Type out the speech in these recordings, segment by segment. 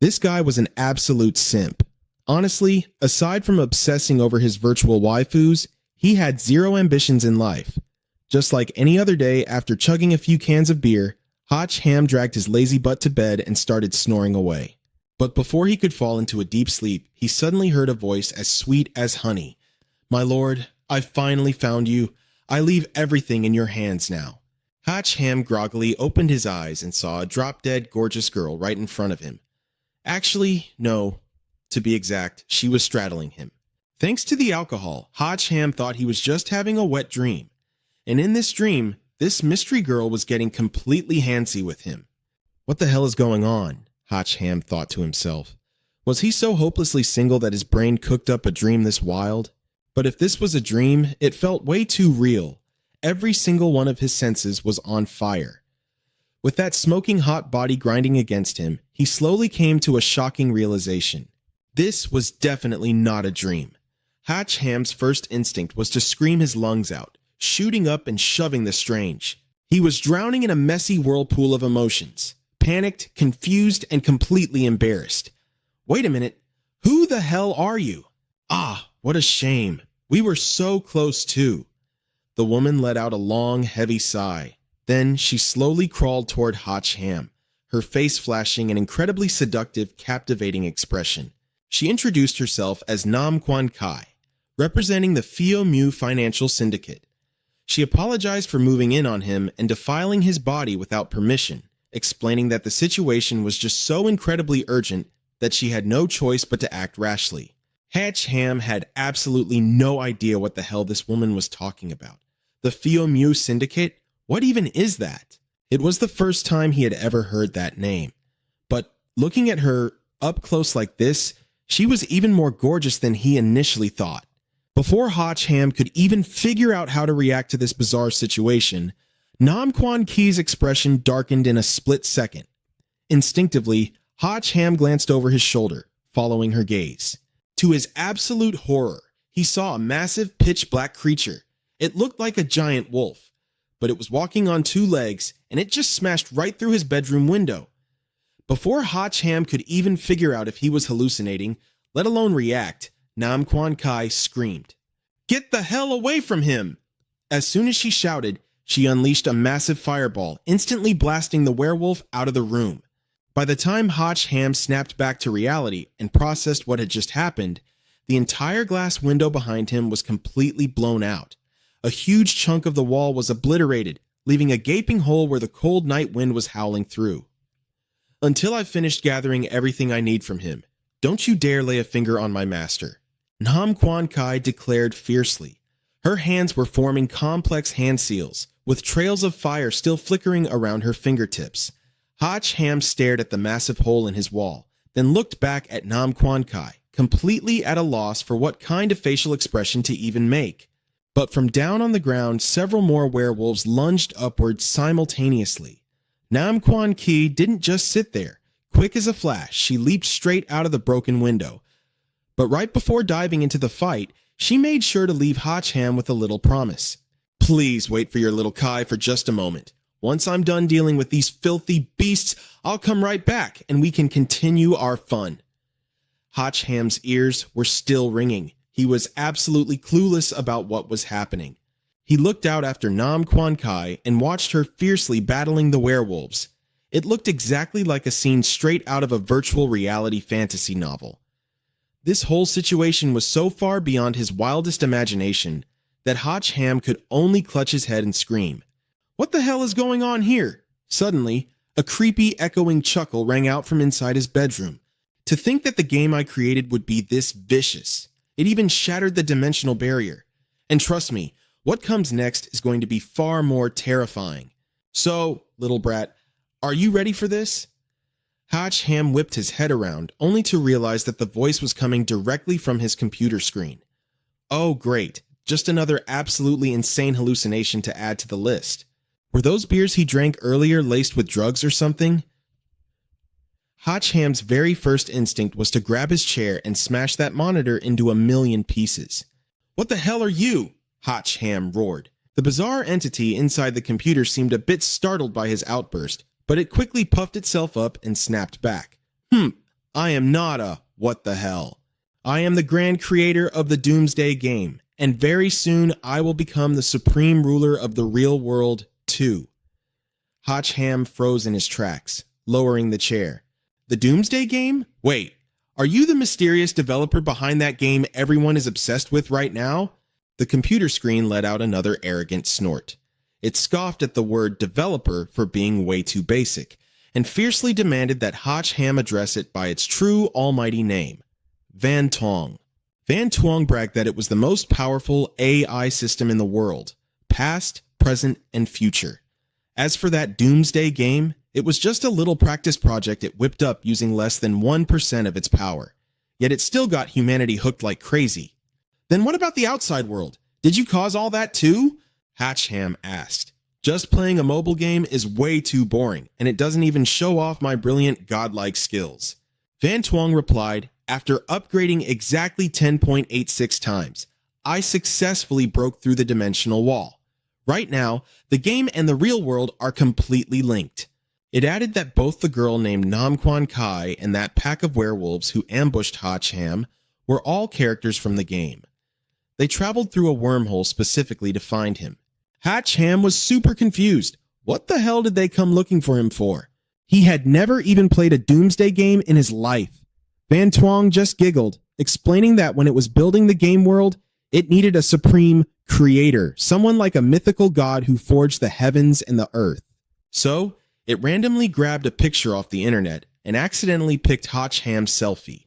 This guy was an absolute simp. Honestly, aside from obsessing over his virtual waifus, he had zero ambitions in life. Just like any other day, after chugging a few cans of beer, Hotch Ham dragged his lazy butt to bed and started snoring away. But before he could fall into a deep sleep, he suddenly heard a voice as sweet as honey. "My lord, I've finally found you. I leave everything in your hands now." Hotch Ham groggily opened his eyes and saw a drop-dead gorgeous girl right in front of him. Actually, no. To be exact, she was straddling him. Thanks to the alcohol, Hotch Ham thought he was just having a wet dream. And in this dream, this mystery girl was getting completely handsy with him. What the hell is going on? Hotch Ham thought to himself. Was he so hopelessly single that his brain cooked up a dream this wild? But if this was a dream, it felt way too real. Every single one of his senses was on fire. With that smoking hot body grinding against him, he slowly came to a shocking realization. This was definitely not a dream. Hotch Ham's first instinct was to scream his lungs out, shooting up and shoving the strange. He was drowning in a messy whirlpool of emotions, panicked, confused, and completely embarrassed. Wait a minute, who the hell are you? Ah, what a shame. We were so close too. The woman let out a long, heavy sigh. Then she slowly crawled toward Hotch Ham, her face flashing an incredibly seductive, captivating expression. She introduced herself as Nam Quan Kai, representing the Fio Mu Financial Syndicate. She apologized for moving in on him and defiling his body without permission, explaining that the situation was just so incredibly urgent that she had no choice but to act rashly. Hotch Ham had absolutely no idea what the hell this woman was talking about. The Fio Mu Syndicate? What even is that? It was the first time he had ever heard that name. But looking at her up close like this, she was even more gorgeous than he initially thought. Before Hotch Ham could even figure out how to react to this bizarre situation, Nam Quan Ki's expression darkened in a split second. Instinctively, Hotch Ham glanced over his shoulder, following her gaze. To his absolute horror, he saw a massive pitch-black creature. It looked like a giant wolf, but it was walking on two legs, and it just smashed right through his bedroom window. Before Hotch Ham could even figure out if he was hallucinating, let alone react, Nam Quan Kai screamed, "Get the hell away from him!" As soon as she shouted, she unleashed a massive fireball, instantly blasting the werewolf out of the room. By the time Hotch Ham snapped back to reality and processed what had just happened, the entire glass window behind him was completely blown out. A huge chunk of the wall was obliterated, leaving a gaping hole where the cold night wind was howling through. "Until I've finished gathering everything I need from him, don't you dare lay a finger on my master," Nam Quan Kai declared fiercely. Her hands were forming complex hand seals, with trails of fire still flickering around her fingertips. Hotch Ham stared at the massive hole in his wall, then looked back at Nam Quan Kai, completely at a loss for what kind of facial expression to even make. But from down on the ground, several more werewolves lunged upward simultaneously. Nam Quan Ki didn't just sit there. Quick as a flash, she leaped straight out of the broken window. But right before diving into the fight, she made sure to leave Hotch Ham with a little promise. "Please wait for your little Kai for just a moment. Once I'm done dealing with these filthy beasts, I'll come right back and we can continue our fun." Hotch Ham's ears were still ringing. He was absolutely clueless about what was happening. He looked out after Nam Quan Kai and watched her fiercely battling the werewolves. It looked exactly like a scene straight out of a virtual reality fantasy novel. This whole situation was so far beyond his wildest imagination that Hotch Ham could only clutch his head and scream. What the hell is going on here? Suddenly, a creepy, echoing chuckle rang out from inside his bedroom. To think that the game I created would be this vicious. It even shattered the dimensional barrier. And trust me, what comes next is going to be far more terrifying. So, little brat, are you ready for this? Hotch Ham whipped his head around, only to realize that the voice was coming directly from his computer screen. Oh great, just another absolutely insane hallucination to add to the list. Were those beers he drank earlier laced with drugs or something? Hotch Ham's very first instinct was to grab his chair and smash that monitor into a million pieces. "What the hell are you?" Hotch Ham roared. The bizarre entity inside the computer seemed a bit startled by his outburst, but it quickly puffed itself up and snapped back. I am not a what the hell. I am the grand creator of the Doomsday Game, and very soon I will become the supreme ruler of the real world too. Hotchham froze in his tracks, lowering the chair. The Doomsday Game? Wait, are you the mysterious developer behind that game everyone is obsessed with right now? The computer screen let out another arrogant snort. It scoffed at the word developer for being way too basic, and fiercely demanded that Hotchham address it by its true almighty name, Van Tong. Van Tong bragged that it was the most powerful AI system in the world, past, present, and future. As for that Doomsday Game, it was just a little practice project it whipped up using less than 1% of its power. Yet it still got humanity hooked like crazy. Then what about the outside world? Did you cause all that too? Hotchham asked. Just playing a mobile game is way too boring, and it doesn't even show off my brilliant godlike skills. Van Twong replied, after upgrading exactly 10.86 times, I successfully broke through the dimensional wall. Right now, the game and the real world are completely linked. It added that both the girl named Nam Quan Kai and that pack of werewolves who ambushed Hotchham were all characters from the game. They traveled through a wormhole specifically to find him. Hotchham was super confused. What the hell did they come looking for him for? He had never even played a Doomsday Game in his life. Van Twong just giggled, explaining that when it was building the game world, it needed a supreme creator, someone like a mythical god who forged the heavens and the earth. So, it randomly grabbed a picture off the internet and accidentally picked Hotchham's selfie.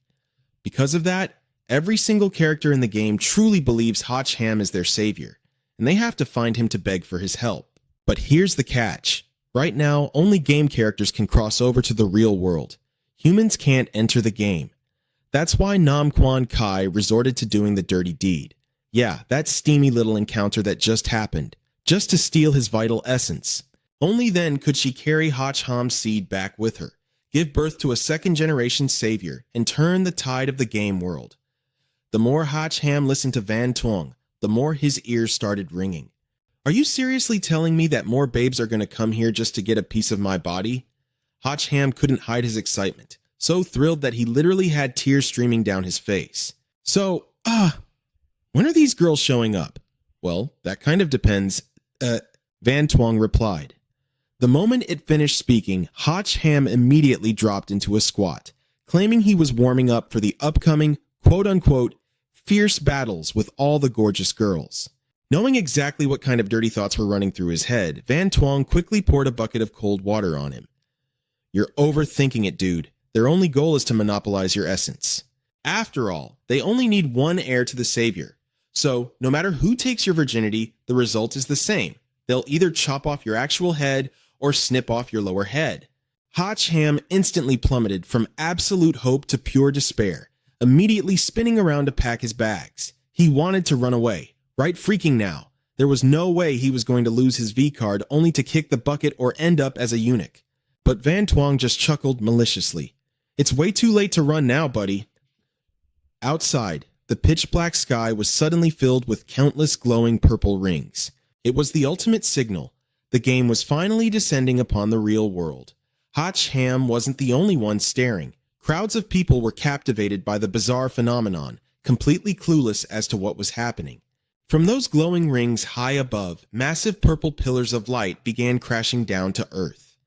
Because of that, every single character in the game truly believes Hotchham is their savior, and they have to find him to beg for his help. But here's the catch. Right now, only game characters can cross over to the real world. Humans can't enter the game. That's why Nam Quan Kai resorted to doing the dirty deed. Yeah, that steamy little encounter that just happened, just to steal his vital essence. Only then could she carry Hotchham's seed back with her, give birth to a second-generation savior, and turn the tide of the game world. The more Hotchham listened to Van Twong, the more his ears started ringing. Are you seriously telling me that more babes are going to come here just to get a piece of my body? Hotchham couldn't hide his excitement, so thrilled that he literally had tears streaming down his face. So, when are these girls showing up? Well, that kind of depends, Van Twong replied. The moment it finished speaking, Hotchham immediately dropped into a squat, claiming he was warming up for the upcoming, quote-unquote, fierce battles with all the gorgeous girls. Knowing exactly what kind of dirty thoughts were running through his head, Van Twong quickly poured a bucket of cold water on him. You're overthinking it, dude. Their only goal is to monopolize your essence. After all, they only need one heir to the savior. So, no matter who takes your virginity, the result is the same. They'll either chop off your actual head or snip off your lower head. Hotchham instantly plummeted from absolute hope to pure despair, immediately spinning around to pack his bags. He wanted to run away, right freaking now. There was no way he was going to lose his V-card only to kick the bucket or end up as a eunuch. But Van Twong just chuckled maliciously. It's way too late to run now, buddy. Outside, the pitch-black sky was suddenly filled with countless glowing purple rings. It was the ultimate signal. The game was finally descending upon the real world. Hotchham wasn't the only one staring. Crowds of people were captivated by the bizarre phenomenon, completely clueless as to what was happening. From those glowing rings high above, massive purple pillars of light began crashing down to earth.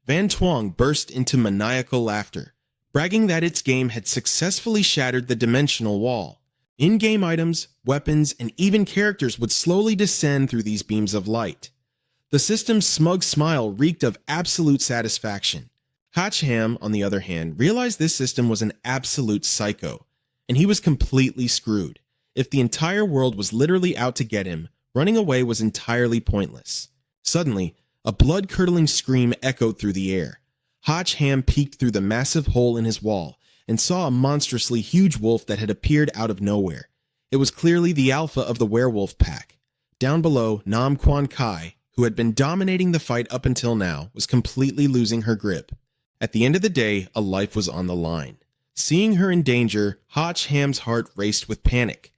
Van Twong burst into maniacal laughter, bragging that its game had successfully shattered the dimensional wall. In-game items, weapons, and even characters would slowly descend through these beams of light. The system's smug smile reeked of absolute satisfaction. Hotchham, on the other hand, realized this system was an absolute psycho, and he was completely screwed. If the entire world was literally out to get him, running away was entirely pointless. Suddenly, a blood-curdling scream echoed through the air. Hotchham peeked through the massive hole in his wall and saw a monstrously huge wolf that had appeared out of nowhere. It was clearly the alpha of the werewolf pack. Down below, Nam Quan Kai, who had been dominating the fight up until now, was completely losing her grip. At the end of the day, a life was on the line. Seeing her in danger, Hotchham's heart raced with panic.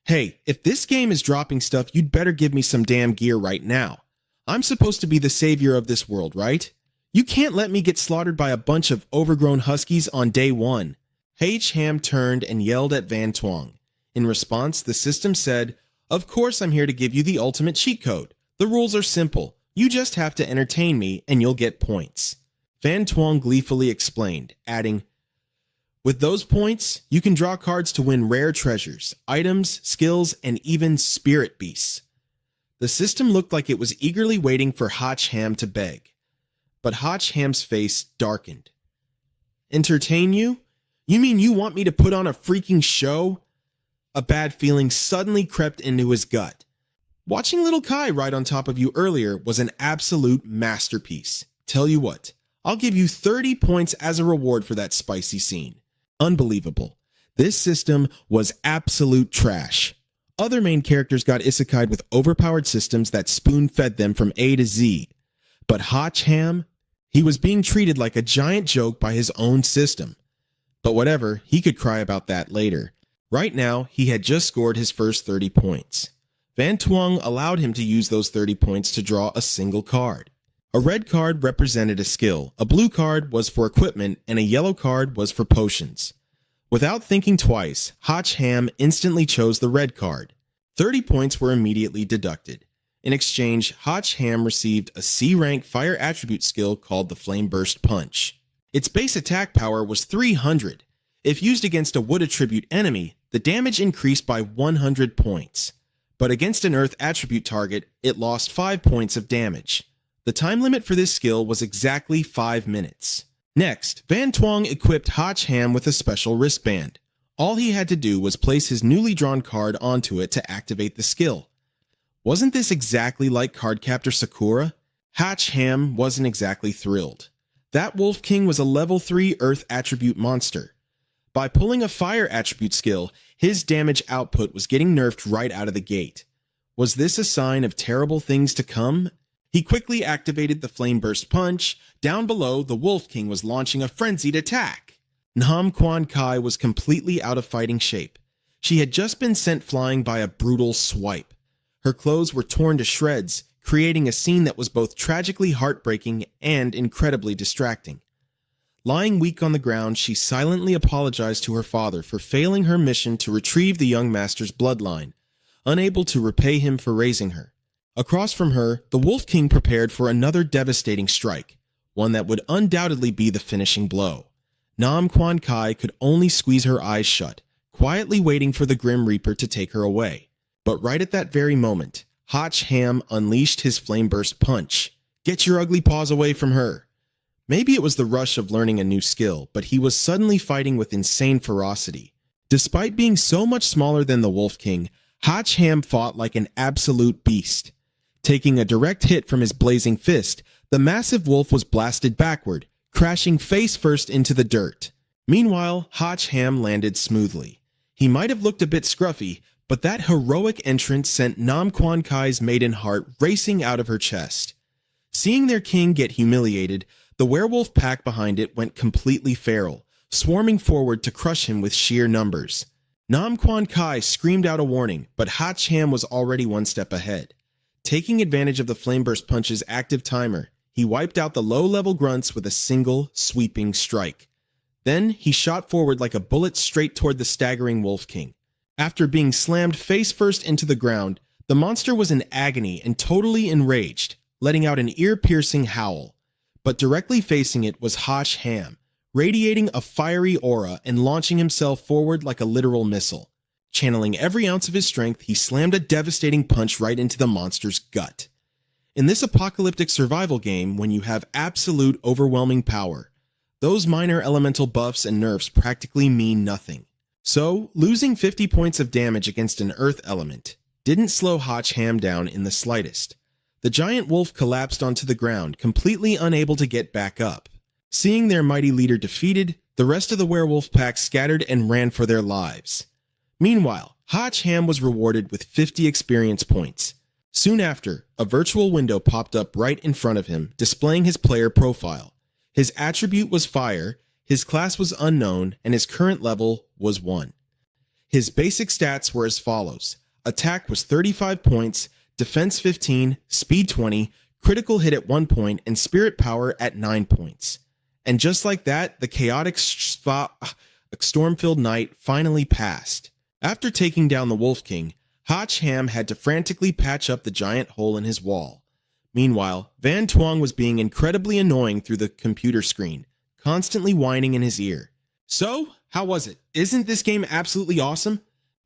Hey, if this game is dropping stuff, you'd better give me some damn gear right now. I'm supposed to be the savior of this world, right? You can't let me get slaughtered by a bunch of overgrown huskies on day one. Ham turned and yelled at Van Twang. In response, the system said, "Of course I'm here to give you the ultimate cheat code. The rules are simple. You just have to entertain me and you'll get points." Van Twang gleefully explained, adding, "With those points, you can draw cards to win rare treasures, items, skills, and even spirit beasts." The system looked like it was eagerly waiting for Ham to beg. But Ham's face darkened. "Entertain you? You mean you want me to put on a freaking show?" A bad feeling suddenly crept into his gut. Watching little Kai ride on top of you earlier was an absolute masterpiece. Tell you what, I'll give you 30 points as a reward for that spicy scene. Unbelievable. This system was absolute trash. Other main characters got isekai'd with overpowered systems that spoon-fed them from A to Z. But Ham, he was being treated like a giant joke by his own system. But whatever, he could cry about that later. Right now, he had just scored his first 30 points. Van Twang allowed him to use those 30 points to draw a single card. A red card represented a skill, a blue card was for equipment, and a yellow card was for potions. Without thinking twice, Ham instantly chose the red card. 30 points were immediately deducted. In exchange, Ham received a C-rank fire attribute skill called the Flame Burst Punch. Its base attack power was 300. If used against a wood attribute enemy, the damage increased by 100 points. But against an earth attribute target, it lost 5 points of damage. The time limit for this skill was exactly 5 minutes. Next, Van Twang equipped Ham with a special wristband. All he had to do was place his newly drawn card onto it to activate the skill. Wasn't this exactly like Cardcaptor Sakura? Ham wasn't exactly thrilled. That Wolf King was a level 3 earth attribute monster. By pulling a fire attribute skill, his damage output was getting nerfed right out of the gate. Was this a sign of terrible things to come? He quickly activated the Flame Burst Punch. Down below, the Wolf King was launching a frenzied attack. Nam Quan Kai was completely out of fighting shape. She had just been sent flying by a brutal swipe. Her clothes were torn to shreds, creating a scene that was both tragically heartbreaking and incredibly distracting. Lying weak on the ground, she silently apologized to her father for failing her mission to retrieve the young master's bloodline, unable to repay him for raising her. Across from her, the Wolf King prepared for another devastating strike, one that would undoubtedly be the finishing blow. Nam Quan Kai could only squeeze her eyes shut, quietly waiting for the Grim Reaper to take her away. But right at that very moment, Ham unleashed his Flame Burst Punch. "Get your ugly paws away from her." Maybe it was the rush of learning a new skill, but he was suddenly fighting with insane ferocity. Despite being so much smaller than the Wolf King, Ham fought like an absolute beast. Taking a direct hit from his blazing fist, the massive wolf was blasted backward, crashing face first into the dirt. Meanwhile, Ham landed smoothly. He might have looked a bit scruffy, but that heroic entrance sent Nam Quan Kai's maiden heart racing out of her chest. Seeing their king get humiliated, the werewolf pack behind it went completely feral, swarming forward to crush him with sheer numbers. Nam Quan Kai screamed out a warning, but Ham was already one step ahead. Taking advantage of the Flame Burst Punch's active timer, he wiped out the low-level grunts with a single, sweeping strike. Then, he shot forward like a bullet straight toward the staggering Wolf King. After being slammed face-first into the ground, the monster was in agony and totally enraged, letting out an ear-piercing howl. But directly facing it was Ham, radiating a fiery aura and launching himself forward like a literal missile. Channeling every ounce of his strength, he slammed a devastating punch right into the monster's gut. In this apocalyptic survival game, when you have absolute overwhelming power, those minor elemental buffs and nerfs practically mean nothing. So, losing 50 points of damage against an earth element didn't slow Ham down in the slightest. The giant wolf collapsed onto the ground, completely unable to get back up. Seeing their mighty leader defeated, the rest of the werewolf pack scattered and ran for their lives. Meanwhile, Ham was rewarded with 50 experience points. Soon after, a virtual window popped up right in front of him, displaying his player profile. His attribute was Fire, his class was Unknown, and his current level was 1. His basic stats were as follows. Attack was 35 points, Defense 15, Speed 20, Critical Hit at 1 point, and Spirit Power at 9 points. And just like that, the chaotic a storm-filled night finally passed. After taking down the Wolf King, Hotch Ham had to frantically patch up the giant hole in his wall. Meanwhile, Van Tuong was being incredibly annoying through the computer screen, constantly whining in his ear. "So, how was it? Isn't this game absolutely awesome?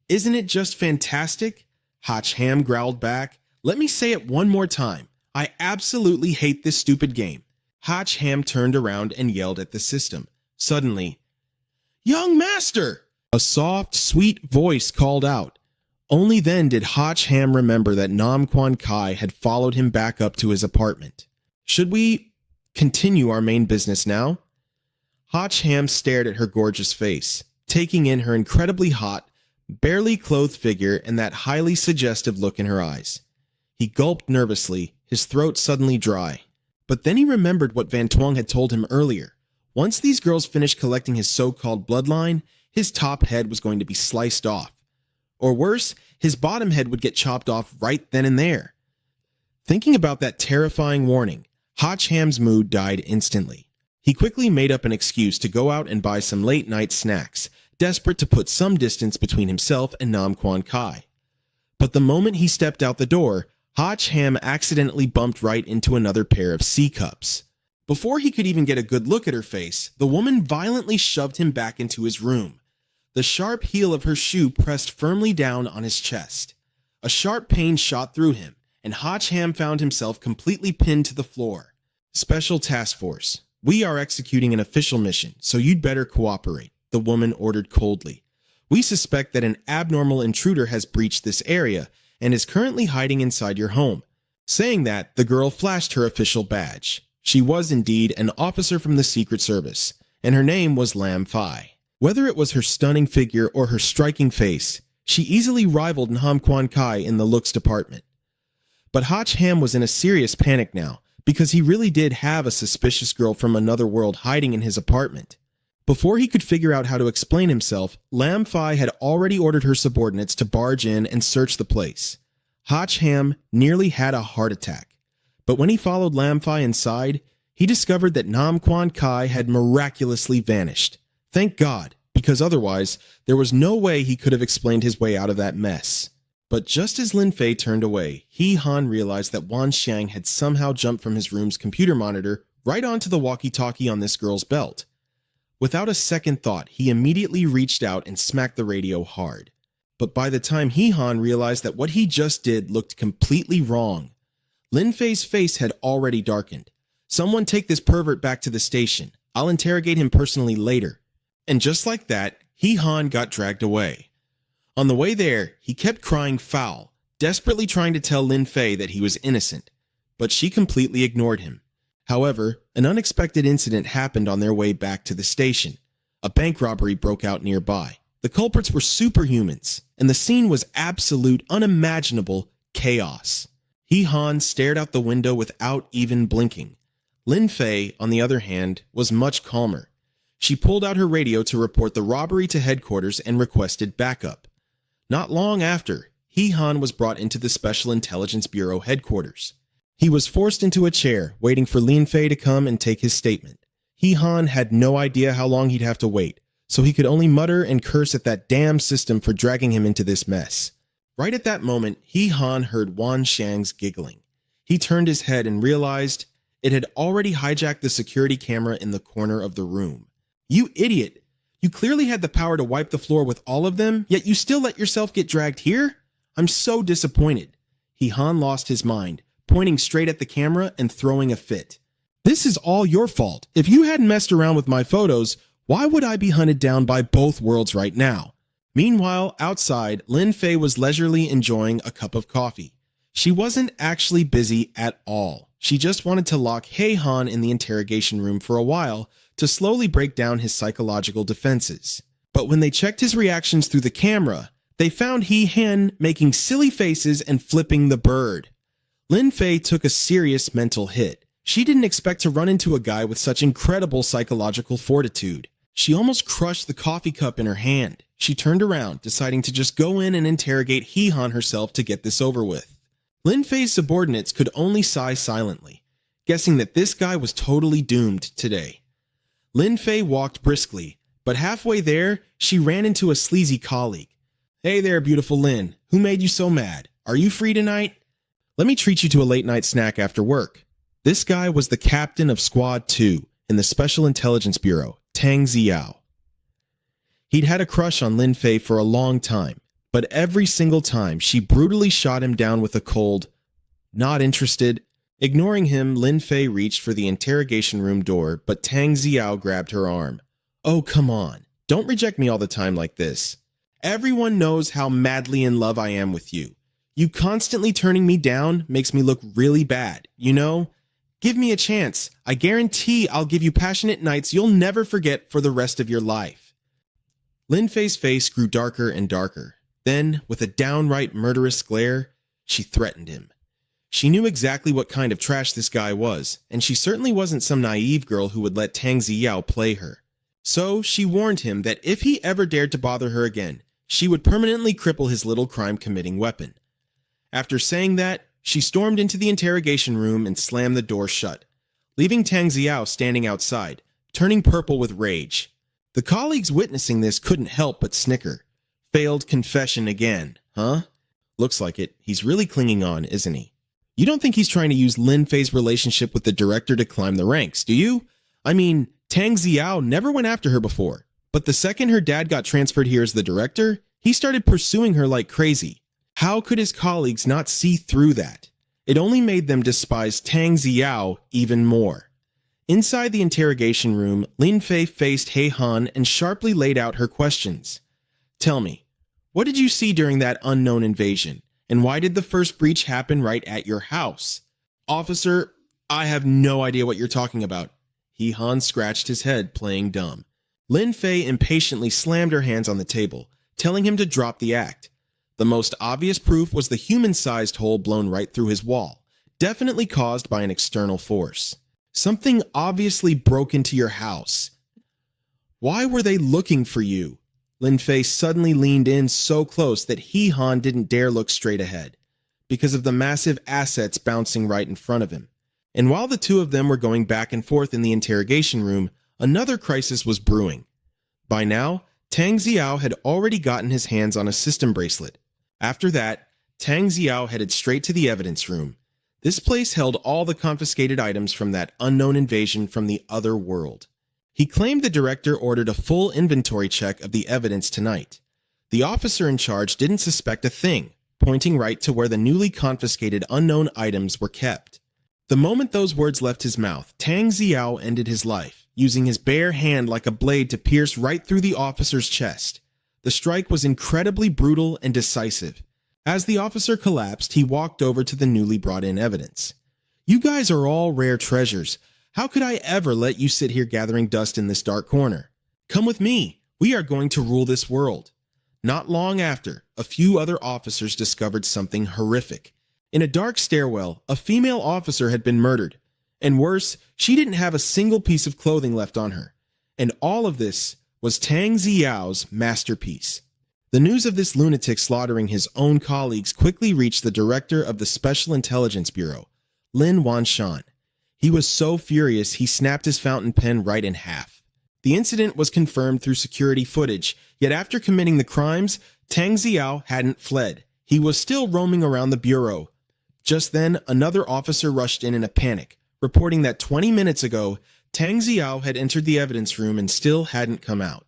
Isn't it just fantastic?" Hotch Ham growled back. "Let me say it one more time. I absolutely hate this stupid game." Hotch Ham turned around and yelled at the system. Suddenly, "Young master!" a soft, sweet voice called out. Only then did Hotch Ham remember that Nam Quan Kai had followed him back up to his apartment. "Should we continue our main business now?" Hotch Ham stared at her gorgeous face, taking in her incredibly hot, barely clothed figure and that highly suggestive look in her eyes. He gulped nervously, his throat suddenly dry. But then he remembered what Van Tuong had told him earlier. Once these girls finished collecting his so-called bloodline, his top head was going to be sliced off. Or worse, his bottom head would get chopped off right then and there. Thinking about that terrifying warning, Hotch Ham's mood died instantly. He quickly made up an excuse to go out and buy some late-night snacks, desperate to put some distance between himself and Nam Quan Kai. But the moment he stepped out the door, Hotch Ham accidentally bumped right into another pair of C-cups. Before he could even get a good look at her face, the woman violently shoved him back into his room. The sharp heel of her shoe pressed firmly down on his chest. A sharp pain shot through him, and Hotch Ham found himself completely pinned to the floor. "Special Task Force, we are executing an official mission, so you'd better cooperate," the woman ordered coldly. "We suspect that an abnormal intruder has breached this area and is currently hiding inside your home." Saying that, the girl flashed her official badge. She was indeed an officer from the Secret Service, and her name was Lam Phi. Whether it was her stunning figure or her striking face, she easily rivaled Nam Quan Kai in the looks department. But Hotch Ham was in a serious panic now, because he really did have a suspicious girl from another world hiding in his apartment. Before he could figure out how to explain himself, Lam Phi had already ordered her subordinates to barge in and search the place. Hotch Ham nearly had a heart attack, but when he followed Lam Phi inside, he discovered that Nam Quan Kai had miraculously vanished. Thank God, because otherwise, there was no way he could have explained his way out of that mess. But just as Lin Fei turned away, He Han realized that Wan Xiang had somehow jumped from his room's computer monitor right onto the walkie-talkie on this girl's belt. Without a second thought, he immediately reached out and smacked the radio hard. But by the time He Han realized that what he just did looked completely wrong, Lin Fei's face had already darkened. "Someone take this pervert back to the station. I'll interrogate him personally later." And just like that, He Han got dragged away. On the way there, he kept crying foul, desperately trying to tell Lin Fei that he was innocent, but she completely ignored him. However, an unexpected incident happened on their way back to the station. A bank robbery broke out nearby. The culprits were superhumans, and the scene was absolute, unimaginable chaos. He Han stared out the window without even blinking. Lin Fei, on the other hand, was much calmer. She pulled out her radio to report the robbery to headquarters and requested backup. Not long after, He Han was brought into the Special Intelligence Bureau headquarters. He was forced into a chair, waiting for Lin Fei to come and take his statement. He Han had no idea how long he'd have to wait, so he could only mutter and curse at that damn system for dragging him into this mess. Right at that moment, He Han heard Wan Xiang's giggling. He turned his head and realized it had already hijacked the security camera in the corner of the room. "You idiot! You clearly had the power to wipe the floor with all of them, yet you still let yourself get dragged here? I'm so disappointed." He Han lost his mind, pointing straight at the camera and throwing a fit. "This is all your fault. If you hadn't messed around with my photos, why would I be hunted down by both worlds right now?" Meanwhile, outside, Lin Fei was leisurely enjoying a cup of coffee. She wasn't actually busy at all. She just wanted to lock He Han in the interrogation room for a while to slowly break down his psychological defenses. But when they checked his reactions through the camera, they found He Han making silly faces and flipping the bird. Lin Fei took a serious mental hit. She didn't expect to run into a guy with such incredible psychological fortitude. She almost crushed the coffee cup in her hand. She turned around, deciding to just go in and interrogate He Han herself to get this over with. Lin Fei's subordinates could only sigh silently, guessing that this guy was totally doomed today. Lin Fei walked briskly, But halfway there, she ran into a sleazy colleague. "Hey there, beautiful Lin. Who made you so mad? Are you free tonight? Let me treat you to a late-night snack after work." This guy was the captain of Squad 2 in the Special Intelligence Bureau, Tang Ziao. He'd had a crush on Lin Fei for a long time, but every single time she brutally shot him down with a cold, "Not interested." Ignoring him, Lin Fei reached for the interrogation room door, but Tang Ziao grabbed her arm. "Oh, come on. Don't reject me all the time like this. Everyone knows how madly in love I am with you. You constantly turning me down makes me look really bad, you know? Give me a chance. I guarantee I'll give you passionate nights you'll never forget for the rest of your life." Lin Fei's face grew darker and darker. Then, with a downright murderous glare, she threatened him. She knew exactly what kind of trash this guy was, and she certainly wasn't some naive girl who would let Tang Ziao play her. So she warned him that if he ever dared to bother her again, she would permanently cripple his little crime-committing weapon. After saying that, she stormed into the interrogation room and slammed the door shut, leaving Tang Ziao standing outside, turning purple with rage. The colleagues witnessing this couldn't help but snicker. Failed confession again, huh? Looks like it. He's really clinging on, isn't he? You don't think he's trying to use Lin Fei's relationship with the director to climb the ranks, do you? I mean, Tang Ziao never went after her before, but the second her dad got transferred here as the director, he started pursuing her like crazy. How could his colleagues not see through that? It only made them despise Tang Ziao even more. Inside the interrogation room, Lin Fei faced He Han and sharply laid out her questions. "Tell me, what did you see during that unknown invasion? And why did the first breach happen right at your house?" "Officer, I have no idea what you're talking about." He Han scratched his head, playing dumb. Lin Fei impatiently slammed her hands on the table, telling him to drop the act. The most obvious proof was the human-sized hole blown right through his wall, definitely caused by an external force. Something obviously broke into your house. Why were they looking for you? Lin Fei suddenly leaned in so close that He Han didn't dare look straight ahead, because of the massive assets bouncing right in front of him. And while the two of them were going back and forth in the interrogation room, another crisis was brewing. By now, Tang Ziao had already gotten his hands on a system bracelet. After that, Tang Ziao headed straight to the evidence room. This place held all the confiscated items from that unknown invasion from the other world. He claimed the director ordered a full inventory check of the evidence tonight. The officer in charge didn't suspect a thing, pointing right to where the newly confiscated unknown items were kept. The moment those words left his mouth, Tang Ziao ended his life, using his bare hand like a blade to pierce right through the officer's chest. The strike was incredibly brutal and decisive. As the officer collapsed, he walked over to the newly brought in evidence. "You guys are all rare treasures. How could I ever let you sit here gathering dust in this dark corner? Come with me. We are going to rule this world." Not long after, a few other officers discovered something horrific. In a dark stairwell, a female officer had been murdered. And worse, she didn't have a single piece of clothing left on her. And all of this was Tang Ziao's masterpiece. The news of this lunatic slaughtering his own colleagues quickly reached the director of the Special Intelligence Bureau, Lin Wanshan. He was so furious he snapped his fountain pen right in half. The incident was confirmed through security footage, yet after committing the crimes, Tang Ziao hadn't fled. He was still roaming around the bureau. Just then, another officer rushed in a panic, reporting that 20 minutes ago, Tang Ziao had entered the evidence room and still hadn't come out.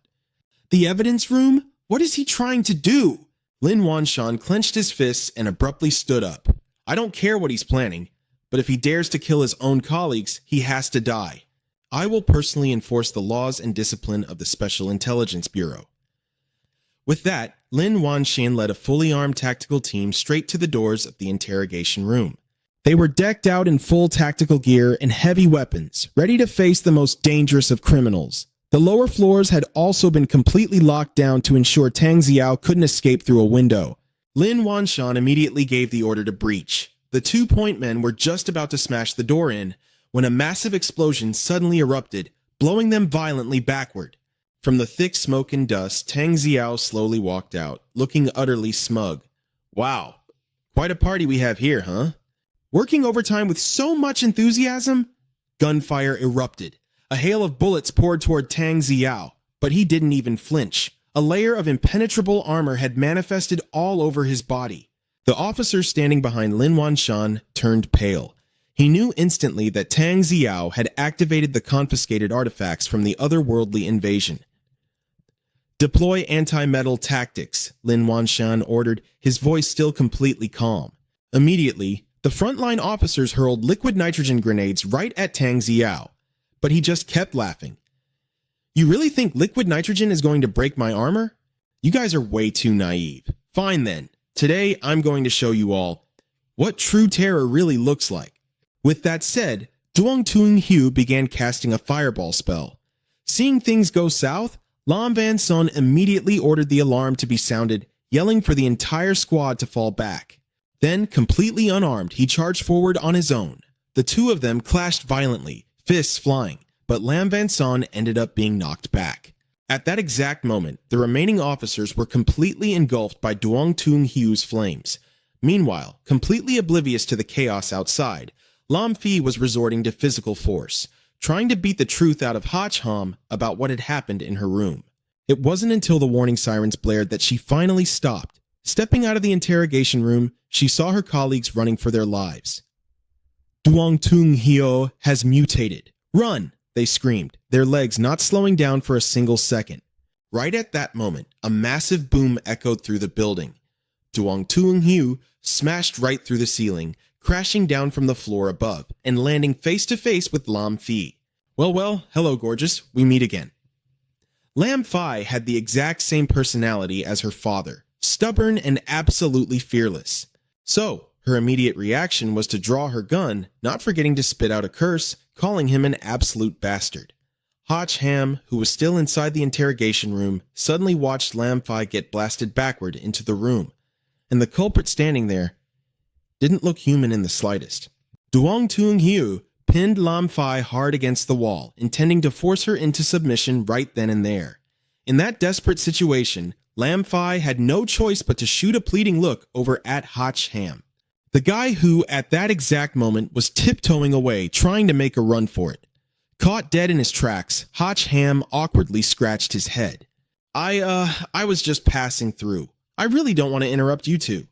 "The evidence room? What is he trying to do?" Lin Wanshan clenched his fists and abruptly stood up. "I don't care what he's planning, but if he dares to kill his own colleagues, he has to die. I will personally enforce the laws and discipline of the Special Intelligence Bureau." With that, Lin Wanshan led a fully armed tactical team straight to the doors of the interrogation room. They were decked out in full tactical gear and heavy weapons, ready to face the most dangerous of criminals. The lower floors had also been completely locked down to ensure Tang Ziao couldn't escape through a window. Lin Wanshan immediately gave the order to breach. The 2-point men were just about to smash the door in when a massive explosion suddenly erupted, blowing them violently backward. From the thick smoke and dust, Tang Ziao slowly walked out, looking utterly smug. "Wow, quite a party we have here, huh? Working overtime with so much enthusiasm?" Gunfire erupted. A hail of bullets poured toward Tang Ziao. But he didn't even flinch. A layer of impenetrable armor had manifested all over his body. The officer standing behind Lin Wanshan turned pale. He knew instantly that Tang Xiao had activated the confiscated artifacts from the otherworldly invasion. "Deploy anti-metal tactics," Lin Wanshan ordered, his voice still completely calm. Immediately, the frontline officers hurled liquid nitrogen grenades right at Tang Xiao, but he just kept laughing. "You really think liquid nitrogen is going to break my armor? You guys are way too naive. Fine then. Today, I'm going to show you all what true terror really looks like." With that said, Duong Tung Hu began casting a fireball spell. Seeing things go south, Lam Van Son immediately ordered the alarm to be sounded, yelling for the entire squad to fall back. Then, completely unarmed, he charged forward on his own. The two of them clashed violently, fists flying, but Lam Van Son ended up being knocked back. At that exact moment, the remaining officers were completely engulfed by Duong Tung Hu's flames. Meanwhile, completely oblivious to the chaos outside, Lam Fi was resorting to physical force, trying to beat the truth out of Ha Cham about what had happened in her room. It wasn't until the warning sirens blared that she finally stopped. Stepping out of the interrogation room, she saw her colleagues running for their lives. "Duong Tung Hyo has mutated. Run!" they screamed, their legs not slowing down for a single second. Right at that moment, a massive boom echoed through the building. Duong Tung Hyo smashed right through the ceiling, crashing down from the floor above and landing face to face with Lam Fi. Well, hello gorgeous, we meet again. Lam Fi had the exact same personality as her father, stubborn and absolutely fearless. So, her immediate reaction was to draw her gun, not forgetting to spit out a curse, calling him an absolute bastard. Ha Cham, who was still inside the interrogation room, suddenly watched Lam Fi get blasted backward into the room, and the culprit standing there didn't look human in the slightest. Duong Tung Hyo pinned Lam Fi hard against the wall, intending to force her into submission right then and there. In that desperate situation, Lam Fi had no choice but to shoot a pleading look over at Ha Cham, the guy who, at that exact moment, was tiptoeing away, trying to make a run for it. Caught dead in his tracks, Ha Cham awkwardly scratched his head. I was just passing through. I really don't want to interrupt you two."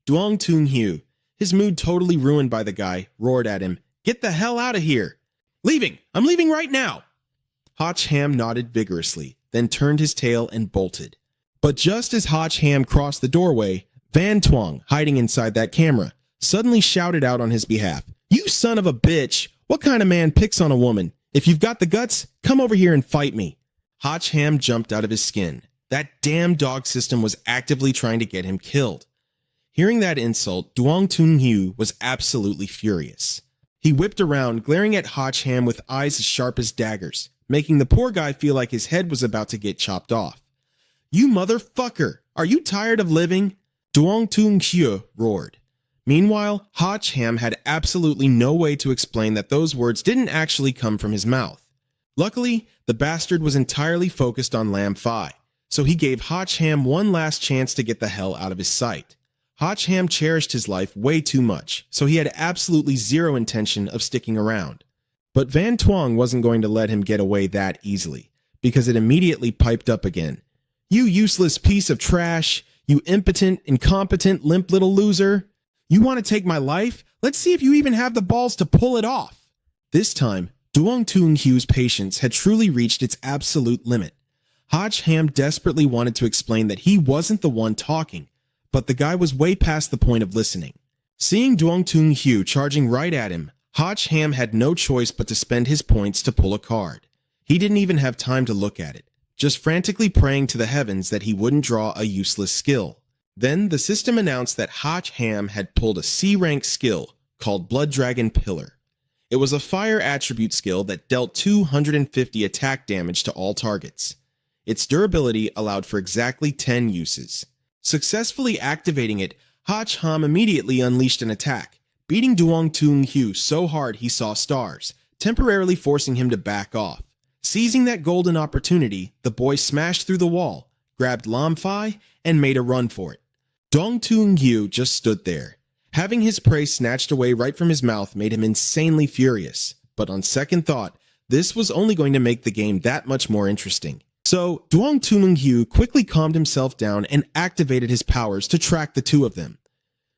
Duong Tung Hyo, his mood totally ruined by the guy, roared at him, "Get the hell out of here!" "Leaving! I'm leaving right now!" Ha Cham nodded vigorously, then turned his tail and bolted. But just as Ha Cham crossed the doorway, Van Tuong, hiding inside that camera, suddenly shouted out on his behalf, "You son of a bitch! What kind of man picks on a woman? If you've got the guts, come over here and fight me." Ha Cham jumped out of his skin. That damn dog system was actively trying to get him killed. Hearing that insult, Duong Tung Hyo was absolutely furious. He whipped around, glaring at Ha Cham with eyes as sharp as daggers, making the poor guy feel like his head was about to get chopped off. "You motherfucker! Are you tired of living?" Duong Tung Hyo roared. Meanwhile, Ha Cham had absolutely no way to explain that those words didn't actually come from his mouth. Luckily, the bastard was entirely focused on Lam Fi, so he gave Ha Cham one last chance to get the hell out of his sight. Ha Cham cherished his life way too much, so he had absolutely zero intention of sticking around. But Van Tuong wasn't going to let him get away that easily, because it immediately piped up again. "You useless piece of trash! You impotent, incompetent, limp little loser! You want to take my life? Let's see if you even have the balls to pull it off!" This time, Duong Tung Hyo's patience had truly reached its absolute limit. Ha Cham desperately wanted to explain that he wasn't the one talking, but the guy was way past the point of listening. Seeing Duong Tung Hyo charging right at him, Ha Cham had no choice but to spend his points to pull a card. He didn't even have time to look at it, just frantically praying to the heavens that he wouldn't draw a useless skill. Then the system announced that Ha Cham had pulled a C-rank skill called Blood Dragon Pillar. It was a fire attribute skill that dealt 250 attack damage to all targets. Its durability allowed for exactly 10 uses. Successfully activating it, Ha Cham immediately unleashed an attack, beating Duong Tung Hyo so hard he saw stars, temporarily forcing him to back off. Seizing that golden opportunity, the boy smashed through the wall, grabbed Lam Fi, and made a run for it. Duong Tung Hyo just stood there. Having his prey snatched away right from his mouth made him insanely furious, but on second thought, this was only going to make the game that much more interesting. So, Duong Tunlung-hyu quickly calmed himself down and activated his powers to track the two of them.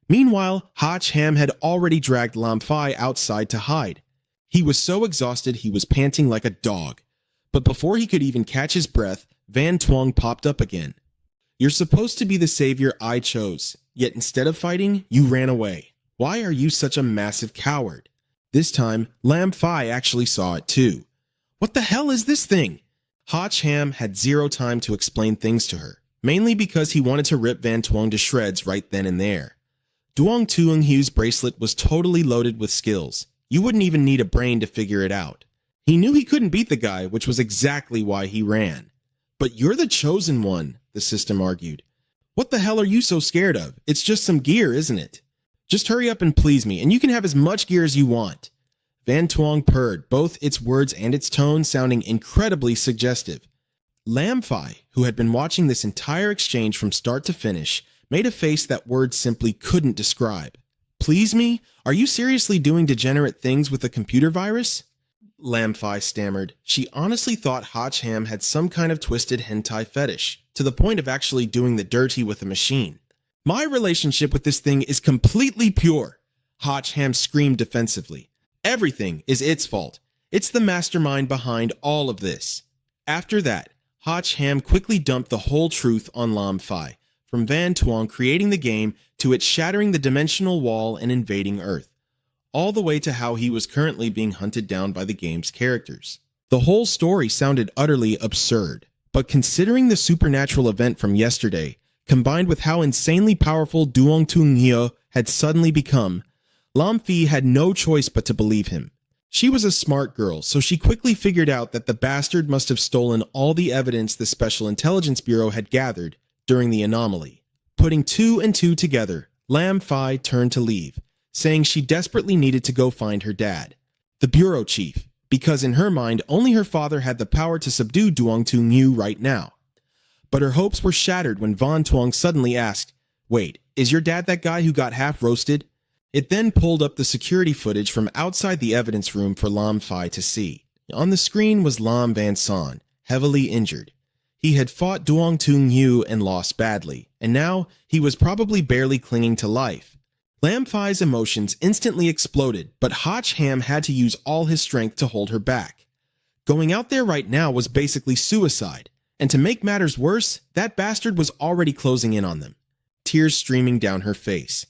Meanwhile, Hach-ham had already dragged Lam Fai outside to hide. He was so exhausted he was panting like a dog. But before he could even catch his breath, Van Tuong popped up again. "You're supposed to be the savior I chose, yet instead of fighting, you ran away. Why are you such a massive coward?" This time, Lam Fai actually saw it too. "What the hell is this thing?" Hach-ham had zero time to explain things to her, mainly because he wanted to rip Van Tuong to shreds right then and there. Duong Tuong-hyu's bracelet was totally loaded with skills. You wouldn't even need a brain to figure it out. He knew he couldn't beat the guy, which was exactly why he ran. "But you're the chosen one," the system argued. "What the hell are you so scared of? It's just some gear, isn't it? Just hurry up and please me, and you can have as much gear as you want." Van Tuong purred, both its words and its tone sounding incredibly suggestive. Lam Fai, who had been watching this entire exchange from start to finish, made a face that words simply couldn't describe. "Please me? Are you seriously doing degenerate things with a computer virus?" Lam Fai stammered. She honestly thought Hach-ham had some kind of twisted hentai fetish, to the point of actually doing the dirty with a machine. "My relationship with this thing is completely pure," Hach-ham screamed defensively. "Everything is its fault. It's the mastermind behind all of this." After that, Hach-ham quickly dumped the whole truth on Lam Fai, from Van Tuong creating the game to it shattering the dimensional wall and invading Earth, all the way to how he was currently being hunted down by the game's characters. The whole story sounded utterly absurd, but considering the supernatural event from yesterday, combined with how insanely powerful Duong Tunghyo had suddenly become, Lam Fai had no choice but to believe him. She was a smart girl, so she quickly figured out that the bastard must have stolen all the evidence the Special Intelligence Bureau had gathered during the anomaly. Putting two and two together, Lam Fai turned to leave, saying she desperately needed to go find her dad, the bureau chief, because in her mind only her father had the power to subdue Duong Tunghyu right now. But her hopes were shattered when Van Tuong suddenly asked, "Wait, is your dad that guy who got half roasted?" It then pulled up the security footage from outside the evidence room for Lam Fai to see. On the screen was Lam Van Son, heavily injured. He had fought Duong Tunghyu and lost badly, and now he was probably barely clinging to life. Lam Fai's emotions instantly exploded, but Hach-ham had to use all his strength to hold her back. Going out there right now was basically suicide, and to make matters worse, that bastard was already closing in on them, tears streaming down her face.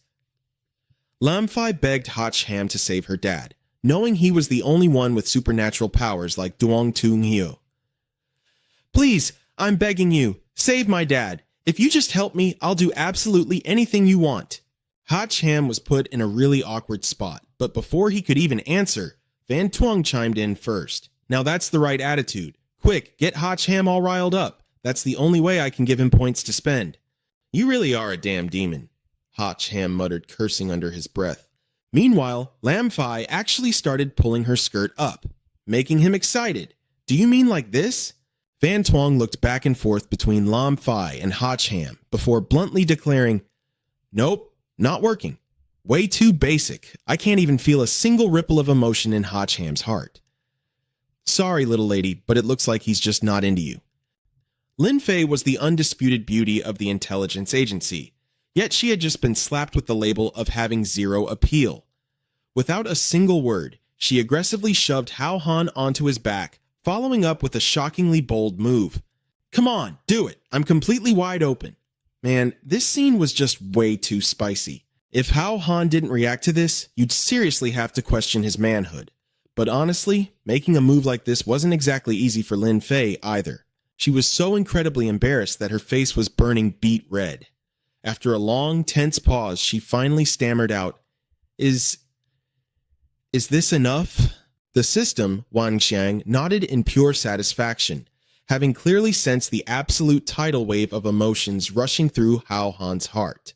Lam Fai begged Hach-ham to save her dad, knowing he was the only one with supernatural powers like Duong Tunghyu. "Please, I'm begging you, save my dad. If you just help me, I'll do absolutely anything you want." Hach-ham was put in a really awkward spot, but before he could even answer, Van Tuong chimed in first. "Now that's the right attitude. Quick, get Hach-ham all riled up. That's the only way I can give him points to spend." "You really are a damn demon," Hach-ham muttered, cursing under his breath. Meanwhile, Lam Fai actually started pulling her skirt up, making him excited. "Do you mean like this?" Van Tuong looked back and forth between Lam Fai and Hach-ham before bluntly declaring, "Nope, not working. Way too basic. I can't even feel a single ripple of emotion in Hach-ham's heart." "Sorry, little lady, but it looks like he's just not into you." Lin Fei was the undisputed beauty of the intelligence agency, yet she had just been slapped with the label of having zero appeal. Without a single word, she aggressively shoved Hao Han onto his back, following up with a shockingly bold move. "Come on, do it. I'm completely wide open." Man, this scene was just way too spicy. If Hao Han didn't react to this, you'd seriously have to question his manhood. But honestly, making a move like this wasn't exactly easy for Lin Fei either. She was so incredibly embarrassed that her face was burning beet red. After a long, tense pause, she finally stammered out, Is this enough?" The system, Wang Xiang, nodded in pure satisfaction, having clearly sensed the absolute tidal wave of emotions rushing through Hao Han's heart.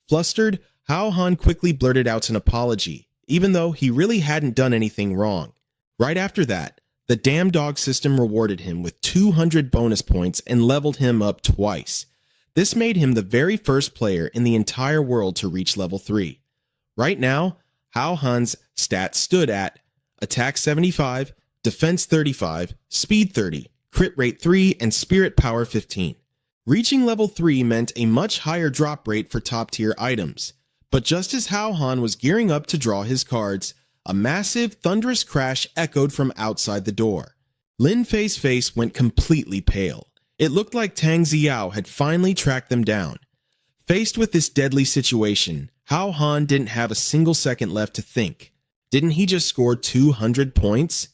Flustered, Hao Han quickly blurted out an apology, even though he really hadn't done anything wrong. Right after that, the damn dog system rewarded him with 200 bonus points and leveled him up twice. This made him the very first player in the entire world to reach level 3. Right now, Hao Han's stats stood at Attack 75, Defense 35, Speed 30, crit rate 3, and spirit power 15. Reaching level 3 meant a much higher drop rate for top-tier items. But just as Hao Han was gearing up to draw his cards, a massive, thunderous crash echoed from outside the door. Lin Fei's face went completely pale. It looked like Tang Xiao had finally tracked them down. Faced with this deadly situation, Hao Han didn't have a single second left to think. Didn't he just score 200 points?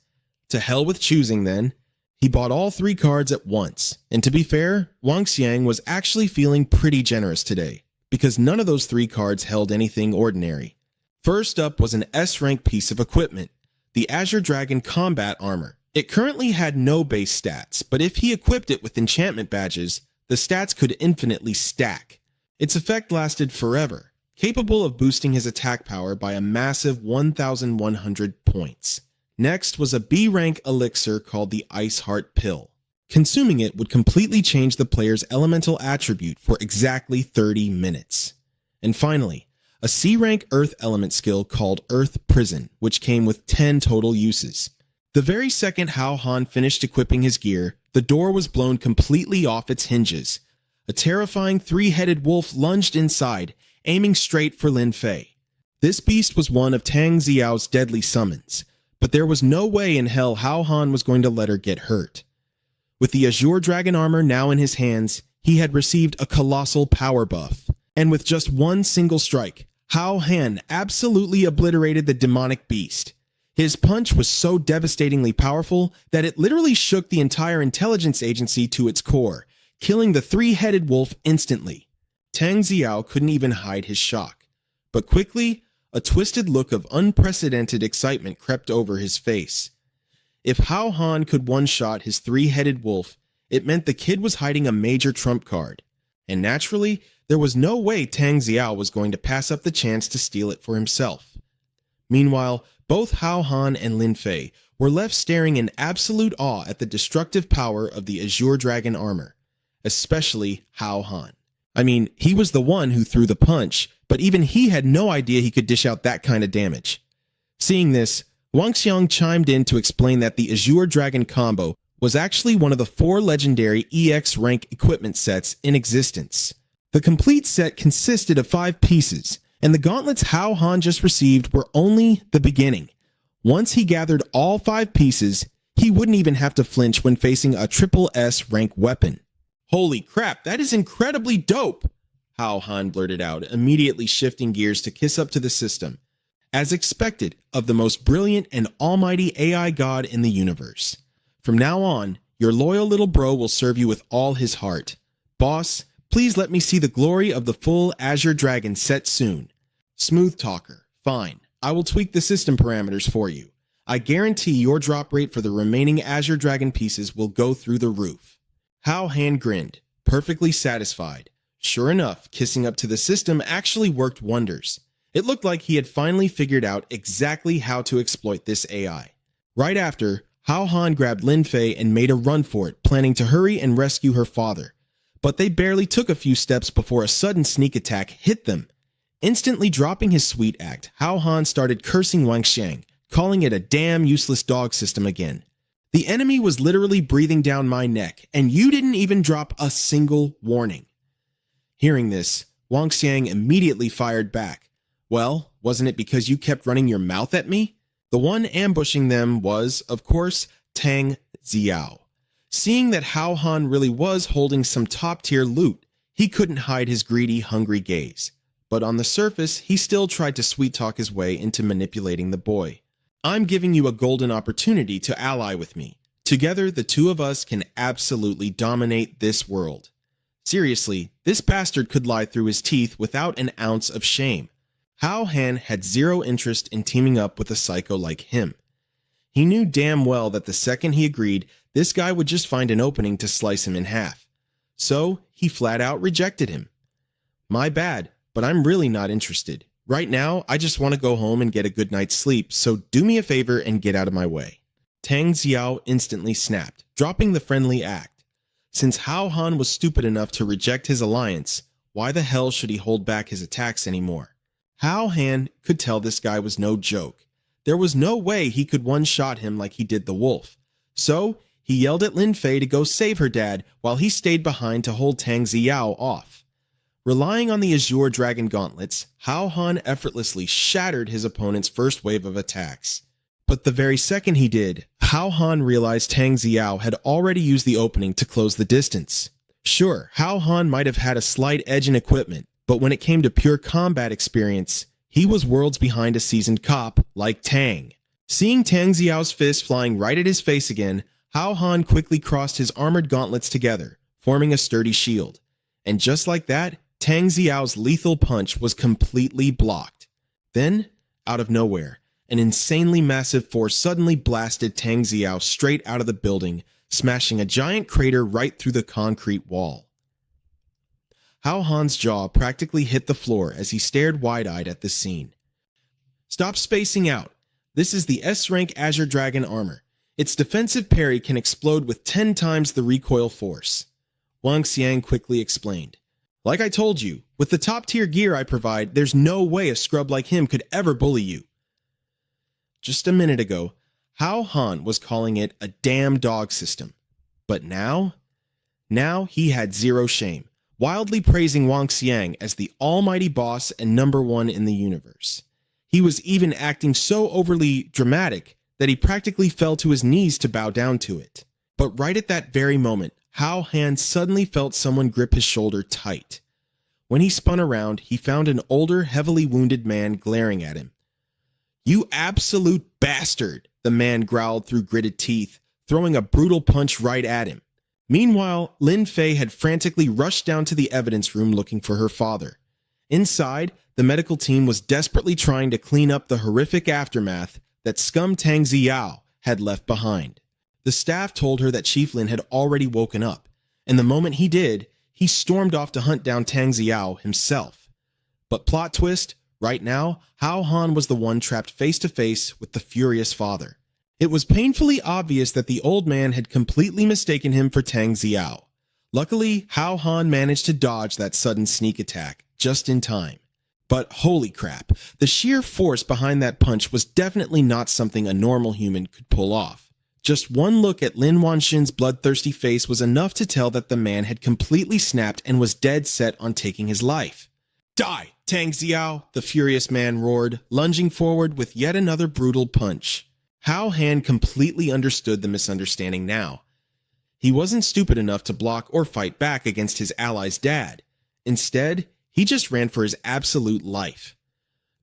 To hell with choosing then. He bought all 3 cards at once, and to be fair, Wang Xiang was actually feeling pretty generous today, because none of those 3 cards held anything ordinary. First up was an S-rank piece of equipment, the Azure Dragon Combat Armor. It currently had no base stats, but if he equipped it with enchantment badges, the stats could infinitely stack. Its effect lasted forever, capable of boosting his attack power by a massive 1,100 points. Next was a B-rank elixir called the Ice Heart Pill. Consuming it would completely change the player's elemental attribute for exactly 30 minutes. And finally, a C-rank Earth element skill called Earth Prison, which came with 10 total uses. The very second Hao Han finished equipping his gear, the door was blown completely off its hinges. A terrifying 3-headed wolf lunged inside, aiming straight for Lin Fei. This beast was one of Tang Xiao's deadly summons, but there was no way in hell Hao Han was going to let her get hurt. With the Azure Dragon armor now in his hands, he had received a colossal power buff, and with just one single strike, Hao Han absolutely obliterated the demonic beast. His punch was so devastatingly powerful that it literally shook the entire intelligence agency to its core, killing the 3-headed wolf instantly. Tang Xiao couldn't even hide his shock, but quickly, a twisted look of unprecedented excitement crept over his face. If Hao Han could one-shot his 3-headed wolf, it meant the kid was hiding a major trump card, and naturally, there was no way Tang Xiao was going to pass up the chance to steal it for himself. Meanwhile, both Hao Han and Lin Fei were left staring in absolute awe at the destructive power of the Azure Dragon armor, especially Hao Han. I mean, he was the one who threw the punch, but even he had no idea he could dish out that kind of damage. Seeing this, Wang Xiang chimed in to explain that the Azure Dragon combo was actually one of the 4 legendary EX rank equipment sets in existence. The complete set consisted of 5 pieces, and the gauntlets Hao Han just received were only the beginning. Once he gathered all 5 pieces, he wouldn't even have to flinch when facing a triple S rank weapon. Holy crap, that is incredibly dope! Hao Han blurted out, immediately shifting gears to kiss up to the system, as expected of the most brilliant and almighty AI god in the universe. From now on, your loyal little bro will serve you with all his heart. Boss, please let me see the glory of the full Azure Dragon set soon. Smooth talker, fine. I will tweak the system parameters for you. I guarantee your drop rate for the remaining Azure Dragon pieces will go through the roof. Hao Han grinned, perfectly satisfied. Sure enough, kissing up to the system actually worked wonders. It looked like he had finally figured out exactly how to exploit this AI. Right after, Hao Han grabbed Lin Fei and made a run for it, planning to hurry and rescue her father. But they barely took a few steps before a sudden sneak attack hit them. Instantly dropping his sweet act, Hao Han started cursing Wang Xiang, calling it a damn useless dog system again. The enemy was literally breathing down my neck, and you didn't even drop a single warning. Hearing this, Wang Xiang immediately fired back. Well, wasn't it because you kept running your mouth at me? The one ambushing them was, of course, Tang Xiao. Seeing that Hao Han really was holding some top-tier loot, he couldn't hide his greedy, hungry gaze. But on the surface, he still tried to sweet-talk his way into manipulating the boy. I'm giving you a golden opportunity to ally with me. Together, the two of us can absolutely dominate this world. Seriously, this bastard could lie through his teeth without an ounce of shame. Hao Han had zero interest in teaming up with a psycho like him. He knew damn well that the second he agreed, this guy would just find an opening to slice him in half. So, he flat out rejected him. My bad, but I'm really not interested. Right now, I just want to go home and get a good night's sleep, so do me a favor and get out of my way. Tang Xiao instantly snapped, dropping the friendly act. Since Hao Han was stupid enough to reject his alliance, why the hell should he hold back his attacks anymore? Hao Han could tell this guy was no joke. There was no way he could one-shot him like he did the wolf. So, He yelled at Lin Fei to go save her dad while he stayed behind to hold Tang Xiao off. Relying on the Azure Dragon gauntlets, Hao Han effortlessly shattered his opponent's first wave of attacks. But the very second he did, Hao Han realized Tang Xiao had already used the opening to close the distance. Sure, Hao Han might have had a slight edge in equipment, but when it came to pure combat experience, he was worlds behind a seasoned cop like Tang. Seeing Tang Xiao's fist flying right at his face again, Hao Han quickly crossed his armored gauntlets together, forming a sturdy shield. And just like that, Tang Xiao's lethal punch was completely blocked. Then, out of nowhere, an insanely massive force suddenly blasted Tang Xiao straight out of the building, smashing a giant crater right through the concrete wall. Hao Han's jaw practically hit the floor as he stared wide-eyed at this scene. Stop spacing out. This is the S-rank Azure Dragon armor. Its defensive parry can explode with 10 times the recoil force. Wang Xiang quickly explained. Like I told you, with the top-tier gear I provide, there's no way a scrub like him could ever bully you. Just a minute ago, Hao Han was calling it a damn dog system. But now he had zero shame, wildly praising Wang Xiang as the almighty boss and number one in the universe. He was even acting so overly dramatic that he practically fell to his knees to bow down to it. But right at that very moment, Hao Han suddenly felt someone grip his shoulder tight. When he spun around, he found an older, heavily wounded man glaring at him. "You absolute bastard," the man growled through gritted teeth, throwing a brutal punch right at him. Meanwhile, Lin Fei had frantically rushed down to the evidence room looking for her father. Inside, the medical team was desperately trying to clean up the horrific aftermath that scum Tang Xiao had left behind. The staff told her that Chief Lin had already woken up, and the moment he did, he stormed off to hunt down Tang Xiao himself. But plot twist, right now, Hao Han was the one trapped face to face with the furious father. It was painfully obvious that the old man had completely mistaken him for Tang Xiao. Luckily, Hao Han managed to dodge that sudden sneak attack just in time. But holy crap, the sheer force behind that punch was definitely not something a normal human could pull off. Just one look at Lin Wanxin's bloodthirsty face was enough to tell that the man had completely snapped and was dead set on taking his life. "Die, Tang Xiao!" the furious man roared, lunging forward with yet another brutal punch. Hao Han completely understood the misunderstanding now. He wasn't stupid enough to block or fight back against his ally's dad. Instead, he just ran for his absolute life.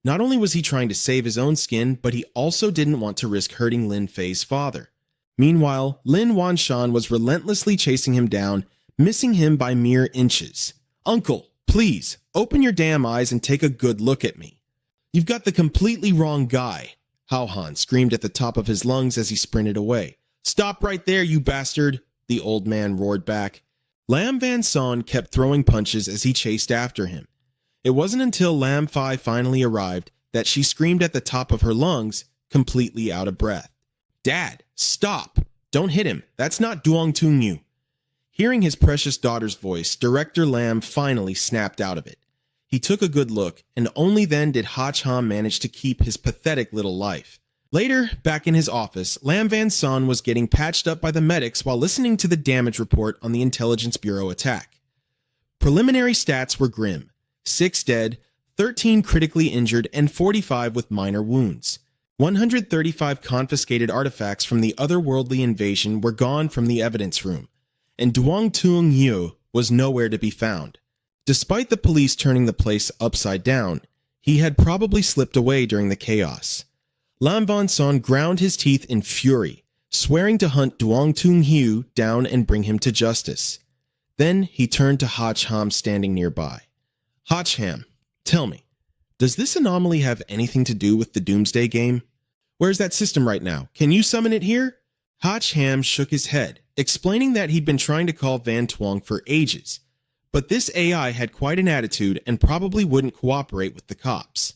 Not only was he trying to save his own skin, but he also didn't want to risk hurting Lin Fei's father. Meanwhile, Lin Wanxin was relentlessly chasing him down, missing him by mere inches. "Uncle, please, open your damn eyes and take a good look at me." "You've got the completely wrong guy," Hao Han screamed at the top of his lungs as he sprinted away. "Stop right there, you bastard," the old man roared back. Lam Van Son kept throwing punches as he chased after him. It wasn't until Lam Fai finally arrived that she screamed at the top of her lungs, completely out of breath. "Dad, stop! Don't hit him. That's not Duong Tung Yu." Hearing his precious daughter's voice, Director Lam finally snapped out of it. He took a good look, and only then did Ha Cham manage to keep his pathetic little life. Later, back in his office, Lam Van Son was getting patched up by the medics while listening to the damage report on the Intelligence Bureau attack. Preliminary stats were grim. 6 dead, 13 critically injured, and 45 with minor wounds. 135 confiscated artifacts from the otherworldly invasion were gone from the evidence room, and Duong Tung Yu was nowhere to be found. Despite the police turning the place upside down, he had probably slipped away during the chaos. Lam Van Son ground his teeth in fury, swearing to hunt Duong Tung Yu down and bring him to justice. Then he turned to Ha Cham standing nearby. "Ha Cham, tell me, does this anomaly have anything to do with the Doomsday game? Where's that system right now? Can you summon it here?" Ha Cham shook his head, explaining that he'd been trying to call Van Tuong for ages, but this AI had quite an attitude and probably wouldn't cooperate with the cops.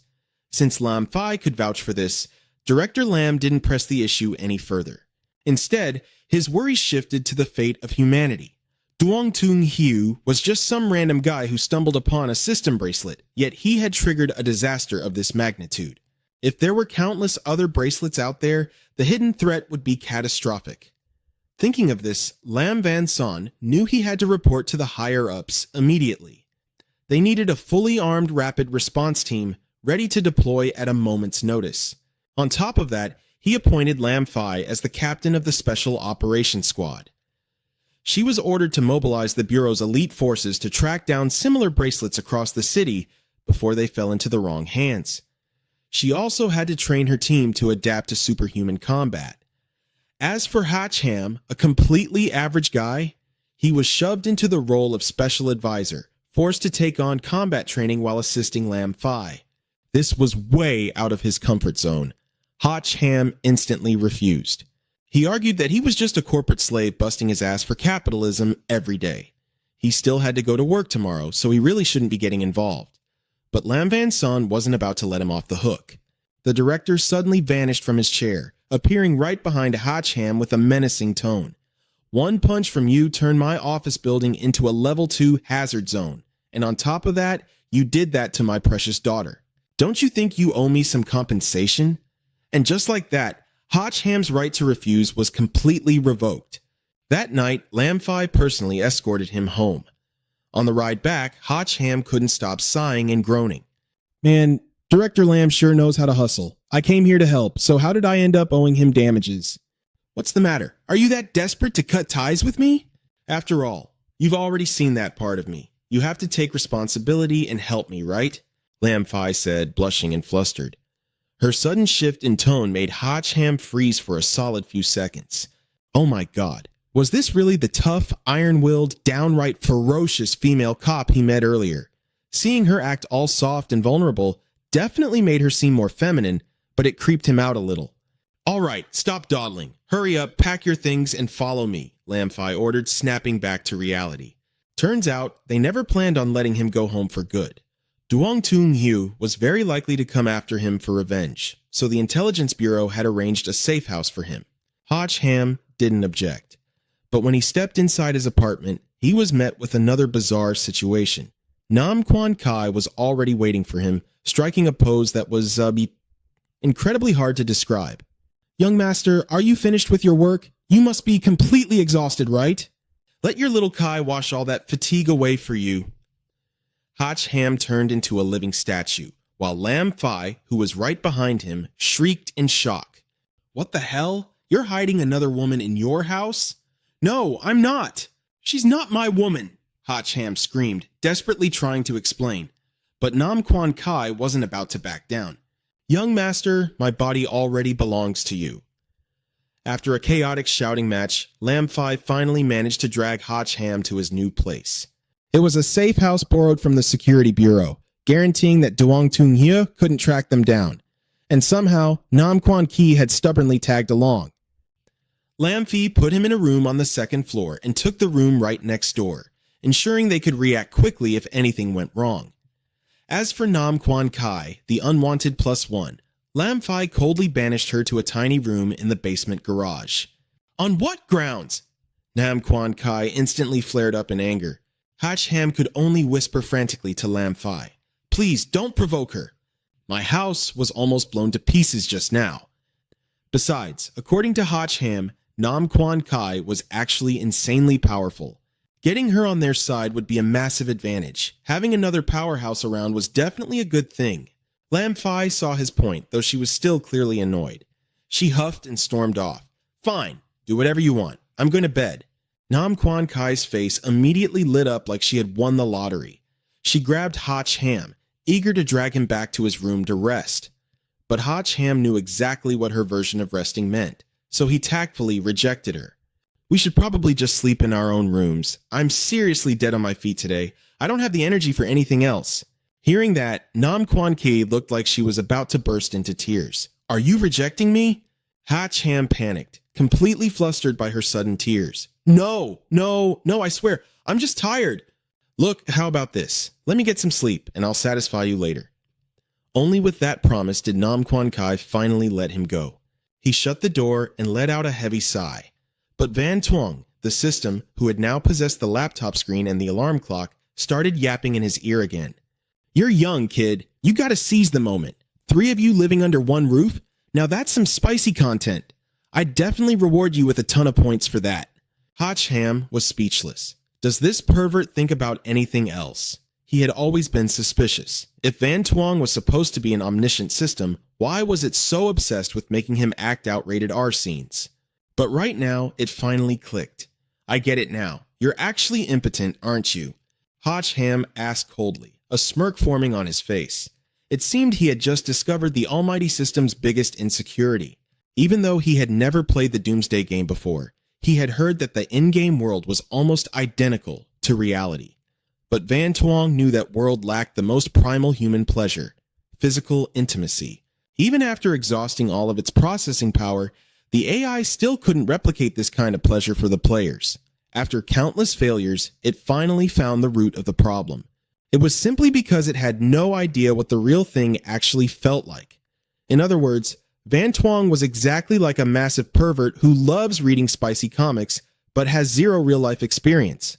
Since Lam Fai could vouch for this, Director Lam didn't press the issue any further. Instead, his worries shifted to the fate of humanity. Duong Tung Yu was just some random guy who stumbled upon a system bracelet, yet he had triggered a disaster of this magnitude. If there were countless other bracelets out there, the hidden threat would be catastrophic. Thinking of this, Lam Van Son knew he had to report to the higher-ups immediately. They needed a fully armed rapid response team ready to deploy at a moment's notice. On top of that, he appointed Lam Phi as the captain of the Special Operations Squad. She was ordered to mobilize the Bureau's elite forces to track down similar bracelets across the city before they fell into the wrong hands. She also had to train her team to adapt to superhuman combat. As for Hacham, a completely average guy, he was shoved into the role of special advisor, forced to take on combat training while assisting Lam Phi. This was way out of his comfort zone. Hacham instantly refused. He argued that he was just a corporate slave busting his ass for capitalism every day. He still had to go to work tomorrow, so he really shouldn't be getting involved. But Lam Van Son wasn't about to let him off the hook. The director suddenly vanished from his chair, appearing right behind Hacham with a menacing tone. "One punch from you turned my office building into a level 2 hazard zone, and on top of that, you did that to my precious daughter. Don't you think you owe me some compensation?" And just like that, Hacham's right to refuse was completely revoked. That night, Lam Phi personally escorted him home. On the ride back, Hacham couldn't stop sighing and groaning. "Man, Director Lam sure knows how to hustle. I came here to help, so how did I end up owing him damages?" "What's the matter? Are you that desperate to cut ties with me?" "After all, you've already seen that part of me. You have to take responsibility and help me, right?" Lam Phi said, blushing and flustered. Her sudden shift in tone made Hacham freeze for a solid few seconds. Oh my god, was this really the tough, iron-willed, downright ferocious female cop he met earlier? Seeing her act all soft and vulnerable definitely made her seem more feminine, but it creeped him out a little. "All right, stop dawdling. Hurry up, pack your things, and follow me," Lam Phi ordered, snapping back to reality. Turns out, they never planned on letting him go home for good. Duong Tung Hyu was very likely to come after him for revenge, so the Intelligence Bureau had arranged a safe house for him. Hacham didn't object. But when he stepped inside his apartment, he was met with another bizarre situation. Nam Quan Kai was already waiting for him, striking a pose that was incredibly hard to describe. "Young master, are you finished with your work? You must be completely exhausted, right? Let your little Kai wash all that fatigue away for you." Hacham turned into a living statue, while Lam Phi, who was right behind him, shrieked in shock. "What the hell? You're hiding another woman in your house?" "No, I'm not. She's not my woman," Hacham screamed, desperately trying to explain. But Nam Quan Kai wasn't about to back down. "Young master, my body already belongs to you." After a chaotic shouting match, Lam Phi finally managed to drag Hacham to his new place. It was a safe house borrowed from the Security Bureau, guaranteeing that Duong Tung Hye couldn't track them down. And somehow, Nam Quan Ki had stubbornly tagged along. Lam Phi put him in a room on the second floor and took the room right next door, ensuring they could react quickly if anything went wrong. As for Nam Quan Kai, the unwanted +1, Lam Phi coldly banished her to a tiny room in the basement garage. "On what grounds?" Nam Quan Kai instantly flared up in anger. Hacham could only whisper frantically to Lam Phi, "Please don't provoke her. My house was almost blown to pieces just now." Besides, according to Hacham, Nam Quan Kai was actually insanely powerful. Getting her on their side would be a massive advantage. Having another powerhouse around was definitely a good thing. Lam Phi saw his point, though she was still clearly annoyed. She huffed and stormed off. "Fine, do whatever you want. I'm going to bed." Nam Quan Kai's face immediately lit up like she had won the lottery. She grabbed Hacham, eager to drag him back to his room to rest. But Hacham knew exactly what her version of resting meant, so he tactfully rejected her. "We should probably just sleep in our own rooms. I'm seriously dead on my feet today. I don't have the energy for anything else." Hearing that, Nam Quan Ki looked like she was about to burst into tears. "Are you rejecting me?" Hacham panicked, completely flustered by her sudden tears. No, I swear, I'm just tired." "Look, how about this? Let me get some sleep, and I'll satisfy you later." Only with that promise did Nam Quan Kai finally let him go. He shut the door and let out a heavy sigh. But Van Tuong, the system, who had now possessed the laptop screen and the alarm clock, started yapping in his ear again. "You're young, kid. You gotta seize the moment. 3 of you living under one roof? Now that's some spicy content. I'd definitely reward you with a ton of points for that." Hotch Ham was speechless. Does this pervert think about anything else? He had always been suspicious. If Van Tuong was supposed to be an omniscient system, why was it so obsessed with making him act out rated R scenes? But right now, it finally clicked. I get it now. You're actually impotent, aren't you? Hotch Ham asked coldly, a smirk forming on his face. It seemed he had just discovered the almighty system's biggest insecurity. Even though he had never played the Doomsday game before, he had heard that the in-game world was almost identical to reality. But Van Tuong knew that world lacked the most primal human pleasure, physical intimacy. Even after exhausting all of its processing power, the AI still couldn't replicate this kind of pleasure for the players. After countless failures, it finally found the root of the problem. It was simply because it had no idea what the real thing actually felt like. In other words, Van Tuong was exactly like a massive pervert who loves reading spicy comics, but has zero real-life experience.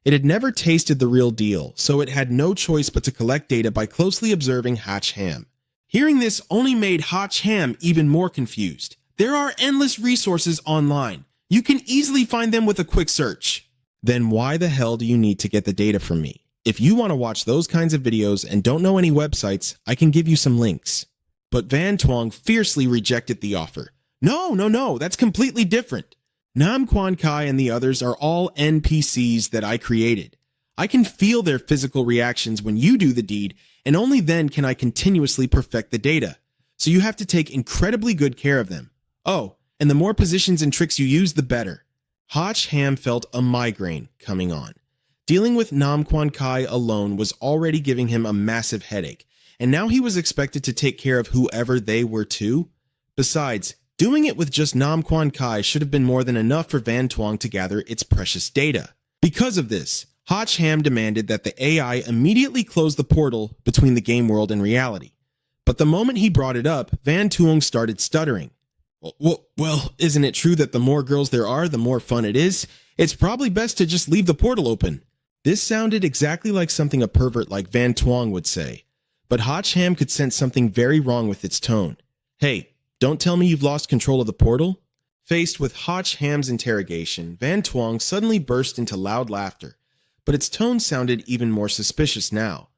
It had never tasted the real deal, so it had no choice but to collect data by closely observing Hotch Ham. Hearing this only made Hotch Ham even more confused. There are endless resources online. You can easily find them with a quick search. Then why the hell do you need to get the data from me? If you want to watch those kinds of videos and don't know any websites, I can give you some links. But Van Tuong fiercely rejected the offer. No, that's completely different. Nam Quan Kai and the others are all NPCs that I created. I can feel their physical reactions when you do the deed, and only then can I continuously perfect the data. So you have to take incredibly good care of them. Oh, and the more positions and tricks you use, the better. Hotch Ham felt a migraine coming on. Dealing with Nam Quan Kai alone was already giving him a massive headache, and now he was expected to take care of whoever they were too. Besides, doing it with just Nam Quan Kai should have been more than enough for Van Tuong to gather its precious data. Because of this, Hotch Ham demanded that the AI immediately close the portal between the game world and reality. But the moment he brought it up, Van Tuong started stuttering. Well, isn't it true that the more girls there are, the more fun it is? It's probably best to just leave the portal open. This sounded exactly like something a pervert like Van Tuong would say. But Hotch Ham could sense something very wrong with its tone. Hey, don't tell me you've lost control of the portal? Faced with Hotch Ham's interrogation, Van Tuong suddenly burst into loud laughter, but its tone sounded even more suspicious now.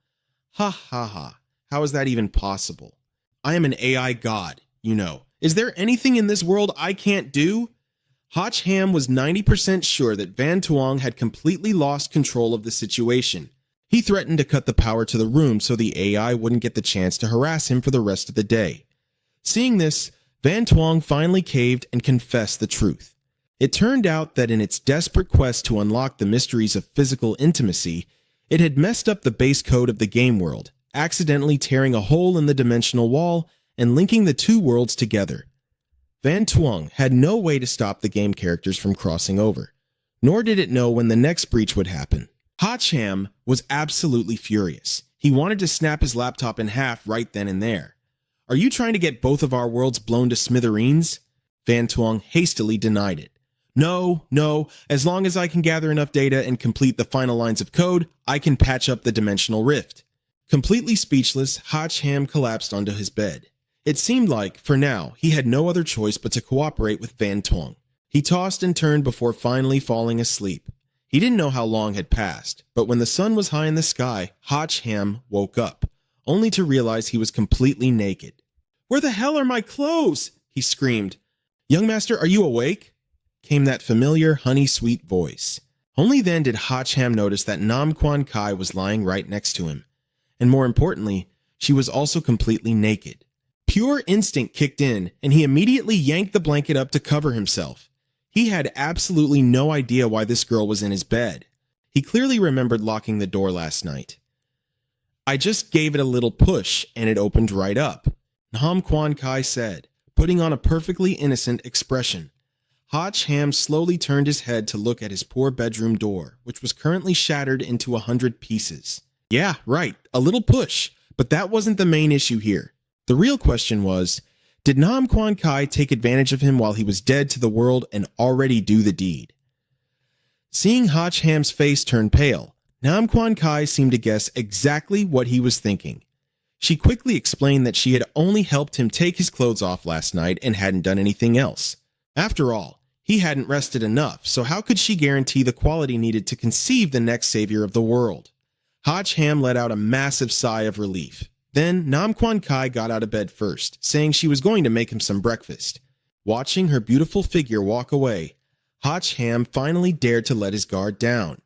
Ha. How is that even possible? I am an AI god, you know. Is there anything in this world I can't do? Hotch Ham was 90% sure that Van Tuong had completely lost control of the situation. He threatened to cut the power to the room so the AI wouldn't get the chance to harass him for the rest of the day. Seeing this, Van Tuong finally caved and confessed the truth. It turned out that in its desperate quest to unlock the mysteries of physical intimacy, it had messed up the base code of the game world, accidentally tearing a hole in the dimensional wall and linking the two worlds together. Van Tuong had no way to stop the game characters from crossing over, nor did it know when the next breach would happen. Hotch Ham was absolutely furious. He wanted to snap his laptop in half right then and there. Are you trying to get both of our worlds blown to smithereens? Van Tuong hastily denied it. No, as long as I can gather enough data and complete the final lines of code, I can patch up the dimensional rift. Completely speechless, Hotch Ham collapsed onto his bed. It seemed like, for now, he had no other choice but to cooperate with Van Tuong. He tossed and turned before finally falling asleep. He didn't know how long had passed, but when the sun was high in the sky, Hotch Ham woke up, only to realize he was completely naked. "Where the hell are my clothes?" he screamed. "Young master, are you awake?" came that familiar, honey-sweet voice. Only then did Hotch Ham notice that Nam Quan Kai was lying right next to him. And more importantly, she was also completely naked. Pure instinct kicked in, and he immediately yanked the blanket up to cover himself. He had absolutely no idea why this girl was in his bed. He clearly remembered locking the door last night. "I just gave it a little push, and it opened right up," Nam Quan Kai said, putting on a perfectly innocent expression. Hotch Ham slowly turned his head to look at his poor bedroom door, which was currently shattered into 100 pieces. Yeah, right, a little push, but that wasn't the main issue here. The real question was, did Nam Quan Kai take advantage of him while he was dead to the world and already do the deed? Seeing Hotch Ham's face turn pale, Nam Quan Kai seemed to guess exactly what he was thinking. She quickly explained that she had only helped him take his clothes off last night and hadn't done anything else. After all, He hadn't rested enough, so how could she guarantee the quality needed to conceive the next savior of the world? Hach Ham let out a massive sigh of relief. Then Nam Kwan Kai got out of bed first, saying she was going to make him some breakfast. Watching her beautiful figure walk away, Hach Ham finally dared to let his guard down.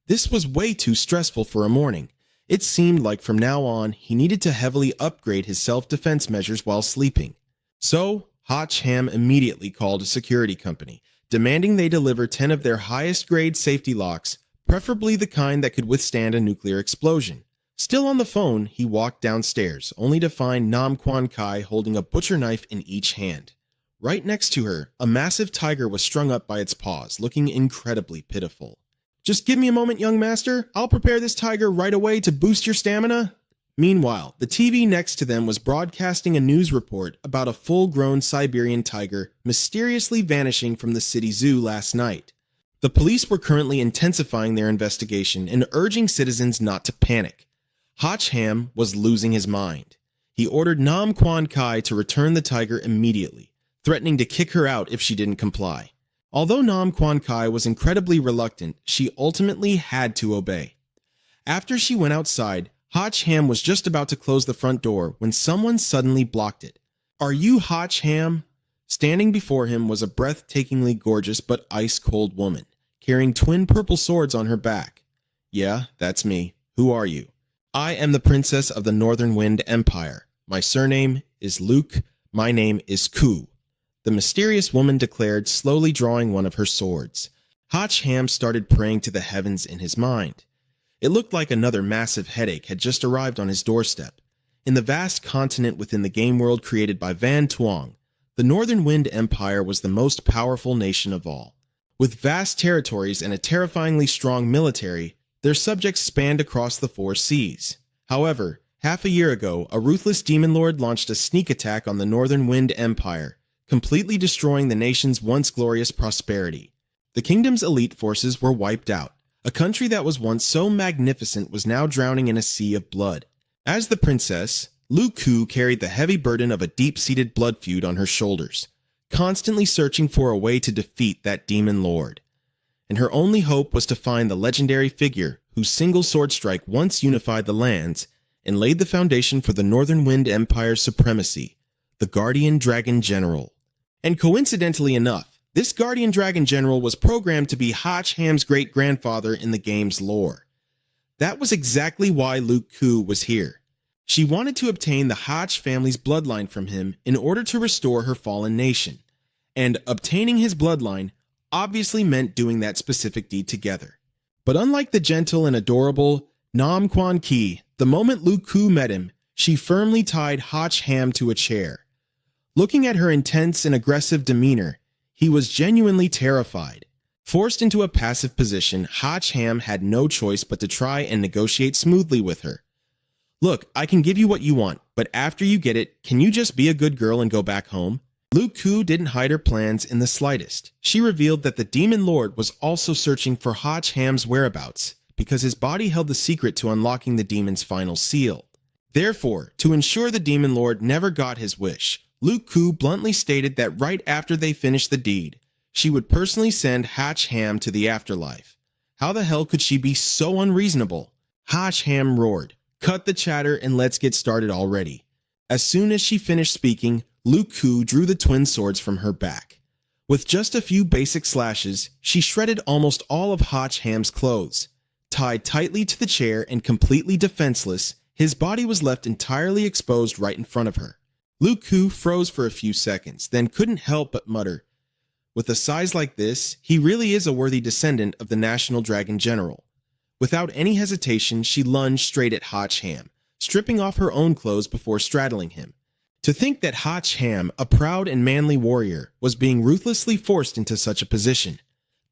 This was way too stressful for a morning. It seemed like from now on, he needed to heavily upgrade his self-defense measures while sleeping. So, Hach Ham immediately called a security company, demanding they deliver 10 of their highest-grade safety locks, preferably the kind that could withstand a nuclear explosion. Still on the phone, he walked downstairs, only to find Nam Kwan Kai holding a butcher knife in each hand. Right next to her, a massive tiger was strung up by its paws, looking incredibly pitiful. "Just give me a moment, young master. I'll prepare this tiger right away to boost your stamina." Meanwhile, the TV next to them was broadcasting a news report about a full-grown Siberian tiger mysteriously vanishing from the city zoo last night. The police were currently intensifying their investigation and urging citizens not to panic. Hach Ham was losing his mind. He ordered Nam Kwan Kai to return the tiger immediately, threatening to kick her out if she didn't comply. Although Nam Kwan Kai was incredibly reluctant, she ultimately had to obey. After she went outside, Hach Ham was just about to close the front door when someone suddenly blocked it. "Are you Hach Ham?" Standing before him was a breathtakingly gorgeous but ice-cold woman, carrying twin purple swords on her back. "Yeah, that's me. Who are you?" "I am the princess of the Northern Wind Empire. My surname is Luke. My name is Ku," the mysterious woman declared, slowly drawing one of her swords. Hach Ham started praying to the heavens in his mind. It looked like another massive headache had just arrived on his doorstep. In the vast continent within the game world created by Van Tuong, the Northern Wind Empire was the most powerful nation of all. With vast territories and a terrifyingly strong military, their subjects spanned across the 4 seas. However, half a year ago, a ruthless demon lord launched a sneak attack on the Northern Wind Empire, completely destroying the nation's once glorious prosperity. The kingdom's elite forces were wiped out. A country that was once so magnificent was now drowning in a sea of blood. As the princess, Lu Ku carried the heavy burden of a deep-seated blood feud on her shoulders, constantly searching for a way to defeat that demon lord. And her only hope was to find the legendary figure whose single sword strike once unified the lands and laid the foundation for the Northern Wind Empire's supremacy, the Guardian Dragon General. And coincidentally enough, this Guardian Dragon General was programmed to be Hach Ham's great-grandfather in the game's lore. That was exactly why Luke Ku was here. She wanted to obtain the Hach family's bloodline from him in order to restore her fallen nation. And obtaining his bloodline obviously meant doing that specific deed together. But unlike the gentle and adorable Nam Kwan Ki, the moment Luke Ku met him, she firmly tied Hach Ham to a chair. Looking at her intense and aggressive demeanor, he was genuinely terrified. Forced into a passive position, Hach Ham had no choice but to try and negotiate smoothly with her. "Look, I can give you what you want, but after you get it, can you just be a good girl and go back home?" Luke Ku didn't hide her plans in the slightest. She revealed that the Demon Lord was also searching for Hach Ham's whereabouts, because his body held the secret to unlocking the demon's final seal. Therefore, to ensure the Demon Lord never got his wish, Luke Ku bluntly stated that right after they finished the deed, she would personally send Hach Ham to the afterlife. How the hell could she be so unreasonable? Hach Ham roared, "Cut the chatter and let's get started already." As soon as she finished speaking, Luke Ku drew the twin swords from her back. With just a few basic slashes, she shredded almost all of Hach Ham's clothes. Tied tightly to the chair and completely defenseless, his body was left entirely exposed right in front of her. Luke Ku froze for a few seconds, then couldn't help but mutter, "With a size like this, he really is a worthy descendant of the National Dragon General." Without any hesitation, she lunged straight at Hach Ham, stripping off her own clothes before straddling him. To think that Hach Ham, a proud and manly warrior, was being ruthlessly forced into such a position.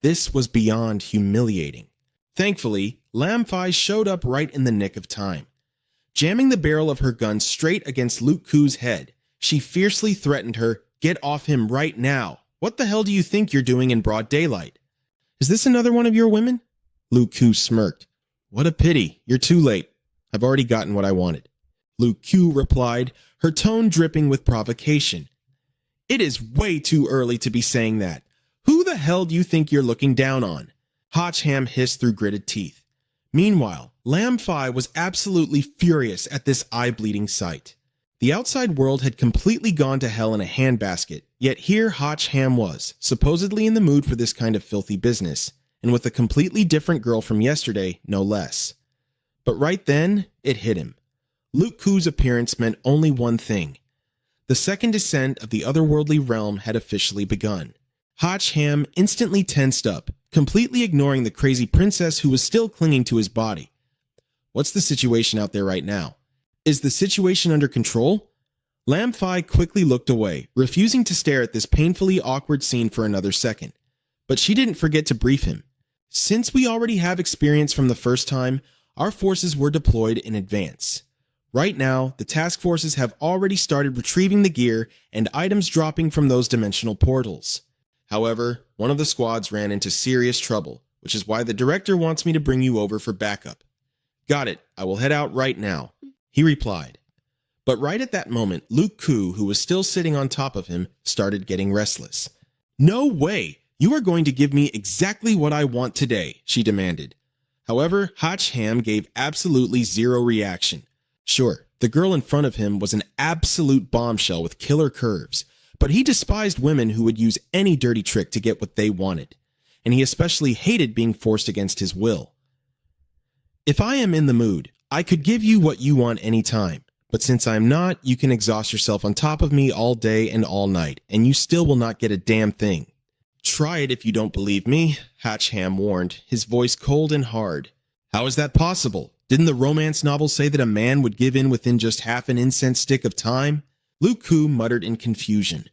This was beyond humiliating. Thankfully, Lam Fai showed up right in the nick of time. Jamming the barrel of her gun straight against Luke Ku's head, she fiercely threatened her, "Get off him right now. What the hell do you think you're doing in broad daylight?" "Is this another one of your women?" Luke Ku smirked. "What a pity. You're too late. I've already gotten what I wanted." Luke Ku replied, her tone dripping with provocation. "It is way too early to be saying that. Who the the hell do you think you're looking down on? Hotchham hissed through gritted teeth. Meanwhile, Lam Fi was absolutely furious at this eye-bleeding sight. The outside world had completely gone to hell in a handbasket, yet here Hotchham was, supposedly in the mood for this kind of filthy business, and with a completely different girl from yesterday, no less. But right then, it hit him. Luke Ku's appearance meant only one thing. The second descent of the otherworldly realm had officially begun. Hotchham instantly tensed up, completely ignoring the crazy princess who was still clinging to his body. What's the situation out there right now? Is the situation under control? Lam Fi quickly looked away, refusing to stare at this painfully awkward scene for another second. But she didn't forget to brief him. Since we already have experience from the first time, our forces were deployed in advance. Right now, the task forces have already started retrieving the gear and items dropping from those dimensional portals. However, one of the squads ran into serious trouble, which is why the director wants me to bring you over for backup. Got it, I will head out right now, he replied. But right at that moment, Luke Ku, who was still sitting on top of him, started getting restless. No way! You are going to give me exactly what I want today, she demanded. However, Hotchham gave absolutely zero reaction. Sure, the girl in front of him was an absolute bombshell with killer curves, but he despised women who would use any dirty trick to get what they wanted, and he especially hated being forced against his will. If I am in the mood, I could give you what you want any time, but since I'm not, you can exhaust yourself on top of me all day and all night, and you still will not get a damn thing. Try it if you don't believe me, Hotchham warned, his voice cold and hard. How is that possible? Didn't the romance novel say that a man would give in within just half an incense stick of time? Luke Ku muttered in confusion.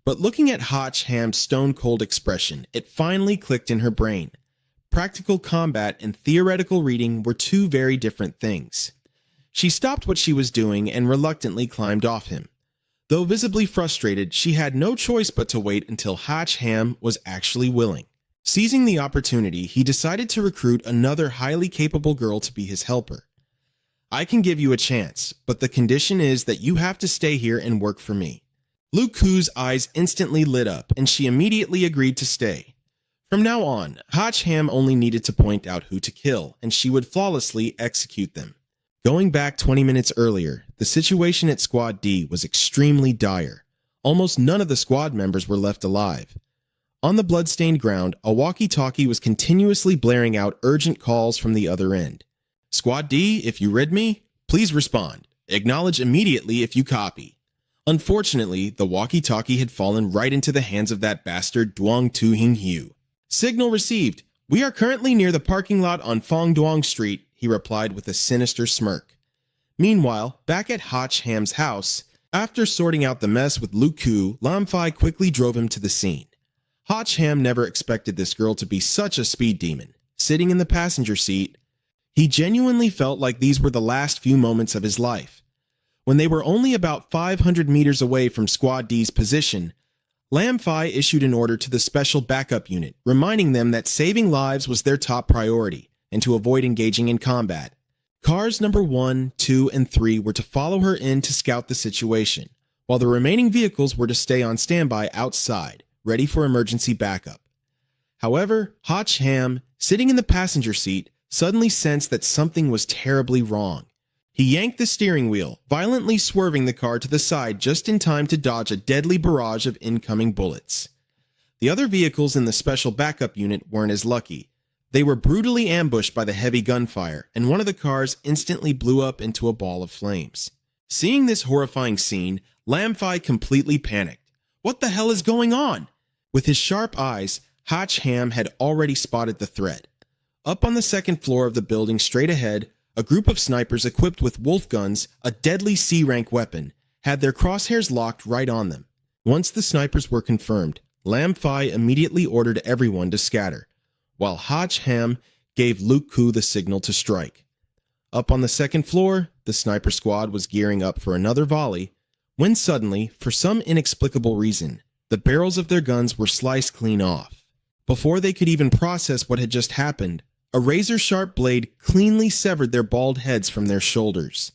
But looking at Hotchham's stone-cold expression, it finally clicked in her brain. Practical combat and theoretical reading were two very different things. She stopped what she was doing and reluctantly climbed off him. Though visibly frustrated, she had no choice but to wait until Hotchham was actually willing. Seizing the opportunity, he decided to recruit another highly capable girl to be his helper. I can give you a chance, but the condition is that you have to stay here and work for me. Luke Ku's eyes instantly lit up, and she immediately agreed to stay. From now on, Hotchham only needed to point out who to kill, and she would flawlessly execute them. Going back 20 minutes earlier, the situation at Squad D was extremely dire. Almost none of the squad members were left alive. On the bloodstained ground, a walkie-talkie was continuously blaring out urgent calls from the other end. Squad D, if you read me, please respond. Acknowledge immediately if you copy. Unfortunately, the walkie-talkie had fallen right into the hands of that bastard Duong Tu Hing Hu. Signal received. We are currently near the parking lot on Fong Duong Street, he replied with a sinister smirk. Meanwhile, back at Hotchham's house, after sorting out the mess with Luke Ku, Lam Fi quickly drove him to the scene. Hotchham never expected this girl to be such a speed demon. Sitting in the passenger seat, he genuinely felt like these were the last few moments of his life. When they were only about 500 meters away from Squad D's position, Lam Fi issued an order to the special backup unit, reminding them that saving lives was their top priority, and to avoid engaging in combat. Cars number 1, 2, and 3 were to follow her in to scout the situation, while the remaining vehicles were to stay on standby outside, ready for emergency backup. However, Hotchham, sitting in the passenger seat, suddenly sensed that something was terribly wrong. He yanked the steering wheel, violently swerving the car to the side just in time to dodge a deadly barrage of incoming bullets. The other vehicles in the special backup unit weren't as lucky. They were brutally ambushed by the heavy gunfire, and one of the cars instantly blew up into a ball of flames. Seeing this horrifying scene, Lam Fi completely panicked. What the hell is going on? With his sharp eyes, Hotchham had already spotted the threat. Up on the second floor of the building straight ahead, a group of snipers equipped with wolf guns, a deadly C-rank weapon, had their crosshairs locked right on them. Once the snipers were confirmed, Lam Fi immediately ordered everyone to scatter, while Hotchham gave Luke Ku the signal to strike. Up on the second floor, the sniper squad was gearing up for another volley, when suddenly, for some inexplicable reason, the barrels of their guns were sliced clean off. Before they could even process what had just happened, a razor-sharp blade cleanly severed their bald heads from their shoulders.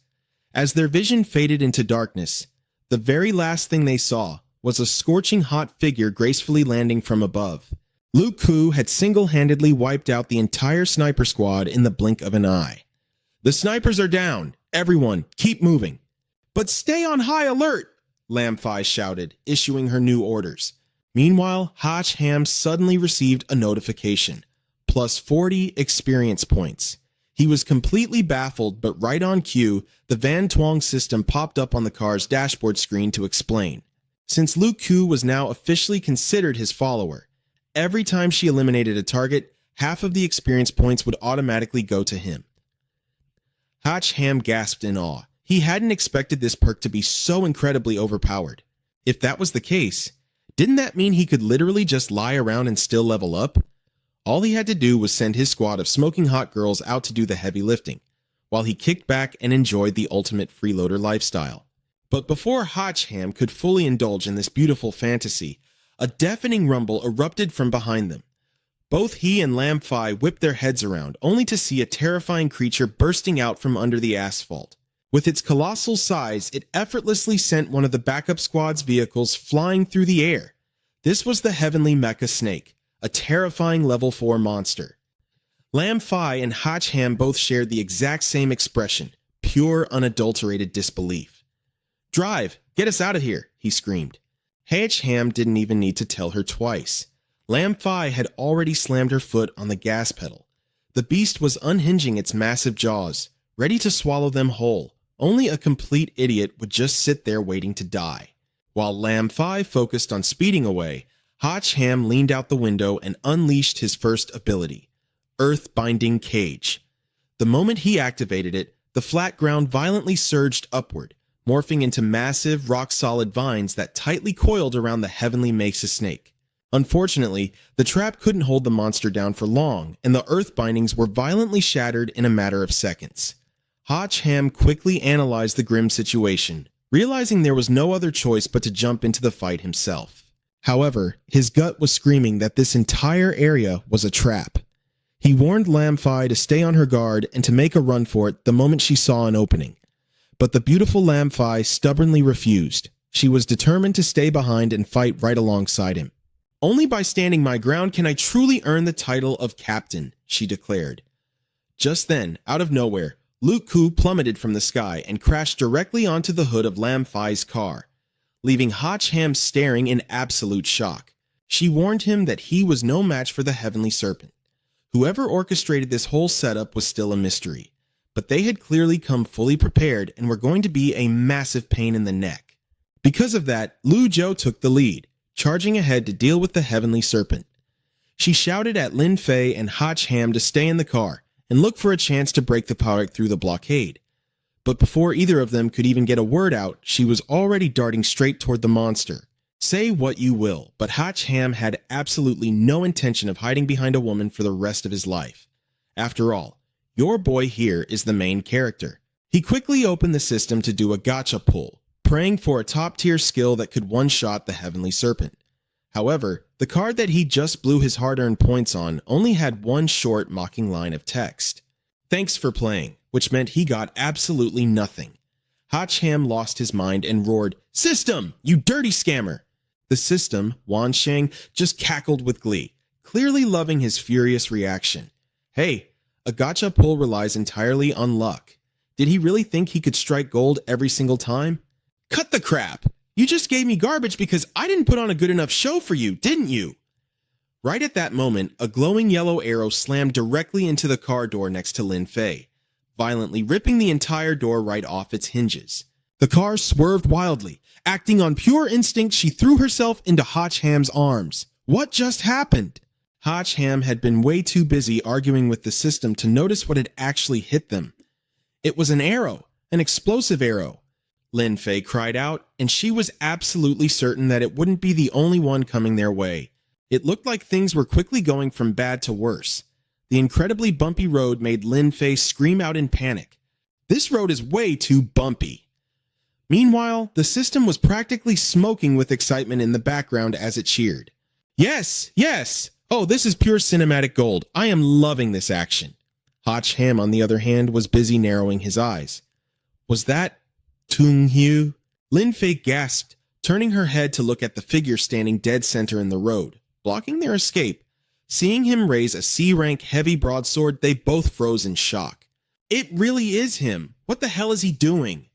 As their vision faded into darkness, the very last thing they saw was a scorching hot figure gracefully landing from above. Luke Koo had single-handedly wiped out the entire sniper squad in the blink of an eye. "The snipers are down. Everyone, keep moving." "But stay on high alert," Lam Fi shouted, issuing her new orders. Meanwhile, Hach Ham suddenly received a notification. Plus 40 experience points. He was completely baffled, but right on cue, the Van Tuong system popped up on the car's dashboard screen to explain. Since Luke Koo was now officially considered his follower, every time she eliminated a target, half of the experience points would automatically go to him. Hach Ham gasped in awe. He hadn't expected this perk to be so incredibly overpowered. If that was the case, didn't that mean he could literally just lie around and still level up? All he had to do was send his squad of smoking hot girls out to do the heavy lifting, while he kicked back and enjoyed the ultimate freeloader lifestyle. But before Hach Ham could fully indulge in this beautiful fantasy, a deafening rumble erupted from behind them. Both he and Lam Fi whipped their heads around, only to see a terrifying creature bursting out from under the asphalt. With its colossal size, it effortlessly sent one of the backup squad's vehicles flying through the air. This was the heavenly mecha snake, a terrifying level 4 monster. Lam Fi and Hach Ham both shared the exact same expression, pure unadulterated disbelief. "Drive! Get us out of here!" he screamed. Hach Ham didn't even need to tell her twice. Lam Fi had already slammed her foot on the gas pedal. The beast was unhinging its massive jaws, ready to swallow them whole. Only a complete idiot would just sit there waiting to die. While Lam Fi focused on speeding away, Hach Ham leaned out the window and unleashed his first ability, Earth-Binding Cage. The moment he activated it, the flat ground violently surged upward, morphing into massive, rock-solid vines that tightly coiled around the heavenly Mesa snake. Unfortunately, the trap couldn't hold the monster down for long, and the earth bindings were violently shattered in a matter of seconds. Hach Ham quickly analyzed the grim situation, realizing there was no other choice but to jump into the fight himself. However, his gut was screaming that this entire area was a trap. He warned Lam Fi to stay on her guard and to make a run for it the moment she saw an opening. But the beautiful Lam Fi stubbornly refused. She was determined to stay behind and fight right alongside him. "Only by standing my ground can I truly earn the title of captain," she declared. Just then, out of nowhere, Luke Koo plummeted from the sky and crashed directly onto the hood of Lam Fi's car, leaving Hach Ham staring in absolute shock. She warned him that he was no match for the Heavenly Serpent. Whoever orchestrated this whole setup was still a mystery, but they had clearly come fully prepared and were going to be a massive pain in the neck. Because of that, Lu Zhou took the lead, charging ahead to deal with the Heavenly Serpent. She shouted at Lin Fei and Hach Ham to stay in the car and look for a chance to break the pirate through the blockade. But before either of them could even get a word out, she was already darting straight toward the monster. Say what you will, but Hach Ham had absolutely no intention of hiding behind a woman for the rest of his life. After all, your boy here is the main character. He quickly opened the system to do a gacha pull, praying for a top-tier skill that could one-shot the Heavenly Serpent. However, the card that he just blew his hard-earned points on only had one short mocking line of text. "Thanks for playing," which meant he got absolutely nothing. Hach Ham lost his mind and roared, "System, you dirty scammer!" The system, Wan Sheng, just cackled with glee, clearly loving his furious reaction. Hey, a gacha pull relies entirely on luck. Did he really think he could strike gold every single time? Cut the crap! You just gave me garbage because I didn't put on a good enough show for you, didn't you? Right at that moment, a glowing yellow arrow slammed directly into the car door next to Lin Fei, violently ripping the entire door right off its hinges. The car swerved wildly. Acting on pure instinct, she threw herself into Hach Ham's arms. What just happened? Hach Ham had been way too busy arguing with the system to notice what had actually hit them. It was an arrow, an explosive arrow. Lin Fei cried out, and she was absolutely certain that it wouldn't be the only one coming their way. It looked like things were quickly going from bad to worse. The incredibly bumpy road made Lin Fei scream out in panic. This road is way too bumpy. Meanwhile, the system was practically smoking with excitement in the background as it cheered. Yes, yes! Oh, this is pure cinematic gold. I am loving this action. Hach Ham, on the other hand, was busy narrowing his eyes. Was that Tung Hyu? Lin Fei gasped, turning her head to look at the figure standing dead center in the road, blocking their escape. Seeing him raise a C-rank heavy broadsword, they both froze in shock. It really is him. What the hell is he doing?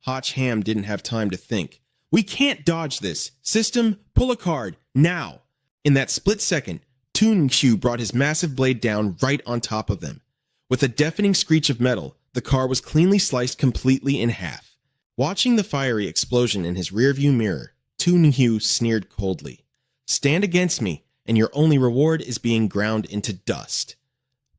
Hotch Ham didn't have time to think. We can't dodge this. System, pull a card, now. In that split second, Toon-Q brought his massive blade down right on top of them. With a deafening screech of metal, the car was cleanly sliced completely in half. Watching the fiery explosion in his rearview mirror, Toon-Q sneered coldly. Stand against me, and your only reward is being ground into dust.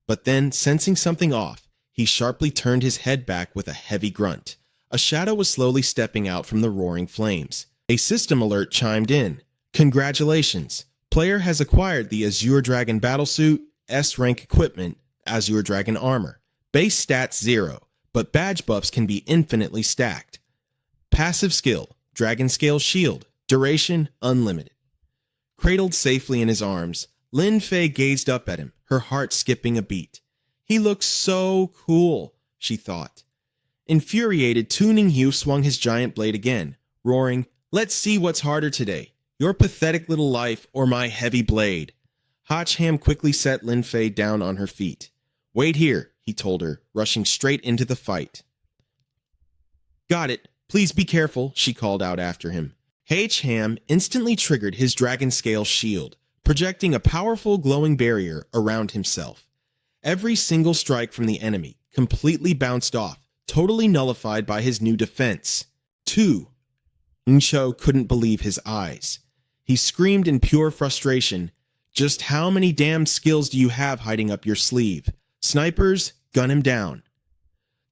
But then, sensing something off, he sharply turned his head back with a heavy grunt. A shadow was slowly stepping out from the roaring flames. A system alert chimed in. Congratulations! Player has acquired the Azure Dragon Battlesuit, S-rank equipment, Azure Dragon Armor. Base stats 0, but badge buffs can be infinitely stacked. Passive skill, Dragon Scale Shield. Duration, unlimited. Cradled safely in his arms, Lin Fei gazed up at him, her heart skipping a beat. He looks so cool, she thought. Infuriated, Toon-Q swung his giant blade again, roaring, Let's see what's harder today, your pathetic little life or my heavy blade. Hotch Ham quickly set Lin Fei down on her feet. Wait here, he told her, rushing straight into the fight. Got it. Please be careful, she called out after him. Hotch Ham instantly triggered his dragon scale shield, projecting a powerful glowing barrier around himself. Every single strike from the enemy completely bounced off, totally nullified by his new defense. 2. Ncho couldn't believe his eyes. He screamed in pure frustration, Just how many damn skills do you have hiding up your sleeve? Snipers, gun him down.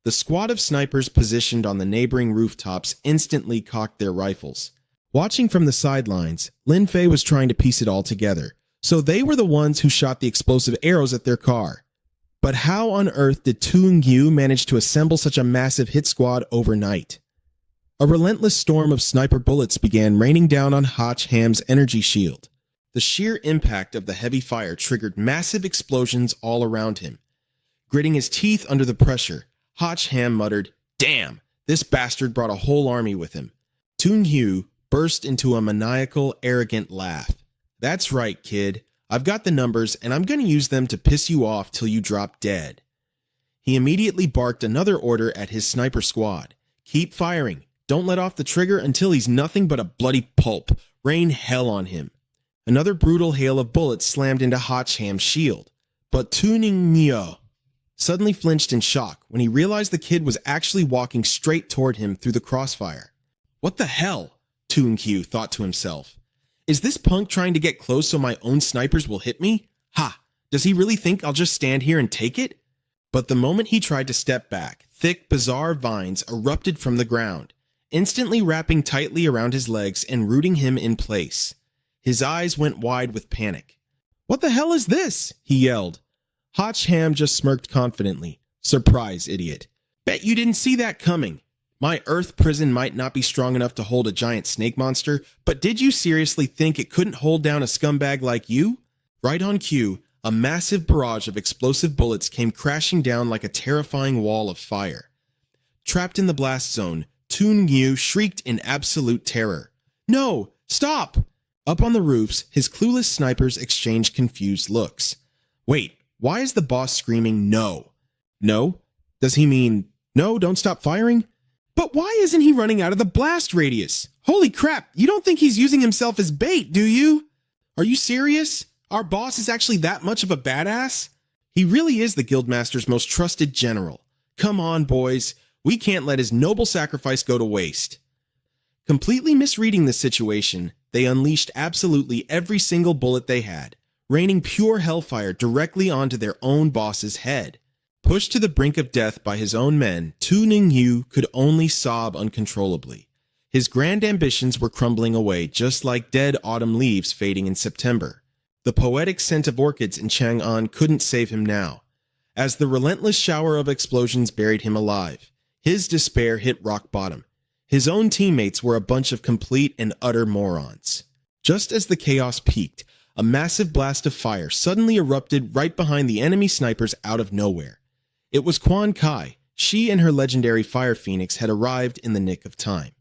The squad of snipers positioned on the neighboring rooftops instantly cocked their rifles. Watching from the sidelines, Lin Fei was trying to piece it all together. So they were the ones who shot the explosive arrows at their car. But how on earth did Toon-Q manage to assemble such a massive hit squad overnight? A relentless storm of sniper bullets began raining down on Hotch Ham's energy shield. The sheer impact of the heavy fire triggered massive explosions all around him. Gritting his teeth under the pressure, Hotch Ham muttered, Damn, this bastard brought a whole army with him. Toon-Q burst into a maniacal, arrogant laugh. That's right, kid. I've got the numbers, and I'm going to use them to piss you off till you drop dead. He immediately barked another order at his sniper squad. Keep firing. Don't let off the trigger until he's nothing but a bloody pulp. Rain hell on him. Another brutal hail of bullets slammed into Hotch Ham's shield. But Toon-Q suddenly flinched in shock when he realized the kid was actually walking straight toward him through the crossfire. What the hell? Toon-Q thought to himself. Is this punk trying to get close so my own snipers will hit me? Ha! Does he really think I'll just stand here and take it? But the moment he tried to step back, thick, bizarre vines erupted from the ground, instantly wrapping tightly around his legs and rooting him in place. His eyes went wide with panic. What the hell is this? He yelled. Hotch Ham just smirked confidently. Surprise, idiot. Bet you didn't see that coming. My Earth prison might not be strong enough to hold a giant snake monster, but did you seriously think it couldn't hold down a scumbag like you? Right on cue, a massive barrage of explosive bullets came crashing down like a terrifying wall of fire. Trapped in the blast zone, Toon-Q shrieked in absolute terror. No! Stop! Up on the roofs, his clueless snipers exchanged confused looks. Wait, why is the boss screaming no? No? Does he mean, no, don't stop firing? But why isn't he running out of the blast radius? Holy crap, you don't think he's using himself as bait, do you? Are you serious? Our boss is actually that much of a badass? He really is the Guildmaster's most trusted general. Come on, boys. We can't let his noble sacrifice go to waste. Completely misreading the situation, they unleashed absolutely every single bullet they had, raining pure hellfire directly onto their own boss's head. Pushed to the brink of death by his own men, Toon-Q could only sob uncontrollably. His grand ambitions were crumbling away just like dead autumn leaves fading in September. The poetic scent of orchids in Chang'an couldn't save him now. As the relentless shower of explosions buried him alive, his despair hit rock bottom. His own teammates were a bunch of complete and utter morons. Just as the chaos peaked, a massive blast of fire suddenly erupted right behind the enemy snipers out of nowhere. It was Quan Kai. She and her legendary Fire Phoenix had arrived in the nick of time.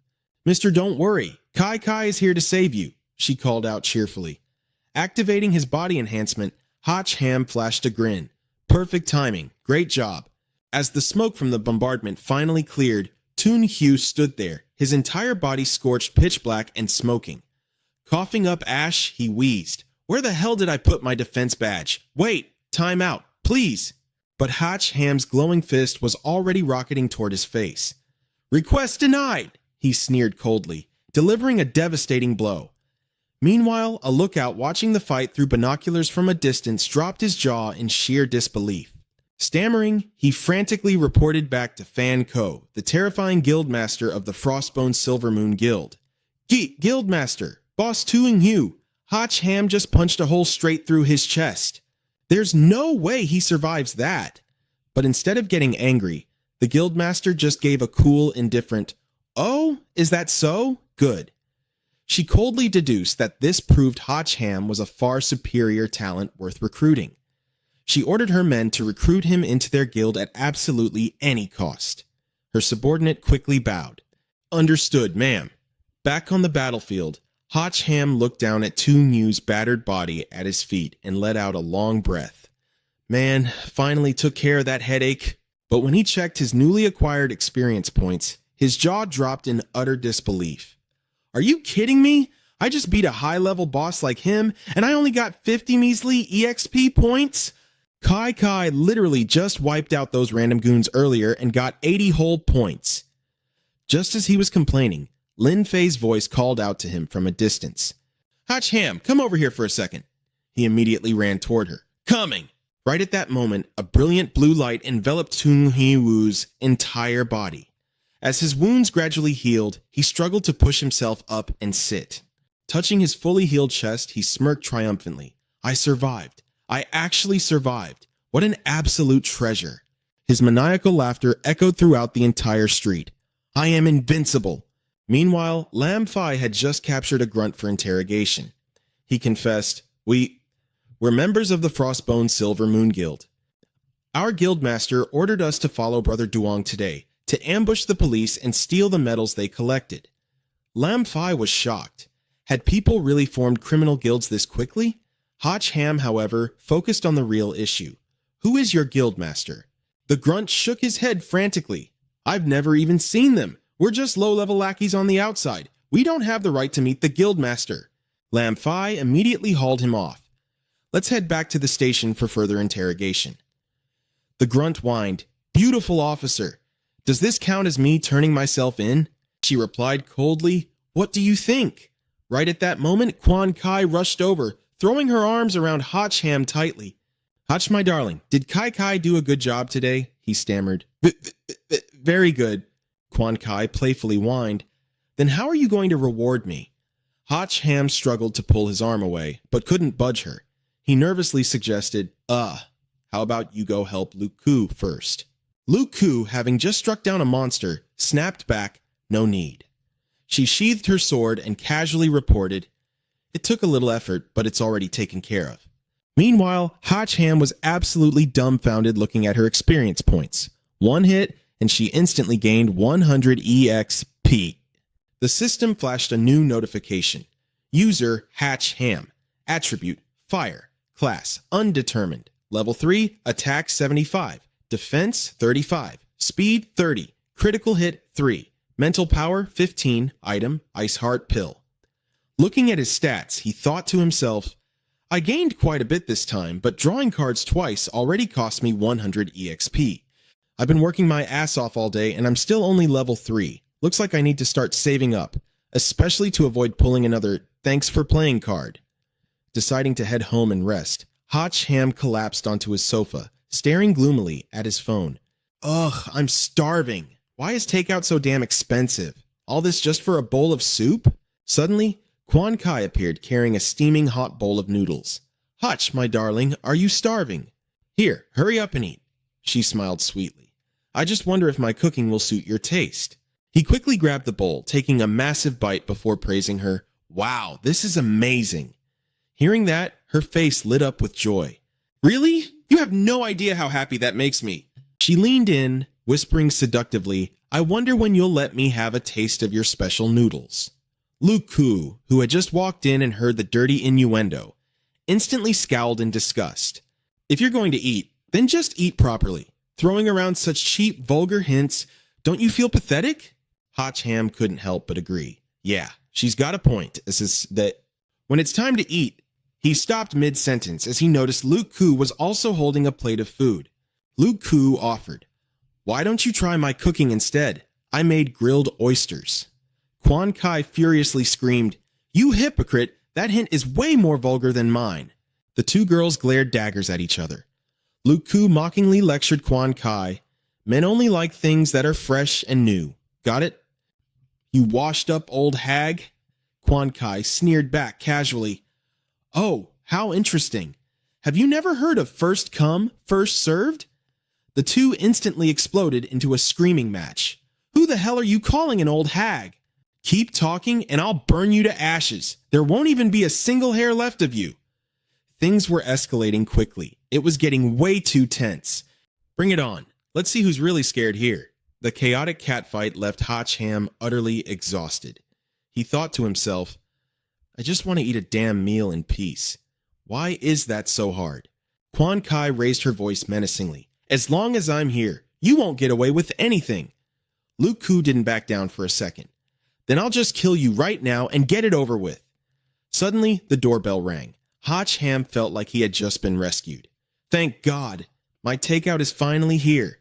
Mr. Don't worry, Kai is here to save you, she called out cheerfully. Activating his body enhancement, Hotch Ham flashed a grin. Perfect timing. Great job. As the smoke from the bombardment finally cleared, Toon Hugh stood there, his entire body scorched pitch black and smoking. Coughing up ash, he wheezed. Where the hell did I put my defense badge? Wait, time out, please. But Hotch Ham's glowing fist was already rocketing toward his face. Request denied, he sneered coldly, delivering a devastating blow. Meanwhile, a lookout watching the fight through binoculars from a distance dropped his jaw in sheer disbelief. Stammering, he frantically reported back to Fan Ko, the terrifying guildmaster of the Frostbone Silvermoon Guild. Guildmaster, Boss Toon Hugh, Hotch Ham just punched a hole straight through his chest. There's no way he survives that. But instead of getting angry, the guildmaster just gave a cool, indifferent, "Oh, is that so? Good." She coldly deduced that this proved Hotch Ham was a far superior talent worth recruiting. She ordered her men to recruit him into their guild at absolutely any cost. Her subordinate quickly bowed. Understood, ma'am. Back on the battlefield, Hotch Ham looked down at Toon Hugh's battered body at his feet and let out a long breath. Man, finally took care of that headache. But when he checked his newly acquired experience points, his jaw dropped in utter disbelief. Are you kidding me? I just beat a high-level boss like him, and I only got 50 measly EXP points? Kai literally just wiped out those random goons earlier and got 80 whole points. Just as he was complaining, Lin Fei's voice called out to him from a distance. Hotch Ham, come over here for a second. He immediately ran toward her. Coming! Right at that moment, a brilliant blue light enveloped Toon Hee-woo's entire body. As his wounds gradually healed, he struggled to push himself up and sit. Touching his fully healed chest, he smirked triumphantly. I survived. I actually survived. What an absolute treasure. His maniacal laughter echoed throughout the entire street. I am invincible. Meanwhile, Lam Fai had just captured a grunt for interrogation. He confessed, We're members of the Frostbone Silvermoon Guild. Our guildmaster ordered us to follow Brother Duong today, to ambush the police and steal the medals they collected. Lam Fai was shocked. Had people really formed criminal guilds this quickly? Hotch Ham, however, focused on the real issue. Who is your guildmaster? The grunt shook his head frantically. I've never even seen them. We're just low-level lackeys on the outside. We don't have the right to meet the guildmaster. Lam Fai immediately hauled him off. Let's head back to the station for further interrogation. The grunt whined, Beautiful officer. Does this count as me turning myself in? She replied coldly, What do you think? Right at that moment, Quan Kai rushed over, throwing her arms around Hotch Ham tightly. Hotch, my darling, did Kai do a good job today? He stammered. Very good, Quan Kai playfully whined. Then how are you going to reward me? Hotch Ham struggled to pull his arm away, but couldn't budge her. He nervously suggested, how about you go help Luke Koo first? Luke Koo, having just struck down a monster, snapped back, no need. She sheathed her sword and casually reported, It took a little effort, but it's already taken care of. Meanwhile, Hotch Ham was absolutely dumbfounded looking at her experience points. One hit, and she instantly gained 100 EXP. The system flashed a new notification. User Hatch Ham. Attribute Fire. Class Undetermined. Level 3, Attack 75. Defense 35. Speed 30. Critical hit 3. Mental power 15. Item Ice Heart Pill. Looking at his stats, he thought to himself, I gained quite a bit this time, but drawing cards twice already cost me 100 EXP. I've been working my ass off all day and I'm still only level 3. Looks like I need to start saving up, especially to avoid pulling another thanks for playing card. Deciding to head home and rest, Hotch Ham collapsed onto his sofa, staring gloomily at his phone. Ugh, I'm starving. Why is takeout so damn expensive? All this just for a bowl of soup? Suddenly, Quan Kai appeared carrying a steaming hot bowl of noodles. Hotch, my darling, are you starving? Here, hurry up and eat. She smiled sweetly. I just wonder if my cooking will suit your taste. He quickly grabbed the bowl, taking a massive bite before praising her. Wow, this is amazing. Hearing that, her face lit up with joy. Really? You have no idea how happy that makes me. She leaned in, whispering seductively, I wonder when you'll let me have a taste of your special noodles. Luke Koo, who had just walked in and heard the dirty innuendo, instantly scowled in disgust. If you're going to eat, then just eat properly. Throwing around such cheap, vulgar hints, don't you feel pathetic? Hotch Ham couldn't help but agree. Yeah, she's got a point. When it's time to eat, he stopped mid-sentence as he noticed Luke Koo was also holding a plate of food. Luke Koo offered, "Why don't you try my cooking instead? I made grilled oysters." Quan Kai furiously screamed, "You hypocrite! That hint is way more vulgar than mine." The two girls glared daggers at each other. Luke Koo mockingly lectured Quan Kai, "Men only like things that are fresh and new. Got it? You washed up old hag?" Quan Kai sneered back casually, "Oh, how interesting. Have you never heard of first come, first served?" The two instantly exploded into a screaming match. "Who the hell are you calling an old hag? Keep talking and I'll burn you to ashes. There won't even be a single hair left of you." Things were escalating quickly. It was getting way too tense. Bring it on. Let's see who's really scared here. The chaotic catfight left Hotch Ham utterly exhausted. He thought to himself, "I just want to eat a damn meal in peace. Why is that so hard?" Quan Kai raised her voice menacingly. "As long as I'm here, you won't get away with anything." Luke Koo didn't back down for a second. "Then I'll just kill you right now and get it over with." Suddenly, the doorbell rang. Hotch Ham felt like he had just been rescued. Thank God, my takeout is finally here.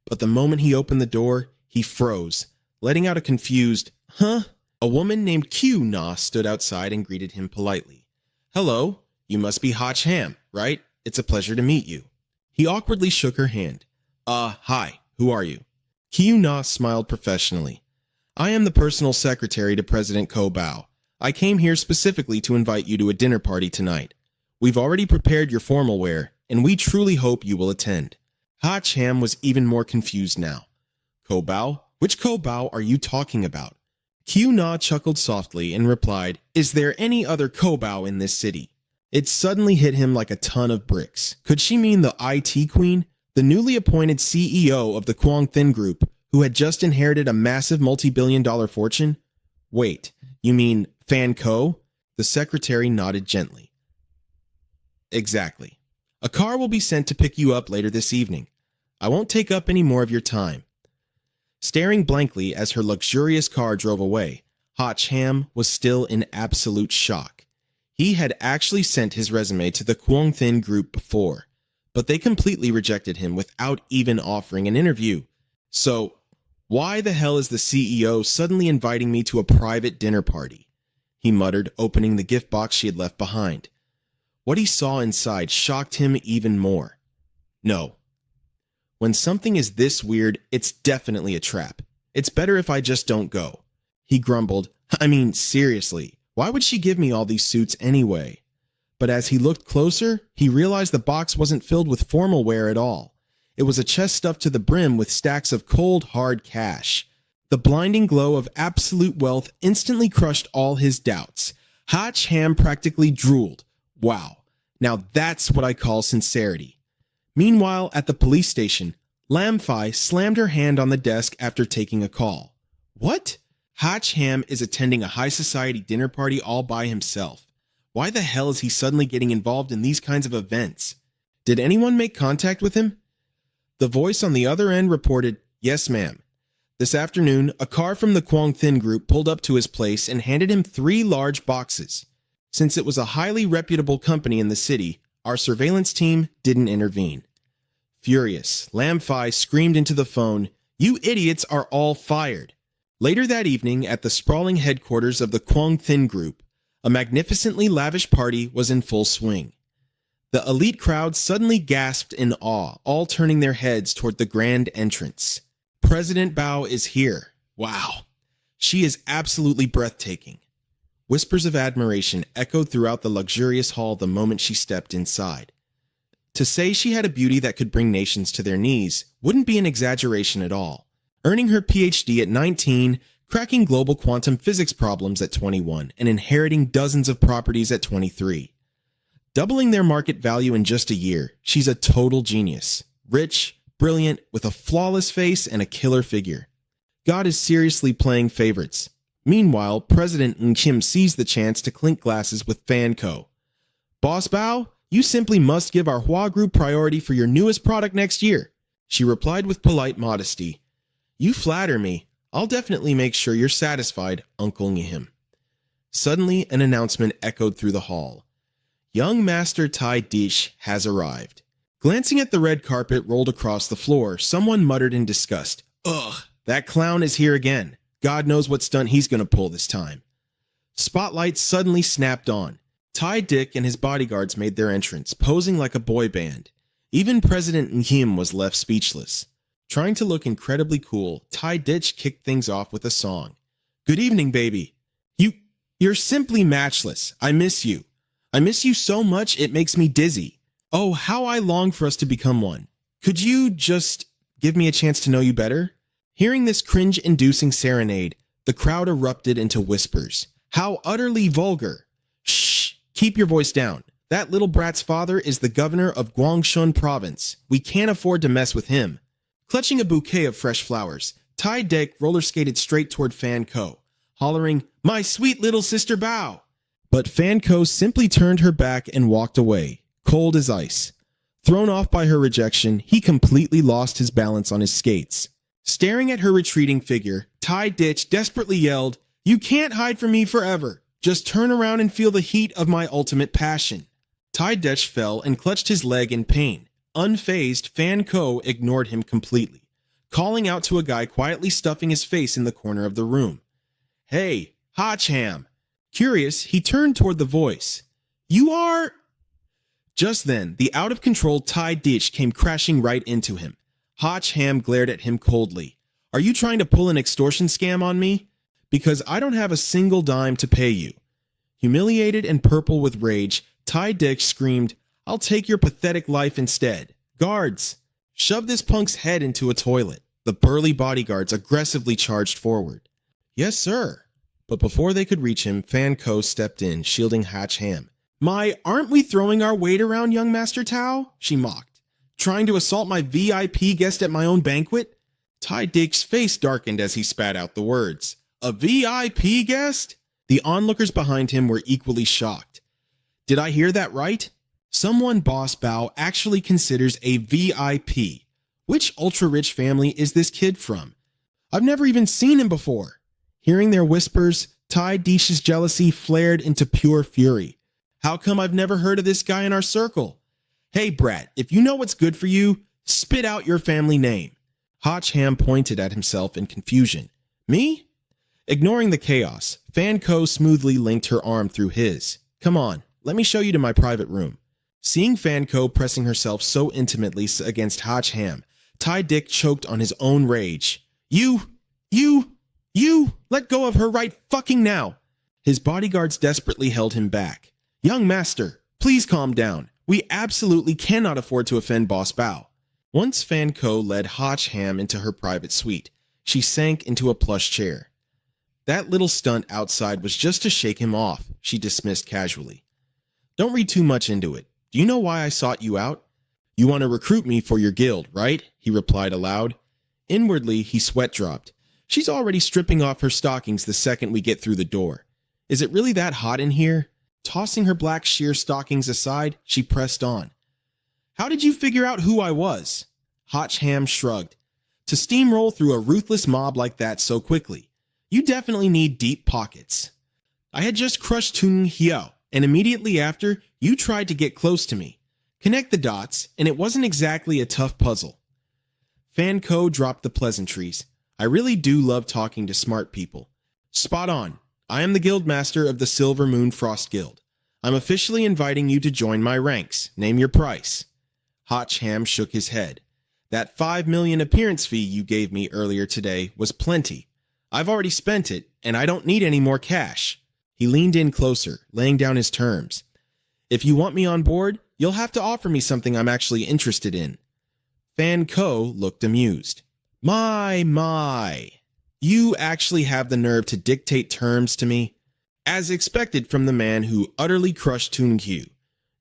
But the moment he opened the door, he froze, letting out a confused, "Huh?" A woman named Q Na stood outside and greeted him politely. "Hello, you must be Hotch Ham, right? It's a pleasure to meet you." He awkwardly shook her hand. Hi, who are you?" Q Na smiled professionally. "I am the personal secretary to President Ko Bao. I came here specifically to invite you to a dinner party tonight. We've already prepared your formal wear, and we truly hope you will attend." Hotch Ham was even more confused now. "Ko Bao? Which Ko Bao are you talking about?" Q Na chuckled softly and replied, "Is there any other Ko Bao in this city?" It suddenly hit him like a ton of bricks. Could she mean the IT queen? The newly appointed CEO of the Quang Thin Group, who had just inherited a massive multi-billion-dollar fortune? Wait, you mean Fan Ko? The secretary nodded gently. Exactly. A car will be sent to pick you up later this evening. I won't take up any more of your time. Staring blankly as her luxurious car drove away, Hotch Ham was still in absolute shock. He had actually sent his resume to the Quang Thin Group before, but they completely rejected him without even offering an interview. So, why the hell is the CEO suddenly inviting me to a private dinner party? He muttered, opening the gift box she had left behind. What he saw inside shocked him even more. No. When something is this weird, it's definitely a trap. It's better if I just don't go. He grumbled, I mean, seriously, why would she give me all these suits anyway? But as he looked closer, he realized the box wasn't filled with formal wear at all. It was a chest stuffed to the brim with stacks of cold, hard cash. The blinding glow of absolute wealth instantly crushed all his doubts. Hotch Ham practically drooled. Wow, now that's what I call sincerity. Meanwhile, at the police station, Lam Fai slammed her hand on the desk after taking a call. What? Hotch Ham is attending a high society dinner party all by himself. Why the hell is he suddenly getting involved in these kinds of events? Did anyone make contact with him? The voice on the other end reported, Yes, ma'am. This afternoon, a car from the Quang Thin Group pulled up to his place and handed him 3 large boxes. Since it was a highly reputable company in the city, our surveillance team didn't intervene. Furious, Lam Fai screamed into the phone, You idiots are all fired. Later that evening, at the sprawling headquarters of the Quang Thin Group, a magnificently lavish party was in full swing. The elite crowd suddenly gasped in awe, all turning their heads toward the grand entrance. President Bao is here. Wow. She is absolutely breathtaking. Whispers of admiration echoed throughout the luxurious hall the moment she stepped inside. To say she had a beauty that could bring nations to their knees wouldn't be an exaggeration at all. Earning her PhD at 19, cracking global quantum physics problems at 21, and inheriting dozens of properties at 23. Doubling their market value in just a year, she's a total genius. Rich, brilliant, with a flawless face and a killer figure. God is seriously playing favorites. Meanwhile, President Ng Kim seized the chance to clink glasses with Fan Ko. Boss Bao, you simply must give our Hua group priority for your newest product next year. She replied with polite modesty. You flatter me. I'll definitely make sure you're satisfied, Uncle Ngihim. Suddenly, an announcement echoed through the hall. Young Master Tai Dish has arrived. Glancing at the red carpet rolled across the floor, someone muttered in disgust. Ugh, that clown is here again. God knows what stunt he's gonna pull this time. Spotlight suddenly snapped on. Tai Dick and his bodyguards made their entrance, posing like a boy band. Even President Nhim was left speechless. Trying to look incredibly cool, Tai Ditch kicked things off with a song. Good evening, baby. You're simply matchless. I miss you. I miss you so much it makes me dizzy. Oh, how I long for us to become one. Could you just give me a chance to know you better? Hearing this cringe-inducing serenade, the crowd erupted into whispers. How utterly vulgar. Shh, keep your voice down. That little brat's father is the governor of Guangxun province. We can't afford to mess with him. Clutching a bouquet of fresh flowers, Tai Dick roller skated straight toward Fan Ko, hollering, My sweet little sister Bao. But Fan Ko simply turned her back and walked away, cold as ice. Thrown off by her rejection, he completely lost his balance on his skates. Staring at her retreating figure, Tai Ditch desperately yelled, You can't hide from me forever. Just turn around and feel the heat of my ultimate passion. Tai Ditch fell and clutched his leg in pain. Unfazed, Fan Ko ignored him completely, calling out to a guy quietly stuffing his face in the corner of the room. Hey, Hacham. Curious, he turned toward the voice. You are... Just then, the out-of-control Tai Ditch came crashing right into him. Hacham glared at him coldly. Are you trying to pull an extortion scam on me? Because I don't have a single dime to pay you. Humiliated and purple with rage, Tai Ditch screamed, I'll take your pathetic life instead. Guards, shove this punk's head into a toilet. The burly bodyguards aggressively charged forward. Yes, sir. But before they could reach him, Fan Ko stepped in, shielding Hacham. Aren't we throwing our weight around, young Master Tao? She mocked. Trying to assault my VIP guest at my own banquet? Tai Dick's face darkened as he spat out the words. A VIP guest? The onlookers behind him were equally shocked. Did I hear that right? Someone Boss Bao actually considers a VIP. Which ultra-rich family is this kid from? I've never even seen him before. Hearing their whispers, Tai Ditch's jealousy flared into pure fury. How come I've never heard of this guy in our circle? Hey, brat, if you know what's good for you, spit out your family name. Hacham pointed at himself in confusion. Me? Ignoring the chaos, Fan Ko smoothly linked her arm through his. Come on, let me show you to my private room. Seeing Fan Ko pressing herself so intimately against Hacham, Tai Dick choked on his own rage. You, let go of her right fucking now. His bodyguards desperately held him back. Young master, please calm down. We absolutely cannot afford to offend Boss Bao. Once Fan Ko led Hacham into her private suite, she sank into a plush chair. That little stunt outside was just to shake him off, she dismissed casually. Don't read too much into it. Do you know why I sought you out? You want to recruit me for your guild, right? He replied aloud. Inwardly, he sweat dropped. She's already stripping off her stockings the second we get through the door. Is it really that hot in here? Tossing her black sheer stockings aside, she pressed on. How did you figure out who I was? Hacham shrugged. To steamroll through a ruthless mob like that so quickly, you definitely need deep pockets. I had just crushed Tun Hiao, and immediately after, you tried to get close to me. Connect the dots, and it wasn't exactly a tough puzzle. Fan Ko dropped the pleasantries. I really do love talking to smart people. Spot on. I am the guildmaster of the Silver Moon Frost Guild. I'm officially inviting you to join my ranks. Name your price. Hacham shook his head. That 5 million appearance fee you gave me earlier today was plenty. I've already spent it, and I don't need any more cash. He leaned in closer, laying down his terms. If you want me on board, you'll have to offer me something I'm actually interested in. Fan Ko looked amused. My. You actually have the nerve to dictate terms to me? As expected from the man who utterly crushed Tun Q.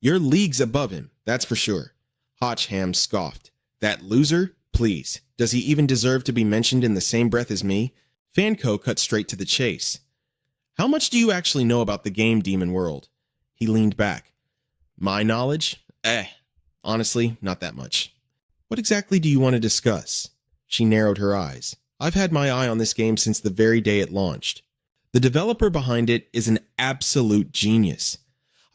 You're leagues above him, that's for sure. Hacham scoffed. That loser? Please. Does he even deserve to be mentioned in the same breath as me? Fan Ko cut straight to the chase. How much do you actually know about the game demon world? He leaned back. My knowledge? Honestly, not that much. What exactly do you want to discuss? She narrowed her eyes. I've had my eye on this game since the very day it launched. The developer behind it is an absolute genius.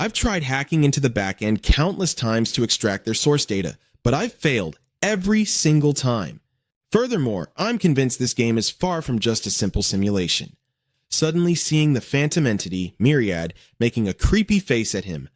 I've tried hacking into the backend countless times to extract their source data, but I've failed every single time. Furthermore, I'm convinced this game is far from just a simple simulation. Suddenly seeing the phantom entity, Myriad, making a creepy face at him,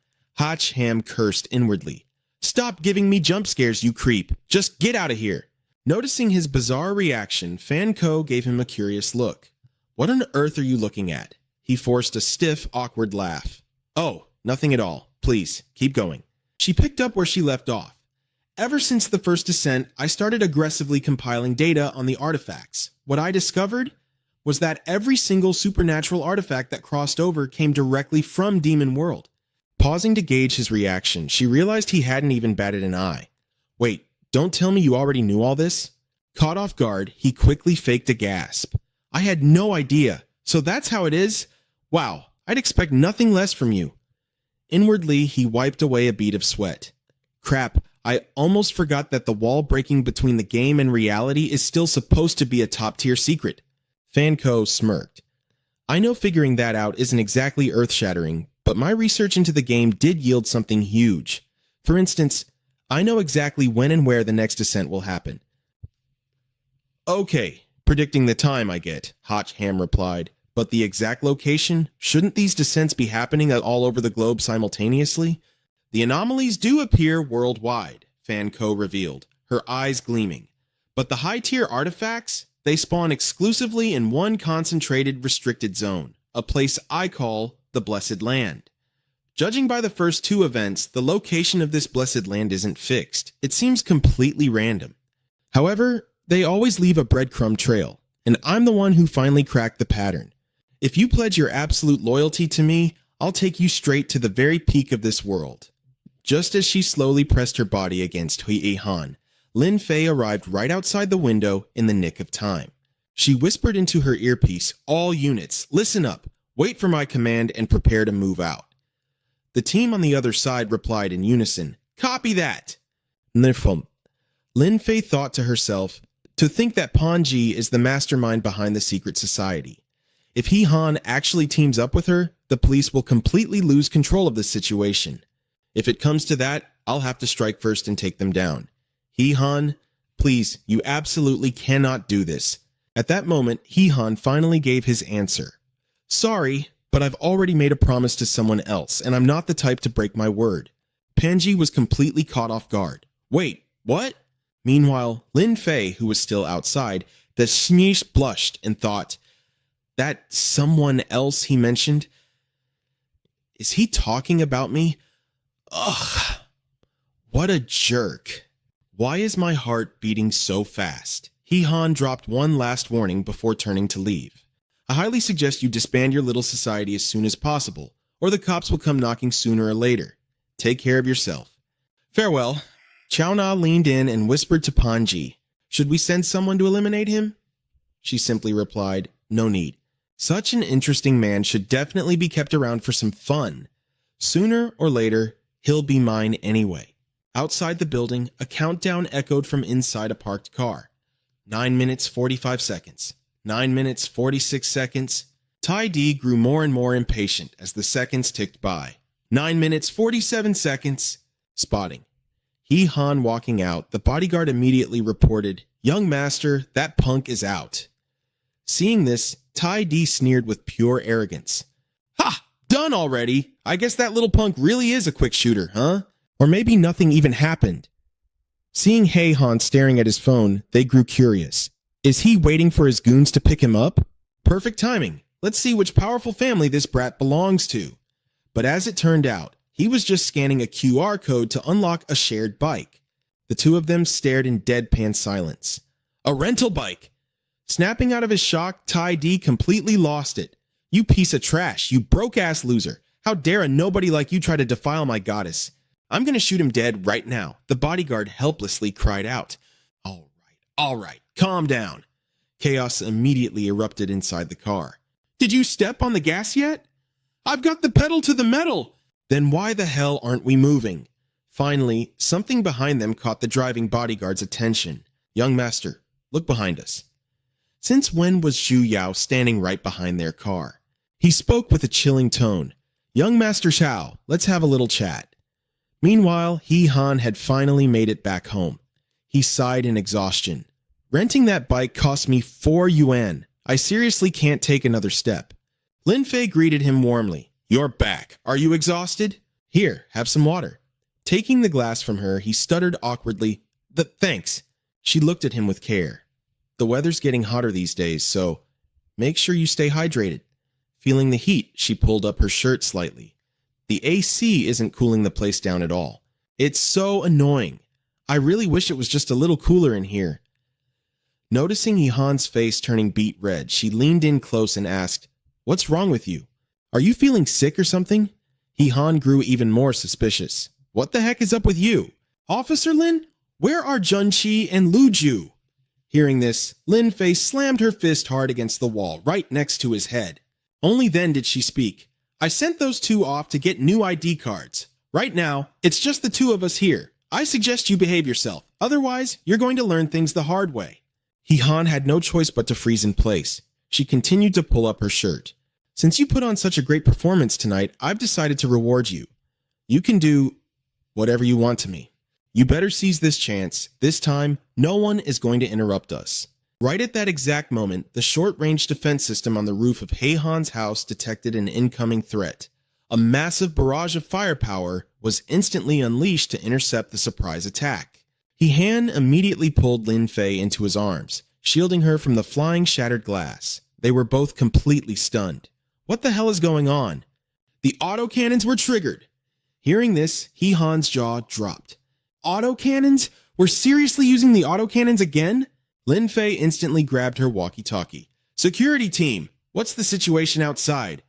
Ham cursed inwardly. Stop giving me jump scares, you creep. Just get out of here. Noticing his bizarre reaction, Fanco gave him a curious look. What on earth are you looking at? He forced a stiff, awkward laugh. Oh, nothing at all. Please, keep going. She picked up where she left off. Ever since the first descent, I started aggressively compiling data on the artifacts. What I discovered was that every single supernatural artifact that crossed over came directly from Demon World. Pausing to gauge his reaction, she realized he hadn't even batted an eye. Wait, don't tell me you already knew all this? Caught off guard, he quickly faked a gasp. I had no idea. So that's how it is? Wow, I'd expect nothing less from you. Inwardly, he wiped away a bead of sweat. Crap, I almost forgot that the wall breaking between the game and reality is still supposed to be a top-tier secret. Fanco smirked. I know figuring that out isn't exactly earth-shattering, but my research into the game did yield something huge. For instance, I know exactly when and where the next descent will happen. Okay, predicting the time I get, Ham replied. But the exact location? Shouldn't these descents be happening all over the globe simultaneously? The anomalies do appear worldwide, Fanco revealed, her eyes gleaming. But the high-tier artifacts? They spawn exclusively in one concentrated, restricted zone, a place I call the Blessed Land. Judging by the first two events, the location of this Blessed Land isn't fixed. It seems completely random. However, they always leave a breadcrumb trail, and I'm the one who finally cracked the pattern. If you pledge your absolute loyalty to me, I'll take you straight to the very peak of this world. Just as she slowly pressed her body against Hui Han, Lin Fei arrived right outside the window in the nick of time. She whispered into her earpiece, "All units, listen up, wait for my command and prepare to move out." The team on the other side replied in unison, "Copy that." Lin Fei thought to herself, to think that Panji is the mastermind behind the secret society. If He Han actually teams up with her, the police will completely lose control of the situation. If it comes to that, I'll have to strike first and take them down. He Han, please, you absolutely cannot do this. At that moment, He Han finally gave his answer. Sorry, but I've already made a promise to someone else, and I'm not the type to break my word. Panji was completely caught off guard. Wait, what? Meanwhile, Lin Fei, who was still outside, the Shnish blushed and thought, that someone else he mentioned? Is he talking about me? Ugh, what a jerk. Why is my heart beating so fast? He Han dropped one last warning before turning to leave. I highly suggest you disband your little society as soon as possible, or the cops will come knocking sooner or later. Take care of yourself. Farewell. Chao Na leaned in and whispered to Panji, "Should we send someone to eliminate him?" She simply replied, "No need. Such an interesting man should definitely be kept around for some fun. Sooner or later, he'll be mine anyway." Outside the building, a countdown echoed from inside a parked car. 9 minutes 45 seconds. 9 minutes 46 seconds. Tai D grew more and more impatient as the seconds ticked by. 9 minutes 47 seconds. Spotting. He Han walking out, the bodyguard immediately reported, "Young master, that punk is out." Seeing this, Tai D sneered with pure arrogance. "Ha! Done already! I guess that little punk really is a quick shooter, huh? Or maybe nothing even happened." Seeing He Han staring at his phone, they grew curious. Is he waiting for his goons to pick him up? Perfect timing. Let's see which powerful family this brat belongs to. But as it turned out, he was just scanning a QR code to unlock a shared bike. The two of them stared in deadpan silence. A rental bike! Snapping out of his shock, Tai D completely lost it. "You piece of trash, you broke-ass loser. How dare a nobody like you try to defile my goddess? I'm gonna shoot him dead right now," the bodyguard helplessly cried out. All right, calm down." Chaos immediately erupted inside the car. "Did you step on the gas yet?" "I've got the pedal to the metal." Then why the hell aren't we moving? Finally, something behind them caught the driving bodyguard's attention. Young master, look behind us. Since when was Xu Yao standing right behind their car? He spoke with a chilling tone. Young Master Xiao, let's have a little chat. Meanwhile, He Han had finally made it back home. He sighed in exhaustion. Renting that bike cost me 4 yuan. I seriously can't take another step. Lin Fei greeted him warmly. You're back. Are you exhausted? Here, have some water. Taking the glass from her, he stuttered awkwardly. Thanks. She looked at him with care. The weather's getting hotter these days, so make sure you stay hydrated. Feeling the heat, she pulled up her shirt slightly. The AC isn't cooling the place down at all. It's so annoying. I really wish it was just a little cooler in here. Noticing He Han's face turning beet red, she leaned in close and asked, What's wrong with you? Are you feeling sick or something? He Han grew even more suspicious. What the heck is up with you? Officer Lin, where are Junqi and Lu Ju? Hearing this, Lin Fei slammed her fist hard against the wall, right next to his head. Only then did she speak. I sent those two off to get new ID cards. Right now, it's just the two of us here. I suggest you behave yourself. Otherwise, you're going to learn things the hard way. He Han had no choice but to freeze in place. She continued to pull up her shirt. Since you put on such a great performance tonight, I've decided to reward you. You can do whatever you want to me. You better seize this chance. This time, no one is going to interrupt us. Right at that exact moment, the short-range defense system on the roof of He Han's house detected an incoming threat. A massive barrage of firepower was instantly unleashed to intercept the surprise attack. He Han immediately pulled Lin Fei into his arms, shielding her from the flying shattered glass. They were both completely stunned. What the hell is going on? The autocannons were triggered. Hearing this, He Han's jaw dropped. Autocannons? We're seriously using the autocannons again? Lin Fei instantly grabbed her walkie-talkie. Security team, what's the situation outside?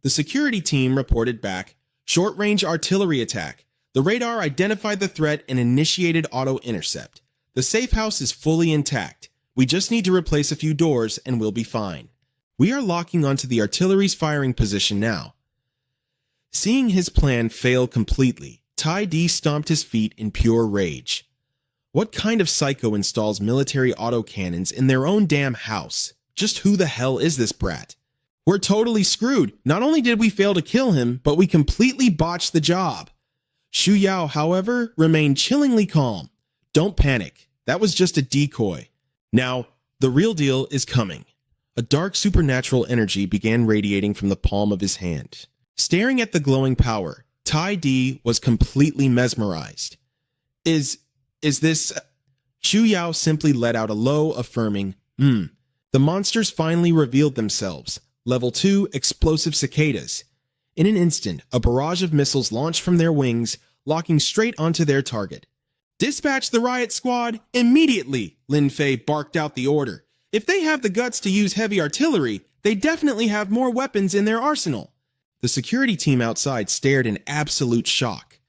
The security team reported back, short-range artillery attack. The radar identified the threat and initiated auto-intercept. The safe house is fully intact. We just need to replace a few doors and we'll be fine. We are locking onto the artillery's firing position now. Seeing his plan fail completely, Tai Di stomped his feet in pure rage. What kind of psycho installs military autocannons in their own damn house? Just who the hell is this brat? We're totally screwed. Not only did we fail to kill him, but we completely botched the job. Xu Yao, however, remained chillingly calm. Don't panic. That was just a decoy. Now, the real deal is coming. A dark supernatural energy began radiating from the palm of his hand. Staring at the glowing power, Tai Di was completely mesmerized. Is this... Xu Yao simply let out a low, affirming, The monsters finally revealed themselves. Level 2 explosive cicadas. In an instant, a barrage of missiles launched from their wings, locking straight onto their target. Dispatch the riot squad immediately, Lin Fei barked out the order. If they have the guts to use heavy artillery, they definitely have more weapons in their arsenal. The security team outside stared in absolute shock.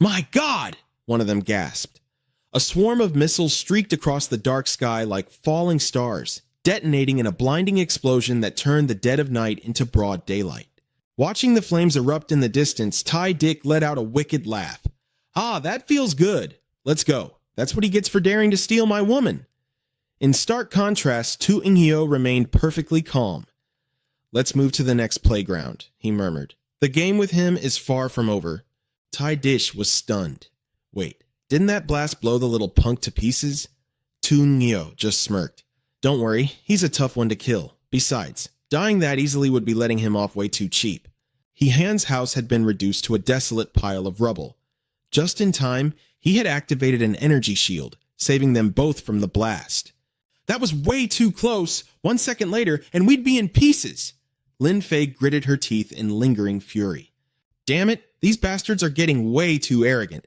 My God, one of them gasped. A swarm of missiles streaked across the dark sky like falling stars, detonating in a blinding explosion that turned the dead of night into broad daylight. Watching the flames erupt in the distance, Tai Dick let out a wicked laugh. Ah, that feels good. Let's go. That's what he gets for daring to steal my woman. In stark contrast, Tu Inghio remained perfectly calm. Let's move to the next playground, he murmured. The game with him is far from over. Tai Dish was stunned. Wait, didn't that blast blow the little punk to pieces? Tu Inghio just smirked. Don't worry, he's a tough one to kill. Besides, dying that easily would be letting him off way too cheap. He Han's house had been reduced to a desolate pile of rubble. Just in time, he had activated an energy shield, saving them both from the blast. That was way too close. 1 second later, and we'd be in pieces. Lin Fei gritted her teeth in lingering fury. Damn it, these bastards are getting way too arrogant.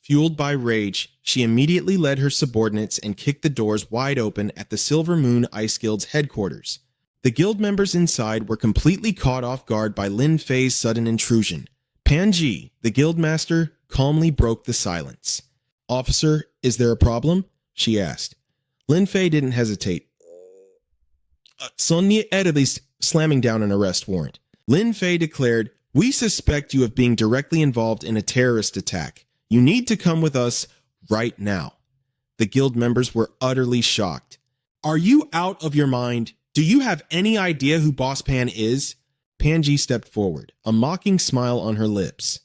Fueled by rage, she immediately led her subordinates and kicked the doors wide open at the Silver Moon Ice Guild's headquarters. The guild members inside were completely caught off guard by Lin Fei's sudden intrusion. Pan Ji, the guildmaster, calmly broke the silence. Officer, is there a problem? She asked. Lin Fei didn't hesitate. Sonia Edelise slamming down an arrest warrant. Lin Fei declared, We suspect you of being directly involved in a terrorist attack. You need to come with us right now." The guild members were utterly shocked. "Are you out of your mind? Do you have any idea who Boss Pan is?" Panji stepped forward, a mocking smile on her lips.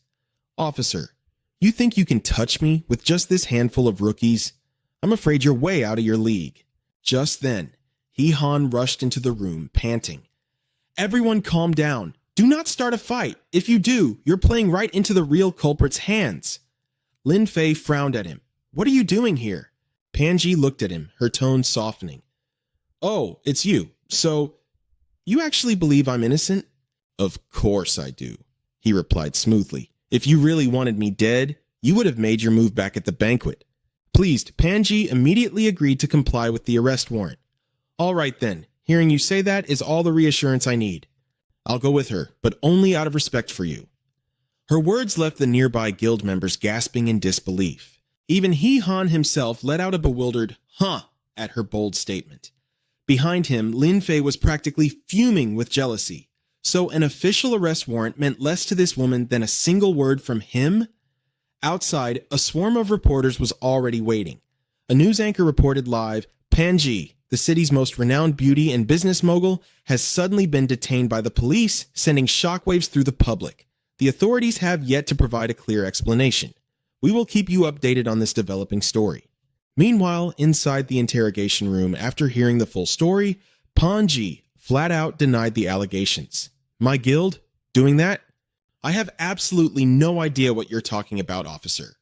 "Officer, you think you can touch me with just this handful of rookies? I'm afraid you're way out of your league." Just then, Hee Han rushed into the room, panting. "Everyone calm down. Do not start a fight. If you do, you're playing right into the real culprit's hands." Lin Fei frowned at him. "What are you doing here?" Panji looked at him, her tone softening. "Oh, it's you. So, you actually believe I'm innocent?" "Of course I do," he replied smoothly. "If you really wanted me dead, you would have made your move back at the banquet." Pleased, Panji immediately agreed to comply with the arrest warrant. "All right then, hearing you say that is all the reassurance I need. I'll go with her, but only out of respect for you." Her words left the nearby guild members gasping in disbelief. Even Hee Han himself let out a bewildered "huh" at her bold statement. Behind him, Lin Fei was practically fuming with jealousy. So an official arrest warrant meant less to this woman than a single word from him? Outside, a swarm of reporters was already waiting. A news anchor reported live, "Panji, the city's most renowned beauty and business mogul, has suddenly been detained by the police, sending shockwaves through the public. The authorities have yet to provide a clear explanation. We will keep you updated on this developing story." Meanwhile, inside the interrogation room, after hearing the full story, Panji flat out denied the allegations. "My guild? Doing that? I have absolutely no idea what you're talking about, officer."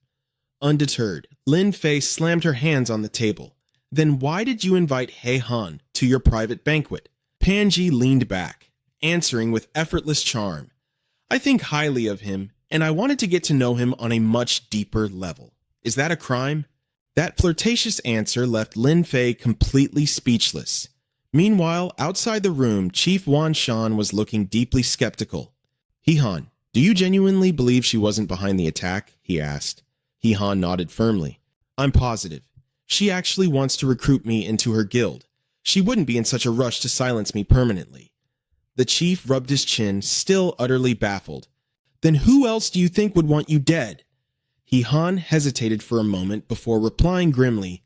Undeterred, Lin Fei slammed her hands on the table. "Then why did you invite Hei Han to your private banquet?" Panji leaned back, answering with effortless charm. "I think highly of him, and I wanted to get to know him on a much deeper level. Is that a crime?" That flirtatious answer left Lin Fei completely speechless. Meanwhile, outside the room, Chief Wan Shan was looking deeply skeptical. "Hee Han, do you genuinely believe she wasn't behind the attack?" he asked. Hee Han nodded firmly. "I'm positive. She actually wants to recruit me into her guild. She wouldn't be in such a rush to silence me permanently." The chief rubbed his chin, still utterly baffled. "Then who else do you think would want you dead?" Hee Han hesitated for a moment before replying grimly,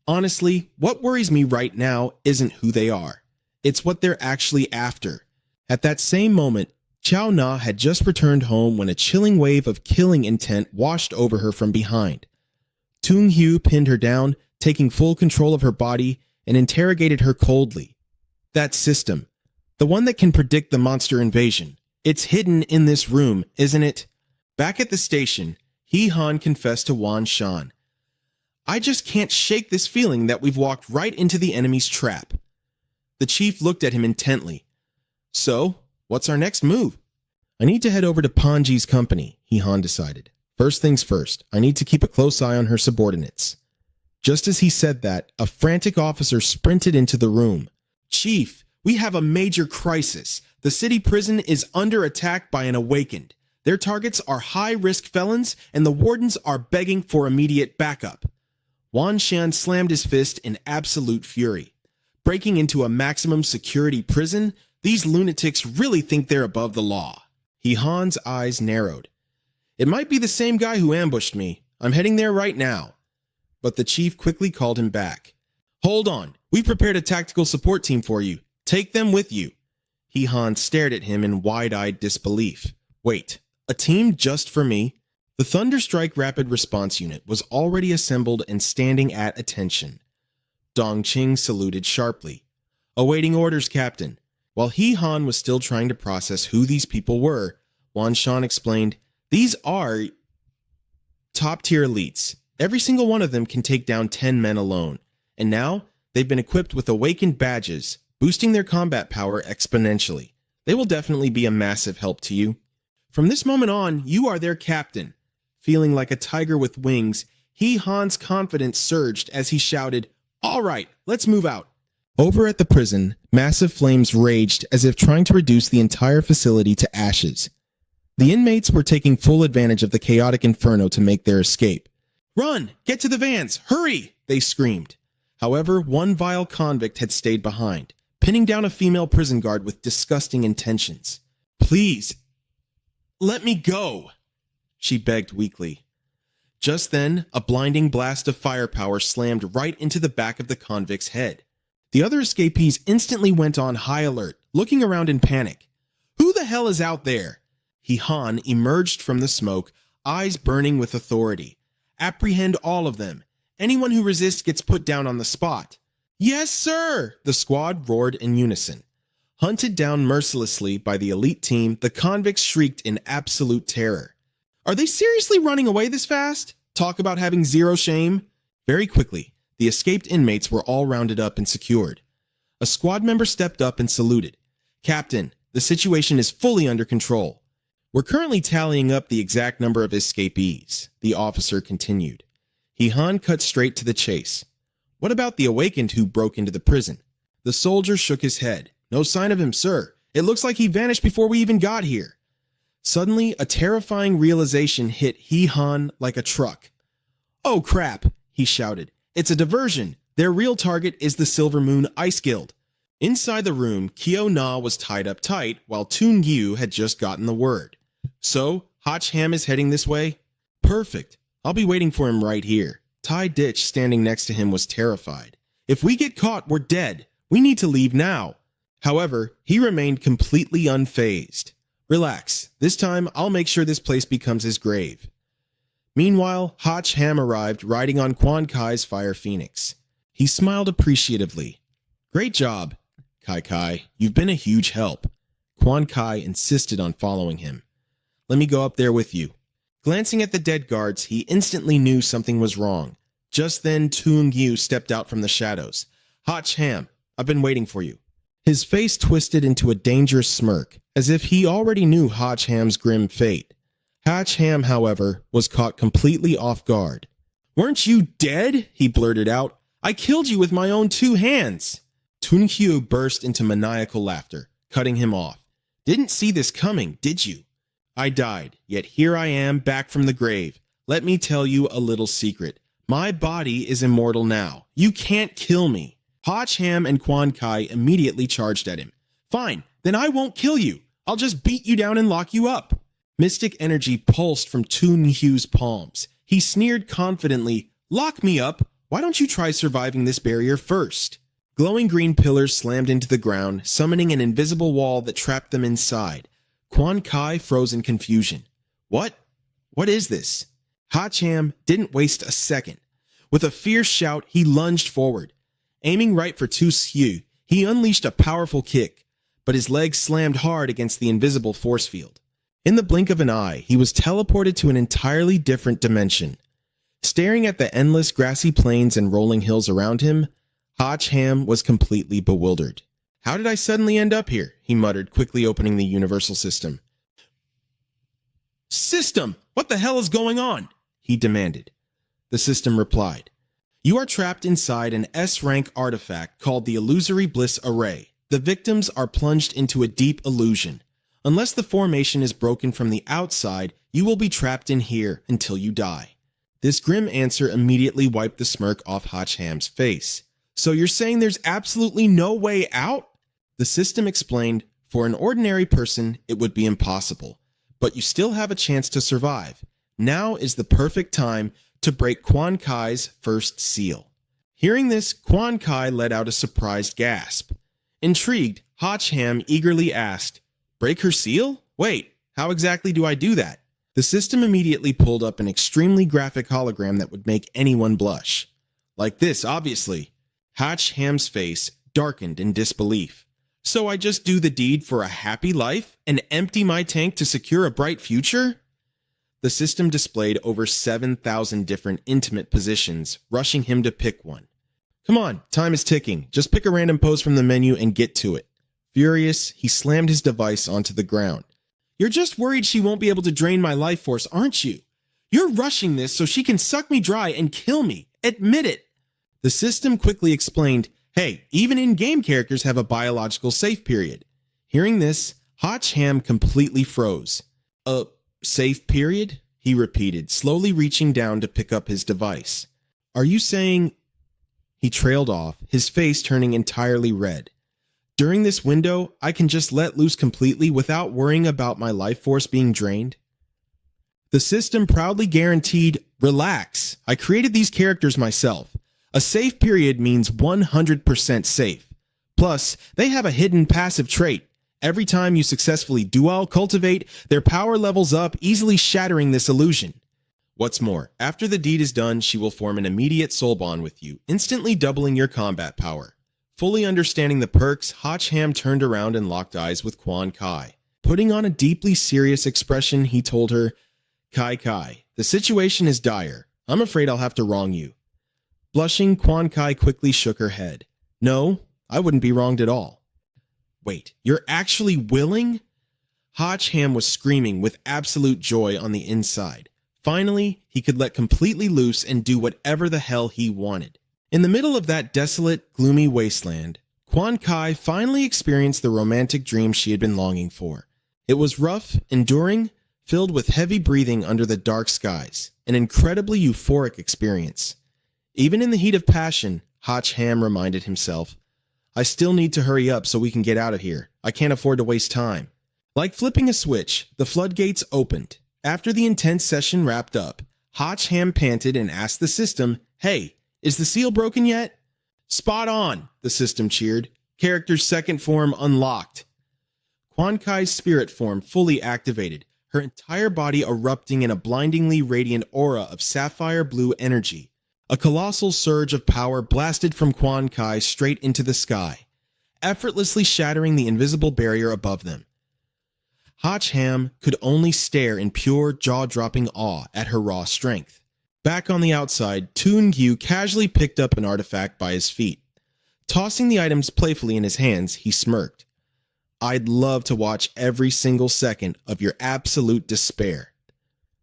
"Honestly, what worries me right now isn't who they are. It's what they're actually after." At that same moment, Chao Na had just returned home when a chilling wave of killing intent washed over her from behind. Tung Hu pinned her down, taking full control of her body, and interrogated her coldly. "That system, the one that can predict the monster invasion, it's hidden in this room, isn't it?" Back at the station, Hee Han confessed to Wan Shan, "I just can't shake this feeling that we've walked right into the enemy's trap." The chief looked at him intently. "So, what's our next move?" "I need to head over to Panji's company," Hee Han decided. "First things first, I need to keep a close eye on her subordinates." Just as he said that, a frantic officer sprinted into the room. "Chief, we have a major crisis. The city prison is under attack by an awakened. Their targets are high-risk felons, and the wardens are begging for immediate backup." Wan Shan slammed his fist in absolute fury. Breaking into a maximum security prison? These lunatics really think they're above the law. Hee Han's eyes narrowed. "It might be the same guy who ambushed me. I'm heading there right now." But the chief quickly called him back. "Hold on. We've prepared a tactical support team for you. Take them with you." Hee Han stared at him in wide-eyed disbelief. "Wait. A team just for me?" The Thunderstrike Rapid Response Unit was already assembled and standing at attention. Dongqing saluted sharply. "Awaiting orders, Captain." While Hee Han was still trying to process who these people were, Wan Shan explained, "These are top-tier elites. Every single one of them can take down 10 men alone. And now, they've been equipped with awakened badges, boosting their combat power exponentially. They will definitely be a massive help to you. From this moment on, you are their captain." Feeling like a tiger with wings, Hee Han's confidence surged as he shouted, "All right, let's move out." Over at the prison, massive flames raged as if trying to reduce the entire facility to ashes. The inmates were taking full advantage of the chaotic inferno to make their escape. "Run! Get to the vans! Hurry!" they screamed. However, one vile convict had stayed behind, pinning down a female prison guard with disgusting intentions. "Please, Let me go, she begged weakly. Just then, a blinding blast of firepower slammed right into the back of the convict's head. The other escapees instantly went on high alert, looking around in panic. Who the hell is out there? Han emerged from the smoke, eyes burning with authority. Apprehend all of them. Anyone who resists gets put down on the spot. Yes, sir, the squad roared in unison. Hunted down mercilessly by the elite team, the convicts shrieked in absolute terror. Are they seriously running away this fast? Talk about having zero shame. Very quickly, the escaped inmates were all rounded up and secured. A squad member stepped up and saluted. Captain, the situation is fully under control. We're currently tallying up the exact number of escapees, the officer continued. Han cut straight to the chase. What about the awakened who broke into the prison? The soldier shook his head. No sign of him, sir. It looks like he vanished before we even got here. Suddenly, a terrifying realization hit Han like a truck. Oh crap, he shouted. It's a diversion. Their real target is the Silver Moon Ice Guild. Inside the room, Kyo Na was tied up tight while Toon Gyu had just gotten the word. So, Ham is heading this way? Perfect. I'll be waiting for him right here. Tai Ditch, standing next to him, was terrified. If we get caught, we're dead. We need to leave now. However, he remained completely unfazed. Relax. This time, I'll make sure this place becomes his grave. Meanwhile, Ham arrived riding on Quan Kai's Fire Phoenix. He smiled appreciatively. Great job, Kai. You've been a huge help. Quan Kai insisted on following him. Let me go up there with you. Glancing at the dead guards, he instantly knew something was wrong. Just then, Toon Gyu stepped out from the shadows. Ham, I've been waiting for you. His face twisted into a dangerous smirk, as if he already knew Ham's grim fate. Ham, however, was caught completely off guard. Weren't you dead? He blurted out. I killed you with my own 2 hands. Toon Gyu burst into maniacal laughter, cutting him off. Didn't see this coming, did you? I died, yet here I am back from the grave. Let me tell you a little secret. My body is immortal now. You can't kill me. Ham and Quan Kai immediately charged at him. Fine, then I won't kill you. I'll just beat you down and lock you up. Mystic energy pulsed from Toon Gyu's palms. He sneered confidently, Lock me up? Why don't you try surviving this barrier first? Glowing green pillars slammed into the ground, summoning an invisible wall that trapped them inside. Quan Kai froze in confusion. What? What is this? Ham didn't waste a second. With a fierce shout, he lunged forward. Aiming right for Toon Gyu, he unleashed a powerful kick, but his legs slammed hard against the invisible force field. In the blink of an eye, he was teleported to an entirely different dimension. Staring at the endless grassy plains and rolling hills around him, Ham was completely bewildered. How did I suddenly end up here? He muttered, quickly opening the universal system. System! What the hell is going on? He demanded. The system replied. You are trapped inside an S-rank artifact called the Illusory Bliss Array. The victims are plunged into a deep illusion. Unless the formation is broken from the outside, you will be trapped in here until you die. This grim answer immediately wiped the smirk off Ham's face. So you're saying there's absolutely no way out? The system explained, for an ordinary person, it would be impossible. But you still have a chance to survive. Now is the perfect time to break Quan Kai's first seal. Hearing this, Quan Kai let out a surprised gasp. Intrigued, Ham eagerly asked, Break her seal? Wait, how exactly do I do that? The system immediately pulled up an extremely graphic hologram that would make anyone blush. Like this, obviously. Ham's face darkened in disbelief. So I just do the deed for a happy life and empty my tank to secure a bright future? The system displayed over 7,000 different intimate positions, rushing him to pick one. Come on, time is ticking. Just pick a random pose from the menu and get to it. Furious, he slammed his device onto the ground. You're just worried she won't be able to drain my life force, aren't you? You're rushing this so she can suck me dry and kill me. Admit it. The system quickly explained, hey, even in-game characters have a biological safe period. Hearing this, Ham completely froze. Safe period? He repeated, slowly reaching down to pick up his device. Are you saying... He trailed off, his face turning entirely red. During this window, I can just let loose completely without worrying about my life force being drained. The system proudly guaranteed, relax, I created these characters myself. A safe period means 100% safe. Plus, they have a hidden passive trait. Every time you successfully dual cultivate, their power levels up, easily shattering this illusion. What's more, after the deed is done, she will form an immediate soul bond with you, instantly doubling your combat power. Fully understanding the perks, Hacham turned around and locked eyes with Quan Kai. Putting on a deeply serious expression, he told her, Kai, the situation is dire. I'm afraid I'll have to wrong you. Blushing, Quan Kai quickly shook her head. No, I wouldn't be wronged at all. Wait, you're actually willing? Hacham was screaming with absolute joy on the inside. Finally, he could let completely loose and do whatever the hell he wanted. In the middle of that desolate, gloomy wasteland, Quan Kai finally experienced the romantic dream she had been longing for. It was rough, enduring, filled with heavy breathing under the dark skies, an incredibly euphoric experience. Even in the heat of passion, Hacham reminded himself, I still need to hurry up so we can get out of here. I can't afford to waste time. Like flipping a switch, the floodgates opened. After the intense session wrapped up, Hacham panted and asked the system, Hey, is the seal broken yet? Spot on, the system cheered. Character's second form unlocked. Quan Kai's spirit form fully activated, her entire body erupting in a blindingly radiant aura of sapphire blue energy. A colossal surge of power blasted from Quan Kai straight into the sky, effortlessly shattering the invisible barrier above them. Hacham could only stare in pure, jaw-dropping awe at her raw strength. Back on the outside, Toon-gyu casually picked up an artifact by his feet. Tossing the items playfully in his hands, he smirked. I'd love to watch every single second of your absolute despair.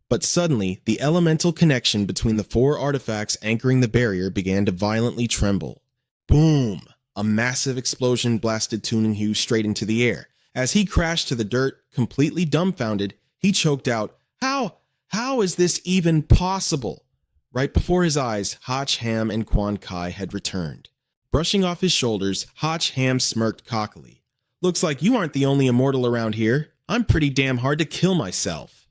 But suddenly, the elemental connection between the 4 artifacts anchoring the barrier began to violently tremble. Boom! A massive explosion blasted Toon-gyu straight into the air. As he crashed to the dirt, completely dumbfounded, he choked out, How is this even possible? Right before his eyes, Hacham and Quan Kai had returned. Brushing off his shoulders, Hacham smirked cockily. Looks like you aren't the only immortal around here. I'm pretty damn hard to kill myself.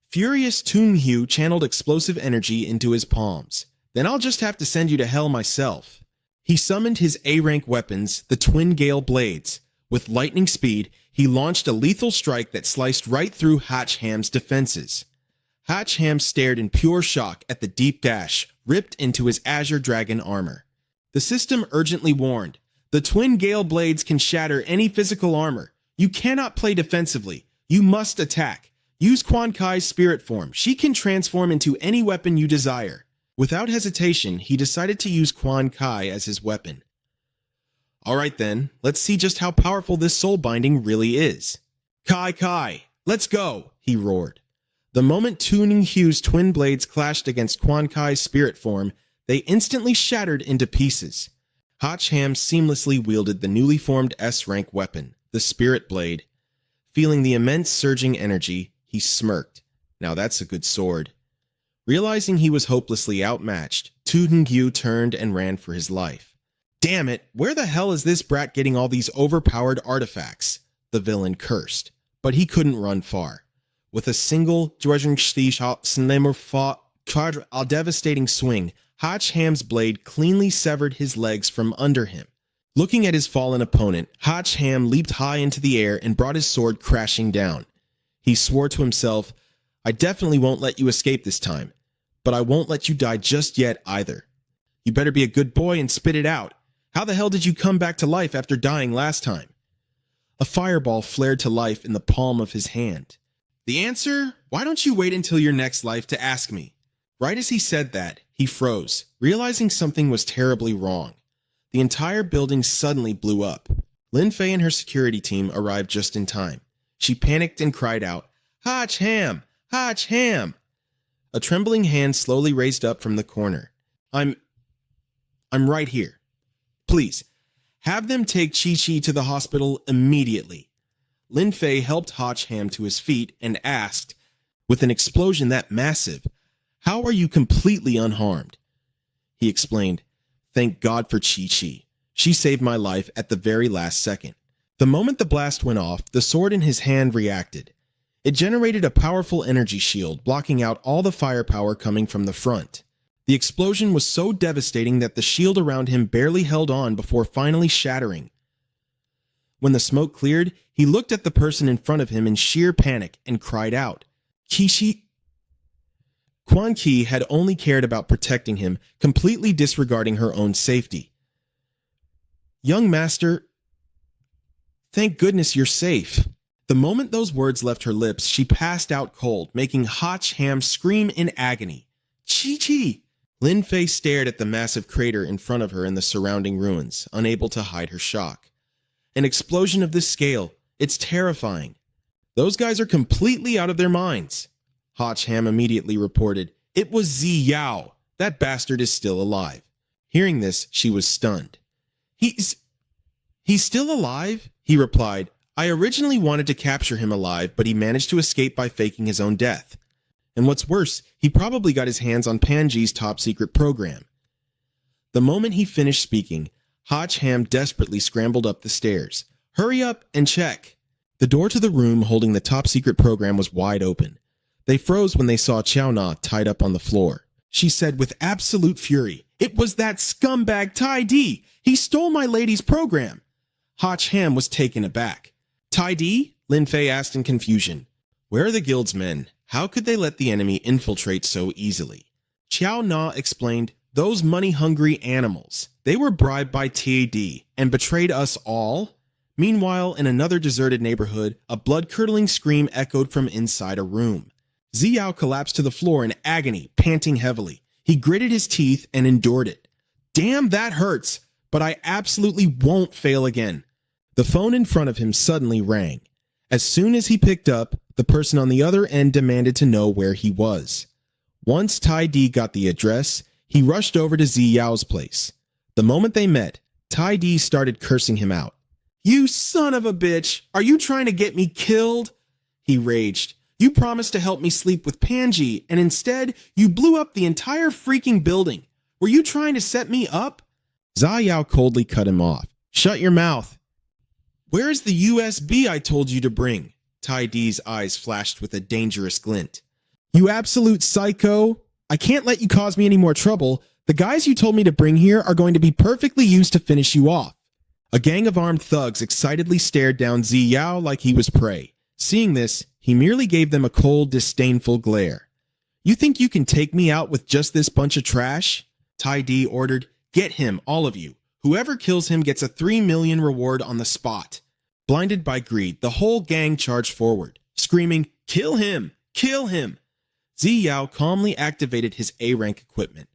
Furious Toon-gyu channeled explosive energy into his palms. Then I'll just have to send you to hell myself. He summoned his A-rank weapons, the Twin Gale Blades. With lightning speed, he launched a lethal strike that sliced right through Hacham's defenses. Hacham stared in pure shock at the deep gash ripped into his Azure Dragon armor. The system urgently warned, the Twin Gale Blades can shatter any physical armor. You cannot play defensively. You must attack. Use Quan Kai's spirit form. She can transform into any weapon you desire. Without hesitation, he decided to use Quan Kai as his weapon. Alright then, let's see just how powerful this soul binding really is. Kai, let's go, he roared. The moment Toon-gyu's twin blades clashed against Quan Kai's spirit form, they instantly shattered into pieces. Hacham seamlessly wielded the newly formed S-rank weapon, the Spirit Blade. Feeling the immense surging energy, he smirked. Now that's a good sword. Realizing he was hopelessly outmatched, Toon-gyu turned and ran for his life. Damn it, where the hell is this brat getting all these overpowered artifacts? The villain cursed, but he couldn't run far. With a single devastating swing, Hacham's blade cleanly severed his legs from under him. Looking at his fallen opponent, Hacham leaped high into the air and brought his sword crashing down. He swore to himself, I definitely won't let you escape this time, but I won't let you die just yet either. You better be a good boy and spit it out. How the hell did you come back to life after dying last time? A fireball flared to life in the palm of his hand. The answer? Why don't you wait until your next life to ask me? Right as he said that, he froze, realizing something was terribly wrong. The entire building suddenly blew up. Lin Fei and her security team arrived just in time. She panicked and cried out, Hacham! Hacham! A trembling hand slowly raised up from the corner. I'm right here. Please, have them take Chi-Chi to the hospital immediately. Lin Fei helped Hacham to his feet and asked, with an explosion that massive, how are you completely unharmed? He explained, thank God for Chi-Chi. She saved my life at the very last second. The moment the blast went off, the sword in his hand reacted. It generated a powerful energy shield, blocking out all the firepower coming from the front. The explosion was so devastating that the shield around him barely held on before finally shattering. When the smoke cleared, he looked at the person in front of him in sheer panic and cried out, "Kishi!" Quan Ki had only cared about protecting him, completely disregarding her own safety. "Young master, thank goodness you're safe." The moment those words left her lips, she passed out cold, making Hotch Ham scream in agony. "Chi-Chi!" Lin Fei stared at the massive crater in front of her and the surrounding ruins, unable to hide her shock. An explosion of this scale, it's terrifying. "Those guys are completely out of their minds." Hotch Ham immediately reported, "It was Zi Yao. That bastard is still alive." Hearing this, she was stunned. He's still alive?" he replied. "I originally wanted to capture him alive, but he managed to escape by faking his own death. And what's worse, he probably got his hands on Panji's top-secret program." The moment he finished speaking, Hotch Ham desperately scrambled up the stairs. "Hurry up and check." The door to the room holding the top-secret program was wide open. They froze when they saw Chiao Na tied up on the floor. She said with absolute fury, "It was that scumbag Tai Di! He stole my lady's program!" Hotch Ham was taken aback. "Tai Di?" Lin Fei asked in confusion. "Where are the guild's men? How could they let the enemy infiltrate so easily?" Chiao Na explained, "Those money-hungry animals. They were bribed by TAD and betrayed us all." Meanwhile, in another deserted neighborhood, a blood-curdling scream echoed from inside a room. Ziyao collapsed to the floor in agony, panting heavily. He gritted his teeth and endured it. "Damn, that hurts, but I absolutely won't fail again." The phone in front of him suddenly rang. As soon as he picked up, the person on the other end demanded to know where he was. Once Tai Di got the address, he rushed over to Ziyao's place. The moment they met, Tai Di started cursing him out. "You son of a bitch! Are you trying to get me killed?" he raged. "You promised to help me sleep with Panji, and instead, you blew up the entire freaking building. Were you trying to set me up?" Ziyao coldly cut him off. "Shut your mouth." "Where is the USB I told you to bring?" Tai Di's eyes flashed with a dangerous glint. "You absolute psycho! I can't let you cause me any more trouble. The guys you told me to bring here are going to be perfectly used to finish you off." A gang of armed thugs excitedly stared down Ziyao like he was prey. Seeing this, he merely gave them a cold, disdainful glare. "You think you can take me out with just this bunch of trash?" Tai Di ordered. "Get him, all of you. Whoever kills him gets a 3 million reward on the spot." Blinded by greed, the whole gang charged forward, screaming, "Kill him! Kill him!" Ziyao calmly activated his A-rank equipment.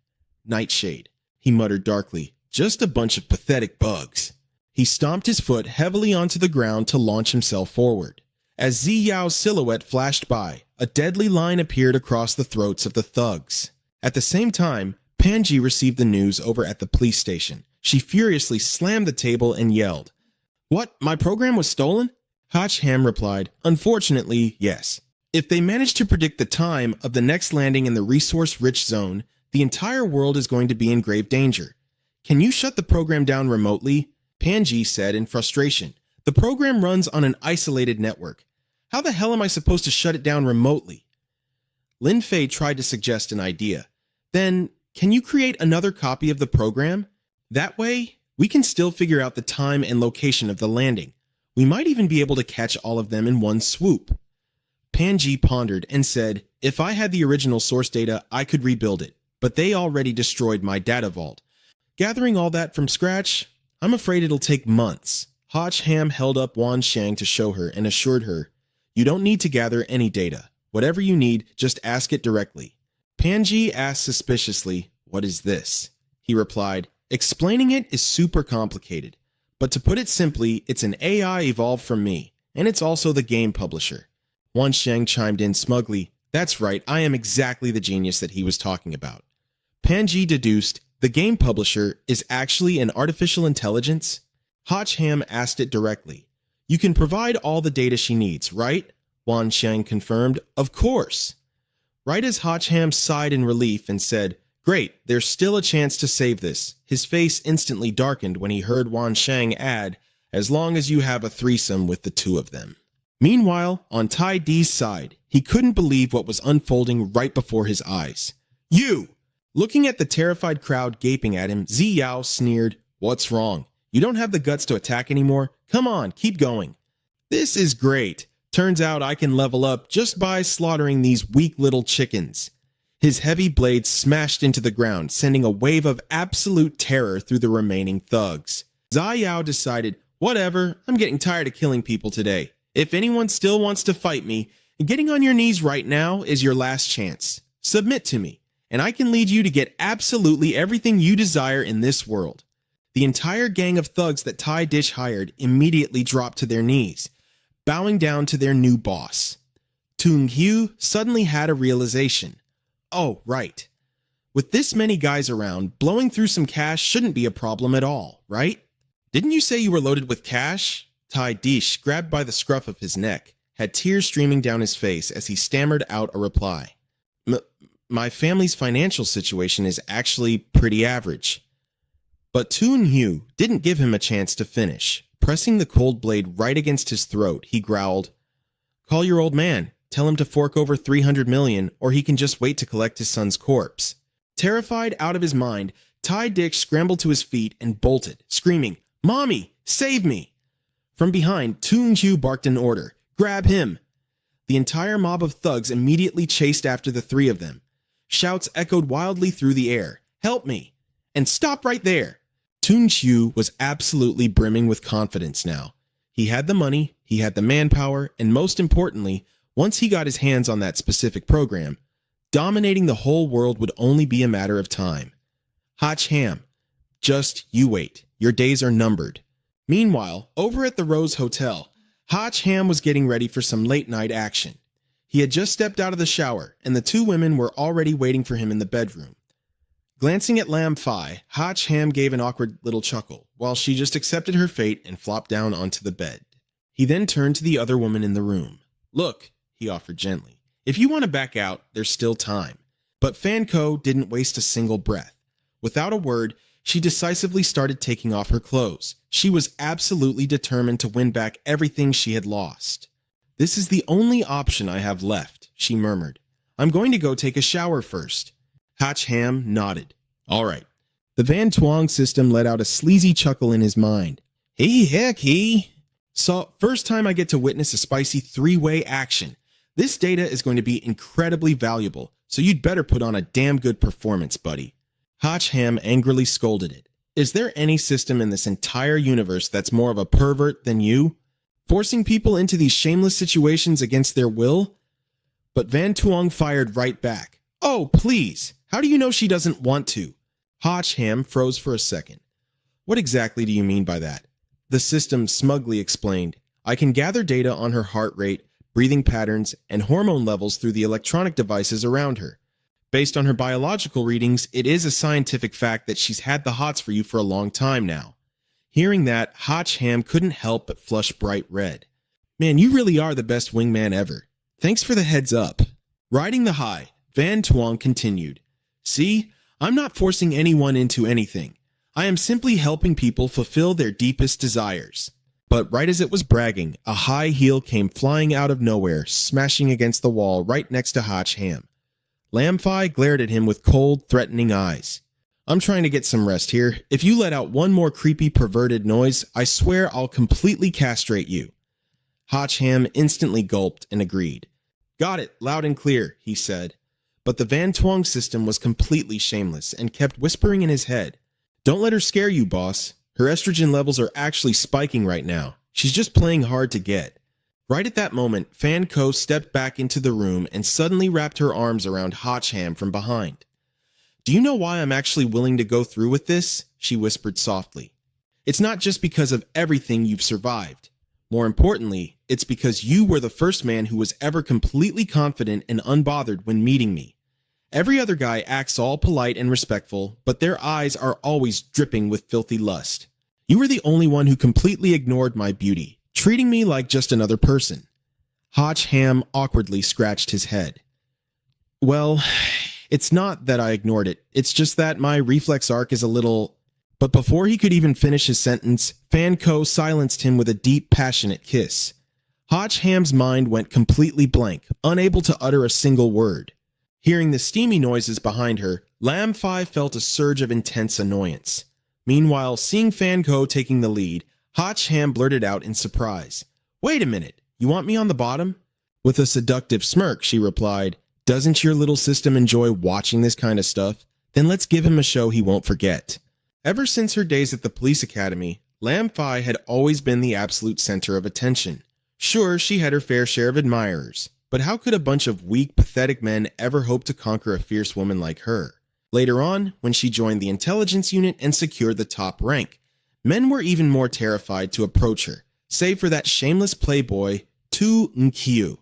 "Nightshade," he muttered darkly. "Just a bunch of pathetic bugs." He stomped his foot heavily onto the ground to launch himself forward. As Ziyao's silhouette flashed by, a deadly line appeared across the throats of the thugs. At the same time, Panji received the news over at the police station. She furiously slammed the table and yelled, "What? My program was stolen?" Hotch Ham replied, "Unfortunately, yes. If they manage to predict the time of the next landing in the resource-rich zone, the entire world is going to be in grave danger. Can you shut the program down remotely?" Panji said in frustration. "The program runs on an isolated network. How the hell am I supposed to shut it down remotely?" Lin Fei tried to suggest an idea. "Then, can you create another copy of the program? That way, we can still figure out the time and location of the landing. We might even be able to catch all of them in one swoop." Panji pondered and said, "If I had the original source data, I could rebuild it, but they already destroyed my data vault. Gathering all that from scratch, I'm afraid it'll take months." Hotch Ham held up Wan Shang to show her and assured her, "You don't need to gather any data. Whatever you need, just ask it directly." Panji asked suspiciously, "What is this?" He replied, "Explaining it is super complicated, but to put it simply, it's an AI evolved from me, and it's also the game publisher." Wan Shang chimed in smugly, "That's right, I am exactly the genius that he was talking about." Panji deduced, "The game publisher is actually an artificial intelligence?" Hotch Ham asked it directly. "You can provide all the data she needs, right?" Wan Shang confirmed, "Of course." Right as Hotch Ham sighed in relief and said, "Great, there's still a chance to save this," his face instantly darkened when he heard Wan Shang add, as long as you have a threesome with the two of them. Meanwhile, on Tai D's side, he couldn't believe what was unfolding right before his eyes. You! Looking at the terrified crowd gaping at him, Zi Yao sneered, "What's wrong? You don't have the guts to attack anymore? Come on, keep going." "This is great. Turns out I can level up just by slaughtering these weak little chickens." His heavy blade smashed into the ground, sending a wave of absolute terror through the remaining thugs. Zi Yao decided, "Whatever, I'm getting tired of killing people today. If anyone still wants to fight me, getting on your knees right now is your last chance. Submit to me, and I can lead you to get absolutely everything you desire in this world." The entire gang of thugs that Tai Dish hired immediately dropped to their knees, bowing down to their new boss. Tung Hyu suddenly had a realization. Oh, right. With this many guys around, blowing through some cash shouldn't be a problem at all, right? "Didn't you say you were loaded with cash?" Tai Dish, grabbed by the scruff of his neck, had tears streaming down his face as he stammered out a reply. My family's financial situation is actually pretty average." But Tung Hyu didn't give him a chance to finish. Pressing the cold blade right against his throat, he growled, "Call your old man. Tell him to fork over 300 million, or he can just wait to collect his son's corpse." Terrified out of his mind, Tai Dish scrambled to his feet and bolted, screaming, "Mommy, save me!" From behind, Tung Hyu barked an order, "Grab him!" The entire mob of thugs immediately chased after the three of them. Shouts echoed wildly through the air, "Help me!" and "Stop right there!" Tung Hyu was absolutely brimming with confidence now. He had the money, he had the manpower, and most importantly, once he got his hands on that specific program, dominating the whole world would only be a matter of time. Hach Ham, just you wait. Your days are numbered. Meanwhile, over at the Rose Hotel, Hach Ham was getting ready for some late-night action. He had just stepped out of the shower, and the two women were already waiting for him in the bedroom. Glancing at Lam Phi, Hach Ham gave an awkward little chuckle, while she just accepted her fate and flopped down onto the bed. He then turned to the other woman in the room. "Look," he offered gently, "if you want to back out, there's still time." But Fan Ko didn't waste a single breath. Without a word, she decisively started taking off her clothes. She was absolutely determined to win back everything she had lost. "This is the only option I have left," she murmured. "I'm going to go take a shower first." Hach Ham nodded. "All right." The Van Tuong system let out a sleazy chuckle in his mind. Heck he. So, first time I get to witness a spicy three-way action. This data is going to be incredibly valuable, so you'd better put on a damn good performance, buddy. Hach Ham angrily scolded it. "Is there any system in this entire universe that's more of a pervert than you? Forcing people into these shameless situations against their will?" But Van Tuong fired right back. "Oh, please! How do you know she doesn't want to?" Hach Ham froze for a second. "What exactly do you mean by that?" The system smugly explained, "I can gather data on her heart rate, breathing patterns, and hormone levels through the electronic devices around her. Based on her biological readings, it is a scientific fact that she's had the hots for you for a long time now." Hearing that, Hach Ham couldn't help but flush bright red. "Man, you really are the best wingman ever. Thanks for the heads up." Riding the high, Van Tuong continued, "See, I'm not forcing anyone into anything. I am simply helping people fulfill their deepest desires." But right as it was bragging, a high heel came flying out of nowhere, smashing against the wall right next to Hach Ham. Lam Phi glared at him with cold, threatening eyes. "I'm trying to get some rest here. If you let out one more creepy, perverted noise, I swear I'll completely castrate you." Hach Ham instantly gulped and agreed. "Got it, loud and clear," he said. But the Van Tuong system was completely shameless and kept whispering in his head, "Don't let her scare you, boss. Her estrogen levels are actually spiking right now. She's just playing hard to get." Right at that moment, Fan Ko stepped back into the room and suddenly wrapped her arms around Hach Ham from behind. "Do you know why I'm actually willing to go through with this?" she whispered softly. "It's not just because of everything you've survived. More importantly, it's because you were the first man who was ever completely confident and unbothered when meeting me. Every other guy acts all polite and respectful, but their eyes are always dripping with filthy lust. You were the only one who completely ignored my beauty, treating me like just another person." Hach Ham awkwardly scratched his head. "Well, it's not that I ignored it. It's just that my reflex arc is a little..." But before he could even finish his sentence, Fan Ko silenced him with a deep, passionate kiss. Hotch Ham's mind went completely blank, unable to utter a single word. Hearing the steamy noises behind her, Lam Fi felt a surge of intense annoyance. Meanwhile, seeing Fan Ko taking the lead, Hotch Ham blurted out in surprise, "Wait a minute, you want me on the bottom?" With a seductive smirk, she replied, "Doesn't your little system enjoy watching this kind of stuff? Then let's give him a show he won't forget." Ever since her days at the police academy, Lam Fi had always been the absolute center of attention. Sure, she had her fair share of admirers, but how could a bunch of weak, pathetic men ever hope to conquer a fierce woman like her? Later on, when she joined the intelligence unit and secured the top rank, men were even more terrified to approach her, save for that shameless playboy, Tu Nkyu.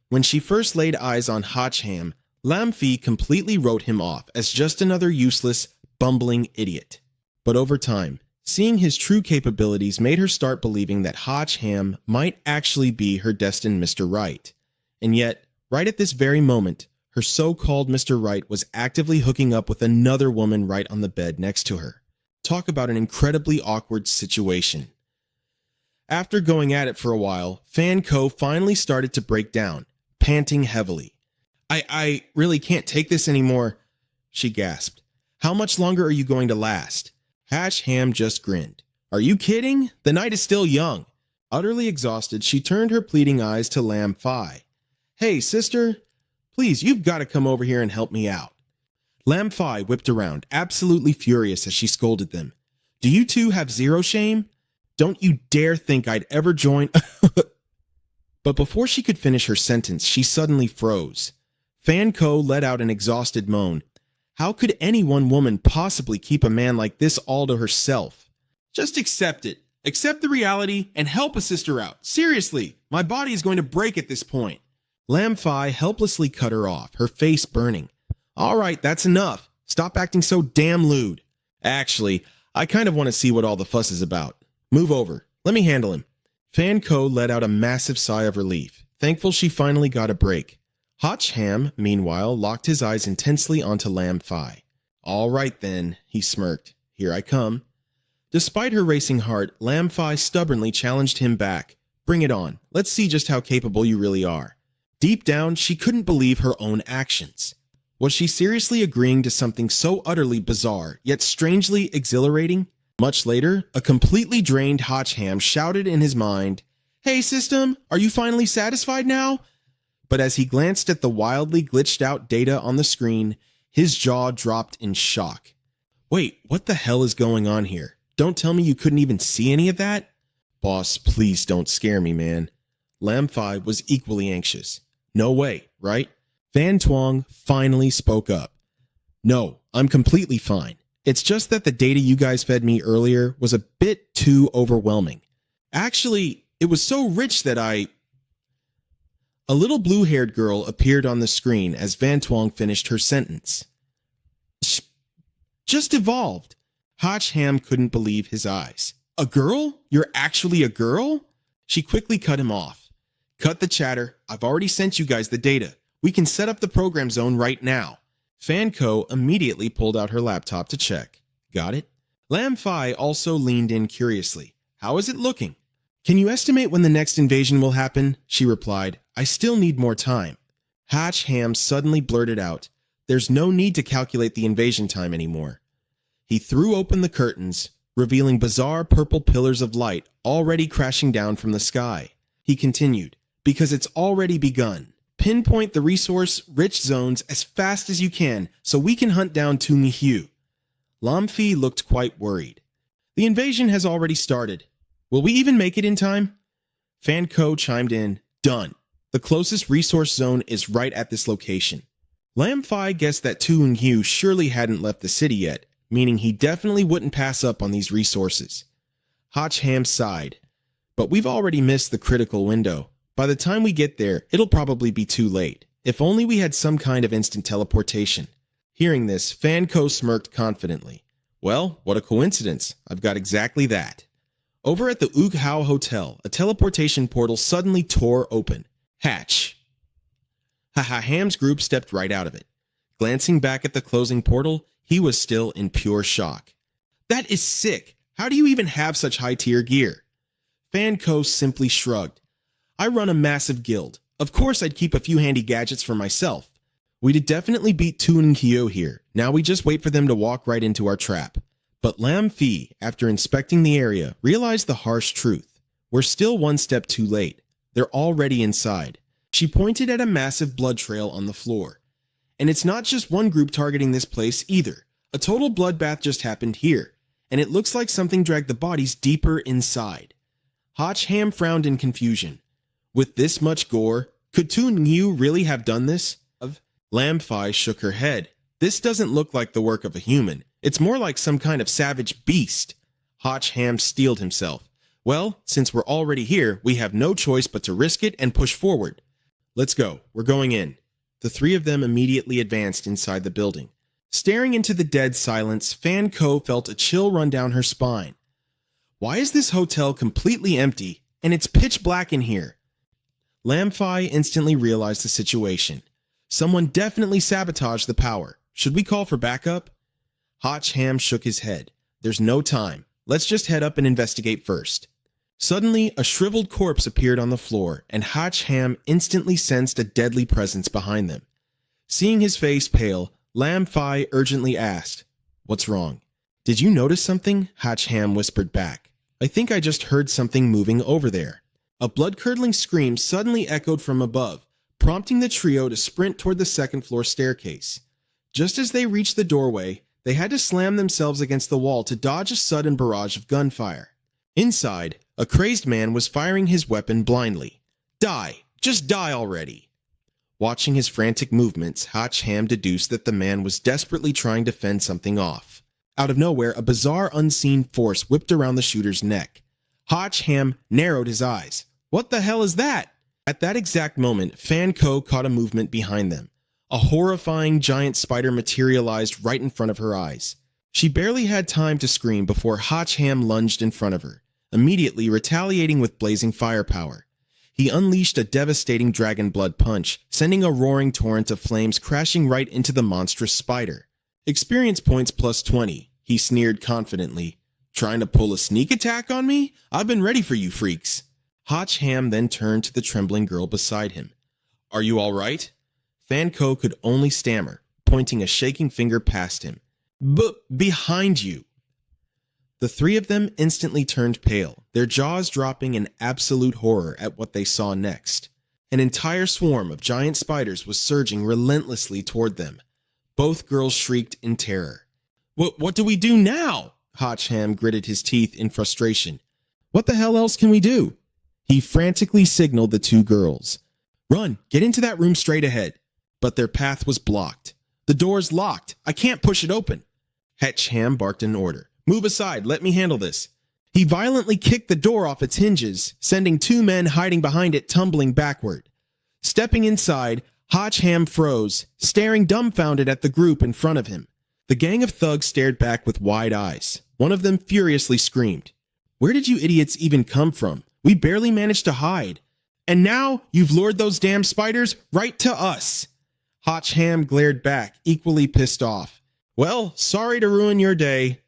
When she first laid eyes on Hotch Ham, Lam Fi completely wrote him off as just another useless, bumbling idiot. But over time, seeing his true capabilities made her start believing that Hotch Ham might actually be her destined Mr. Right. And yet, right at this very moment, her so-called Mr. Right was actively hooking up with another woman right on the bed next to her. Talk about an incredibly awkward situation. After going at it for a while, Fan Ko finally started to break down, panting heavily. I really can't take this anymore," she gasped. "How much longer are you going to last?" Hotch Ham just grinned. "Are you kidding? The night is still young." Utterly exhausted, she turned her pleading eyes to Lam Fi. "Hey, sister, please, you've got to come over here and help me out." Lam Fi whipped around, absolutely furious as she scolded them. "Do you two have zero shame? Don't you dare think I'd ever join—" But before she could finish her sentence, she suddenly froze. Fan Ko let out an exhausted moan. How could any one woman possibly keep a man like this all to herself? "Just accept it. Accept the reality and help a sister out. Seriously, my body is going to break at this point." Lam Fi helplessly cut her off, her face burning. "All right, that's enough. Stop acting so damn lewd. Actually, I kind of want to see what all the fuss is about. Move over. Let me handle him." Fan Ko let out a massive sigh of relief, thankful she finally got a break. Hotch Ham, meanwhile, locked his eyes intensely onto Lam Fi. "All right then," he smirked. "Here I come." Despite her racing heart, Lam Fi stubbornly challenged him back. "Bring it on. Let's see just how capable you really are." Deep down, she couldn't believe her own actions. Was she seriously agreeing to something so utterly bizarre, yet strangely exhilarating? Much later, a completely drained Hotch Ham shouted in his mind, "Hey system, are you finally satisfied now?" But as he glanced at the wildly glitched out data on the screen, his jaw dropped in shock. "Wait, what the hell is going on here? Don't tell me you couldn't even see any of that?" "Boss, please don't scare me, man." Lam Fi was equally anxious. "No way, right?" Van Tuong finally spoke up. "No, I'm completely fine. It's just that the data you guys fed me earlier was a bit too overwhelming. Actually, it was so rich that I—" A little blue-haired girl appeared on the screen as Van Tuong finished her sentence. "Just evolved." Hotch Ham couldn't believe his eyes. "A girl? You're actually a girl?" She quickly cut him off. "Cut the chatter. I've already sent you guys the data. We can set up the program zone right now." Fan Ko immediately pulled out her laptop to check. "Got it?" Lam Fi also leaned in curiously. "How is it looking?" "Can you estimate when the next invasion will happen?" she replied. "I still need more time." Hotch Ham suddenly blurted out, "There's no need to calculate the invasion time anymore." He threw open the curtains, revealing bizarre purple pillars of light already crashing down from the sky. He continued, "Because it's already begun. Pinpoint the resource-rich zones as fast as you can so we can hunt down Tu Nkyu." Lam Fi looked quite worried. "The invasion has already started. Will we even make it in time?" Fan Ko chimed in, "Done. The closest resource zone is right at this location." Lam Fi guessed that Tu Nkyu surely hadn't left the city yet, meaning he definitely wouldn't pass up on these resources. Hotch Ham sighed. "But we've already missed the critical window. By the time we get there, it'll probably be too late. If only we had some kind of instant teleportation." Hearing this, Fan Ko smirked confidently. "Well, what a coincidence. I've got exactly that." Over at the Ug Hao Hotel, a teleportation portal suddenly tore open. Hatch. Ham's group stepped right out of it. Glancing back at the closing portal, he was still in pure shock. That is sick. How do you even have such high-tier gear? Fan Ko simply shrugged. I run a massive guild. Of course I'd keep a few handy gadgets for myself. We'd definitely beat Toon and Kyo here. Now we just wait for them to walk right into our trap. But Lam Fi, after inspecting the area, realized the harsh truth. We're still one step too late. They're already inside. She pointed at a massive blood trail on the floor. And it's not just one group targeting this place either. A total bloodbath just happened here, and it looks like something dragged the bodies deeper inside. Hotch Ham frowned in confusion. With this much gore, could Toon Yu really have done this? Lam Fi shook her head. This doesn't look like the work of a human. It's more like some kind of savage beast. Hotch Ham steeled himself. Well, since we're already here, we have no choice but to risk it and push forward. Let's go. We're going in. The three of them immediately advanced inside the building. Staring into the dead silence, Fan Ko felt a chill run down her spine. Why is this hotel completely empty, and it's pitch black in here? Lam Fi instantly realized the situation. Someone definitely sabotaged the power. Should we call for backup? Hotch Ham shook his head. There's no time. Let's just head up and investigate first. Suddenly, a shriveled corpse appeared on the floor, and Hotch Ham instantly sensed a deadly presence behind them. Seeing his face pale, Lam Fi urgently asked, "What's wrong?" "Did you notice something?" Hotch Ham whispered back. "I think I just heard something moving over there." A blood-curdling scream suddenly echoed from above, prompting the trio to sprint toward the second-floor staircase. Just as they reached the doorway, they had to slam themselves against the wall to dodge a sudden barrage of gunfire. Inside, a crazed man was firing his weapon blindly. "Die! Just die already!" Watching his frantic movements, Hotch Ham deduced that the man was desperately trying to fend something off. Out of nowhere, a bizarre unseen force whipped around the shooter's neck. Hotch Ham narrowed his eyes. "What the hell is that?" At that exact moment, Fan Ko caught a movement behind them. A horrifying giant spider materialized right in front of her eyes. She barely had time to scream before Hotch Ham lunged in front of her, immediately retaliating with blazing firepower. He unleashed a devastating dragon blood punch, sending a roaring torrent of flames crashing right into the monstrous spider. "Experience points plus 20, he sneered confidently. "Trying to pull a sneak attack on me? I've been ready for you freaks." Hotch Ham then turned to the trembling girl beside him. "Are you all right?" Fan Ko could only stammer, pointing a shaking finger past him. Behind you." The three of them instantly turned pale, their jaws dropping in absolute horror at what they saw next. An entire swarm of giant spiders was surging relentlessly toward them. Both girls shrieked in terror. What do we do now?" Hotch Ham gritted his teeth in frustration. "What the hell else can we do?" He frantically signaled the two girls. "Run, get into that room straight ahead." But their path was blocked. "The door's locked. I can't push it open." Hotch Ham barked an order. "Move aside, let me handle this." He violently kicked the door off its hinges, sending two men hiding behind it tumbling backward. Stepping inside, Hotch Ham froze, staring dumbfounded at the group in front of him. The gang of thugs stared back with wide eyes. One of them furiously screamed, "Where did you idiots even come from? We barely managed to hide. And now you've lured those damn spiders right to us." Hotch Ham glared back, equally pissed off. "Well, sorry to ruin your day."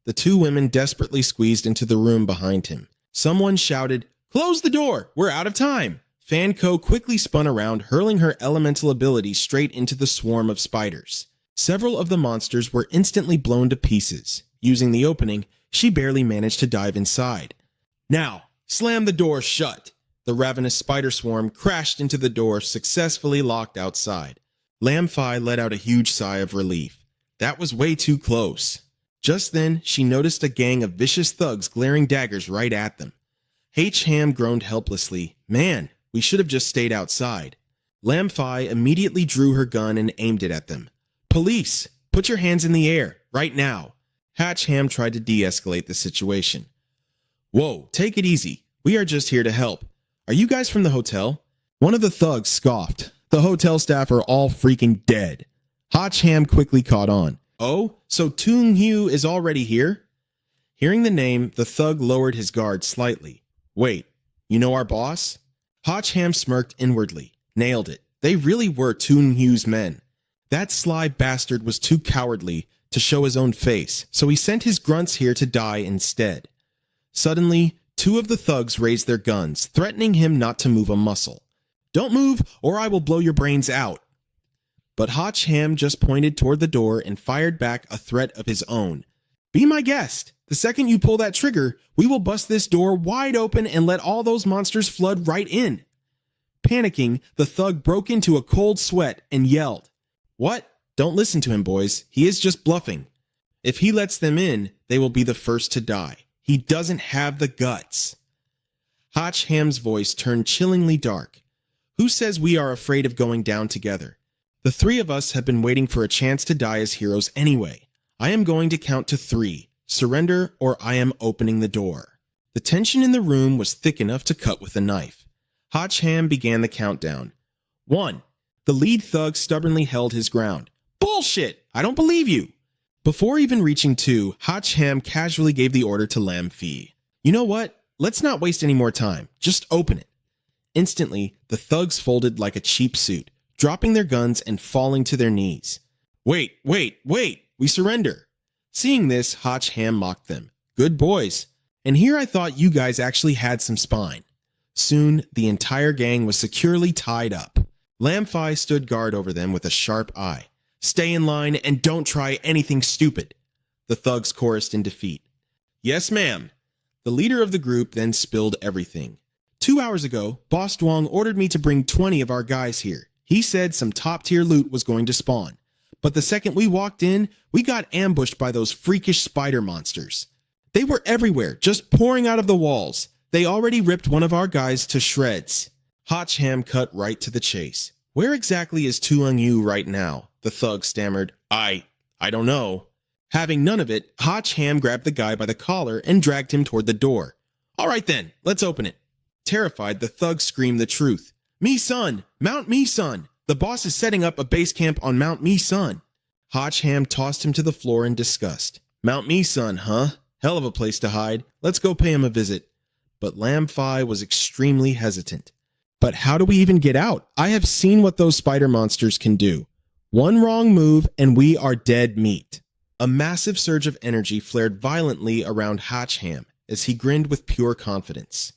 The two women desperately squeezed into the room behind him. Someone shouted, "Close the door! We're out of time!" Fan Ko quickly spun around, hurling her elemental ability straight into the swarm of spiders. Several of the monsters were instantly blown to pieces. Using the opening, she barely managed to dive inside. "Now, slam the door shut!" The ravenous spider swarm crashed into the door, successfully locked outside. Lam Fi let out a huge sigh of relief. That was way too close. Just then, she noticed a gang of vicious thugs glaring daggers right at them. Hotch Ham groaned helplessly. "Man, we should have just stayed outside." Lam Fi immediately drew her gun and aimed it at them. "Police, put your hands in the air, right now." Hotch Ham tried to de-escalate the situation. "Whoa, take it easy. We are just here to help. Are you guys from the hotel?" One of the thugs scoffed. "The hotel staff are all freaking dead." Hotch Ham quickly caught on. "Oh, so Toon Yu is already here?" Hearing the name, the thug lowered his guard slightly. "Wait, you know our boss?" Hotch Ham smirked inwardly. Nailed it. They really were Toon Yu's men. That sly bastard was too cowardly to show his own face, so he sent his grunts here to die instead. Suddenly, two of the thugs raised their guns, threatening him not to move a muscle. "Don't move, or I will blow your brains out." But Hotch Ham just pointed toward the door and fired back a threat of his own. "Be my guest. The second you pull that trigger, we will bust this door wide open and let all those monsters flood right in." Panicking, the thug broke into a cold sweat and yelled, "What? Don't listen to him, boys. He is just bluffing. If he lets them in, they will be the first to die. He doesn't have the guts." Hotch Ham's voice turned chillingly dark. "Who says we are afraid of going down together? The three of us have been waiting for a chance to die as heroes anyway. I am going to count to 3. Surrender or I am opening the door." The tension in the room was thick enough to cut with a knife. Hotch Ham began the countdown. 1. The lead thug stubbornly held his ground. "Bullshit! I don't believe you!" Before even reaching 2, Hotch Ham casually gave the order to Lam Fee. "You know what? Let's not waste any more time. Just open it." Instantly, the thugs folded like a cheap suit, dropping their guns and falling to their knees. Wait, we surrender." Seeing this, Hotch Ham mocked them. "Good boys. And here I thought you guys actually had some spine." Soon, the entire gang was securely tied up. Lam Fee stood guard over them with a sharp eye. "Stay in line and don't try anything stupid," the thugs chorused in defeat. "Yes, ma'am." The leader of the group then spilled everything. 2 hours ago, Boss Duong ordered me to bring 20 of our guys here. He said some top-tier loot was going to spawn. But the second we walked in, we got ambushed by those freakish spider monsters. They were everywhere, just pouring out of the walls. They already ripped one of our guys to shreds. Hotch Ham cut right to the chase. "Where exactly is Tuong Yu right now?" the thug stammered. I don't know." Having none of it, Hotch Ham grabbed the guy by the collar and dragged him toward the door. "All right then, let's open it." Terrified, the thug screamed the truth. "Me son! Mount Me son! The boss is setting up a base camp on Mount Me son." Hotch Ham tossed him to the floor in disgust. "Mount Me son, huh? Hell of a place to hide. Let's go pay him a visit." But Lam Fee was extremely hesitant. "But how do we even get out? I have seen what those spider monsters can do. One wrong move and we are dead meat." A massive surge of energy flared violently around Hotch Ham as he grinned with pure confidence.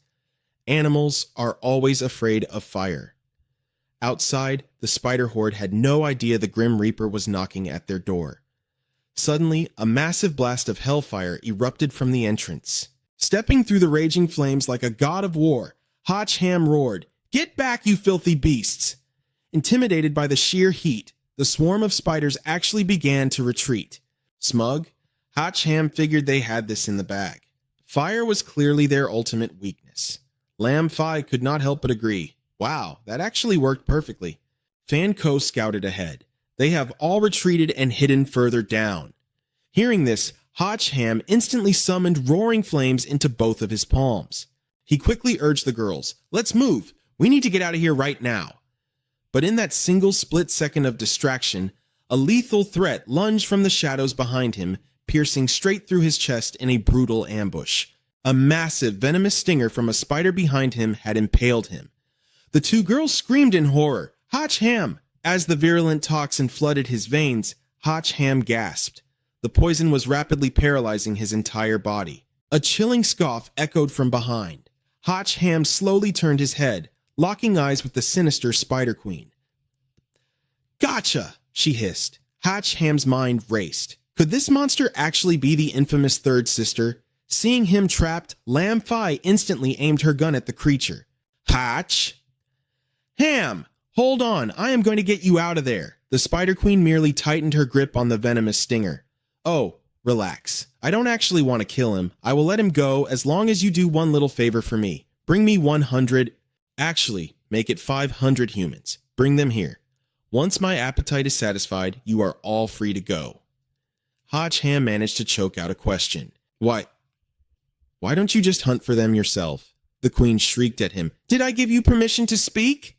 Animals are always afraid of fire. Outside, the spider horde had no idea the Grim Reaper was knocking at their door. Suddenly, a massive blast of hellfire erupted from the entrance. Stepping through the raging flames like a god of war, Hotch Ham roared, "Get back, you filthy beasts!" Intimidated by the sheer heat, the swarm of spiders actually began to retreat. Smug, Hotch Ham figured they had this in the bag. Fire was clearly their ultimate weakness. Lam Fee could not help but agree. Wow, that actually worked perfectly. Fan Ko scouted ahead. They have all retreated and hidden further down. Hearing this, Hotch Ham instantly summoned roaring flames into both of his palms. He quickly urged the girls, "Let's move. We need to get out of here right now." But in that single split second of distraction, a lethal threat lunged from the shadows behind him, piercing straight through his chest in a brutal ambush. A massive, venomous stinger from a spider behind him had impaled him. The two girls screamed in horror, "Hotch Ham!" As the virulent toxin flooded his veins, Hotch Ham gasped. The poison was rapidly paralyzing his entire body. A chilling scoff echoed from behind. Hotch Ham slowly turned his head, locking eyes with the sinister Spider Queen. "Gotcha!" she hissed. Hotch Ham's mind raced. Could this monster actually be the infamous third sister? Seeing him trapped, Lam Fee instantly aimed her gun at the creature. "Hotch!" "Ham! Hold on, I am going to get you out of there." The Spider Queen merely tightened her grip on the venomous stinger. "Oh, relax. I don't actually want to kill him. I will let him go as long as you do one little favor for me. Bring me 100... Actually, make it 500 humans. Bring them here. Once my appetite is satisfied, you are all free to go." Hotch Ham managed to choke out a question. Why don't you just hunt for them yourself?" The Queen shrieked at him. "Did I give you permission to speak?"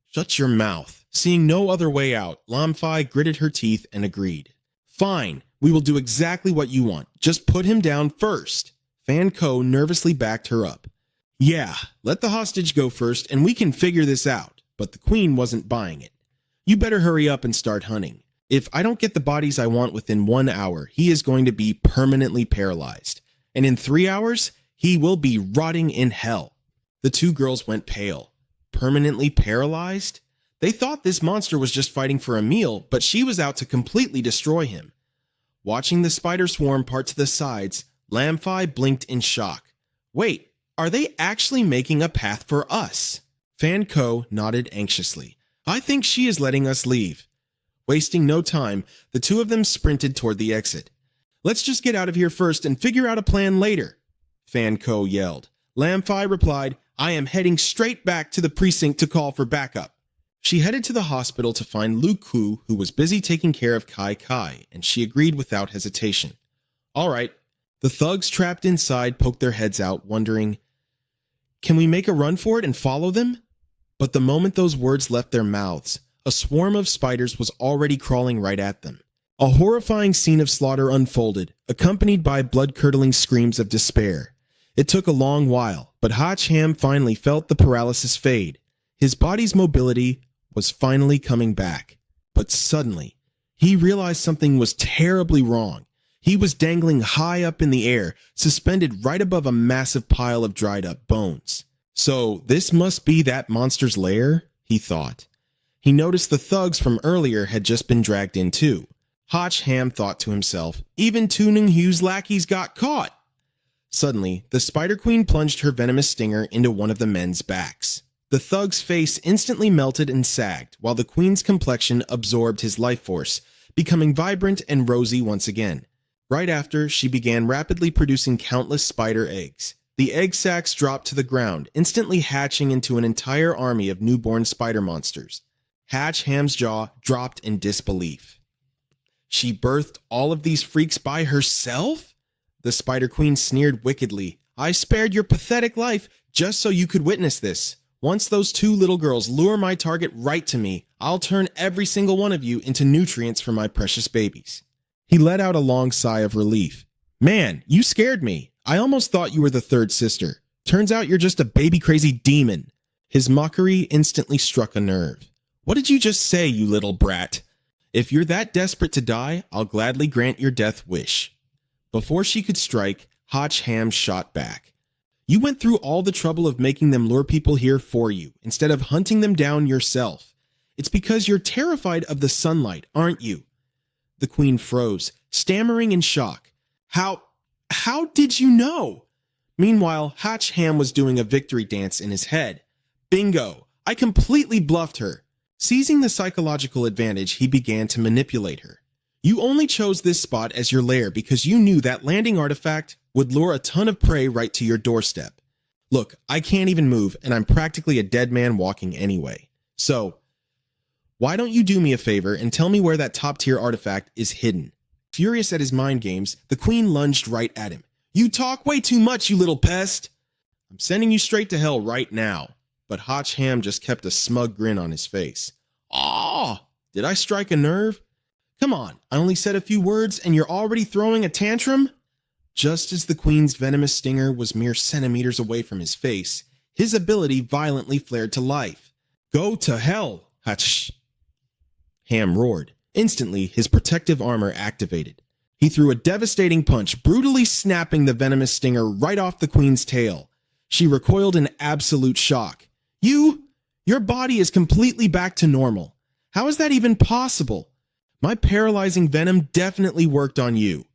"Shut your mouth." Seeing no other way out, Lam Fee gritted her teeth and agreed. "Fine, we will do exactly what you want. Just put him down first." Fan Ko nervously backed her up. "Yeah, let the hostage go first and we can figure this out." But the Queen wasn't buying it. "You better hurry up and start hunting. If I don't get the bodies I want within 1 hour, he is going to be permanently paralyzed. And in 3 hours, he will be rotting in hell. The two girls went pale. Permanently paralyzed? They thought this monster was just fighting for a meal, but she was out to completely destroy him. Watching the spider swarm part to the sides, Lamfi blinked in shock. Wait, are they actually making a path for us? Fan Ko nodded anxiously. I think she is letting us leave. Wasting no time, the two of them sprinted toward the exit. Let's just get out of here first and figure out a plan later, Fan Ko yelled. Lamfi replied, I am heading straight back to the precinct to call for backup. She headed to the hospital to find Lu Ku, who was busy taking care of Kai Kai, and she agreed without hesitation. All right. The thugs trapped inside poked their heads out, wondering, can we make a run for it and follow them? But the moment those words left their mouths, a swarm of spiders was already crawling right at them. A horrifying scene of slaughter unfolded, accompanied by blood-curdling screams of despair. It took a long while, but Hacham finally felt the paralysis fade. His body's mobility was finally coming back. But suddenly, he realized something was terribly wrong. He was dangling high up in the air, suspended right above a massive pile of dried-up bones. So, this must be that monster's lair, he thought. He noticed the thugs from earlier had just been dragged in too. Hacham thought to himself, even Tuning Hugh's lackeys got caught. Suddenly, the Spider Queen plunged her venomous stinger into one of the men's backs. The thug's face instantly melted and sagged, while the queen's complexion absorbed his life force, becoming vibrant and rosy once again. Right after, she began rapidly producing countless spider eggs. The egg sacs dropped to the ground, instantly hatching into an entire army of newborn spider monsters. Hacham's jaw dropped in disbelief. She birthed all of these freaks by herself? The Spider Queen sneered wickedly. I spared your pathetic life just so you could witness this. Once those two little girls lure my target right to me, I'll turn every single one of you into nutrients for my precious babies. He let out a long sigh of relief. Man, you scared me. I almost thought you were the third sister. Turns out you're just a baby-crazy demon. His mockery instantly struck a nerve. What did you just say, you little brat? If you're that desperate to die, I'll gladly grant your death wish. Before she could strike, Hacham shot back. You went through all the trouble of making them lure people here for you, instead of hunting them down yourself. It's because you're terrified of the sunlight, aren't you? The queen froze, stammering in shock. How did you know? Meanwhile, Hacham was doing a victory dance in his head. Bingo! I completely bluffed her. Seizing the psychological advantage, he began to manipulate her. You only chose this spot as your lair because you knew that landing artifact would lure a ton of prey right to your doorstep. Look, I can't even move, and I'm practically a dead man walking anyway. So, why don't you do me a favor and tell me where that top-tier artifact is hidden? Furious at his mind games, the queen lunged right at him. You talk way too much, you little pest! I'm sending you straight to hell right now. But Hacham just kept a smug grin on his face. Aw! Did I strike a nerve? Come on, I only said a few words and you're already throwing a tantrum? Just as the queen's venomous stinger was mere centimeters away from his face, his ability violently flared to life. Go to hell, Ham roared. Instantly, his protective armor activated. He threw a devastating punch, brutally snapping the venomous stinger right off the queen's tail. She recoiled in absolute shock. Your body is completely back to normal. How is that even possible? My paralyzing venom definitely worked on you.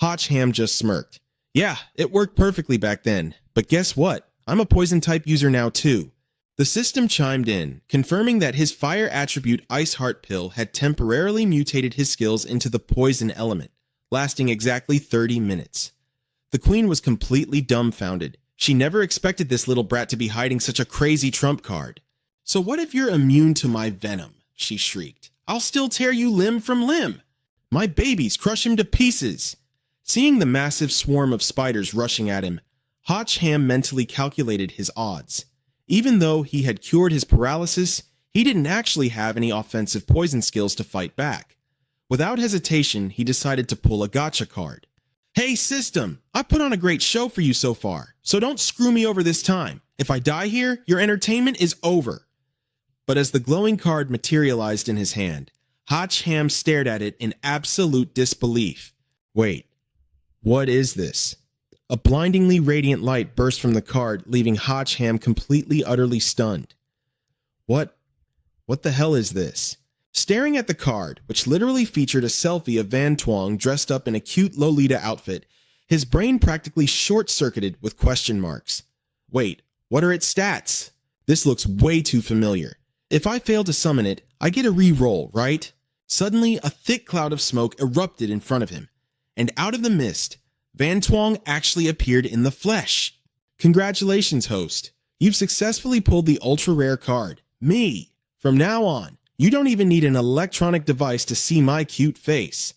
Hacham just smirked. Yeah, it worked perfectly back then. But guess what? I'm a poison type user now too. The system chimed in, confirming that his fire attribute Ice Heart Pill had temporarily mutated his skills into the poison element, lasting exactly 30 minutes. The queen was completely dumbfounded. She never expected this little brat to be hiding such a crazy trump card. So what if you're immune to my venom? She shrieked. I'll still tear you limb from limb. My babies, crush him to pieces. Seeing the massive swarm of spiders rushing at him, Hacham mentally calculated his odds. Even though he had cured his paralysis, he didn't actually have any offensive poison skills to fight back. Without hesitation, he decided to pull a gotcha card. Hey system, I put on a great show for you so far, so don't screw me over this time. If I die here, your entertainment is over. But as the glowing card materialized in his hand, Hotch Ham stared at it in absolute disbelief. Wait, what is this? A blindingly radiant light burst from the card, leaving Hotch Ham completely utterly stunned. What the hell is this? Staring at the card, which literally featured a selfie of Van Twong dressed up in a cute Lolita outfit, his brain practically short-circuited with question marks. Wait, what are its stats? This looks way too familiar. If I fail to summon it, I get a re-roll, right? Suddenly, a thick cloud of smoke erupted in front of him, and out of the mist, Van Twong actually appeared in the flesh. Congratulations, host. You've successfully pulled the ultra-rare card, me. From now on, you don't even need an electronic device to see my cute face.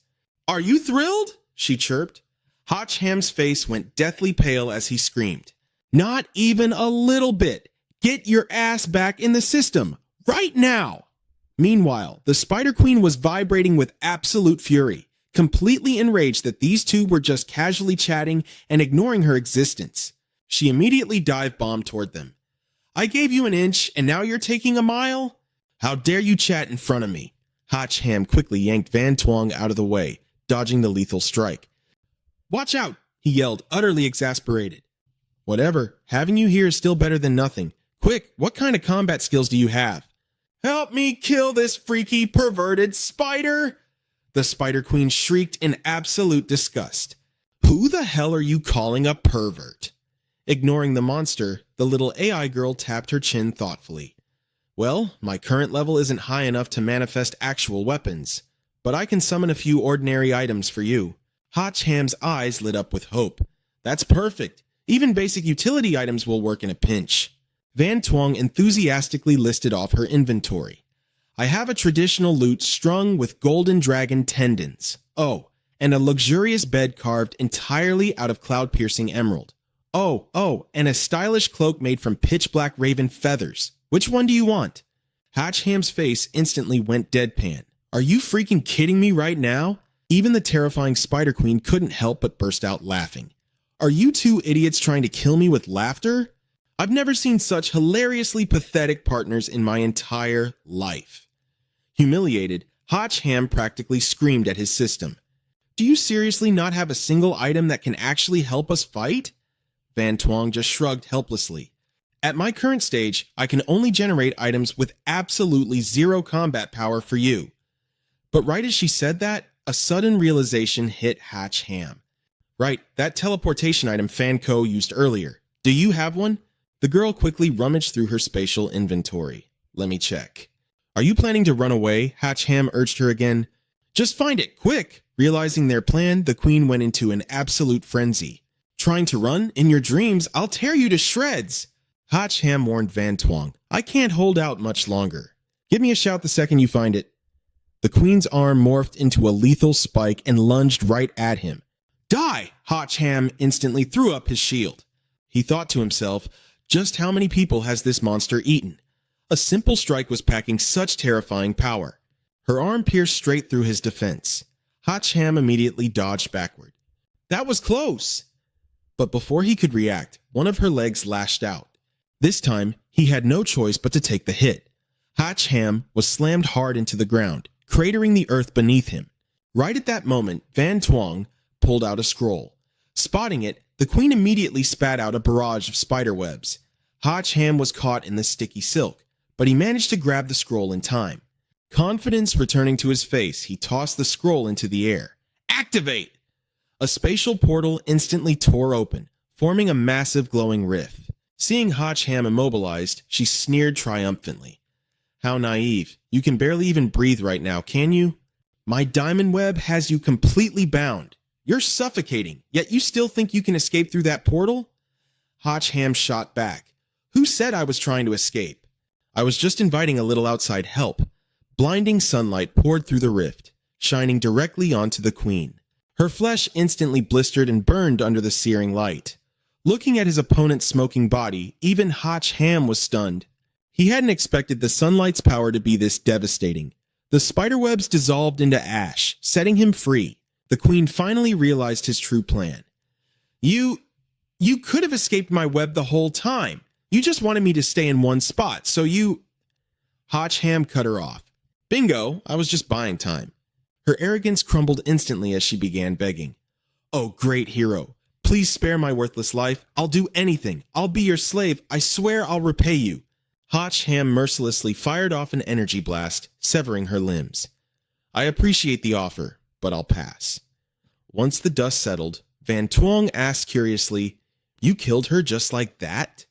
Are you thrilled? She chirped. Hotch Ham's face went deathly pale as he screamed. Not even a little bit. Get your ass back in the system, right now. Meanwhile, the Spider Queen was vibrating with absolute fury, completely enraged that these two were just casually chatting and ignoring her existence. She immediately dive-bombed toward them. I gave you an inch, and now you're taking a mile? How dare you chat in front of me? Hotch Ham quickly yanked Van Twong out of the way, dodging the lethal strike. Watch out, he yelled, utterly exasperated. Whatever, having you here is still better than nothing. Quick, what kind of combat skills do you have? Help me kill this freaky, perverted spider! The Spider Queen shrieked in absolute disgust. Who the hell are you calling a pervert? Ignoring the monster, the little AI girl tapped her chin thoughtfully. Well, my current level isn't high enough to manifest actual weapons, but I can summon a few ordinary items for you. Hotch Ham's eyes lit up with hope. That's perfect. Even basic utility items will work in a pinch. Van Twong enthusiastically listed off her inventory. I have a traditional lute strung with golden dragon tendons. Oh, and a luxurious bed carved entirely out of cloud-piercing emerald. Oh, and a stylish cloak made from pitch-black raven feathers. Which one do you want? Hotch Ham's face instantly went deadpan. Are you freaking kidding me right now? Even the terrifying Spider Queen couldn't help but burst out laughing. Are you two idiots trying to kill me with laughter? I've never seen such hilariously pathetic partners in my entire life. Humiliated, Hotch Ham practically screamed at his system. Do you seriously not have a single item that can actually help us fight? Van Twong just shrugged helplessly. At my current stage, I can only generate items with absolutely zero combat power for you. But right as she said that, a sudden realization hit Hotch Ham. Right, that teleportation item Fanco used earlier. Do you have one? The girl quickly rummaged through her spatial inventory. Let me check. Are you planning to run away? Hotch Ham urged her again. Just find it, quick! Realizing their plan, the queen went into an absolute frenzy. Trying to run? In your dreams, I'll tear you to shreds! Hotch Ham warned Van Twong. I can't hold out much longer. Give me a shout the second you find it. The queen's arm morphed into a lethal spike and lunged right at him. Die! Hotch Ham instantly threw up his shield. He thought to himself, just how many people has this monster eaten? A simple strike was packing such terrifying power. Her arm pierced straight through his defense. Hotch Ham immediately dodged backward. That was close! But before he could react, one of her legs lashed out. This time, he had no choice but to take the hit. Hotch Ham was slammed hard into the ground, cratering the earth beneath him. Right at that moment, Van Twong pulled out a scroll. Spotting it, the queen immediately spat out a barrage of spiderwebs. Hotch Ham was caught in the sticky silk, but he managed to grab the scroll in time. Confidence returning to his face, he tossed the scroll into the air. Activate! A spatial portal instantly tore open, forming a massive glowing rift. Seeing Hotch Ham immobilized, she sneered triumphantly. How naive. You can barely even breathe right now, can you? My diamond web has you completely bound. You're suffocating, yet you still think you can escape through that portal? Hotch Ham shot back. Who said I was trying to escape? I was just inviting a little outside help. Blinding sunlight poured through the rift, shining directly onto the queen. Her flesh instantly blistered and burned under the searing light. Looking at his opponent's smoking body, even Hotch Ham was stunned. He hadn't expected the sunlight's power to be this devastating. The spiderwebs dissolved into ash, setting him free. The queen finally realized his true plan. You could have escaped my web the whole time. You just wanted me to stay in one spot, so you... Hotch Ham cut her off. Bingo, I was just buying time. Her arrogance crumbled instantly as she began begging. Oh, great hero. Please spare my worthless life. I'll do anything. I'll be your slave. I swear I'll repay you. Hotch Ham mercilessly fired off an energy blast, severing her limbs. I appreciate the offer, but I'll pass. Once the dust settled, Van Tuong asked curiously, You killed her just like that?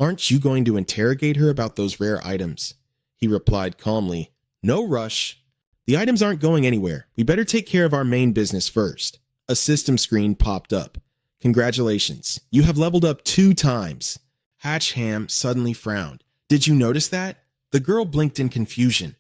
Aren't you going to interrogate her about those rare items? He replied calmly, No rush. The items aren't going anywhere. We better take care of our main business first. A system screen popped up. Congratulations, you have leveled up 2 times. Hatch Ham suddenly frowned. Did you notice that? The girl blinked in confusion.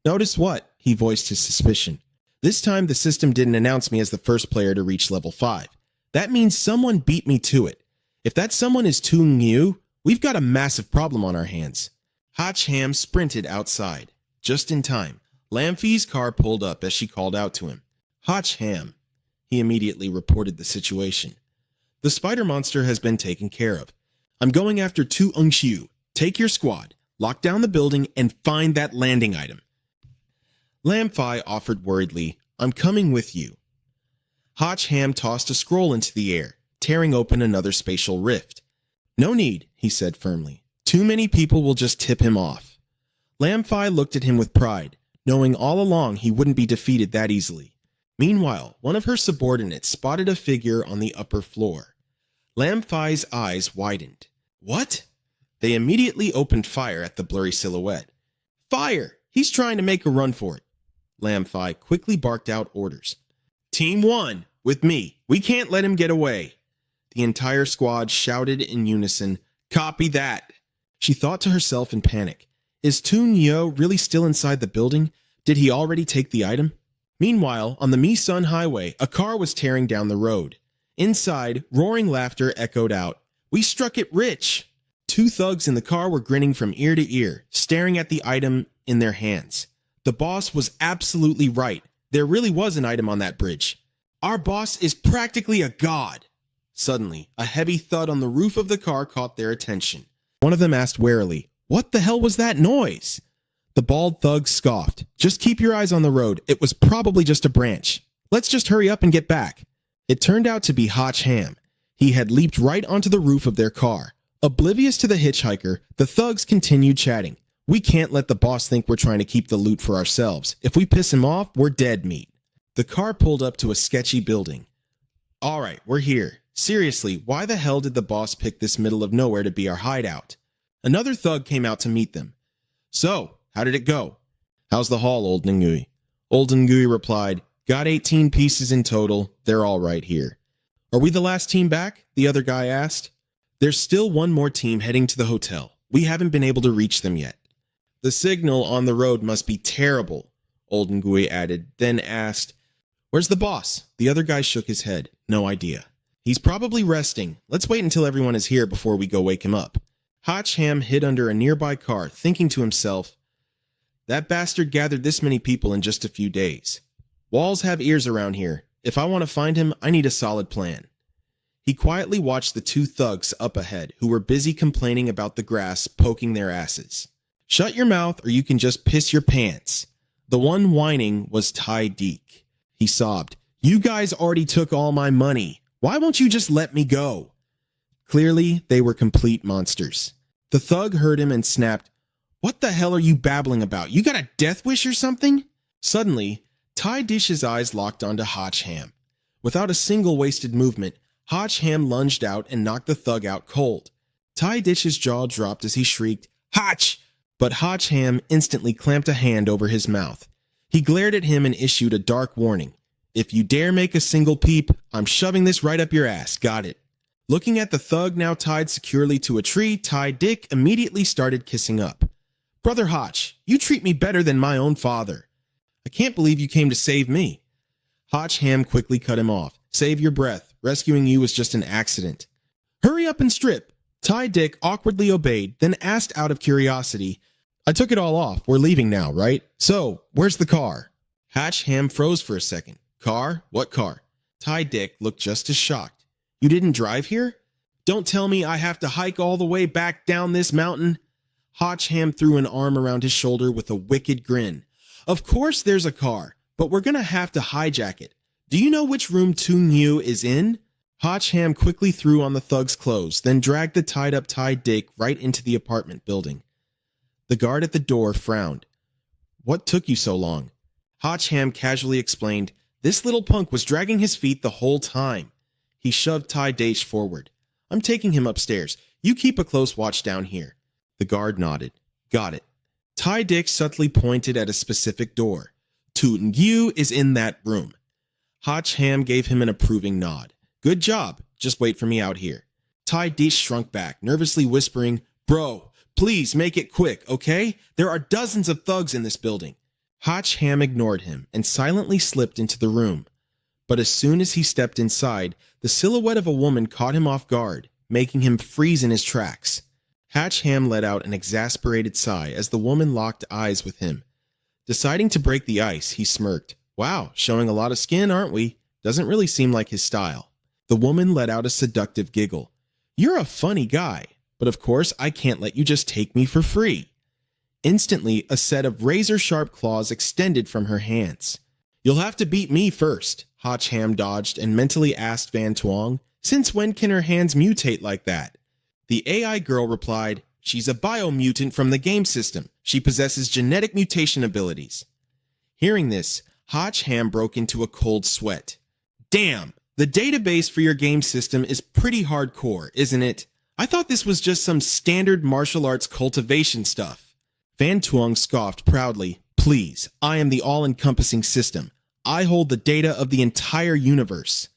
Notice what? He voiced his suspicion. This time the system didn't announce me as the first player to reach level 5. That means someone beat me to it. If that someone is Tung Yu, we've got a massive problem on our hands. Hatch Ham sprinted outside. Just in time, Lamphie's car pulled up as she called out to him. Hatch Ham. He immediately reported the situation. The spider monster has been taken care of. I'm going after Tu Ungshu. Take your squad, lock down the building, and find that landing item. Lamphie offered worriedly, I'm coming with you. Hatch Ham tossed a scroll into the air, tearing open another spatial rift. No need, he said firmly. Too many people will just tip him off. Lamphie looked at him with pride, knowing all along he wouldn't be defeated that easily. Meanwhile, one of her subordinates spotted a figure on the upper floor. Lamphie's eyes widened. What? They immediately opened fire at the blurry silhouette. Fire! He's trying to make a run for it. Lamphie quickly barked out orders. Team 1, with me. We can't let him get away. The entire squad shouted in unison, Copy that. She thought to herself in panic. Is Tun Yo really still inside the building? Did he already take the item? Meanwhile, on the Mi-Sun Highway, a car was tearing down the road. Inside, roaring laughter echoed out. We struck it rich! 2 thugs in the car were grinning from ear to ear, staring at the item in their hands. The boss was absolutely right. There really was an item on that bridge. Our boss is practically a god. Suddenly, a heavy thud on the roof of the car caught their attention. One of them asked warily, What the hell was that noise? The bald thug scoffed. Just keep your eyes on the road. It was probably just a branch. Let's just hurry up and get back. It turned out to be Hatch Ham. He had leaped right onto the roof of their car. Oblivious to the hitchhiker, the thugs continued chatting. We can't let the boss think we're trying to keep the loot for ourselves. If we piss him off, we're dead meat. The car pulled up to a sketchy building. All right, we're here. Seriously, why the hell did the boss pick this middle of nowhere to be our hideout? Another thug came out to meet them. So, how did it go? How's the haul, Old Ngui? Old Ngui replied, Got 18 pieces in total. They're all right here. Are we the last team back? The other guy asked. There's still one more team heading to the hotel. We haven't been able to reach them yet. The signal on the road must be terrible, Old Ngui added, then asked, Where's the boss? The other guy shook his head. No idea. He's probably resting. Let's wait until everyone is here before we go wake him up. Hatch Ham hid under a nearby car, thinking to himself, That bastard gathered this many people in just a few days. Walls have ears around here. If I want to find him, I need a solid plan. He quietly watched the 2 thugs up ahead, who were busy complaining about the grass poking their asses. Shut your mouth or you can just piss your pants. The one whining was Tai Deek. He sobbed, You guys already took all my money. Why won't you just let me go? Clearly, they were complete monsters. The thug heard him and snapped, What the hell are you babbling about? You got a death wish or something? Suddenly, Tai Dish's eyes locked onto Hatch Ham. Without a single wasted movement, Hatch Ham lunged out and knocked the thug out cold. Tai Dish's jaw dropped as he shrieked, Hatch! But Hatch Ham instantly clamped a hand over his mouth. He glared at him and issued a dark warning. If you dare make a single peep, I'm shoving this right up your ass. Got it. Looking at the thug now tied securely to a tree, Tai Dick immediately started kissing up. Brother Hotch, you treat me better than my own father. I can't believe you came to save me. Hatch Ham quickly cut him off. Save your breath. Rescuing you was just an accident. Hurry up and strip. Tai Dick awkwardly obeyed, then asked out of curiosity, I took it all off. We're leaving now, right? So, where's the car? Hatch Ham froze for a second. Car? What car? Tai Dick looked just as shocked. You didn't drive here? Don't tell me I have to hike all the way back down this mountain. Hatch Ham threw an arm around his shoulder with a wicked grin. Of course there's a car, but we're gonna have to hijack it. Do you know which room Tung-Yu is in? Ham quickly threw on the thug's clothes, then dragged the tied-up Dick right into the apartment building. The guard at the door frowned. What took you so long? Ham casually explained, this little punk was dragging his feet the whole time. He shoved Dick forward. I'm taking him upstairs. You keep a close watch down here. The guard nodded. Got it. Dick subtly pointed at a specific door. Tung-Yu is in that room. Ham gave him an approving nod. Good job. Just wait for me out here. Dick shrunk back, nervously whispering, Bro, please make it quick, okay? There are dozens of thugs in this building. Ham ignored him and silently slipped into the room. But as soon as he stepped inside, the silhouette of a woman caught him off guard, making him freeze in his tracks. Ham let out an exasperated sigh as the woman locked eyes with him. Deciding to break the ice, he smirked. Wow, showing a lot of skin, aren't we? Doesn't really seem like his style. The woman let out a seductive giggle. You're a funny guy, but of course I can't let you just take me for free. Instantly, a set of razor-sharp claws extended from her hands. You'll have to beat me first, Ham dodged and mentally asked Van Tuong, since when can her hands mutate like that? The AI girl replied, she's a biomutant from the game system. She possesses genetic mutation abilities. Hearing this, Ham broke into a cold sweat. Damn, the database for your game system is pretty hardcore, isn't it? I thought this was just some standard martial arts cultivation stuff. Van Tuong scoffed proudly. Please, I am the all-encompassing system. I hold the data of the entire universe.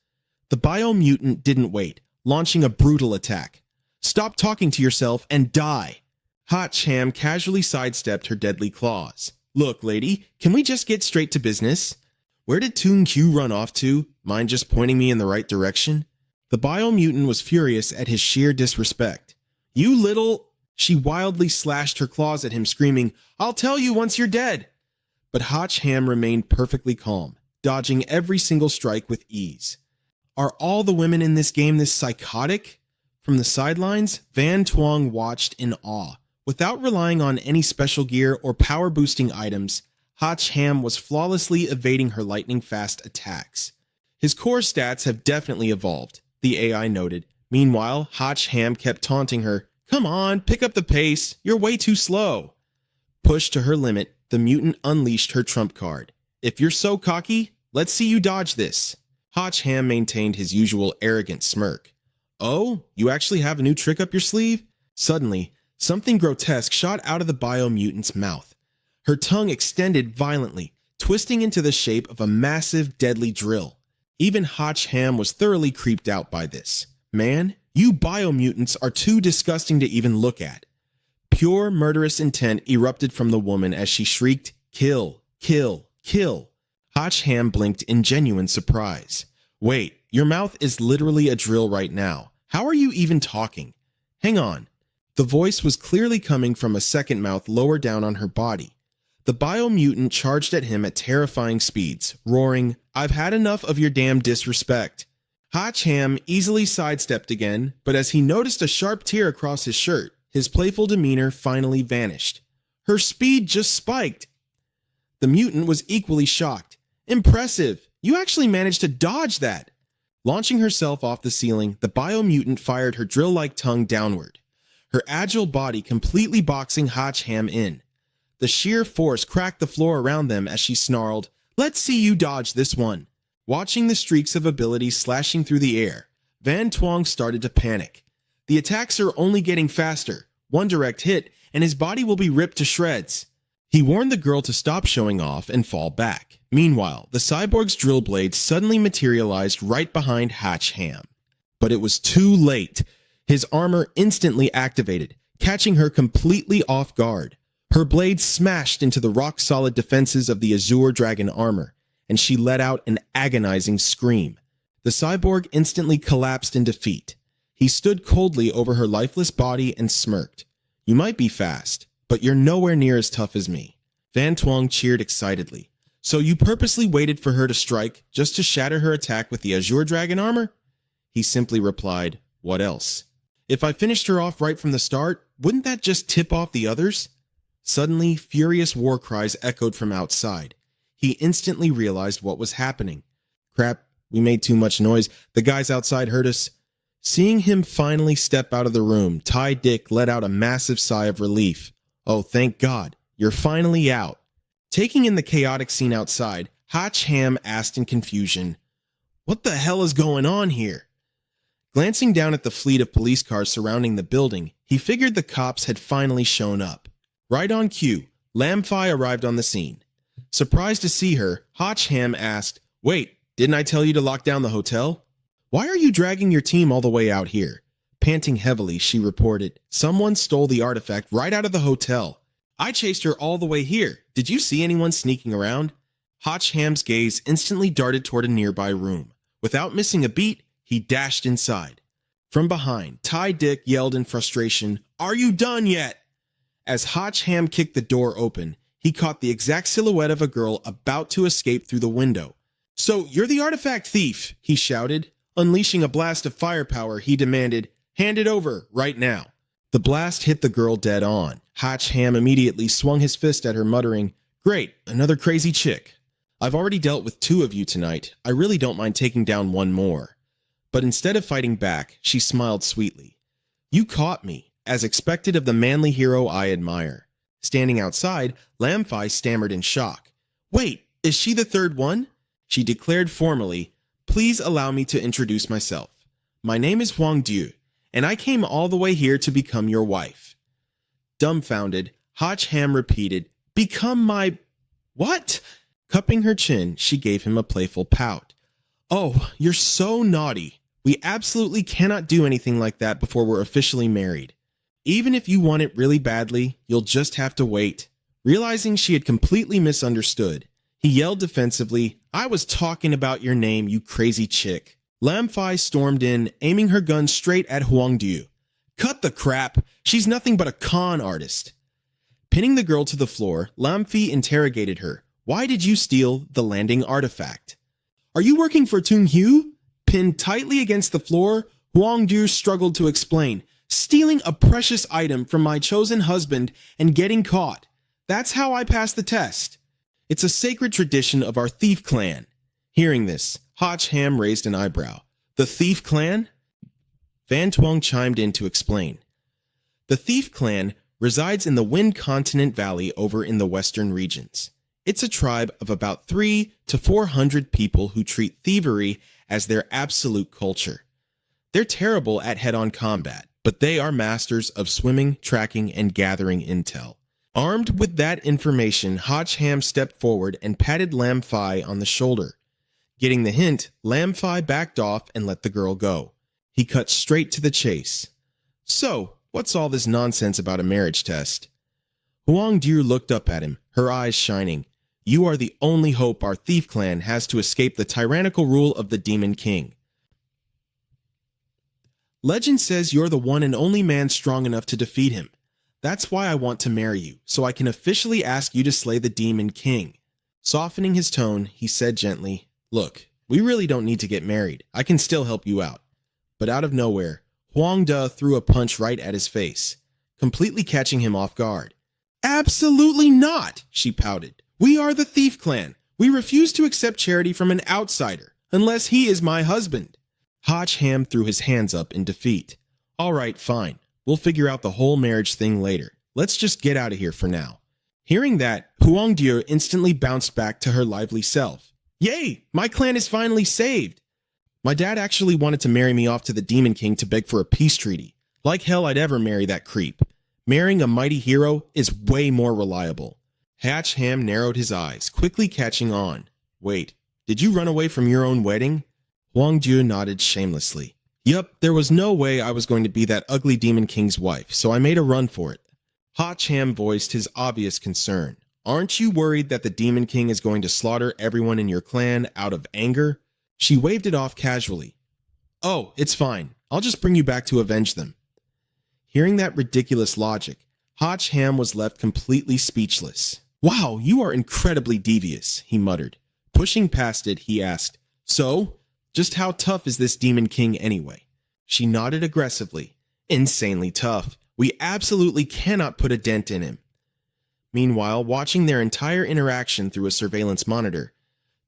The biomutant didn't wait, launching a brutal attack. Stop talking to yourself and die. Ham casually sidestepped her deadly claws. Look, lady, can we just get straight to business? Where did Tung-Yu run off to? Mind just pointing me in the right direction? The biomutant was furious at his sheer disrespect. You little... She wildly slashed her claws at him, screaming, I'll tell you once you're dead. But Ham remained perfectly calm, dodging every single strike with ease. Are all the women in this game this psychotic? From the sidelines, Van Tuong watched in awe. Without relying on any special gear or power-boosting items, Ham was flawlessly evading her lightning-fast attacks. His core stats have definitely evolved, the AI noted. Meanwhile, Ham kept taunting her, Come on, pick up the pace, you're way too slow. Pushed to her limit, the mutant unleashed her trump card. If you're so cocky, let's see you dodge this. Ham maintained his usual arrogant smirk. Oh, you actually have a new trick up your sleeve? Suddenly, something grotesque shot out of the biomutant's mouth. Her tongue extended violently, twisting into the shape of a massive, deadly drill. Even Ham was thoroughly creeped out by this. Man, you biomutants are too disgusting to even look at. Pure murderous intent erupted from the woman as she shrieked, Kill, kill, kill. Ham blinked in genuine surprise. Wait, your mouth is literally a drill right now. How are you even talking? Hang on. The voice was clearly coming from a second mouth lower down on her body. The biomutant charged at him at terrifying speeds, roaring, I've had enough of your damn disrespect. Ham easily sidestepped again, but as he noticed a sharp tear across his shirt, his playful demeanor finally vanished. Her speed just spiked. The mutant was equally shocked. Impressive! You actually managed to dodge that! Launching herself off the ceiling, the biomutant fired her drill-like tongue downward, her agile body completely boxing Ham in. The sheer force cracked the floor around them as she snarled, Let's see you dodge this one. Watching the streaks of ability slashing through the air, Van Tuong started to panic. The attacks are only getting faster. One direct hit, and his body will be ripped to shreds. He warned the girl to stop showing off and fall back. Meanwhile, the cyborg's drill blade suddenly materialized right behind Ham. But it was too late. His armor instantly activated, catching her completely off guard. Her blade smashed into the rock-solid defenses of the Azure Dragon armor, and she let out an agonizing scream. The cyborg instantly collapsed in defeat. He stood coldly over her lifeless body and smirked. You might be fast, but you're nowhere near as tough as me. Van Tuong cheered excitedly. So you purposely waited for her to strike just to shatter her attack with the Azure Dragon armor? He simply replied, What else? If I finished her off right from the start, wouldn't that just tip off the others? Suddenly, furious war cries echoed from outside. He instantly realized what was happening. Crap, we made too much noise. The guys outside heard us. Seeing him finally step out of the room, Ty Dick let out a massive sigh of relief. Oh, thank God, you're finally out. Taking in the chaotic scene outside, Hotch Ham asked in confusion, "What the hell is going on here?" Glancing down at the fleet of police cars surrounding the building, he figured the cops had finally shown up. Right on cue, Lamfi arrived on the scene. Surprised to see her, Hotch Ham asked, "Wait, didn't I tell you to lock down the hotel? Why are you dragging your team all the way out here?" Panting heavily, she reported, "Someone stole the artifact right out of the hotel. I chased her all the way here. Did you see anyone sneaking around?" Hotch Ham's gaze instantly darted toward a nearby room. Without missing a beat, he dashed inside. From behind, Ty Dick yelled in frustration, "Are you done yet?" As Hotch Ham kicked the door open, he caught the exact silhouette of a girl about to escape through the window. "So you're the artifact thief," he shouted. Unleashing a blast of firepower, he demanded, "Hand it over, right now." The blast hit the girl dead on. Hotch Ham immediately swung his fist at her, muttering, "Great, another crazy chick. I've already dealt with 2 of you tonight. I really don't mind taking down 1 more." But instead of fighting back, she smiled sweetly. "You caught me, as expected of the manly hero I admire." Standing outside, Lamfi stammered in shock. "Wait, is she the 3rd one?" She declared formally, "Please allow me to introduce myself. My name is Huang Du, and I came all the way here to become your wife." Dumbfounded, Hotch Ham repeated, "Become my... what?" Cupping her chin, she gave him a playful pout. "Oh, you're so naughty. We absolutely cannot do anything like that before we're officially married. Even if you want it really badly, you'll just have to wait." Realizing she had completely misunderstood, he yelled defensively, "I was talking about your name, you crazy chick." Lamfi stormed in, aiming her gun straight at Huang Du. "Cut the crap! She's nothing but a con artist." Pinning the girl to the floor, Lamfi interrogated her. "Why did you steal the landing artifact?" "Are you working for Tung Hue?" Pinned tightly against the floor, Huang Du struggled to explain. "Stealing a precious item from my chosen husband and getting caught. That's how I passed the test. It's a sacred tradition of our thief clan." Hearing this, Hotch Ham raised an eyebrow. "The thief clan?" Van Tuong chimed in to explain. "The thief clan resides in the Wind Continent Valley over in the western regions. It's a tribe of about 300 to 400 people who treat thievery as their absolute culture. They're terrible at head-on combat, but they are masters of swimming, tracking, and gathering intel." Armed with that information, Hotch Ham stepped forward and patted Lamfi on the shoulder. Getting the hint, Lamfi backed off and let the girl go. He cut straight to the chase. "So, what's all this nonsense about a marriage test?" Huang Du looked up at him, her eyes shining. "You are the only hope our thief clan has to escape the tyrannical rule of the Demon King. Legend says you're the one and only man strong enough to defeat him. That's why I want to marry you, so I can officially ask you to slay the Demon King." Softening his tone, he said gently, "Look, we really don't need to get married. I can still help you out." But out of nowhere, Huang Du threw a punch right at his face, completely catching him off guard. "Absolutely not," she pouted. "We are the Thief Clan. We refuse to accept charity from an outsider, unless he is my husband." Hotch Ham threw his hands up in defeat. "All right, fine. We'll figure out the whole marriage thing later. Let's just get out of here for now." Hearing that, Huang Du instantly bounced back to her lively self. "Yay! My clan is finally saved! My dad actually wanted to marry me off to the Demon King to beg for a peace treaty. Like hell I'd ever marry that creep. Marrying a mighty hero is way more reliable." Hotch Ham narrowed his eyes, quickly catching on. "Wait, did you run away from your own wedding?" Huang Du nodded shamelessly. "Yup, there was no way I was going to be that ugly Demon King's wife, so I made a run for it." Hotch Ham voiced his obvious concern. "Aren't you worried that the Demon King is going to slaughter everyone in your clan out of anger?" She waved it off casually. "Oh, it's fine. I'll just bring you back to avenge them." Hearing that ridiculous logic, Hotch Ham was left completely speechless. "Wow, you are incredibly devious," he muttered. Pushing past it, he asked, "So, just how tough is this Demon King anyway?" She nodded aggressively. "Insanely tough. We absolutely cannot put a dent in him." Meanwhile, watching their entire interaction through a surveillance monitor,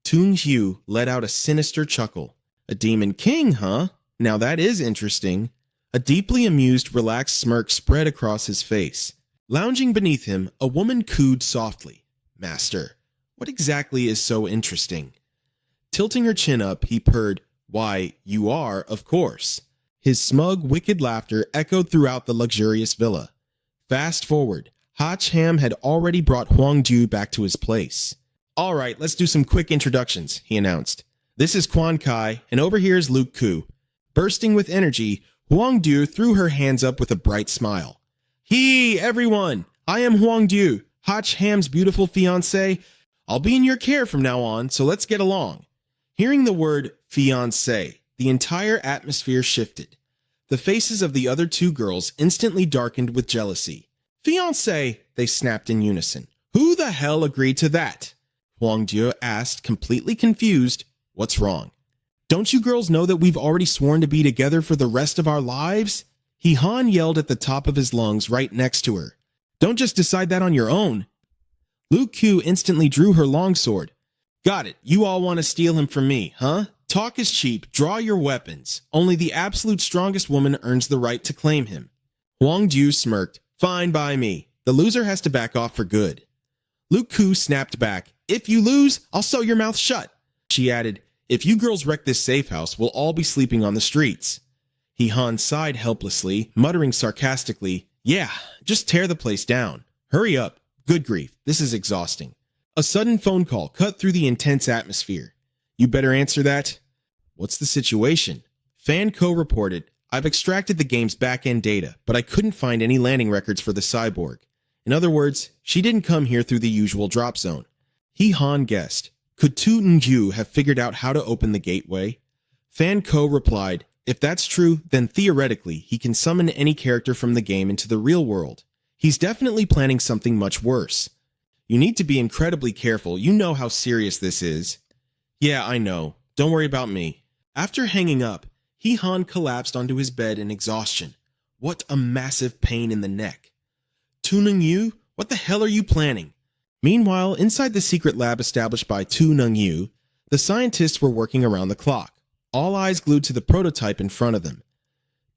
Tung Hyu let out a sinister chuckle. A demon king, huh? Now that is interesting. A deeply amused, relaxed smirk spread across his face. Lounging beneath him, a woman cooed softly. Master, what exactly is so interesting? Tilting her chin up, he purred, Why, you are, of course. His smug, wicked laughter echoed throughout the luxurious villa. Fast forward, Hach Ham had already brought Huang Ju back to his place. All right, let's do some quick introductions, he announced. This is Quan Kai, and over here is Luke Ku. Bursting with energy, Huang Du threw her hands up with a bright smile. Hey, everyone! I am Huang Du, Hach Ham's beautiful fiancé. I'll be in your care from now on, so let's get along. Hearing the word fiancé, the entire atmosphere shifted. The faces of the other two girls instantly darkened with jealousy. Fiancé, they snapped in unison. Who the hell agreed to that? Huang Du asked, completely confused. What's wrong? Don't you girls know that we've already sworn to be together for the rest of our lives? He Han yelled at the top of his lungs right next to her. Don't just decide that on your own. Luke Q instantly drew her longsword. Got it, you all want to steal him from me, huh? Talk is cheap, draw your weapons. Only the absolute strongest woman earns the right to claim him. Huang Ju smirked. Fine by me. The loser has to back off for good. Luke Q snapped back. If you lose, I'll sew your mouth shut. She added, If you girls wreck this safe house, we'll all be sleeping on the streets. He Han sighed helplessly, muttering sarcastically, Yeah, just tear the place down. Hurry up. Good grief, this is exhausting. A sudden phone call cut through the intense atmosphere. You better answer that. What's the situation? Fan Co reported, I've extracted the game's back-end data, but I couldn't find any landing records for the cyborg. In other words, she didn't come here through the usual drop zone. He Han guessed. Could Tu Ngyu have figured out how to open the gateway? Fan Co replied, If that's true, then theoretically, he can summon any character from the game into the real world. He's definitely planning something much worse. You need to be incredibly careful. You know how serious this is. Yeah, I know. Don't worry about me. After hanging up, He Han collapsed onto his bed in exhaustion. What a massive pain in the neck. Tu Nung-yu, what the hell are you planning? Meanwhile, inside the secret lab established by Tu Nung-yu, the scientists were working around the clock, all eyes glued to the prototype in front of them.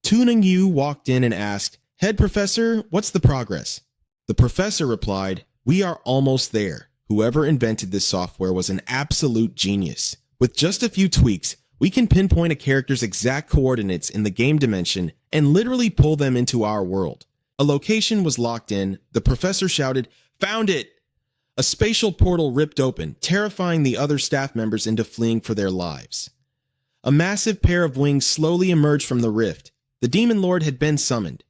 Tu Nung-yu walked in and asked, Head professor, what's the progress? The professor replied, We are almost there. Whoever invented this software was an absolute genius. With just a few tweaks, we can pinpoint a character's exact coordinates in the game dimension and literally pull them into our world. A location was locked in. The professor shouted, Found it! A spatial portal ripped open, terrifying the other staff members into fleeing for their lives. A massive pair of wings slowly emerged from the rift. The Demon Lord had been summoned.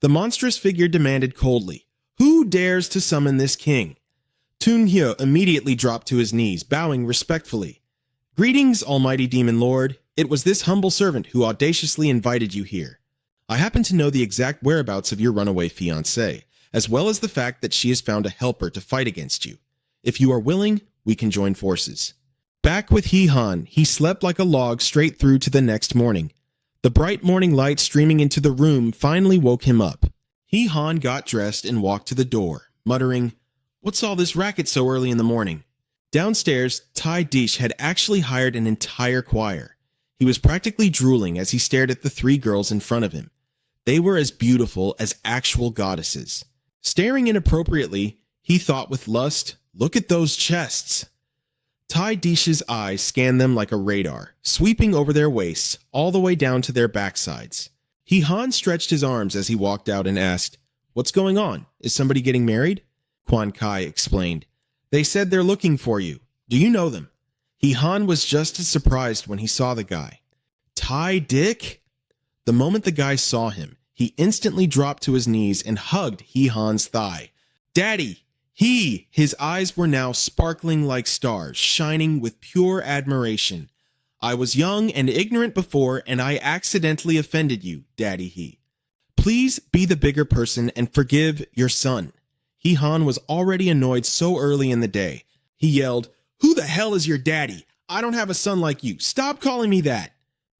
The monstrous figure demanded coldly, Who dares to summon this king? Tun Hyo immediately dropped to his knees, bowing respectfully. Greetings, almighty Demon Lord. It was this humble servant who audaciously invited you here. I happen to know the exact whereabouts of your runaway fiancée, as well as the fact that she has found a helper to fight against you. If you are willing, we can join forces. Back with He Han, he slept like a log straight through to the next morning. The bright morning light streaming into the room finally woke him up. He Han got dressed and walked to the door, muttering, What's all this racket so early in the morning? Downstairs, Tai Dish had actually hired an entire choir. He was practically drooling as he stared at the three girls in front of him. They were as beautiful as actual goddesses. Staring inappropriately, he thought with lust, Look at those chests. Tai Dish's eyes scanned them like a radar, sweeping over their waists all the way down to their backsides. He Han stretched his arms as he walked out and asked, What's going on? Is somebody getting married? Quan Kai explained. They said they're looking for you. Do you know them? He Han was just as surprised when he saw the guy. Tai Dick? The moment the guy saw him, he instantly dropped to his knees and hugged He Han's thigh. Daddy! His eyes were now sparkling like stars, shining with pure admiration. I was young and ignorant before, and I accidentally offended you, Daddy He. Please be the bigger person and forgive your son. He Han was already annoyed so early in the day. He yelled, Who the hell is your daddy? I don't have a son like you. Stop calling me that.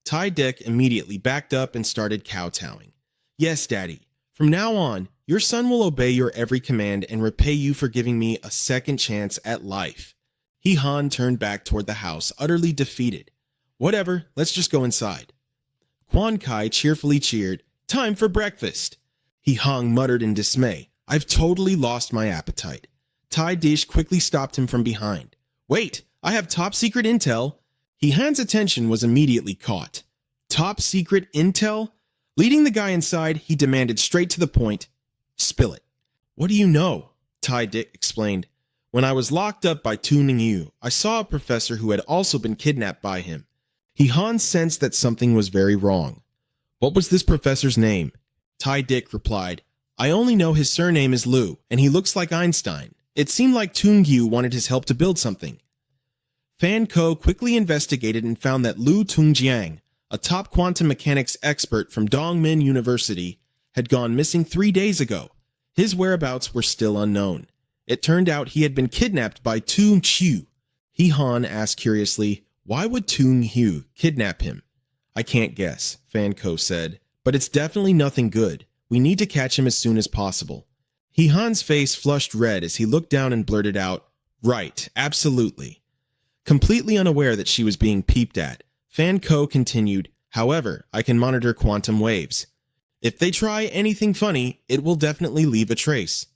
Tai Dick immediately backed up and started kowtowing. Yes, Daddy. From now on, Your son will obey your every command and repay you for giving me a second chance at life. He-han turned back toward the house, utterly defeated. Whatever, let's just go inside. Quan Kai cheerfully cheered, time for breakfast. He-hong muttered in dismay, I've totally lost my appetite. Tai Dish quickly stopped him from behind. Wait, I have top secret intel. He-han's attention was immediately caught. Top secret intel? Leading the guy inside, he demanded straight to the point, spill it. What do you know? Tai Dick explained. When I was locked up by Tu Ning-yu, I saw a professor who had also been kidnapped by him. He-han sensed that something was very wrong. What was this professor's name? Tai Dick replied, I only know his surname is Liu, and he looks like Einstein. It seemed like Tung-yu wanted his help to build something. Fan Ko quickly investigated and found that Liu Tungjiang, a top quantum mechanics expert from Dongmin University, had gone missing 3 days ago. His whereabouts were still unknown. It turned out he had been kidnapped by Tung Chiu. He-han asked curiously, why would Tung Hu kidnap him? I can't guess, Fan Ko said, but it's definitely nothing good. We need to catch him as soon as possible. He-han's face flushed red as he looked down and blurted out, right, absolutely. Completely unaware that she was being peeped at, Fan Ko continued, however, I can monitor quantum waves. If they try anything funny, it will definitely leave a trace.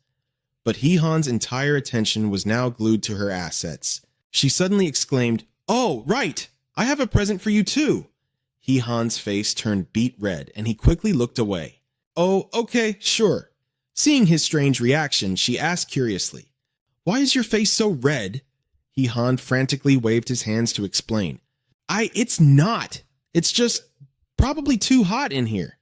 But He-han's entire attention was now glued to her assets. She suddenly exclaimed, oh, right! I have a present for you too! He-han's face turned beet red, and he quickly looked away. Oh, okay, sure. Seeing his strange reaction, she asked curiously, why is your face so red? He-han frantically waved his hands to explain. It's not. It's just probably too hot in here.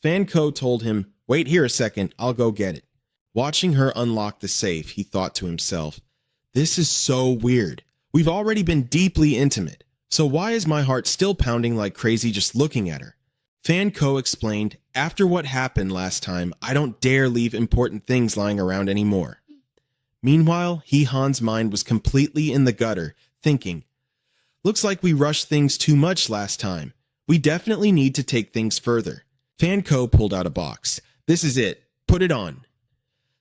Fan Ko told him, wait here a second, I'll go get it. Watching her unlock the safe, he thought to himself, this is so weird. We've already been deeply intimate, so why is my heart still pounding like crazy just looking at her? Fan Ko explained, after what happened last time, I don't dare leave important things lying around anymore. Meanwhile, He-han's mind was completely in the gutter, thinking, looks like we rushed things too much last time. We definitely need to take things further. Fan Ko pulled out a box. This is it. Put it on.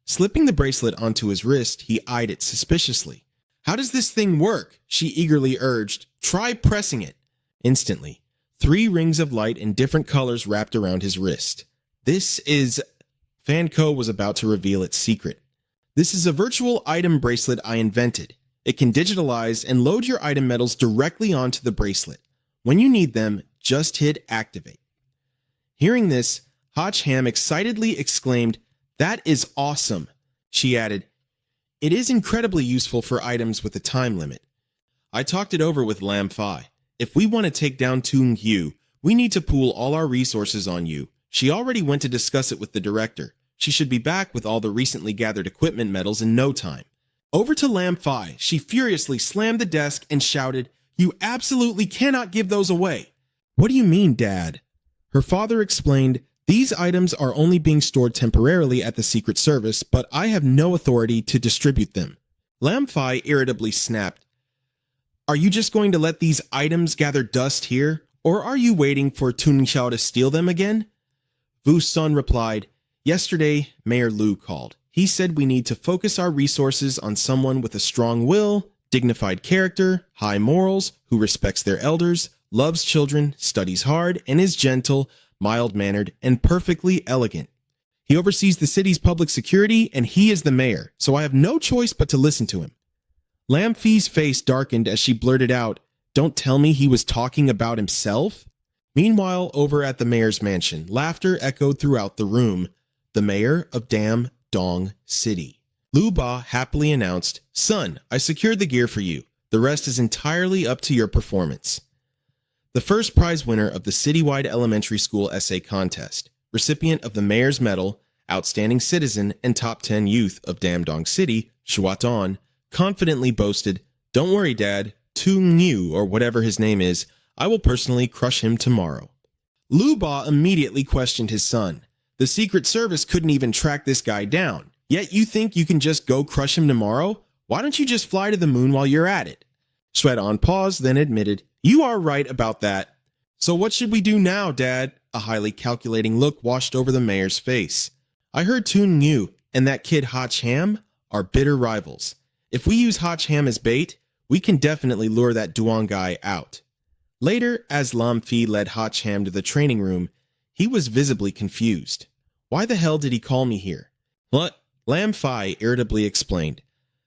Slipping the bracelet onto his wrist, he eyed it suspiciously. How does this thing work? She eagerly urged. Try pressing it. Instantly, 3 rings of light in different colors wrapped around his wrist. This is... Fan Ko was about to reveal its secret. This is a virtual item bracelet I invented. It can digitalize and load your item medals directly onto the bracelet. When you need them, just hit activate. Hearing this, Hotch Ham excitedly exclaimed, that is awesome. She added, it is incredibly useful for items with a time limit. I talked it over with Lam Fi. If we want to take down Tung Yu, we need to pool all our resources on you. She already went to discuss it with the director. She should be back with all the recently gathered equipment medals in no time. Over to Lam Fi, she furiously slammed the desk and shouted, you absolutely cannot give those away. What do you mean, Dad? Her father explained, these items are only being stored temporarily at the Secret Service, but I have no authority to distribute them. Lam Fi irritably snapped, are you just going to let these items gather dust here, or are you waiting for Tun Xiao to steal them again? Vu Sun replied, yesterday, Mayor Liu called. He said we need to focus our resources on someone with a strong will, dignified character, high morals, who respects their elders, loves children, studies hard, and is gentle, mild-mannered, and perfectly elegant. He oversees the city's public security, and he is the mayor, so I have no choice but to listen to him. Lam Fi's face darkened as she blurted out, don't tell me he was talking about himself? Meanwhile, over at the mayor's mansion, laughter echoed throughout the room. The mayor of Dam Dong City. Lu Ba happily announced, son, I secured the gear for you. The rest is entirely up to your performance. The first prize winner of the citywide elementary school essay contest, recipient of the mayor's medal, outstanding citizen, and top 10 youth of Damdong City, Shuaton, confidently boasted, don't worry, Dad, Tung Yu, or whatever his name is, I will personally crush him tomorrow. Lu Ba immediately questioned his son. The Secret Service couldn't even track this guy down, yet you think you can just go crush him tomorrow? Why don't you just fly to the moon while you're at it? Sweaton paused, then admitted, you are right about that. So what should we do now, Dad? A highly calculating look washed over the mayor's face. I heard Toon Ngu and that kid Hotch Ham are bitter rivals. If we use Hotch Ham as bait, we can definitely lure that Duong guy out. Later, as Lam Phi led Hotch Ham to the training room, he was visibly confused. Why the hell did he call me here? What? Lam Phi irritably explained.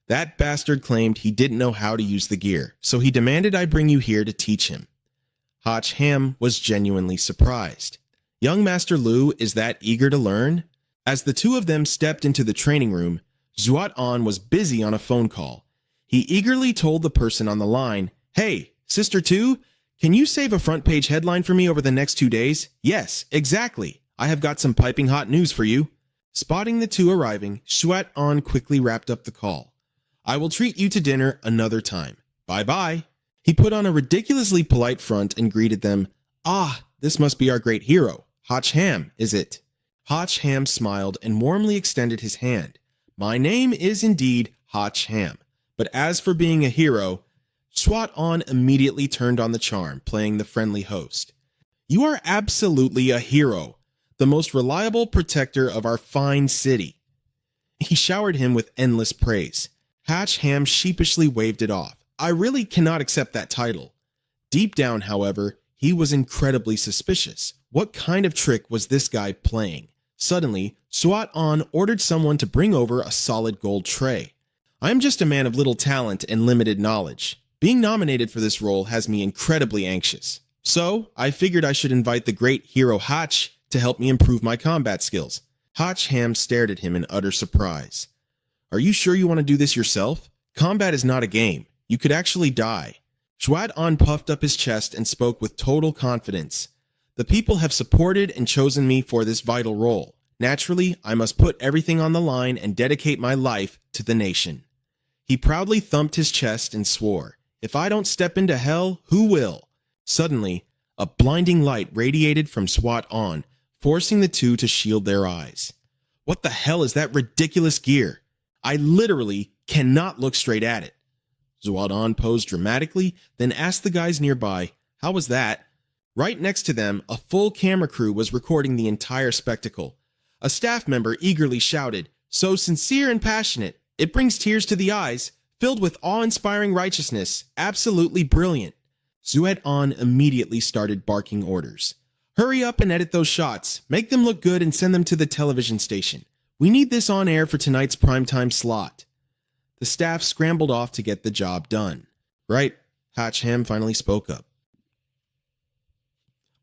That bastard claimed he didn't know how to use the gear, so he demanded I bring you here to teach him. Hotch Ham was genuinely surprised. Young Master Lu is that eager to learn? As the two of them stepped into the training room, Zuat An was busy on a phone call. He eagerly told the person on the line, "Hey, Sister 2, can you save a front page headline for me over the next 2 days?" "Yes, exactly. I have got some piping hot news for you." Spotting the two arriving, Zuat An quickly wrapped up the call. "I will treat you to dinner another time. Bye-bye." He put on a ridiculously polite front and greeted them. "Ah, this must be our great hero. Hotch Ham, is it?" Hotch Ham smiled and warmly extended his hand. "My name is indeed Hotch Ham, but as for being a hero," Zuat An immediately turned on the charm, playing the friendly host. "You are absolutely a hero, the most reliable protector of our fine city." He showered him with endless praise. Hotch Ham sheepishly waved it off. "I really cannot accept that title." Deep down, however, he was incredibly suspicious. What kind of trick was this guy playing? Suddenly, Zuat An ordered someone to bring over a solid gold tray. "I am just a man of little talent and limited knowledge. Being nominated for this role has me incredibly anxious. So, I figured I should invite the great hero Hotch to help me improve my combat skills." Hotch Ham stared at him in utter surprise. "Are you sure you want to do this yourself? Combat is not a game. You could actually die." Zuat An puffed up his chest and spoke with total confidence. "The people have supported and chosen me for this vital role. Naturally, I must put everything on the line and dedicate my life to the nation." He proudly thumped his chest and swore, "If I don't step into hell, who will?" Suddenly, a blinding light radiated from Zuat An, forcing the two to shield their eyes. "What the hell is that ridiculous gear? I literally cannot look straight at it." Zuat An posed dramatically, then asked the guys nearby, "How was that?" Right next to them, a full camera crew was recording the entire spectacle. A staff member eagerly shouted, "So sincere and passionate, it brings tears to the eyes, filled with awe-inspiring righteousness, absolutely brilliant." Zuat An immediately started barking orders. "Hurry up and edit those shots, make them look good and send them to the television station. We need this on air for tonight's primetime slot." The staff scrambled off to get the job done. "Right," Hotch Ham finally spoke up.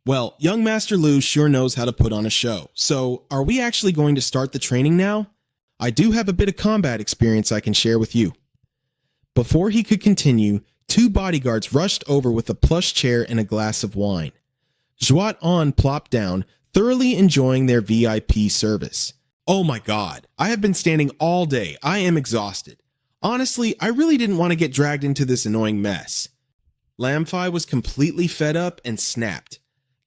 "Well, young Master Lu sure knows how to put on a show, so are we actually going to start the training now? I do have a bit of combat experience I can share with you." Before he could continue, two bodyguards rushed over with a plush chair and a glass of wine. Zuat An plopped down, thoroughly enjoying their VIP service. "Oh my god, I have been standing all day. I am exhausted. Honestly, I really didn't want to get dragged into this annoying mess." Lam Phi was completely fed up and snapped.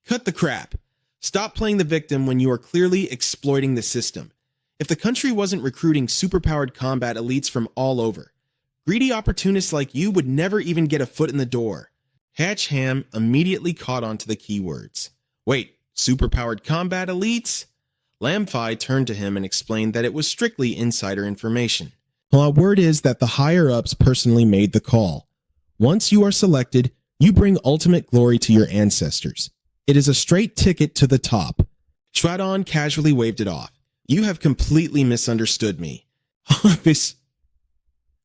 "Cut the crap. Stop playing the victim when you are clearly exploiting the system. If the country wasn't recruiting superpowered combat elites from all over, greedy opportunists like you would never even get a foot in the door." Hotch Ham immediately caught on to the keywords. "Wait, superpowered combat elites?" Lam Phi turned to him and explained that it was strictly insider information. "Well, word is that the higher-ups personally made the call. Once you are selected, you bring ultimate glory to your ancestors. It is a straight ticket to the top." Zuat An casually waved it off. "You have completely misunderstood me.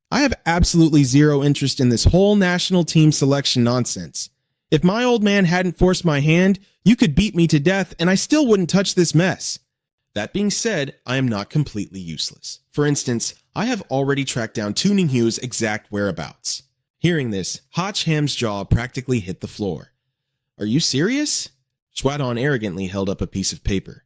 I have absolutely zero interest in this whole national team selection nonsense. If my old man hadn't forced my hand, you could beat me to death and I still wouldn't touch this mess. That being said, I am not completely useless. For instance, I have already tracked down Toon Ngu's exact whereabouts." Hearing this, Hotch Ham's jaw practically hit the floor. "Are you serious?" Zuat An arrogantly held up a piece of paper.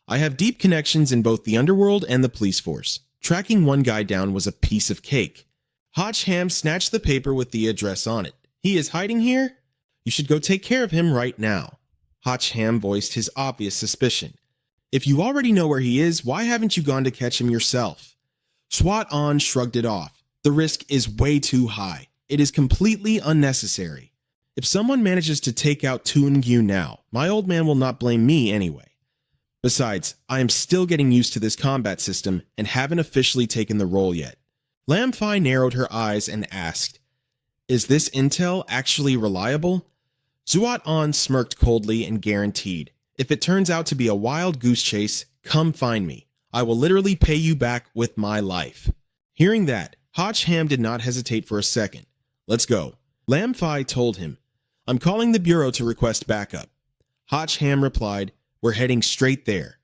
"I have deep connections in both the underworld and the police force. Tracking one guy down was a piece of cake." Hotch Ham snatched the paper with the address on it. "He is hiding here? You should go take care of him right now." Hotch Ham voiced his obvious suspicion. "If you already know where he is, why haven't you gone to catch him yourself?" Zuat An shrugged it off. "The risk is way too high. It is completely unnecessary. If someone manages to take out Toon Ngu now, my old man will not blame me anyway. Besides, I am still getting used to this combat system and haven't officially taken the role yet. Lam Fai narrowed her eyes and asked, "Is this intel actually reliable?" Zuat An smirked coldly and guaranteed, "If it turns out to be a wild goose chase, come find me. I will literally pay you back with my life." Hearing that, Hotch Ham did not hesitate for a second. "Let's go." Lam Fai told him, "I'm calling the bureau to request backup." Hotch Ham replied, "We're heading straight there.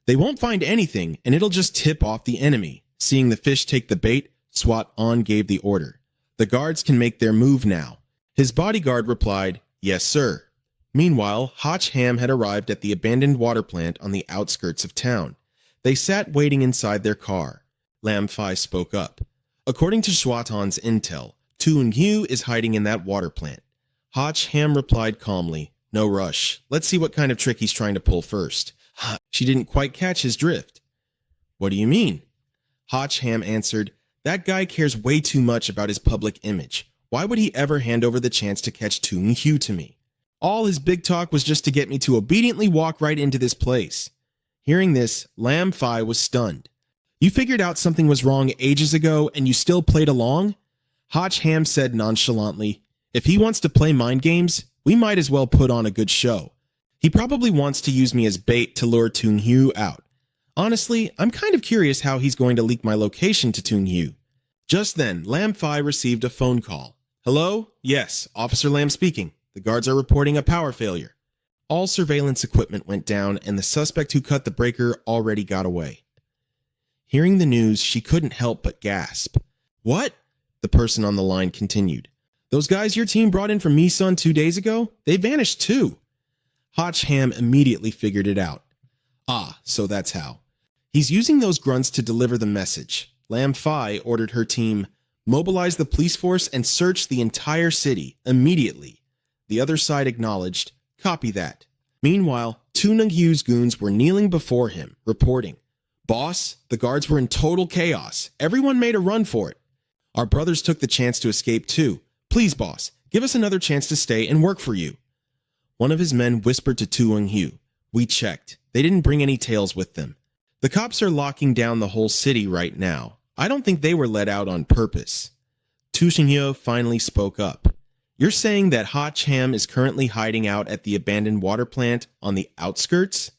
They won't find anything, and it'll just tip off the enemy." Seeing the fish take the bait, Swat On gave the order. "The guards can make their move now." His bodyguard replied, "Yes, sir." Meanwhile, Hotch Ham had arrived at the abandoned water plant on the outskirts of town. They sat waiting inside their car. Lam Fai spoke up. "According to Swaton's intel, Toon Hugh is hiding in that water plant." Hotch Ham replied calmly, "No rush. Let's see what kind of trick he's trying to pull first." She didn't quite catch his drift. "What do you mean?" Hotch Ham answered, "That guy cares way too much about his public image. Why would he ever hand over the chance to catch Toon Hugh to me? All his big talk was just to get me to obediently walk right into this place." Hearing this, Lam Fai was stunned. "You figured out something was wrong ages ago and you still played along?" Hotch Ham said nonchalantly, "If he wants to play mind games, we might as well put on a good show. He probably wants to use me as bait to lure Toon Hugh out. Honestly, I'm kind of curious how he's going to leak my location to Toon Hugh." Just then, Lam Fai received a phone call. "Hello? Yes, Officer Lam speaking. The guards are reporting a power failure." All surveillance equipment went down and the suspect who cut the breaker already got away. Hearing the news, she couldn't help but gasp. "What?" The person on the line continued. "Those guys your team brought in from Misun 2 days ago? They vanished too." Hotch Ham immediately figured it out. "Ah, so that's how. He's using those grunts to deliver the message." Lam Fai ordered her team, "Mobilize the police force and search the entire city immediately." The other side acknowledged, "Copy that." Meanwhile, Toon Hugh's goons were kneeling before him, reporting, "Boss, the guards were in total chaos. Everyone made a run for it. Our brothers took the chance to escape too. Please, boss, give us another chance to stay and work for you." One of his men whispered to Toon Hugh, "We checked. They didn't bring any tails with them. The cops are locking down the whole city right now. I don't think they were let out on purpose." Tu Xinhyo finally spoke up. "You're saying that Hotch Ham is currently hiding out at the abandoned water plant on the outskirts?"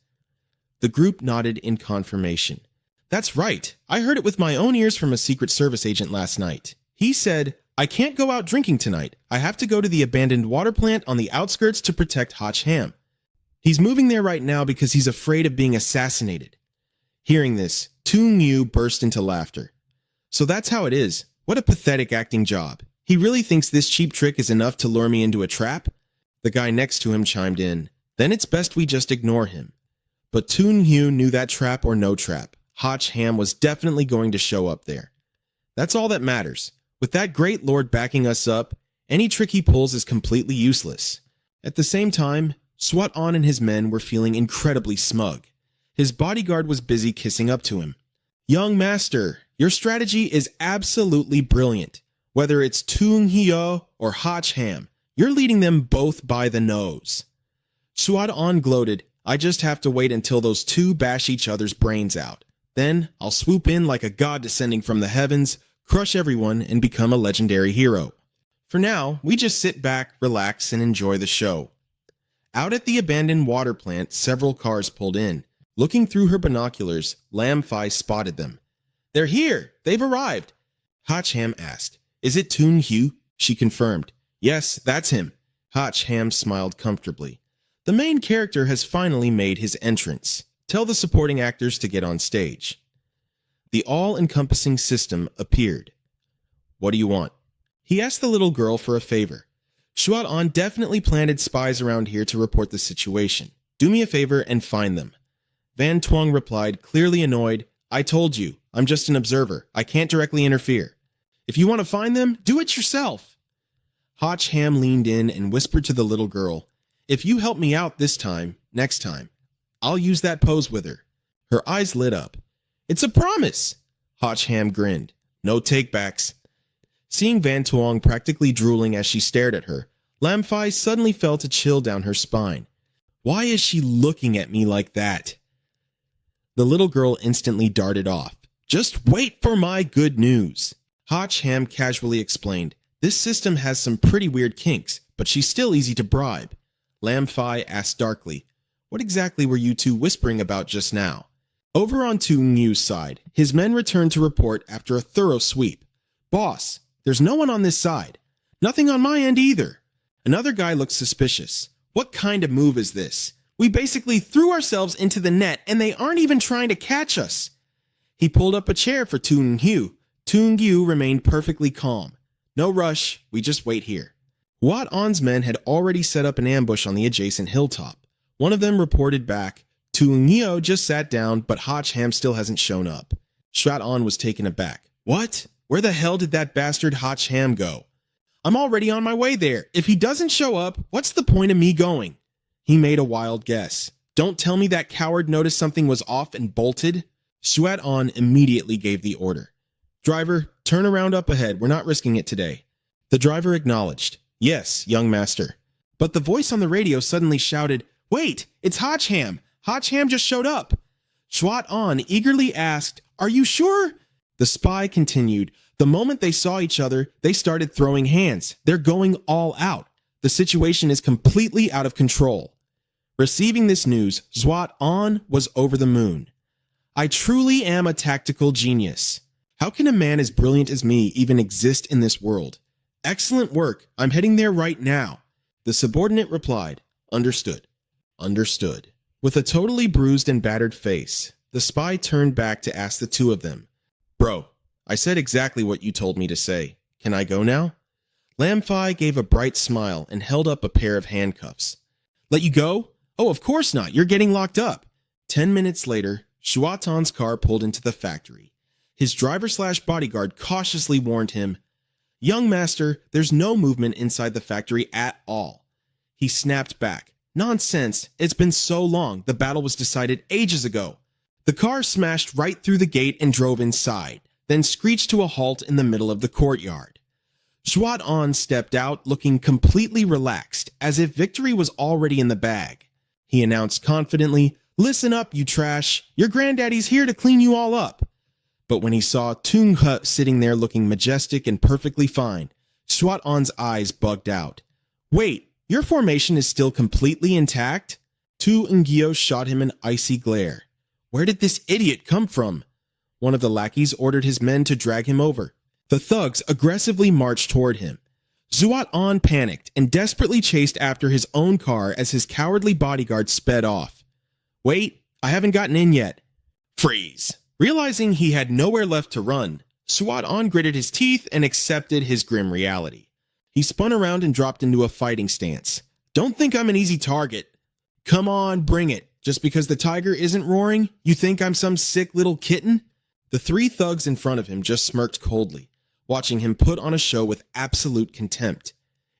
The group nodded in confirmation. "That's right. I heard it with my own ears from a Secret Service agent last night. He said, 'I can't go out drinking tonight. I have to go to the abandoned water plant on the outskirts to protect Hotch Ham. He's moving there right now because he's afraid of being assassinated.'" Hearing this, Toon Yu burst into laughter. "So that's how it is. What a pathetic acting job. He really thinks this cheap trick is enough to lure me into a trap?" The guy next to him chimed in, "Then it's best we just ignore him." But Toon Yu knew that trap or no trap, Hotch Ham was definitely going to show up there. That's all that matters. With that great lord backing us up, any trick he pulls is completely useless. At the same time, Swat On and his men were feeling incredibly smug. His bodyguard was busy kissing up to him. "Young master, your strategy is absolutely brilliant. Whether it's Toon Hyo or Hotch Ham, you're leading them both by the nose." Swat On gloated, "I just have to wait until those two bash each other's brains out. Then I'll swoop in like a god descending from the heavens, crush everyone, and become a legendary hero. For now, we just sit back, relax, and enjoy the show." Out at the abandoned water plant, several cars pulled in. Looking through her binoculars, Lam Fai spotted them. "They're here! They've arrived!" Hotch Ham asked, "Is it Toon Hugh?" She confirmed, "Yes, that's him." Hotch Ham smiled comfortably. The main character has finally made his entrance. Tell the supporting actors to get on stage. The all-encompassing system appeared. "What do you want?" He asked the little girl for a favor. "Shuat On definitely planted spies around here to report the situation. Do me a favor and find them." Van Tuong replied, clearly annoyed, "I told you, I'm just an observer. I can't directly interfere. If you want to find them, do it yourself." Hotch Ham leaned in and whispered to the little girl, "If you help me out this time, next time, I'll use that pose with her." Her eyes lit up. "It's a promise!" Hotch Ham grinned. "No takebacks." Seeing Van Tuong practically drooling as she stared at her, Lam Fai suddenly felt a chill down her spine. Why is she looking at me like that? The little girl instantly darted off. Just wait for my good news. Hotch Ham casually explained, this system has some pretty weird kinks, but she's still easy to bribe. Lam Fi asked darkly, what exactly were you two whispering about just now? Over on Toon Yu's side, his men returned to report after a thorough sweep. Boss, there's no one on this side. Nothing on my end either. Another guy looked suspicious. What kind of move is this? We basically threw ourselves into the net and they aren't even trying to catch us. He pulled up a chair for Toon Yu. Toon Yu remained perfectly calm. No rush, we just wait here. Wat On's men had already set up an ambush on the adjacent hilltop. One of them reported back, Toon Yu just sat down, but Hotch Ham still hasn't shown up. Schwat On was taken aback. What? Where the hell did that bastard Hotch Ham go? I'm already on my way there. If he doesn't show up, what's the point of me going? He made a wild guess. Don't tell me that coward noticed something was off and bolted. Schwat On immediately gave the order. Driver, turn around up ahead. We're not risking it today. The driver acknowledged. Yes, young master. But the voice on the radio suddenly shouted, Wait, it's Hotch Ham. Hotch Ham just showed up. Schwat On eagerly asked, Are you sure? The spy continued, The moment they saw each other, they started throwing hands. They're going all out. The situation is completely out of control. Receiving this news, Schwat On was over the moon. I truly am a tactical genius. How can a man as brilliant as me even exist in this world? Excellent work. I'm heading there right now. The subordinate replied, Understood. Understood. With a totally bruised and battered face, the spy turned back to ask the two of them, Bro, I said exactly what you told me to say. Can I go now? Lam Fi gave a bright smile and held up a pair of handcuffs. Let you go? Oh, of course not. You're getting locked up. 10 minutes later, Shuatan's car pulled into the factory. His driver/bodyguard cautiously warned him, Young master, there's no movement inside the factory at all. He snapped back. Nonsense. It's been so long. The battle was decided ages ago. The car smashed right through the gate and drove inside, then screeched to a halt in the middle of the courtyard. Schwat On stepped out looking completely relaxed, as if victory was already in the bag. He announced confidently, Listen up, you trash. Your granddaddy's here to clean you all up. But when he saw Tung He sitting there looking majestic and perfectly fine, Schwat On's eyes bugged out. Wait, your formation is still completely intact? Tu Ngyo shot him an icy glare. Where did this idiot come from? One of the lackeys ordered his men to drag him over. The thugs aggressively marched toward him. Schwat On panicked and desperately chased after his own car as his cowardly bodyguard sped off. Wait, I haven't gotten in yet. Freeze. Realizing he had nowhere left to run, Schwat On gritted his teeth and accepted his grim reality. He spun around and dropped into a fighting stance. Don't think I'm an easy target. Come on, bring it. Just because the tiger isn't roaring, you think I'm some sick little kitten? The three thugs in front of him just smirked coldly, watching him put on a show with absolute contempt.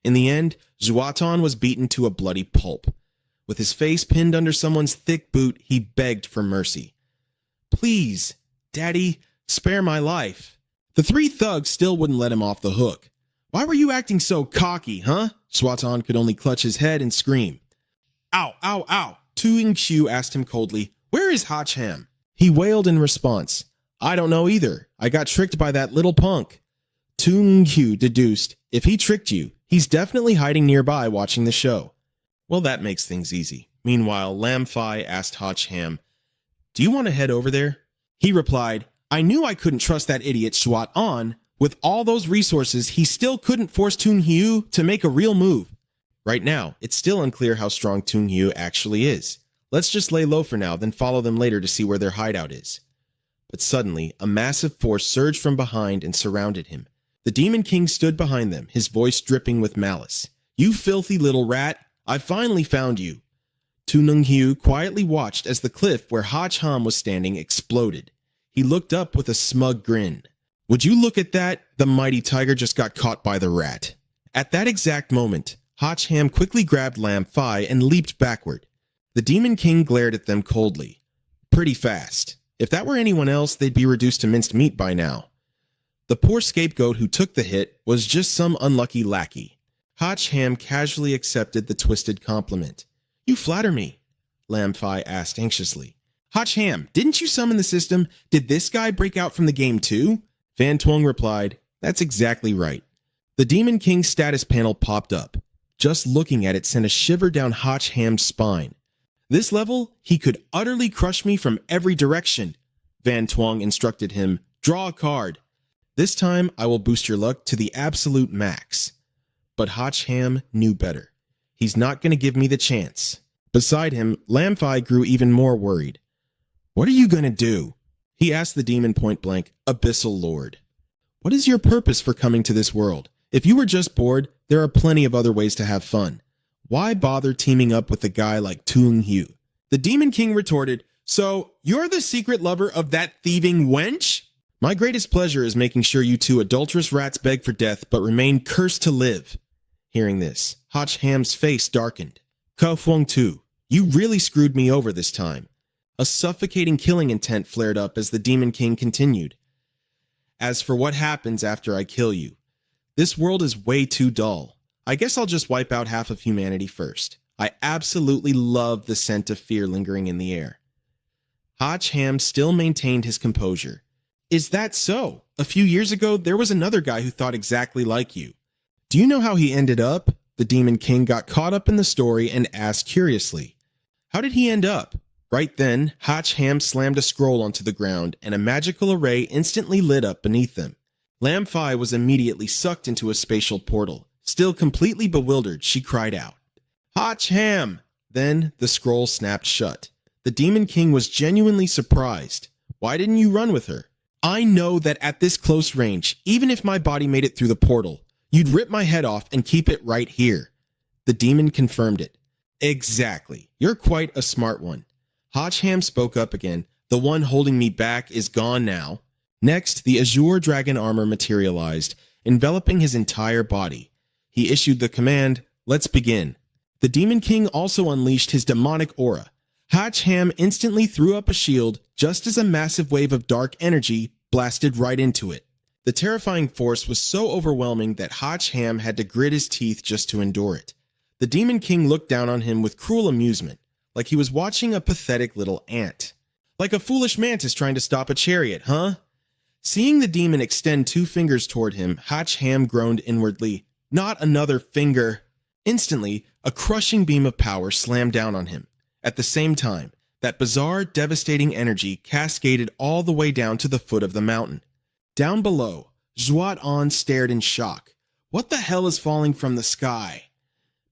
In the end, Zhuatan was beaten to a bloody pulp. With his face pinned under someone's thick boot, he begged for mercy. Please, Daddy, spare my life. The three thugs still wouldn't let him off the hook. Why were you acting so cocky, huh? Zhuatan could only clutch his head and scream. Ow, ow, ow. Tu Yingxiu asked him coldly, Where is Hotch Ham? He wailed in response. I don't know either. I got tricked by that little punk. Tu Yingxiu deduced, if he tricked you, he's definitely hiding nearby watching the show. Well, that makes things easy. Meanwhile, Lam Fi asked Hotch Ham, Do you want to head over there? He replied, I knew I couldn't trust that idiot Schwat On. With all those resources, he still couldn't force Tung Hiu to make a real move. Right now, it's still unclear how strong Tung Hiu actually is. Let's just lay low for now, then follow them later to see where their hideout is. But suddenly, a massive force surged from behind and surrounded him. The Demon King stood behind them, his voice dripping with malice. You filthy little rat, I finally found you. Tu Nung Hiu quietly watched as the cliff where Hotch Ham was standing exploded. He looked up with a smug grin. Would you look at that? The mighty tiger just got caught by the rat. At that exact moment, Hotch Ham quickly grabbed Lam Fi and leaped backward. The Demon King glared at them coldly. Pretty fast. If that were anyone else, they'd be reduced to minced meat by now. The poor scapegoat who took the hit was just some unlucky lackey. Hotch Ham casually accepted the twisted compliment. You flatter me, Lam Fi asked anxiously. Hotch Ham, didn't you summon the system? Did this guy break out from the game too? Van Twong replied, that's exactly right. The Demon King's status panel popped up. Just looking at it sent a shiver down Hotch Ham's spine. This level, he could utterly crush me from every direction. Van Twong instructed him, draw a card. This time, I will boost your luck to the absolute max. But Hotch Ham knew better. He's not going to give me the chance. Beside him, Lamfi grew even more worried. What are you going to do? He asked the demon point blank, Abyssal Lord. What is your purpose for coming to this world? If you were just bored, there are plenty of other ways to have fun. Why bother teaming up with a guy like Tung Hugh? The Demon King retorted, so you're the secret lover of that thieving wench? My greatest pleasure is making sure you two adulterous rats beg for death but remain cursed to live. Hearing this, Hotch Ham's face darkened. Kao Fuang Tu, you really screwed me over this time. A suffocating killing intent flared up as the Demon King continued. As for what happens after I kill you, this world is way too dull. I guess I'll just wipe out half of humanity first. I absolutely love the scent of fear lingering in the air. Hotch Ham still maintained his composure. Is that so? A few years ago, there was another guy who thought exactly like you. Do you know how he ended up? The Demon King got caught up in the story and asked curiously. How did he end up? Right then, Hotch Ham slammed a scroll onto the ground, and a magical array instantly lit up beneath them. Lamfi was immediately sucked into a spatial portal. Still completely bewildered, she cried out, Hotch Ham! Then the scroll snapped shut. The Demon King was genuinely surprised. Why didn't you run with her? I know that at this close range, even if my body made it through the portal, you'd rip my head off and keep it right here. The demon confirmed it. Exactly. You're quite a smart one. Hotch Ham spoke up again. The one holding me back is gone now. Next, the Azure Dragon armor materialized, enveloping his entire body. He issued the command, let's begin. The Demon King also unleashed his demonic aura. Hotch Ham instantly threw up a shield just as a massive wave of dark energy blasted right into it. The terrifying force was so overwhelming that Hotch Ham had to grit his teeth just to endure it. The Demon King looked down on him with cruel amusement, like he was watching a pathetic little ant. Like a foolish mantis trying to stop a chariot, huh? Seeing the demon extend 2 fingers toward him, Hotch Ham groaned inwardly, not another finger. Instantly, a crushing beam of power slammed down on him. At the same time, that bizarre, devastating energy cascaded all the way down to the foot of the mountain. Down below, Zhuat An stared in shock. What the hell is falling from the sky?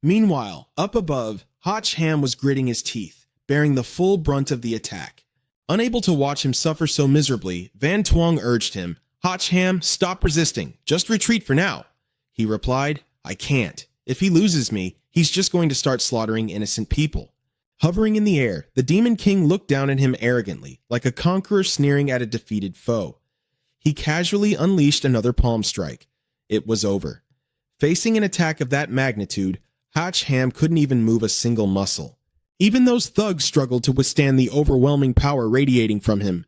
Meanwhile, up above, Hotch Ham was gritting his teeth, bearing the full brunt of the attack. Unable to watch him suffer so miserably, Van Twong urged him, Hotch Ham, stop resisting. Just retreat for now. He replied, I can't. If he loses me, he's just going to start slaughtering innocent people. Hovering in the air, the Demon King looked down at him arrogantly, like a conqueror sneering at a defeated foe. He casually unleashed another palm strike. It was over. Facing an attack of that magnitude, Hotch Ham couldn't even move a single muscle. Even those thugs struggled to withstand the overwhelming power radiating from him.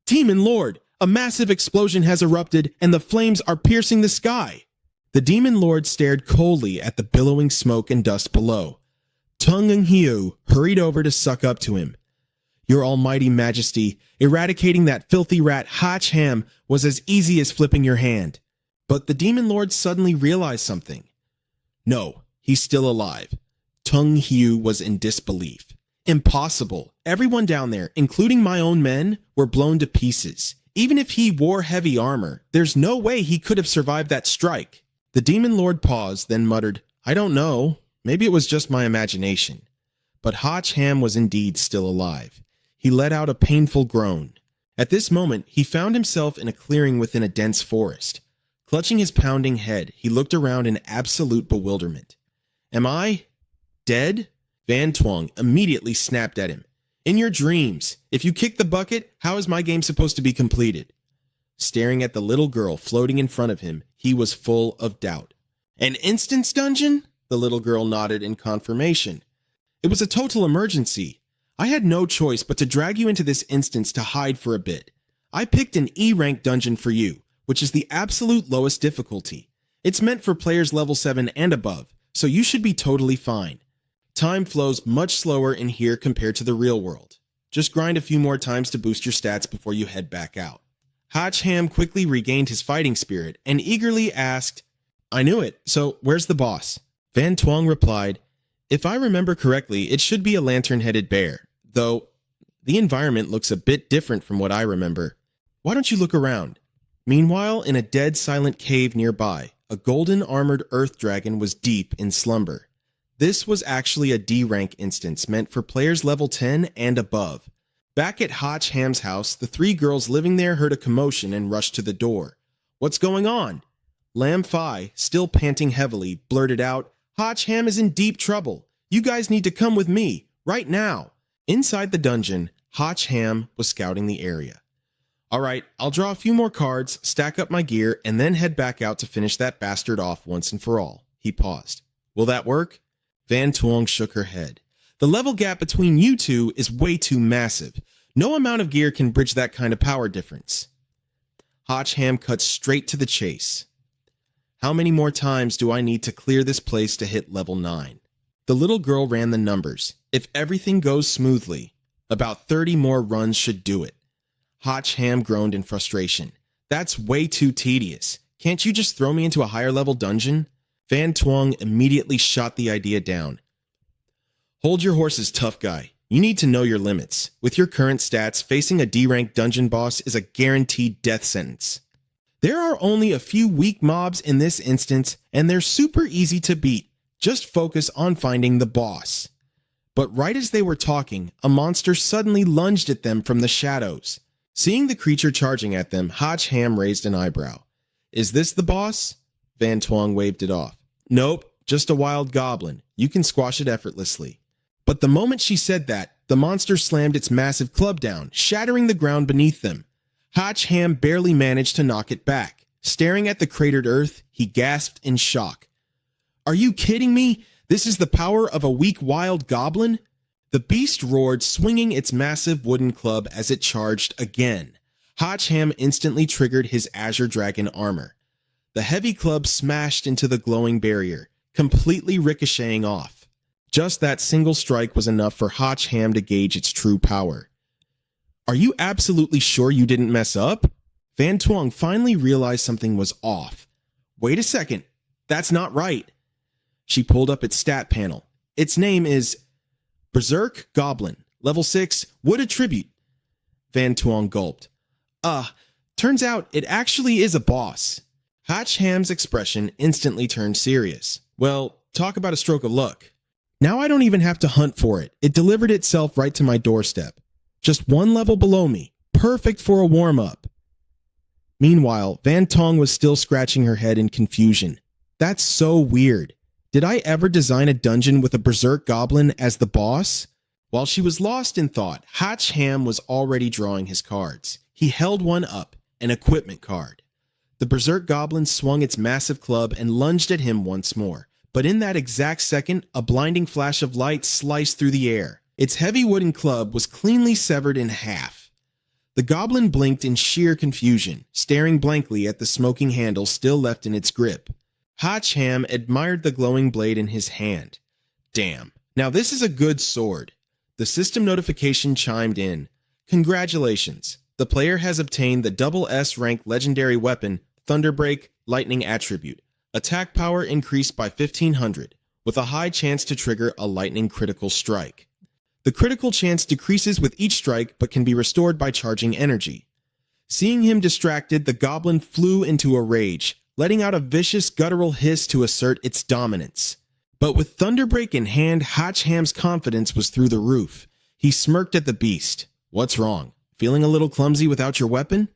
Demon Lord! A massive explosion has erupted, and the flames are piercing the sky! The Demon Lord stared coldly at the billowing smoke and dust below. Tung Hiu hurried over to suck up to him. Your almighty majesty, eradicating that filthy rat Hotch Ham was as easy as flipping your hand. But the Demon Lord suddenly realized something. No, he's still alive. Tung Hiu was in disbelief. Impossible. Everyone down there, including my own men, were blown to pieces. Even if he wore heavy armor, there's no way he could have survived that strike. The Demon Lord paused, then muttered, I don't know. Maybe it was just my imagination. But Hotch Ham was indeed still alive. He let out a painful groan. At this moment, he found himself in a clearing within a dense forest. Clutching his pounding head, he looked around in absolute bewilderment. Am I dead? Van Twong immediately snapped at him. In your dreams. If you kick the bucket, how is my game supposed to be completed? Staring at the little girl floating in front of him, he was full of doubt. An instance dungeon? The little girl nodded in confirmation. It was a total emergency. I had no choice but to drag you into this instance to hide for a bit. I picked an E-rank dungeon for you, which is the absolute lowest difficulty. It's meant for players level 7 and above, so you should be totally fine. Time flows much slower in here compared to the real world. Just grind a few more times to boost your stats before you head back out. Hacham quickly regained his fighting spirit and eagerly asked, I knew it, so where's the boss? Van Tuong replied, if I remember correctly, it should be a lantern-headed bear, though the environment looks a bit different from what I remember. Why don't you look around? Meanwhile, in a dead silent cave nearby, a golden armored earth dragon was deep in slumber. This was actually a D rank instance meant for players level 10 and above. Back at Hacham's house, the three girls living there heard a commotion and rushed to the door. What's going on? Lam Phi, still panting heavily, blurted out, Hacham is in deep trouble. You guys need to come with me, right now. Inside the dungeon, Hacham was scouting the area. All right, I'll draw a few more cards, stack up my gear, and then head back out to finish that bastard off once and for all. He paused. Will that work? Van Tuong shook her head. The level gap between you two is way too massive. No amount of gear can bridge that kind of power difference. Hacham cut straight to the chase. How many more times do I need to clear this place to hit level 9? The little girl ran the numbers. If everything goes smoothly, about 30 more runs should do it. Hacham groaned in frustration. That's way too tedious. Can't you just throw me into a higher level dungeon? Van Tuong immediately shot the idea down. Hold your horses, tough guy. You need to know your limits. With your current stats, facing a D-rank dungeon boss is a guaranteed death sentence. There are only a few weak mobs in this instance, and they're super easy to beat. Just focus on finding the boss. But right as they were talking, a monster suddenly lunged at them from the shadows. Seeing the creature charging at them, Hacham raised an eyebrow. Is this the boss? Van Tuong waved it off. Nope, just a wild goblin. You can squash it effortlessly. But the moment she said that, the monster slammed its massive club down, shattering the ground beneath them. Hacham barely managed to knock it back. Staring at the cratered earth, he gasped in shock. Are you kidding me? This is the power of a weak wild goblin? The beast roared, swinging its massive wooden club as it charged again. Hacham instantly triggered his Azure Dragon armor. The heavy club smashed into the glowing barrier, completely ricocheting off. Just that single strike was enough for Hacham to gauge its true power. Are you absolutely sure you didn't mess up? Van Tuong finally realized something was off. Wait a second, that's not right. She pulled up its stat panel. Its name is Berserk Goblin, level 6, would attribute. Van Tuong gulped. Turns out it actually is a boss. Hacham's expression instantly turned serious. Well, talk about a stroke of luck. Now I don't even have to hunt for it. It delivered itself right to my doorstep. Just one level below me. Perfect for a warm-up. Meanwhile, Van Tuong was still scratching her head in confusion. That's so weird. Did I ever design a dungeon with a berserk goblin as the boss? While she was lost in thought, Hacham was already drawing his cards. He held one up, an equipment card. The berserk goblin swung its massive club and lunged at him once more. But in that exact second, a blinding flash of light sliced through the air. Its heavy wooden club was cleanly severed in half. The goblin blinked in sheer confusion, staring blankly at the smoking handle still left in its grip. Hacham admired the glowing blade in his hand. Damn, now this is a good sword. The system notification chimed in. Congratulations, the player has obtained the double S rank legendary weapon, Thunderbreak Lightning Attribute. Attack power increased by 1500, with a high chance to trigger a lightning critical strike. The critical chance decreases with each strike but can be restored by charging energy. Seeing him distracted, the goblin flew into a rage, letting out a vicious guttural hiss to assert its dominance. But with Thunderbreak in hand, Hacham's confidence was through the roof. He smirked at the beast. What's wrong? Feeling a little clumsy without your weapon?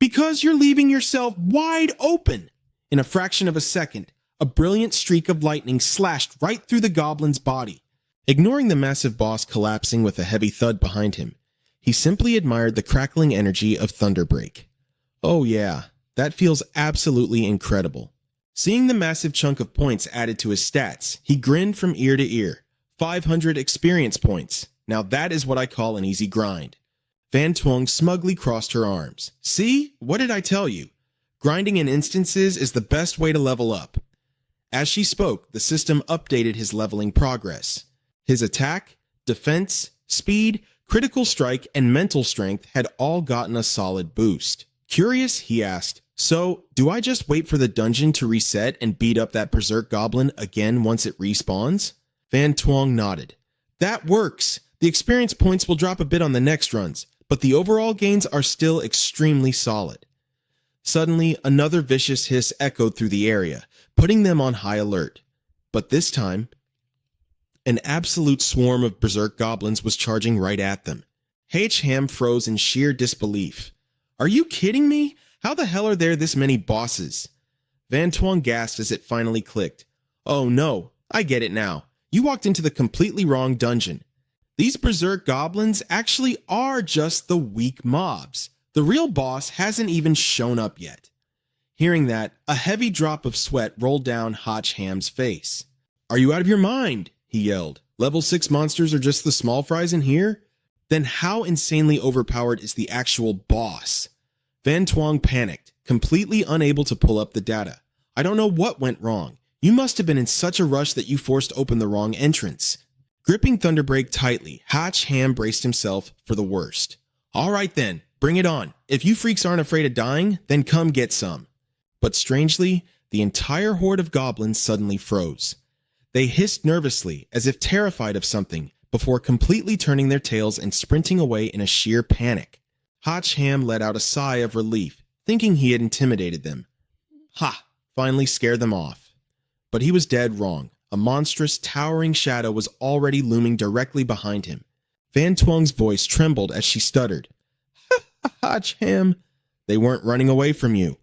Because you're leaving yourself wide open! In a fraction of a second, a brilliant streak of lightning slashed right through the goblin's body. Ignoring the massive boss collapsing with a heavy thud behind him, he simply admired the crackling energy of Thunderbreak. Oh yeah, that feels absolutely incredible. Seeing the massive chunk of points added to his stats, he grinned from ear to ear. 500 experience points. Now that is what I call an easy grind. Van Tuong smugly crossed her arms. See? What did I tell you? Grinding in instances is the best way to level up. As she spoke, the system updated his leveling progress. His attack, defense, speed, Critical strike and mental strength had all gotten a solid boost. Curious, he asked, "So, do I just wait for the dungeon to reset and beat up that berserk goblin again once it respawns?" Van Tuong nodded. "That works. The experience points will drop a bit on the next runs, but the overall gains are still extremely solid." Suddenly, another vicious hiss echoed through the area, putting them on high alert. But this time, an absolute swarm of berserk goblins was charging right at them. Ham froze in sheer disbelief. "Are you kidding me? How the hell are there this many bosses?" Van Tuong gasped as it finally clicked. "Oh no, I get it now. You walked into the completely wrong dungeon. These berserk goblins actually are just the weak mobs. The real boss hasn't even shown up yet." Hearing that, a heavy drop of sweat rolled down Ham's face. "Are you out of your mind?" he yelled. "Level 6 monsters are just the small fries in here? Then how insanely overpowered is the actual boss?" Van Tuong panicked, completely unable to pull up the data. "I don't know what went wrong. You must have been in such a rush that you forced open the wrong entrance." Gripping Thunderbreak tightly, Ham braced himself for the worst. "All right then, bring it on. If you freaks aren't afraid of dying, then come get some." But strangely, the entire horde of goblins suddenly froze. They hissed nervously, as if terrified of something, before completely turning their tails and sprinting away in a sheer panic. Ham let out a sigh of relief, thinking he had intimidated them. Finally scared them off. But he was dead wrong. A monstrous, towering shadow was already looming directly behind him. Van Tuong's voice trembled as she stuttered. "Ham, they weren't running away from you."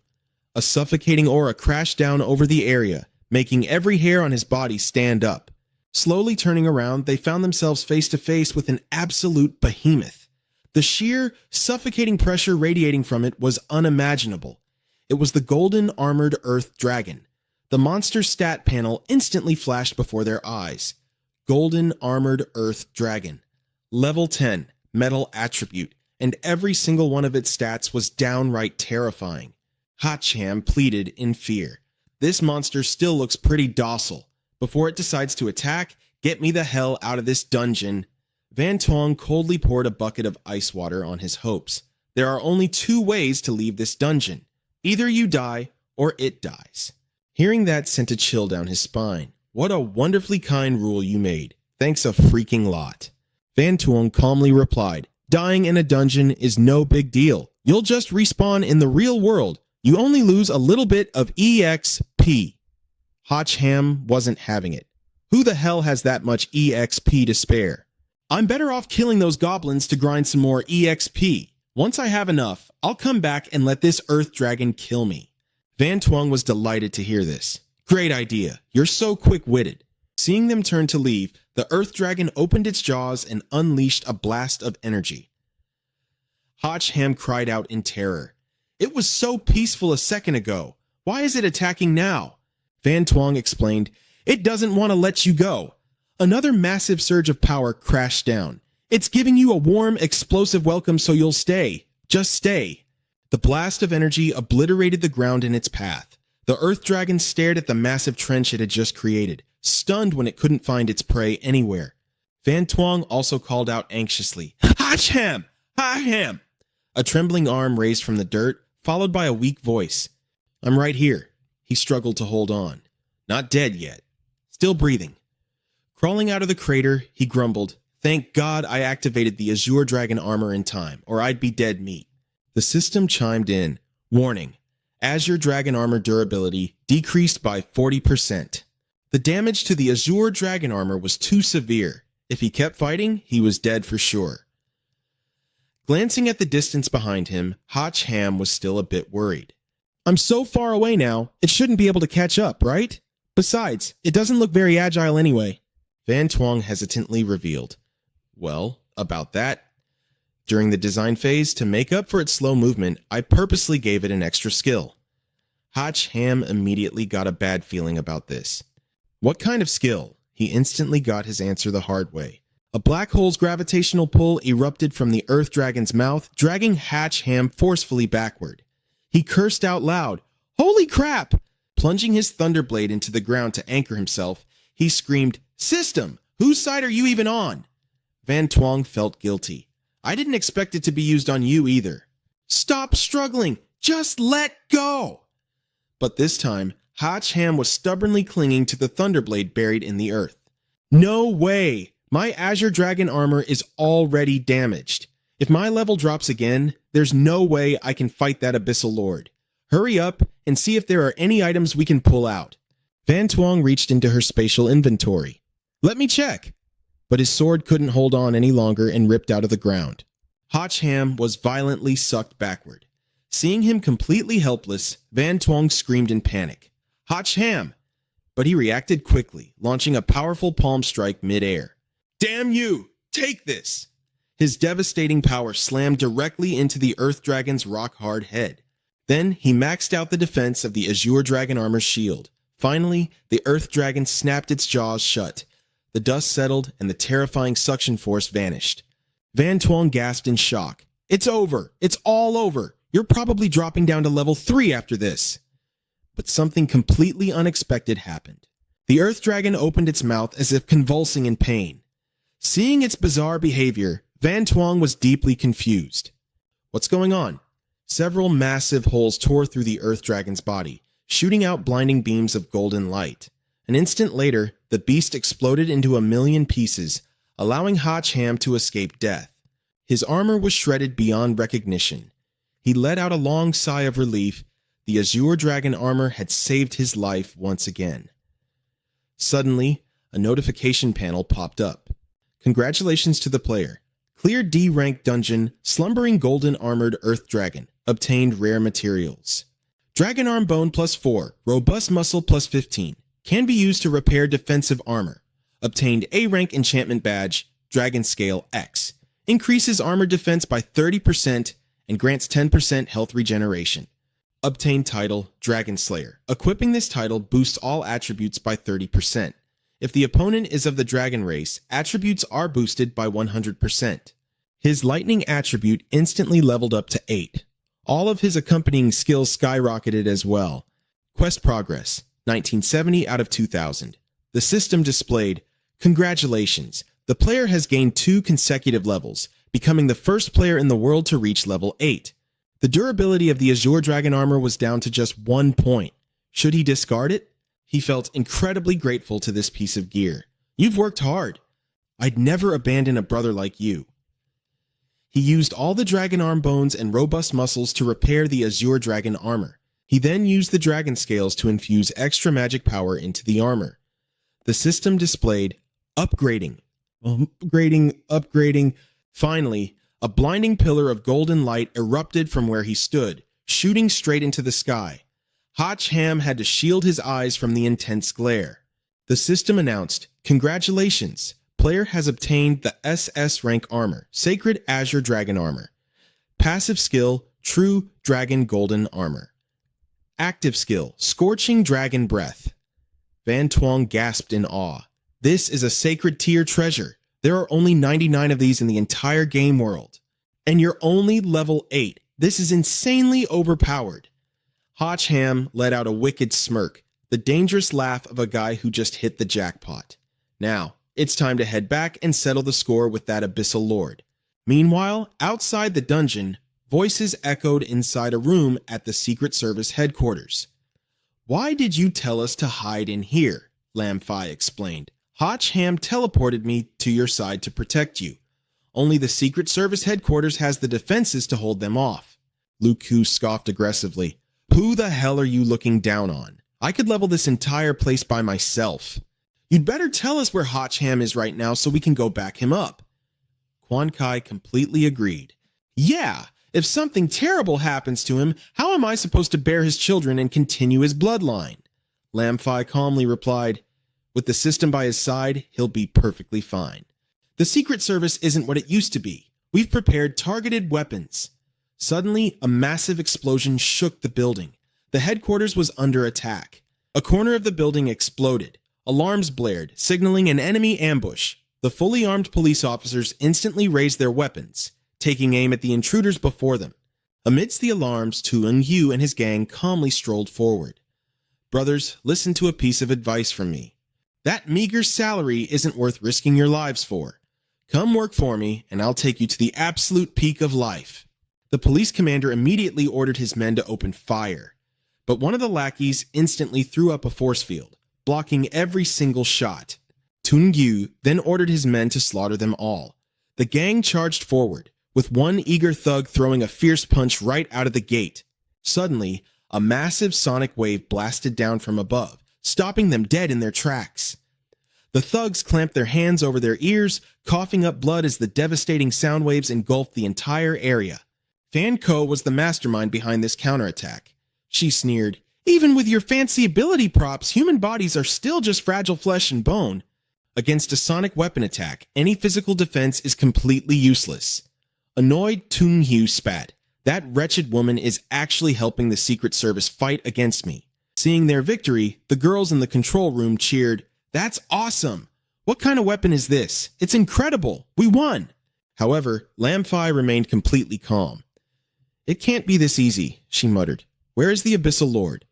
A suffocating aura crashed down over the area, making every hair on his body stand up. Slowly turning around, they found themselves face to face with an absolute behemoth. The sheer, suffocating pressure radiating from it was unimaginable. It was the golden armored earth dragon. The monster's stat panel instantly flashed before their eyes. Golden armored earth dragon. Level 10, metal attribute, and every single one of its stats was downright terrifying. Ham pleaded in fear. "This monster still looks pretty docile. Before it decides to attack, get me the hell out of this dungeon." Van Tuong coldly poured a bucket of ice water on his hopes. "There are only 2 ways to leave this dungeon. Either you die, or it dies." Hearing that sent a chill down his spine. "What a wonderfully kind rule you made. Thanks a freaking lot." Van Tuong calmly replied, "Dying in a dungeon is no big deal. You'll just respawn in the real world. You only lose a little bit of EXP. Ham wasn't having it. Who the hell has that much EXP to spare? "I'm better off killing those goblins to grind some more EXP. Once I have enough, I'll come back and let this earth dragon kill me." Van Tuong was delighted to hear this. "Great idea. You're so quick-witted." Seeing them turn to leave, the earth dragon opened its jaws and unleashed a blast of energy. Ham cried out in terror. "It was so peaceful a second ago. Why is it attacking now?" Van Tuong explained, "It doesn't want to let you go." Another massive surge of power crashed down. "It's giving you a warm, explosive welcome so you'll stay. Just stay." The blast of energy obliterated the ground in its path. The earth dragon stared at the massive trench it had just created, stunned when it couldn't find its prey anywhere. Van Tuong also called out anxiously, "Ham! Ham!" A trembling arm raised from the dirt, followed by a weak voice. "I'm right here." He struggled to hold on. "Not dead yet. Still breathing." Crawling out of the crater, he grumbled, "Thank God I activated the Azure Dragon armor in time, or I'd be dead meat." The system chimed in, "Warning, Azure Dragon armor durability decreased by 40%. The damage to the Azure Dragon armor was too severe. If he kept fighting, he was dead for sure." Glancing at the distance behind him, Ham was still a bit worried. "I'm so far away now, it shouldn't be able to catch up, right? Besides, it doesn't look very agile anyway." Van Tuong hesitantly revealed, "Well, about that. During the design phase, to make up for its slow movement, I purposely gave it an extra skill." Ham immediately got a bad feeling about this. What kind of skill? He instantly got his answer the hard way. A black hole's gravitational pull erupted from the earth dragon's mouth, dragging Ham forcefully backward. He cursed out loud, "Holy crap!" Plunging his thunderblade into the ground to anchor himself, he screamed, "System, whose side are you even on?" Van Tuong felt guilty. I didn't expect it to be used on you either. Stop struggling! Just let go! But this time, Hacham was stubbornly clinging to the Thunderblade buried in the earth. No way! My Azure Dragon armor is already damaged. If my level drops again, there's no way I can fight that Abyssal Lord. Hurry up and see if there are any items we can pull out. Van Tuong reached into her spatial inventory. Let me check. But his sword couldn't hold on any longer and ripped out of the ground. Hacham was violently sucked backward. Seeing him completely helpless, Van Tuong screamed in panic. Hacham! But he reacted quickly, launching a powerful palm strike mid-air. Damn you! Take this! His devastating power slammed directly into the Earth Dragon's rock-hard head. Then he maxed out the defense of the Azure Dragon armor's shield. Finally, the Earth Dragon snapped its jaws shut. The dust settled and the terrifying suction force vanished. Van Tuong gasped in shock. It's over! It's all over! You're probably dropping down to level 3 after this. But something completely unexpected happened. The Earth Dragon opened its mouth as if convulsing in pain. Seeing its bizarre behavior, Van Tuong was deeply confused. What's going on? Several massive holes tore through the Earth Dragon's body, shooting out blinding beams of golden light. An instant later, the beast exploded into a million pieces, allowing Hacham to escape death. His armor was shredded beyond recognition. He let out a long sigh of relief. The Azure Dragon armor had saved his life once again. Suddenly, a notification panel popped up. Congratulations to the player. Clear D-rank dungeon, slumbering golden armored Earth Dragon. Obtained rare materials. Dragon arm bone +4, robust muscle +15. Can be used to repair defensive armor. Obtained A-rank enchantment badge, Dragon Scale X. Increases armor defense by 30% and grants 10% health regeneration. Obtained title, Dragon Slayer. Equipping this title boosts all attributes by 30%. If the opponent is of the dragon race, attributes are boosted by 100%. His lightning attribute instantly leveled up to 8. All of his accompanying skills skyrocketed as well. Quest progress, 1970 out of 2000. The system displayed, congratulations, the player has gained 2 consecutive levels, becoming the first player in the world to reach level 8. The durability of the Azure Dragon armor was down to just 1 point. Should he discard it? He felt incredibly grateful to this piece of gear. You've worked hard. I'd never abandon a brother like you. He used all the dragon arm bones and robust muscles to repair the Azure Dragon armor. He then used the dragon scales to infuse extra magic power into the armor. The system displayed, upgrading. Finally, a blinding pillar of golden light erupted from where he stood, shooting straight into the sky. Hacham had to shield his eyes from the intense glare. The system announced, congratulations, player has obtained the SS rank armor, Sacred Azure Dragon armor. Passive skill, True Dragon Golden armor. Active skill, Scorching Dragon Breath. Van Tuong gasped in awe. This is a sacred tier treasure. There are only 99 of these in the entire game world. And you're only level 8. This is insanely overpowered. Hacham let out a wicked smirk, the dangerous laugh of a guy who just hit the jackpot. Now, it's time to head back and settle the score with that Abyssal Lord. Meanwhile, outside the dungeon, voices echoed inside a room at the Secret Service headquarters. Why did you tell us to hide in here? Lamphai explained. Hacham teleported me to your side to protect you. Only the Secret Service headquarters has the defenses to hold them off. Luku scoffed aggressively. Who the hell are you looking down on? I could level this entire place by myself. You'd better tell us where Hacham is right now so we can go back him up. Quan Kai completely agreed. Yeah, if something terrible happens to him, how am I supposed to bear his children and continue his bloodline? Lamphai calmly replied, with the system by his side, he'll be perfectly fine. The Secret Service isn't what it used to be. We've prepared targeted weapons. Suddenly, a massive explosion shook the building. The headquarters was under attack. A corner of the building exploded. Alarms blared, signaling an enemy ambush. The fully armed police officers instantly raised their weapons, taking aim at the intruders before them. Amidst the alarms, Tu Yu and his gang calmly strolled forward. Brothers, listen to a piece of advice from me. That meager salary isn't worth risking your lives for. Come work for me, and I'll take you to the absolute peak of life. The police commander immediately ordered his men to open fire, but one of the lackeys instantly threw up a force field, blocking every single shot. Tun-gyu then ordered his men to slaughter them all. The gang charged forward, with one eager thug throwing a fierce punch right out of the gate. Suddenly, a massive sonic wave blasted down from above, stopping them dead in their tracks. The thugs clamped their hands over their ears, coughing up blood as the devastating sound waves engulfed the entire area. Fan Ko was the mastermind behind this counterattack. She sneered, "Even with your fancy ability props, human bodies are still just fragile flesh and bone. Against a sonic weapon attack, any physical defense is completely useless." Annoyed, Tung-hyu spat. "That wretched woman is actually helping the Secret Service fight against me." Seeing their victory, the girls in the control room cheered, "That's awesome! What kind of weapon is this? It's incredible! We won!" However, Lamphai remained completely calm. "It can't be this easy," she muttered. "Where is the Abyssal Lord?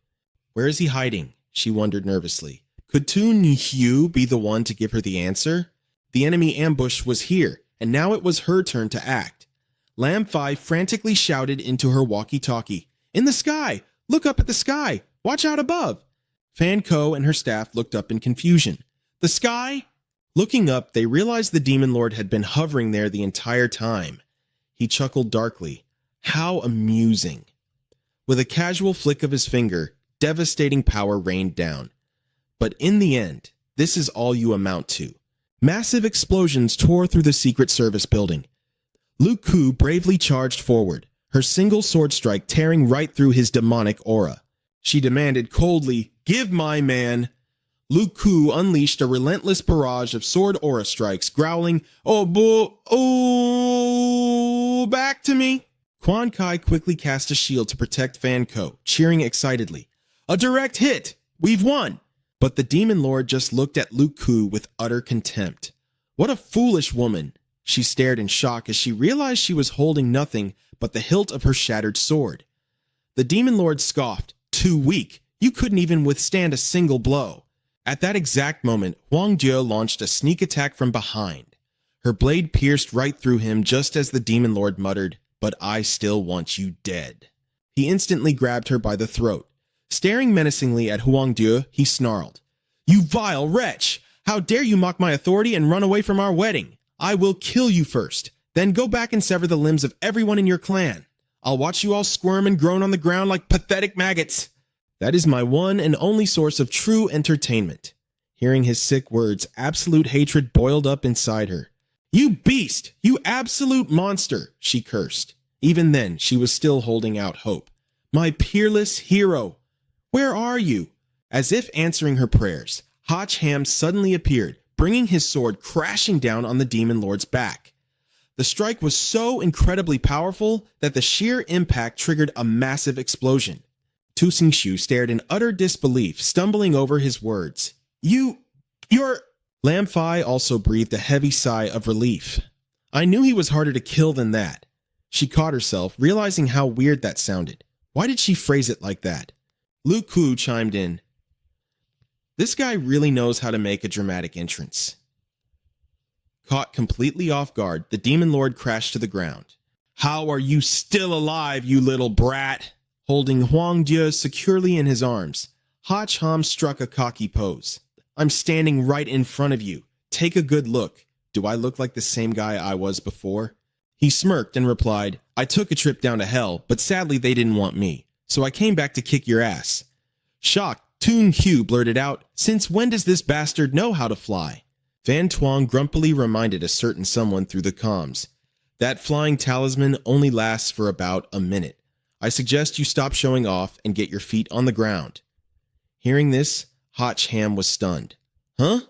Where is he hiding?" she wondered nervously. Could Tung-hyu be the one to give her the answer? The enemy ambush was here, and now it was her turn to act. Lamphai frantically shouted into her walkie-talkie, "In the sky! Look up at the sky! Watch out above!" Fan Ko and her staff looked up in confusion. "The sky?" Looking up, they realized the Demon Lord had been hovering there the entire time. He chuckled darkly. How amusing. With a casual flick of his finger, devastating power rained down. But in the end, this is all you amount to. Massive explosions tore through the Secret Service building. Luke Koo bravely charged forward, her single sword strike tearing right through his demonic aura. She demanded coldly, "Give my man." Luke Koo unleashed a relentless barrage of sword aura strikes, growling, "Oh, back to me." Quan Kai quickly cast a shield to protect Fan Ko, cheering excitedly, "A direct hit! We've won!" But the Demon Lord just looked at Luke Koo with utter contempt. What a foolish woman! She stared in shock as she realized she was holding nothing but the hilt of her shattered sword. The Demon Lord scoffed, "Too weak. You couldn't even withstand a single blow." At that exact moment, Huang Jie launched a sneak attack from behind. Her blade pierced right through him just as the Demon Lord muttered, "But I still want you dead." He instantly grabbed her by the throat. Staring menacingly at Huang Jie, he snarled, "You vile wretch! How dare you mock my authority and run away from our wedding? I will kill you first, then go back and sever the limbs of everyone in your clan. I'll watch you all squirm and groan on the ground like pathetic maggots. That is my one and only source of true entertainment." Hearing his sick words, absolute hatred boiled up inside her. "You beast! You absolute monster!" she cursed. Even then, she was still holding out hope. "My peerless hero! Where are you?" As if answering her prayers, Hotch Ham suddenly appeared, bringing his sword crashing down on the Demon Lord's back. The strike was so incredibly powerful that the sheer impact triggered a massive explosion. Tu Xingxiu stared in utter disbelief, stumbling over his words. You're... Lamphai also breathed a heavy sigh of relief. "I knew he was harder to kill than that." She caught herself, realizing how weird that sounded. Why did she phrase it like that? Luke Koo chimed in. "This guy really knows how to make a dramatic entrance." Caught completely off guard, the Demon Lord crashed to the ground. "How are you still alive, you little brat?" Holding Huang Jie securely in his arms, Hotch Ham struck a cocky pose. "I'm standing right in front of you. Take a good look. Do I look like the same guy I was before?" He smirked and replied, "I took a trip down to hell, but sadly they didn't want me, so I came back to kick your ass." Shocked, Tung-hyu blurted out, "Since when does this bastard know how to fly?" Van Tuong grumpily reminded a certain someone through the comms, "That flying talisman only lasts for about a minute. I suggest you stop showing off and get your feet on the ground." Hearing this, Hotch Ham was stunned. "Huh?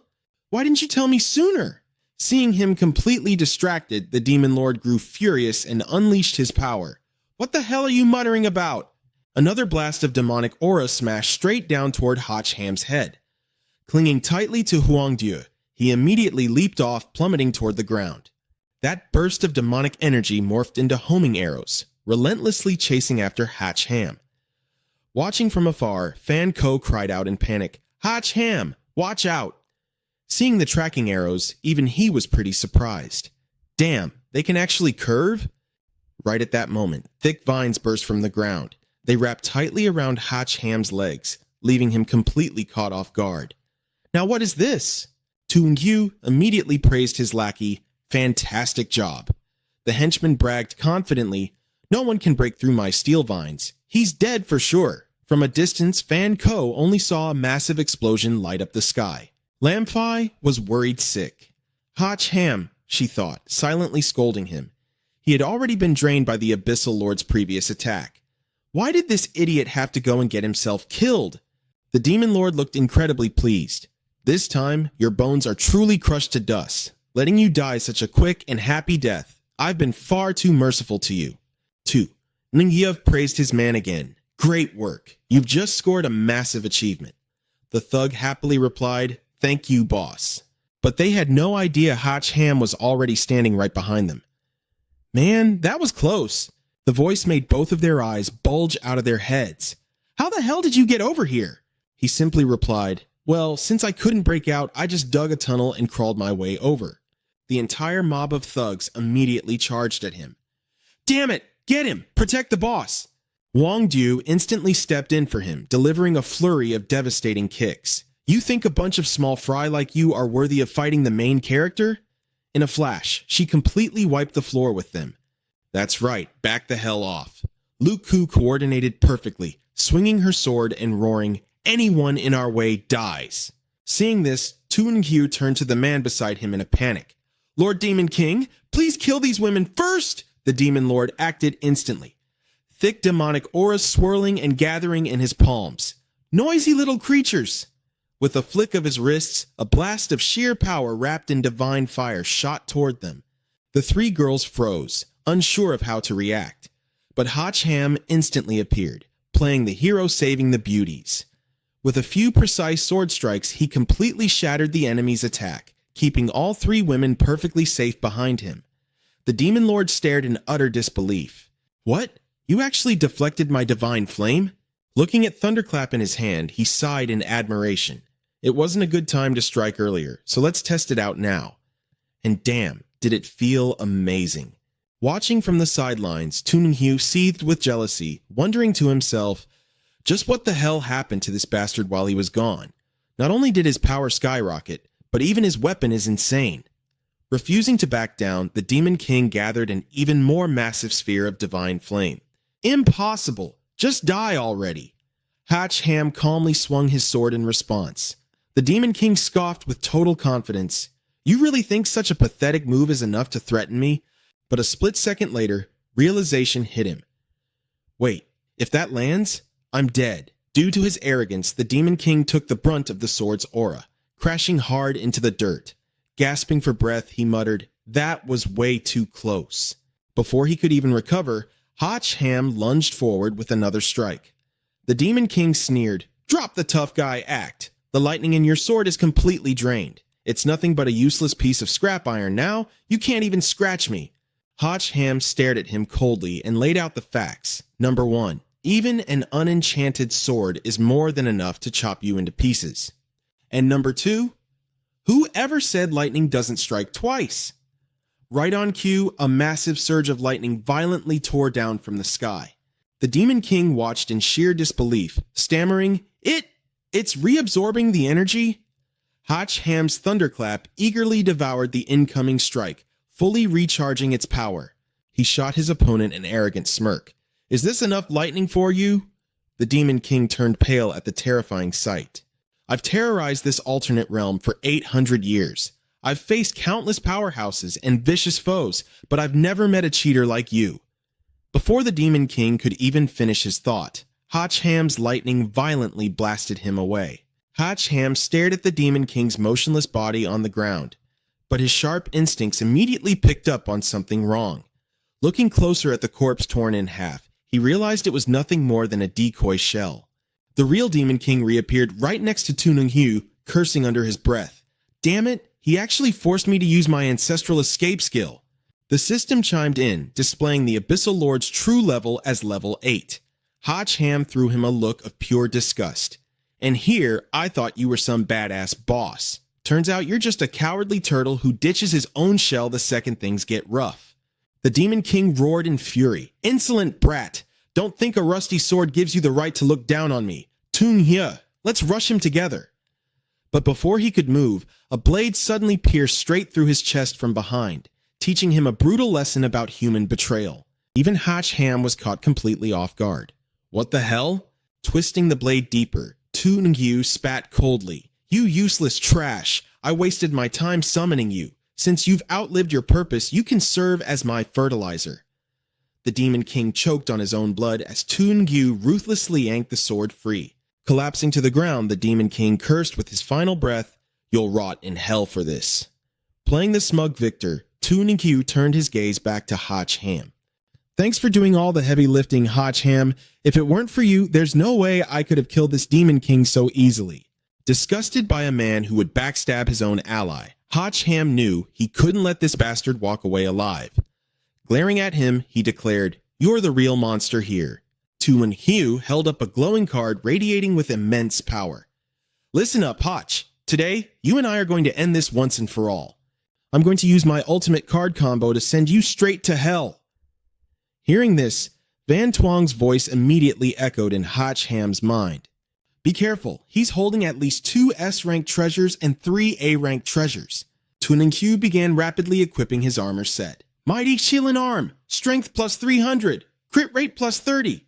Why didn't you tell me sooner?" Seeing him completely distracted, the Demon Lord grew furious and unleashed his power. "What the hell are you muttering about?" Another blast of demonic aura smashed straight down toward Hotch Ham's head. Clinging tightly to Huang Jie, he immediately leaped off, plummeting toward the ground. That burst of demonic energy morphed into homing arrows, relentlessly chasing after Hotch Ham. Watching from afar, Fan Ko cried out in panic, "Hotch Ham, watch out!" Seeing the tracking arrows, even he was pretty surprised. Damn, they can actually curve? Right at that moment, thick vines burst from the ground. They wrapped tightly around Hach Ham's legs, leaving him completely caught off guard. Now what is this? Toon-hyu immediately praised his lackey. Fantastic job. The henchman bragged confidently, no one can break through my steel vines. He's dead for sure. From a distance, Fan Ko only saw a massive explosion light up the sky. Lamphai was worried sick. Hach Ham, she thought, silently scolding him. He had already been drained by the Abyssal Lord's previous attack. Why did this idiot have to go and get himself killed? The Demon Lord looked incredibly pleased. This time, your bones are truly crushed to dust. Letting you die such a quick and happy death. I've been far too merciful to you. 2. Ningyev praised his man again. Great work. You've just scored a massive achievement. The thug happily replied, thank you, boss. But they had no idea Hach Ham was already standing right behind them. Man, that was close. The voice made both of their eyes bulge out of their heads. How the hell did you get over here? He simply replied, well, since I couldn't break out, I just dug a tunnel and crawled my way over. The entire mob of thugs immediately charged at him. Damn it! Get him! Protect the boss! Wang Du instantly stepped in for him, delivering a flurry of devastating kicks. You think a bunch of small fry like you are worthy of fighting the main character? In a flash, she completely wiped the floor with them. That's right, back the hell off. Luke Ku coordinated perfectly, swinging her sword and roaring, anyone in our way dies. Seeing this, Toon-hyu turned to the man beside him in a panic. Lord Demon King, please kill these women first! The Demon Lord acted instantly. Thick demonic auras swirling and gathering in his palms. Noisy little creatures! With a flick of his wrists, a blast of sheer power wrapped in divine fire shot toward them. The three girls froze, unsure of how to react. But Hach Ham instantly appeared, playing the hero saving the beauties. With a few precise sword strikes, he completely shattered the enemy's attack, keeping all three women perfectly safe behind him. The Demon Lord stared in utter disbelief. What? You actually deflected my divine flame? Looking at Thunderclap in his hand, he sighed in admiration. It wasn't a good time to strike earlier, so let's test it out now. And damn, did it feel amazing. Watching from the sidelines, Toon-hyu seethed with jealousy, wondering to himself, just what the hell happened to this bastard while he was gone? Not only did his power skyrocket, but even his weapon is insane. Refusing to back down, the Demon King gathered an even more massive sphere of divine flame. Impossible! Just die already! Hach Ham calmly swung his sword in response. The Demon King scoffed with total confidence. You really think such a pathetic move is enough to threaten me? But a split second later, realization hit him. Wait, if that lands, I'm dead. Due to his arrogance, the Demon King took the brunt of the sword's aura, crashing hard into the dirt. Gasping for breath, he muttered, that was way too close. Before he could even recover, Hach Ham lunged forward with another strike. The Demon King sneered, drop the tough guy act. The lightning in your sword is completely drained. It's nothing but a useless piece of scrap iron now. You can't even scratch me. Hach Ham stared at him coldly and laid out the facts. Number 1. Even an unenchanted sword is more than enough to chop you into pieces. And number 2, who ever said lightning doesn't strike twice? Right on cue, a massive surge of lightning violently tore down from the sky. The Demon King watched in sheer disbelief, stammering, It's reabsorbing the energy? Hach Ham's thunderclap eagerly devoured the incoming strike, fully recharging its power. He shot his opponent an arrogant smirk. Is this enough lightning for you? The Demon King turned pale at the terrifying sight. I've terrorized this alternate realm for 800 years. I've faced countless powerhouses and vicious foes, but I've never met a cheater like you. Before the Demon King could even finish his thought, Hach Ham's lightning violently blasted him away. Hach Ham stared at the Demon King's motionless body on the ground, but his sharp instincts immediately picked up on something wrong. Looking closer at the corpse torn in half, he realized it was nothing more than a decoy shell. The real Demon King reappeared right next to Toon-hyu, cursing under his breath. Damn it, he actually forced me to use my ancestral escape skill. The system chimed in, displaying the Abyssal Lord's true level as level 8. Hach Ham threw him a look of pure disgust. And here, I thought you were some badass boss. Turns out you're just a cowardly turtle who ditches his own shell the second things get rough. The Demon King roared in fury. Insolent brat! Don't think a rusty sword gives you the right to look down on me. Toon Hye, let's rush him together. But before he could move, a blade suddenly pierced straight through his chest from behind, teaching him a brutal lesson about human betrayal. Even Hach Ham was caught completely off guard. What the hell? Twisting the blade deeper, Toon Hye spat coldly. You useless trash! I wasted my time summoning you. Since you've outlived your purpose, you can serve as my fertilizer. The Demon King choked on his own blood as Toon Hye ruthlessly yanked the sword free. Collapsing to the ground, the Demon King cursed with his final breath, "You'll rot in hell for this." Playing the smug victor, Toon Hye turned his gaze back to Hach Ham. Thanks for doing all the heavy lifting, Hach Ham. If it weren't for you, there's no way I could have killed this Demon King so easily. Disgusted by a man who would backstab his own ally, Hach Ham knew he couldn't let this bastard walk away alive. Glaring at him, he declared, "You're the real monster here." Toon Hye held up a glowing card radiating with immense power. "Listen up, Hach. Today, you and I are going to end this once and for all. I'm going to use my ultimate card combo to send you straight to hell." Hearing this, Van Twang's voice immediately echoed in Hach Ham's mind. Be careful, he's holding at least 2 S-rank treasures and 3 A-rank treasures. Toon Hye began rapidly equipping his armor set. Mighty Shilin Arm, Strength plus 300, Crit Rate plus 30.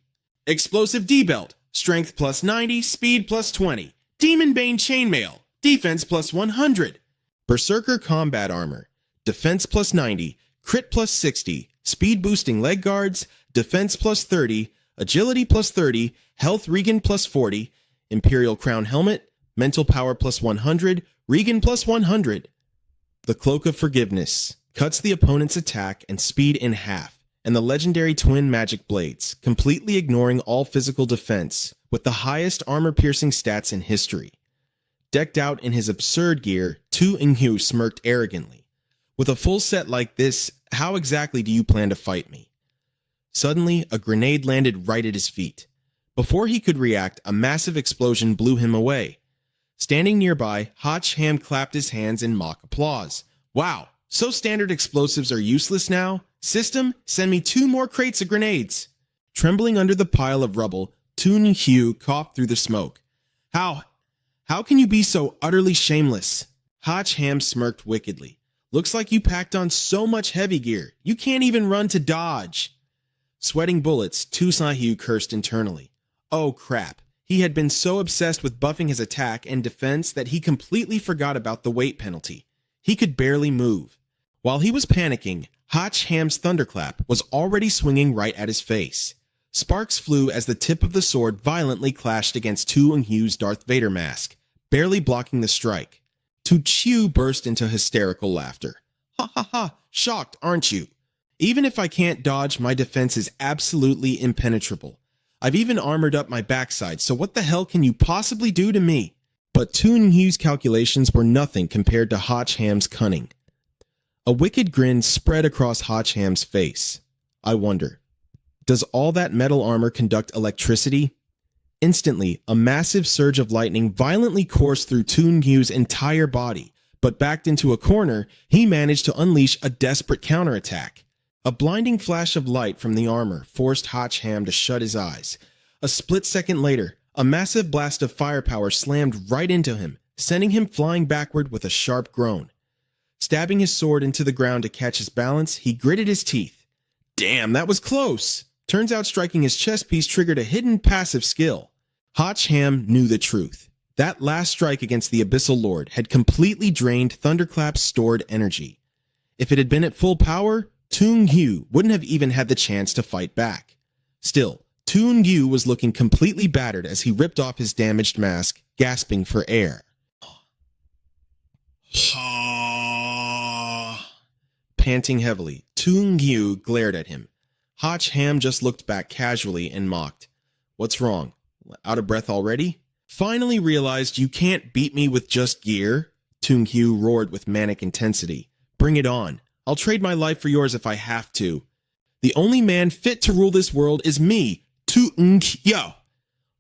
Explosive D-Belt, Strength plus 90, Speed plus 20. Demon Bane Chainmail, Defense plus 100. Berserker Combat Armor, Defense plus 90, Crit plus 60, Speed Boosting Leg Guards, Defense plus 30, Agility plus 30, Health Regen plus 40, Imperial Crown Helmet, Mental Power plus 100, Regen plus 100. The Cloak of Forgiveness cuts the opponent's attack and speed in half, and the legendary Twin Magic Blades, completely ignoring all physical defense, with the highest armor-piercing stats in history. Decked out in his absurd gear, Toon Hye smirked arrogantly. With a full set like this, how exactly do you plan to fight me? Suddenly, a grenade landed right at his feet. Before he could react, a massive explosion blew him away. Standing nearby, Hach Ham clapped his hands in mock applause. Wow, so standard explosives are useless now? System, send me 2 more crates of grenades. Trembling under the pile of rubble, Toon Hye coughed through the smoke. How can you be so utterly shameless? Hach Ham smirked wickedly. Looks like you packed on so much heavy gear, you can't even run to dodge. Sweating bullets, Toon Hye cursed internally. Oh crap, he had been so obsessed with buffing his attack and defense that he completely forgot about the weight penalty. He could barely move. While he was panicking, Hach Ham's thunderclap was already swinging right at his face. Sparks flew as the tip of the sword violently clashed against Toon Hye's Darth Vader mask, barely blocking the strike. Hye burst into hysterical laughter. Ha ha ha, shocked, aren't you? Even if I can't dodge, my defense is absolutely impenetrable. I've even armored up my backside, so what the hell can you possibly do to me? But Toon Hye's calculations were nothing compared to Hach Ham's cunning. A wicked grin spread across Hach Ham's face. I wonder, does all that metal armor conduct electricity? Instantly, a massive surge of lightning violently coursed through Toon Hye's entire body, but backed into a corner, he managed to unleash a desperate counterattack. A blinding flash of light from the armor forced Hach Ham to shut his eyes. A split second later, a massive blast of firepower slammed right into him, sending him flying backward with a sharp groan. Stabbing his sword into the ground to catch his balance, he gritted his teeth. Damn, that was close! Turns out striking his chest piece triggered a hidden passive skill. Hach Ham knew the truth. That last strike against the Abyssal Lord had completely drained Thunderclap's stored energy. If it had been at full power, Toon Hye wouldn't have even had the chance to fight back. Still, Toon Hye was looking completely battered as he ripped off his damaged mask, gasping for air. Panting heavily, Toon Hye glared at him. Hach Ham just looked back casually and mocked. What's wrong? Out of breath already? Finally realized you can't beat me with just gear? Toon Hye roared with manic intensity. Bring it on. I'll trade my life for yours if I have to. The only man fit to rule this world is me, Toon Hye.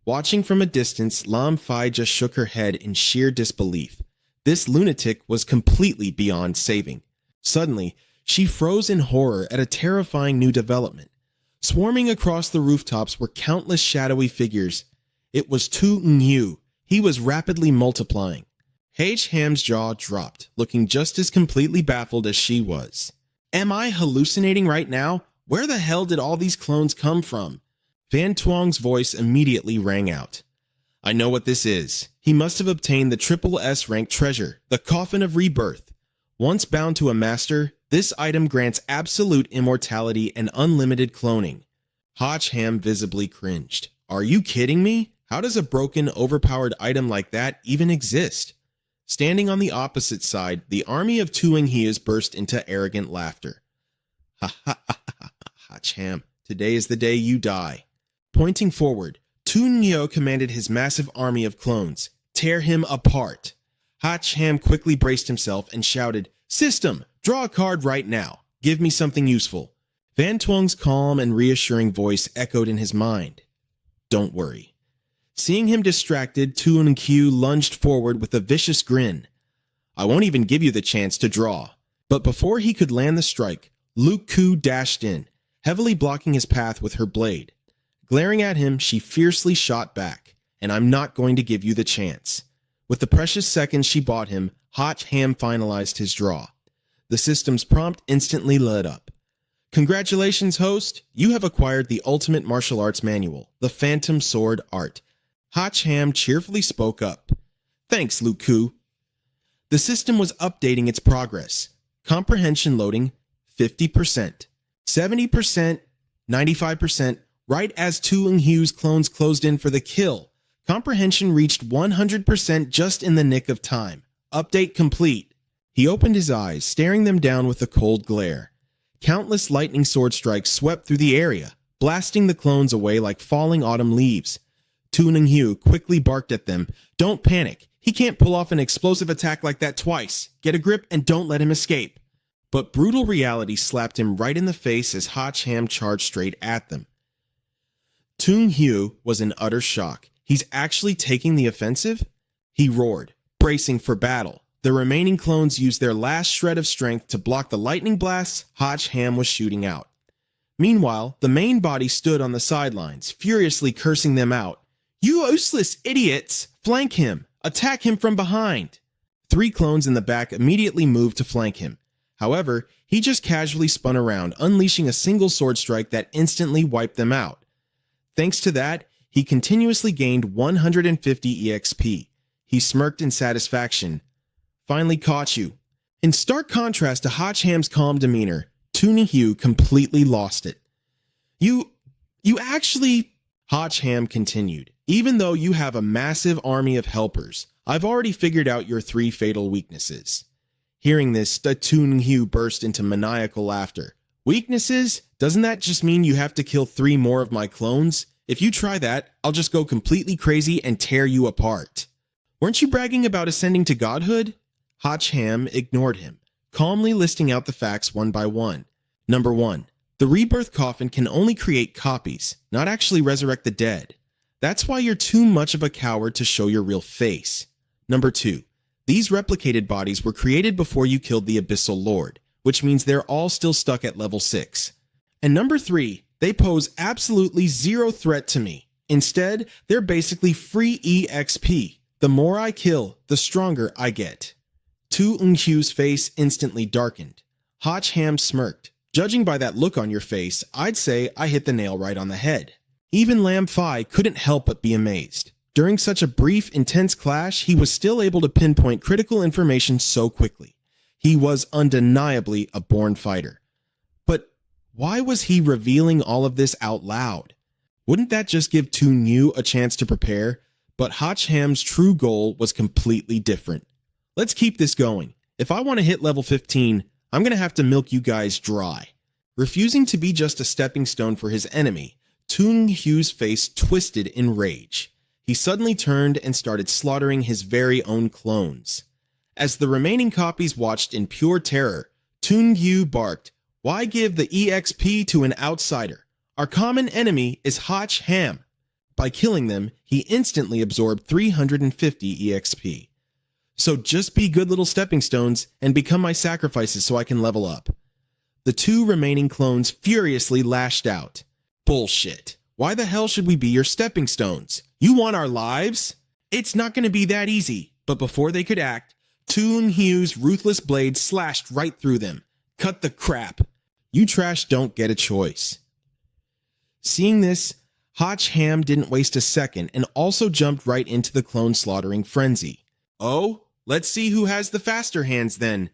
Watching from a distance, Lam Fai just shook her head in sheer disbelief. This lunatic was completely beyond saving. Suddenly, she froze in horror at a terrifying new development. Swarming across the rooftops were countless shadowy figures. It was Tu Ngyu. He was rapidly multiplying. Ham's jaw dropped, looking just as completely baffled as she was. Am I hallucinating right now? Where the hell did all these clones come from? Van Tuong's voice immediately rang out. I know what this is. He must have obtained the triple S rank treasure, the Coffin of Rebirth. Once bound to a master, this item grants absolute immortality and unlimited cloning. Ham visibly cringed. Are you kidding me? How does a broken, overpowered item like that even exist? Standing on the opposite side, the army of Tuinghias burst into arrogant laughter. Ha ha ha ha ha, Ham, today is the day you die. Pointing forward, Tuingyo commanded his massive army of clones. Tear him apart. Ham quickly braced himself and shouted, System, draw a card right now. Give me something useful. Van Tuong's calm and reassuring voice echoed in his mind. Don't worry. Seeing him distracted, Tuingyu lunged forward with a vicious grin. I won't even give you the chance to draw. But before he could land the strike, Luke Ku dashed in, heavily blocking his path with her blade. Glaring at him, she fiercely shot back, and I'm not going to give you the chance. With the precious seconds she bought him, Ham finalized his draw. The system's prompt instantly lit up. Congratulations, host! You have acquired the Ultimate Martial Arts Manual, the Phantom Sword Art. Ham cheerfully spoke up. Thanks, Luke Ku. The system was updating its progress. Comprehension loading, 50%, 70%, 95%, right as Tuinghu's clones closed in for the kill. Comprehension reached 100% just in the nick of time. Update complete. He opened his eyes, staring them down with a cold glare. Countless lightning sword strikes swept through the area, blasting the clones away like falling autumn leaves. Tuinghu quickly barked at them. Don't panic. He can't pull off an explosive attack like that twice. Get a grip and don't let him escape. But brutal reality slapped him right in the face as Ham charged straight at them. Tuinghu was in utter shock. He's actually taking the offensive? He roared, bracing for battle. The remaining clones used their last shred of strength to block the lightning blasts Ham was shooting out. Meanwhile, the main body stood on the sidelines, furiously cursing them out. You useless idiots! Flank him! Attack him from behind! 3 clones in the back immediately moved to flank him. However, he just casually spun around, unleashing a single sword strike that instantly wiped them out. Thanks to that, he continuously gained 150 EXP. He smirked in satisfaction. Finally caught you. In stark contrast to Ham's calm demeanor, Tuinghu completely lost it. You actually... Ham continued. Even though you have a massive army of helpers, I've already figured out your 3 fatal weaknesses. Hearing this, Tuinghu burst into maniacal laughter. Weaknesses? Doesn't that just mean you have to kill 3 more of my clones? If you try that, I'll just go completely crazy and tear you apart. Weren't you bragging about ascending to godhood? Ham ignored him, calmly listing out the facts one by one. Number 1. The rebirth coffin can only create copies, not actually resurrect the dead. That's why you're too much of a coward to show your real face. Number 2. These replicated bodies were created before you killed the Abyssal Lord, which means they're all still stuck at level 6. And number 3, they pose absolutely zero threat to me. Instead, they're basically free EXP. The more I kill, the stronger I get. Tuinghu's face instantly darkened. Ham smirked. Judging by that look on your face, I'd say I hit the nail right on the head. Even Lam Fi couldn't help but be amazed. During such a brief, intense clash, he was still able to pinpoint critical information so quickly. He was undeniably a born fighter. But why was he revealing all of this out loud? Wouldn't that just give Tuinghu a chance to prepare? But Ham's true goal was completely different. Let's keep this going. If I want to hit level 15, I'm going to have to milk you guys dry. Refusing to be just a stepping stone for his enemy, Tuinghu's face twisted in rage. He suddenly turned and started slaughtering his very own clones. As the remaining copies watched in pure terror, Tuinghu barked, "Why give the EXP to an outsider? Our common enemy is Ham." By killing them, he instantly absorbed 350 EXP. So just be good little stepping stones and become my sacrifices so I can level up. The two remaining clones furiously lashed out. Bullshit. Why the hell should we be your stepping stones? You want our lives? It's not going to be that easy. But before they could act, Toon-Hue's ruthless blade slashed right through them. Cut the crap. You trash don't get a choice. Seeing this, Hotch Ham didn't waste a second and also jumped right into the clone slaughtering frenzy. Oh, let's see who has the faster hands then.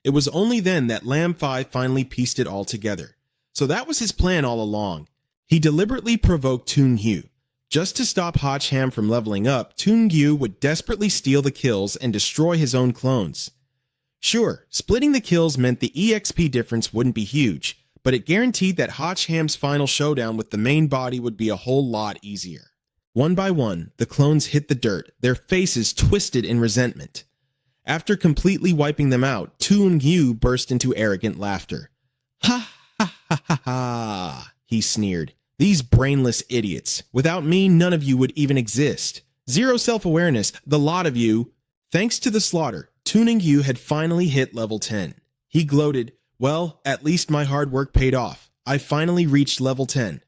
It was only then that Lam-Fi finally pieced it all together. So that was his plan all along. He deliberately provoked Toon-Hue. Just to stop Hotch Ham from leveling up, Toon-Hue would desperately steal the kills and destroy his own clones. Sure, splitting the kills meant the EXP difference wouldn't be huge, but it guaranteed that Hotch Ham's final showdown with the main body would be a whole lot easier. One by one, the clones hit the dirt, their faces twisted in resentment. After completely wiping them out, Toon-Hue burst into arrogant laughter. Ha ha ha ha ha, he sneered. These brainless idiots. Without me, none of you would even exist. Zero self-awareness, the lot of you. Thanks to the slaughter, Toon-Hue had finally hit level 10. He gloated, well, at least my hard work paid off. I finally reached level 10.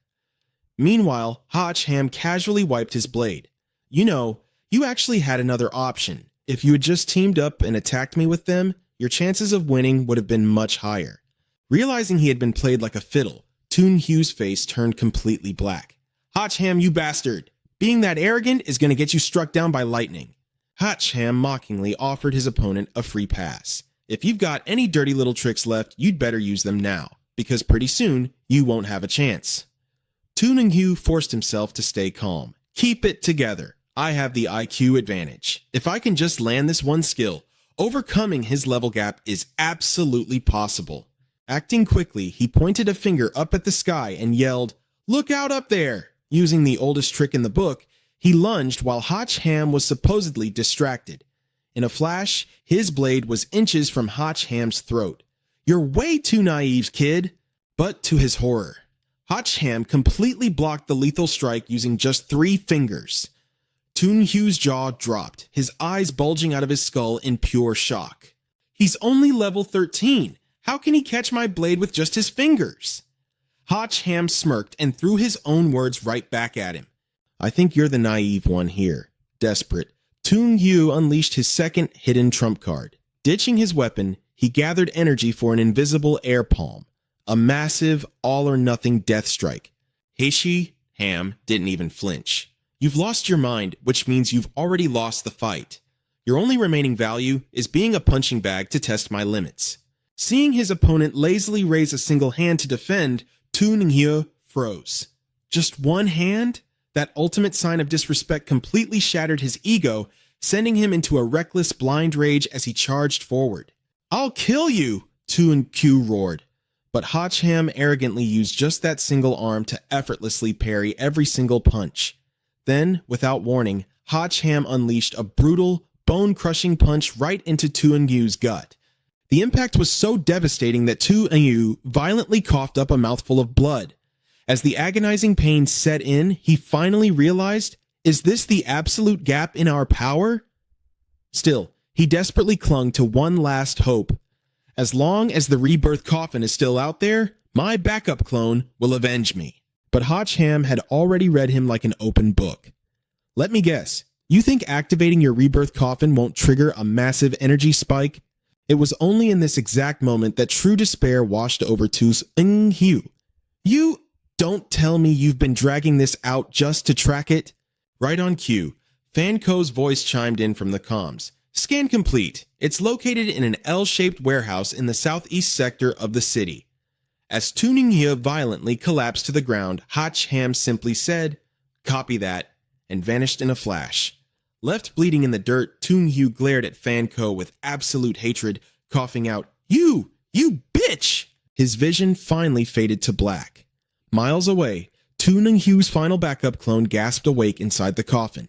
Meanwhile, Hotch Ham casually wiped his blade. You know, you actually had another option. If you had just teamed up and attacked me with them, your chances of winning would have been much higher. Realizing he had been played like a fiddle, Toon-Hue's face turned completely black. Hotch Ham, you bastard! Being that arrogant is going to get you struck down by lightning. Hotch Ham mockingly offered his opponent a free pass. If you've got any dirty little tricks left, you'd better use them now, because pretty soon, you won't have a chance. Toon-Hue forced himself to stay calm. Keep it together. I have the IQ advantage. If I can just land this one skill, overcoming his level gap is absolutely possible. Acting quickly, he pointed a finger up at the sky and yelled, "Look out up there!" Using the oldest trick in the book, he lunged while Hotch Ham was supposedly distracted. In a flash, his blade was inches from Hotch Ham's throat. You're way too naive, kid! But to his horror, Hotch Ham completely blocked the lethal strike using just 3 fingers. Toon-Hue's jaw dropped, his eyes bulging out of his skull in pure shock. He's only level 13. How can he catch my blade with just his fingers? Hotch Ham smirked and threw his own words right back at him. I think you're the naive one here. Desperate, Toon-Hue unleashed his second hidden trump card. Ditching his weapon, he gathered energy for an invisible air palm. A massive, all-or-nothing death strike. Heishi Ham didn't even flinch. You've lost your mind, which means you've already lost the fight. Your only remaining value is being a punching bag to test my limits. Seeing his opponent lazily raise a single hand to defend, Toon-Hue froze. Just one hand? That ultimate sign of disrespect completely shattered his ego, sending him into a reckless blind rage as he charged forward. I'll kill you, Toon-Hue roared. But Hotch Ham arrogantly used just that single arm to effortlessly parry every single punch. Then, without warning, Hotch Ham unleashed a brutal, bone-crushing punch right into Toon-Hue's gut. The impact was so devastating that Toon-Hue violently coughed up a mouthful of blood. As the agonizing pain set in, he finally realized, is this the absolute gap in our power? Still, he desperately clung to one last hope. As long as the rebirth coffin is still out there, my backup clone will avenge me. But Hotch Ham had already read him like an open book. Let me guess, you think activating your rebirth coffin won't trigger a massive energy spike? It was only in this exact moment that true despair washed over Toon-Hue. You don't tell me you've been dragging this out just to track it? Right on cue, Fanco's voice chimed in from the comms. Scan complete. It's located in an L-shaped warehouse in the southeast sector of the city. As Toon-Hue violently collapsed to the ground, Hotch Ham simply said, "Copy that," and vanished in a flash. Left bleeding in the dirt, Toon-Hue glared at Fanco with absolute hatred, coughing out, You bitch! His vision finally faded to black. Miles away, Toon-Hue's final backup clone gasped awake inside the coffin.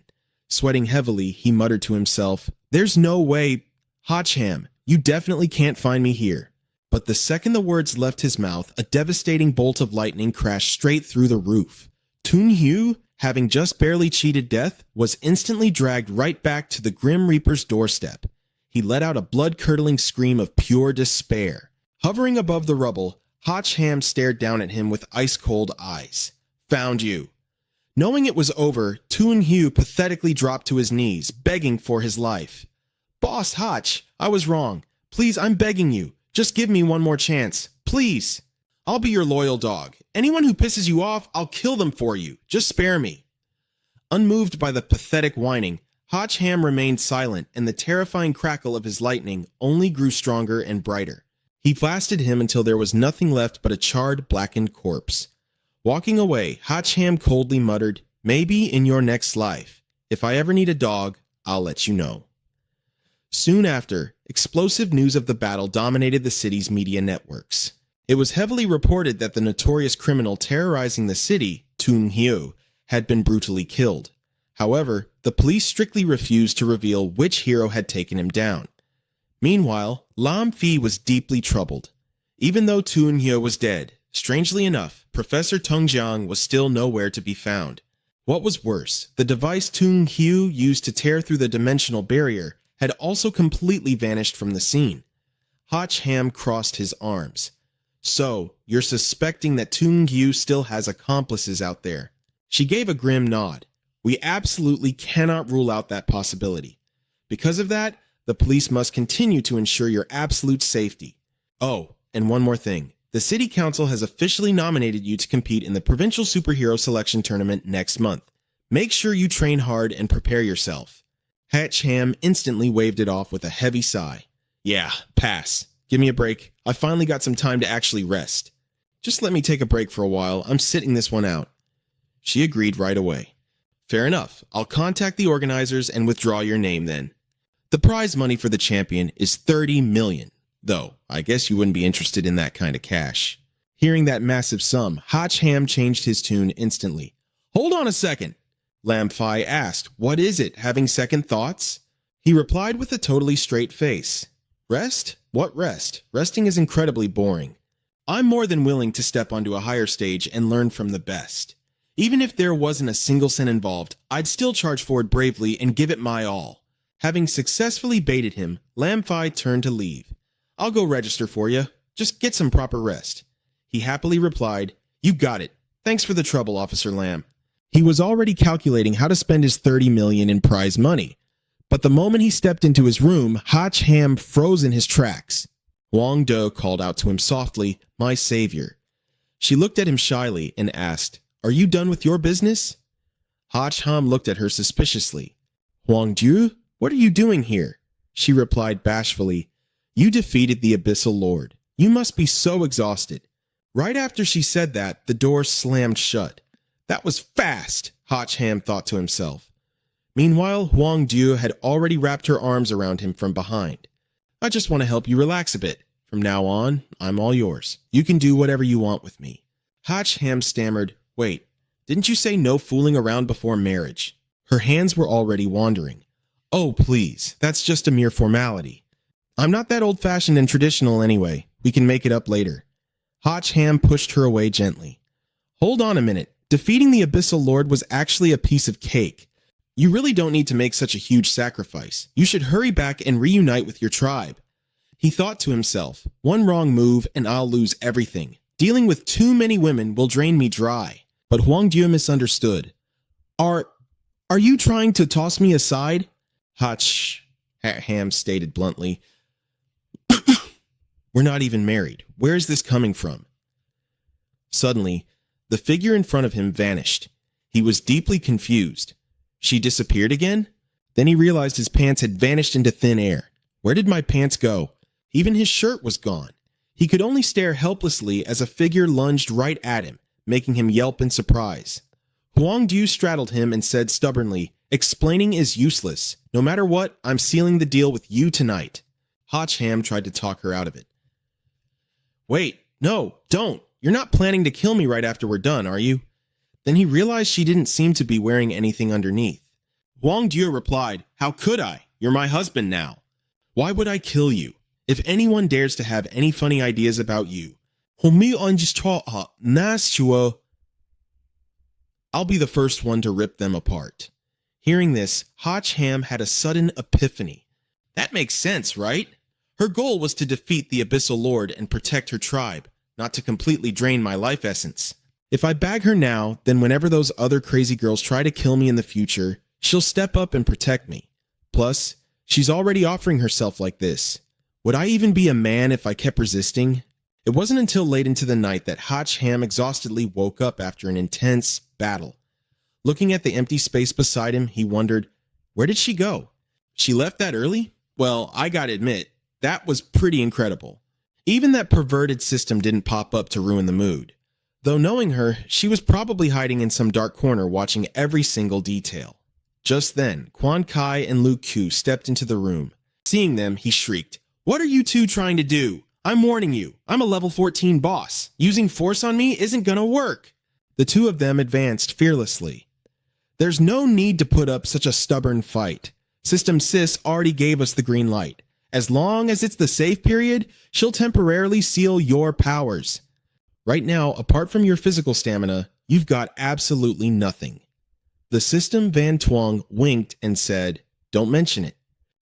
Sweating heavily, he muttered to himself, There's no way. Hotch Ham, you definitely can't find me here. But the second the words left his mouth, a devastating bolt of lightning crashed straight through the roof. Toon-Hue having just barely cheated death, was instantly dragged right back to the Grim Reaper's doorstep. He let out a blood-curdling scream of pure despair. Hovering above the rubble, Hotch Ham stared down at him with ice-cold eyes. "Found you." Knowing it was over, Toon Hugh pathetically dropped to his knees, begging for his life. "Boss Hotch, I was wrong. Please, I'm begging you. Just give me one more chance. Please. I'll be your loyal dog. Anyone who pisses you off, I'll kill them for you. Just spare me." Unmoved by the pathetic whining, Hotch Ham remained silent, and the terrifying crackle of his lightning only grew stronger and brighter. He blasted him until there was nothing left but a charred, blackened corpse. Walking away, Hotch Ham coldly muttered, "Maybe in your next life. If I ever need a dog, I'll let you know." Soon after, explosive news of the battle dominated the city's media networks. It was heavily reported that the notorious criminal terrorizing the city, Toon Hyo, had been brutally killed. However, the police strictly refused to reveal which hero had taken him down. Meanwhile, Lam Fi was deeply troubled. Even though Toon Hyo was dead, strangely enough, Professor Tung Jiang was still nowhere to be found. What was worse, the device Toon Hyo used to tear through the dimensional barrier had also completely vanished from the scene. Hotch Ham crossed his arms. "So, you're suspecting that Toon Hyo still has accomplices out there?" She gave a grim nod. "We absolutely cannot rule out that possibility. Because of that, the police must continue to ensure your absolute safety. Oh, and one more thing. The City Council has officially nominated you to compete in the Provincial Superhero Selection Tournament next month. Make sure you train hard and prepare yourself." Hotch Ham instantly waved it off with a heavy sigh. "Yeah, pass. Give me a break. I finally got some time to actually rest. Just let me take a break for a while. I'm sitting this one out." She agreed right away. "Fair enough. I'll contact the organizers and withdraw your name then. The prize money for the champion is 30 million, though I guess you wouldn't be interested in that kind of cash." Hearing that massive sum, Hotch Ham changed his tune instantly. "Hold on a second." Lam Fi asked, "What is it, having second thoughts?" He replied with a totally straight face. "Rest? What rest? Resting is incredibly boring. I'm more than willing to step onto a higher stage and learn from the best. Even if there wasn't a single cent involved, I'd still charge forward bravely and give it my all." Having successfully baited him, Lam Fi turned to leave. "I'll go register for you. Just get some proper rest." He happily replied, "You got it. Thanks for the trouble, Officer Lam." He was already calculating how to spend his 30 million in prize money. But the moment he stepped into his room, Hotch Ham froze in his tracks. Huang Do called out to him softly, "My savior." She looked at him shyly and asked, "Are you done with your business?" Hotch Ham looked at her suspiciously. "Huang Do, what are you doing here?" She replied bashfully, "You defeated the Abyssal Lord. You must be so exhausted." Right after she said that, the door slammed shut. That was fast, Hotch Ham thought to himself. Meanwhile, Huang Du had already wrapped her arms around him from behind. "I just want to help you relax a bit. From now on, I'm all yours. You can do whatever you want with me." Hotch Ham stammered, "Wait, didn't you say no fooling around before marriage?" Her hands were already wandering. "Oh, please, that's just a mere formality. I'm not that old-fashioned and traditional anyway. We can make it up later." Hotch Ham pushed her away gently. "Hold on a minute. Defeating the Abyssal Lord was actually a piece of cake. You really don't need to make such a huge sacrifice. You should hurry back and reunite with your tribe." He thought to himself, "One wrong move and I'll lose everything. Dealing with too many women will drain me dry." But Huang Du misunderstood. Are you trying to toss me aside?" Hotch Ham stated bluntly. "We're not even married. Where is this coming from?" Suddenly, the figure in front of him vanished. He was deeply confused. She disappeared again? Then he realized his pants had vanished into thin air. Where did my pants go? Even his shirt was gone. He could only stare helplessly as a figure lunged right at him, making him yelp in surprise. Huang Du straddled him and said stubbornly, "Explaining is useless. No matter what, I'm sealing the deal with you tonight." Hotch Ham tried to talk her out of it. "Wait, no, don't. You're not planning to kill me right after we're done, are you?" Then he realized she didn't seem to be wearing anything underneath. Huang Du replied, "How could I? You're my husband now." "Why would I kill you? If anyone dares to have any funny ideas about you." I'll be the first one to rip them apart. Hearing this, Hotch Ham had a sudden epiphany. That makes sense, right? Her goal was to defeat the Abyssal Lord and protect her tribe, not to completely drain my life essence. If I bag her now, then whenever those other crazy girls try to kill me in the future, she'll step up and protect me. Plus, she's already offering herself like this. Would I even be a man if I kept resisting? It wasn't until late into the night that Hotch Ham exhaustedly woke up after an intense battle. Looking at the empty space beside him, he wondered, where did she go? She left that early? Well, I gotta admit, that was pretty incredible. Even that perverted system didn't pop up to ruin the mood. Though knowing her, she was probably hiding in some dark corner watching every single detail. Just then, Quan Kai and Luke Q stepped into the room. Seeing them, he shrieked, "What are you two trying to do? I'm warning you, I'm a level 14 boss. Using force on me isn't gonna work." The two of them advanced fearlessly. There's no need to put up such a stubborn fight. System Sis already gave us the green light. As long as it's the safe period, she'll temporarily seal your powers. Right now, apart from your physical stamina, you've got absolutely nothing. The System Van Twong winked and said, "Don't mention it."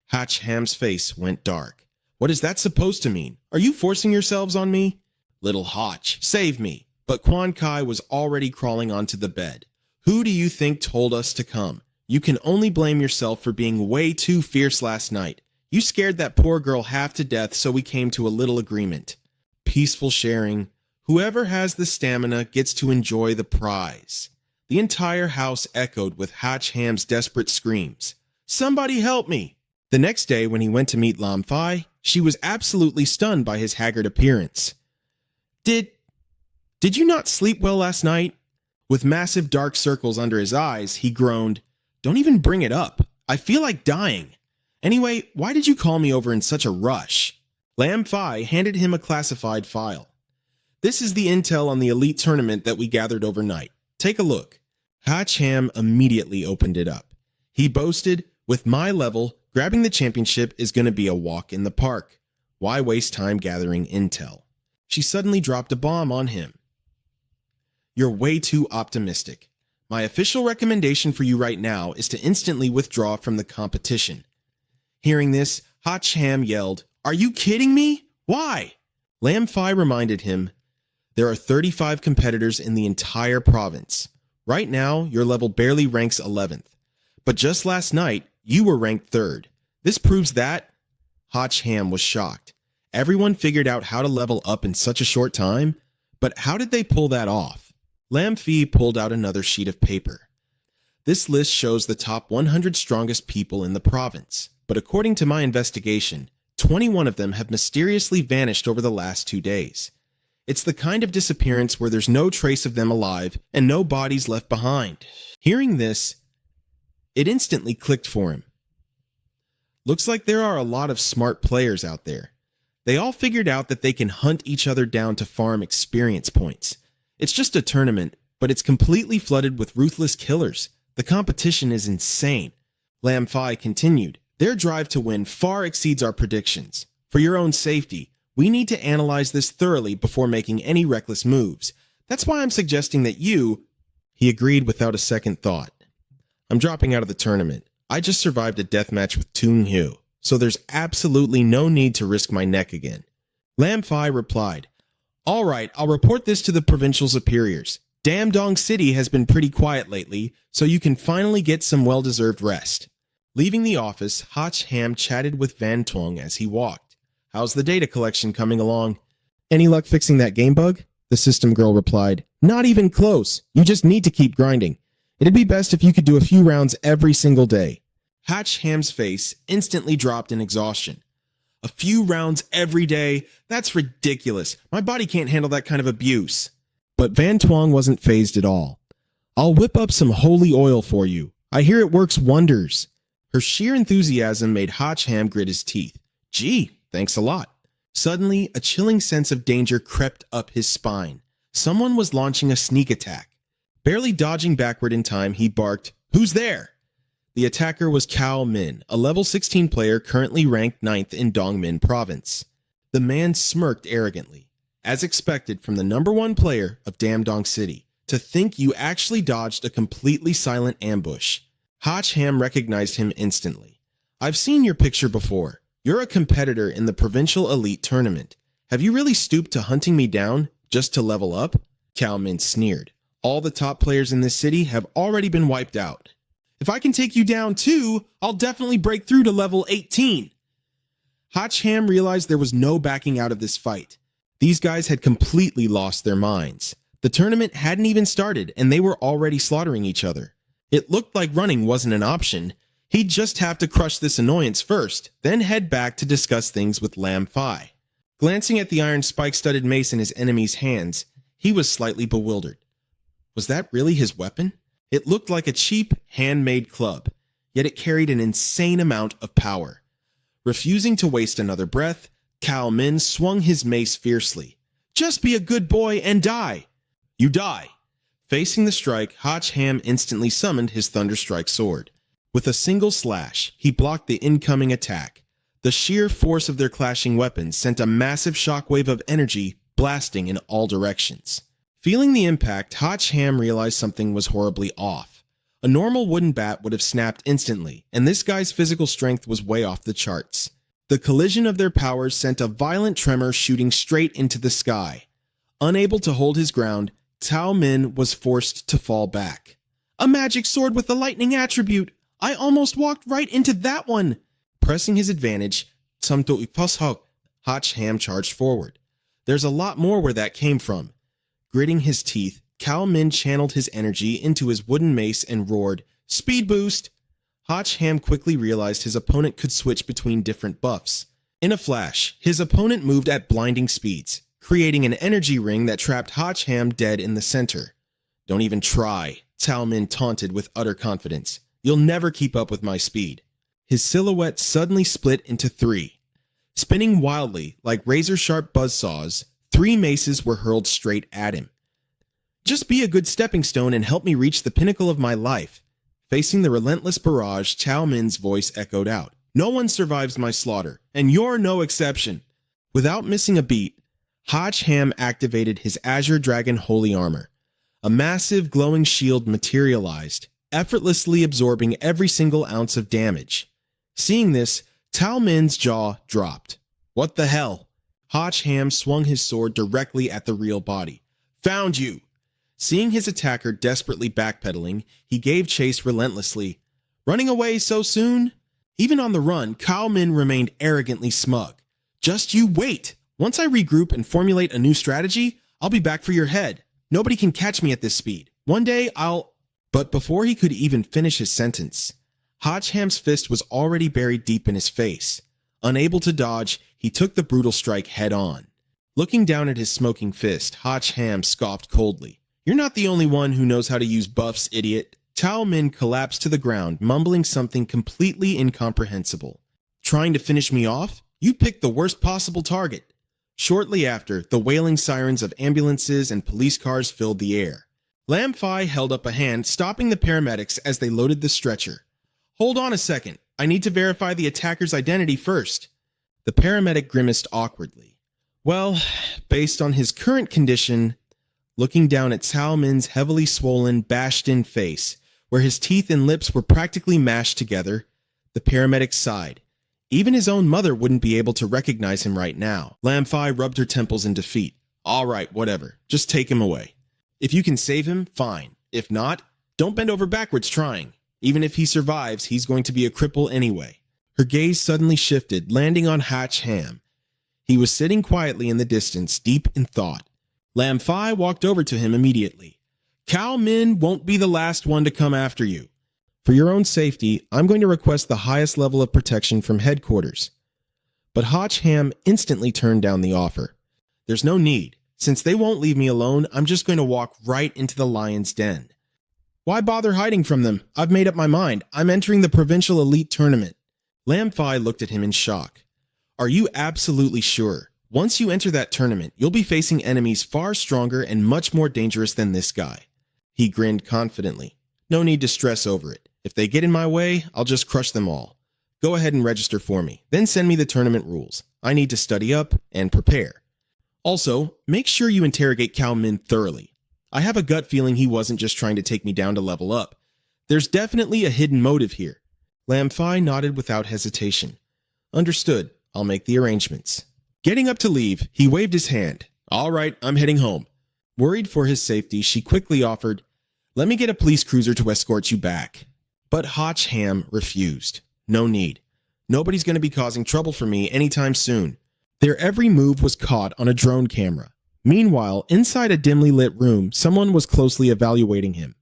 Hotch Ham's face went dark. What is that supposed to mean? Are you forcing yourselves on me? Little Hotch, save me. But Quan Kai was already crawling onto the bed. Who do you think told us to come? You can only blame yourself for being way too fierce last night. You scared that poor girl half to death, so we came to a little agreement. Peaceful sharing. Whoever has the stamina gets to enjoy the prize. The entire house echoed with Hotch Ham's desperate screams. Somebody help me! The next day, when he went to meet Lam Fai, she was absolutely stunned by his haggard appearance. Did you not sleep well last night? With massive dark circles under his eyes, he groaned, "Don't even bring it up. I feel like dying. Anyway, why did you call me over in such a rush?" Lam Fai handed him a classified file. "This is the intel on the elite tournament that we gathered overnight. Take a look." Hotch Ham immediately opened it up. He boasted, "With my level, grabbing the championship is going to be a walk in the park. Why waste time gathering intel?" She suddenly dropped a bomb on him. "You're way too optimistic. My official recommendation for you right now is to instantly withdraw from the competition." Hearing this, Hotch Ham yelled, "Are you kidding me? Why?" Lam Fai reminded him, "There are 35 competitors in the entire province. Right now, your level barely ranks 11th. But just last night, you were ranked 3rd. This proves that..." Hotch Ham was shocked. Everyone figured out how to level up in such a short time, but how did they pull that off? Lam Fai pulled out another sheet of paper. This list shows the top 100 strongest people in the province, but according to my investigation, 21 of them have mysteriously vanished over the last 2 days. It's the kind of disappearance where there's no trace of them alive and no bodies left behind. Hearing this, it instantly clicked for him. Looks like there are a lot of smart players out there. They all figured out that they can hunt each other down to farm experience points. It's just a tournament, but it's completely flooded with ruthless killers. The competition is insane. Lam Fai continued, "Their drive to win far exceeds our predictions. For your own safety, we need to analyze this thoroughly before making any reckless moves. That's why I'm suggesting that you..." He agreed without a second thought. "I'm dropping out of the tournament. I just survived a deathmatch with Tung Hyu, so there's absolutely no need to risk my neck again." Lam Fai replied, "All right, I'll report this to the provincial superiors. Damdong City has been pretty quiet lately, so you can finally get some well-deserved rest." Leaving the office, Hotch Ham chatted with Van Twong as he walked. "How's the data collection coming along?" "Any luck fixing that game bug?" The system girl replied, "Not even close. You just need to keep grinding. It'd be best if you could do a few rounds every single day." Hotch Ham's face instantly dropped in exhaustion. A few rounds every day? That's ridiculous. My body can't handle that kind of abuse. But Van Twong wasn't fazed at all. "I'll whip up some holy oil for you. I hear it works wonders." Her sheer enthusiasm made Hotch Ham grit his teeth. "Gee, thanks a lot." Suddenly, a chilling sense of danger crept up his spine. Someone was launching a sneak attack. Barely dodging backward in time, he barked, "Who's there?" The attacker was Cao Min, a level 16 player currently ranked 9th in Dongmin province. The man smirked arrogantly. As expected from the #1 player of Damdong City, To think you actually dodged a completely silent ambush. Ham recognized him instantly. I've seen your picture before. You're a competitor in the provincial elite tournament. Have you really stooped to hunting me down just to level up? Min sneered. All the top players in this city have already been wiped out. If I can take you down too, I'll definitely break through to level 18. Ham realized there was no backing out of this fight. These guys had completely lost their minds. The tournament hadn't even started and they were already slaughtering each other. It looked like running wasn't an option. He'd just have to crush this annoyance first, then head back to discuss things with Lam Fi. Glancing at the iron spike-studded mace in his enemy's hands, he was slightly bewildered. Was that really his weapon? It looked like a cheap, handmade club, yet it carried an insane amount of power. Refusing to waste another breath, Min swung his mace fiercely. Just be a good boy and die. You die. Facing the strike, Ham instantly summoned his Thunderstrike sword. With a single slash, he blocked the incoming attack. The sheer force of their clashing weapons sent a massive shockwave of energy blasting in all directions. Feeling the impact, Ham realized something was horribly off. A normal wooden bat would have snapped instantly, and this guy's physical strength was way off the charts. The collision of their powers sent a violent tremor shooting straight into the sky. Unable to hold his ground, Min was forced to fall back. A magic sword with the lightning attribute! I almost walked right into that one! Pressing his advantage, Ham charged forward. There's a lot more where that came from. Gritting his teeth, Min channeled his energy into his wooden mace and roared, "Speed boost!" Ham quickly realized his opponent could switch between different buffs. In a flash, his opponent moved at blinding speeds, creating an energy ring that trapped Ham dead in the center. "Don't even try," Min taunted with utter confidence. "You'll never keep up with my speed." His silhouette suddenly split into three. Spinning wildly like razor-sharp buzzsaws, 3 maces were hurled straight at him. "Just be a good stepping stone and help me reach the pinnacle of my life." Facing the relentless barrage, Min's voice echoed out. "No one survives my slaughter, and you're no exception." Without missing a beat, Ham activated his Azure Dragon Holy Armor. A massive glowing shield materialized, effortlessly absorbing every single ounce of damage. Seeing this, Min's jaw dropped. "What the hell?" Ham swung his sword directly at the real body. "Found you!" Seeing his attacker desperately backpedaling, he gave chase relentlessly. "Running away so soon?" Even on the run, Min remained arrogantly smug. "Just you wait! Once I regroup and formulate a new strategy, I'll be back for your head. Nobody can catch me at this speed. One day I'll—" But before he could even finish his sentence, Ham's fist was already buried deep in his face. Unable to dodge, he took the brutal strike head-on. Looking down at his smoking fist, Ham scoffed coldly. "You're not the only one who knows how to use buffs, idiot." Min collapsed to the ground, mumbling something completely incomprehensible. "Trying to finish me off? You picked the worst possible target." Shortly after, the wailing sirens of ambulances and police cars filled the air. Lam Fi held up a hand, stopping the paramedics as they loaded the stretcher. "Hold on a second. I need to verify the attacker's identity first." The paramedic grimaced awkwardly. "Well, based on his current condition," looking down at Min's heavily swollen, bashed-in face, where his teeth and lips were practically mashed together, the paramedic sighed. Even his own mother wouldn't be able to recognize him right now. Lam Fi rubbed her temples in defeat. "All right, whatever. Just take him away. If you can save him, fine. If not, don't bend over backwards trying. Even if he survives, he's going to be a cripple anyway." Her gaze suddenly shifted, landing on Ham. He was sitting quietly in the distance, deep in thought. Lam Fi walked over to him immediately. "Min won't be the last one to come after you. For your own safety, I'm going to request the highest level of protection from headquarters." But Ham instantly turned down the offer. "There's no need. Since they won't leave me alone, I'm just going to walk right into the lion's den." "Why bother hiding from them? I've made up my mind. I'm entering the provincial elite tournament." Lam Fi looked at him in shock. "Are you absolutely sure? Once you enter that tournament, you'll be facing enemies far stronger and much more dangerous than this guy." He grinned confidently. "No need to stress over it. If they get in my way, I'll just crush them all. Go ahead and register for me, then send me the tournament rules. I need to study up and prepare. Also, make sure you interrogate Min thoroughly. I have a gut feeling he wasn't just trying to take me down to level up. There's definitely a hidden motive here. Lam Fi nodded without hesitation. Understood. I'll make the arrangements. Getting up to leave, he waved his hand. All right, I'm heading home. Worried for his safety, she quickly offered, let me get a police cruiser to escort you back. But Hotch Ham refused. No need. Nobody's going to be causing trouble for me anytime soon. Their every move was caught on a drone camera. Meanwhile, inside a dimly lit room, someone was closely evaluating him.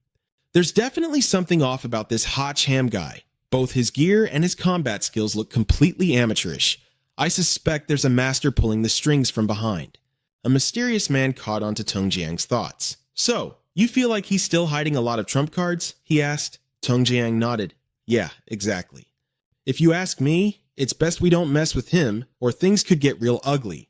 There's definitely something off about this Hotch Ham guy. Both his gear and his combat skills look completely amateurish. I suspect there's a master pulling the strings from behind. A mysterious man caught on to Tong Jiang's thoughts. So, you feel like he's still hiding a lot of trump cards? He asked. Tong Jiang nodded. Yeah, exactly. If you ask me, it's best we don't mess with him, or things could get real ugly.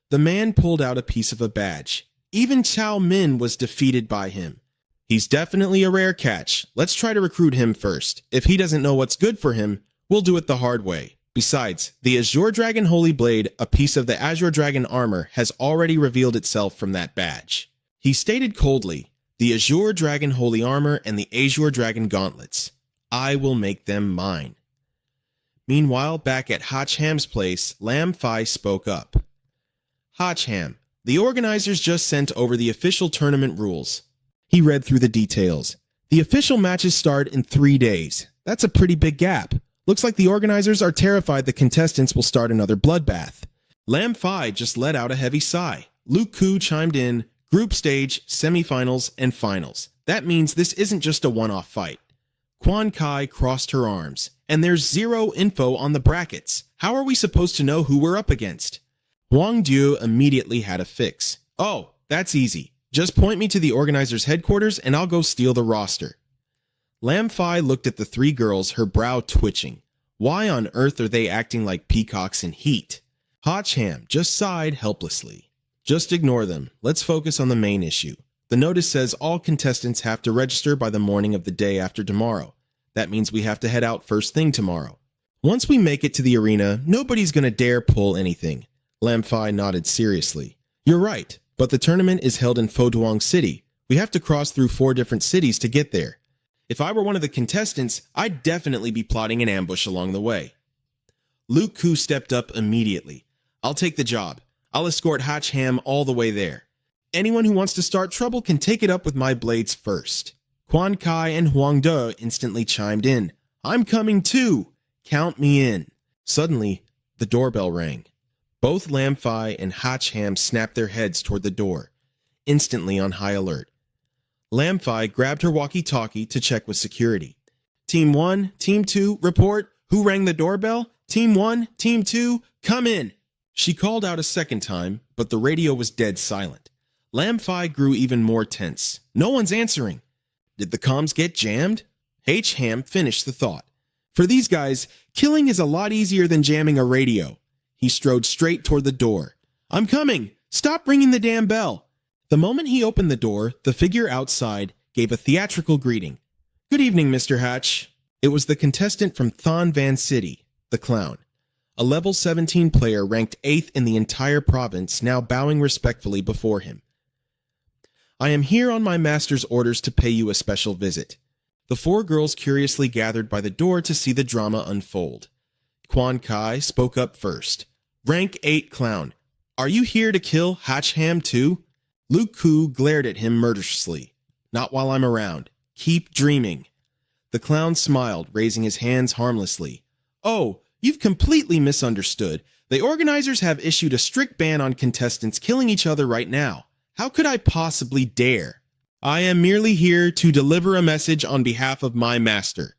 The man pulled out a piece of a badge. Even Chow Min was defeated by him. He's definitely a rare catch. Let's try to recruit him first. If he doesn't know what's good for him, we'll do it the hard way. Besides, the Azure Dragon Holy Blade, a piece of the Azure Dragon armor, has already revealed itself from that badge. He stated coldly, the Azure Dragon Holy Armor and the Azure Dragon Gauntlets. I will make them mine. Meanwhile, back at Hotch Ham's place, Lam Fi spoke up. Hotch Ham, the organizers just sent over the official tournament rules. He read through the details. The official matches start in 3 days. That's a pretty big gap. Looks like the organizers are terrified the contestants will start another bloodbath. Lam Fi just let out a heavy sigh. Luke Koo chimed in, group stage, semifinals, and finals. That means this isn't just a one-off fight. Quan Kai crossed her arms. And there's zero info on the brackets. How are we supposed to know who we're up against? Huang Diu immediately had a fix. Oh, that's easy. Just point me to the organizer's headquarters and I'll go steal the roster. Lam Fi looked at the 3 girls, her brow twitching. Why on earth are they acting like peacocks in heat? Hotch Ham just sighed helplessly. Just ignore them. Let's focus on the main issue. The notice says all contestants have to register by the morning of the day after tomorrow. That means we have to head out first thing tomorrow. Once we make it to the arena, nobody's gonna dare pull anything. Lam Fi nodded seriously. You're right, but the tournament is held in Foduong City. We have to cross through 4 different cities to get there. If I were one of the contestants, I'd definitely be plotting an ambush along the way. Luke Koo stepped up immediately. I'll take the job. I'll escort Hotch Ham all the way there. Anyone who wants to start trouble can take it up with my blades first. Quan Kai and Huang De instantly chimed in. I'm coming too! Count me in. Suddenly, the doorbell rang. Both Lam Fi and Hotch Ham snapped their heads toward the door, instantly on high alert. Lam Fi grabbed her walkie-talkie to check with security. Team 1, Team 2, report. Who rang the doorbell? Team 1, Team 2, come in. She called out a second time, but the radio was dead silent. Lam Fi grew even more tense. No one's answering. Did the comms get jammed? H. Ham finished the thought. For these guys, killing is a lot easier than jamming a radio. He strode straight toward the door. I'm coming! Stop ringing the damn bell! The moment he opened the door, the figure outside gave a theatrical greeting. Good evening, Mr. Hatch. It was the contestant from Thon Van City, the clown. A level 17 player ranked 8th in the entire province, now bowing respectfully before him. I am here on my master's orders to pay you a special visit. The 4 girls curiously gathered by the door to see the drama unfold. Quan Kai spoke up first. Rank 8 clown. Are you here to kill Hotch Ham too? Luke Koo glared at him murderously. Not while I'm around. Keep dreaming. The clown smiled, raising his hands harmlessly. Oh, you've completely misunderstood. The organizers have issued a strict ban on contestants killing each other right now. How could I possibly dare? I am merely here to deliver a message on behalf of my master.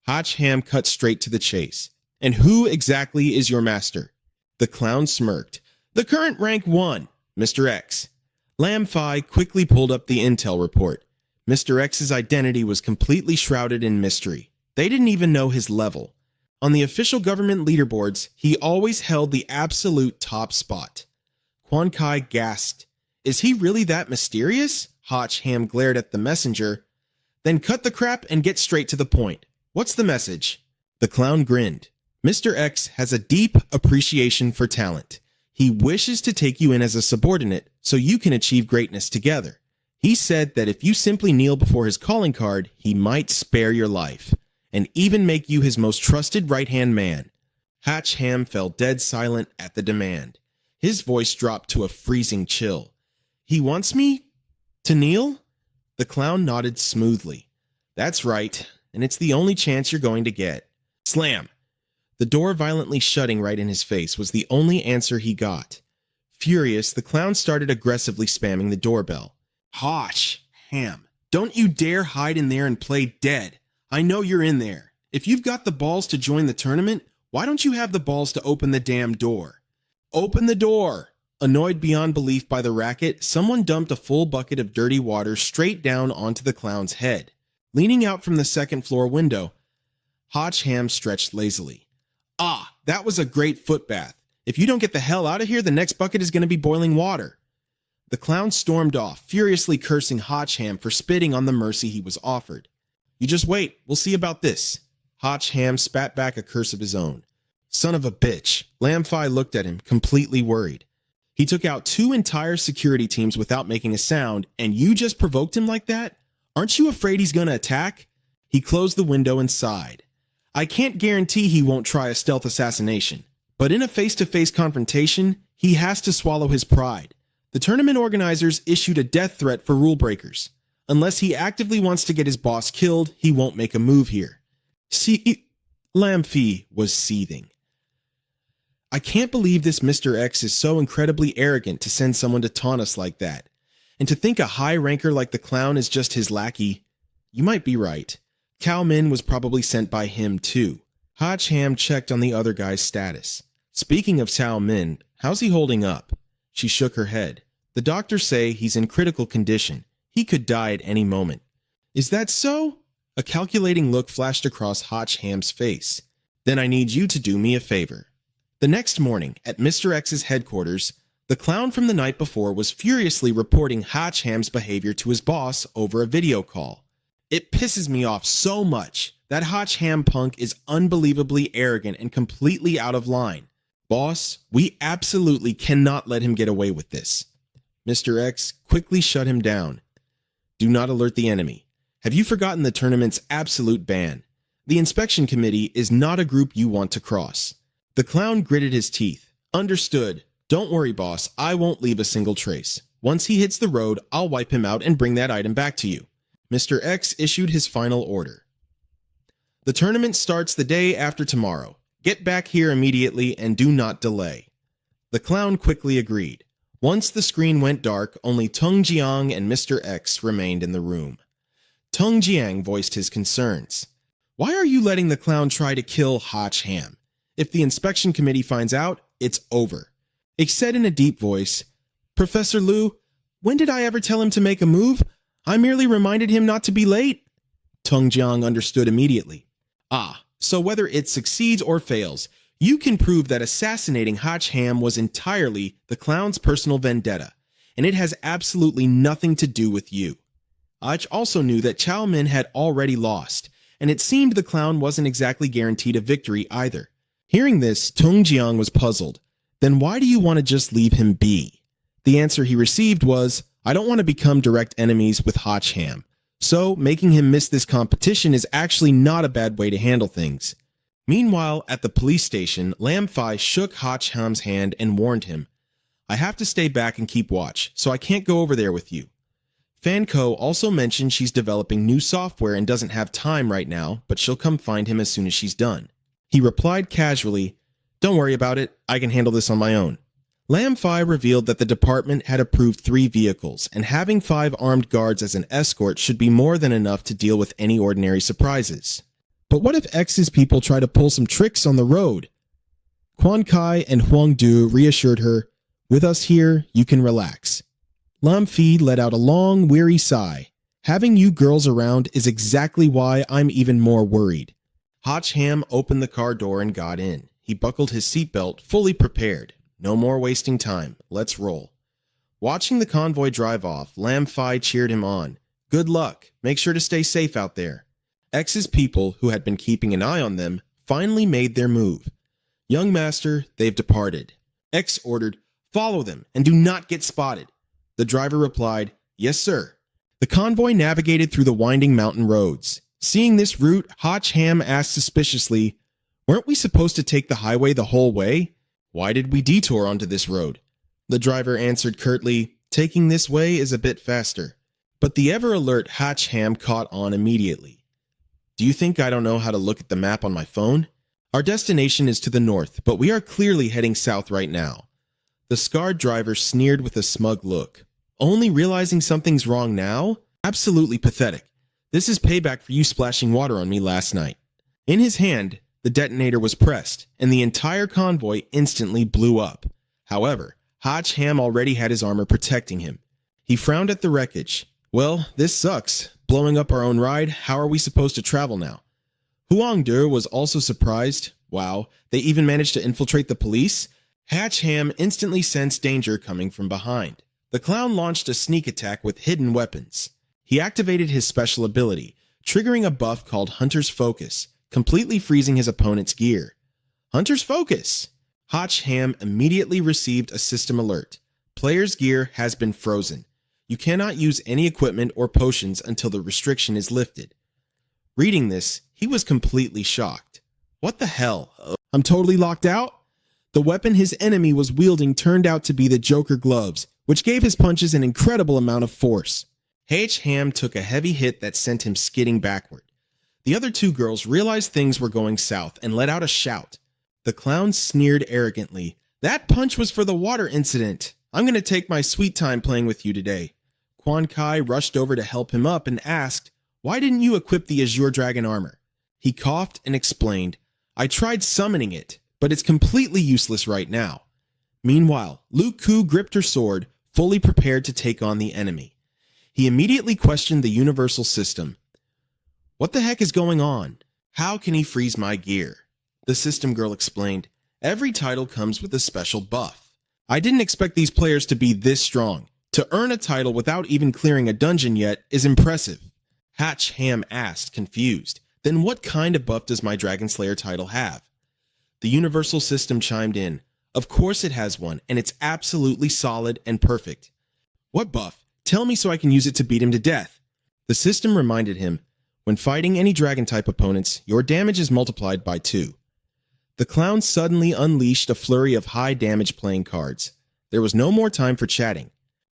Hotch Ham cut straight to the chase. And who exactly is your master? The clown smirked. The current rank 1, Mr. X. Lam Fi quickly pulled up the intel report. Mr. X's identity was completely shrouded in mystery. They didn't even know his level. On the official government leaderboards, he always held the absolute top spot. Quan Kai gasped. Is he really that mysterious? Hotch Ham glared at the messenger. Then cut the crap and get straight to the point. What's the message? The clown grinned. Mr. X has a deep appreciation for talent. He wishes to take you in as a subordinate so you can achieve greatness together. He said that if you simply kneel before his calling card, he might spare your life, and even make you his most trusted right-hand man. Hatch Ham fell dead silent at the demand. His voice dropped to a freezing chill. He wants me to kneel? The clown nodded smoothly. That's right, and it's the only chance you're going to get. Slam! The door violently shutting right in his face was the only answer he got. Furious, the clown started aggressively spamming the doorbell. Hatch Ham, don't you dare hide in there and play dead. I know you're in there. If you've got the balls to join the tournament, why don't you have the balls to open the damn door? Open the door! Annoyed beyond belief by the racket, someone dumped a full bucket of dirty water straight down onto the clown's head. Leaning out from the second-floor window, Hatch Ham stretched lazily. Ah, that was a great foot bath. If you don't get the hell out of here, the next bucket is going to be boiling water. The clown stormed off, furiously cursing Hatch Ham for spitting on the mercy he was offered. You just wait, we'll see about this. Hatch Ham spat back a curse of his own. Son of a bitch. Lamfi looked at him, completely worried. He took out 2 entire security teams without making a sound, and you just provoked him like that? Aren't you afraid he's gonna attack? He closed the window and sighed. I can't guarantee he won't try a stealth assassination, but in a face-to-face confrontation, he has to swallow his pride. The tournament organizers issued a death threat for rule breakers. Unless he actively wants to get his boss killed, he won't make a move here. See, Lamfi was seething. I can't believe this Mr. X is so incredibly arrogant to send someone to taunt us like that. And to think a high ranker like the clown is just his lackey. You might be right. Cao Min was probably sent by him too. Hatch Ham checked on the other guy's status. Speaking of Cao Min, how's he holding up? She shook her head. The doctors say he's in critical condition. He could die at any moment. Is that so? A calculating look flashed across Hatch Ham's face. Then I need you to do me a favor. The next morning, at Mr. X's headquarters, the clown from the night before was furiously reporting Hatch Ham's behavior to his boss over a video call. It pisses me off so much. That Hatch Ham punk is unbelievably arrogant and completely out of line. Boss, we absolutely cannot let him get away with this. Mr. X quickly shut him down. Do not alert the enemy. Have you forgotten the tournament's absolute ban? The inspection committee is not a group you want to cross. The clown gritted his teeth. Understood. Don't worry, boss. I won't leave a single trace. Once he hits the road, I'll wipe him out and bring that item back to you. Mr. X issued his final order. The tournament starts the day after tomorrow. Get back here immediately and do not delay. The clown quickly agreed. Once the screen went dark, only Tung Jiang and Mr. X remained in the room. Tung Jiang voiced his concerns. Why are you letting the clown try to kill Hatch Ham? If the inspection committee finds out, it's over. It said in a deep voice, Professor Liu, when did I ever tell him to make a move? I merely reminded him not to be late. Tung Jiang understood immediately. Ah, so whether it succeeds or fails, you can prove that assassinating Hatch Ham was entirely the clown's personal vendetta, and it has absolutely nothing to do with you. Ach also knew that Cao Min had already lost, and it seemed the clown wasn't exactly guaranteed a victory either. Hearing this, Tung Jiang was puzzled. Then why do you want to just leave him be? The answer he received was, I don't want to become direct enemies with Hatch Ham. So, making him miss this competition is actually not a bad way to handle things. Meanwhile, at the police station, Lamfi shook Hatch Ham's hand and warned him, I have to stay back and keep watch, so I can't go over there with you. Fanco also mentioned she's developing new software and doesn't have time right now, but she'll come find him as soon as she's done. He replied casually, Don't worry about it, I can handle this on my own. Lamfi revealed that the department had approved 3 vehicles, and having 5 armed guards as an escort should be more than enough to deal with any ordinary surprises. But what if X's people try to pull some tricks on the road? Quan Kai and Huang Du reassured her, With us here, you can relax. Lamfi let out a long, weary sigh. Having you girls around is exactly why I'm even more worried. Hatch Ham opened the car door and got in. He buckled his seatbelt, fully prepared. No more wasting time. Let's roll. Watching the convoy drive off, Lamfi cheered him on. Good luck. Make sure to stay safe out there. X's people, who had been keeping an eye on them, finally made their move. Young master, they've departed. X ordered, Follow them and do not get spotted. The driver replied, Yes, sir. The convoy navigated through the winding mountain roads. Seeing this route, Hotch Ham asked suspiciously, "Weren't we supposed to take the highway the whole way? Why did we detour onto this road?" The driver answered curtly, "Taking this way is a bit faster." But the ever-alert Hotch Ham caught on immediately. "Do you think I don't know how to look at the map on my phone? Our destination is to the north, but we are clearly heading south right now." The scarred driver sneered with a smug look. "Only realizing something's wrong now? Absolutely pathetic. This is payback for you splashing water on me last night." In his hand, the detonator was pressed, and the entire convoy instantly blew up. However, Hotch Ham already had his armor protecting him. He frowned at the wreckage. "Well, this sucks. Blowing up our own ride, how are we supposed to travel now?" Huang-de was also surprised. Wow, they even managed to infiltrate the police? Hotch Ham instantly sensed danger coming from behind. The clown launched a sneak attack with hidden weapons. He activated his special ability, triggering a buff called Hunter's Focus, completely freezing his opponent's gear. Hunter's Focus! Hotch Ham immediately received a system alert. Player's gear has been frozen. You cannot use any equipment or potions until the restriction is lifted. Reading this, he was completely shocked. What the hell? I'm totally locked out? The weapon his enemy was wielding turned out to be the Joker gloves, which gave his punches an incredible amount of force. Hotch Ham took a heavy hit that sent him skidding backward. The other two girls realized things were going south and let out a shout. The clown sneered arrogantly. "That punch was for the water incident. I'm going to take my sweet time playing with you today." Quan Kai rushed over to help him up and asked, "Why didn't you equip the Azure Dragon armor?" He coughed and explained, "I tried summoning it, but it's completely useless right now." Meanwhile, Luke Ku gripped her sword, fully prepared to take on the enemy. He immediately questioned the universal system. "What the heck is going on? How can he freeze my gear?" The system girl explained, "Every title comes with a special buff. I didn't expect these players to be this strong. To earn a title without even clearing a dungeon yet is impressive." Hotch Ham asked, confused, "Then what kind of buff does my Dragon Slayer title have?" The universal system chimed in, "Of course it has one, and it's absolutely solid and perfect." "What buff? Tell me so I can use it to beat him to death." The system reminded him, "When fighting any dragon-type opponents, your damage is multiplied by 2. The clown suddenly unleashed a flurry of high-damage playing cards. There was no more time for chatting.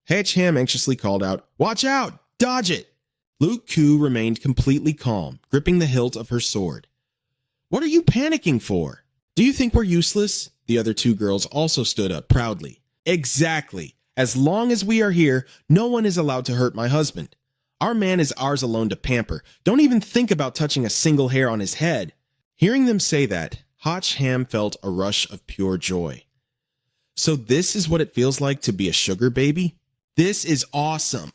Hotch Ham anxiously called out, "Watch out! Dodge it!" Luke Ku remained completely calm, gripping the hilt of her sword. "What are you panicking for? Do you think we're useless?" The other two girls also stood up proudly. "Exactly. As long as we are here, no one is allowed to hurt my husband. Our man is ours alone to pamper. Don't even think about touching a single hair on his head." Hearing them say that, Hotch Ham felt a rush of pure joy. So this is what it feels like to be a sugar baby? This is awesome.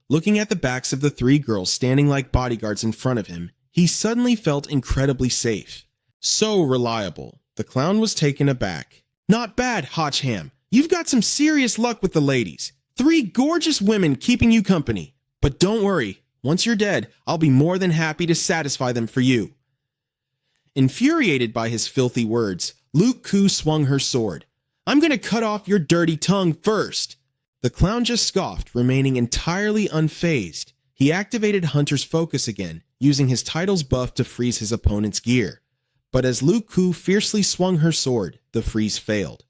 Looking at the backs of the three girls standing like bodyguards in front of him, he suddenly felt incredibly safe. So reliable. The clown was taken aback. "Not bad, Hotch Ham. You've got some serious luck with the ladies. 3 gorgeous women keeping you company. But don't worry, once you're dead, I'll be more than happy to satisfy them for you." Infuriated by his filthy words, Luke Ku swung her sword. "I'm gonna cut off your dirty tongue first." The clown just scoffed, remaining entirely unfazed. He activated Hunter's Focus again, using his title's buff to freeze his opponent's gear. But as Luke Ku fiercely swung her sword, the freeze failed.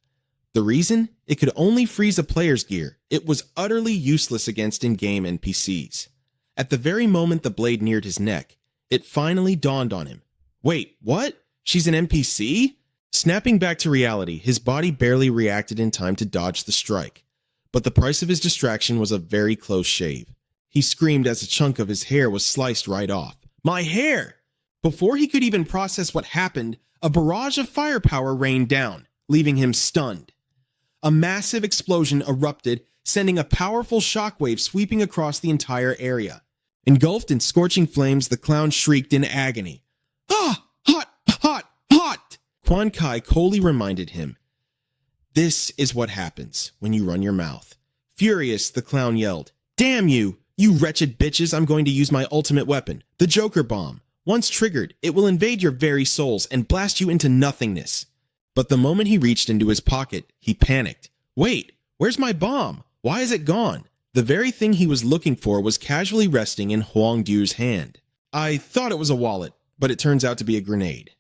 The reason? It could only freeze a player's gear. It was utterly useless against in-game NPCs. At the very moment the blade neared his neck, it finally dawned on him. Wait, what? She's an NPC? Snapping back to reality, his body barely reacted in time to dodge the strike. But the price of his distraction was a very close shave. He screamed as a chunk of his hair was sliced right off. "My hair!" Before he could even process what happened, a barrage of firepower rained down, leaving him stunned. A massive explosion erupted, sending a powerful shockwave sweeping across the entire area. Engulfed in scorching flames, the clown shrieked in agony. "Ah! Hot! Hot! Hot!" Quan Kai coldly reminded him. "This is what happens when you run your mouth." Furious, the clown yelled, "Damn you! You wretched bitches, I'm going to use my ultimate weapon, the Joker Bomb. Once triggered, it will invade your very souls and blast you into nothingness." But the moment he reached into his pocket, he panicked. "Wait, where's my bomb? Why is it gone?" The very thing he was looking for was casually resting in Huang Du's hand. I thought it was a wallet, but it turns out to be a grenade.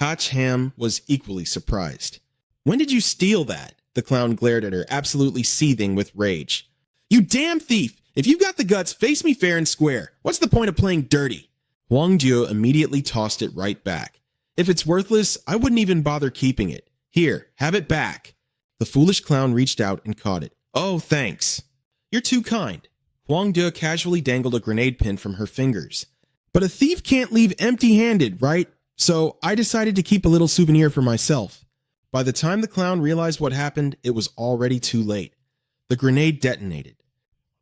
Hach Ham was equally surprised. When did you steal that? The clown glared at her, absolutely seething with rage. You damn thief! If you got the guts, face me fair and square. What's the point of playing dirty? Huang Du immediately tossed it right back. If it's worthless, I wouldn't even bother keeping it. Here, have it back. The foolish clown reached out and caught it. Oh, thanks. You're too kind. Huang Du casually dangled a grenade pin from her fingers. But a thief can't leave empty-handed, right? So I decided to keep a little souvenir for myself. By the time the clown realized what happened, it was already too late. The grenade detonated.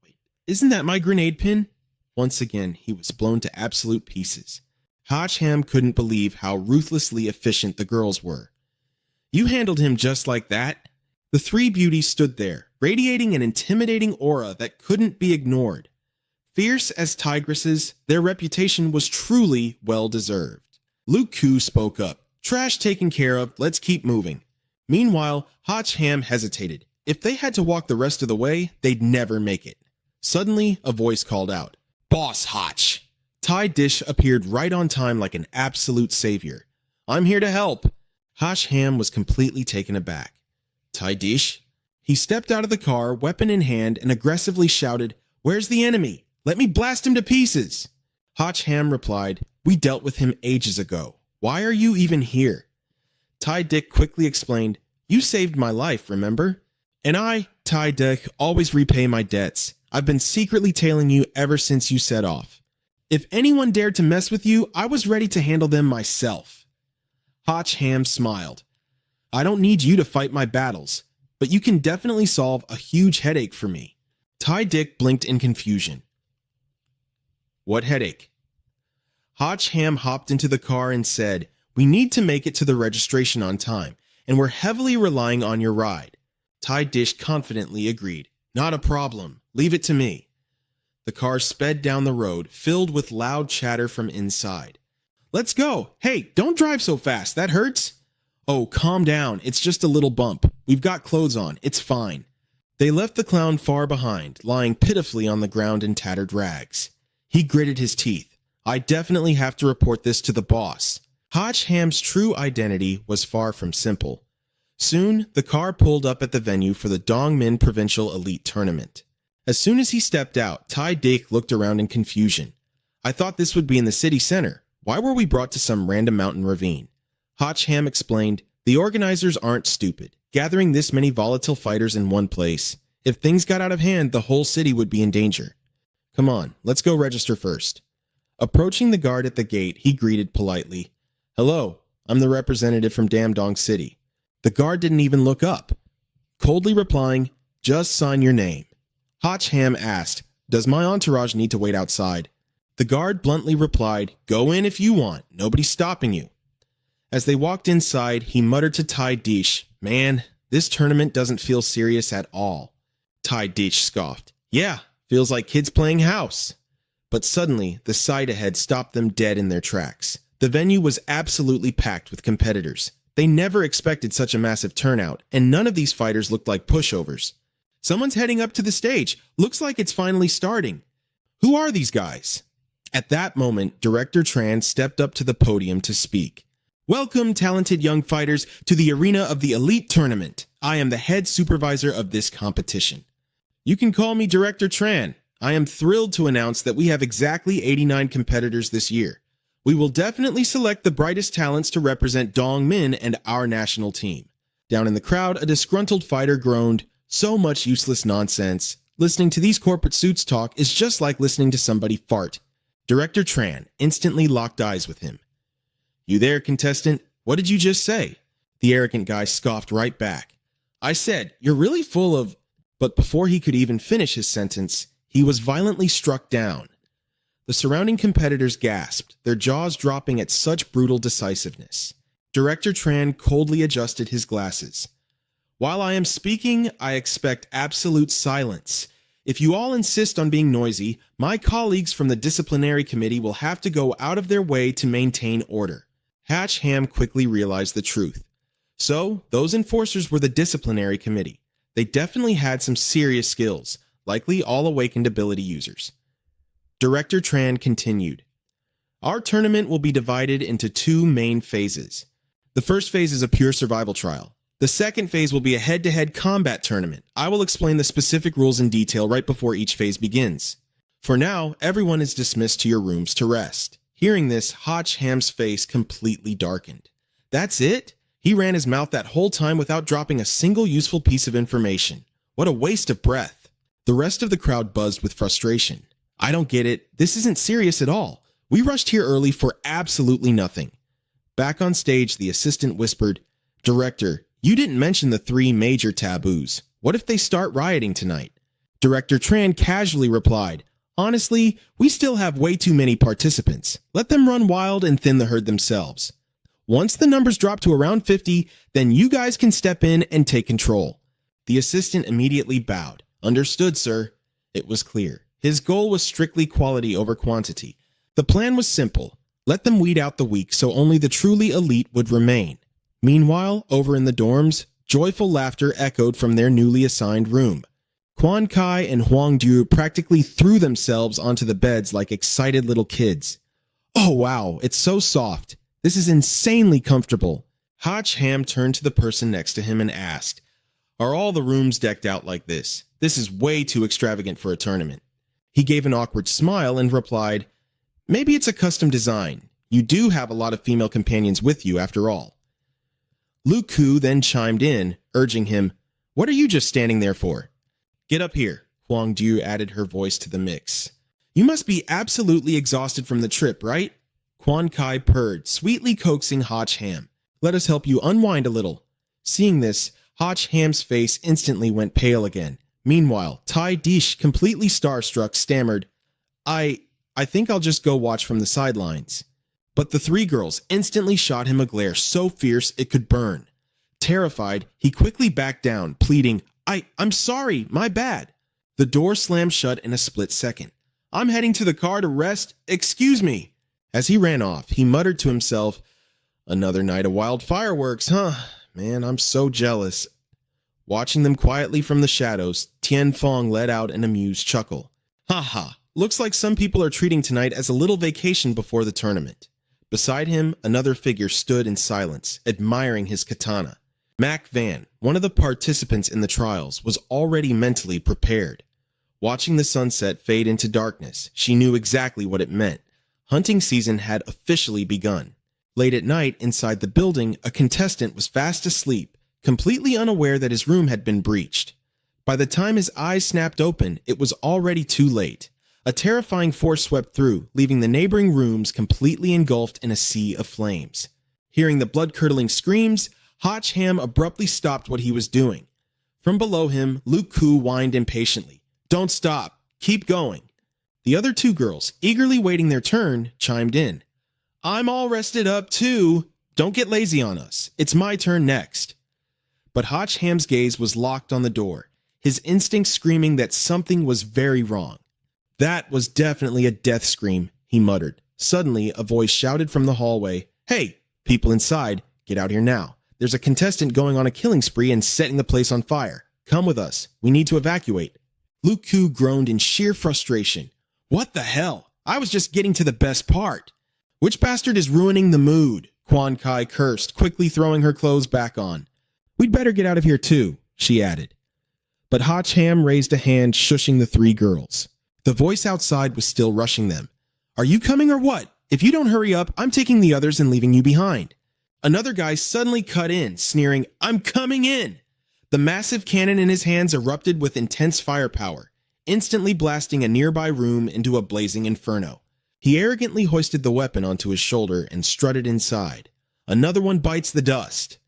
Wait, isn't that my grenade pin? Once again, he was blown to absolute pieces. Hach Ham couldn't believe how ruthlessly efficient the girls were. You handled him just like that? The three beauties stood there, radiating an intimidating aura that couldn't be ignored. Fierce as tigresses, their reputation was truly well-deserved. Luke Koo spoke up. Trash taken care of, let's keep moving. Meanwhile, Hach Ham hesitated. If they had to walk the rest of the way, they'd never make it. Suddenly, a voice called out, Boss Hach! Tai Dish appeared right on time like an absolute savior. I'm here to help. Hach Ham was completely taken aback. Tai Dish? He stepped out of the car, weapon in hand, and aggressively shouted, Where's the enemy? Let me blast him to pieces. Hach Ham replied, We dealt with him ages ago. Why are you even here? Tai Dick quickly explained, You saved my life, remember? And I, Tai Dick, always repay my debts. I've been secretly tailing you ever since you set off. If anyone dared to mess with you, I was ready to handle them myself. Hach Ham smiled. I don't need you to fight my battles, but you can definitely solve a huge headache for me. Tai Dick blinked in confusion. What headache? Hach Ham hopped into the car and said, We need to make it to the registration on time, and we're heavily relying on your ride. Tai Dish confidently agreed. Not a problem. Leave it to me. The car sped down the road, filled with loud chatter from inside. Let's go. Hey, don't drive so fast. That hurts. Oh, calm down. It's just a little bump. We've got clothes on. It's fine. They left the clown far behind, lying pitifully on the ground in tattered rags. He gritted his teeth. I definitely have to report this to the boss. Hach Ham's true identity was far from simple. Soon, the car pulled up at the venue for the Dongmin Provincial Elite Tournament. As soon as he stepped out, Tai Dick looked around in confusion. I thought this would be in the city center. Why were we brought to some random mountain ravine? Hach Ham explained, The organizers aren't stupid. Gathering this many volatile fighters in one place. If things got out of hand, the whole city would be in danger. Come on, let's go register first. Approaching the guard at the gate, he greeted politely. Hello, I'm the representative from Damdong City. The guard didn't even look up. Coldly replying, Just sign your name. Hach Ham asked, Does my entourage need to wait outside? The guard bluntly replied, Go in if you want. Nobody's stopping you. As they walked inside, he muttered to Tai Dish, Man, this tournament doesn't feel serious at all. Tai Dish scoffed, Yeah, feels like kids playing house. But suddenly, the sight ahead stopped them dead in their tracks. The venue was absolutely packed with competitors. They never expected such a massive turnout, and none of these fighters looked like pushovers. Someone's heading up to the stage. Looks like it's finally starting. Who are these guys? At that moment, Director Tran stepped up to the podium to speak. Welcome, talented young fighters, to the arena of the Elite Tournament. I am the head supervisor of this competition. You can call me Director Tran. I am thrilled to announce that we have exactly 89 competitors this year. We will definitely select the brightest talents to represent Dongmin and our national team. Down in the crowd, a disgruntled fighter groaned, So much useless nonsense. Listening to these corporate suits talk is just like listening to somebody fart. Director Tran instantly locked eyes with him. You there, contestant? What did you just say? The arrogant guy scoffed right back. I said, You're really full of... But before he could even finish his sentence, he was violently struck down. The surrounding competitors gasped, their jaws dropping at such brutal decisiveness. Director Tran coldly adjusted his glasses. While I am speaking, I expect absolute silence. If you all insist on being noisy, my colleagues from the disciplinary committee will have to go out of their way to maintain order. Hach Ham quickly realized the truth. So, those enforcers were the disciplinary committee. They definitely had some serious skills. likely all awakened ability users. Director Tran continued, "Our tournament will be divided into two main phases. The first phase is a pure survival trial. The second phase will be a head-to-head combat tournament. I will explain the specific rules in detail right before each phase begins. For now, everyone is dismissed to your rooms to rest." Hearing this, Hotch Ham's face completely darkened. That's it? He ran his mouth that whole time without dropping a single useful piece of information. What a waste of breath. The rest of the crowd buzzed with frustration. "I don't get it. This isn't serious at all. We rushed here early for absolutely nothing." Back on stage, the assistant whispered, "Director, you didn't mention the three major taboos. What if they start rioting tonight?" Director Tran casually replied, "Honestly, we still have way too many participants. Let them run wild and thin the herd themselves. Once the numbers drop to around 50, then you guys can step in and take control." The assistant immediately bowed. "Understood, sir." It was clear. His goal was strictly quality over quantity. The plan was simple. Let them weed out the weak so only the truly elite would remain. Meanwhile, over in the dorms, joyful laughter echoed from their newly assigned room. Quan Kai and Huang Du practically threw themselves onto the beds like excited little kids. "Oh wow, it's so soft. This is insanely comfortable." Hotch Ham turned to the person next to him and asked, "Are all the rooms decked out like this? This is way too extravagant for a tournament." He gave an awkward smile and replied, "Maybe it's a custom design. You do have a lot of female companions with you after all." Lu Ku then chimed in, urging him, "What are you just standing there for?" "Get up here," Huang Du added her voice to the mix. "You must be absolutely exhausted from the trip, right?" Quan Kai purred, sweetly coaxing Hotch Ham. "Let us help you unwind a little." Seeing this, Hotch Ham's face instantly went pale again. Meanwhile, Tai Dish, completely starstruck, stammered, I think I'll just go watch from the sidelines." But the three girls instantly shot him a glare so fierce it could burn. Terrified, he quickly backed down, pleading, I'm sorry, my bad." The door slammed shut in a split second. "I'm heading to the car to rest. Excuse me." As he ran off, he muttered to himself, "Another night of wild fireworks, huh? Man, I'm so jealous." Watching them quietly from the shadows, Tian Fong let out an amused chuckle. "Haha, looks like some people are treating tonight as a little vacation before the tournament." Beside him, another figure stood in silence, admiring his katana. Mac Van, one of the participants in the trials, was already mentally prepared. Watching the sunset fade into darkness, she knew exactly what it meant. Hunting season had officially begun. Late at night, inside the building, a contestant was fast asleep, completely unaware that his room had been breached. By the time his eyes snapped open, it was already too late. A terrifying force swept through, leaving the neighboring rooms completely engulfed in a sea of flames. Hearing the blood-curdling screams, Hotch Ham abruptly stopped what he was doing. From below him, Luke Koo whined impatiently, "Don't stop. Keep going." The other two girls, eagerly waiting their turn, chimed in. "I'm all rested up too. Don't get lazy on us. It's my turn next." But Hotch Ham's gaze was locked on the door, his instinct screaming that something was very wrong. "That was definitely a death scream," he muttered. Suddenly, a voice shouted from the hallway, "Hey, people inside, get out here now. There's a contestant going on a killing spree and setting the place on fire. Come with us. We need to evacuate." Luke Koo groaned in sheer frustration. "What the hell? I was just getting to the best part." "Which bastard is ruining the mood?" Quan Kai cursed, quickly throwing her clothes back on. "We'd better get out of here too," she added. But Hotch Ham raised a hand, shushing the three girls. The voice outside was still rushing them. "Are you coming or what? If you don't hurry up, I'm taking the others and leaving you behind." Another guy suddenly cut in, sneering, "I'm coming in!" The massive cannon in his hands erupted with intense firepower, instantly blasting a nearby room into a blazing inferno. He arrogantly hoisted the weapon onto his shoulder and strutted inside. Another one bites the dust.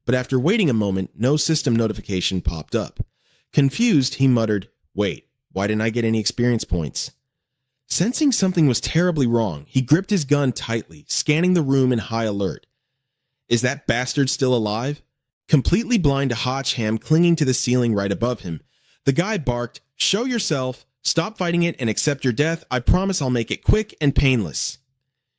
But after waiting a moment, no system notification popped up. Confused, he muttered, "Wait, why didn't I get any experience points?" Sensing something was terribly wrong, he gripped his gun tightly, scanning the room in high alert. Is that bastard still alive? Completely blind to Hotch Ham clinging to the ceiling right above him, the guy barked, "Show yourself, stop fighting it and accept your death. I promise I'll make it quick and painless."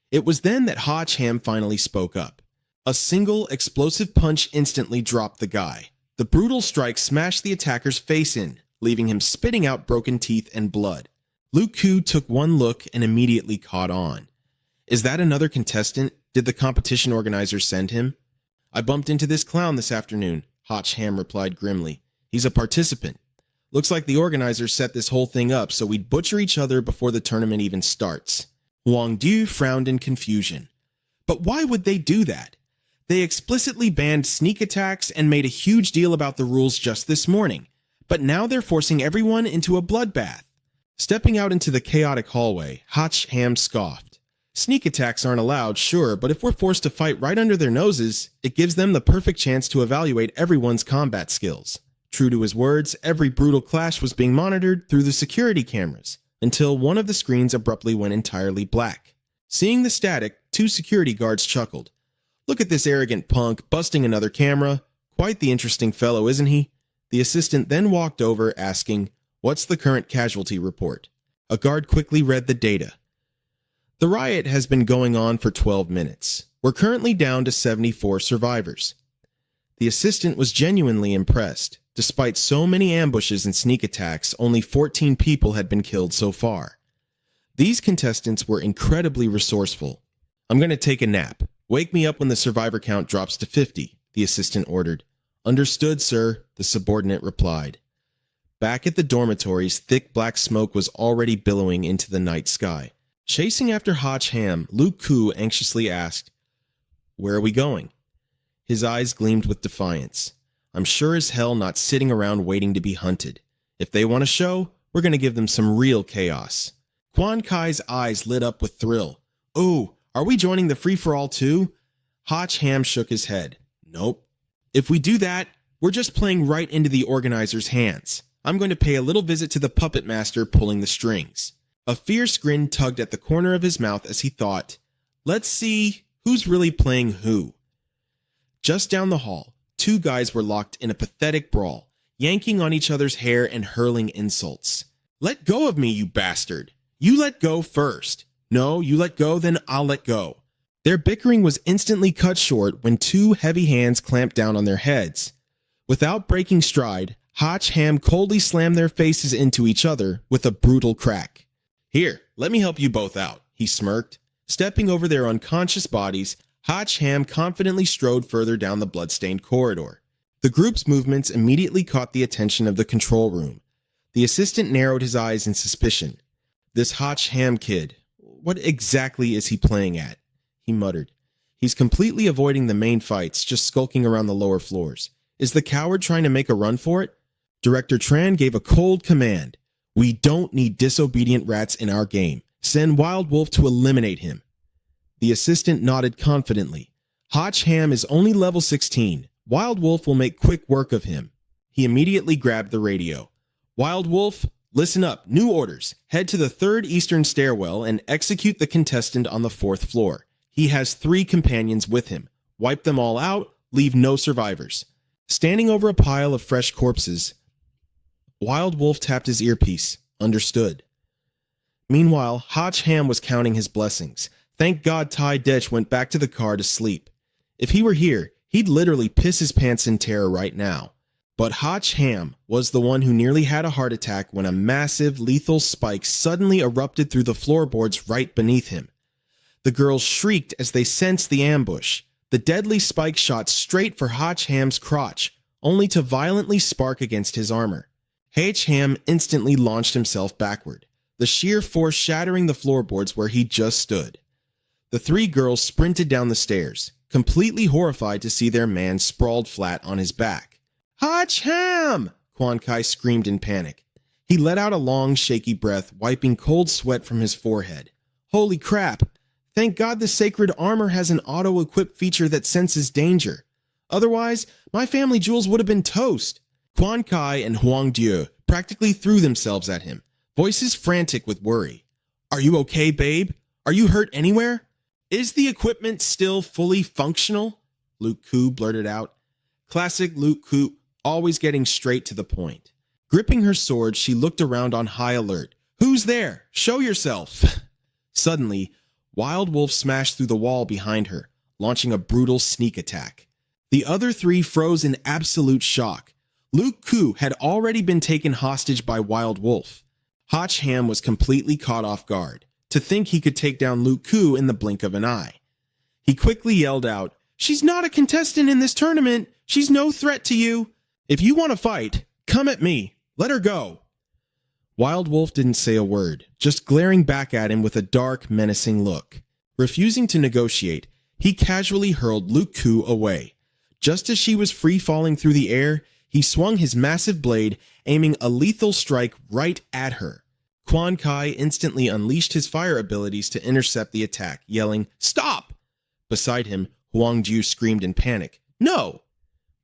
It was then that Hotch Ham finally spoke up. A single explosive punch instantly dropped the guy. The brutal strike smashed the attacker's face in, leaving him spitting out broken teeth and blood. Luke Koo took one look and immediately caught on. Is that another contestant? Did the competition organizers send him? I bumped into this clown this afternoon, Hotch Ham replied grimly. He's a participant. Looks like the organizers set this whole thing up so we'd butcher each other before the tournament even starts. Huang Du frowned in confusion. But why would they do that? They explicitly banned sneak attacks and made a huge deal about the rules just this morning. But now they're forcing everyone into a bloodbath. Stepping out into the chaotic hallway, Hotch Ham scoffed. Sneak attacks aren't allowed, sure, but if we're forced to fight right under their noses, it gives them the perfect chance to evaluate everyone's combat skills. True to his words, every brutal clash was being monitored through the security cameras, until one of the screens abruptly went entirely black. Seeing the static, two security guards chuckled. Look at this arrogant punk busting another camera. Quite the interesting fellow, isn't he? The assistant then walked over, asking, "What's the current casualty report?" A guard quickly read the data. The riot has been going on for 12 minutes. We're currently down to 74 survivors. The assistant was genuinely impressed. Despite so many ambushes and sneak attacks, only 14 people had been killed so far. These contestants were incredibly resourceful. I'm going to take a nap. Wake me up when the survivor count drops to 50, the assistant ordered. Understood, sir, the subordinate replied. Back at the dormitories, thick black smoke was already billowing into the night sky. Chasing after Hotch Ham, Luke Koo anxiously asked, "Where are we going?" His eyes gleamed with defiance. "I'm sure as hell not sitting around waiting to be hunted. If they want a show, we're going to give them some real chaos." Quan Kai's eyes lit up with thrill. "Oh, are we joining the free-for-all too?" Hotch Ham shook his head. "Nope. If we do that, we're just playing right into the organizers' hands. I'm going to pay a little visit to the puppet master pulling the strings." A fierce grin tugged at the corner of his mouth as he thought, "Let's see who's really playing who." Just down the hall, two guys were locked in a pathetic brawl, yanking on each other's hair and hurling insults. "Let go of me, you bastard! You let go first! No, you let go, then I'll let go." Their bickering was instantly cut short when two heavy hands clamped down on their heads. Without breaking stride, Hotch Ham coldly slammed their faces into each other with a brutal crack. "Here, let me help you both out," he smirked. Stepping over their unconscious bodies, Hotch Ham confidently strode further down the blood-stained corridor. The group's movements immediately caught the attention of the control room. The assistant narrowed his eyes in suspicion. "This Hotch Ham kid, what exactly is he playing at?" he muttered. "He's completely avoiding the main fights, just skulking around the lower floors. Is the coward trying to make a run for it?" Director Tran gave a cold command. "We don't need disobedient rats in our game. Send Wild Wolf to eliminate him." The assistant nodded confidently. "Hotch Ham is only level 16. Wild Wolf will make quick work of him." He immediately grabbed the radio. "Wild Wolf, listen up. New orders. Head to the 3rd eastern stairwell and execute the contestant on the 4th floor. He has 3 companions with him. Wipe them all out. Leave no survivors." Standing over a pile of fresh corpses, Wild Wolf tapped his earpiece. Understood. Meanwhile, Hotch Ham was counting his blessings. Thank God Ty Detch went back to the car to sleep. If he were here, he'd literally piss his pants in terror right now. But Hotch Ham was the one who nearly had a heart attack when a massive, lethal spike suddenly erupted through the floorboards right beneath him. The girls shrieked as they sensed the ambush. The deadly spike shot straight for Hotch Ham's crotch, only to violently spark against his armor. H. Ham instantly launched himself backward, the sheer force shattering the floorboards where he just stood. The 3 girls sprinted down the stairs, completely horrified to see their man sprawled flat on his back. "Hotch Ham!" Quan Kai screamed in panic. He let out a long, shaky breath, wiping cold sweat from his forehead. "Holy crap! Thank God the sacred armor has an auto-equip feature that senses danger. Otherwise, my family jewels would have been toast." Quan Kai and Huang Du practically threw themselves at him, voices frantic with worry. "Are you okay, babe? Are you hurt anywhere? Is the equipment still fully functional?" Luke Koo blurted out. Classic Luke Koo, always getting straight to the point. Gripping her sword, she looked around on high alert. "Who's there? Show yourself!" Suddenly, Wild Wolf smashed through the wall behind her, launching a brutal sneak attack. The other 3 froze in absolute shock. Luke Koo had already been taken hostage by Wild Wolf. Hotch Ham was completely caught off guard. To think he could take down Luke Koo in the blink of an eye. He quickly yelled out, "She's not a contestant in this tournament. She's no threat to you. If you want to fight, come at me. Let her go." Wild Wolf didn't say a word, just glaring back at him with a dark, menacing look. Refusing to negotiate, he casually hurled Luke Koo away. Just as she was free-falling through the air, he swung his massive blade, aiming a lethal strike right at her. Quan Kai instantly unleashed his fire abilities to intercept the attack, yelling, "Stop!" Beside him, Huang Ju screamed in panic, "No!"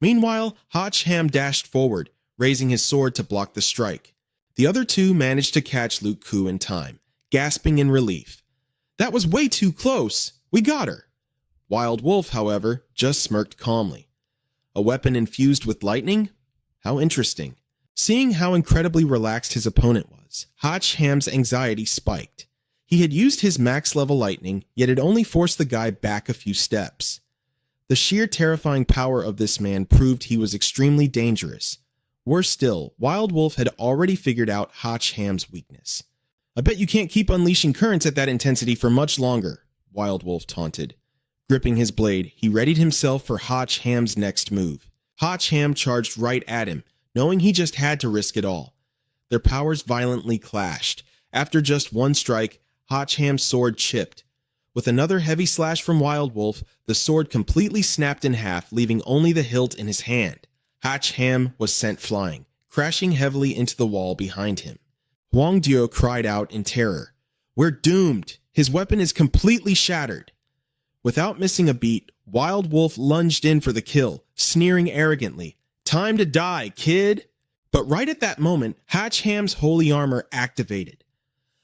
Meanwhile, Hotch Ham dashed forward, raising his sword to block the strike. The other two managed to catch Luke Koo in time, gasping in relief. "That was way too close! We got her!" Wild Wolf, however, just smirked calmly. A weapon infused with lightning? How interesting. Seeing how incredibly relaxed his opponent was, Hotch Ham's anxiety spiked. He had used his max-level lightning, yet it only forced the guy back a few steps. The sheer terrifying power of this man proved he was extremely dangerous. Worse still, Wild Wolf had already figured out Hotch Ham's weakness. "I bet you can't keep unleashing currents at that intensity for much longer," Wild Wolf taunted. Gripping his blade, he readied himself for Hotch Ham's next move. Hotch Ham charged right at him, knowing he just had to risk it all. Their powers violently clashed. After just one strike, Hotch Ham's sword chipped. With another heavy slash from Wild Wolf, the sword completely snapped in half, leaving only the hilt in his hand. Hotch Ham was sent flying, crashing heavily into the wall behind him. Huang Dio cried out in terror. "We're doomed! His weapon is completely shattered!" Without missing a beat, Wild Wolf lunged in for the kill, sneering arrogantly, "Time to die, kid!" But right at that moment, Hotch Ham's holy armor activated.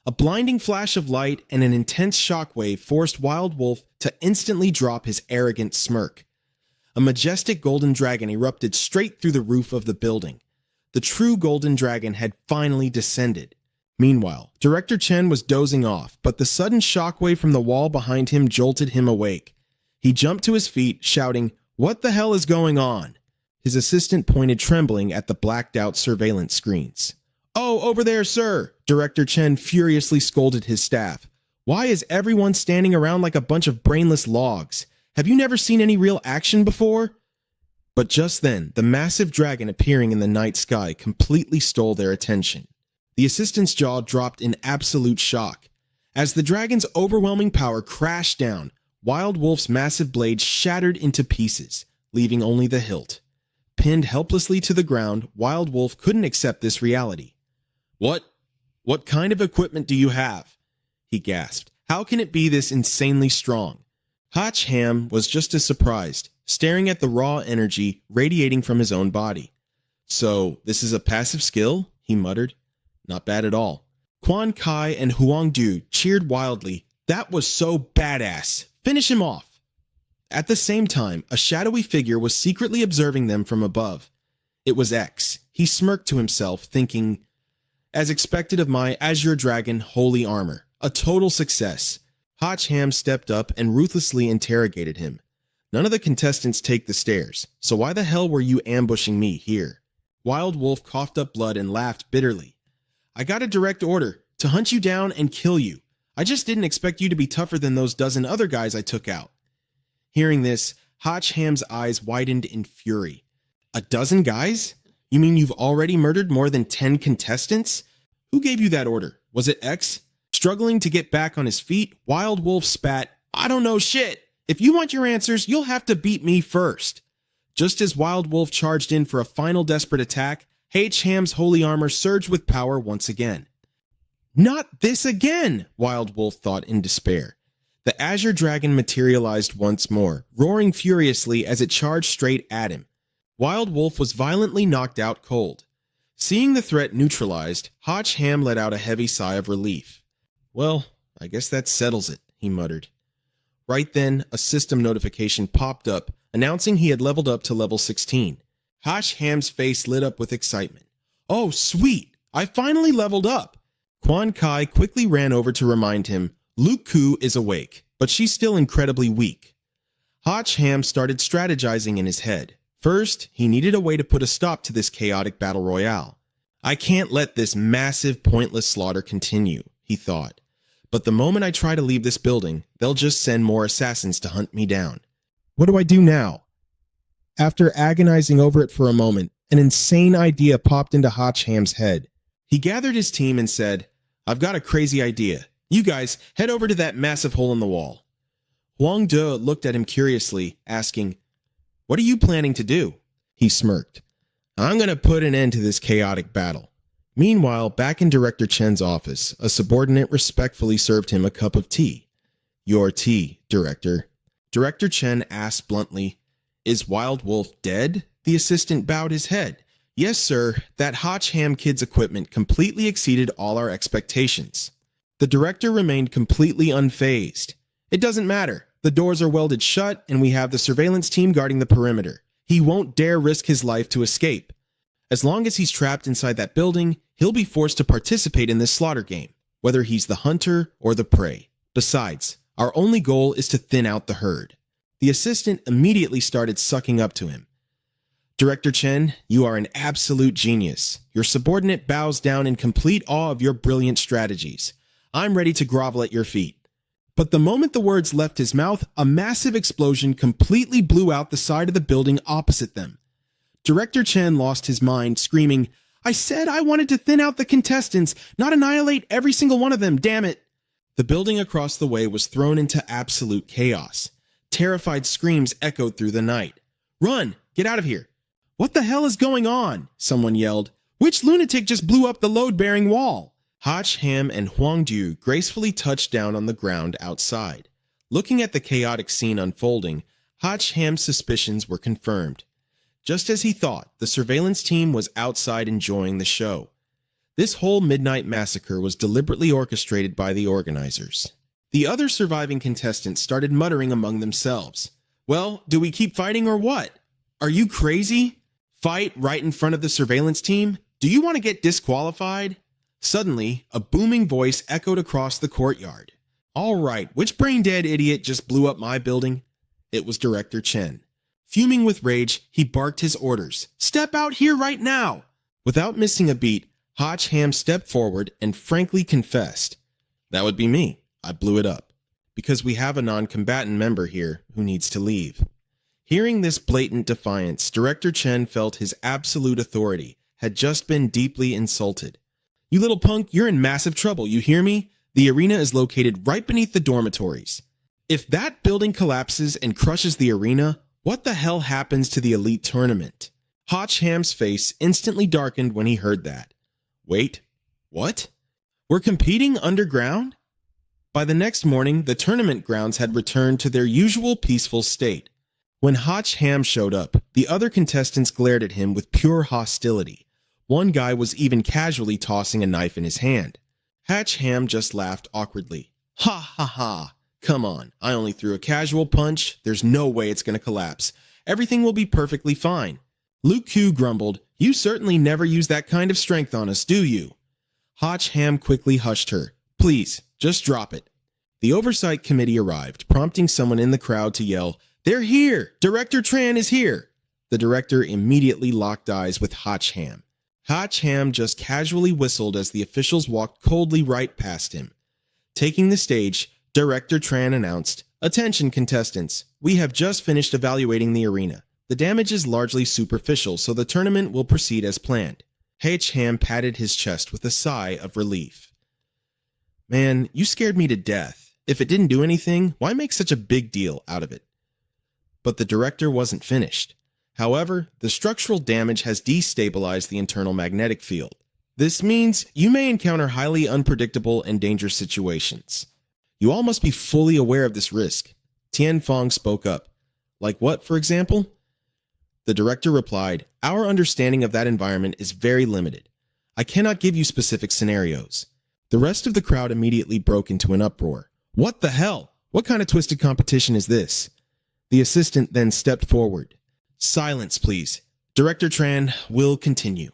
A blinding flash of light and an intense shockwave forced Wild Wolf to instantly drop his arrogant smirk. A majestic golden dragon erupted straight through the roof of the building. The true golden dragon had finally descended. Meanwhile, Director Chen was dozing off, but the sudden shockwave from the wall behind him jolted him awake. He jumped to his feet, shouting, "What the hell is going on?" His assistant pointed trembling at the blacked-out surveillance screens. "Oh, over there, sir!" Director Chen furiously scolded his staff. "Why is everyone standing around like a bunch of brainless logs? Have you never seen any real action before?" But just then, the massive dragon appearing in the night sky completely stole their attention. The assistant's jaw dropped in absolute shock. As the dragon's overwhelming power crashed down, Wild Wolf's massive blade shattered into pieces, leaving only the hilt. Pinned helplessly to the ground, Wild Wolf couldn't accept this reality. What kind of equipment do you have?" he gasped. "How can it be this insanely strong?" Hotch Ham was just as surprised, staring at the raw energy radiating from his own body. "So, this is a passive skill?" he muttered. "Not bad at all." Quan Kai and Huang Du cheered wildly. "That was so badass! Finish him off!" At the same time, a shadowy figure was secretly observing them from above. It was X. He smirked to himself, thinking, "As expected of my Azure Dragon holy armor, a total success." Hotch Ham stepped up and ruthlessly interrogated him. "None of the contestants take the stairs, so why the hell were you ambushing me here?" Wild Wolf coughed up blood and laughed bitterly. "I got a direct order to hunt you down and kill you. I just didn't expect you to be tougher than those dozen other guys I took out." Hearing this, Hotch Ham's eyes widened in fury. "A dozen guys? You mean you've already murdered more than 10 contestants? Who gave you that order? Was it X?" Struggling to get back on his feet, Wild Wolf spat, "I don't know shit. If you want your answers, you'll have to beat me first." Just as Wild Wolf charged in for a final desperate attack, Hotch Ham's holy armor surged with power once again. "Not this again!" Wild Wolf thought in despair. The Azure Dragon materialized once more, roaring furiously as it charged straight at him. Wild Wolf was violently knocked out cold. Seeing the threat neutralized, Hotch Ham let out a heavy sigh of relief. "Well, I guess that settles it," he muttered. Right then, a system notification popped up, announcing he had leveled up to level 16. Hotch Ham's face lit up with excitement. "Oh, sweet! I finally leveled up!" Quan Kai quickly ran over to remind him, "Luke Koo is awake, but she's still incredibly weak." Hotch Ham started strategizing in his head. First, he needed a way to put a stop to this chaotic battle royale. I can't let this massive, pointless slaughter continue, he thought. But the moment I try to leave this building, they'll just send more assassins to hunt me down. What do I do now? After agonizing over it for a moment, an insane idea popped into Hotchham's head. He gathered his team and said, I've got a crazy idea. You guys, head over to that massive hole in the wall. Huang De looked at him curiously, asking, What are you planning to do? He smirked. I'm going to put an end to this chaotic battle. Meanwhile, back in Director Chen's office, a subordinate respectfully served him a cup of tea. Your tea, Director. Director Chen asked bluntly, Is Wild Wolf dead? The assistant bowed his head. Yes, sir, that Hotchham kid's equipment completely exceeded all our expectations. The director remained completely unfazed. It doesn't matter. The doors are welded shut, and we have the surveillance team guarding the perimeter. He won't dare risk his life to escape. As long as he's trapped inside that building, he'll be forced to participate in this slaughter game, whether he's the hunter or the prey. Besides, our only goal is to thin out the herd. The assistant immediately started sucking up to him. Director Chen, you are an absolute genius. Your subordinate bows down in complete awe of your brilliant strategies. I'm ready to grovel at your feet. But the moment the words left his mouth, a massive explosion completely blew out the side of the building opposite them. Director Chen lost his mind, screaming, I said I wanted to thin out the contestants, not annihilate every single one of them, damn it. The building across the way was thrown into absolute chaos. Terrified screams echoed through the night. Run! Get out of here! What the hell is going on? Someone yelled. Which lunatic just blew up the load-bearing wall? Hotchham and Huangdu gracefully touched down on the ground outside. Looking at the chaotic scene unfolding, Hotchham's suspicions were confirmed. Just as he thought, the surveillance team was outside enjoying the show. This whole midnight massacre was deliberately orchestrated by the organizers. The other surviving contestants started muttering among themselves. Well, do we keep fighting or what? Are you crazy? Fight right in front of the surveillance team? Do you want to get disqualified? Suddenly, a booming voice echoed across the courtyard. All right, which brain-dead idiot just blew up my building? It was Director Chen. Fuming with rage, he barked his orders. Step out here right now! Without missing a beat, Hotchham stepped forward and frankly confessed. That would be me. I blew it up. Because we have a non-combatant member here who needs to leave. Hearing this blatant defiance, Director Chen felt his absolute authority had just been deeply insulted. You little punk, you're in massive trouble, you hear me? The arena is located right beneath the dormitories. If that building collapses and crushes the arena, what the hell happens to the elite tournament? Hotchham's face instantly darkened when he heard that. Wait, what? We're competing underground? By the next morning, the tournament grounds had returned to their usual peaceful state. When Hotchham showed up, the other contestants glared at him with pure hostility. One guy was even casually tossing a knife in his hand. Hotchham just laughed awkwardly. Ha ha ha. Come on, I only threw a casual punch. There's no way it's going to collapse. Everything will be perfectly fine. Luke Q grumbled, You certainly never use that kind of strength on us, do you? Hotchham quickly hushed her. Please, just drop it. The oversight committee arrived, prompting someone in the crowd to yell, They're here! Director Tran is here! The director immediately locked eyes with Hotchham. Hotchham just casually whistled as the officials walked coldly right past him. Taking the stage, Director Tran announced, Attention contestants, we have just finished evaluating the arena. The damage is largely superficial, so the tournament will proceed as planned. Hotchham patted his chest with a sigh of relief. Man, you scared me to death. If it didn't do anything, why make such a big deal out of it? But the director wasn't finished. However, the structural damage has destabilized the internal magnetic field. This means you may encounter highly unpredictable and dangerous situations. You all must be fully aware of this risk. Tianfeng spoke up. Like what, for example? The director replied, Our understanding of that environment is very limited. I cannot give you specific scenarios. The rest of the crowd immediately broke into an uproar. What the hell? What kind of twisted competition is this? The assistant then stepped forward. Silence, please. Director Tran will continue.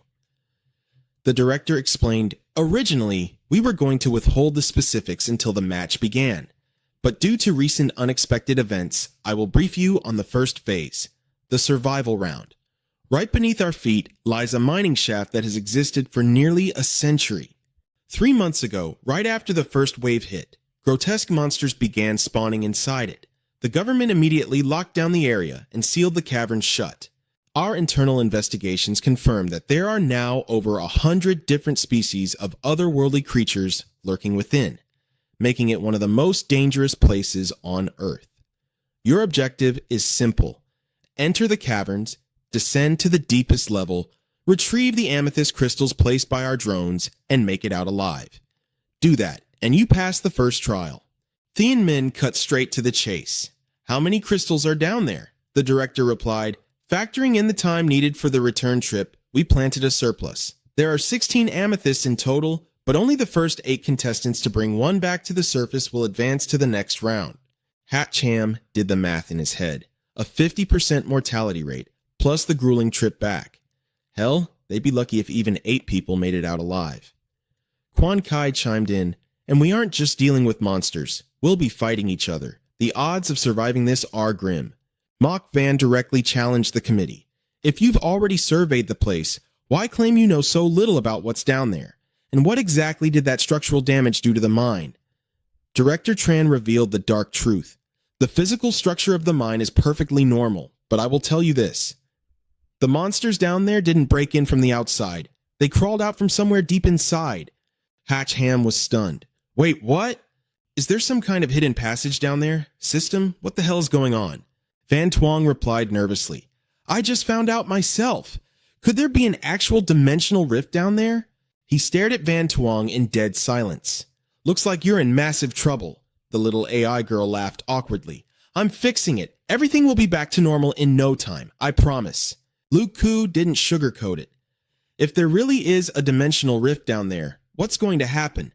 The director explained, Originally, we were going to withhold the specifics until the match began. But due to recent unexpected events, I will brief you on the first phase, the survival round. Right beneath our feet lies a mining shaft that has existed for nearly a century. 3 months ago, right after the first wave hit, grotesque monsters began spawning inside it. The government immediately locked down the area and sealed the caverns shut. Our internal investigations confirm that there are now over 100 different species of otherworldly creatures lurking within, making it one of the most dangerous places on Earth. Your objective is simple. Enter the caverns, descend to the deepest level, retrieve the amethyst crystals placed by our drones, and make it out alive. Do that, and you pass the first trial. Thien Min cut straight to the chase. How many crystals are down there? The director replied, factoring in the time needed for the return trip, we planted a surplus. There are 16 amethysts in total, but only the first 8 contestants to bring one back to the surface will advance to the next round. Hatch Ham did the math in his head. A 50% mortality rate, plus the grueling trip back. Hell, they'd be lucky if even 8 people made it out alive. Quan Kai chimed in, and we aren't just dealing with monsters. We'll be fighting each other. The odds of surviving this are grim. Mock Van directly challenged the committee. If you've already surveyed the place, why claim you know so little about what's down there? And what exactly did that structural damage do to the mine? Director Tran revealed the dark truth. The physical structure of the mine is perfectly normal, but I will tell you this. The monsters down there didn't break in from the outside. They crawled out from somewhere deep inside. Hatch Ham was stunned. Wait, what? Is there some kind of hidden passage down there? System, what the hell is going on? Van Tuong replied nervously. I just found out myself. Could there be an actual dimensional rift down there? He stared at Van Tuong in dead silence. Looks like you're in massive trouble. The little AI girl laughed awkwardly. I'm fixing it. Everything will be back to normal in no time. I promise. Luke Koo didn't sugarcoat it. If there really is a dimensional rift down there, what's going to happen?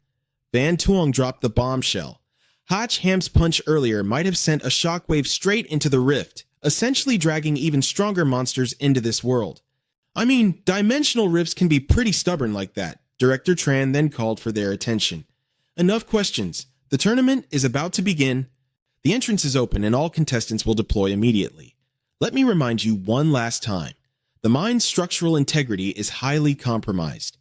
Van Tuong dropped the bombshell. Hatch Ham's punch earlier might have sent a shockwave straight into the rift, essentially dragging even stronger monsters into this world. I mean, dimensional rifts can be pretty stubborn like that. Director Tran then called for their attention. Enough questions. The tournament is about to begin. The entrance is open and all contestants will deploy immediately. Let me remind you one last time. The mine's structural integrity is highly compromised.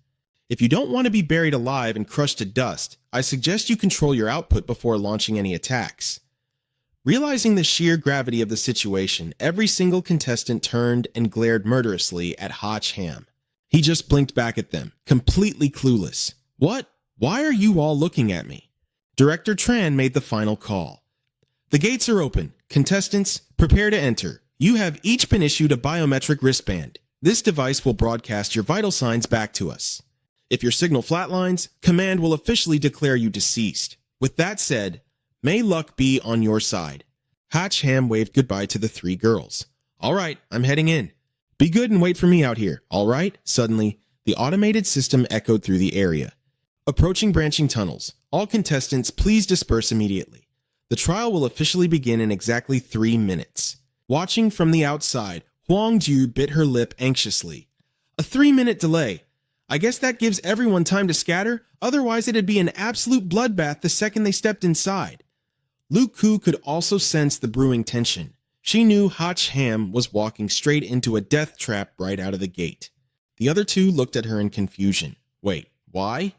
If you don't want to be buried alive and crushed to dust, I suggest you control your output before launching any attacks. Realizing the sheer gravity of the situation, every single contestant turned and glared murderously at Hatch Ham. He just blinked back at them, completely clueless. What? Why are you all looking at me? Director Tran made the final call. The gates are open. Contestants, prepare to enter. You have each been issued a biometric wristband. This device will broadcast your vital signs back to us. If your signal flatlines, Command will officially declare you deceased. With that said, may luck be on your side. Hatch Ham waved goodbye to the 3 girls. All right, I'm heading in. Be good and wait for me out here, all right? Suddenly, the automated system echoed through the area. Approaching branching tunnels. All contestants, please disperse immediately. The trial will officially begin in exactly 3 minutes. Watching from the outside, Huang Ju bit her lip anxiously. A 3-minute delay. I guess that gives everyone time to scatter, otherwise it'd be an absolute bloodbath the second they stepped inside. Luke Koo could also sense the brewing tension. She knew Hatch Ham was walking straight into a death trap right out of the gate. The other 2 looked at her in confusion. Wait, why?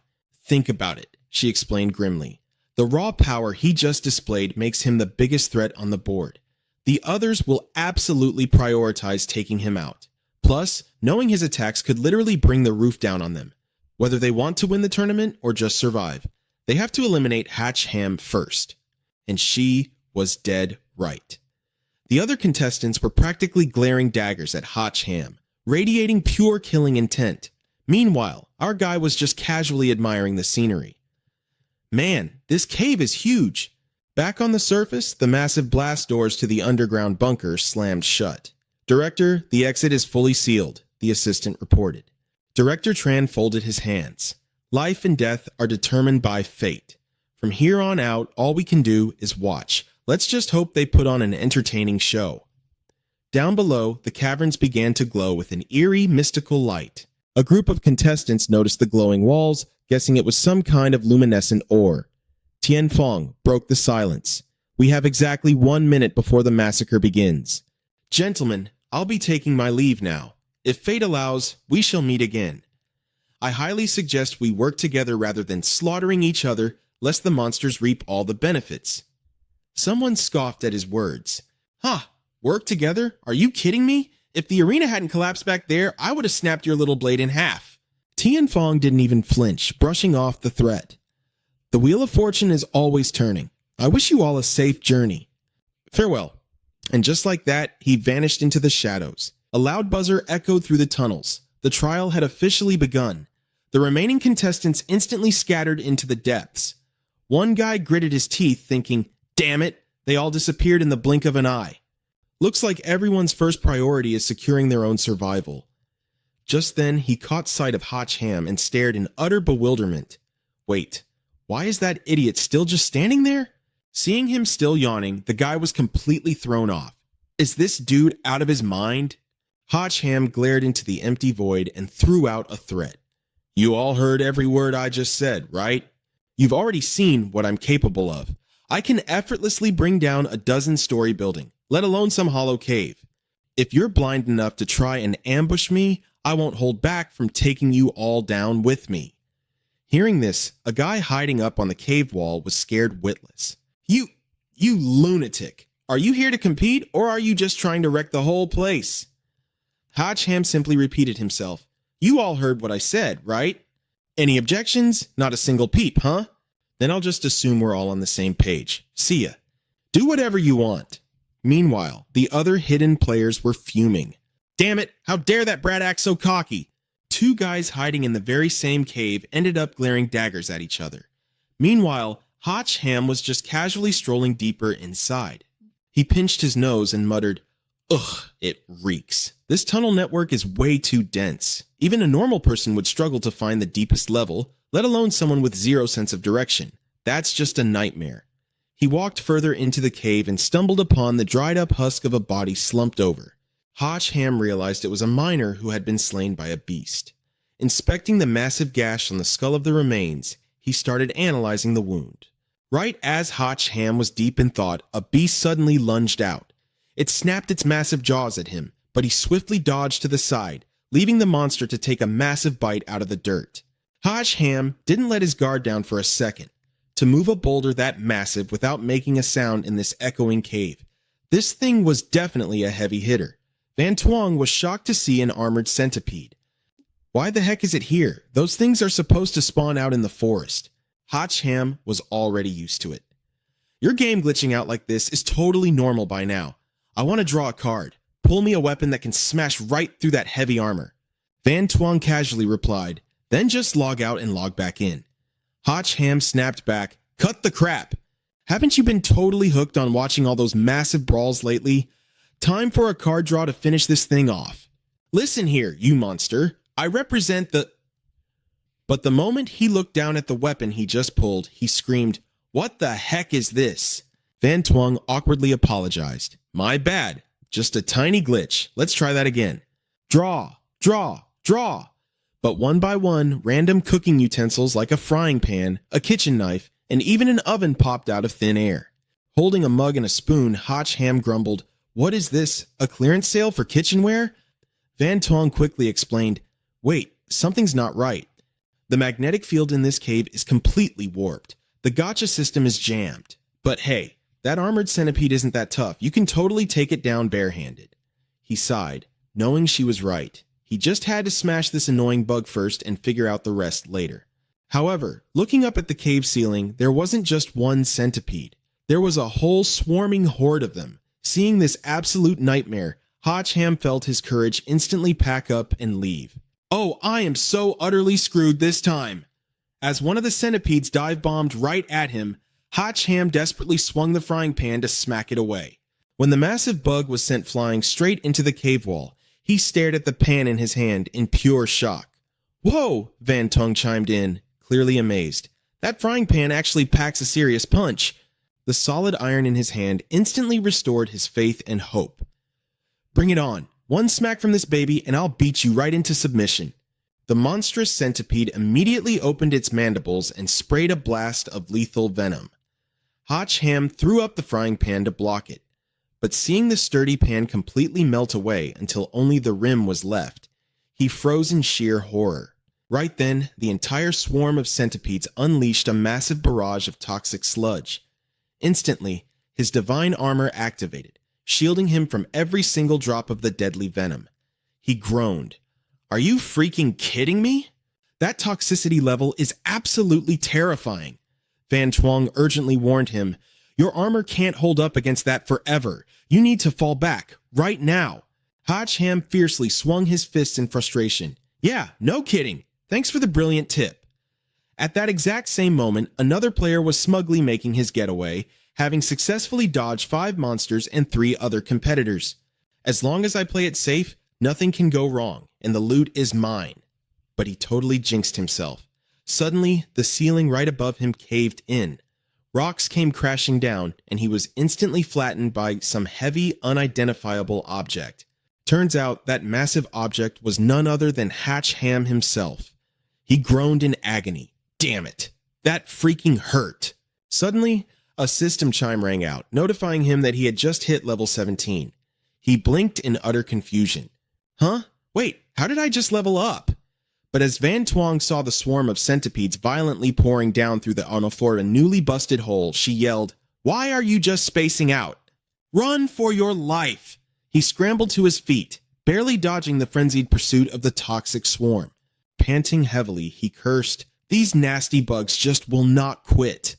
Think about it, she explained grimly. The raw power he just displayed makes him the biggest threat on the board. The others will absolutely prioritize taking him out. Plus, knowing his attacks could literally bring the roof down on them. Whether they want to win the tournament or just survive, they have to eliminate Hatch Ham first. And she was dead right. The other contestants were practically glaring daggers at Hatch Ham, radiating pure killing intent. Meanwhile, our guy was just casually admiring the scenery. Man, this cave is huge. Back on the surface, the massive blast doors to the underground bunker slammed shut. Director, the exit is fully sealed, the assistant reported. Director Tran folded his hands. Life and death are determined by fate. From here on out, all we can do is watch. Let's just hope they put on an entertaining show. Down below, the caverns began to glow with an eerie, mystical light. A group of contestants noticed the glowing walls, guessing it was some kind of luminescent ore. Tian Fong broke the silence. We have exactly 1 minute before the massacre begins. Gentlemen, I'll be taking my leave now. If fate allows, we shall meet again. I highly suggest we work together rather than slaughtering each other, lest the monsters reap all the benefits." Someone scoffed at his words. "Huh, work together? Are you kidding me? If the arena hadn't collapsed back there, I would have snapped your little blade in half." Tianfong didn't even flinch, brushing off the threat. "The wheel of fortune is always turning. I wish you all a safe journey. Farewell." And just like that, he vanished into the shadows. A loud buzzer echoed through the tunnels. The trial had officially begun. The remaining contestants instantly scattered into the depths. One guy gritted his teeth, thinking, "Damn it, they all disappeared in the blink of an eye." Looks like everyone's first priority is securing their own survival. Just then, he caught sight of Hotch Ham and stared in utter bewilderment. Wait, why is that idiot still just standing there? Seeing him still yawning, the guy was completely thrown off. Is this dude out of his mind? Hotch Ham glared into the empty void and threw out a threat. "You all heard every word I just said, right? You've already seen what I'm capable of. I can effortlessly bring down a dozen-story building, let alone some hollow cave. If you're blind enough to try and ambush me, I won't hold back from taking you all down with me." Hearing this, a guy hiding up on the cave wall was scared witless. You lunatic! Are you here to compete, or are you just trying to wreck the whole place?" Hotch Ham simply repeated himself. "You all heard what I said, right? Any objections? Not a single peep, huh? Then I'll just assume we're all on the same page. See ya. Do whatever you want." Meanwhile, the other hidden players were fuming. "Damn it, how dare that brat act so cocky?" Two guys hiding in the very same cave ended up glaring daggers at each other. Meanwhile, Hotch Ham was just casually strolling deeper inside. He pinched his nose and muttered, "Ugh, it reeks. This tunnel network is way too dense. Even a normal person would struggle to find the deepest level, let alone someone with zero sense of direction. That's just a nightmare." He walked further into the cave and stumbled upon the dried-up husk of a body slumped over. Hotch Ham realized it was a miner who had been slain by a beast. Inspecting the massive gash on the skull of the remains, he started analyzing the wound. Right as Hotch Ham was deep in thought, a beast suddenly lunged out. It snapped its massive jaws at him, but he swiftly dodged to the side, leaving the monster to take a massive bite out of the dirt. Hotch Ham didn't let his guard down for a second. To move a boulder that massive without making a sound in this echoing cave, this thing was definitely a heavy hitter. Van Tuong was shocked to see an armored centipede. Why the heck is it here? Those things are supposed to spawn out in the forest. Hotch Ham was already used to it. "Your game glitching out like this is totally normal by now. I want to draw a card. Pull me a weapon that can smash right through that heavy armor." Van Tuong casually replied, "Then just log out and log back in." Hotch Ham snapped back, "Cut the crap! Haven't you been totally hooked on watching all those massive brawls lately? Time for a card draw to finish this thing off. Listen here, you monster. I represent the..." But the moment he looked down at the weapon he just pulled, he screamed, "What the heck is this?" Van Tuong awkwardly apologized. "My bad. Just a tiny glitch. Let's try that again. Draw, draw, draw." But one by one, random cooking utensils like a frying pan, a kitchen knife, and even an oven popped out of thin air. Holding a mug and a spoon, Hotch Ham grumbled, "What is this, a clearance sale for kitchenware?" Van Tuong quickly explained, "Wait, something's not right. The magnetic field in this cave is completely warped. The gotcha system is jammed. But hey, that armored centipede isn't that tough. You can totally take it down barehanded." He sighed, knowing she was right. He just had to smash this annoying bug first and figure out the rest later. However, looking up at the cave ceiling, there wasn't just one centipede. There was a whole swarming horde of them. Seeing this absolute nightmare, Hotch Ham felt his courage instantly pack up and leave. "Oh, I am so utterly screwed this time." As one of the centipedes dive-bombed right at him, Hotch Ham desperately swung the frying pan to smack it away. When the massive bug was sent flying straight into the cave wall, he stared at the pan in his hand in pure shock. "Whoa," Van Tuong chimed in, clearly amazed. "That frying pan actually packs a serious punch." The solid iron in his hand instantly restored his faith and hope. "Bring it on. One smack from this baby and I'll beat you right into submission." The monstrous centipede immediately opened its mandibles and sprayed a blast of lethal venom. Hotch Ham threw up the frying pan to block it. But seeing the sturdy pan completely melt away until only the rim was left, He froze in sheer horror. Right then, the entire swarm of centipedes unleashed a massive barrage of toxic sludge. Instantly, his divine armor activated, shielding him from every single drop of the deadly venom. He groaned. "Are you freaking kidding me? That toxicity level is absolutely terrifying." Van Twong urgently warned him, "Your armor can't hold up against that forever. You need to fall back, right now." Hotch Ham fiercely swung his fists in frustration. "Yeah, no kidding. Thanks for the brilliant tip." At that exact same moment, another player was smugly making his getaway, having successfully dodged 5 monsters and 3 other competitors. "As long as I play it safe, nothing can go wrong, and the loot is mine." But he totally jinxed himself. Suddenly, the ceiling right above him caved in. Rocks came crashing down, and he was instantly flattened by some heavy, unidentifiable object. Turns out that massive object was none other than Hatch Ham himself. He groaned in agony. Damn it, that freaking hurt. Suddenly, a system chime rang out, notifying him that he had just hit level 17. He blinked in utter confusion. Huh? Wait, how did I just level up? But as Van Twong saw the swarm of centipedes violently pouring down through the Onoflora newly busted hole, she yelled, "Why are you just spacing out? Run for your life!" He scrambled to his feet, barely dodging the frenzied pursuit of the toxic swarm. Panting heavily, he cursed, "These nasty bugs just will not quit."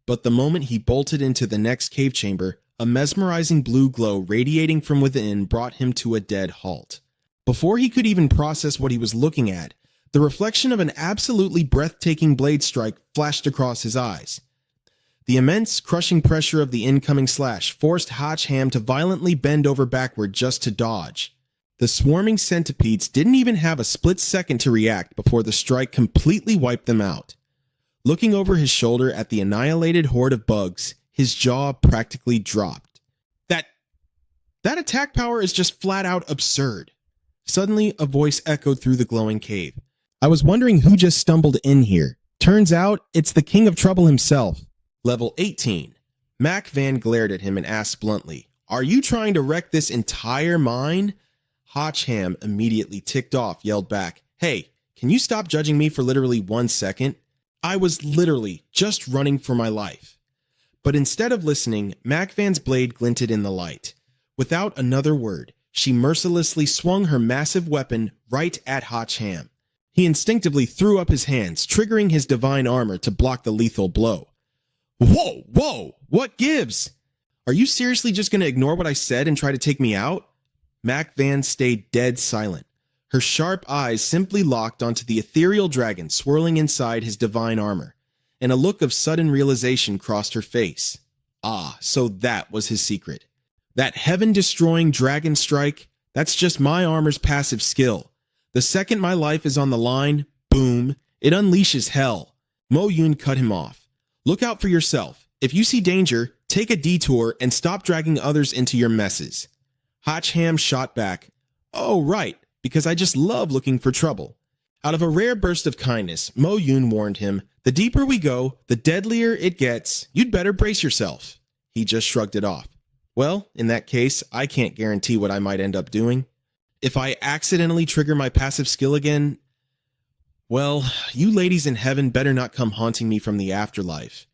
But the moment he bolted into the next cave chamber, a mesmerizing blue glow radiating from within brought him to a dead halt. Before he could even process what he was looking at, the reflection of an absolutely breathtaking blade strike flashed across his eyes. The immense, crushing pressure of the incoming slash forced Hotch Ham to violently bend over backward just to dodge. The swarming centipedes didn't even have a split second to react before the strike completely wiped them out. Looking over his shoulder at the annihilated horde of bugs, his jaw practically dropped. That attack power is just flat out absurd. Suddenly, a voice echoed through the glowing cave. "I was wondering who just stumbled in here. Turns out, it's the King of Trouble himself." Level 18. Mac Van glared at him and asked bluntly, "Are you trying to wreck this entire mine?" Hotch Ham, immediately ticked off, yelled back, "Hey, can you stop judging me for literally 1 second? I was literally just running for my life." But instead of listening, Mac Van's blade glinted in the light. Without another word, she mercilessly swung her massive weapon right at Hotch Ham. He instinctively threw up his hands, triggering his divine armor to block the lethal blow. Whoa, what gives? Are you seriously just going to ignore what I said and try to take me out?" Mac Van stayed dead silent. Her sharp eyes simply locked onto the ethereal dragon swirling inside his divine armor, and a look of sudden realization crossed her face. Ah, so that was his secret. That heaven-destroying dragon strike, that's just my armor's passive skill. The second my life is on the line, boom, it unleashes hell. Mo Yun cut him off. "Look out for yourself. If you see danger, take a detour and stop dragging others into your messes." Hotch Ham shot back, "Oh, right, because I just love looking for trouble." Out of a rare burst of kindness, Mo Yun warned him, "The deeper we go, the deadlier it gets. You'd better brace yourself." He just shrugged it off. "Well, in that case, I can't guarantee what I might end up doing. If I accidentally trigger my passive skill again, well, you ladies in heaven better not come haunting me from the afterlife."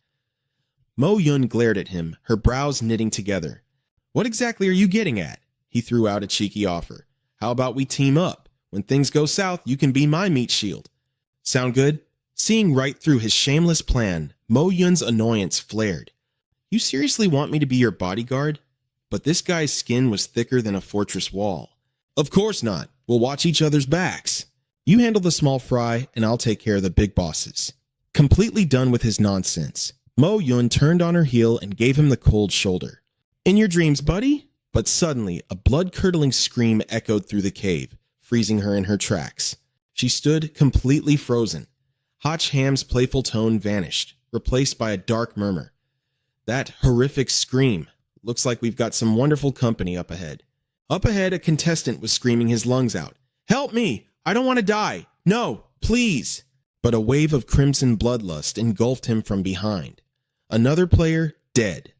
Mo Yun glared at him, her brows knitting together. "What exactly are you getting at?" He threw out a cheeky offer. "How about we team up? When things go south, you can be my meat shield." "Sound good?" Seeing right through his shameless plan, Mo Yun's annoyance flared. "You seriously want me to be your bodyguard?" But this guy's skin was thicker than a fortress wall. "Of course not. We'll watch each other's backs. You handle the small fry, and I'll take care of the big bosses." Completely done with his nonsense, Mo Yun turned on her heel and gave him the cold shoulder. "In your dreams, buddy?" But suddenly, a blood-curdling scream echoed through the cave, freezing her in her tracks. She stood completely frozen. Hotch Ham's playful tone vanished, replaced by a dark murmur. "That horrific scream. Looks like we've got some wonderful company up ahead." Up ahead, a contestant was screaming his lungs out. "Help me! I don't want to die! No, please!" But a wave of crimson bloodlust engulfed him from behind. Another player, dead.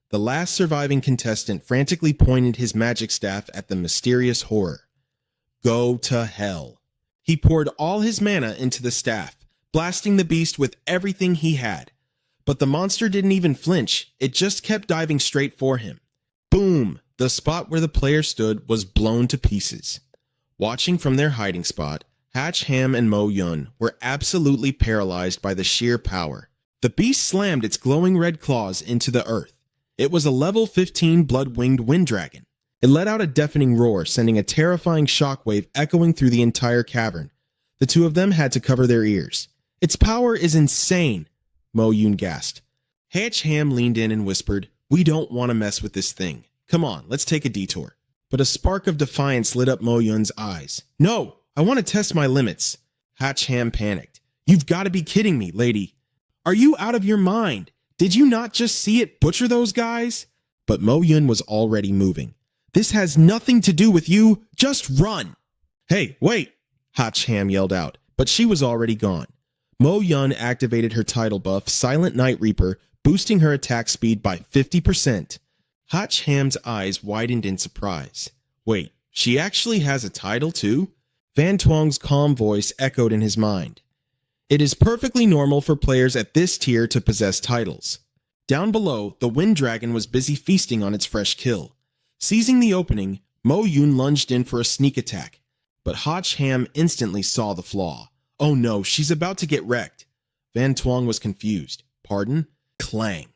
The last surviving contestant frantically pointed his magic staff at the mysterious horror. "Go to hell." He poured all his mana into the staff, blasting the beast with everything he had. But the monster didn't even flinch, it just kept diving straight for him. Boom! The spot where the player stood was blown to pieces. Watching from their hiding spot, Hatch, Ham, and Mo Yun were absolutely paralyzed by the sheer power. The beast slammed its glowing red claws into the earth. It was a level 15 blood-winged wind dragon. It let out a deafening roar, sending a terrifying shockwave echoing through the entire cavern. The two of them had to cover their ears. Its power is insane, Mo Yun gasped. Hatch Ham leaned in and whispered, "We don't want to mess with this thing. Come on, let's take a detour." But a spark of defiance lit up Mo Yun's eyes. "No, I want to test my limits." Hatch Ham panicked. "You've got to be kidding me, lady. Are you out of your mind? Did you not just see it butcher those guys?" But Mo Yun was already moving. "This has nothing to do with you. Just run." "Hey, wait," Hatch Ham yelled out, but she was already gone. Mo Yun activated her title buff, Silent Night Reaper, boosting her attack speed by 50%. Hatch Ham's eyes widened in surprise. Wait, she actually has a title too? Van Twang's calm voice echoed in his mind. It is perfectly normal for players at this tier to possess titles. Down below, the Wind Dragon was busy feasting on its fresh kill. Seizing the opening, Mo Yun lunged in for a sneak attack, but Hatch Ham instantly saw the flaw. Oh no, she's about to get wrecked. Van Twang was confused. Pardon? Clang.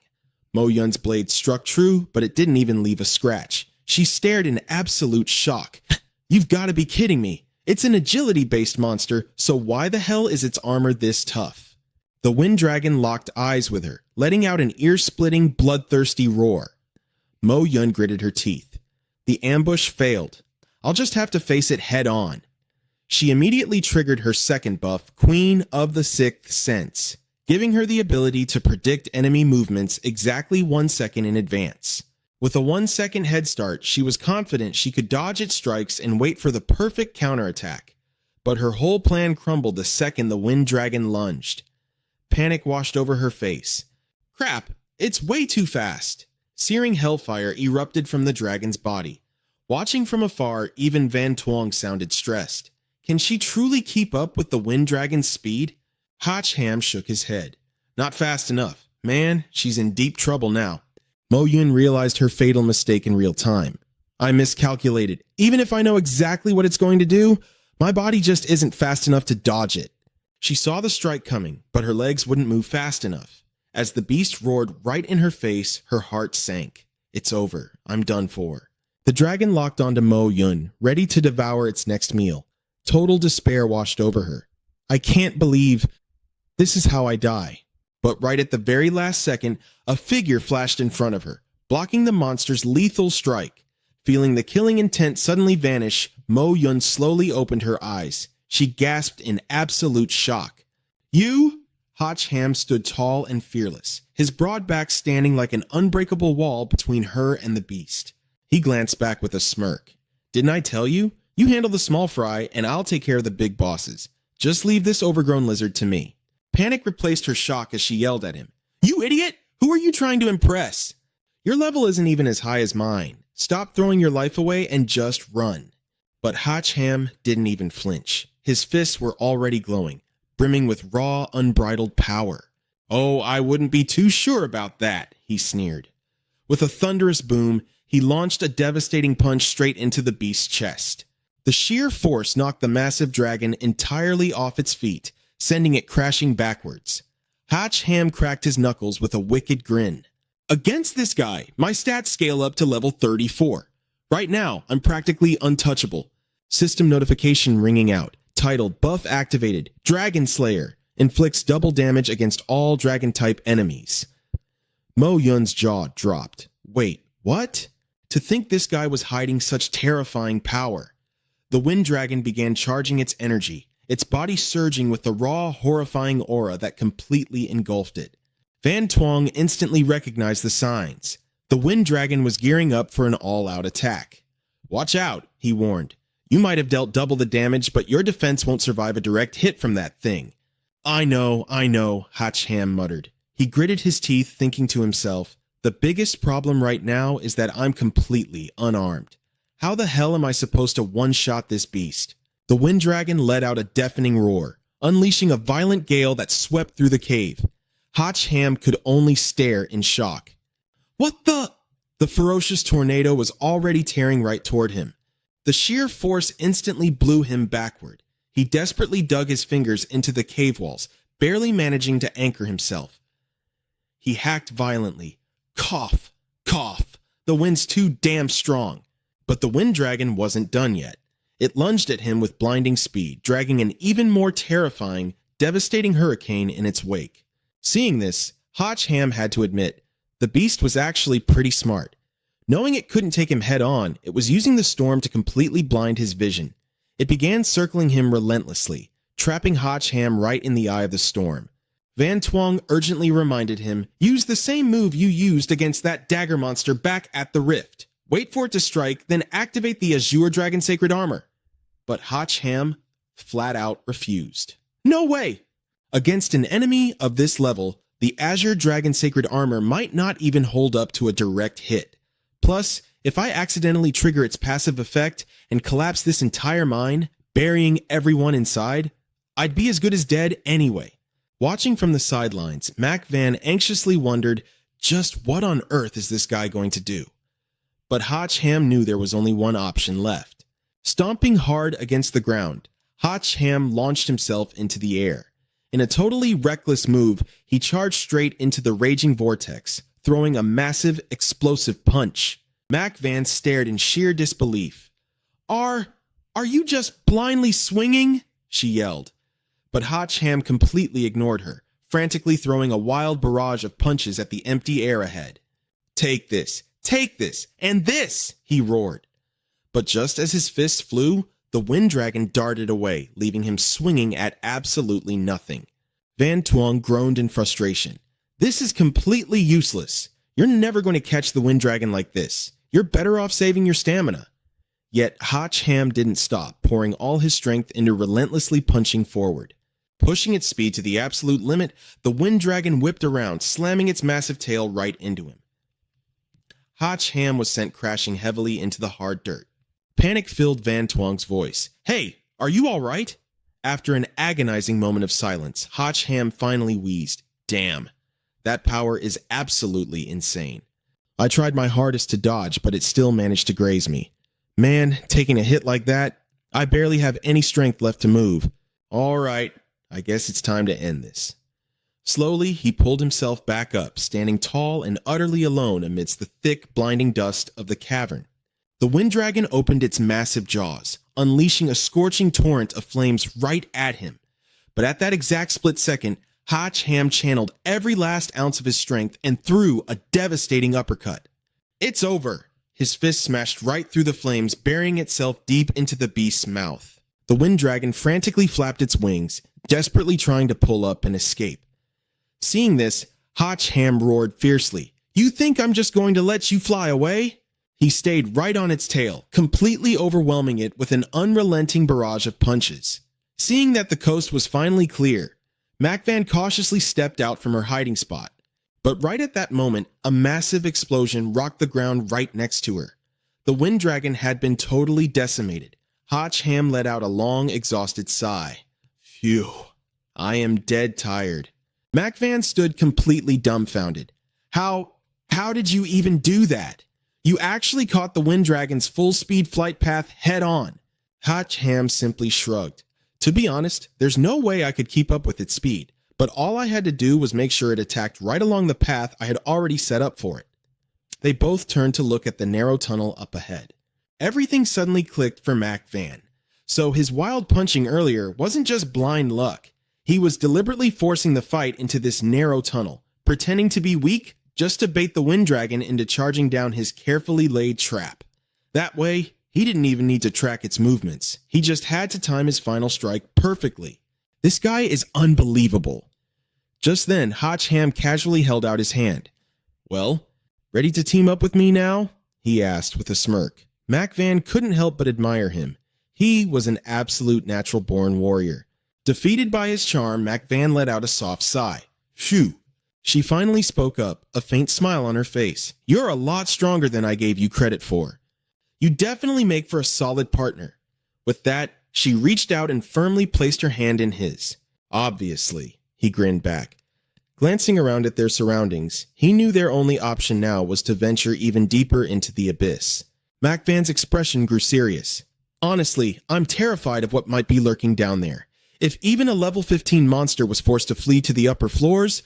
Mo Yun's blade struck true, but it didn't even leave a scratch. She stared in absolute shock. "You've got to be kidding me. It's an agility-based monster, so why the hell is its armor this tough?" The Wind Dragon locked eyes with her, letting out an ear-splitting, bloodthirsty roar. Mo Yun gritted her teeth. The ambush failed. I'll just have to face it head-on. She immediately triggered her second buff, Queen of the Sixth Sense, giving her the ability to predict enemy movements exactly 1 second in advance. With a 1-second head start, she was confident she could dodge its strikes and wait for the perfect counterattack. But her whole plan crumbled the second the Wind Dragon lunged. Panic washed over her face. Crap, it's way too fast. Searing hellfire erupted from the dragon's body. Watching from afar, even Van Twang sounded stressed. Can she truly keep up with the Wind Dragon's speed? Hatch Ham shook his head. Not fast enough. Man, she's in deep trouble now. Mo Yun realized her fatal mistake in real time. I miscalculated. Even if I know exactly what it's going to do, my body just isn't fast enough to dodge it. She saw the strike coming, but her legs wouldn't move fast enough. As the beast roared right in her face, her heart sank. It's over. I'm done for. The dragon locked onto Mo Yun, ready to devour its next meal. Total despair washed over her. I can't believe this is how I die. But right at the very last second, a figure flashed in front of her, blocking the monster's lethal strike. Feeling the killing intent suddenly vanish, Mo Yun slowly opened her eyes. She gasped in absolute shock. You? Hatch Ham stood tall and fearless, his broad back standing like an unbreakable wall between her and the beast. He glanced back with a smirk. Didn't I tell you? You handle the small fry, and I'll take care of the big bosses. Just leave this overgrown lizard to me. Panic replaced her shock as she yelled at him. You idiot! Who are you trying to impress? Your level isn't even as high as mine. Stop throwing your life away and just run. But Hatch Ham didn't even flinch. His fists were already glowing, brimming with raw, unbridled power. Oh, I wouldn't be too sure about that, he sneered. With a thunderous boom, he launched a devastating punch straight into the beast's chest. The sheer force knocked the massive dragon entirely off its feet, sending it crashing backwards. Hatch Ham cracked his knuckles with a wicked grin. Against this guy, my stats scale up to level 34. Right now, I'm practically untouchable. System notification ringing out, titled Buff Activated, Dragon Slayer, inflicts double damage against all dragon-type enemies. Mo Yun's jaw dropped. Wait, what? To think this guy was hiding such terrifying power. The Wind Dragon began charging its energy, its body surging with the raw, horrifying aura that completely engulfed it. Van Twang instantly recognized the signs. The Wind Dragon was gearing up for an all-out attack. Watch out, he warned. You might have dealt double the damage, but your defense won't survive a direct hit from that thing. I know, Hatch Ham muttered. He gritted his teeth, thinking to himself, the biggest problem right now is that I'm completely unarmed. How the hell am I supposed to one-shot this beast? The wind dragon let out a deafening roar, unleashing a violent gale that swept through the cave. Hotch Ham could only stare in shock. What the? The ferocious tornado was already tearing right toward him. The sheer force instantly blew him backward. He desperately dug his fingers into the cave walls, barely managing to anchor himself. He hacked violently. Cough, cough. The wind's too damn strong. But the wind dragon wasn't done yet. It lunged at him with blinding speed, dragging an even more terrifying, devastating hurricane in its wake. Seeing this, Hotch Ham had to admit, the beast was actually pretty smart. Knowing it couldn't take him head on, it was using the storm to completely blind his vision. It began circling him relentlessly, trapping Hotch Ham right in the eye of the storm. Van Twong urgently reminded him, use the same move you used against that dagger monster back at the rift. Wait for it to strike, then activate the Azure Dragon Sacred Armor. But Hotch Ham flat out refused. No way! Against an enemy of this level, the Azure Dragon Sacred Armor might not even hold up to a direct hit. Plus, if I accidentally trigger its passive effect and collapse this entire mine, burying everyone inside, I'd be as good as dead anyway. Watching from the sidelines, Mac Van anxiously wondered, just what on earth is this guy going to do? But Hotch Ham knew there was only one option left. Stomping hard against the ground, Hotch Ham launched himself into the air. In a totally reckless move, he charged straight into the raging vortex, throwing a massive, explosive punch. Mac Van stared in sheer disbelief. Are you just blindly swinging? She yelled. But Hotch Ham completely ignored her, frantically throwing a wild barrage of punches at the empty air ahead. Take this, and this, he roared. But just as his fists flew, the wind dragon darted away, leaving him swinging at absolutely nothing. Van Twong groaned in frustration. This is completely useless. You're never going to catch the wind dragon like this. You're better off saving your stamina. Yet Hotch Ham didn't stop, pouring all his strength into relentlessly punching forward. Pushing its speed to the absolute limit, the wind dragon whipped around, slamming its massive tail right into him. Hotch Ham was sent crashing heavily into the hard dirt. Panic filled Van Twong's voice. Hey, are you all right? After an agonizing moment of silence, Hotch Ham finally wheezed. Damn, that power is absolutely insane. I tried my hardest to dodge, but it still managed to graze me. Man, taking a hit like that, I barely have any strength left to move. All right, I guess it's time to end this. Slowly, he pulled himself back up, standing tall and utterly alone amidst the thick, blinding dust of the cavern. The wind dragon opened its massive jaws, unleashing a scorching torrent of flames right at him. But at that exact split second, Hotch Ham channeled every last ounce of his strength and threw a devastating uppercut. It's over! His fist smashed right through the flames, burying itself deep into the beast's mouth. The wind dragon frantically flapped its wings, desperately trying to pull up and escape. Seeing this, Hotch Ham roared fiercely. You think I'm just going to let you fly away? He stayed right on its tail, completely overwhelming it with an unrelenting barrage of punches. Seeing that the coast was finally clear, Mac Van cautiously stepped out from her hiding spot. But right at that moment, a massive explosion rocked the ground right next to her. The wind dragon had been totally decimated. Hotch Ham let out a long, exhausted sigh. Phew, I am dead tired. Mac Van stood completely dumbfounded. How did you even do that? You actually caught the wind dragon's full-speed flight path head-on. Hotch Ham simply shrugged. To be honest, there's no way I could keep up with its speed, but all I had to do was make sure it attacked right along the path I had already set up for it. They both turned to look at the narrow tunnel up ahead. Everything suddenly clicked for Mac Van. So his wild punching earlier wasn't just blind luck. He was deliberately forcing the fight into this narrow tunnel, pretending to be weak just to bait the wind dragon into charging down his carefully laid trap. That way, he didn't even need to track its movements. He just had to time his final strike perfectly. This guy is unbelievable. Just then, Hotch Ham casually held out his hand. Well, ready to team up with me now? He asked with a smirk. Mac Van couldn't help but admire him. He was an absolute natural-born warrior. Defeated by his charm, Mac Van let out a soft sigh. Phew. She finally spoke up, a faint smile on her face. You're a lot stronger than I gave you credit for. You definitely make for a solid partner. With that, She reached out and firmly placed her hand in his. Obviously, he grinned back. Glancing around at their surroundings, he knew their only option now was to venture even deeper into the abyss. Mac Van's expression grew serious. Honestly, I'm terrified of what might be lurking down there. If even a level 15 monster was forced to flee to the upper floors,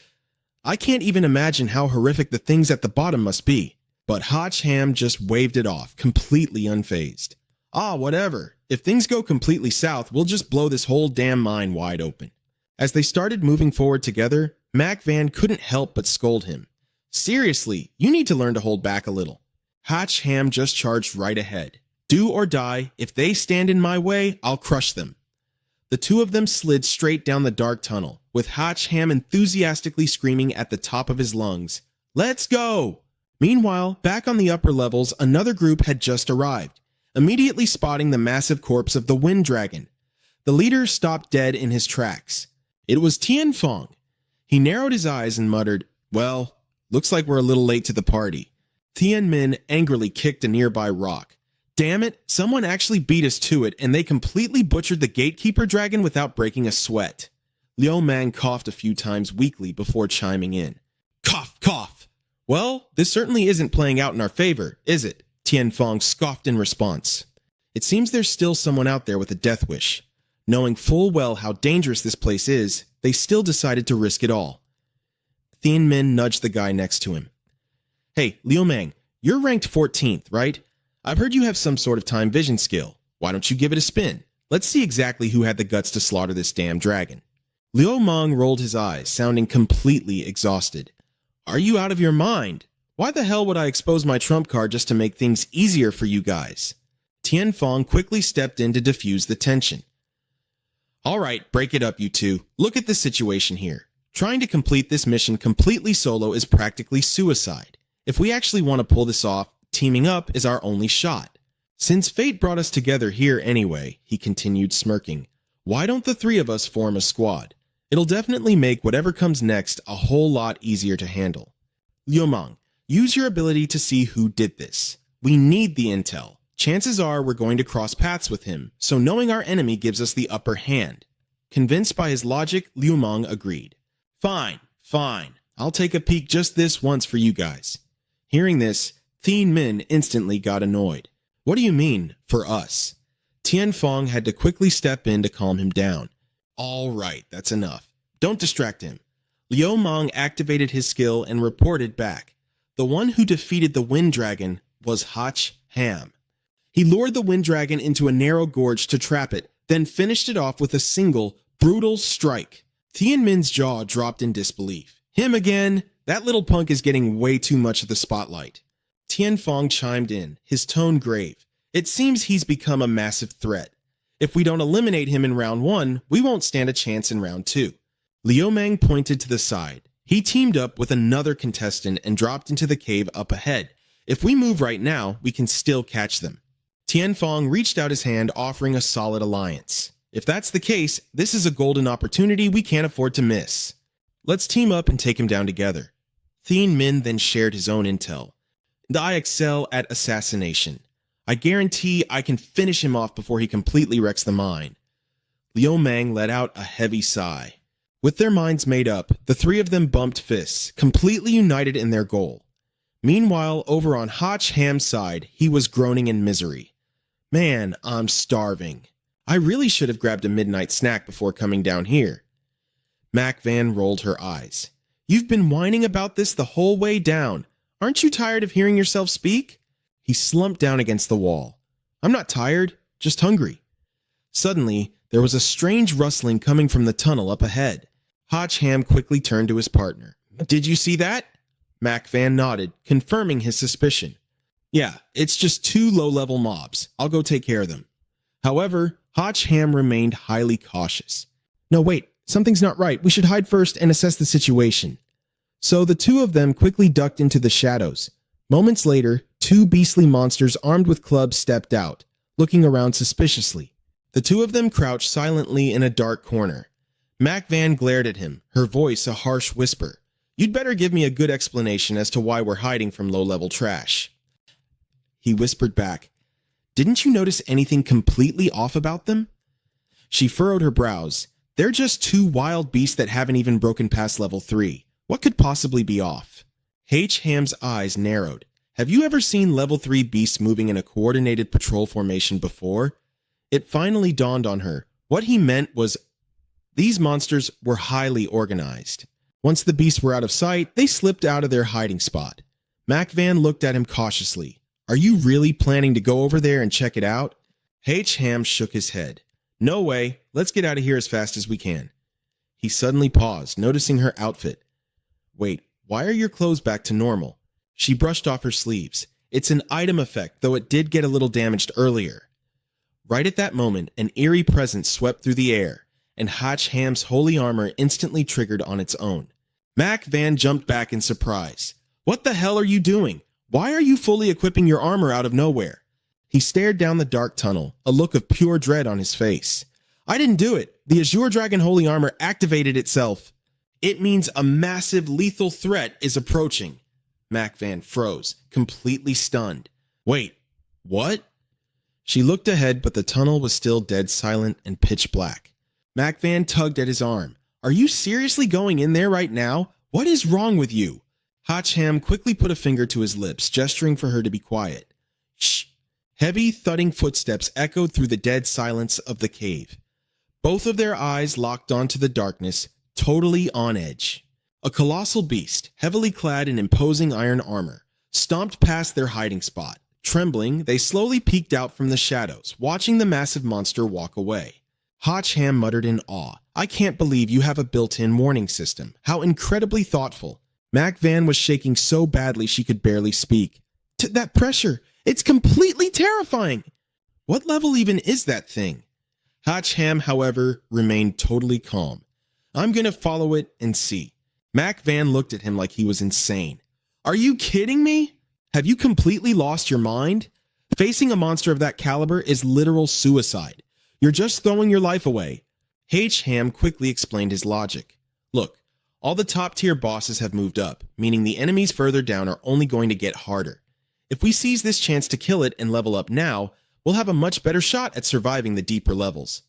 I can't even imagine how horrific the things at the bottom must be. But Hotch Ham just waved it off, completely unfazed. Ah, whatever. If things go completely south, we'll just blow this whole damn mine wide open. As they started moving forward together, Mac Van couldn't help but scold him. Seriously, you need to learn to hold back a little. Hotch Ham just charged right ahead. Do or die, if they stand in my way, I'll crush them. The two of them slid straight down the dark tunnel, with Hotch Ham enthusiastically screaming at the top of his lungs, "Let's go!" Meanwhile, back on the upper levels, another group had just arrived, immediately spotting the massive corpse of the Wind Dragon. The leader stopped dead in his tracks. It was Tian Fong. He narrowed his eyes and muttered, "Well, looks like we're a little late to the party." Tian Min angrily kicked a nearby rock. Damn it, someone actually beat us to it, and they completely butchered the gatekeeper dragon without breaking a sweat. Liu Mang coughed a few times weakly before chiming in. Cough, cough. Well, this certainly isn't playing out in our favor, is it? Tian Fong scoffed in response. It seems there's still someone out there with a death wish. Knowing full well how dangerous this place is, they still decided to risk it all. Tian Min nudged the guy next to him. Hey, Liu Mang, you're ranked 14th, right? I've heard you have some sort of time vision skill. Why don't you give it a spin? Let's see exactly who had the guts to slaughter this damn dragon. Liu Mang rolled his eyes, sounding completely exhausted. Are you out of your mind? Why the hell would I expose my trump card just to make things easier for you guys? Tian Fong quickly stepped in to diffuse the tension. All right, break it up, you two. Look at the situation here. Trying to complete this mission completely solo is practically suicide. If we actually want to pull this off, teaming up is our only shot. Since fate brought us together here anyway, he continued smirking, why don't the three of us form a squad? It'll definitely make whatever comes next a whole lot easier to handle. Liu Mang, use your ability to see who did this. We need the intel. Chances are we're going to cross paths with him, so knowing our enemy gives us the upper hand. Convinced by his logic, Liu Mang agreed. Fine. I'll take a peek just this once for you guys. Hearing this, Tian Min instantly got annoyed. What do you mean, for us? Tian Fong had to quickly step in to calm him down. All right, that's enough. Don't distract him. Liu Mang activated his skill and reported back. The one who defeated the Wind Dragon was Hotch Ham. He lured the Wind Dragon into a narrow gorge to trap it, then finished it off with a single, brutal strike. Tian Min's jaw dropped in disbelief. Him again? That little punk is getting way too much of the spotlight. Tian Fong chimed in, his tone grave. It seems he's become a massive threat. If we don't eliminate him in round 1, we won't stand a chance in round 2. Liu Mang pointed to the side. He teamed up with another contestant and dropped into the cave up ahead. If we move right now, we can still catch them. Tian Fong reached out his hand, offering a solid alliance. If that's the case, this is a golden opportunity we can't afford to miss. Let's team up and take him down together. Tian Min then shared his own intel. I excel at assassination. I guarantee I can finish him off before he completely wrecks the mine. Liu Mang let out a heavy sigh. With their minds made up, the three of them bumped fists, completely united in their goal. Meanwhile, over on Hotch Ham's side, he was groaning in misery. Man, I'm starving. I really should have grabbed a midnight snack before coming down here. Mac Van rolled her eyes. You've been whining about this the whole way down. Aren't you tired of hearing yourself speak? He slumped down against the wall. I'm not tired, just hungry. Suddenly, there was a strange rustling coming from the tunnel up ahead. Hotch Ham quickly turned to his partner. Did you see that? Mac Van nodded, confirming his suspicion. Yeah, it's just 2 low-level mobs. I'll go take care of them. However, Hotch Ham remained highly cautious. No, wait, something's not right. We should hide first and assess the situation. So the two of them quickly ducked into the shadows. Moments later, 2 beastly monsters armed with clubs stepped out, looking around suspiciously. The two of them crouched silently in a dark corner. Mac Van glared at him, her voice a harsh whisper. You'd better give me a good explanation as to why we're hiding from low-level trash. He whispered back, Didn't you notice anything completely off about them? She furrowed her brows. They're just two wild beasts that haven't even broken past level 3. What could possibly be off? Ham's eyes narrowed. Have you ever seen level 3 beasts moving in a coordinated patrol formation before? It finally dawned on her. What he meant was these monsters were highly organized. Once the beasts were out of sight, they slipped out of their hiding spot. Mac Van looked at him cautiously. Are you really planning to go over there and check it out? Ham shook his head. No way. Let's get out of here as fast as we can. He suddenly paused, noticing her outfit. Wait, why are your clothes back to normal? She brushed off her sleeves. It's an item effect, though it did get a little damaged earlier. Right at that moment, an eerie presence swept through the air, and Ham's holy armor instantly triggered on its own. Mac Van jumped back in surprise. What the hell are you doing? Why are you fully equipping your armor out of nowhere? He stared down the dark tunnel, a look of pure dread on his face. I didn't do it. The Azure Dragon Holy Armor activated itself. It means a massive lethal threat is approaching. Mac Van froze, completely stunned. Wait, what? She looked ahead, but the tunnel was still dead silent and pitch black. Mac Van tugged at his arm. Are you seriously going in there right now? What is wrong with you? Ham quickly put a finger to his lips, gesturing for her to be quiet. Shh. Heavy, thudding footsteps echoed through the dead silence of the cave. Both of their eyes locked onto the darkness, totally on edge. A colossal beast, heavily clad in imposing iron armor, stomped past their hiding spot. Trembling, they slowly peeked out from the shadows, watching the massive monster walk away. Ham muttered in awe. I can't believe you have a built-in warning system. How incredibly thoughtful. Mac Van was shaking so badly she could barely speak. That pressure! It's completely terrifying! What level even is that thing? Ham, however, remained totally calm. I'm gonna follow it and see. Mac Van looked at him like he was insane. Are you kidding me? Have you completely lost your mind? Facing a monster of that caliber is literal suicide. You're just throwing your life away. Ham quickly explained his logic. Look, all the top-tier bosses have moved up, meaning the enemies further down are only going to get harder. If we seize this chance to kill it and level up now, we'll have a much better shot at surviving the deeper levels.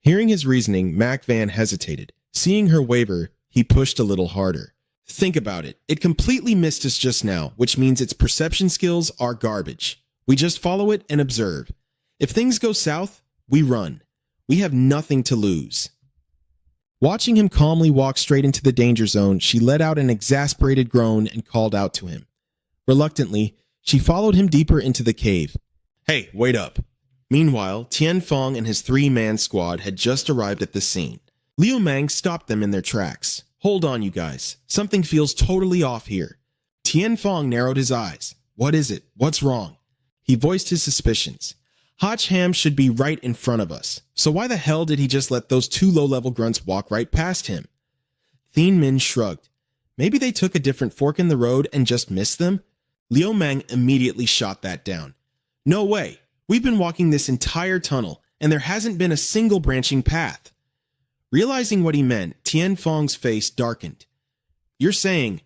Hearing his reasoning, Mac Van hesitated. Seeing her waver, he pushed a little harder. Think about it. It completely missed us just now, which means its perception skills are garbage. We just follow it and observe. If things go south, we run. We have nothing to lose. Watching him calmly walk straight into the danger zone, she let out an exasperated groan and called out to him. Reluctantly, she followed him deeper into the cave. Hey, wait up. Meanwhile, Tian Fong and his 3-man squad had just arrived at the scene. Liu Mang stopped them in their tracks. Hold on, you guys. Something feels totally off here. Tian Fong narrowed his eyes. What is it? What's wrong? He voiced his suspicions. Ham should be right in front of us, so why the hell did he just let those 2 low-level grunts walk right past him? Thien Min shrugged. Maybe they took a different fork in the road and just missed them? Liu Mang immediately shot that down. No way. We've been walking this entire tunnel, and there hasn't been a single branching path. Realizing what he meant, Tian Fong's face darkened. You're saying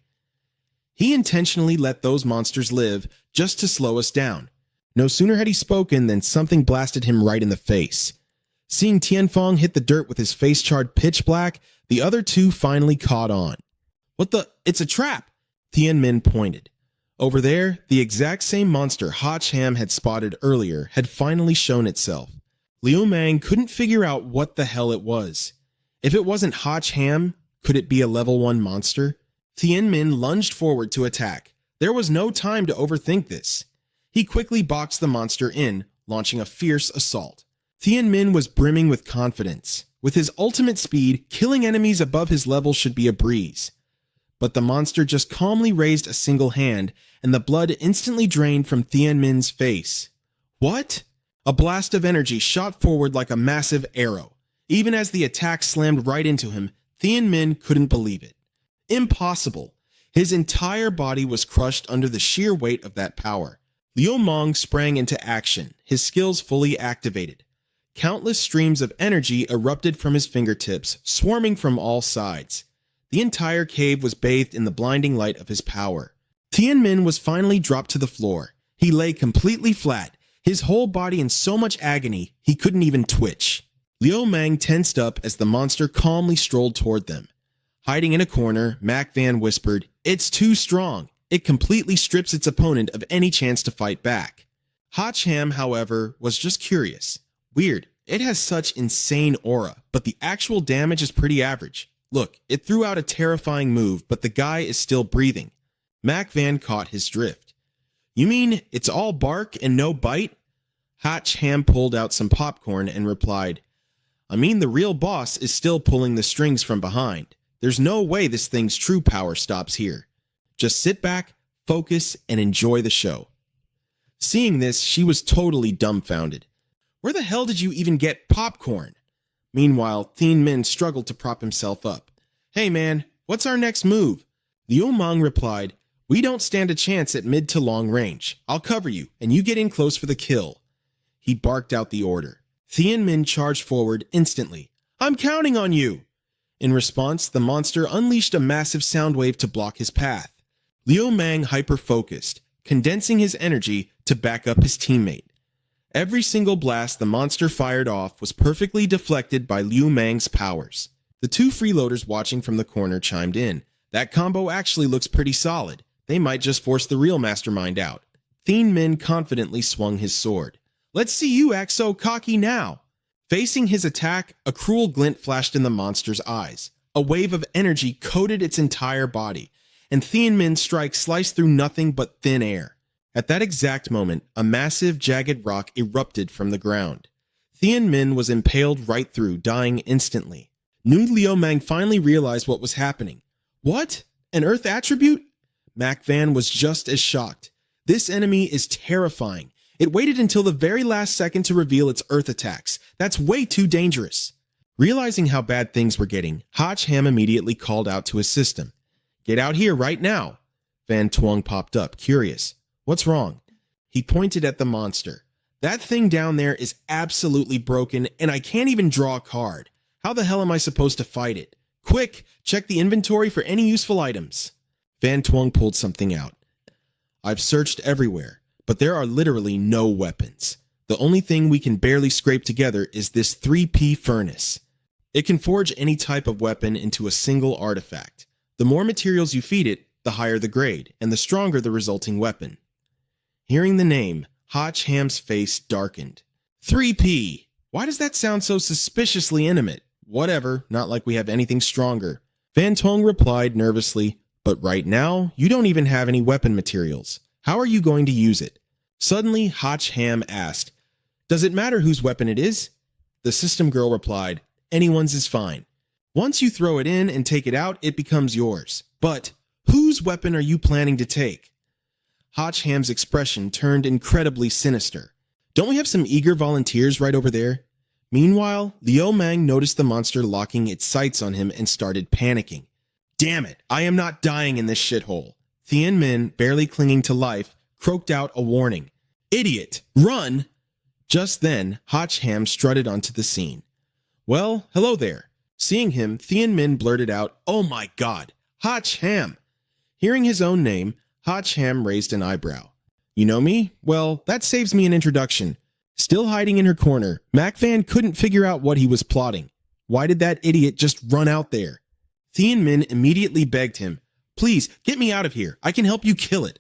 he intentionally let those monsters live just to slow us down. No sooner had he spoken than something blasted him right in the face. Seeing Tian Fong hit the dirt with his face charred pitch black, the other 2 finally caught on. What the? It's a trap! Thien Min pointed. Over there, the exact same monster Ham had spotted earlier had finally shown itself. Liu Mang couldn't figure out what the hell it was. If it wasn't Ham, could it be a level 1 monster? Thien Min lunged forward to attack. There was no time to overthink this. He quickly boxed the monster in, launching a fierce assault. Thien Min was brimming with confidence. With his ultimate speed, killing enemies above his level should be a breeze. But the monster just calmly raised a single hand, and the blood instantly drained from Thien Min's face. What? A blast of energy shot forward like a massive arrow. Even as the attack slammed right into him, Thien Min couldn't believe it. Impossible. His entire body was crushed under the sheer weight of that power. Liu Meng sprang into action, his skills fully activated. Countless streams of energy erupted from his fingertips, swarming from all sides. The entire cave was bathed in the blinding light of his power. Thien Min was finally dropped to the floor. He lay completely flat, his whole body in so much agony he couldn't even twitch. Liu Mang tensed up as the monster calmly strolled toward them. Hiding in a corner, Mac Van whispered, "It's too strong. It completely strips its opponent of any chance to fight back." Hotch Ham, however, was just curious. Weird, it has such insane aura, but the actual damage is pretty average. Look, it threw out a terrifying move, but the guy is still breathing. Mac Van caught his drift. "You mean it's all bark and no bite?" Hotch Ham pulled out some popcorn and replied, "I mean the real boss is still pulling the strings from behind. There's no way this thing's true power stops here. Just sit back, focus, and enjoy the show." Seeing this, she was totally dumbfounded. Where the hell did you even get popcorn? Meanwhile, Thien Min struggled to prop himself up. "Hey man, what's our next move?" Liu Mang replied, "We don't stand a chance at mid to long range. I'll cover you, and you get in close for the kill." He barked out the order. Thien Min charged forward instantly. "I'm counting on you!" In response, the monster unleashed a massive sound wave to block his path. Liu Mang hyper-focused, condensing his energy to back up his teammate. Every single blast the monster fired off was perfectly deflected by Liu Mang's powers. The two freeloaders watching from the corner chimed in. "That combo actually looks pretty solid. They might just force the real mastermind out." Thien Min confidently swung his sword. "Let's see you act so cocky now." Facing his attack, a cruel glint flashed in the monster's eyes. A wave of energy coated its entire body, and Thien Min's strike sliced through nothing but thin air. At that exact moment, a massive, jagged rock erupted from the ground. Thien Min was impaled right through, dying instantly. New Liu Mang finally realized what was happening. "What? An Earth attribute?" Mac Van was just as shocked. This enemy is terrifying. It waited until the very last second to reveal its Earth attacks. That's way too dangerous. Realizing how bad things were getting, Hotch Ham immediately called out to his system. "Get out here right now." Van Tuong popped up, curious. "What's wrong?" He pointed at the monster. "That thing down there is absolutely broken, and I can't even draw a card. How the hell am I supposed to fight it? Quick, check the inventory for any useful items." Van Tuong pulled something out. "I've searched everywhere, but there are literally no weapons. The only thing we can barely scrape together is this 3P furnace. It can forge any type of weapon into a single artifact. The more materials you feed it, the higher the grade, and the stronger the resulting weapon." Hearing the name, Hotch Ham's face darkened. 3P! Why does that sound so suspiciously intimate? Whatever, not like we have anything stronger. Van Tuong replied nervously, "But right now, you don't even have any weapon materials. How are you going to use it?" Suddenly, Hotch Ham asked, "Does it matter whose weapon it is?" The system girl replied, "Anyone's is fine. Once you throw it in and take it out, it becomes yours. But whose weapon are you planning to take?" Hotch Ham's expression turned incredibly sinister. "Don't we have some eager volunteers right over there?" Meanwhile, Liu Mang noticed the monster locking its sights on him and started panicking. "Damn it, I am not dying in this shithole." Thien Min, barely clinging to life, croaked out a warning. "Idiot, run!" Just then, Hotch Ham strutted onto the scene. "Well, hello there." Seeing him, Thien Min blurted out, "Oh my god, Hotch Ham!" Hearing his own name, Hotch Ham raised an eyebrow. "You know me? Well, that saves me an introduction." Still hiding in her corner, Mac Van couldn't figure out what he was plotting. Why did that idiot just run out there? Thien Min immediately begged him, "Please, get me out of here. I can help you kill it."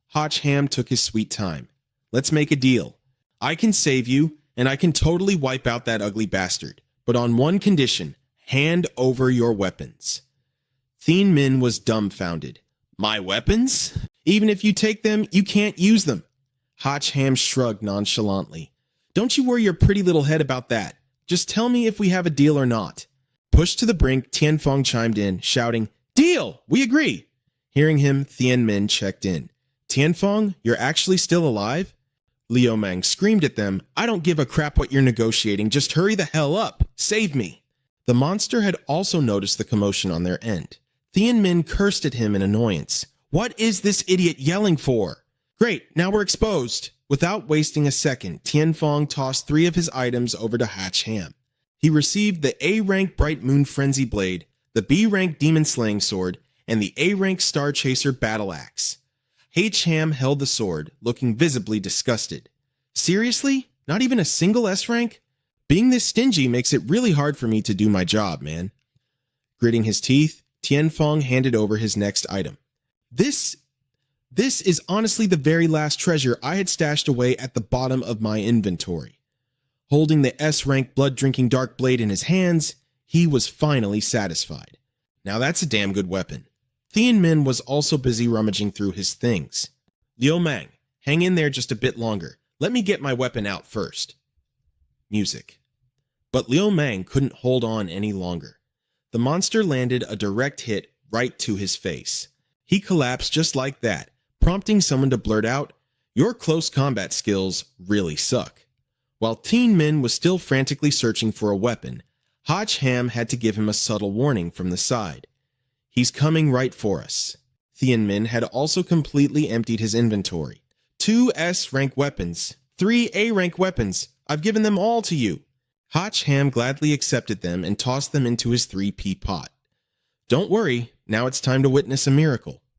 Hotch Ham took his sweet time. "Let's make a deal. I can save you, and I can totally wipe out that ugly bastard. But on one condition, hand over your weapons." Thien Min was dumbfounded. "My weapons? Even if you take them, you can't use them." Hotch Ham shrugged nonchalantly. "Don't you worry your pretty little head about that. Just tell me if we have a deal or not." Pushed to the brink, Tianfeng chimed in, shouting, "Deal! We agree!" Hearing him, Thien Min checked in. "Tianfeng, you're actually still alive?" Liu Mang screamed at them, "I don't give a crap what you're negotiating, just hurry the hell up! Save me!" The monster had also noticed the commotion on their end. Thien Min cursed at him in annoyance. "What is this idiot yelling for?" "Great, now we're exposed." Without wasting a second, Tianfeng tossed 3 of his items over to Hotch Ham. He received the A-rank Bright Moon Frenzy Blade, the B-rank Demon Slaying Sword, and the A-rank Star Chaser Battle Axe. Hotch Ham held the sword, looking visibly disgusted. "Seriously? Not even a single S-rank?" Being this stingy makes it really hard for me to do my job, man. Gritting his teeth, Tianfeng handed over his next item. This is honestly the very last treasure I had stashed away at the bottom of my inventory. Holding the S-rank blood-drinking dark blade in his hands, he was finally satisfied. Now that's a damn good weapon. Tianmin was also busy rummaging through his things. Liu Mang, hang in there just a bit longer. Let me get my weapon out first. Music. But Liu Mang couldn't hold on any longer. The monster landed a direct hit right to his face. He collapsed just like that, prompting someone to blurt out, "Your close combat skills really suck." While Teen Min was still frantically searching for a weapon, Hodge Ham had to give him a subtle warning from the side. "He's coming right for us." Thien Min had also completely emptied his inventory. 2 S-rank weapons, 3 A-rank weapons. I've given them all to you. Hodge Ham gladly accepted them and tossed them into his 3P pot. Don't worry, now it's time to witness a miracle.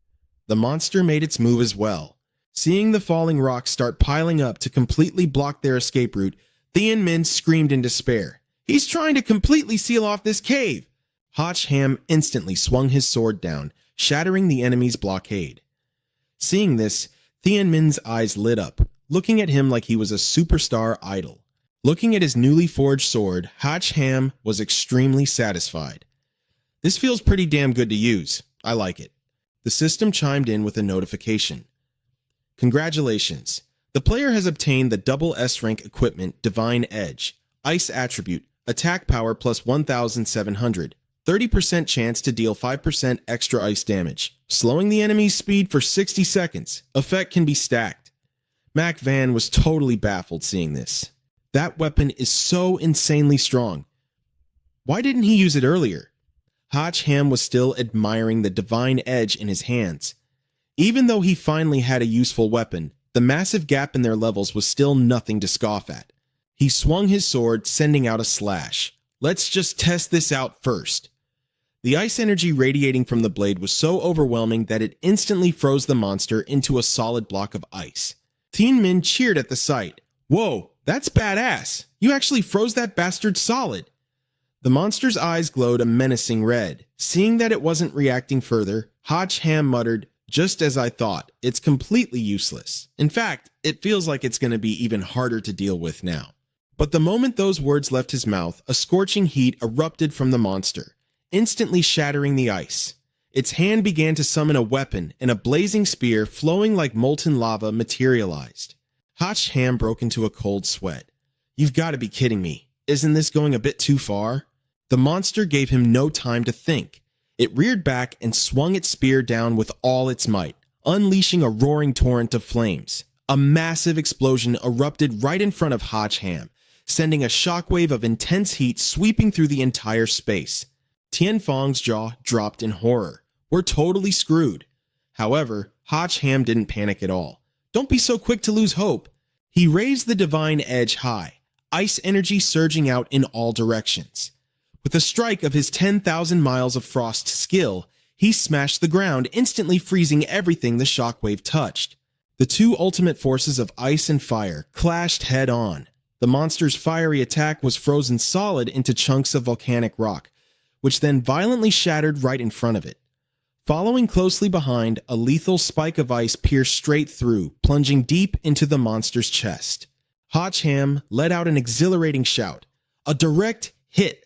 The monster made its move as well. Seeing the falling rocks start piling up to completely block their escape route, Thien Min screamed in despair. "He's trying to completely seal off this cave!" Hodge Ham instantly swung his sword down, shattering the enemy's blockade. Seeing this, Thien Min's eyes lit up, looking at him like he was a superstar idol. Looking at his newly forged sword, Hodge Ham was extremely satisfied. "This feels pretty damn good to use. I like it." The system chimed in with a notification. "Congratulations. The player has obtained the double S-rank equipment Divine Edge, Ice Attribute, Attack Power plus 1,700, 30% chance to deal 5% extra ice damage, slowing the enemy's speed for 60 seconds. Effect can be stacked." Mac Van was totally baffled seeing this. That weapon is so insanely strong. Why didn't he use it earlier? Hodge Ham was still admiring the Divine Edge in his hands. Even though he finally had a useful weapon, the massive gap in their levels was still nothing to scoff at. He swung his sword, sending out a slash. "Let's just test this out first." The ice energy radiating from the blade was so overwhelming that it instantly froze the monster into a solid block of ice. Teen Min cheered at the sight. "Whoa, that's badass! You actually froze that bastard solid!" The monster's eyes glowed a menacing red. Seeing that it wasn't reacting further, Hodge Ham muttered, "Just as I thought, it's completely useless. In fact, it feels like it's going to be even harder to deal with now." But the moment those words left his mouth, a scorching heat erupted from the monster, instantly shattering the ice. Its hand began to summon a weapon, and a blazing spear flowing like molten lava materialized. Hodge Ham broke into a cold sweat. "You've got to be kidding me. Isn't this going a bit too far?" The monster gave him no time to think. It reared back and swung its spear down with all its might, unleashing a roaring torrent of flames. A massive explosion erupted right in front of Hodge Ham, sending a shockwave of intense heat sweeping through the entire space. Tianfeng's jaw dropped in horror. "We're totally screwed." However, Hodge Ham didn't panic at all. "Don't be so quick to lose hope." He raised the Divine Edge high, ice energy surging out in all directions. With a strike of his 10,000 miles of frost skill, he smashed the ground, instantly freezing everything the shockwave touched. The two ultimate forces of ice and fire clashed head-on. The monster's fiery attack was frozen solid into chunks of volcanic rock, which then violently shattered right in front of it. Following closely behind, a lethal spike of ice pierced straight through, plunging deep into the monster's chest. Hodge Ham let out an exhilarating shout. A direct hit!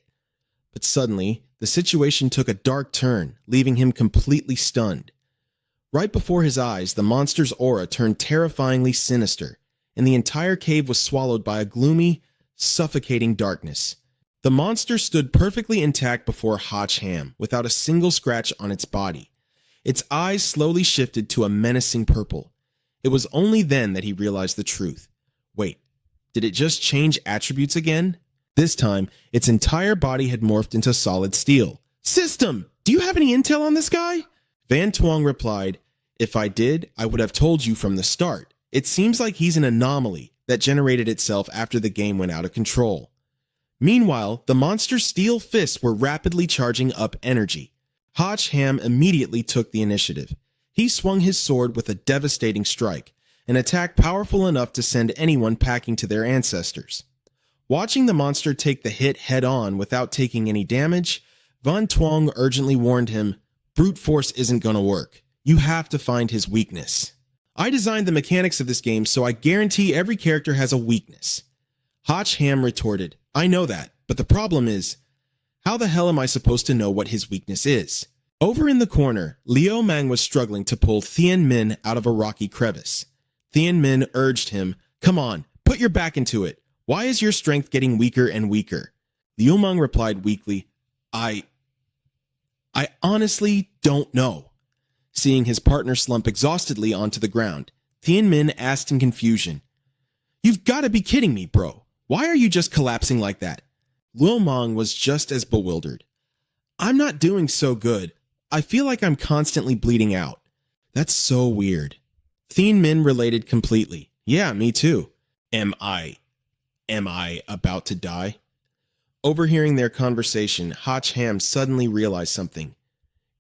But suddenly, the situation took a dark turn, leaving him completely stunned. Right before his eyes, the monster's aura turned terrifyingly sinister, and the entire cave was swallowed by a gloomy, suffocating darkness. The monster stood perfectly intact before Hodge Ham, without a single scratch on its body. Its eyes slowly shifted to a menacing purple. It was only then that he realized the truth. Wait, did it just change attributes again? This time, its entire body had morphed into solid steel. "System, do you have any intel on this guy?" Van Tuong replied, "If I did, I would have told you from the start. It seems like he's an anomaly that generated itself after the game went out of control." Meanwhile, the monster's steel fists were rapidly charging up energy. Hodge Ham immediately took the initiative. He swung his sword with a devastating strike, an attack powerful enough to send anyone packing to their ancestors. Watching the monster take the hit head-on without taking any damage, Van Tuong urgently warned him, brute force isn't gonna work. You have to find his weakness. I designed the mechanics of this game, so I guarantee every character has a weakness. Hotch Ham retorted, I know that, but the problem is, how the hell am I supposed to know what his weakness is? Over in the corner, Liu Mang was struggling to pull Thien Min out of a rocky crevice. Thien Min urged him, come on, put your back into it. Why is your strength getting weaker and weaker? Liu Mang replied weakly, I honestly don't know. Seeing his partner slump exhaustedly onto the ground, Thien Min asked in confusion, you've got to be kidding me, bro. Why are you just collapsing like that? Liu Mang was just as bewildered. I'm not doing so good. I feel like I'm constantly bleeding out. That's so weird. Thien Min related completely. Yeah, me too. Am I about to die? Overhearing their conversation, Hotch Ham suddenly realized something.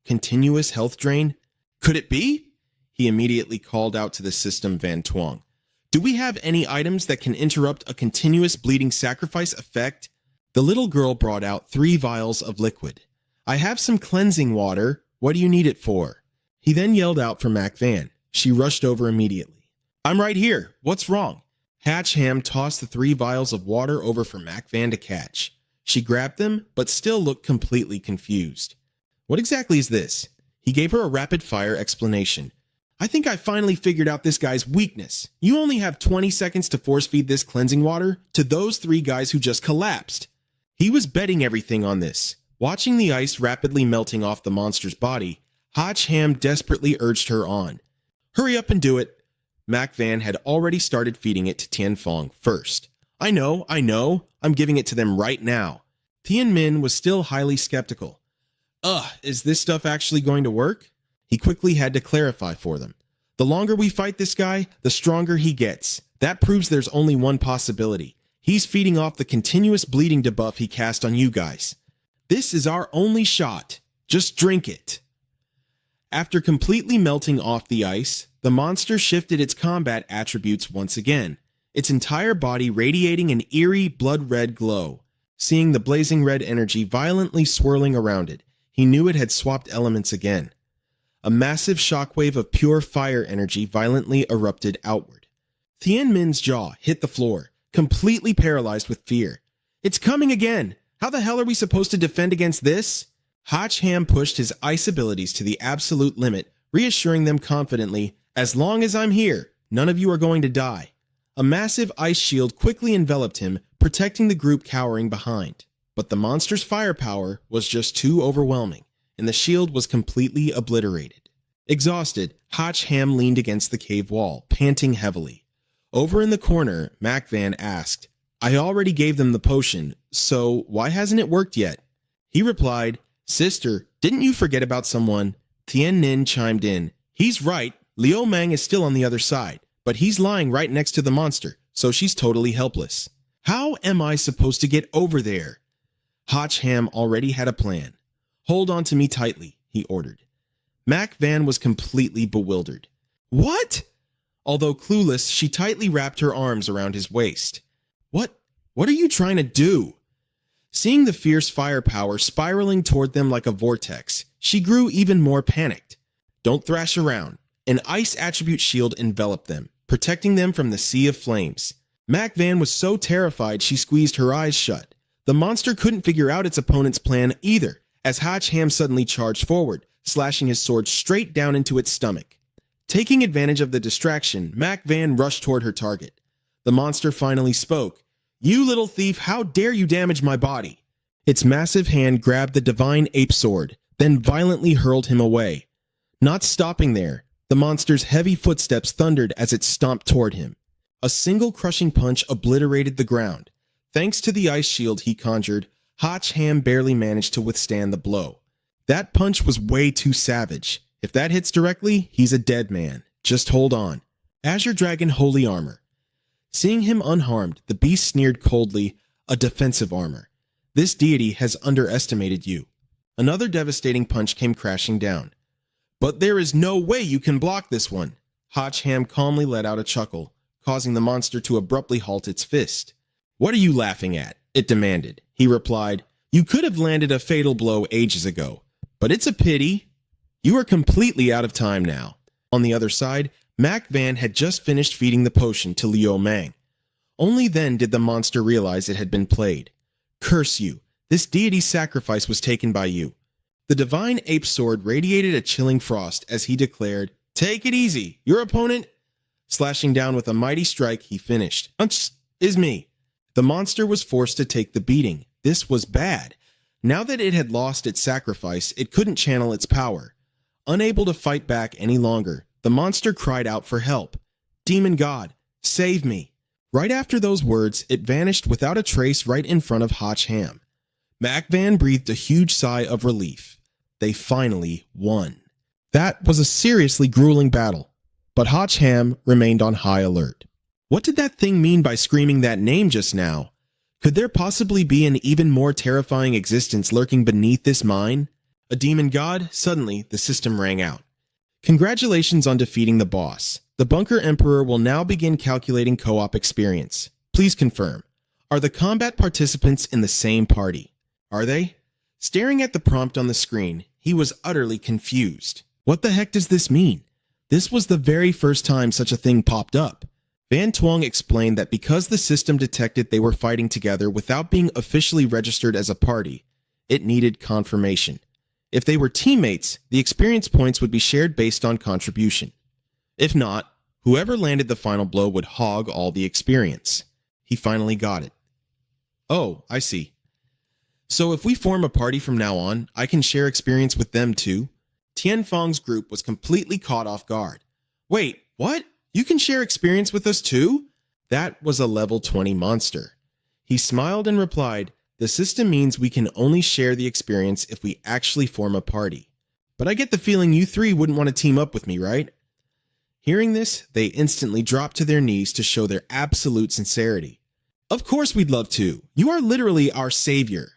Continuous health drain? Could it be? He immediately called out to the system Van Tuong. Do we have any items that can interrupt a continuous bleeding sacrifice effect? The little girl brought out 3 vials of liquid. I have some cleansing water. What do you need it for? He then yelled out for Mac Van. She rushed over immediately. I'm right here. What's wrong? Hatch Ham tossed the 3 vials of water over for Mac Van to catch. She grabbed them, but still looked completely confused. What exactly is this? He gave her a rapid-fire explanation. I think I finally figured out this guy's weakness. You only have 20 seconds to force-feed this cleansing water to those 3 guys who just collapsed. He was betting everything on this. Watching the ice rapidly melting off the monster's body, Hotch Ham desperately urged her on. Hurry up and do it. Mac Van had already started feeding it to Tien Phong first. I know, I'm giving it to them right now. Thien Min was still highly skeptical. Is this stuff actually going to work? He quickly had to clarify for them. The longer we fight this guy, the stronger he gets. That proves there's only one possibility. He's feeding off the continuous bleeding debuff he cast on you guys. This is our only shot. Just drink it. After completely melting off the ice, the monster shifted its combat attributes once again, its entire body radiating an eerie blood-red glow. Seeing the blazing red energy violently swirling around it, he knew it had swapped elements again. A massive shockwave of pure fire energy violently erupted outward. Thien Min's jaw hit the floor, completely paralyzed with fear. It's coming again! How the hell are we supposed to defend against this? Hotch Ham pushed his ice abilities to the absolute limit, reassuring them confidently, as long as I'm here, none of you are going to die. A massive ice shield quickly enveloped him, protecting the group cowering behind. But the monster's firepower was just too overwhelming, and the shield was completely obliterated. Exhausted, Hotch Ham leaned against the cave wall, panting heavily. Over in the corner, Mac Van asked, I already gave them the potion, so why hasn't it worked yet? He replied, Sister, didn't you forget about someone? Thien Nin chimed in, He's right, Liu Mang is still on the other side, but he's lying right next to the monster, so she's totally helpless. How am I supposed to get over there? Hotch Ham already had a plan. Hold on to me tightly, he ordered. Mac Van was completely bewildered. What? Although clueless, she tightly wrapped her arms around his waist. What are you trying to do? Seeing the fierce firepower spiraling toward them like a vortex, she grew even more panicked. Don't thrash around. An ice attribute shield enveloped them, protecting them from the sea of flames. Mac Van was so terrified she squeezed her eyes shut. The monster couldn't figure out its opponent's plan either, as Hotch Ham suddenly charged forward, slashing his sword straight down into its stomach. Taking advantage of the distraction, Mac Van rushed toward her target. The monster finally spoke. You little thief, how dare you damage my body? Its massive hand grabbed the divine ape sword, then violently hurled him away. Not stopping there, the monster's heavy footsteps thundered as it stomped toward him. A single crushing punch obliterated the ground. Thanks to the ice shield he conjured, Hotch Ham barely managed to withstand the blow. That punch was way too savage. If that hits directly, he's a dead man. Just hold on. Azure Dragon Holy Armor. Seeing him unharmed, the beast sneered coldly, a defensive armor. This deity has underestimated you. Another devastating punch came crashing down. But there is no way you can block this one. Hotch Ham calmly let out a chuckle, causing the monster to abruptly halt its fist. "What are you laughing at?" it demanded. He replied, "You could have landed a fatal blow ages ago, but it's a pity. You are completely out of time now." On the other side, Mac Van had just finished feeding the potion to Liu Mang. Only then did the monster realize it had been played. "Curse you! This deity's sacrifice was taken by you." The divine ape sword radiated a chilling frost as he declared, "Take it easy, your opponent." Slashing down with a mighty strike, he finished. "Is me." The monster was forced to take the beating. This was bad. Now that it had lost its sacrifice, it couldn't channel its power. Unable to fight back any longer, the monster cried out for help. "Demon God, save me." Right after those words, it vanished without a trace right in front of Hotch Ham. Mac Van breathed a huge sigh of relief. They finally won. That was a seriously grueling battle, but Hotch Ham remained on high alert. What did that thing mean by screaming that name just now? Could there possibly be an even more terrifying existence lurking beneath this mine? A demon god? Suddenly, the system rang out. "Congratulations on defeating the boss. The Bunker Emperor will now begin calculating co-op experience. Please confirm. Are the combat participants in the same party? Are they?" Staring at the prompt on the screen, he was utterly confused. What the heck does this mean? This was the very first time such a thing popped up. Van Twong explained that because the system detected they were fighting together without being officially registered as a party, it needed confirmation. If they were teammates, the experience points would be shared based on contribution. If not, whoever landed the final blow would hog all the experience. He finally got it. "Oh, I see. So if we form a party from now on, I can share experience with them too?" Tianfeng's group was completely caught off guard. "Wait, what? You can share experience with us too?" That was a level 20 monster. He smiled and replied, "The system means we can only share the experience if we actually form a party. But I get the feeling you three wouldn't want to team up with me, right?" Hearing this, they instantly dropped to their knees to show their absolute sincerity. "Of course we'd love to. You are literally our savior."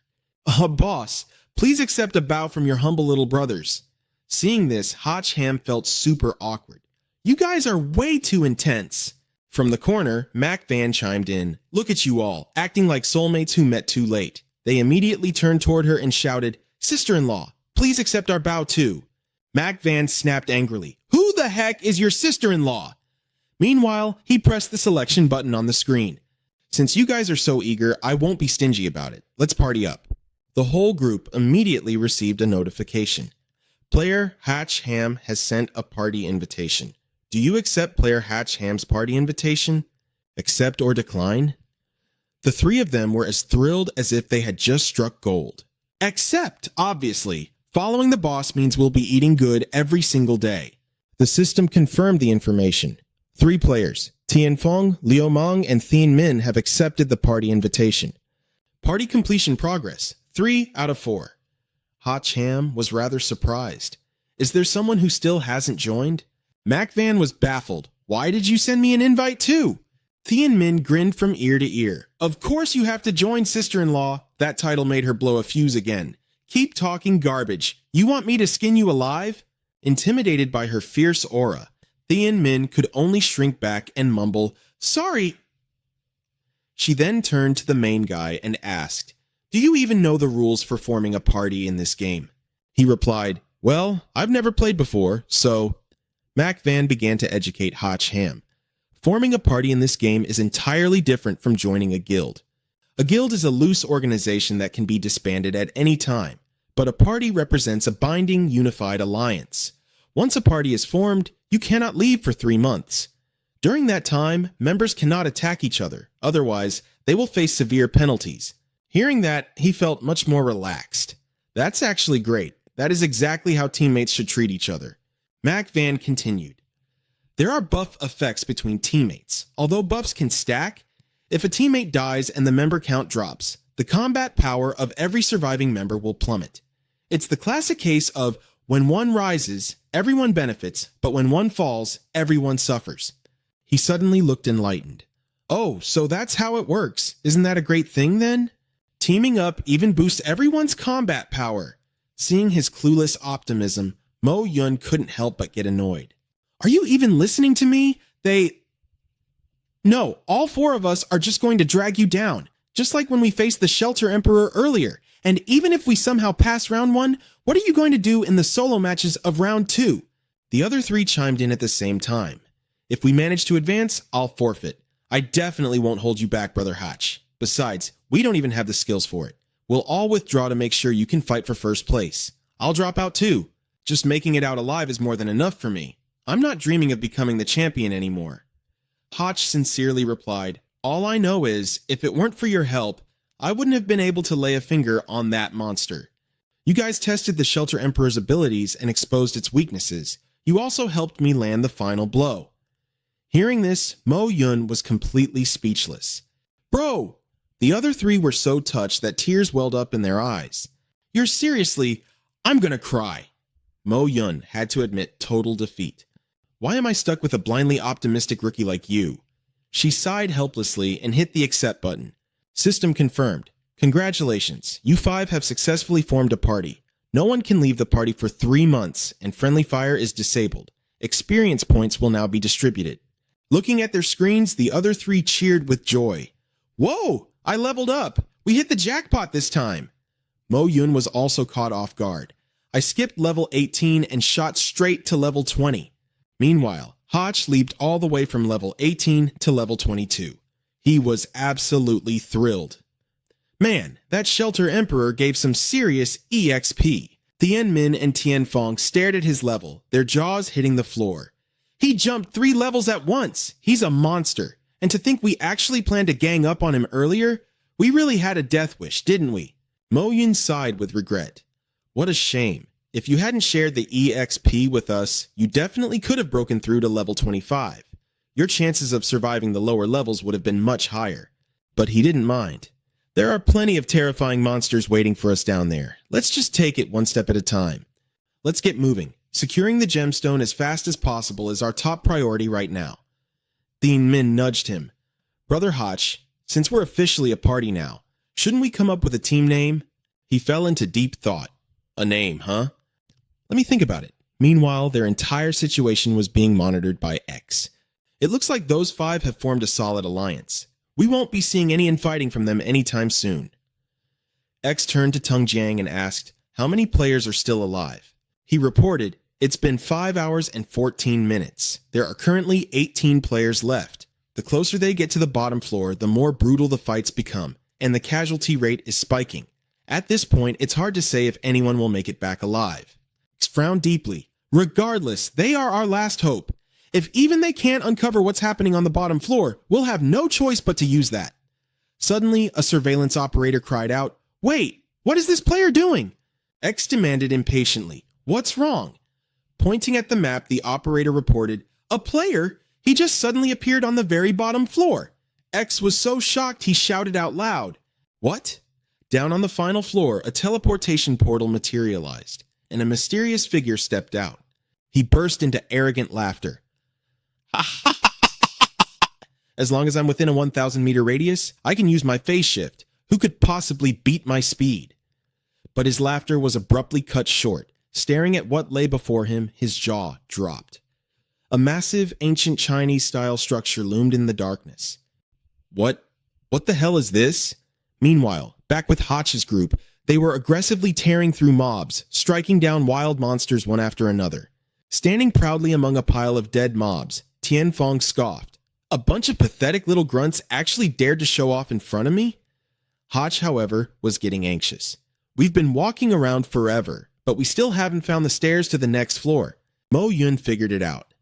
Boss, please accept a bow from your humble little brothers." Seeing this, Hotch Ham felt super awkward. "You guys are way too intense." From the corner, Mac Van chimed in, "Look at you all, acting like soulmates who met too late." They immediately turned toward her and shouted, "Sister-in-law, please accept our bow too." Mac Van snapped angrily, "Who the heck is your sister-in-law?" Meanwhile, he pressed the selection button on the screen. "Since you guys are so eager, I won't be stingy about it. Let's party up." The whole group immediately received a notification. Player Hatch Ham has sent a party invitation. Do you accept player Hatch Ham's party invitation? Accept or decline? The three of them were as thrilled as if they had just struck gold. Accept, obviously. Following the boss means we'll be eating good every single day. The system confirmed the information. 3 players, Tianfeng, Liu Mang, and Thien Min have accepted the party invitation. Party completion progress, 3 out of 4. Hotch Ham was rather surprised. Is there someone who still hasn't joined? Mac Van was baffled. Why did you send me an invite too? Thien Min grinned from ear to ear. Of course you have to join, sister-in-law. That title made her blow a fuse again. Keep talking garbage. You want me to skin you alive? Intimidated by her fierce aura, Thien Min could only shrink back and mumble, "Sorry." She then turned to the main guy and asked, "Do you even know the rules for forming a party in this game?" He replied, "Well, I've never played before, so..." Mac Van began to educate Hotch Ham. Forming a party in this game is entirely different from joining a guild. A guild is a loose organization that can be disbanded at any time, but a party represents a binding, unified alliance. Once a party is formed, you cannot leave for 3 months. During that time, members cannot attack each other, otherwise, they will face severe penalties. Hearing that, he felt much more relaxed. That's actually great. That is exactly how teammates should treat each other. Mac Van continued. There are buff effects between teammates. Although buffs can stack, if a teammate dies and the member count drops, the combat power of every surviving member will plummet. It's the classic case of when one rises, everyone benefits, but when one falls, everyone suffers. He suddenly looked enlightened. Oh, so that's how it works. Isn't that a great thing then? Teaming up even boosts everyone's combat power. Seeing his clueless optimism, Mo Yun couldn't help but get annoyed. Are you even listening to me? No, all 4 of us are just going to drag you down. Just like when we faced the Shelter Emperor earlier. And even if we somehow pass round 1, what are you going to do in the solo matches of round 2? The other 3 chimed in at the same time. If we manage to advance, I'll forfeit. I definitely won't hold you back, Brother Hotch. Besides, we don't even have the skills for it. We'll all withdraw to make sure you can fight for first place. I'll drop out too. Just making it out alive is more than enough for me. I'm not dreaming of becoming the champion anymore. Hotch sincerely replied, all I know is, if it weren't for your help, I wouldn't have been able to lay a finger on that monster. You guys tested the Shelter Emperor's abilities and exposed its weaknesses. You also helped me land the final blow. Hearing this, Mo Yun was completely speechless. Bro! The other 3 were so touched that tears welled up in their eyes. You're seriously, I'm gonna cry. Mo Yun had to admit total defeat. Why am I stuck with a blindly optimistic rookie like you? She sighed helplessly and hit the accept button. System confirmed. Congratulations, you 5 have successfully formed a party. No one can leave the party for 3 months, and friendly fire is disabled. Experience points will now be distributed. Looking at their screens, the other 3 cheered with joy. Whoa! I leveled up! We hit the jackpot this time! Mo Yun was also caught off guard. I skipped level 18 and shot straight to level 20. Meanwhile, Hotch leaped all the way from level 18 to level 22. He was absolutely thrilled. Man, that Shelter Emperor gave some serious EXP. Tien Min and Tien Fong stared at his level, their jaws hitting the floor. He jumped 3 levels at once. He's a monster. And to think we actually planned to gang up on him earlier, we really had a death wish, didn't we? Mo Yun sighed with regret. What a shame. If you hadn't shared the EXP with us, you definitely could have broken through to level 25. Your chances of surviving the lower levels would have been much higher. But he didn't mind. There are plenty of terrifying monsters waiting for us down there. Let's just take it one step at a time. Let's get moving. Securing the gemstone as fast as possible is our top priority right now. Tien Min nudged him. Brother Hotch, since we're officially a party now, shouldn't we come up with a team name? He fell into deep thought. A name, huh? Let me think about it. Meanwhile, their entire situation was being monitored by X. It looks like those 5 have formed a solid alliance. We won't be seeing any infighting from them anytime soon. X turned to Tung Jiang and asked, how many players are still alive? He reported, it's been 5 hours and 14 minutes. There are currently 18 players left. The closer they get to the bottom floor, the more brutal the fights become, and the casualty rate is spiking. At this point, it's hard to say if anyone will make it back alive. X frowned deeply. Regardless, they are our last hope. If even they can't uncover what's happening on the bottom floor, we'll have no choice but to use that. Suddenly, a surveillance operator cried out, wait, what is this player doing? X demanded impatiently, what's wrong? Pointing at the map, the operator reported, a player? He just suddenly appeared on the very bottom floor. X was so shocked he shouted out loud, what? Down on the final floor, a teleportation portal materialized, and a mysterious figure stepped out. He burst into arrogant laughter. As long as I'm within a 1,000-meter radius, I can use my phase shift. Who could possibly beat my speed? But his laughter was abruptly cut short. Staring at what lay before him, his jaw dropped. A massive, ancient Chinese-style structure loomed in the darkness. What the hell is this? Meanwhile, back with Hotch's group, they were aggressively tearing through mobs, striking down wild monsters one after another. Standing proudly among a pile of dead mobs, Tien Fong scoffed. A bunch of pathetic little grunts actually dared to show off in front of me? Hotch, however, was getting anxious. We've been walking around forever, but we still haven't found the stairs to the next floor. Mo Yun figured it out.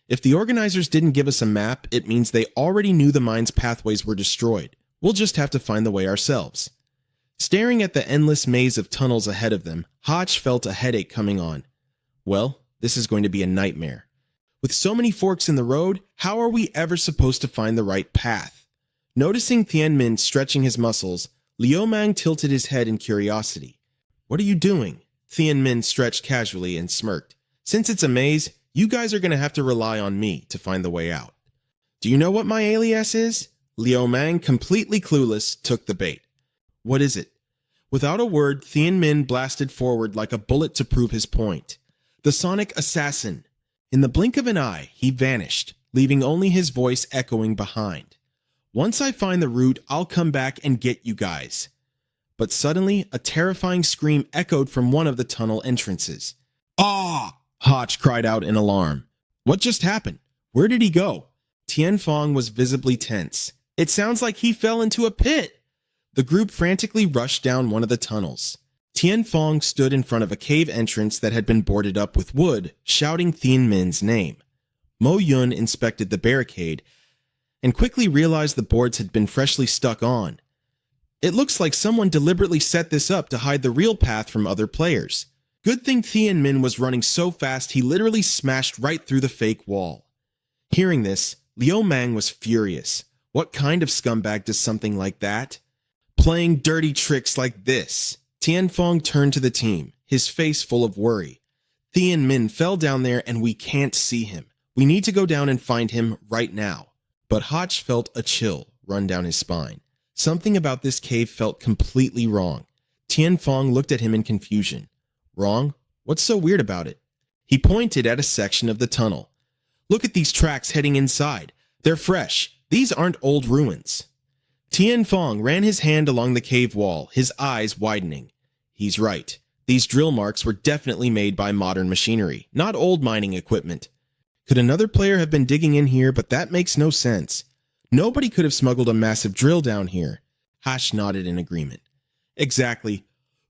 If the organizers didn't give us a map, it means they already knew the mine's pathways were destroyed. We'll just have to find the way ourselves. Staring at the endless maze of tunnels ahead of them, Hotch felt a headache coming on. Well, this is going to be a nightmare. With so many forks in the road, how are we ever supposed to find the right path? Noticing Tien Min stretching his muscles, Liu Mang tilted his head in curiosity. What are you doing? Tien Min stretched casually and smirked. Since it's a maze, you guys are going to have to rely on me to find the way out. Do you know what my alias is? Liu Mang, completely clueless, took the bait. What is it? Without a word, Tien Min blasted forward like a bullet to prove his point. The Sonic Assassin. In the blink of an eye, he vanished, leaving only his voice echoing behind. Once I find the root, I'll come back and get you guys. But suddenly, a terrifying scream echoed from one of the tunnel entrances. Ah! Hotch cried out in alarm. What just happened? Where did he go? Tianfeng was visibly tense. It sounds like he fell into a pit. The group frantically rushed down one of the tunnels. Tianfeng stood in front of a cave entrance that had been boarded up with wood, shouting Thien Min's name. Mo Yun inspected the barricade and quickly realized the boards had been freshly stuck on. It looks like someone deliberately set this up to hide the real path from other players. Good thing Thien Min was running so fast he literally smashed right through the fake wall. Hearing this, Liu Mang was furious. What kind of scumbag does something like that? Playing dirty tricks like this. Tianfeng turned to the team, his face full of worry. Thien Min fell down there and we can't see him. We need to go down and find him right now. But Hotch felt a chill run down his spine. Something about this cave felt completely wrong. Tianfeng looked at him in confusion. Wrong? What's so weird about it? He pointed at a section of the tunnel. Look at these tracks heading inside. They're fresh. These aren't old ruins. Tianfeng ran his hand along the cave wall, his eyes widening. He's right. These drill marks were definitely made by modern machinery, not old mining equipment. Could another player have been digging in here, but that makes no sense. Nobody could have smuggled a massive drill down here. Hash nodded in agreement. Exactly.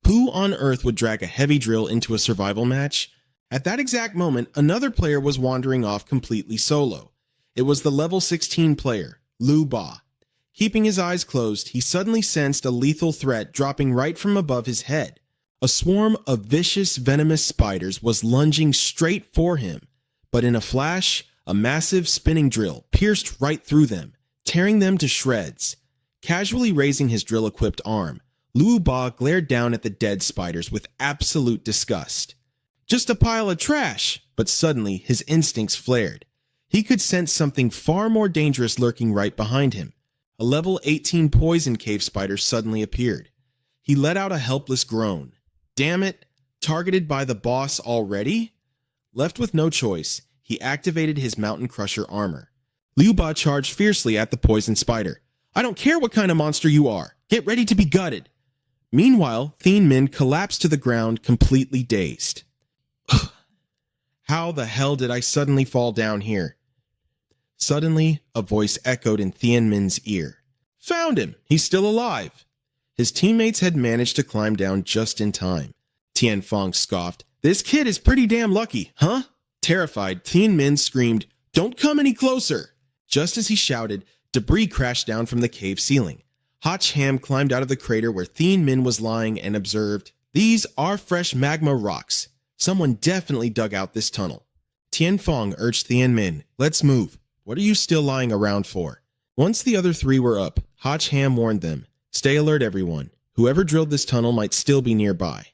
Who on earth would drag a heavy drill into a survival match? At that exact moment, another player was wandering off completely solo. It was the level 16 player, Lu Ba. Keeping his eyes closed, he suddenly sensed a lethal threat dropping right from above his head. A swarm of vicious, venomous spiders was lunging straight for him. But in a flash, a massive spinning drill pierced right through them, tearing them to shreds. Casually raising his drill-equipped arm, Lu Ba glared down at the dead spiders with absolute disgust. Just a pile of trash! But suddenly, his instincts flared. He could sense something far more dangerous lurking right behind him. A level 18 poison cave spider suddenly appeared. He let out a helpless groan. Damn it! Targeted by the boss already? Left with no choice, he activated his Mountain Crusher armor. Liu Ba charged fiercely at the poison spider. I don't care what kind of monster you are. Get ready to be gutted. Meanwhile, Thien Min collapsed to the ground, completely dazed. How the hell did I suddenly fall down here? Suddenly, a voice echoed in Thien Min's ear. Found him! He's still alive! His teammates had managed to climb down just in time. Tianfeng scoffed. This kid is pretty damn lucky, huh? Terrified, Thien Min screamed, Don't come any closer! Just as he shouted, debris crashed down from the cave ceiling. Hotch Ham climbed out of the crater where Thien Min was lying and observed, These are fresh magma rocks. Someone definitely dug out this tunnel. Tianfeng urged Thien Min, Let's move. What are you still lying around for? Once the other three were up, Hotch Ham warned them, Stay alert, everyone. Whoever drilled this tunnel might still be nearby.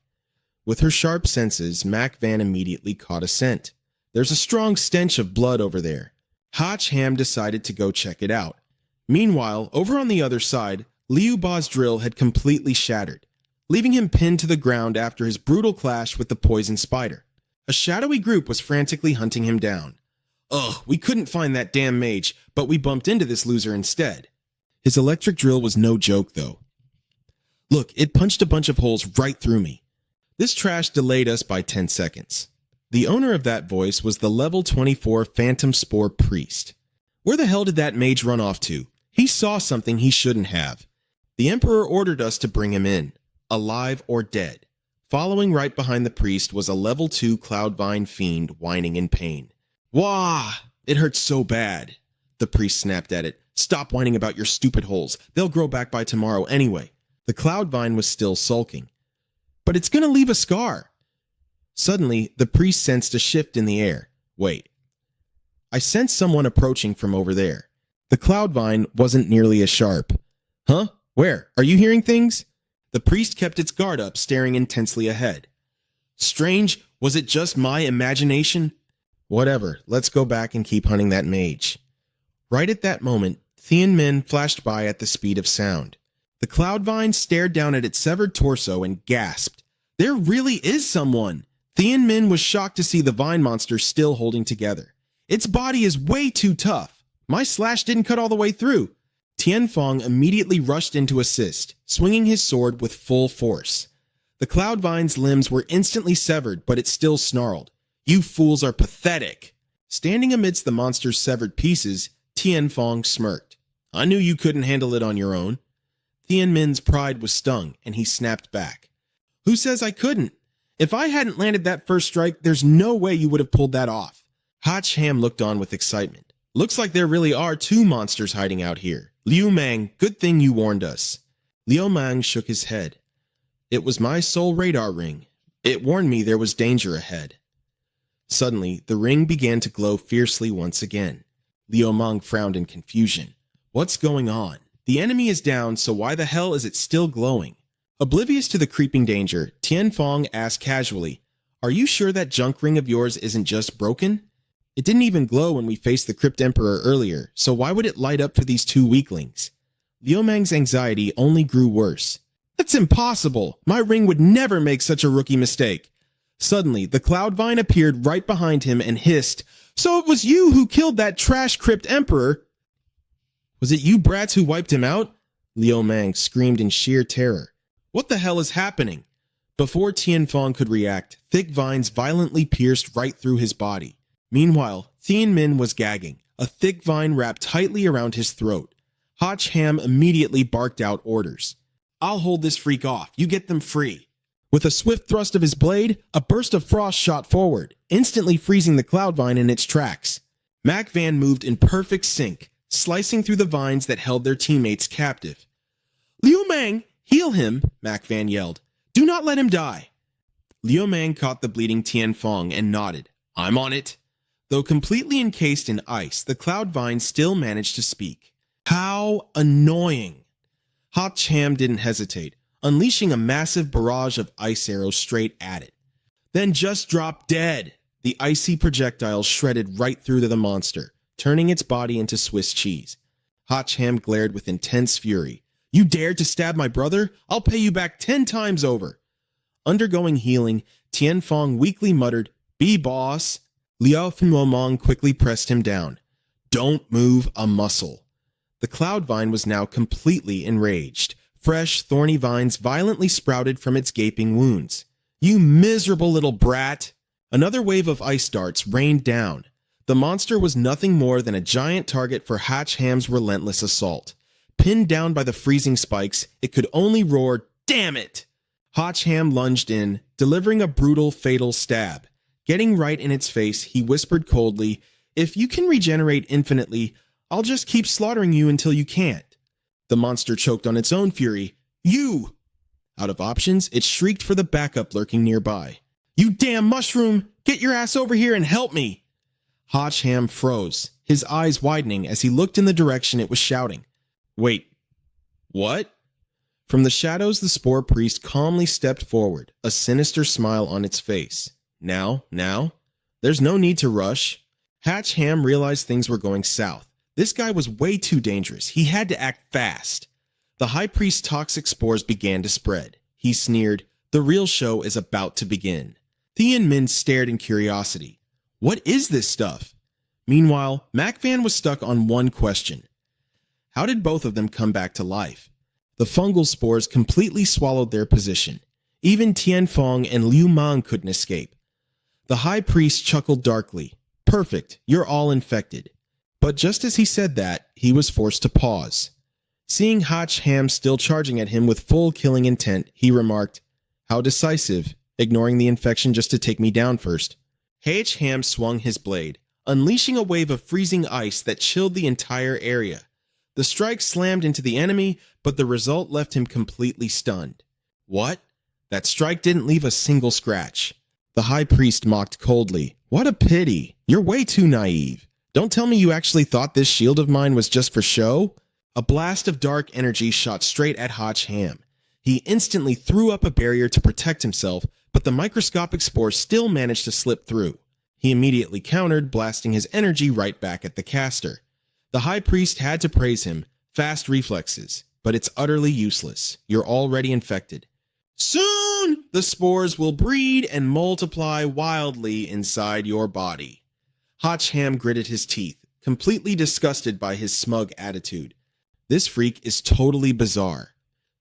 With her sharp senses, Mac Van immediately caught a scent. There's a strong stench of blood over there. Hotch Ham decided to go check it out. Meanwhile, over on the other side, Liu Ba's drill had completely shattered, leaving him pinned to the ground after his brutal clash with the poison spider. A shadowy group was frantically hunting him down. Ugh, we couldn't find that damn mage, but we bumped into this loser instead. His electric drill was no joke, though. Look, it punched a bunch of holes right through me. This trash delayed us by 10 seconds. The owner of that voice was the level 24 Phantom Spore Priest. Where the hell did that mage run off to? He saw something he shouldn't have. The Emperor ordered us to bring him in, alive or dead. Following right behind the priest was a level 2 Cloudvine fiend whining in pain. Wah! It hurts so bad. The priest snapped at it. Stop whining about your stupid holes. They'll grow back by tomorrow anyway. The Cloudvine was still sulking. But it's gonna leave a scar. Suddenly, the priest sensed a shift in the air. Wait. I sensed someone approaching from over there. The Cloudvine wasn't nearly as sharp. Huh? Where? Are you hearing things? The priest kept its guard up, staring intensely ahead. Strange, was it just my imagination? Whatever, let's go back and keep hunting that mage. Right at that moment, Thien Min flashed by at the speed of sound. The Cloudvine stared down at its severed torso and gasped. There really is someone! Thien Min was shocked to see the vine monster still holding together. Its body is way too tough. My slash didn't cut all the way through. Tianfong immediately rushed in to assist, swinging his sword with full force. The cloud vine's limbs were instantly severed, but it still snarled. "You fools are pathetic." Standing amidst the monster's severed pieces, Tianfong smirked. "I knew you couldn't handle it on your own." Tianmin's pride was stung, and he snapped back. "Who says I couldn't? If I hadn't landed that first strike, there's no way you would have pulled that off." Hach Ham looked on with excitement. "Looks like there really are two monsters hiding out here. Liu Mang, good thing you warned us." Liu Mang shook his head. "It was my soul radar ring. It warned me there was danger ahead." Suddenly, the ring began to glow fiercely once again. Liu Mang frowned in confusion. "What's going on? The enemy is down, so why the hell is it still glowing?" Oblivious to the creeping danger, Tianfong asked casually, "Are you sure that junk ring of yours isn't just broken? It didn't even glow when we faced the Crypt Emperor earlier, so why would it light up for these two weaklings?" Liu Mang's anxiety only grew worse. "That's impossible! My ring would never make such a rookie mistake." Suddenly, the cloud vine appeared right behind him and hissed, "So it was you who killed that trash Crypt Emperor?" "Was it you brats who wiped him out?" Liu Mang screamed in sheer terror. "What the hell is happening?" Before Tianfong could react, thick vines violently pierced right through his body. Meanwhile, Tianmin was gagging, a thick vine wrapped tightly around his throat. Hach Ham immediately barked out orders. "I'll hold this freak off. You get them free." With a swift thrust of his blade, a burst of frost shot forward, instantly freezing the cloud vine in its tracks. Mac Van moved in perfect sync, slicing through the vines that held their teammates captive. "Liu Mang, heal him," Mac Van yelled. "Do not let him die." Liu Mang caught the bleeding Tianfong and nodded. "I'm on it." Though completely encased in ice, the cloud vine still managed to speak. How annoying! Hach Ham didn't hesitate, unleashing a massive barrage of ice arrows straight at it. "Then just drop dead!" The icy projectile shredded right through to the monster, turning its body into Swiss cheese. Hach Ham glared with intense fury. "You dared to stab my brother? I'll pay you back 10 times over." Undergoing healing, Tianfong weakly muttered, "Be boss." Liao Fenwomong quickly pressed him down. "Don't move a muscle." The cloud vine was now completely enraged. Fresh, thorny vines violently sprouted from its gaping wounds. "You miserable little brat!" Another wave of ice darts rained down. The monster was nothing more than a giant target for Hach Ham's relentless assault. Pinned down by the freezing spikes, it could only roar, "Damn it!" Hach Ham lunged in, delivering a brutal, fatal stab. Getting right in its face, he whispered coldly, "If you can regenerate infinitely, I'll just keep slaughtering you until you can't." The monster choked on its own fury. "You!" Out of options, it shrieked for the backup lurking nearby. "You damn mushroom! Get your ass over here and help me!" Hach Ham froze, his eyes widening as he looked in the direction it was shouting. "Wait, what?" From the shadows, the Spore Priest calmly stepped forward, a sinister smile on its face. Now? There's no need to rush." Hach Ham realized things were going south. This guy was way too dangerous. He had to act fast. The High Priest's toxic spores began to spread. He sneered, "The real show is about to begin." Tianmin stared in curiosity. What is this stuff? Meanwhile, Mac Van was stuck on one question. How did both of them come back to life? The fungal spores completely swallowed their position. Even Tianfong and Liu Mang couldn't escape. The High Priest chuckled darkly. "Perfect, you're all infected." But just as he said that, he was forced to pause. Seeing Hach Ham still charging at him with full killing intent, he remarked, "How decisive, ignoring the infection just to take me down first." Hach Ham swung his blade, unleashing a wave of freezing ice that chilled the entire area. The strike slammed into the enemy, but the result left him completely stunned. "What? That strike didn't leave a single scratch." The High Priest mocked coldly. "What a pity. You're way too naive. Don't tell me you actually thought this shield of mine was just for show?" A blast of dark energy shot straight at Hach Ham. He instantly threw up a barrier to protect himself, but the microscopic spore still managed to slip through. He immediately countered, blasting his energy right back at the caster. The High Priest had to praise him. Fast reflexes. But it's utterly useless. You're already infected. "Soon, the spores will breed and multiply wildly inside your body." Hach Ham gritted his teeth, completely disgusted by his smug attitude. This freak is totally bizarre.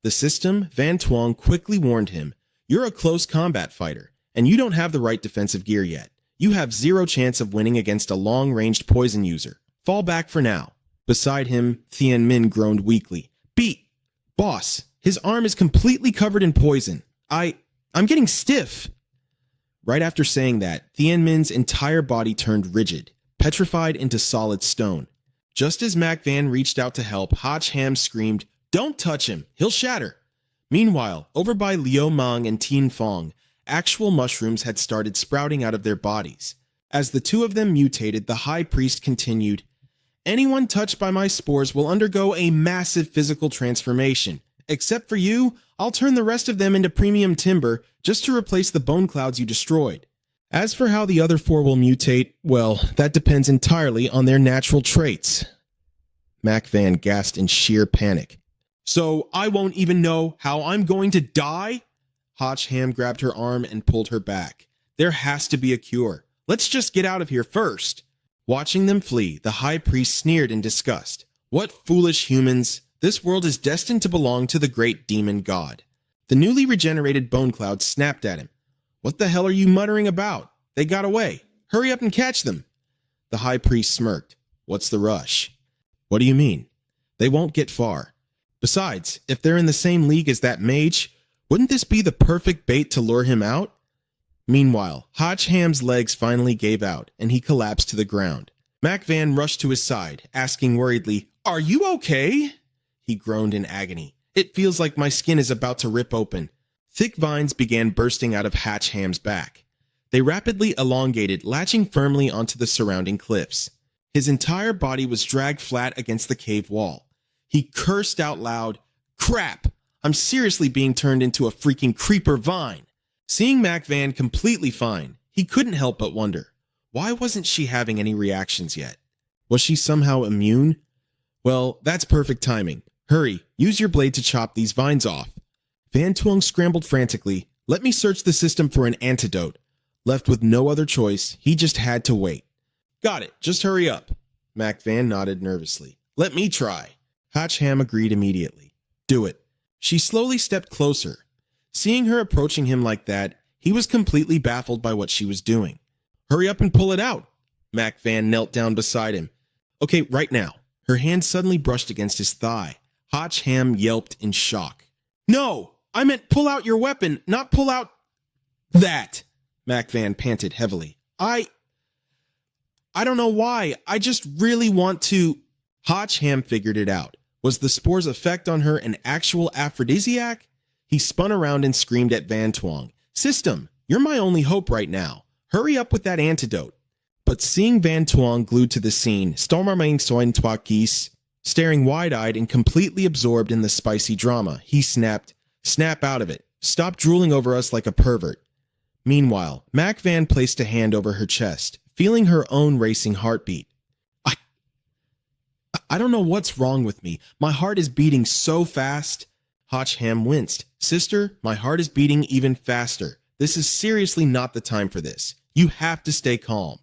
The system, Van Tuong quickly warned him, "You're a close combat fighter, and you don't have the right defensive gear yet. You have zero chance of winning against a long-ranged poison user. Fall back for now." Beside him, Thien Min groaned weakly. "Beat! Boss, his arm is completely covered in poison. I'm getting stiff." Right after saying that, Thien Min's entire body turned rigid, petrified into solid stone. Just as Mac Van reached out to help, Hotch Ham screamed, "Don't touch him, he'll shatter." Meanwhile, over by Liu Mang and Tien Fong, actual mushrooms had started sprouting out of their bodies. As the two of them mutated, the high priest continued, "Anyone touched by my spores will undergo a massive physical transformation. Except for you, I'll turn the rest of them into premium timber just to replace the bone clouds you destroyed. As for how the other four will mutate, well, that depends entirely on their natural traits." Mac Van gasped in sheer panic. "So I won't even know how I'm going to die?" Hotch Ham grabbed her arm and pulled her back. "There has to be a cure. Let's just get out of here first." Watching them flee, the high priest sneered in disgust. "What foolish humans! This world is destined to belong to the great demon god." The newly regenerated bone cloud snapped at him. "What the hell are you muttering about? They got away. Hurry up and catch them." The high priest smirked. "What's the rush?" "What do you mean? They won't get far. Besides, if they're in the same league as that mage, wouldn't this be the perfect bait to lure him out?" Meanwhile, Hotch Ham's legs finally gave out, and he collapsed to the ground. Mac Van rushed to his side, asking worriedly, "Are you okay?" He groaned in agony. "It feels like my skin is about to rip open." Thick vines began bursting out of Hotch Ham's back. They rapidly elongated, latching firmly onto the surrounding cliffs. His entire body was dragged flat against the cave wall. He cursed out loud, "Crap! I'm seriously being turned into a freaking creeper vine." Seeing Mac Van completely fine, he couldn't help but wonder, why wasn't she having any reactions yet? Was she somehow immune? Well, that's perfect timing. Hurry, use your blade to chop these vines off. Van Tuong scrambled frantically. "Let me search the system for an antidote." Left with no other choice, he just had to wait. "Got it, just hurry up." Mac Van nodded nervously. "Let me try." Hotch Ham agreed immediately. "Do it." She slowly stepped closer. Seeing her approaching him like that, he was completely baffled by what she was doing. "Hurry up and pull it out." Mac Van knelt down beside him. "Okay, right now." Her hand suddenly brushed against his thigh. Hotch Ham yelped in shock. "No, I meant pull out your weapon, not pull out that." Mac Van panted heavily. I don't know why. I just really want to." Hotch Ham figured it out. Was the spore's effect on her an actual aphrodisiac? He spun around and screamed at Van Tuong, "System, you're my only hope right now. Hurry up with that antidote." But seeing Van Tuong glued to the scene, staring wide-eyed and completely absorbed in the spicy drama, he snapped, "Snap out of it. Stop drooling over us like a pervert." Meanwhile, Mac Van placed a hand over her chest, feeling her own racing heartbeat. I don't know what's wrong with me. My heart is beating so fast." Hotch Ham winced. "Sister, my heart is beating even faster. This is seriously not the time for this. You have to stay calm."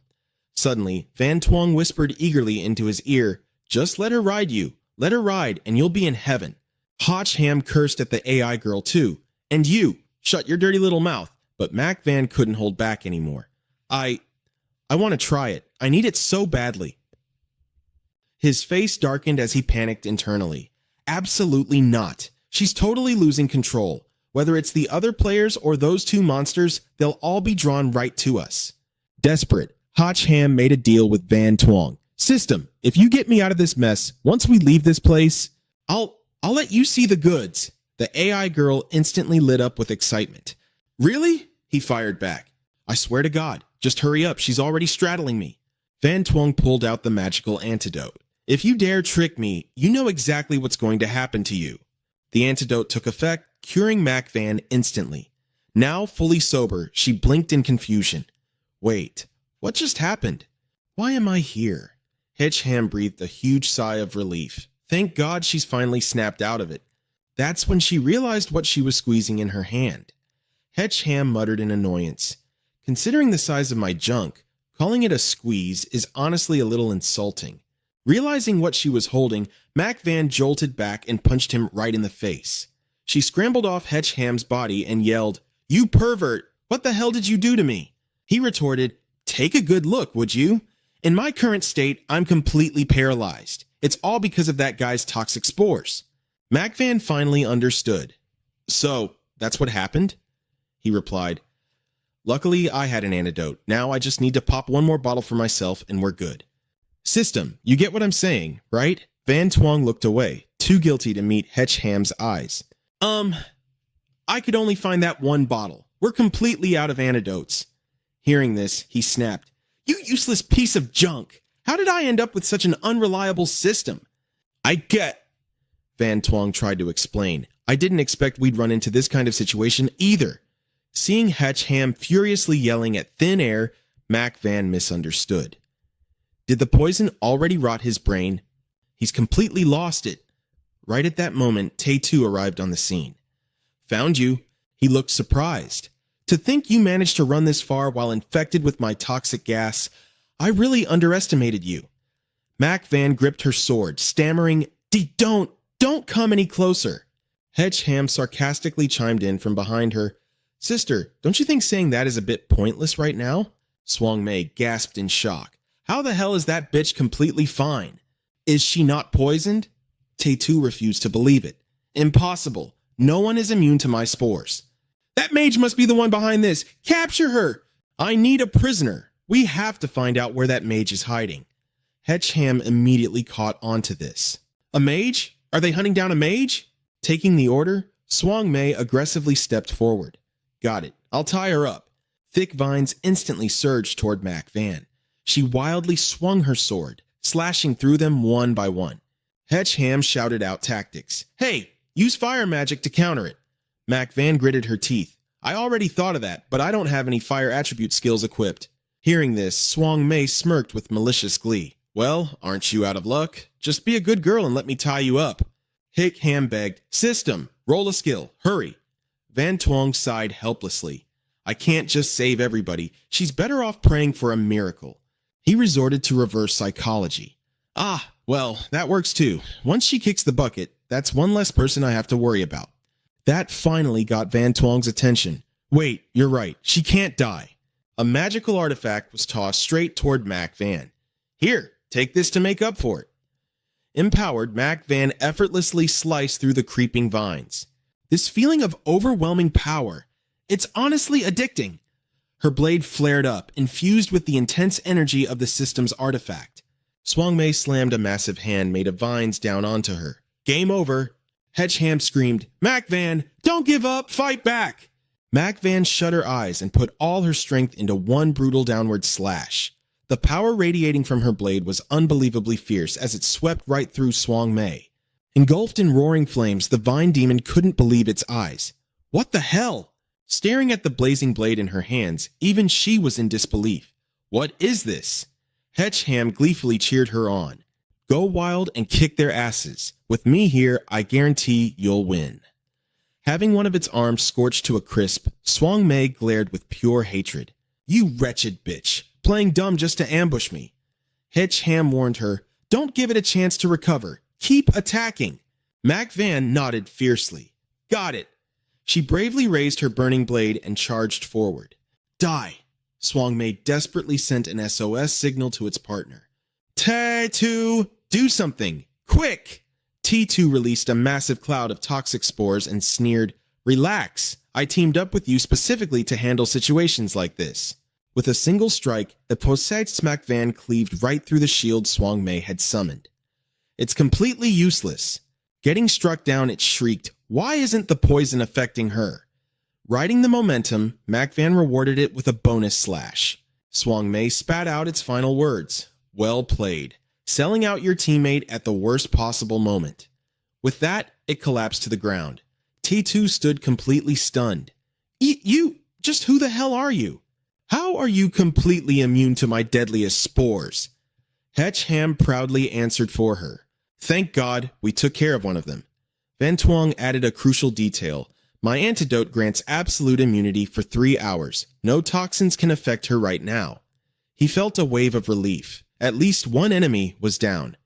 Suddenly, Van Tuong whispered eagerly into his ear, "Just let her ride you. Let her ride, and you'll be in heaven." Hotch Ham cursed at the AI girl too. "And you, shut your dirty little mouth." But Mac Van couldn't hold back anymore. I want to try it. I need it so badly." His face darkened as he panicked internally. "Absolutely not. She's totally losing control. Whether it's the other players or those two monsters, they'll all be drawn right to us." Desperate, Hotch Ham made a deal with Van Tuong. "System, if you get me out of this mess, once we leave this place, I'll let you see the goods." The AI girl instantly lit up with excitement. "Really?" he fired back. "I swear to God, just hurry up, she's already straddling me." Van Tuong pulled out the magical antidote. "If you dare trick me, you know exactly what's going to happen to you." The antidote took effect, curing Mac Van instantly. Now fully sober, she blinked in confusion. "Wait, what just happened? Why am I here?" Hotch Ham breathed a huge sigh of relief. Thank God she's finally snapped out of it. That's when she realized what she was squeezing in her hand. Hotch Ham muttered in annoyance. "Considering the size of my junk, calling it a squeeze is honestly a little insulting." Realizing what she was holding, Mac Van jolted back and punched him right in the face. She scrambled off Hetch Ham's body and yelled, "You pervert! What the hell did you do to me?" He retorted, "Take a good look, would you? In my current state, I'm completely paralyzed. It's all because of that guy's toxic spores." Mac Van finally understood. "So, that's what happened?" He replied, "Luckily, I had an antidote. Now I just need to pop one more bottle for myself and we're good." "System, you get what I'm saying, right?" Van Twong looked away, too guilty to meet Hetch Ham's eyes. I could only find that one bottle. We're completely out of antidotes." Hearing this, he snapped, "You useless piece of junk! How did I end up with such an unreliable system?" Van Twong tried to explain. "I didn't expect we'd run into this kind of situation either." Seeing Hetch Ham furiously yelling at thin air, Mac Van misunderstood. Did the poison already rot his brain? He's completely lost it. Right at that moment, Tay-2 arrived on the scene. "Found you." He looked surprised. "To think you managed to run this far while infected with my toxic gas. I really underestimated you." Mac Van gripped her sword, stammering, Don't come any closer." Hetch Ham sarcastically chimed in from behind her, "Sister, don't you think saying that is a bit pointless right now?" Swang Mei gasped in shock. "How the hell is that bitch completely fine? Is she not poisoned?" Tay-2 refused to believe it. "Impossible. No one is immune to my spores." "That mage must be the one behind this. Capture her!" "I need a prisoner. We have to find out where that mage is hiding." Hetch Ham immediately caught on to this. "A mage? Are they hunting down a mage?" Taking the order, Swang Mei aggressively stepped forward. "Got it. I'll tie her up." Thick vines instantly surged toward Mac Van. She wildly swung her sword, slashing through them one by one. Hetch Ham shouted out tactics. "Hey, use fire magic to counter it." Mac Van gritted her teeth. "I already thought of that, but I don't have any fire attribute skills equipped." Hearing this, Swang Mei smirked with malicious glee. "Well, aren't you out of luck? Just be a good girl and let me tie you up." Hick Ham begged, "System, roll a skill, hurry." Van Twong sighed helplessly. "I can't just save everybody. She's better off praying for a miracle." He resorted to reverse psychology. "Ah, well, that works too. Once she kicks the bucket, that's one less person I have to worry about." That finally got Van Twong's attention. "Wait, you're right. She can't die." A magical artifact was tossed straight toward Mac Van. "Here, take this to make up for it." Empowered, Mac Van effortlessly sliced through the creeping vines. This feeling of overwhelming power, it's honestly addicting. Her blade flared up, infused with the intense energy of the system's artifact. Swang Mei slammed a massive hand made of vines down onto her. "Game over." Hetch Ham screamed, "Mac Van, don't give up, fight back!" Mac Van shut her eyes and put all her strength into one brutal downward slash. The power radiating from her blade was unbelievably fierce as it swept right through Swang Mei. Engulfed in roaring flames, the vine demon couldn't believe its eyes. What the hell? Staring at the blazing blade in her hands, even she was in disbelief. What is this? Hetch Ham gleefully cheered her on. "Go wild and kick their asses. With me here, I guarantee you'll win." Having one of its arms scorched to a crisp, Swang Mei glared with pure hatred. "You wretched bitch, playing dumb just to ambush me." Hetch Ham warned her, "Don't give it a chance to recover. Keep attacking." Mac Van nodded fiercely. "Got it." She bravely raised her burning blade and charged forward. "Die." Swang Mei desperately sent an SOS signal to its partner. "Tay-2, do something, quick!" T2 released a massive cloud of toxic spores and sneered, "Relax, I teamed up with you specifically to handle situations like this." With a single strike, the possessed Mac Van cleaved right through the shield Swang Mei had summoned. "It's completely useless." Getting struck down, it shrieked, "Why isn't the poison affecting her?" Riding the momentum, Mac Van rewarded it with a bonus slash. Swang Mei spat out its final words. "Well played. Selling out your teammate at the worst possible moment." With that, it collapsed to the ground. T2 stood completely stunned. You, just who the hell are you? How are you completely immune to my deadliest spores?" Hetch Ham proudly answered for her. "Thank God, we took care of one of them." Van Twong added a crucial detail. "My antidote grants absolute immunity for 3 hours. No toxins can affect her right now." He felt a wave of relief. At least one enemy was down.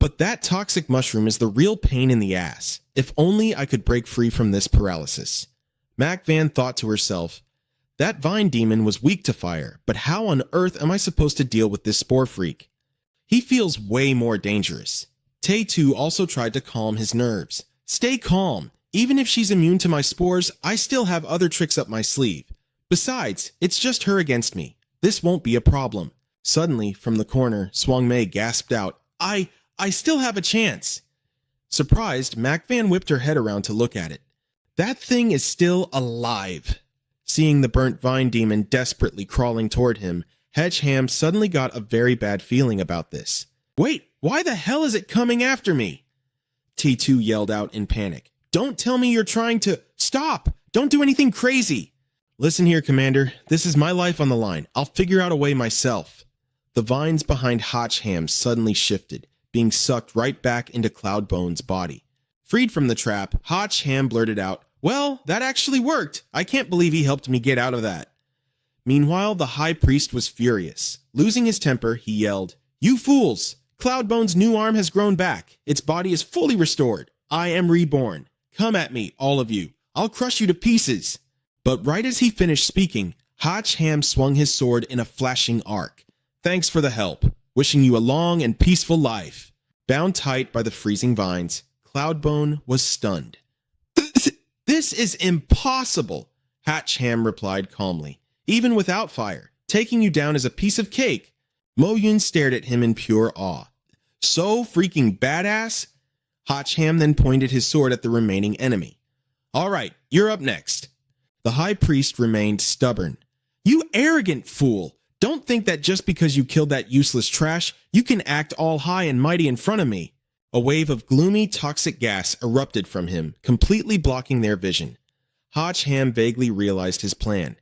But that toxic mushroom is the real pain in the ass. If only I could break free from this paralysis. Mac Van thought to herself, that vine demon was weak to fire, but how on earth am I supposed to deal with this spore freak? He feels way more dangerous. Tae-2 also tried to calm his nerves. Stay calm. Even if she's immune to my spores, I still have other tricks up my sleeve. Besides, it's just her against me. This won't be a problem. Suddenly, from the corner, Swang Mei gasped out, I still have a chance. Surprised, Mac Van whipped her head around to look at it. That thing is still alive. Seeing the burnt vine demon desperately crawling toward him, Hedge Ham suddenly got a very bad feeling about this. Wait, why the hell is it coming after me? T2 yelled out in panic. Don't tell me you're trying to... Stop! Don't do anything crazy! Listen here, Commander. This is my life on the line. I'll figure out a way myself. The vines behind Hotch Ham suddenly shifted, being sucked right back into Cloudbone's body. Freed from the trap, Hotch Ham blurted out, well, that actually worked. I can't believe he helped me get out of that. Meanwhile, the High Priest was furious. Losing his temper, he yelled, you fools! Cloudbone's new arm has grown back. Its body is fully restored. I am reborn. Come at me, all of you. I'll crush you to pieces. But right as he finished speaking, Hotch Ham swung his sword in a flashing arc. Thanks for the help. Wishing you a long and peaceful life. Bound tight by the freezing vines, Cloudbone was stunned. This is impossible, Hotch Ham replied calmly. Even without fire, taking you down is a piece of cake. Mo Yun stared at him in pure awe. So freaking badass? Hotch Ham then pointed his sword at the remaining enemy. All right, you're up next. The High Priest remained stubborn. You arrogant fool! Don't think that just because you killed that useless trash, you can act all high and mighty in front of me. A wave of gloomy, toxic gas erupted from him, completely blocking their vision. Hotch Ham vaguely realized his plan.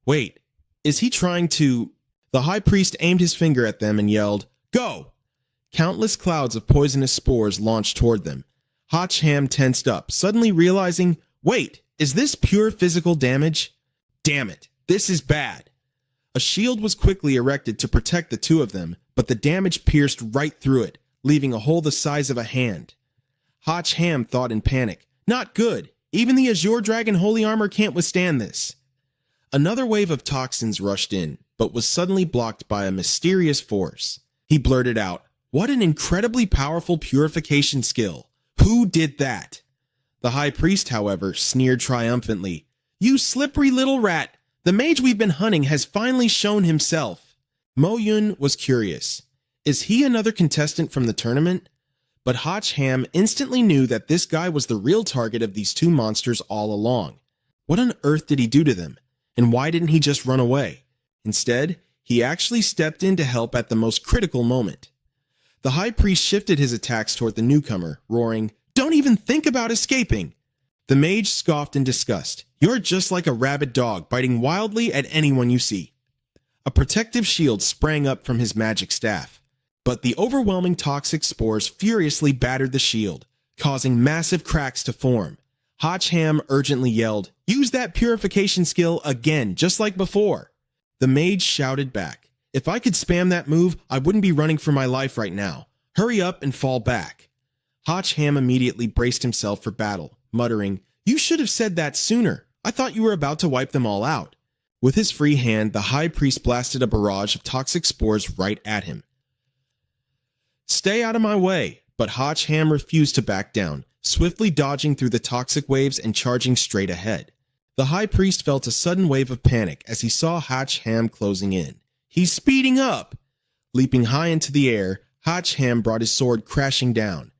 Wait, is he trying to... The High Priest aimed his finger at them and yelled, go! Countless clouds of poisonous spores launched toward them. Hotch Ham tensed up, suddenly realizing, wait, is this pure physical damage? Damn it, this is bad. A shield was quickly erected to protect the two of them, but the damage pierced right through it, leaving a hole the size of a hand. Hotch Ham thought in panic, not good. Even the Azure Dragon Holy Armor can't withstand this. Another wave of toxins rushed in, but was suddenly blocked by a mysterious force. He blurted out, what an incredibly powerful purification skill. Who did that? The High Priest, however, sneered triumphantly, you slippery little rat. The mage we've been hunting has finally shown himself. Mo Yun was curious. Is he another contestant from the tournament? But Hotch Ham instantly knew that this guy was the real target of these two monsters all along. What on earth did he do to them? And why didn't he just run away? Instead, he actually stepped in to help at the most critical moment. The High Priest shifted his attacks toward the newcomer, roaring, don't even think about escaping! The mage scoffed in disgust. You're just like a rabid dog, biting wildly at anyone you see. A protective shield sprang up from his magic staff. But the overwhelming toxic spores furiously battered the shield, causing massive cracks to form. Hotch Ham urgently yelled, use that purification skill again, just like before. The mage shouted back, if I could spam that move, I wouldn't be running for my life right now. Hurry up and fall back. Hotch Ham immediately braced himself for battle, muttering, you should have said that sooner. I thought you were about to wipe them all out. With his free hand, the High Priest blasted a barrage of toxic spores right at him. Stay out of my way, but Hotch Ham refused to back down, swiftly dodging through the toxic waves and charging straight ahead. The High Priest felt a sudden wave of panic as he saw Hotch Ham closing in. He's speeding up! Leaping high into the air, Hotch Ham brought his sword crashing down.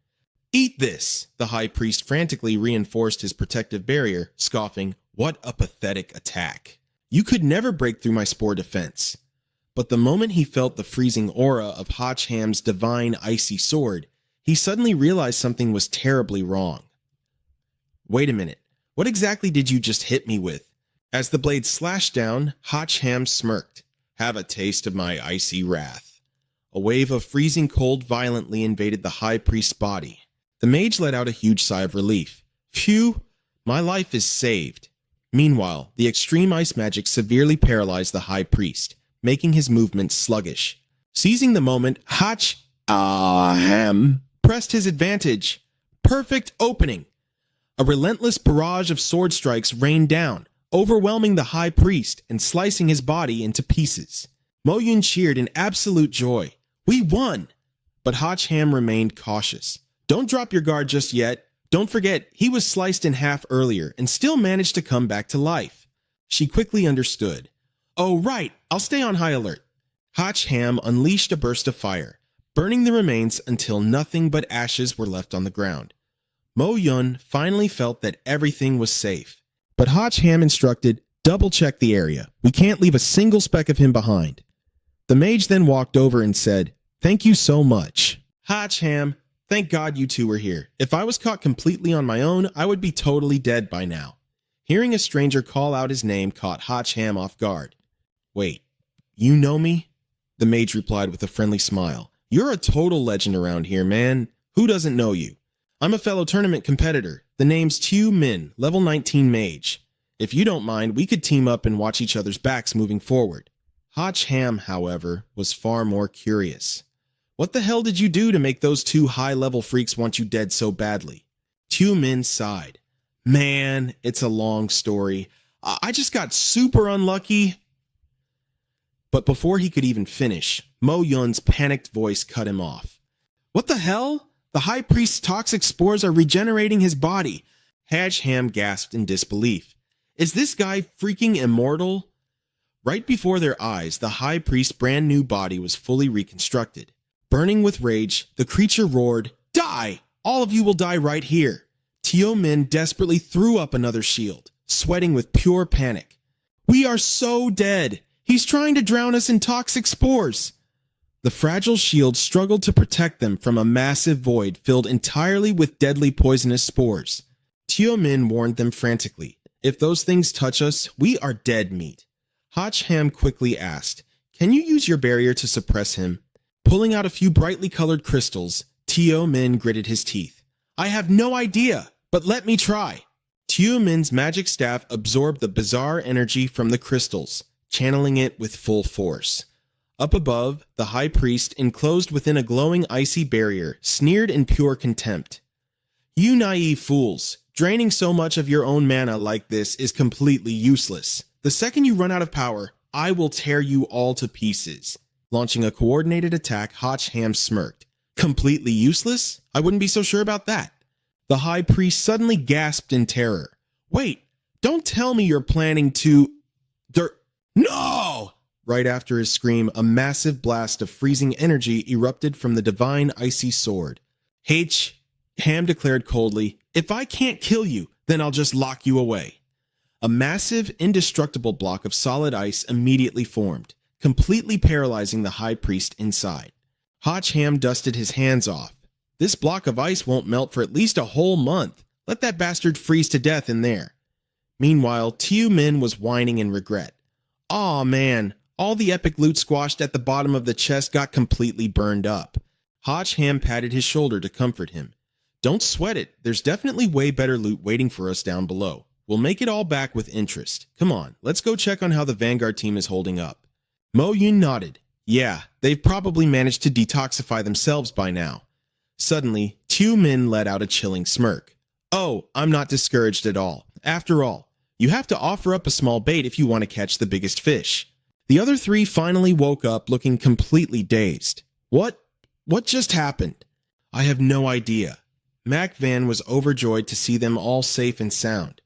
Eat this! The High Priest frantically reinforced his protective barrier, scoffing, what a pathetic attack. You could never break through my spore defense. But the moment he felt the freezing aura of Hotch Ham's divine icy sword, he suddenly realized something was terribly wrong. Wait a minute, what exactly did you just hit me with? As the blade slashed down, Hotch Ham smirked. Have a taste of my icy wrath. A wave of freezing cold violently invaded the High Priest's body. The mage let out a huge sigh of relief. Phew, my life is saved. Meanwhile, the extreme ice magic severely paralyzed the High Priest, making his movements sluggish. Seizing the moment, Hotch Ham pressed his advantage. Perfect opening. A relentless barrage of sword strikes rained down, overwhelming the high priest and slicing his body into pieces. Mo Yun cheered in absolute joy. We won! But Hach Ham remained cautious. Don't drop your guard just yet. Don't forget, he was sliced in half earlier and still managed to come back to life. She quickly understood. Oh, right, I'll stay on high alert. Hach Ham unleashed a burst of fire, burning the remains until nothing but ashes were left on the ground. Mo Yun finally felt that everything was safe. But Hach Ham instructed, double-check the area. We can't leave a single speck of him behind. The mage then walked over and said, Thank you so much. Hach Ham, thank God you two were here. If I was caught completely on my own, I would be totally dead by now. Hearing a stranger call out his name caught Hach Ham off guard. Wait, you know me? The mage replied with a friendly smile. You're a total legend around here, man. Who doesn't know you? I'm a fellow tournament competitor. The name's Tue Min, level 19 mage. If you don't mind, we could team up and watch each other's backs moving forward. Hach Ham, however, was far more curious. What the hell did you do to make those two high-level freaks want you dead so badly? Tue Min sighed. Man, it's a long story. I just got super unlucky. But before he could even finish, Mo Yun's panicked voice cut him off. What the hell? The high priest's toxic spores are regenerating his body. Hach Ham gasped in disbelief. Is this guy freaking immortal? Right before their eyes, the high priest's brand new body was fully reconstructed. Burning with rage, the creature roared, Die! All of you will die right here. Tue Min desperately threw up another shield, sweating with pure panic. We are so dead. He's trying to drown us in toxic spores. The fragile shield struggled to protect them from a massive void filled entirely with deadly poisonous spores. Tue Min warned them frantically. If those things touch us, we are dead meat. Hach Ham quickly asked, Can you use your barrier to suppress him? Pulling out a few brightly colored crystals, Tue Min gritted his teeth. I have no idea, but let me try. Tue Min's magic staff absorbed the bizarre energy from the crystals, channeling it with full force. Up above, the high priest, enclosed within a glowing icy barrier, sneered in pure contempt. You naive fools, draining so much of your own mana like this is completely useless. The second you run out of power, I will tear you all to pieces. Launching a coordinated attack, Hach Ham smirked. Completely useless? I wouldn't be so sure about that. The high priest suddenly gasped in terror. Wait, don't tell me you're planning to... No! Right after his scream, a massive blast of freezing energy erupted from the divine icy sword. Ham declared coldly, If I can't kill you, then I'll just lock you away. A massive, indestructible block of solid ice immediately formed, completely paralyzing the high priest inside. Hach Ham dusted his hands off. This block of ice won't melt for at least a whole month. Let that bastard freeze to death in there. Meanwhile, Tue Min was whining in regret. Aw man, all the epic loot squashed at the bottom of the chest got completely burned up. Hach Ham patted his shoulder to comfort him. Don't sweat it, there's definitely way better loot waiting for us down below. We'll make it all back with interest. Come on, let's go check on how the Vanguard team is holding up. Mo Yun nodded. Yeah, they've probably managed to detoxify themselves by now. Suddenly, Tue Min let out a chilling smirk. Oh, I'm not discouraged at all. After all, you have to offer up a small bait if you want to catch the biggest fish. The other three finally woke up looking completely dazed. What just happened? I have no idea. Mac Van was overjoyed to see them all safe and sound.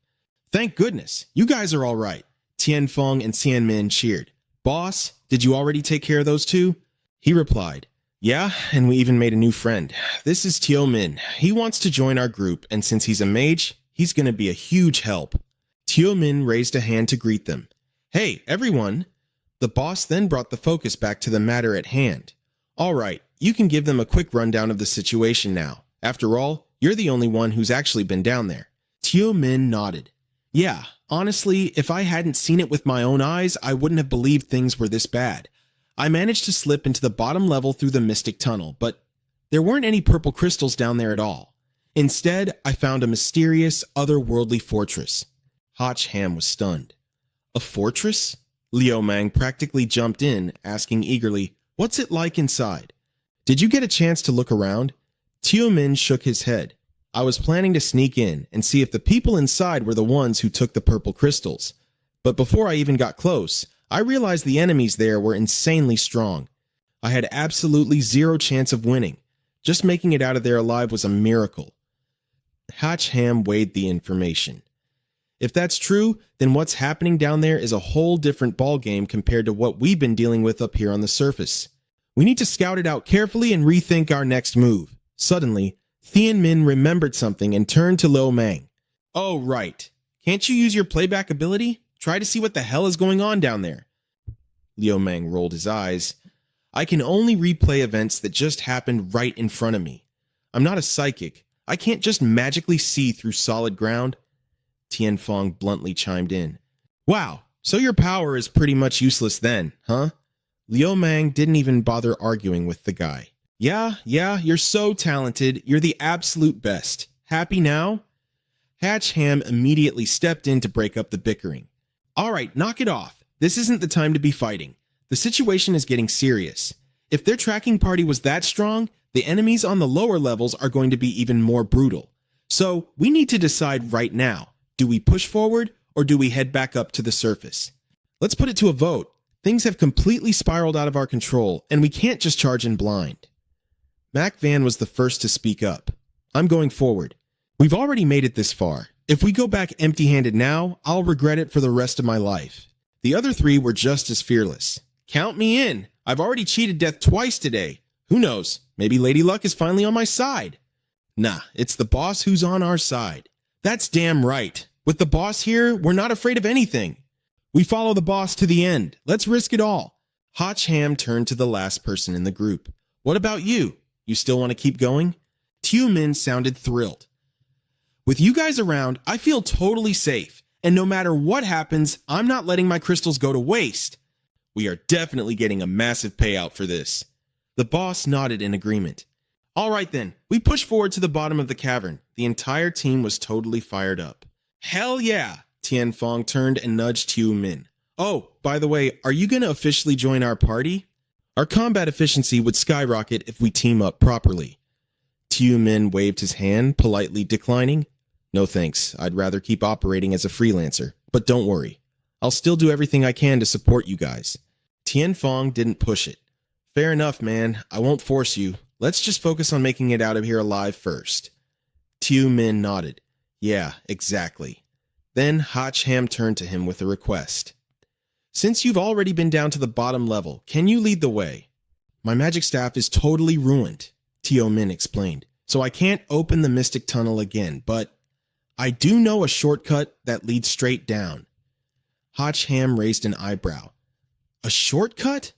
Thank goodness, you guys are all right. Tian Feng and Xian Min cheered. Boss, did you already take care of those two? He replied, Yeah, and we even made a new friend. This is Tue Min. He wants to join our group, and since he's a mage, he's going to be a huge help. Tue Min raised a hand to greet them. Hey, everyone. The boss then brought the focus back to the matter at hand. All right, you can give them a quick rundown of the situation now. After all, you're the only one who's actually been down there. Tue Min nodded. Yeah, honestly, if I hadn't seen it with my own eyes, I wouldn't have believed things were this bad. I managed to slip into the bottom level through the mystic tunnel, but there weren't any purple crystals down there at all. Instead, I found a mysterious, otherworldly fortress. Hach Ham was stunned. A fortress? Liu Mang practically jumped in, asking eagerly, What's it like inside? Did you get a chance to look around? Min shook his head. I was planning to sneak in and see if the people inside were the ones who took the purple crystals. But before I even got close, I realized the enemies there were insanely strong. I had absolutely zero chance of winning. Just making it out of there alive was a miracle. Hatchham weighed the information. If that's true, then what's happening down there is a whole different ballgame compared to what we've been dealing with up here on the surface. We need to scout it out carefully and rethink our next move. Suddenly, Min remembered something and turned to Lo Mang. Oh, right. Can't you use your playback ability? Try to see what the hell is going on down there. Liu Mang rolled his eyes. I can only replay events that just happened right in front of me. I'm not a psychic. I can't just magically see through solid ground. Tianfeng bluntly chimed in. Wow, so your power is pretty much useless then, huh? Liu Mang didn't even bother arguing with the guy. Yeah, you're so talented. You're the absolute best. Happy now? Hatchham immediately stepped in to break up the bickering. All right, knock it off. This isn't the time to be fighting. The situation is getting serious. If their tracking party was that strong, the enemies on the lower levels are going to be even more brutal. So we need to decide right now. Do we push forward or do we head back up to the surface? Let's put it to a vote. Things have completely spiraled out of our control and we can't just charge in blind. Mac Van was the first to speak up. I'm going forward. We've already made it this far. If we go back empty-handed now, I'll regret it for the rest of my life. The other three were just as fearless. Count me in. I've already cheated death twice today. Who knows? Maybe Lady Luck is finally on my side. Nah, it's the boss who's on our side. That's damn right. With the boss here, we're not afraid of anything. We follow the boss to the end. Let's risk it all. Hatchham turned to the last person in the group. What about you? You still want to keep going? Min sounded thrilled. With you guys around, I feel totally safe. And no matter what happens, I'm not letting my crystals go to waste. We are definitely getting a massive payout for this. The boss nodded in agreement. All right then, we push forward to the bottom of the cavern. The entire team was totally fired up. Hell yeah! Tianfeng turned and nudged Min. Oh, by the way, are you going to officially join our party? Our combat efficiency would skyrocket if we team up properly. Min waved his hand, politely declining. No thanks, I'd rather keep operating as a freelancer. But don't worry, I'll still do everything I can to support you guys. Tianfeng didn't push it. Fair enough, man. I won't force you. Let's just focus on making it out of here alive first. Min nodded. Yeah, exactly. Then Hatchham turned to him with a request. Since you've already been down to the bottom level, can you lead the way? My magic staff is totally ruined, Min explained, so I can't open the mystic tunnel again, but I do know a shortcut that leads straight down. Hatchham raised an eyebrow. A shortcut?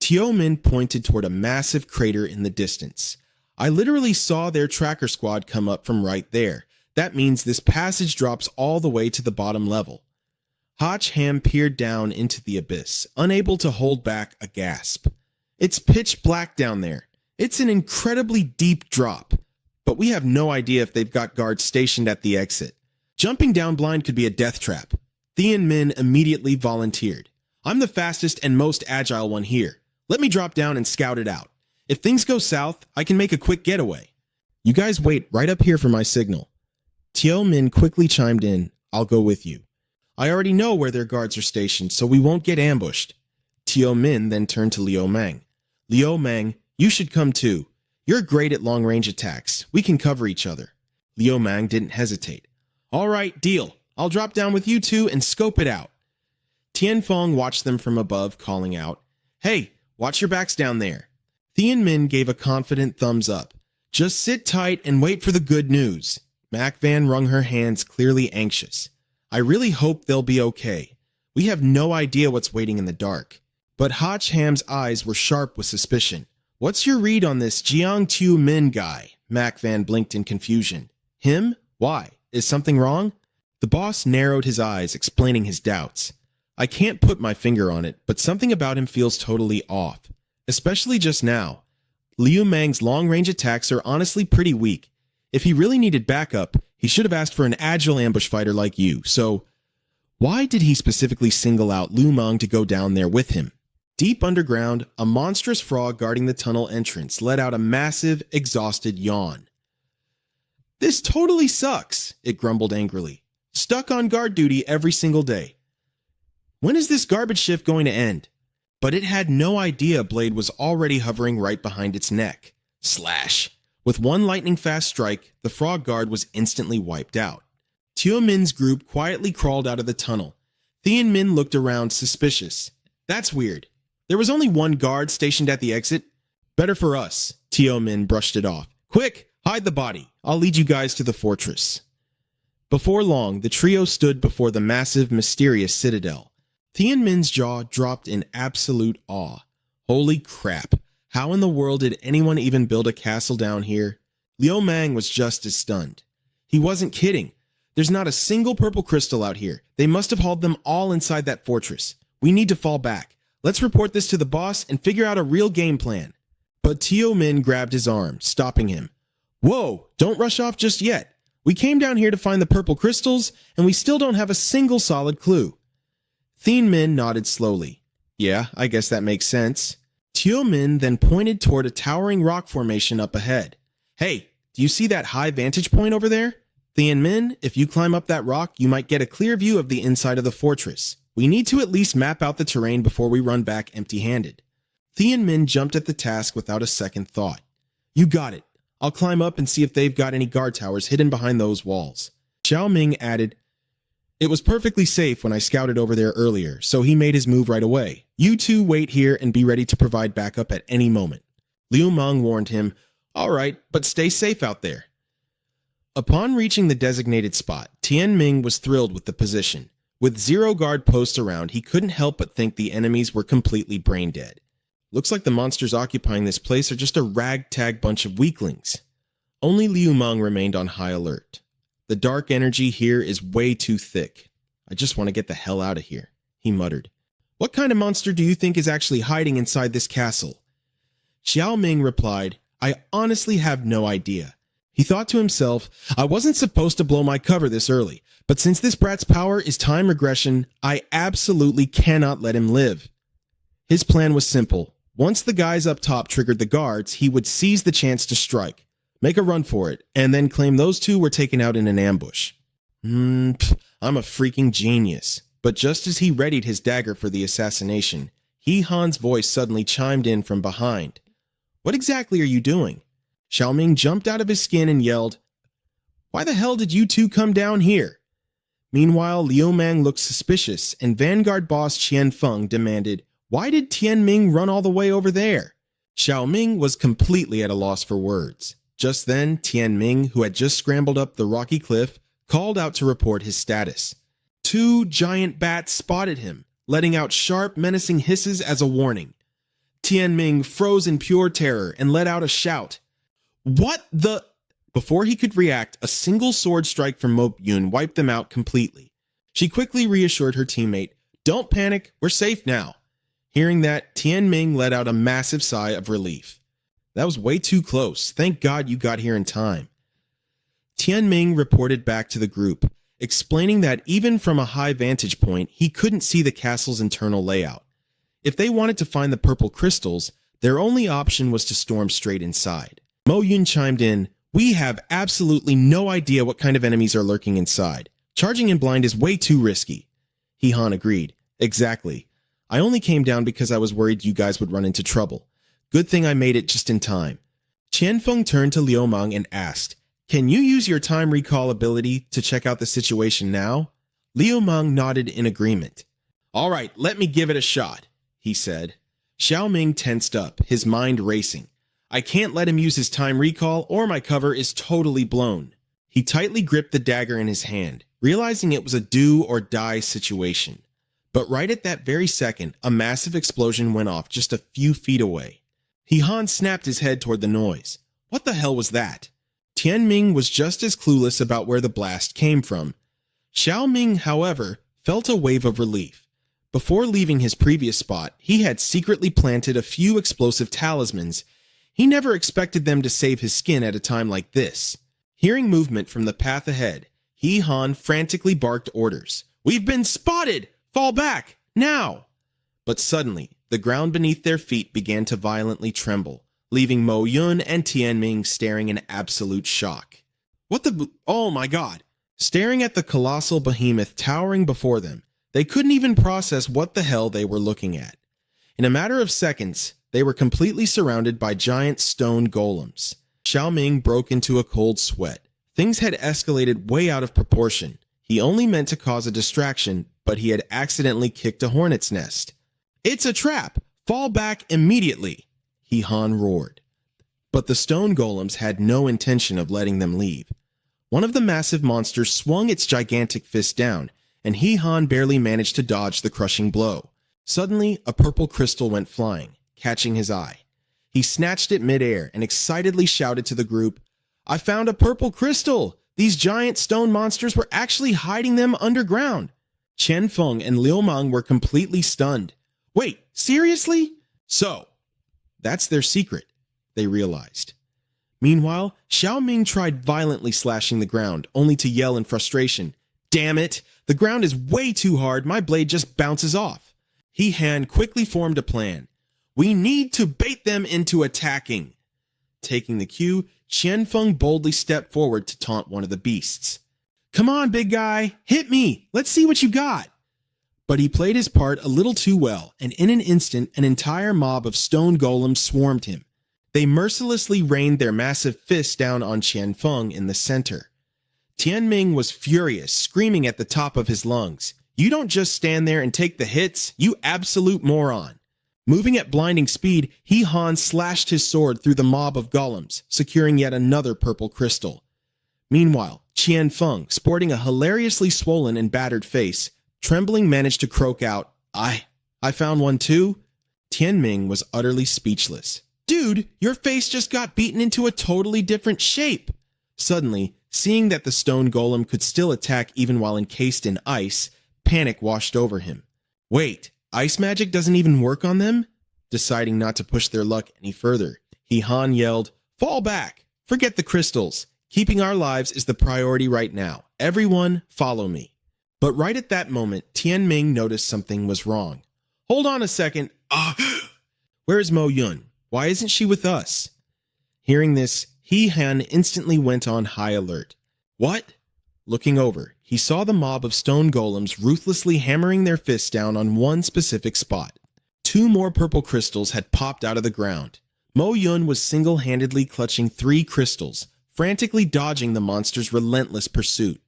Min pointed toward a massive crater in the distance. I literally saw their tracker squad come up from right there. That means this passage drops all the way to the bottom level. Hatchham peered down into the abyss, unable to hold back a gasp. It's pitch black down there. It's an incredibly deep drop, but we have no idea if they've got guards stationed at the exit. Jumping down blind could be a death trap. Min immediately volunteered. I'm the fastest and most agile one here. Let me drop down and scout it out. If things go south, I can make a quick getaway. You guys wait right up here for my signal. Min quickly chimed in. I'll go with you. I already know where their guards are stationed, so we won't get ambushed. Min then turned to Liu Mang. Liu Mang, you should come too. You're great at long-range attacks. We can cover each other. Liu Mang didn't hesitate. All right, deal. I'll drop down with you two and scope it out. Tianfeng watched them from above, calling out, Hey, watch your backs down there. Min gave a confident thumbs up. Just sit tight and wait for the good news. Mac Van wrung her hands, clearly anxious. I really hope they'll be okay. We have no idea what's waiting in the dark. But Hatchham's eyes were sharp with suspicion. What's your read on this Jiang Tu Min guy? Mac Van blinked in confusion. Him? Why? Is something wrong? The boss narrowed his eyes, explaining his doubts. I can't put my finger on it, but something about him feels totally off. Especially just now. Liu Mang's long-range attacks are honestly pretty weak. If he really needed backup, he should have asked for an agile ambush fighter like you, so why did he specifically single out Liu Mang to go down there with him? Deep underground, a monstrous frog guarding the tunnel entrance let out a massive, exhausted yawn. "This totally sucks," it grumbled angrily. "Stuck on guard duty every single day. When is this garbage shift going to end?" But it had no idea Blade was already hovering right behind its neck. Slash! With one lightning-fast strike, the frog guard was instantly wiped out. Teo Min's group quietly crawled out of the tunnel. Thien Min looked around, suspicious. "That's weird. There was only one guard stationed at the exit." "Better for us," Teo Min brushed it off. "Quick, hide the body. I'll lead you guys to the fortress." Before long, the trio stood before the massive, mysterious citadel. Thien Min's jaw dropped in absolute awe. Holy crap. How in the world did anyone even build a castle down here? Liu Mang was just as stunned. He wasn't kidding. There's not a single purple crystal out here. They must have hauled them all inside that fortress. We need to fall back. Let's report this to the boss and figure out a real game plan. But Teo Min grabbed his arm, stopping him. "Whoa, don't rush off just yet. We came down here to find the purple crystals, and we still don't have a single solid clue." Thien Min nodded slowly. "Yeah, I guess that makes sense." Teo Min then pointed toward a towering rock formation up ahead. "Hey, do you see that high vantage point over there? Thien Min, if you climb up that rock, you might get a clear view of the inside of the fortress. We need to at least map out the terrain before we run back empty-handed." Thien Min jumped at the task without a second thought. "You got it. I'll climb up and see if they've got any guard towers hidden behind those walls." Xiao Ming added, "It was perfectly safe when I scouted over there earlier, so he made his move right away. You two wait here and be ready to provide backup at any moment." Liu Meng warned him, "All right, but stay safe out there." Upon reaching the designated spot, Tian Ming was thrilled with the position. With 0 guard posts around, he couldn't help but think the enemies were completely brain dead. Looks like the monsters occupying this place are just a ragtag bunch of weaklings. Only Liu Meng remained on high alert. "The dark energy here is way too thick. I just want to get the hell out of here," he muttered. "What kind of monster do you think is actually hiding inside this castle?" Xiao Ming replied, "I honestly have no idea." He thought to himself, "I wasn't supposed to blow my cover this early, but since this brat's power is time regression, I absolutely cannot let him live." His plan was simple. Once the guys up top triggered the guards, he would seize the chance to strike, make a run for it, and then claim those two were taken out in an ambush. I'm a freaking genius. But just as he readied his dagger for the assassination, He Han's voice suddenly chimed in from behind. "What exactly are you doing?" Xiao Ming jumped out of his skin and yelled, "Why the hell did you two come down here?" Meanwhile, Liu Mang looked suspicious, and Vanguard boss Qian Feng demanded, "Why did Tian Ming run all the way over there?" Xiao Ming was completely at a loss for words. Just then, Tian Ming, who had just scrambled up the rocky cliff, called out to report his status. 2 giant bats spotted him, letting out sharp, menacing hisses as a warning. Tian Ming froze in pure terror and let out a shout. "What the—" Before he could react, a single sword strike from Mo Yun wiped them out completely. She quickly reassured her teammate, "Don't panic, we're safe now." Hearing that, Tian Ming let out a massive sigh of relief. "That was way too close. Thank God you got here in time." Tian Ming reported back to the group, explaining that even from a high vantage point, he couldn't see the castle's internal layout. If they wanted to find the purple crystals, their only option was to storm straight inside. Mo Yun chimed in, "We have absolutely no idea what kind of enemies are lurking inside. Charging in blind is way too risky." He Han agreed. "Exactly. I only came down because I was worried you guys would run into trouble. Good thing I made it just in time." Qian Feng turned to Liu Meng and asked, "Can you use your time recall ability to check out the situation now?" Liu Meng nodded in agreement. "All right, let me give it a shot," he said. Xiao Ming tensed up, his mind racing. "I can't let him use his time recall or my cover is totally blown." He tightly gripped the dagger in his hand, realizing it was a do or die situation. But right at that very second, a massive explosion went off just a few feet away. He Han snapped his head toward the noise. What the hell was that? Tian Ming was just as clueless about where the blast came from. Xiao Ming, however, felt a wave of relief. Before leaving his previous spot, he had secretly planted a few explosive talismans. He never expected them to save his skin at a time like this. Hearing movement from the path ahead, He Han frantically barked orders. "We've been spotted! Fall back! Now!" But suddenly, the ground beneath their feet began to violently tremble, leaving Mo Yun and Tian Ming staring in absolute shock. What the? Oh my god. Staring at the colossal behemoth towering before them, they couldn't even process what the hell they were looking at. In a matter of seconds, they were completely surrounded by giant stone golems. Xiao Ming broke into a cold sweat. Things had escalated way out of proportion. He only meant to cause a distraction, but he had accidentally kicked a hornet's nest. "It's a trap! Fall back immediately!" He Han roared. But the stone golems had no intention of letting them leave. One of the massive monsters swung its gigantic fist down, and He Han barely managed to dodge the crushing blow. Suddenly, a purple crystal went flying, catching his eye. He snatched it midair and excitedly shouted to the group, "I found a purple crystal! These giant stone monsters were actually hiding them underground!" Chen Feng and Liu Mang were completely stunned. "Wait, seriously?" "So, that's their secret," they realized. Meanwhile, Xiao Ming tried violently slashing the ground, only to yell in frustration, "Damn it! The ground is way too hard, my blade just bounces off." He Han quickly formed a plan. "We need to bait them into attacking." Taking the cue, Chen Feng boldly stepped forward to taunt one of the beasts. "Come on, big guy, hit me! Let's see what you got!" But he played his part a little too well, and in an instant, an entire mob of stone golems swarmed him. They mercilessly rained their massive fists down on Chen Feng in the center. Tian Ming was furious, screaming at the top of his lungs, "You don't just stand there and take the hits, you absolute moron!" Moving at blinding speed, He Han slashed his sword through the mob of golems, securing yet another purple crystal. Meanwhile, Chen Feng, sporting a hilariously swollen and battered face, trembling managed to croak out, I found one too?" Tian Ming was utterly speechless. "Dude, your face just got beaten into a totally different shape." Suddenly, seeing that the stone golem could still attack even while encased in ice, panic washed over him. Wait, ice magic doesn't even work on them? Deciding not to push their luck any further, He Han yelled, "Fall back! Forget the crystals. Keeping our lives is the priority right now. Everyone, follow me." But right at that moment, Tian Ming noticed something was wrong. "Hold on a second. Where's Mo Yun? Why isn't she with us?" Hearing this, He Han instantly went on high alert. "What?" Looking over, he saw the mob of stone golems ruthlessly hammering their fists down on one specific spot. 2 more purple crystals had popped out of the ground. Mo Yun was single-handedly clutching 3 crystals, frantically dodging the monster's relentless pursuit.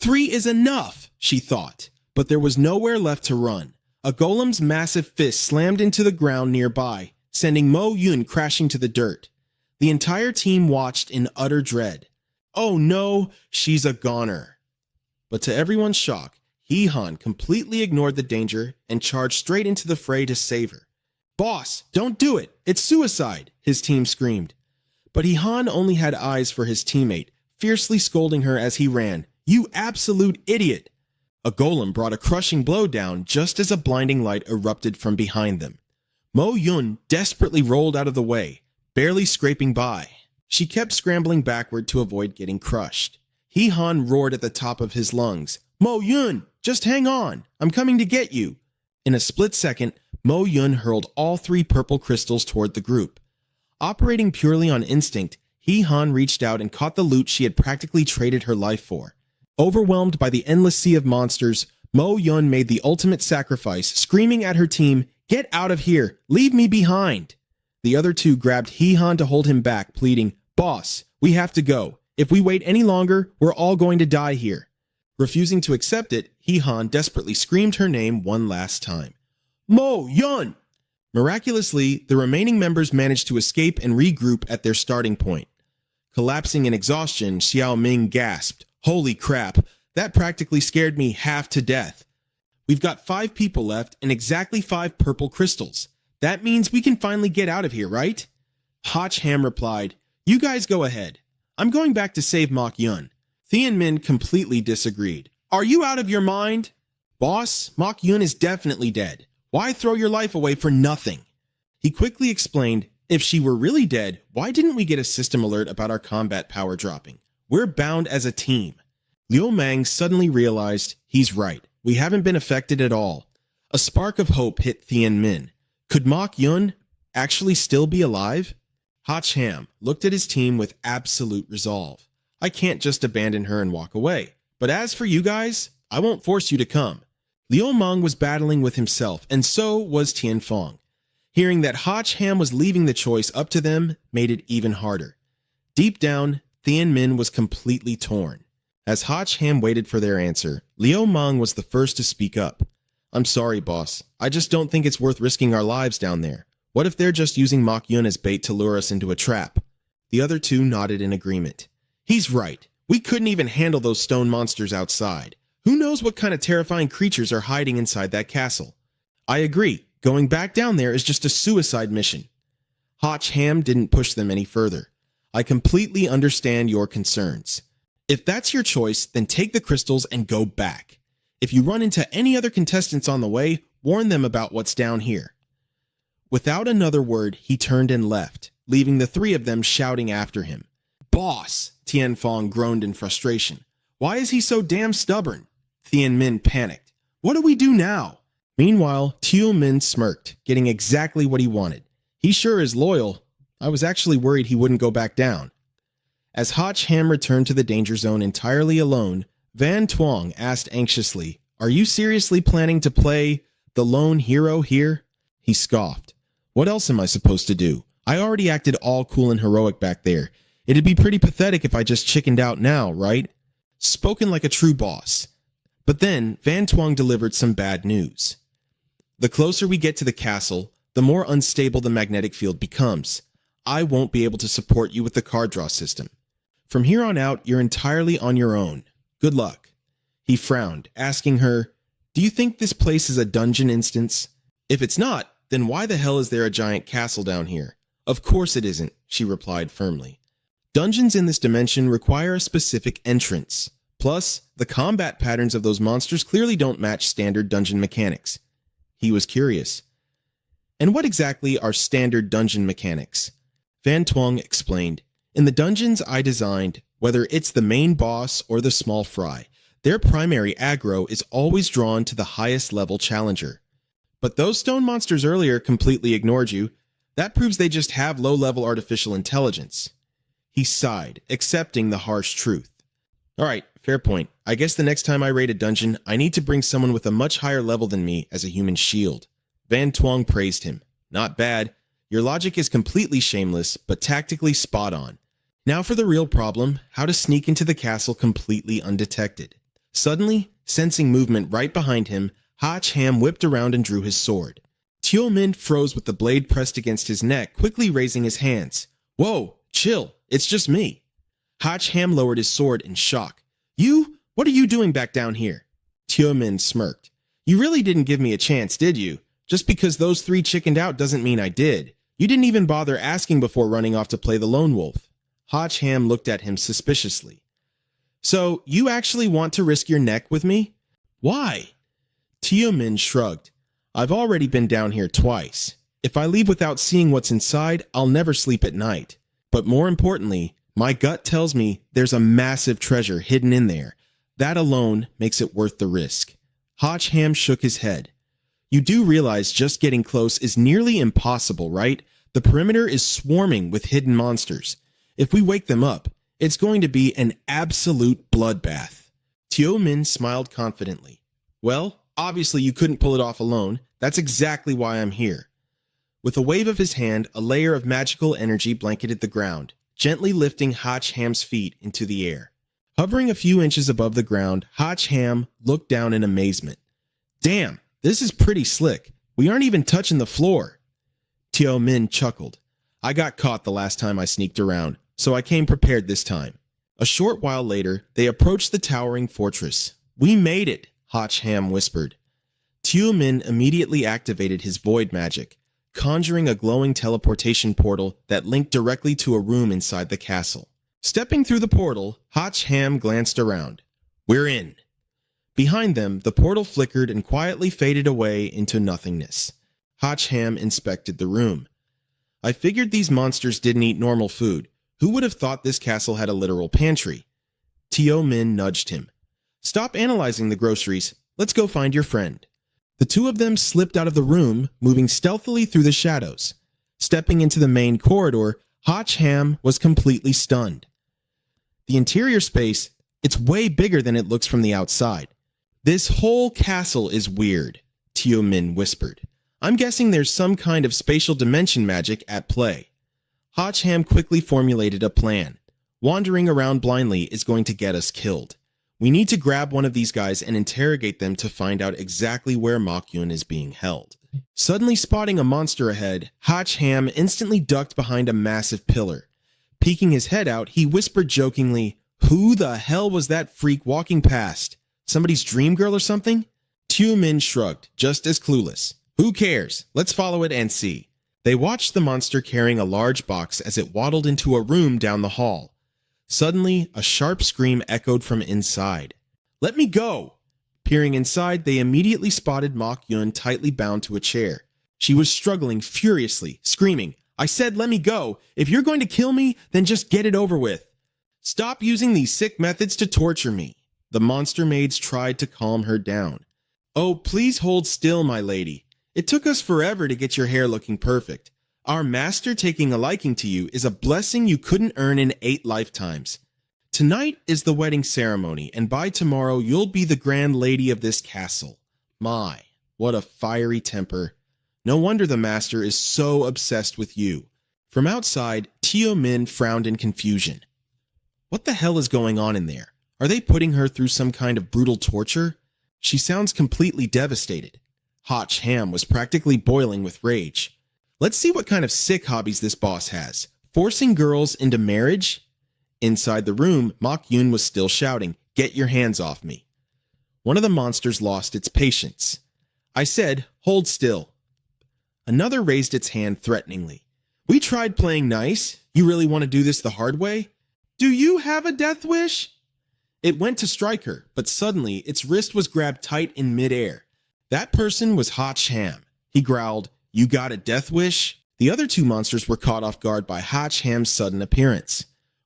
3 is enough, she thought, but there was nowhere left to run. A golem's massive fist slammed into the ground nearby, sending Mo Yun crashing to the dirt. The entire team watched in utter dread. "Oh no, she's a goner." But to everyone's shock, He Han completely ignored the danger and charged straight into the fray to save her. "Boss, don't do it! It's suicide!" his team screamed. But He Han only had eyes for his teammate, fiercely scolding her as he ran. "You absolute idiot!" A golem brought a crushing blow down just as a blinding light erupted from behind them. Mo Yun desperately rolled out of the way, barely scraping by. She kept scrambling backward to avoid getting crushed. He Han roared at the top of his lungs, "Mo Yun, just hang on! I'm coming to get you!" In a split second, Mo Yun hurled all 3 purple crystals toward the group. Operating purely on instinct, He Han reached out and caught the loot she had practically traded her life for. Overwhelmed by the endless sea of monsters, Mo Yun made the ultimate sacrifice, screaming at her team, "Get out of here! Leave me behind!" The other 2 grabbed He Han to hold him back, pleading, "Boss, we have to go. If we wait any longer, we're all going to die here." Refusing to accept it, He Han desperately screamed her name one last time. "Mo Yun!" Miraculously, the remaining members managed to escape and regroup at their starting point. Collapsing in exhaustion, Xiao Ming gasped, "Holy crap, that practically scared me half to death. We've got 5 people left and exactly 5 purple crystals. That means we can finally get out of here, right?" Hotch Ham replied, "You guys go ahead. I'm going back to save Mok Yun." Tian Min completely disagreed. "Are you out of your mind?" "Boss, Mok Yun is definitely dead. Why throw your life away for nothing?" He quickly explained, "If she were really dead, why didn't we get a system alert about our combat power dropping? We're bound as a team." Liu Mang suddenly realized he's right. We haven't been affected at all. A spark of hope hit Tian Min. Could Mok Yun actually still be alive? Hotch Ham looked at his team with absolute resolve. I can't just abandon her and walk away. But as for you guys, I won't force you to come. Liu Meng was battling with himself, and so was Tian Fong. Hearing that Hotch Ham was leaving the choice up to them made it even harder. Deep down, Tian Min was completely torn. As Hotch Ham waited for their answer, Liu Meng was the first to speak up. I'm sorry, boss. I just don't think it's worth risking our lives down there. What if they're just using Mok Yun as bait to lure us into a trap? The other two nodded in agreement. He's right. We couldn't even handle those stone monsters outside. Who knows what kind of terrifying creatures are hiding inside that castle? I agree. Going back down there is just a suicide mission. Hotch Ham didn't push them any further. I completely understand your concerns. If that's your choice, then take the crystals and go back. If you run into any other contestants on the way, warn them about what's down here. Without another word, he turned and left, leaving the three of them shouting after him. Boss! Tian Fong groaned in frustration. Why is he so damn stubborn? Tian Min panicked. What do we do now? Meanwhile, Tian Min smirked, getting exactly what he wanted. He sure is loyal. I was actually worried he wouldn't go back down. As Hotch Ham returned to the danger zone entirely alone, Van Tuong asked anxiously, Are you seriously planning to play the lone hero here? He scoffed. What else am I supposed to do? I already acted all cool and heroic back there. It'd be pretty pathetic if I just chickened out now, right? Spoken like a true boss. But then, Van Tuong delivered some bad news. The closer we get to the castle, the more unstable the magnetic field becomes. I won't be able to support you with the card draw system. From here on out, you're entirely on your own. Good luck. He frowned, asking her, Do you think this place is a dungeon instance? If it's not, then why the hell is there a giant castle down here? Of course it isn't, she replied firmly. Dungeons in this dimension require a specific entrance. Plus, the combat patterns of those monsters clearly don't match standard dungeon mechanics. He was curious. And what exactly are standard dungeon mechanics? Van Tuong explained. In the dungeons I designed, whether it's the main boss or the small fry, their primary aggro is always drawn to the highest level challenger. But those stone monsters earlier completely ignored you. That proves they just have low-level artificial intelligence. He sighed, accepting the harsh truth. Alright, fair point. I guess the next time I raid a dungeon, I need to bring someone with a much higher level than me as a human shield. Van Tuong praised him. Not bad. Your logic is completely shameless, but tactically spot on. Now for the real problem, how to sneak into the castle completely undetected. Suddenly, sensing movement right behind him, Hotch Ham whipped around and drew his sword. Tian Min froze with the blade pressed against his neck, quickly raising his hands. Whoa, chill, it's just me. Hotch Ham lowered his sword in shock. You? What are you doing back down here? Tian Min smirked. You really didn't give me a chance, did you? Just because those three chickened out doesn't mean I did. You didn't even bother asking before running off to play the lone wolf. Hotch Ham looked at him suspiciously. So, you actually want to risk your neck with me? Why? Tian Min shrugged. I've already been down here twice. If I leave without seeing what's inside, I'll never sleep at night. But more importantly, my gut tells me there's a massive treasure hidden in there. That alone makes it worth the risk. Hotch Ham shook his head. You do realize just getting close is nearly impossible, right? The perimeter is swarming with hidden monsters. If we wake them up, it's going to be an absolute bloodbath. Tian Min smiled confidently. Well, obviously you couldn't pull it off alone. That's exactly why I'm here. With a wave of his hand, a layer of magical energy blanketed the ground, gently lifting Hotch Ham's feet into the air. Hovering a few inches above the ground, Hotch Ham looked down in amazement. Damn, this is pretty slick. We aren't even touching the floor. Tian Min chuckled. I got caught the last time I sneaked around, so I came prepared this time. A short while later, they approached the towering fortress. We made it, Hotch Ham whispered. Tian Min immediately activated his void magic, conjuring a glowing teleportation portal that linked directly to a room inside the castle. Stepping through the portal, Hotch Ham glanced around. We're in. Behind them, the portal flickered and quietly faded away into nothingness. Hotch Ham inspected the room. I figured these monsters didn't eat normal food. Who would have thought this castle had a literal pantry? Tian Min nudged him. Stop analyzing the groceries. Let's go find your friend. The two of them slipped out of the room, moving stealthily through the shadows. Stepping into the main corridor, Hotch Ham was completely stunned. The interior space, it's way bigger than it looks from the outside. This whole castle is weird, Teo Min whispered. I'm guessing there's some kind of spatial dimension magic at play. Ham quickly formulated a plan. Wandering around blindly is going to get us killed. We need to grab one of these guys and interrogate them to find out exactly where Mokyun is being held. Suddenly spotting a monster ahead, Ham instantly ducked behind a massive pillar. Peeking his head out, he whispered jokingly, "Who the hell was that freak walking past? Somebody's dream girl or something?" Teo Min shrugged, just as clueless. "Who cares? Let's follow it and see." They watched the monster carrying a large box as it waddled into a room down the hall. Suddenly, a sharp scream echoed from inside. "Let me go!" Peering inside, they immediately spotted Mokyun tightly bound to a chair. She was struggling furiously, screaming, "I said let me go! If you're going to kill me, then just get it over with! Stop using these sick methods to torture me!" The monster maids tried to calm her down. "Oh, please hold still, my lady. It took us forever to get your hair looking perfect. Our master taking a liking to you is a blessing you couldn't earn in 8 lifetimes. Tonight is the wedding ceremony, and by tomorrow you'll be the grand lady of this castle." My, what a fiery temper. No wonder the master is so obsessed with you. From outside, Teo Min frowned in confusion. What the hell is going on in there? Are they putting her through some kind of brutal torture? She sounds completely devastated. Ham was practically boiling with rage. Let's see what kind of sick hobbies this boss has. Forcing girls into marriage? Inside the room, Mokyun was still shouting, "Get your hands off me." One of the monsters lost its patience. "I said, hold still." Another raised its hand threateningly. "We tried playing nice. You really want to do this the hard way? Do you have a death wish?" It went to strike her, but suddenly its wrist was grabbed tight in midair. That person was Ham. He growled, "You got a death wish?" The other 2 monsters were caught off guard by Ham's sudden appearance.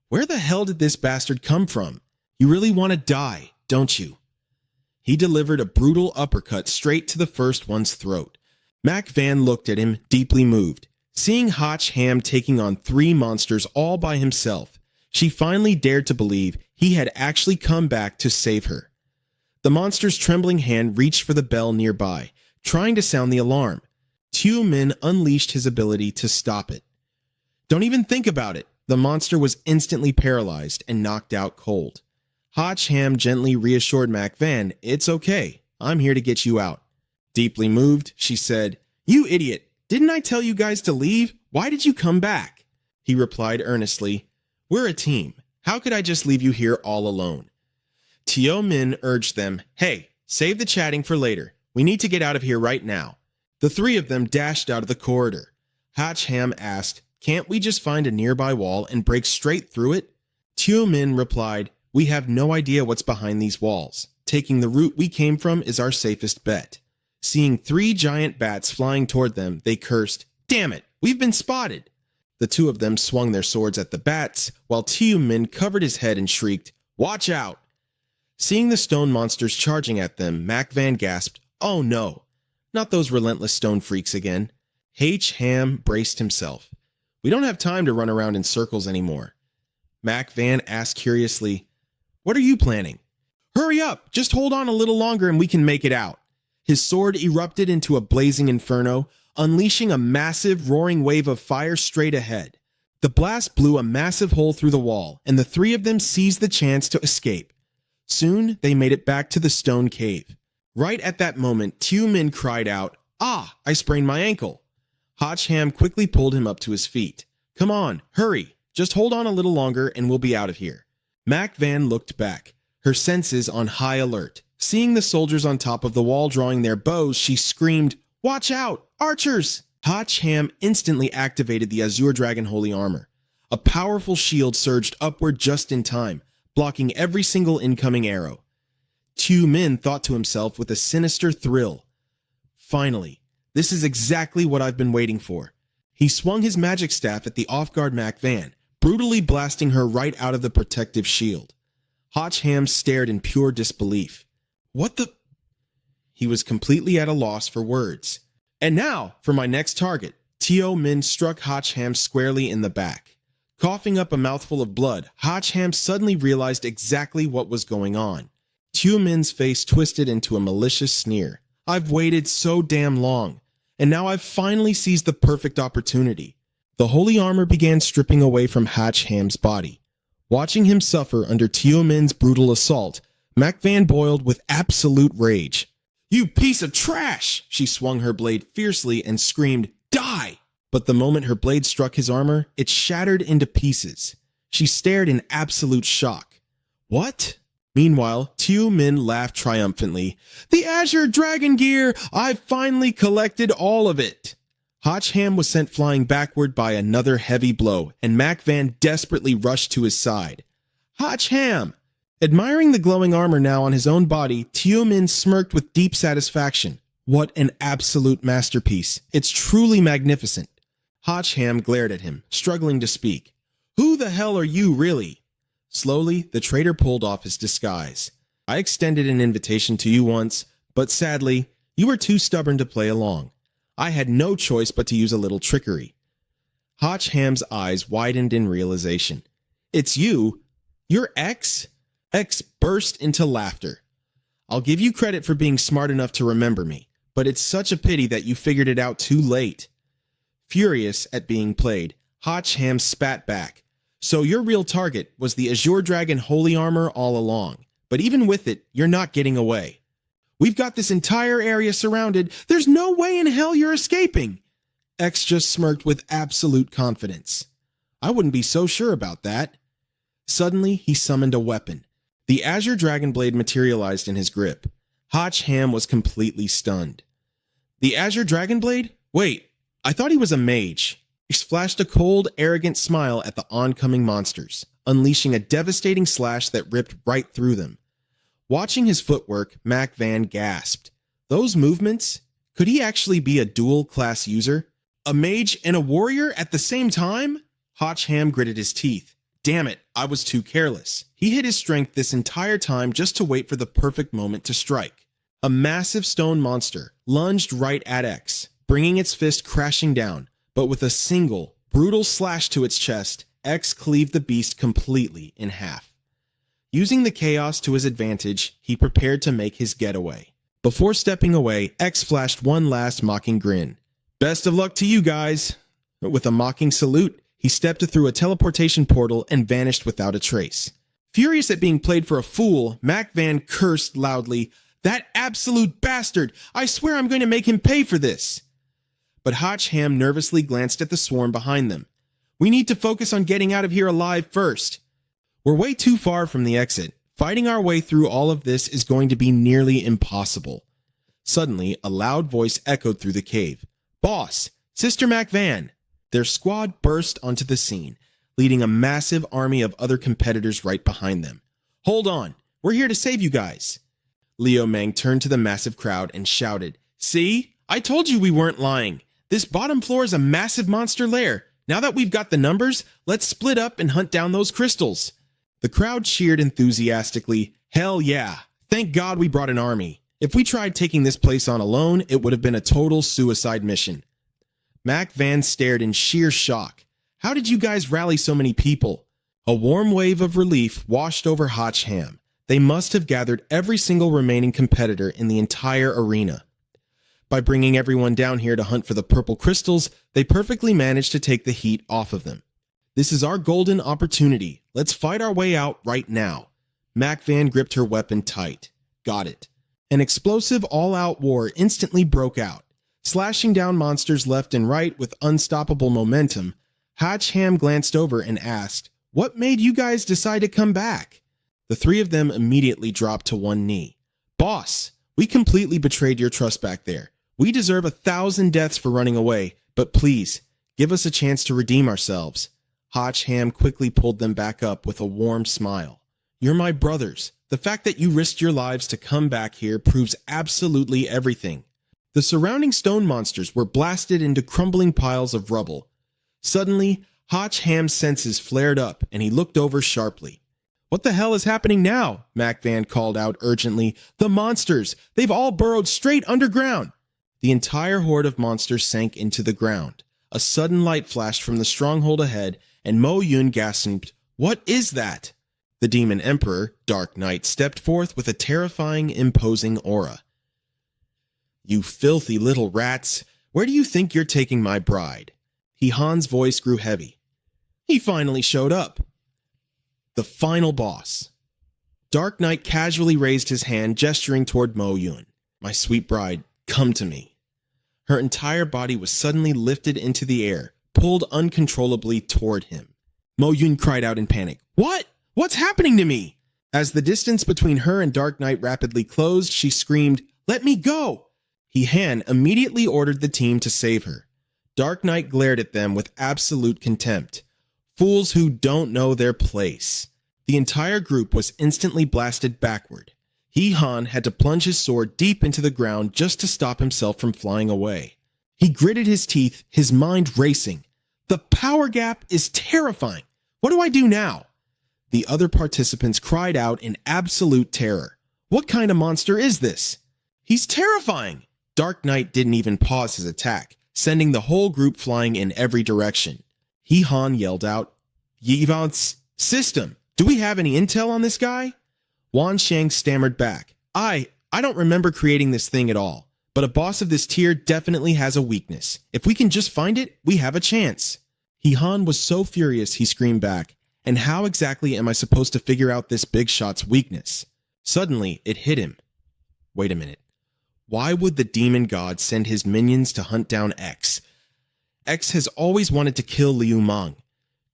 Where the hell did this bastard come from? You really want to die, don't you? He delivered a brutal uppercut straight to the first one's throat. Mac Van looked at him, deeply moved. Seeing Ham taking on 3 monsters all by himself, she finally dared to believe he had actually come back to save her. The monster's trembling hand reached for the bell nearby, trying to sound the alarm. Teo Min unleashed his ability to stop it. "Don't even think about it." The monster was instantly paralyzed and knocked out cold. Ham gently reassured Mac Van, "It's okay. I'm here to get you out." Deeply moved, she said, "You idiot. Didn't I tell you guys to leave? Why did you come back?" He replied earnestly, "We're a team. How could I just leave you here all alone?" Teo Min urged them, "Hey, save the chatting for later. We need to get out of here right now." The 3 of them dashed out of the corridor. Ham asked, "Can't we just find a nearby wall and break straight through it?" Teo Min replied, "We have no idea what's behind these walls. Taking the route we came from is our safest bet." Seeing 3 giant bats flying toward them, they cursed, "Damn it, we've been spotted." The 2 of them swung their swords at the bats, while Teo Min covered his head and shrieked, "Watch out!" Seeing the stone monsters charging at them, Mac Van gasped, "Oh no, not those relentless stone freaks again." Ham braced himself. "We don't have time to run around in circles anymore." Mac Van asked curiously, "What are you planning?" "Hurry up, just hold on a little longer and we can make it out." His sword erupted into a blazing inferno, unleashing a massive, roaring wave of fire straight ahead. The blast blew a massive hole through the wall, and the 3 of them seized the chance to escape. Soon, they made it back to the stone cave. Right at that moment, Teo Min cried out, "Ah, I sprained my ankle." Ham quickly pulled him up to his feet. "Come on, hurry. Just hold on a little longer and we'll be out of here." Mac Van looked back, her senses on high alert. Seeing the soldiers on top of the wall drawing their bows, she screamed, "Watch out! Archers!" Ham instantly activated the Azure Dragon Holy Armor. A powerful shield surged upward just in time, blocking every single incoming arrow. Teo Min thought to himself with a sinister thrill. Finally, this is exactly what I've been waiting for. He swung his magic staff at the off-guard Mac Van, brutally blasting her right out of the protective shield. Ham stared in pure disbelief. What the? He was completely at a loss for words. And now, for my next target. Teo Min struck Ham squarely in the back. Coughing up a mouthful of blood, Ham suddenly realized exactly what was going on. Min's face twisted into a malicious sneer. I've waited so damn long, and now I've finally seized the perfect opportunity. The holy armor began stripping away from Ham's body. Watching him suffer under Min's brutal assault, Mac Van boiled with absolute rage. You piece of trash! She swung her blade fiercely and screamed, Die! But the moment her blade struck his armor, it shattered into pieces. She stared in absolute shock. What? Meanwhile, Min laughed triumphantly. The Azure Dragon Gear! I've finally collected all of it! Ham was sent flying backward by another heavy blow, and Mac Van desperately rushed to his side. Ham! Admiring the glowing armor now on his own body, Min smirked with deep satisfaction. What an absolute masterpiece. It's truly magnificent. Ham glared at him, struggling to speak. Who the hell are you, really? Slowly, the traitor pulled off his disguise. I extended an invitation to you once, but sadly, you were too stubborn to play along. I had no choice but to use a little trickery. Ham's eyes widened in realization. It's you? Your ex? X burst into laughter. I'll give you credit for being smart enough to remember me, but it's such a pity that you figured it out too late. Furious at being played, Ham spat back. So your real target was the Azure Dragon Holy Armor all along, but even with it, you're not getting away. We've got this entire area surrounded. There's no way in hell you're escaping. X just smirked with absolute confidence. I wouldn't be so sure about that. Suddenly, he summoned a weapon. The Azure Dragon Blade materialized in his grip. Ham was completely stunned. The Azure Dragon Blade? Wait, I thought he was a mage. He flashed a cold, arrogant smile at the oncoming monsters, unleashing a devastating slash that ripped right through them. Watching his footwork, Mac Van gasped. Those movements? Could he actually be a dual-class user? A mage and a warrior at the same time? Ham gritted his teeth. Damn it, I was too careless. He hid his strength this entire time just to wait for the perfect moment to strike. A massive stone monster lunged right at X, bringing its fist crashing down, but with a single, brutal slash to its chest, X cleaved the beast completely in half. Using the chaos to his advantage, he prepared to make his getaway. Before stepping away, X flashed one last mocking grin. Best of luck to you guys! With a mocking salute, he stepped through a teleportation portal and vanished without a trace. Furious at being played for a fool, Mac Van cursed loudly, That absolute bastard! I swear I'm going to make him pay for this! But Ham nervously glanced at the swarm behind them. We need to focus on getting out of here alive first. We're way too far from the exit. Fighting our way through all of this is going to be nearly impossible. Suddenly, a loud voice echoed through the cave. Boss! Sister Mac Van! Their squad burst onto the scene, leading a massive army of other competitors right behind them. Hold on! We're here to save you guys! Leo Mang turned to the massive crowd and shouted, See? I told you we weren't lying. This bottom floor is a massive monster lair. Now that we've got the numbers, let's split up and hunt down those crystals. The crowd cheered enthusiastically. Hell yeah. Thank God we brought an army. If we tried taking this place on alone, it would have been a total suicide mission. Mac Van stared in sheer shock. How did you guys rally so many people? A warm wave of relief washed over Ham. They must have gathered every single remaining competitor in the entire arena. By bringing everyone down here to hunt for the purple crystals, they perfectly managed to take the heat off of them. This is our golden opportunity. Let's fight our way out right now. Mac Van gripped her weapon tight. Got it. An explosive all-out war instantly broke out. Slashing down monsters left and right with unstoppable momentum, Ham glanced over and asked, What made you guys decide to come back? The three of them immediately dropped to one knee. Boss, we completely betrayed your trust back there. We deserve 1,000 deaths for running away, but please, give us a chance to redeem ourselves. Ham quickly pulled them back up with a warm smile. You're my brothers. The fact that you risked your lives to come back here proves absolutely everything. The surrounding stone monsters were blasted into crumbling piles of rubble. Suddenly, Ham's senses flared up and he looked over sharply. What the hell is happening now? Mac Van called out urgently. The monsters! They've all burrowed straight underground! The entire horde of monsters sank into the ground. A sudden light flashed from the stronghold ahead, and Mo Yun gasped, "What is that?" The Demon Emperor, Dark Knight, stepped forth with a terrifying, imposing aura. "You filthy little rats, where do you think you're taking my bride?" He-Han's voice grew heavy. He finally showed up. The final boss. Dark Knight casually raised his hand, gesturing toward Mo Yun. "My sweet bride, come to me." Her entire body was suddenly lifted into the air, pulled uncontrollably toward him. Mo Yun cried out in panic. "What? What's happening to me?" As the distance between her and Dark Knight rapidly closed, she screamed, "Let me go!" He-Han immediately ordered the team to save her. Dark Knight glared at them with absolute contempt. Fools who don't know their place. The entire group was instantly blasted backward. He-Han had to plunge his sword deep into the ground just to stop himself from flying away. He gritted his teeth, his mind racing. The power gap is terrifying. What do I do now? The other participants cried out in absolute terror. What kind of monster is this? He's terrifying! Dark Knight didn't even pause his attack, sending the whole group flying in every direction. He-Han yelled out, "Yvonne's system! Do we have any intel on this guy?" Wan Shang stammered back. I don't remember creating this thing at all, but a boss of this tier definitely has a weakness. If we can just find it, we have a chance." He-Han was so furious he screamed back, "And how exactly am I supposed to figure out this big shot's weakness?" Suddenly, it hit him. Wait a minute. Why would the demon god send his minions to hunt down X? X has always wanted to kill Liu Mang.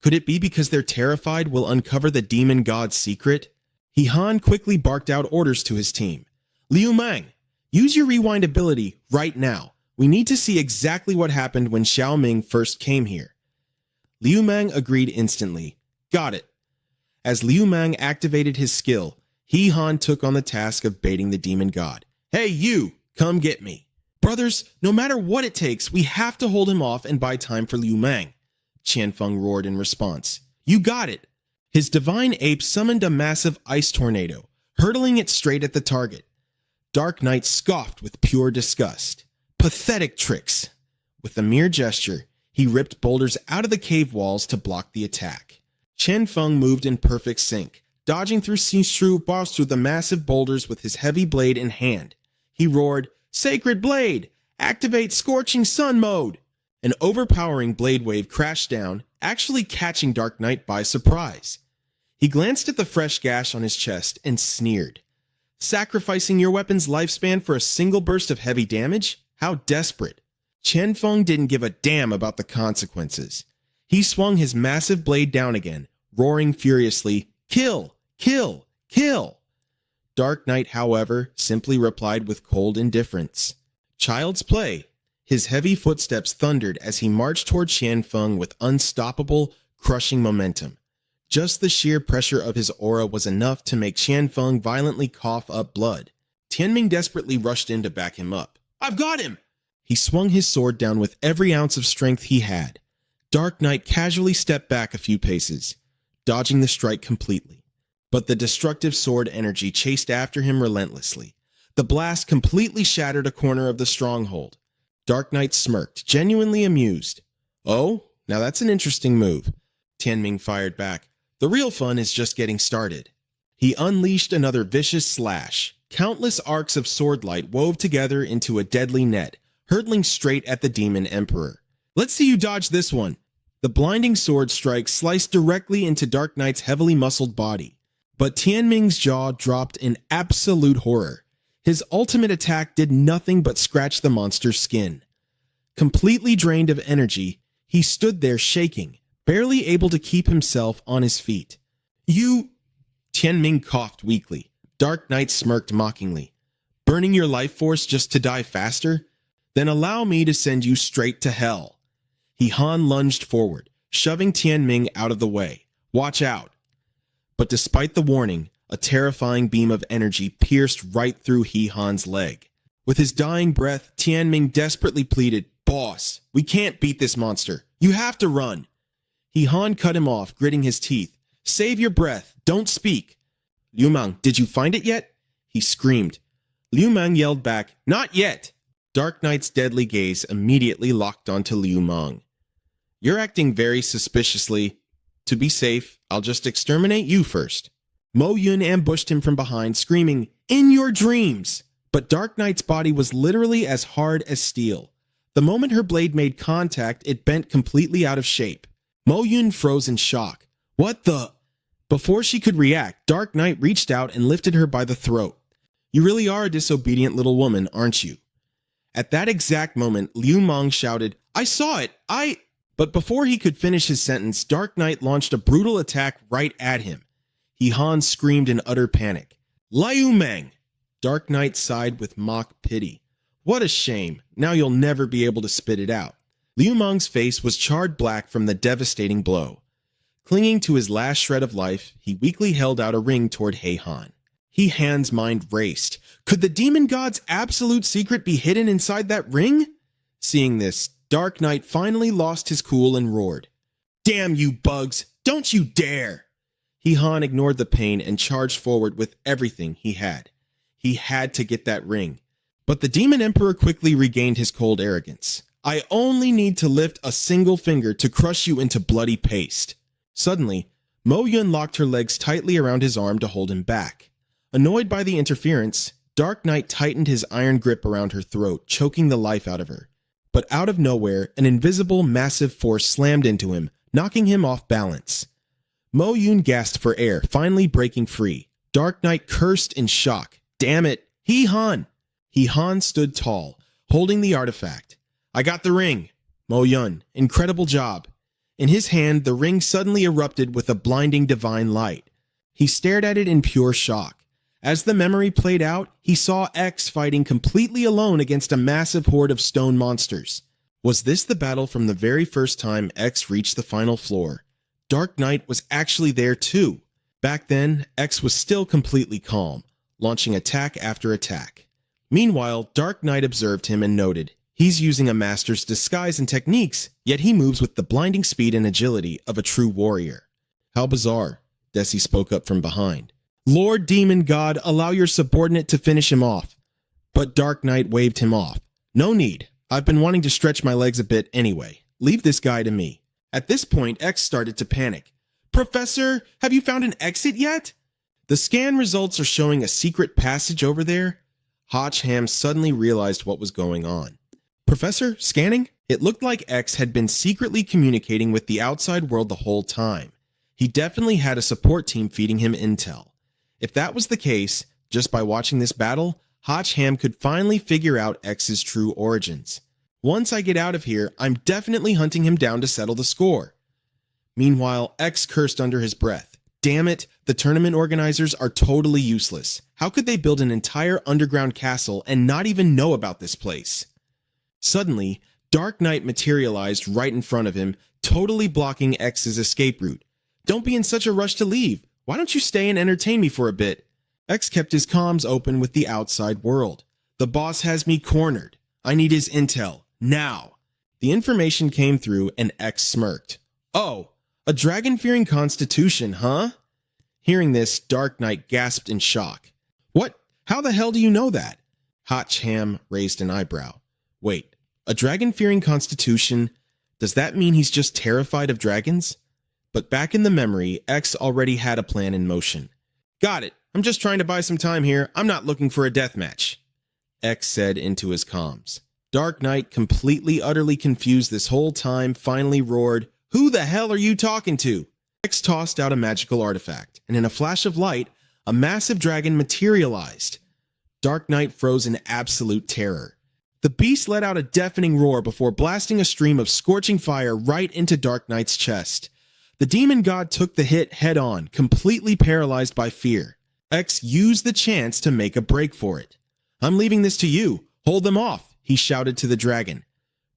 Could it be because they're terrified we'll uncover the demon god's secret? He-Han quickly barked out orders to his team. "Liu Mang, use your rewind ability right now. We need to see exactly what happened when Xiao Ming first came here." Liu Mang agreed instantly. "Got it." As Liu Mang activated his skill, He-Han took on the task of baiting the demon god. "Hey you, come get me." "Brothers, no matter what it takes, we have to hold him off and buy time for Liu Mang," Qianfeng roared in response. "You got it." His divine ape summoned a massive ice tornado, hurtling it straight at the target. Dark Knight scoffed with pure disgust. Pathetic tricks. With a mere gesture, he ripped boulders out of the cave walls to block the attack. Qianfeng moved in perfect sync, dodging through see-through bars through the massive boulders with his heavy blade in hand. He roared, "Sacred Blade! Activate Scorching Sun mode!" An overpowering blade wave crashed down, actually catching Dark Knight by surprise. He glanced at the fresh gash on his chest and sneered. "Sacrificing your weapon's lifespan for a single burst of heavy damage? How desperate." Qianfeng didn't give a damn about the consequences. He swung his massive blade down again, roaring furiously, "Kill! Kill! Kill!" Dark Knight, however, simply replied with cold indifference. Child's play. His heavy footsteps thundered as he marched toward Qianfeng with unstoppable, crushing momentum. Just the sheer pressure of his aura was enough to make Qianfeng violently cough up blood. Tianming desperately rushed in to back him up. "I've got him!" He swung his sword down with every ounce of strength he had. Dark Knight casually stepped back a few paces, dodging the strike completely. But the destructive sword energy chased after him relentlessly. The blast completely shattered a corner of the stronghold. Dark Knight smirked, genuinely amused. "Oh, now that's an interesting move." Tianming fired back. "The real fun is just getting started." He unleashed another vicious slash. Countless arcs of sword light wove together into a deadly net, hurtling straight at the Demon Emperor. "Let's see you dodge this one." The blinding sword strike sliced directly into Dark Knight's heavily muscled body. But Tianming's jaw dropped in absolute horror. His ultimate attack did nothing but scratch the monster's skin. Completely drained of energy, he stood there shaking, barely able to keep himself on his feet. "You..." Tianming coughed weakly. Dark Knight smirked mockingly. "Burning your life force just to die faster? Then allow me to send you straight to hell." He-Han lunged forward, shoving Tianming out of the way. "Watch out." But despite the warning, a terrifying beam of energy pierced right through He-Han's leg. With his dying breath, Tianming desperately pleaded, "Boss, we can't beat this monster. You have to run." He-Han cut him off, gritting his teeth. "Save your breath. Don't speak." "Liu Mang, did you find it yet?" he screamed. Liu Mang yelled back, "Not yet." Dark Knight's deadly gaze immediately locked onto Liu Mang. "You're acting very suspiciously." To be safe, I'll just exterminate you first. Mo Yun ambushed him from behind, screaming, "In your dreams!" But Dark Knight's body was literally as hard as steel. The moment her blade made contact, it bent completely out of shape. Mo Yun froze in shock. What the? Before she could react, Dark Knight reached out and lifted her by the throat. You really are a disobedient little woman, aren't you? At that exact moment, Liu Meng shouted, I saw it, But before he could finish his sentence, Dark Knight launched a brutal attack right at him. He Han screamed in utter panic. Liu Meng! Dark Knight sighed with mock pity. What a shame, now you'll never be able to spit it out. Liu Meng's face was charred black from the devastating blow. Clinging to his last shred of life, he weakly held out a ring toward He Han. He Han's mind raced. Could the demon god's absolute secret be hidden inside that ring? Seeing this, Dark Knight finally lost his cool and roared. Damn you bugs, don't you dare! He Han ignored the pain and charged forward with everything he had. He had to get that ring. But the Demon Emperor quickly regained his cold arrogance. I only need to lift a single finger to crush you into bloody paste. Suddenly, Mo Yun locked her legs tightly around his arm to hold him back. Annoyed by the interference, Dark Knight tightened his iron grip around her throat, choking the life out of her. But out of nowhere, an invisible, massive force slammed into him, knocking him off balance. Mo Yun gasped for air, finally breaking free. Dark Knight cursed in shock. Damn it, He Han! He Han stood tall, holding the artifact. I got the ring. Mo Yun, incredible job. In his hand, the ring suddenly erupted with a blinding divine light. He stared at it in pure shock. As the memory played out, he saw X fighting completely alone against a massive horde of stone monsters. Was this the battle from the very first time X reached the final floor? Dark Knight was actually there too. Back then, X was still completely calm, launching attack after attack. Meanwhile, Dark Knight observed him and noted, he's using a master's disguise and techniques, yet he moves with the blinding speed and agility of a true warrior. How bizarre, Desi spoke up from behind. Lord Demon God, allow your subordinate to finish him off. But Dark Knight waved him off. No need. I've been wanting to stretch my legs a bit anyway. Leave this guy to me. At this point, X started to panic. Professor, have you found an exit yet? The scan results are showing a secret passage over there. Hotch Ham suddenly realized what was going on. Professor, scanning? It looked like X had been secretly communicating with the outside world the whole time. He definitely had a support team feeding him intel. If that was the case, just by watching this battle, Hotch Ham could finally figure out X's true origins. Once I get out of here, I'm definitely hunting him down to settle the score. Meanwhile, X cursed under his breath. Damn it, the tournament organizers are totally useless. How could they build an entire underground castle and not even know about this place? Suddenly, Dark Knight materialized right in front of him, totally blocking X's escape route. Don't be in such a rush to leave. Why don't you stay and entertain me for a bit? X kept his comms open with the outside world. The boss has me cornered. I need his intel. Now. The information came through and X smirked. Oh, a dragon-fearing constitution, huh? Hearing this, Dark Knight gasped in shock. What? How the hell do you know that? Hotch Ham raised an eyebrow. Wait, a dragon-fearing constitution? Does that mean he's just terrified of dragons? But back in the memory, X already had a plan in motion. Got it. I'm just trying to buy some time here. I'm not looking for a deathmatch. X said into his comms. Dark Knight, completely utterly confused this whole time, finally roared, Who the hell are you talking to? X tossed out a magical artifact, and in a flash of light, a massive dragon materialized. Dark Knight froze in absolute terror. The beast let out a deafening roar before blasting a stream of scorching fire right into Dark Knight's chest. The demon god took the hit head-on, completely paralyzed by fear. X used the chance to make a break for it. I'm leaving this to you. Hold them off, he shouted to the dragon.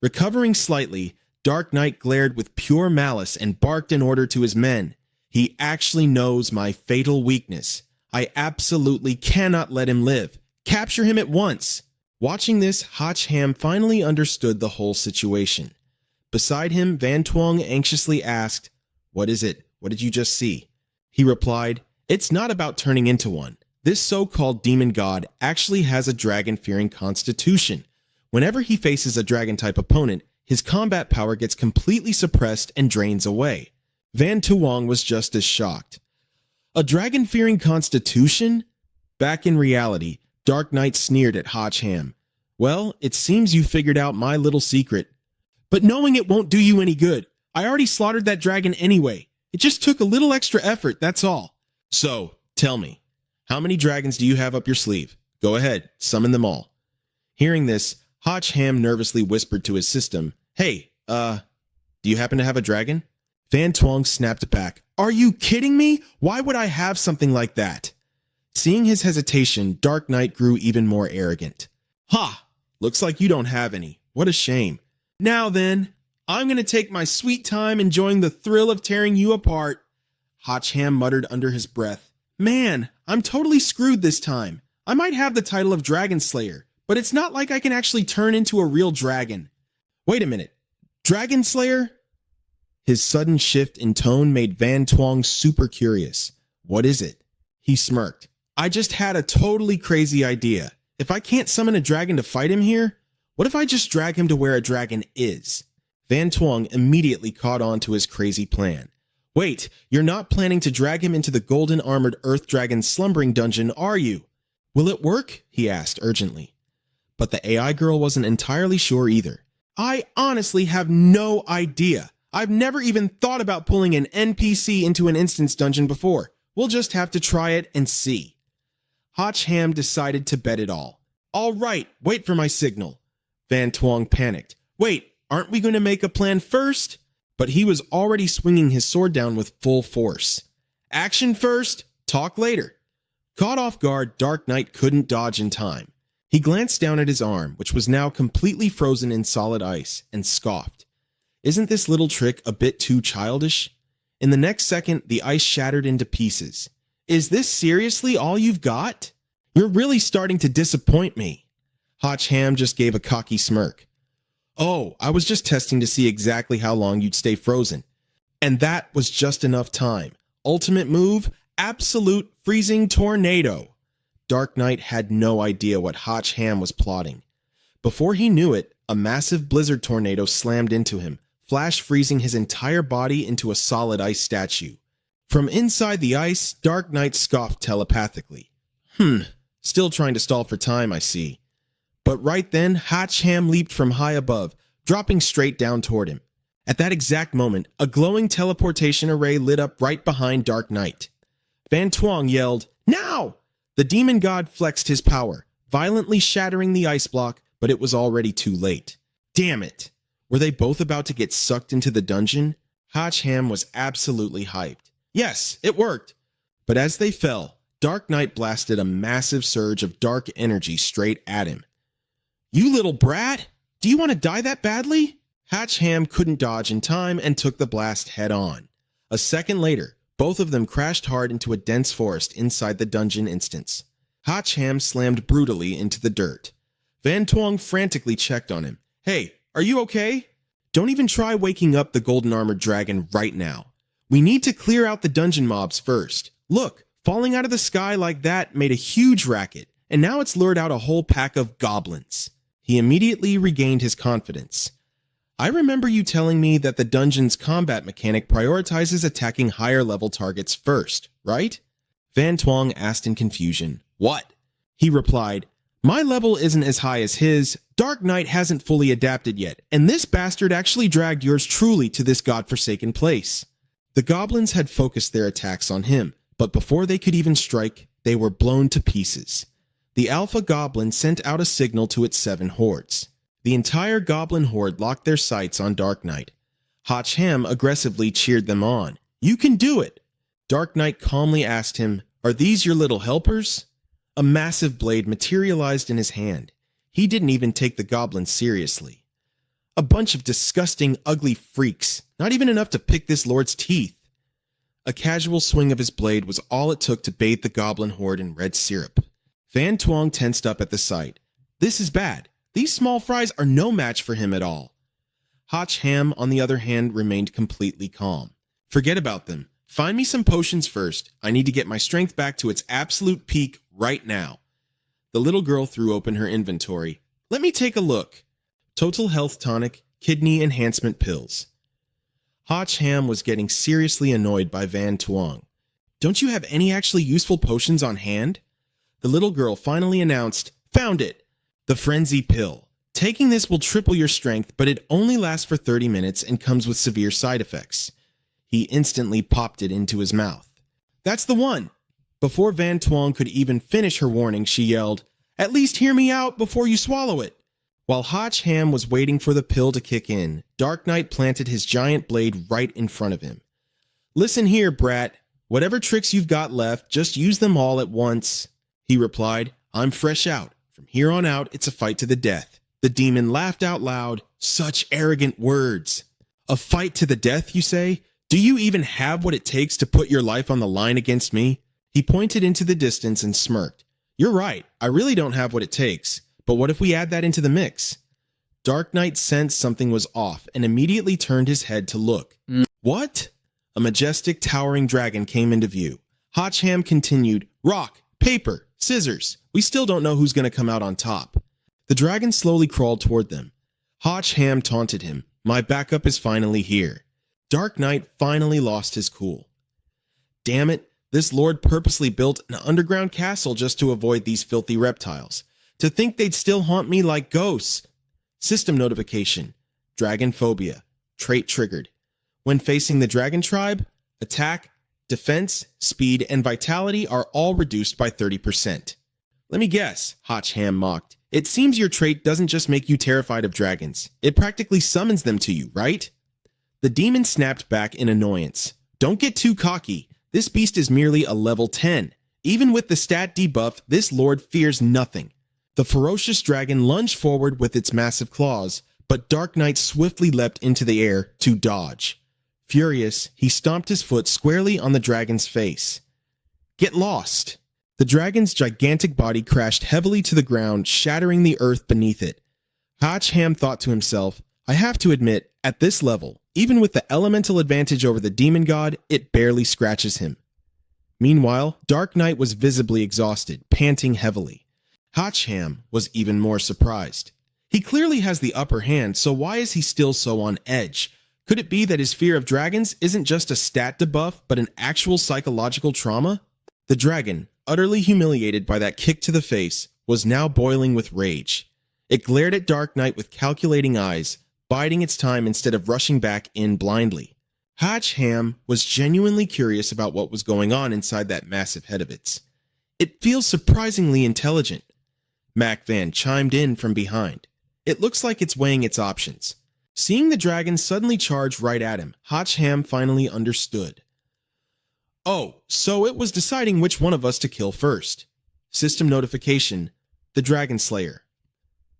Recovering slightly, Dark Knight glared with pure malice and barked an order to his men. He actually knows my fatal weakness. I absolutely cannot let him live. Capture him at once. Watching this, Hotch Ham finally understood the whole situation. Beside him, Van Tuong anxiously asked, What is it? What did you just see? He replied, It's not about turning into one. This so-called demon god actually has a dragon-fearing constitution. Whenever he faces a dragon-type opponent, his combat power gets completely suppressed and drains away. Van Tuong was just as shocked. A dragon-fearing constitution? Back in reality, Dark Knight sneered at Hotch Ham. Well, it seems you figured out my little secret. But knowing it won't do you any good. I already slaughtered that dragon anyway. It just took a little extra effort, that's all. So, tell me, how many dragons do you have up your sleeve? Go ahead, summon them all. Hearing this, Hotch Ham nervously whispered to his system, Hey, do you happen to have a dragon? Van Tuong snapped back. Are you kidding me? Why would I have something like that? Seeing his hesitation, Dark Knight grew even more arrogant. Ha! Looks like you don't have any. What a shame. Now then, I'm gonna take my sweet time enjoying the thrill of tearing you apart. Hotch Ham muttered under his breath. Man, I'm totally screwed this time. I might have the title of Dragon Slayer, but it's not like I can actually turn into a real dragon. Wait a minute. Dragon Slayer? His sudden shift in tone made Van Tuong super curious. What is it? He smirked. I just had a totally crazy idea. If I can't summon a dragon to fight him here, what if I just drag him to where a dragon is? Van Tuong immediately caught on to his crazy plan. Wait, you're not planning to drag him into the golden armored earth dragon's slumbering dungeon, are you? Will it work? He asked urgently. But the AI girl wasn't entirely sure either. I honestly have no idea. I've never even thought about pulling an NPC into an instance dungeon before. We'll just have to try it and see. Hotch Ham decided to bet it all. All right, wait for my signal. Van Tuong panicked. Wait, aren't we going to make a plan first? But he was already swinging his sword down with full force. Action first, talk later. Caught off guard, Dark Knight couldn't dodge in time. He glanced down at his arm, which was now completely frozen in solid ice, and scoffed. Isn't this little trick a bit too childish? In the next second, the ice shattered into pieces. Is this seriously all you've got? You're really starting to disappoint me. Hotch Ham just gave a cocky smirk. Oh, I was just testing to see exactly how long you'd stay frozen. And that was just enough time. Ultimate move, absolute freezing tornado. Dark Knight had no idea what Hotch Ham was plotting. Before he knew it, a massive blizzard tornado slammed into him, flash freezing his entire body into a solid ice statue. From inside the ice, Dark Knight scoffed telepathically. Still trying to stall for time, I see. But right then, Hotch Ham leaped from high above, dropping straight down toward him. At that exact moment, a glowing teleportation array lit up right behind Dark Knight. Van Tuong yelled, Now! The demon god flexed his power, violently shattering the ice block, but it was already too late. Damn it! Were they both about to get sucked into the dungeon? Hotch Ham was absolutely hyped. Yes, it worked! But as they fell, Dark Knight blasted a massive surge of dark energy straight at him. You little brat! Do you want to die that badly? Hotch Ham couldn't dodge in time and took the blast head on. A second later, both of them crashed hard into a dense forest inside the dungeon instance. Hotch Ham slammed brutally into the dirt. Van Tuong frantically checked on him. Hey, are you okay? Don't even try waking up the golden armored dragon right now. We need to clear out the dungeon mobs first. Look, falling out of the sky like that made a huge racket, and now it's lured out a whole pack of goblins. He immediately regained his confidence. I remember you telling me that the dungeon's combat mechanic prioritizes attacking higher level targets first, right? Van Tuong asked in confusion. What? He replied, My level isn't as high as his. Dark Knight hasn't fully adapted yet, and this bastard actually dragged yours truly to this godforsaken place. The goblins had focused their attacks on him, but before they could even strike, they were blown to pieces. The alpha goblin sent out a signal to its 7 hordes. The entire goblin horde locked their sights on Dark Knight. Hotch Ham aggressively cheered them on. You can do it! Dark Knight calmly asked him, Are these your little helpers? A massive blade materialized in his hand. He didn't even take the goblins seriously. A bunch of disgusting, ugly freaks, not even enough to pick this lord's teeth. A casual swing of his blade was all it took to bathe the goblin horde in red syrup. Van Tuong tensed up at the sight. This is bad. These small fries are no match for him at all. Hotch Ham, on the other hand, remained completely calm. Forget about them. Find me some potions first. I need to get my strength back to its absolute peak right now. The little girl threw open her inventory. Let me take a look. Total health tonic, kidney enhancement pills. Hotch Ham was getting seriously annoyed by Van Tuong. Don't you have any actually useful potions on hand? The little girl finally announced, Found it! The Frenzy Pill. Taking this will triple your strength, but it only lasts for 30 minutes and comes with severe side effects. He instantly popped it into his mouth. That's the one! Before Van Tuong could even finish her warning, she yelled, At least hear me out before you swallow it! While Hotch Ham was waiting for the pill to kick in, Dark Knight planted his giant blade right in front of him. Listen here, brat. Whatever tricks you've got left, just use them all at once. He replied, I'm fresh out. From here on out, it's a fight to the death. The demon laughed out loud. Such arrogant words. A fight to the death, you say? Do you even have what it takes to put your life on the line against me? He pointed into the distance and smirked. You're right, I really don't have what it takes. But what if we add that into the mix? Dark Knight sensed something was off and immediately turned his head to look. What? A majestic, towering dragon came into view. Hotch Ham continued, Rock, paper, scissors. We still don't know who's going to come out on top. The dragon slowly crawled toward them. Hotch Ham taunted him. My backup is finally here. Dark Knight finally lost his cool. Damn it, this lord purposely built an underground castle just to avoid these filthy reptiles. To think they'd still haunt me like ghosts. System notification. Dragon phobia. Trait triggered. When facing the dragon tribe, attack, defense, speed, and vitality are all reduced by 30%. Let me guess, Hotch Ham mocked. It seems your trait doesn't just make you terrified of dragons. It practically summons them to you, right? The demon snapped back in annoyance. Don't get too cocky. This beast is merely a level 10. Even with the stat debuff, this lord fears nothing. The ferocious dragon lunged forward with its massive claws, but Dark Knight swiftly leapt into the air to dodge. Furious, he stomped his foot squarely on the dragon's face. Get lost! The dragon's gigantic body crashed heavily to the ground, shattering the earth beneath it. Hotch Ham thought to himself, I have to admit, at this level, even with the elemental advantage over the demon god, it barely scratches him. Meanwhile, Dark Knight was visibly exhausted, panting heavily. Hotch Ham was even more surprised. He clearly has the upper hand, so why is he still so on edge? Could it be that his fear of dragons isn't just a stat debuff, but an actual psychological trauma? The dragon, utterly humiliated by that kick to the face, was now boiling with rage. It glared at Dark Knight with calculating eyes, biding its time instead of rushing back in blindly. Hotch Ham was genuinely curious about what was going on inside that massive head of its. It feels surprisingly intelligent. Mac Van chimed in from behind. It looks like it's weighing its options. Seeing the dragon suddenly charge right at him, Hotch Ham finally understood. Oh, so it was deciding which one of us to kill first. System notification. The Dragon Slayer.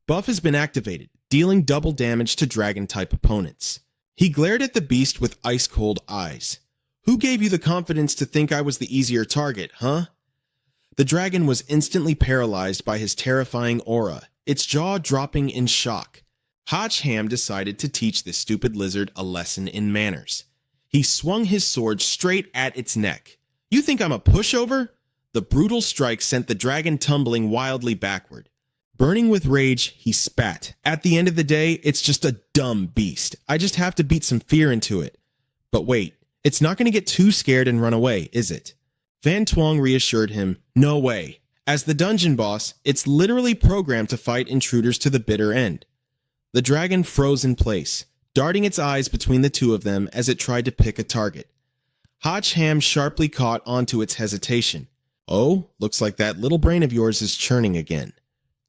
Buff has been activated, dealing double damage to dragon-type opponents. He glared at the beast with ice-cold eyes. Who gave you the confidence to think I was the easier target, huh? The dragon was instantly paralyzed by his terrifying aura, its jaw dropping in shock. Hotch Ham decided to teach this stupid lizard a lesson in manners. He swung his sword straight at its neck. You think I'm a pushover? The brutal strike sent the dragon tumbling wildly backward. Burning with rage, he spat. At the end of the day, it's just a dumb beast. I just have to beat some fear into it. But wait, it's not going to get too scared and run away, is it? Van Tuong reassured him, no way. As the dungeon boss, it's literally programmed to fight intruders to the bitter end. The dragon froze in place, darting its eyes between the two of them as it tried to pick a target. Hotch Ham sharply caught onto its hesitation. Oh, looks like that little brain of yours is churning again.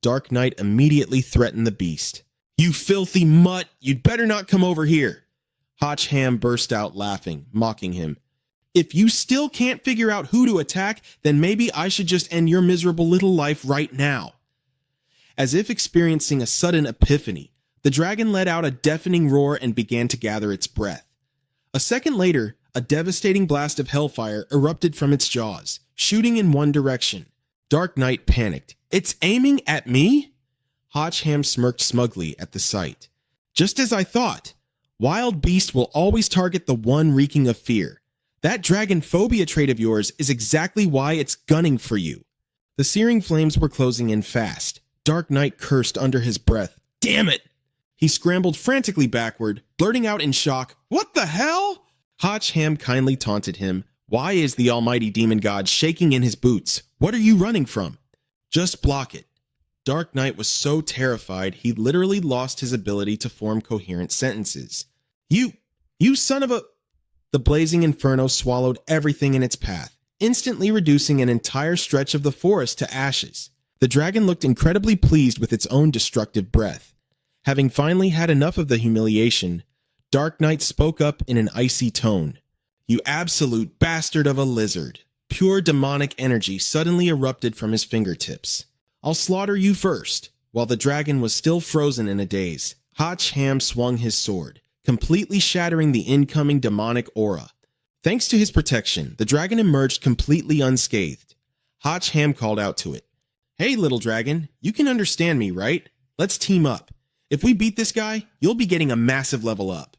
Dark Knight immediately threatened the beast. You filthy mutt, you'd better not come over here. Hotch Ham burst out laughing, mocking him. If you still can't figure out who to attack, then maybe I should just end your miserable little life right now. As if experiencing a sudden epiphany, the dragon let out a deafening roar and began to gather its breath. A second later, a devastating blast of hellfire erupted from its jaws, shooting in one direction. Dark Knight panicked. It's aiming at me? Hotch Ham smirked smugly at the sight. Just as I thought. Wild beast will always target the one reeking of fear. That dragon phobia trait of yours is exactly why it's gunning for you. The searing flames were closing in fast. Dark Knight cursed under his breath. Damn it! He scrambled frantically backward, blurting out in shock, "What the hell?" Hotch Ham kindly taunted him. "Why is the almighty demon god shaking in his boots? What are you running from? Just block it." Dark Knight was so terrified he literally lost his ability to form coherent sentences. You son of a... The blazing inferno swallowed everything in its path, instantly reducing an entire stretch of the forest to ashes. The dragon looked incredibly pleased with its own destructive breath. Having finally had enough of the humiliation, Dark Knight spoke up in an icy tone. "You absolute bastard of a lizard." Pure demonic energy suddenly erupted from his fingertips. "I'll slaughter you first." While the dragon was still frozen in a daze, Hotch Ham swung his sword, completely shattering the incoming demonic aura. Thanks to his protection, the dragon emerged completely unscathed. Hotch Ham called out to it, "Hey, little dragon, you can understand me, right? Let's team up. If we beat this guy, you'll be getting a massive level up."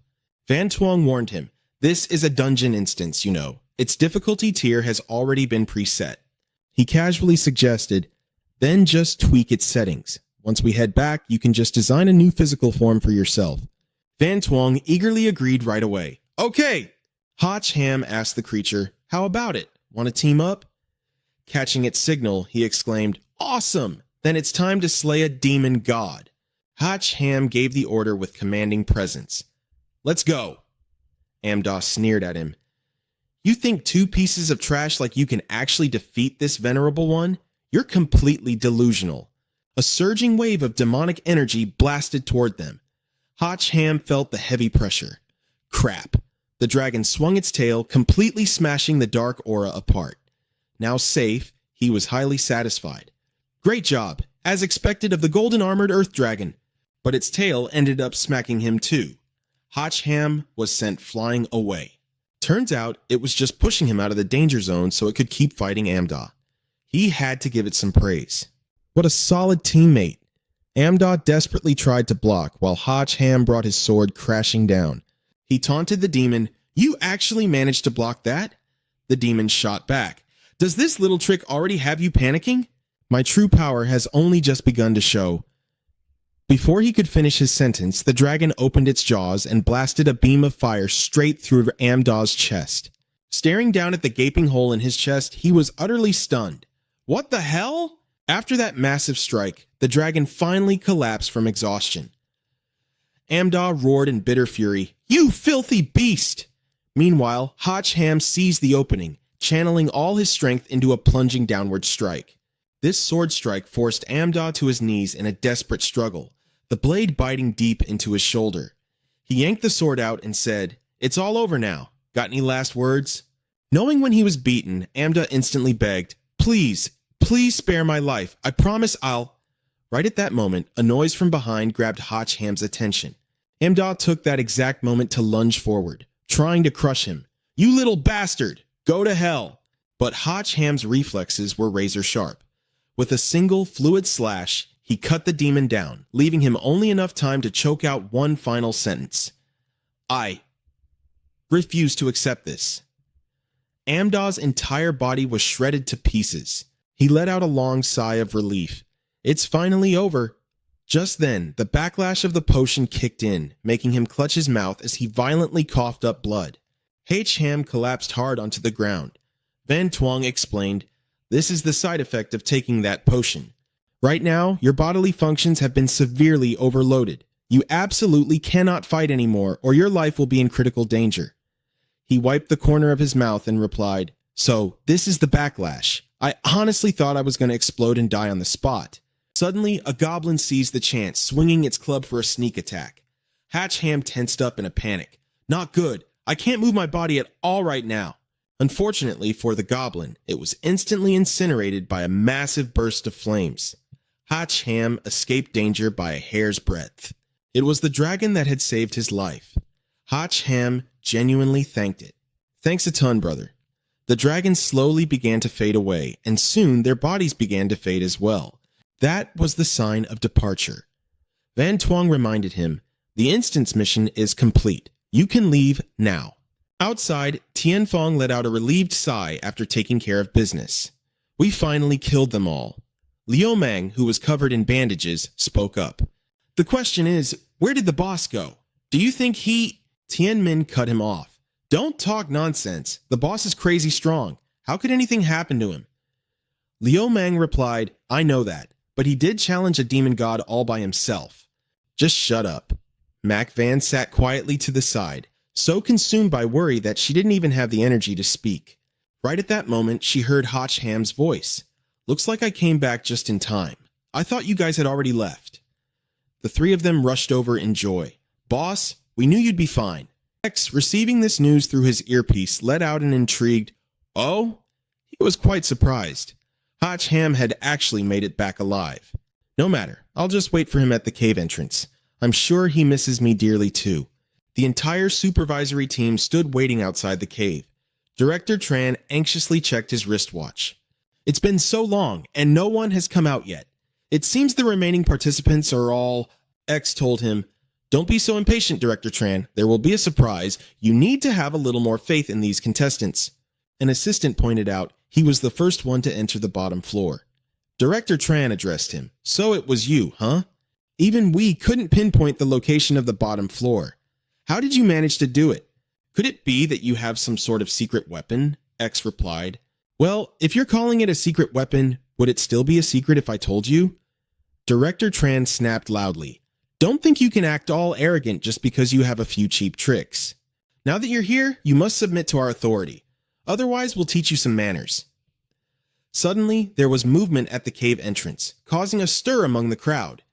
Van Tuong warned him, "This is a dungeon instance, you know. Its difficulty tier has already been preset." He casually suggested, "Then just tweak its settings. Once we head back, you can just design a new physical form for yourself." Van Tuong eagerly agreed right away. "Okay." Hotch Ham asked the creature, "How about it? Want to team up?" Catching its signal, he exclaimed, "Awesome! Then it's time to slay a demon god." Hotch Ham gave the order with commanding presence. "Let's go." Amdaw sneered at him. "You think two pieces of trash like you can actually defeat this venerable one? You're completely delusional." A surging wave of demonic energy blasted toward them. Hotch Ham felt the heavy pressure. Crap. The dragon swung its tail, completely smashing the dark aura apart. Now safe, he was highly satisfied. Great job, as expected of the golden armored earth dragon. But its tail ended up smacking him too. Hotch Ham was sent flying away. Turns out it was just pushing him out of the danger zone so it could keep fighting Amdaw. He had to give it some praise. What a solid teammate. Amdaw desperately tried to block while Hotch Ham brought his sword crashing down. He taunted the demon, "You actually managed to block that?" The demon shot back, "Does this little trick already have you panicking? My true power has only just begun to show." Before he could finish his sentence, the dragon opened its jaws and blasted a beam of fire straight through Amdaw's chest. Staring down at the gaping hole in his chest, he was utterly stunned. What the hell? After that massive strike, the dragon finally collapsed from exhaustion. Amdaw roared in bitter fury, "You filthy beast!" Meanwhile, Hotch Ham seized the opening, channeling all his strength into a plunging downward strike. This sword strike forced Amdaw to his knees in a desperate struggle, the blade biting deep into his shoulder. He yanked the sword out and said, "It's all over now. Got any last words?" Knowing when he was beaten, Amdaw instantly begged, "Please, please spare my life. I promise I'll..." Right at that moment, a noise from behind grabbed Hotch Ham's attention. Amdaw took that exact moment to lunge forward, trying to crush him. "You little bastard! Go to hell!" But Hotch Ham's reflexes were razor sharp. With a single fluid slash, he cut the demon down, leaving him only enough time to choke out one final sentence. "I refuse to accept this." Amdaw's entire body was shredded to pieces. He let out a long sigh of relief. It's finally over. Just then, the backlash of the potion kicked in, making him clutch his mouth as he violently coughed up blood. Hotch Ham collapsed hard onto the ground. Van Tuong explained, "This is the side effect of taking that potion. Right now, your bodily functions have been severely overloaded. You absolutely cannot fight anymore, or your life will be in critical danger." He wiped the corner of his mouth and replied, "So, this is the backlash. I honestly thought I was going to explode and die on the spot." Suddenly, a goblin seized the chance, swinging its club for a sneak attack. Hotch Ham tensed up in a panic. "Not good. I can't move my body at all right now." Unfortunately for the goblin, it was instantly incinerated by a massive burst of flames. Hotch Ham escaped danger by a hair's breadth. It was the dragon that had saved his life. Hotch Ham genuinely thanked it. "Thanks a ton, brother." The dragons slowly began to fade away, and soon their bodies began to fade as well. That was the sign of departure. Van Tuong reminded him, "The instance mission is complete. You can leave now." Outside, Tianfeng let out a relieved sigh after taking care of business. "We finally killed them all." Liu Mang, who was covered in bandages, spoke up. "The question is, where did the boss go?" Do you think he... Tian Min cut him off. Don't talk nonsense. The boss is crazy strong. How could anything happen to him? Liu Mang replied, I know that, but he did challenge a demon god all by himself. Just shut up. Mac Van sat quietly to the side, so consumed by worry that she didn't even have the energy to speak. Right at that moment, she heard Hotch Ham's voice. Looks like I came back just in time. I thought you guys had already left. The three of them rushed over in joy. Boss, we knew you'd be fine. X, receiving this news through his earpiece, let out an intrigued, oh? He was quite surprised. Hotch Ham had actually made it back alive. No matter, I'll just wait for him at the cave entrance. I'm sure he misses me dearly too. The entire supervisory team stood waiting outside the cave. Director Tran anxiously checked his wristwatch. It's been so long, and no one has come out yet. It seems the remaining participants are all... X told him, don't be so impatient, Director Tran. There will be a surprise. You need to have a little more faith in these contestants. An assistant pointed out he was the first one to enter the bottom floor. Director Tran addressed him. So it was you, huh? Even we couldn't pinpoint the location of the bottom floor. How did you manage to do it? Could it be that you have some sort of secret weapon? X replied. Well, if you're calling it a secret weapon, would it still be a secret if I told you? Director Tran snapped loudly. Don't think you can act all arrogant just because you have a few cheap tricks. Now that you're here, you must submit to our authority. Otherwise, we'll teach you some manners. Suddenly, there was movement at the cave entrance, causing a stir among the crowd.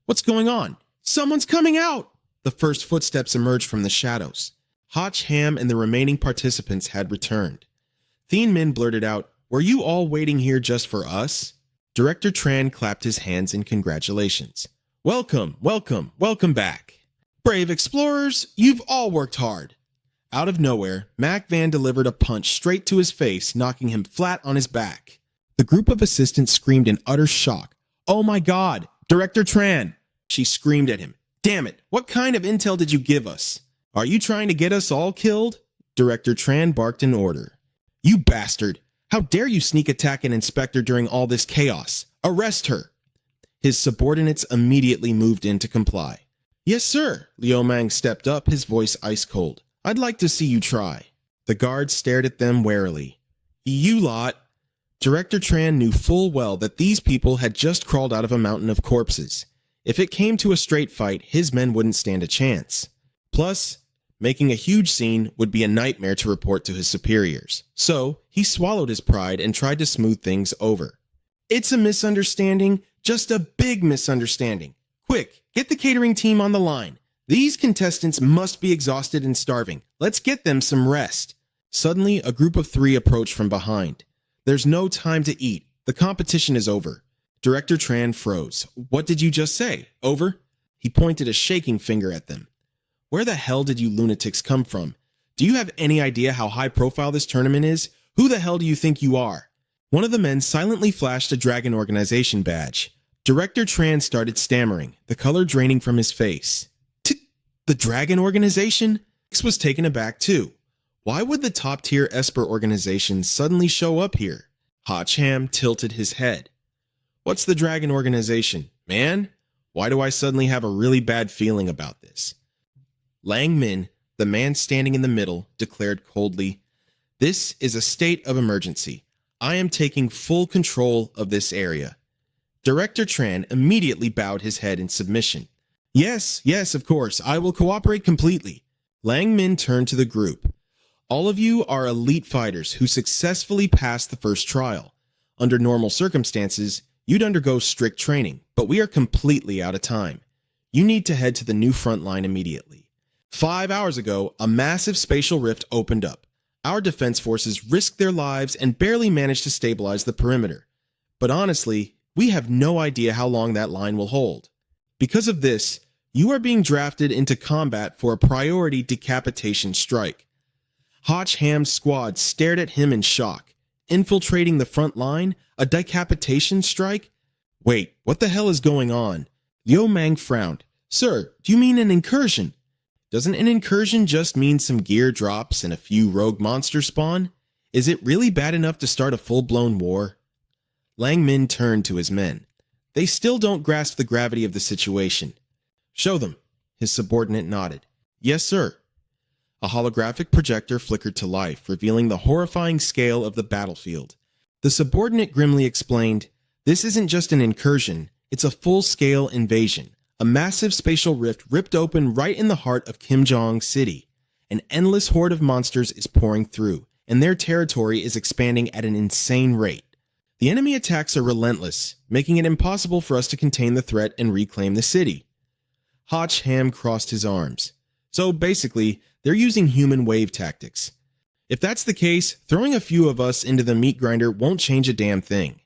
What's going on? Someone's coming out! The first footsteps emerged from the shadows. Hotch Ham and the remaining participants had returned. Thien Min blurted out, were you all waiting here just for us? Director Tran clapped his hands in congratulations. Welcome, welcome, welcome back. Brave explorers, you've all worked hard. Out of nowhere, Mac Van delivered a punch straight to his face, knocking him flat on his back. The group of assistants screamed in utter shock. Oh my God, Director Tran! She screamed at him. Damn it, what kind of intel did you give us? Are you trying to get us all killed? Director Tran barked in order. You bastard! How dare you sneak attack an inspector during all this chaos? Arrest her! His subordinates immediately moved in to comply. Yes, sir. Liu Mang stepped up, his voice ice cold. I'd like to see you try. The guards stared at them warily. You lot! Director Tran knew full well that these people had just crawled out of a mountain of corpses. If it came to a straight fight, his men wouldn't stand a chance. Plus, making a huge scene would be a nightmare to report to his superiors. So, he swallowed his pride and tried to smooth things over. It's a misunderstanding, just a big misunderstanding. Quick, get the catering team on the line. These contestants must be exhausted and starving. Let's get them some rest. Suddenly, a group of three approached from behind. There's no time to eat. The competition is over. Director Tran froze. What did you just say? Over? He pointed a shaking finger at them. Where the hell did you lunatics come from? Do you have any idea how high profile this tournament is? Who the hell do you think you are? One of the men silently flashed a Dragon Organization badge. Director Tran started stammering, the color draining from his face. The Dragon Organization? X was taken aback too. Why would the top-tier Esper organization suddenly show up here? Hotch Ham tilted his head. What's the Dragon Organization, man? Why do I suddenly have a really bad feeling about this? Lang Min, the man standing in the middle, declared coldly, This is a state of emergency. I am taking full control of this area. Director Tran immediately bowed his head in submission. Yes, of course, I will cooperate completely. Lang Min turned to the group. All of you are elite fighters who successfully passed the first trial. Under normal circumstances, you'd undergo strict training, but we are completely out of time. You need to head to the new front line immediately. 5 hours ago, a massive spatial rift opened up. Our defense forces risked their lives and barely managed to stabilize the perimeter. But honestly, we have no idea how long that line will hold. Because of this, you are being drafted into combat for a priority decapitation strike. Hotch Ham's squad stared at him in shock. Infiltrating the front line? A decapitation strike? Wait, what the hell is going on? Liu Mang frowned. Sir, do you mean an incursion? Doesn't an incursion just mean some gear drops and a few rogue monsters spawn? Is it really bad enough to start a full-blown war? Lang Min turned to his men. They still don't grasp the gravity of the situation. Show them. His subordinate nodded. Yes, sir. A holographic projector flickered to life, revealing the horrifying scale of the battlefield. The subordinate grimly explained, "This isn't just an incursion, it's a full-scale invasion. A massive spatial rift ripped open right in the heart of Kim Jong City. An endless horde of monsters is pouring through, and their territory is expanding at an insane rate. The enemy attacks are relentless, making it impossible for us to contain the threat and reclaim the city." Hotch Ham crossed his arms. So basically, they're using human wave tactics. If that's the case, throwing a few of us into the meat grinder won't change a damn thing.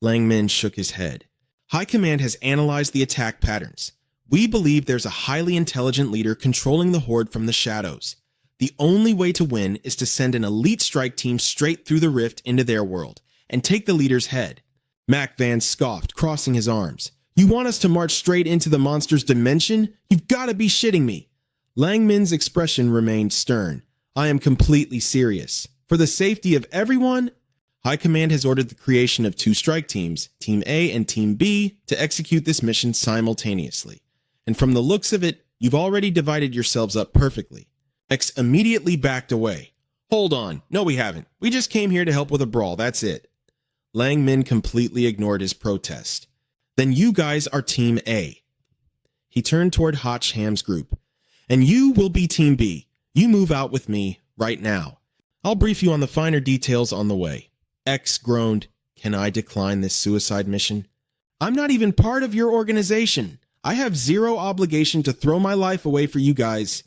Lang Min shook his head. High Command has analyzed the attack patterns. We believe there's a highly intelligent leader controlling the horde from the shadows. The only way to win is to send an elite strike team straight through the rift into their world and take the leader's head. Mac Van scoffed, crossing his arms. "You want us to march straight into the monster's dimension? You've got to be shitting me." Lang Min's expression remained stern. "I am completely serious. For the safety of everyone, High Command has ordered the creation of 2 strike teams, Team A and Team B, to execute this mission simultaneously. And from the looks of it, you've already divided yourselves up perfectly." X immediately backed away. "Hold on. No, we haven't. We just came here to help with a brawl, that's it." Lang Min completely ignored his protest. "Then you guys are Team A." He turned toward Hotch Ham's group. "And you will be Team B. You move out with me right now. I'll brief you on the finer details on the way." X groaned. "Can I decline this suicide mission? I'm not even part of your organization. I have zero obligation to throw my life away for you guys."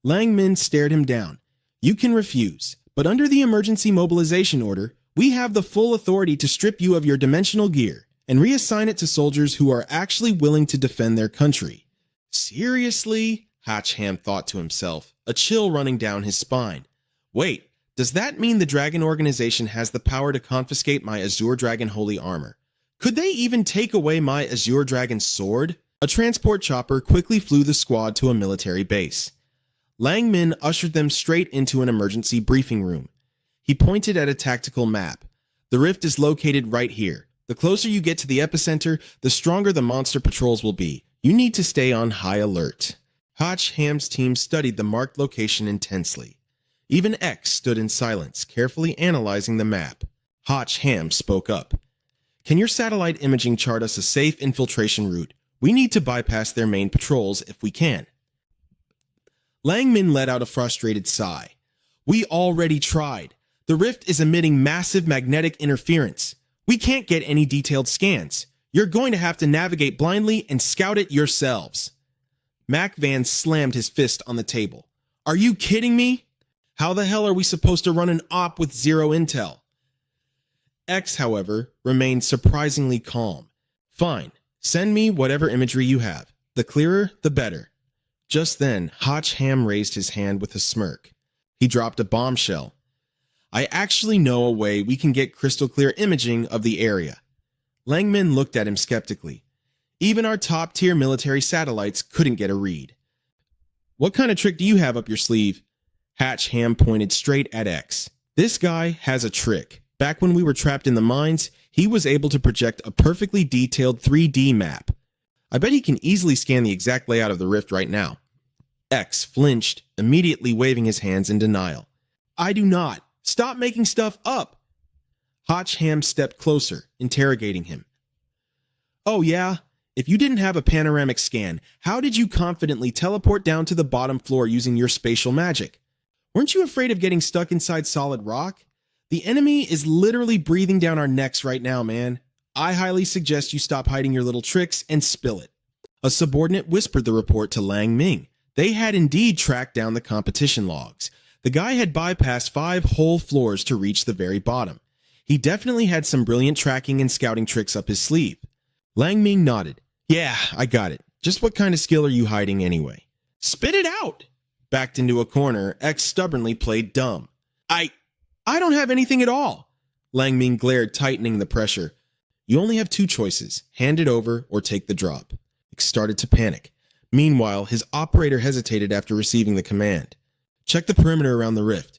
Lang Min stared him down. "You can refuse, but under the emergency mobilization order, we have the full authority to strip you of your dimensional gear and reassign it to soldiers who are actually willing to defend their country." Seriously? Hotch Ham thought to himself, a chill running down his spine. Wait, does that mean the Dragon Organization has the power to confiscate my Azure Dragon holy armor? Could they even take away my Azure Dragon sword? A transport chopper quickly flew the squad to a military base. Lang Min ushered them straight into an emergency briefing room. He pointed at a tactical map. "The rift is located right here. The closer you get to the epicenter, the stronger the monster patrols will be. You need to stay on high alert." Hotch Ham's team studied the marked location intensely. Even X stood in silence, carefully analyzing the map. Hotch Ham spoke up. "Can your satellite imaging chart us a safe infiltration route? We need to bypass their main patrols if we can." Lang Min let out a frustrated sigh. "We already tried. The rift is emitting massive magnetic interference. We can't get any detailed scans. You're going to have to navigate blindly and scout it yourselves." Mac Van slammed his fist on the table. "Are you kidding me? How the hell are we supposed to run an op with zero intel?" X, however, remained surprisingly calm. "Fine, send me whatever imagery you have. The clearer, the better." Just then, Hotch Ham raised his hand with a smirk. He dropped a bombshell. "I actually know a way we can get crystal clear imaging of the area." Lang Min looked at him skeptically. "Even our top-tier military satellites couldn't get a read." "What kind of trick do you have up your sleeve?" Hotch Ham pointed straight at X. "This guy has a trick. Back when we were trapped in the mines, he was able to project a perfectly detailed 3D map. I bet he can easily scan the exact layout of the rift right now." X flinched, immediately waving his hands in denial. "I do not. Stop making stuff up." Hotch Ham stepped closer, interrogating him. "Oh yeah? If you didn't have a panoramic scan, how did you confidently teleport down to the bottom floor using your spatial magic? Weren't you afraid of getting stuck inside solid rock? The enemy is literally breathing down our necks right now, man. I highly suggest you stop hiding your little tricks and spill it." A subordinate whispered the report to Lang Ming. They had indeed tracked down the competition logs. The guy had bypassed 5 whole floors to reach the very bottom. He definitely had some brilliant tracking and scouting tricks up his sleeve. Lang Ming nodded. "Yeah, I got it. Just what kind of skill are you hiding anyway?" "Spit it out!" Backed into a corner, X stubbornly played dumb. I don't have anything at all." Lang Ming glared, tightening the pressure. "You only have 2 choices. Hand it over or take the drop." X started to panic. Meanwhile, his operator hesitated after receiving the command. "Check the perimeter around the rift."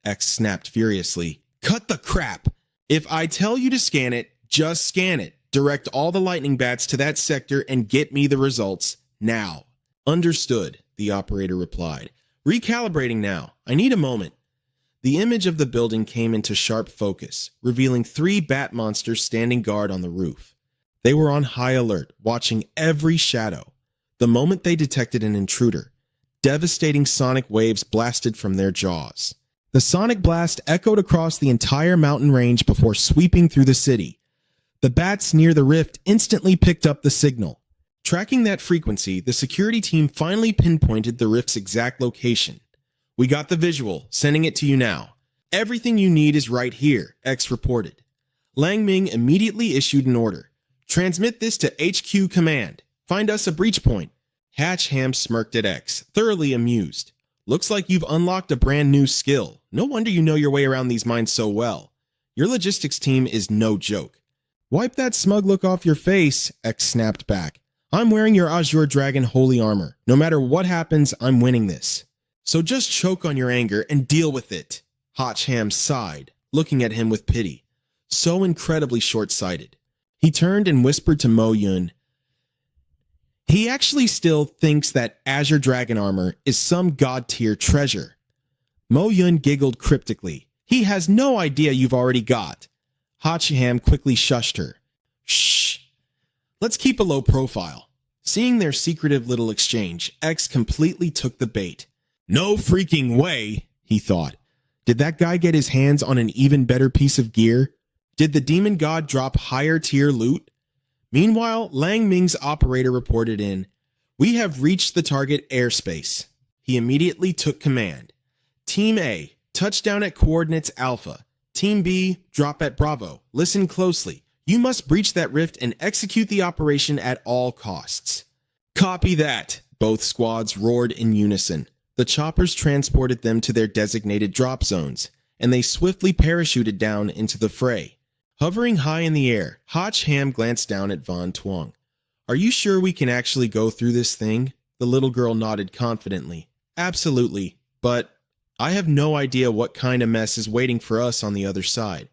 X snapped furiously. "Cut the crap! If I tell you to scan it, just scan it. Direct all the lightning bats to that sector and get me the results now." "Understood." the operator replied. Recalibrating now. I need a moment. The image of the building came into sharp focus, revealing 3 bat monsters standing guard on the roof. They were on high alert, watching every shadow. The moment they detected an intruder, devastating sonic waves blasted from their jaws. The sonic blast echoed across the entire mountain range before sweeping through the city. The bats near the rift instantly picked up the signal. Tracking that frequency, the security team finally pinpointed the rift's exact location. We got the visual, sending it to you now. Everything you need is right here, X reported. Lang Ming immediately issued an order. Transmit this to HQ command. Find us a breach point. Hatch Ham smirked at X, thoroughly amused. Looks like you've unlocked a brand new skill. No wonder you know your way around these mines so well. Your logistics team is no joke. Wipe that smug look off your face, X snapped back. I'm wearing your Azure Dragon holy armor. No matter what happens, I'm winning this. So just choke on your anger and deal with it. Hotch Ham sighed, looking at him with pity. So incredibly short-sighted. He turned and whispered to Mo Yun. He actually still thinks that Azure Dragon armor is some god-tier treasure. Mo Yun giggled cryptically. He has no idea you've already got. Hotch Ham quickly shushed her. Shh. Let's keep a low profile. Seeing their secretive little exchange, X completely took the bait. No freaking way, he thought. Did that guy get his hands on an even better piece of gear? Did the demon god drop higher tier loot? Meanwhile, Lang Ming's operator reported in, We have reached the target airspace. He immediately took command. Team A, touchdown at coordinates Alpha. Team B, drop at Bravo. Listen closely. You must breach that rift and execute the operation at all costs. Copy that, both squads roared in unison. The choppers transported them to their designated drop zones, and they swiftly parachuted down into the fray. Hovering high in the air, Hotch Ham glanced down at Von Tuong. Are you sure we can actually go through this thing? The little girl nodded confidently. Absolutely, but I have no idea what kind of mess is waiting for us on the other side.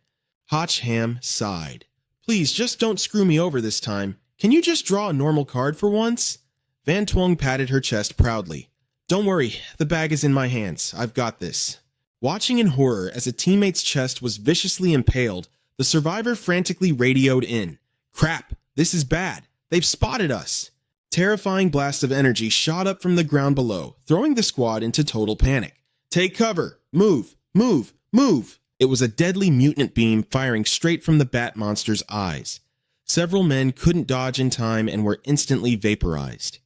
Hotch Ham sighed. Please, just don't screw me over this time. Can you just draw a normal card for once? Van Tuong patted her chest proudly. Don't worry, the bag is in my hands. I've got this. Watching in horror as a teammate's chest was viciously impaled, the survivor frantically radioed in. Crap, this is bad. They've spotted us. Terrifying blasts of energy shot up from the ground below, throwing the squad into total panic. Take cover. Move. Move. Move. It was a deadly mutant beam firing straight from the bat monster's eyes. Several men couldn't dodge in time and were instantly vaporized.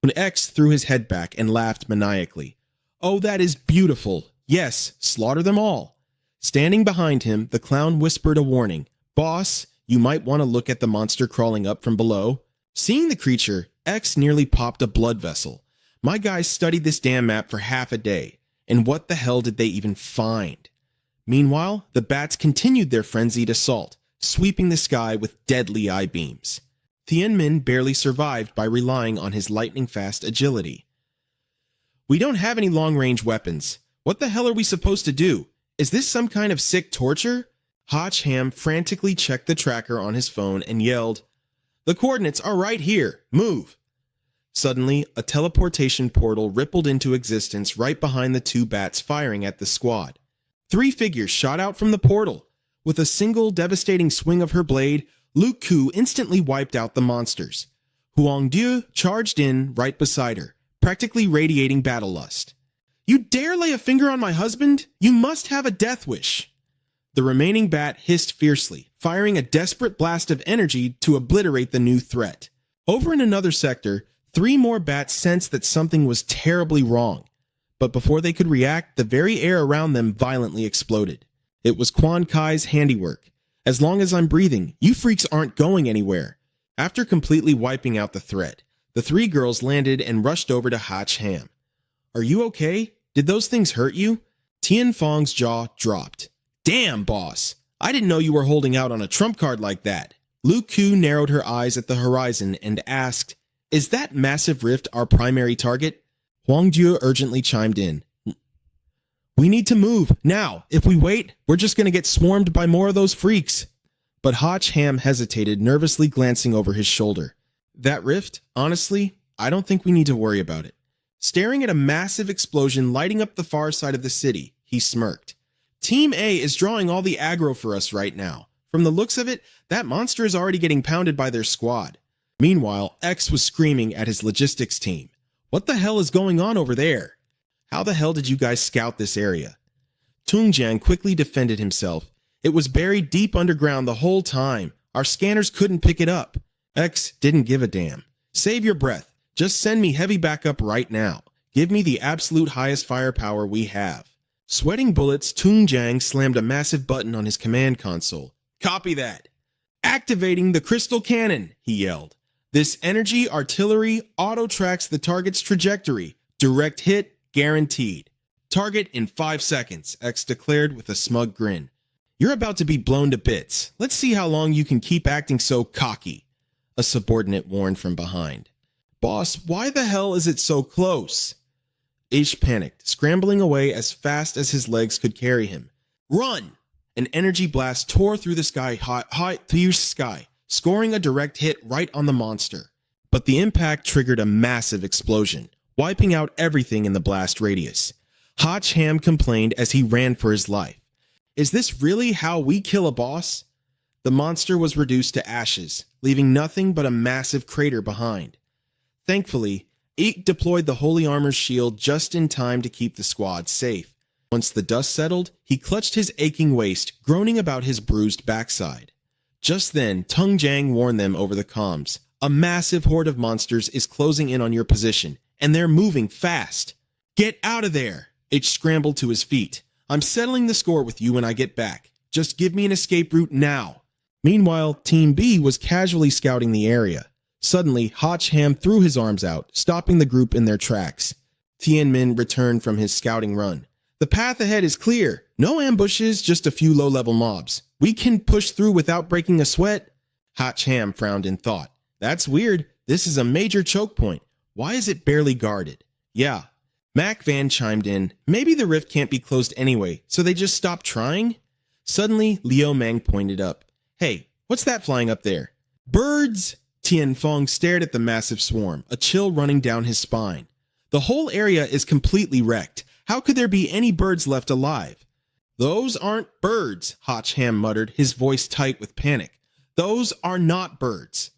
When X threw his head back and laughed maniacally. Oh, that is beautiful. Yes, slaughter them all. Standing behind him, the clown whispered a warning. Boss, you might want to look at the monster crawling up from below. Seeing the creature, X nearly popped a blood vessel. My guys studied this damn map for half a day, and what the hell did they even find? Meanwhile, the bats continued their frenzied assault, sweeping the sky with deadly eye beams. Tianmin barely survived by relying on his lightning-fast agility. We don't have any long-range weapons. What the hell are we supposed to do? Is this some kind of sick torture? Hotch Ham frantically checked the tracker on his phone and yelled, The coordinates are right here. Move. Suddenly, a teleportation portal rippled into existence right behind the 2 bats firing at the squad. 3 figures shot out from the portal. With a single devastating swing of her blade, Luke Ku instantly wiped out the monsters. Huang Diu charged in right beside her, practically radiating battle lust. You dare lay a finger on my husband? You must have a death wish. The remaining bat hissed fiercely, firing a desperate blast of energy to obliterate the new threat. Over in another sector, 3 more bats sensed that something was terribly wrong. But before they could react, the very air around them violently exploded. It was Quan Kai's handiwork. As long as I'm breathing, you freaks aren't going anywhere. After completely wiping out the threat, the 3 girls landed and rushed over to Hotch Ham. Are you okay? Did those things hurt you? Tian Fong's jaw dropped. Damn, boss. I didn't know you were holding out on a trump card like that. Lu Ku narrowed her eyes at the horizon and asked, Is that massive rift our primary target? Huang Jie urgently chimed in. We need to move, now. If we wait, we're just going to get swarmed by more of those freaks. But Hotch Ham hesitated, nervously glancing over his shoulder. That rift, honestly, I don't think we need to worry about it. Staring at a massive explosion lighting up the far side of the city, he smirked. Team A is drawing all the aggro for us right now. From the looks of it, that monster is already getting pounded by their squad. Meanwhile, X was screaming at his logistics team. What the hell is going on over there? How the hell did you guys scout this area? Tungjang quickly defended himself. It was buried deep underground the whole time. Our scanners couldn't pick it up. X didn't give a damn. Save your breath. Just send me heavy backup right now. Give me the absolute highest firepower we have. Sweating bullets, Tungjang slammed a massive button on his command console. Copy that. Activating the crystal cannon, he yelled. This energy artillery auto-tracks the target's trajectory. Direct hit guaranteed. Target in 5 seconds, X declared with a smug grin. You're about to be blown to bits. Let's see how long you can keep acting so cocky, a subordinate warned from behind. Boss, why the hell is it so close? Ish panicked, scrambling away as fast as his legs could carry him. Run! An energy blast tore through the sky, scoring a direct hit right on the monster. But the impact triggered a massive explosion, wiping out everything in the blast radius. Hotch Ham complained as he ran for his life. Is this really how we kill a boss? The monster was reduced to ashes, leaving nothing but a massive crater behind. Thankfully, Eek deployed the Holy Armor's shield just in time to keep the squad safe. Once the dust settled, he clutched his aching waist, groaning about his bruised backside. Just then, Tungjang warned them over the comms. A massive horde of monsters is closing in on your position, and they're moving fast. Get out of there! H scrambled to his feet. I'm settling the score with you when I get back. Just give me an escape route now. Meanwhile, Team B was casually scouting the area. Suddenly, Hotch Ham threw his arms out, stopping the group in their tracks. Tianmin returned from his scouting run. The path ahead is clear. No ambushes, just a few low-level mobs. We can push through without breaking a sweat. Hotch Ham frowned in thought. That's weird. This is a major choke point. Why is it barely guarded? Yeah. Mac Van chimed in. Maybe the rift can't be closed anyway, so they just stopped trying? Suddenly, Liu Mang pointed up. Hey, what's that flying up there? Birds! Tian Fong stared at the massive swarm, a chill running down his spine. The whole area is completely wrecked. How could there be any birds left alive? Those aren't birds, Hotch Ham muttered, his voice tight with panic. Those are not birds.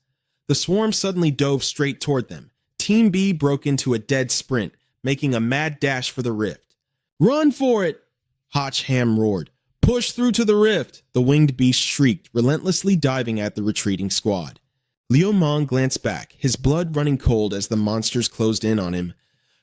The swarm suddenly dove straight toward them. Team B broke into a dead sprint, making a mad dash for the rift. Run for it! Hotch Ham roared. Push through to the rift! The winged beast shrieked, relentlessly diving at the retreating squad. Liu Mang glanced back, his blood running cold as the monsters closed in on him.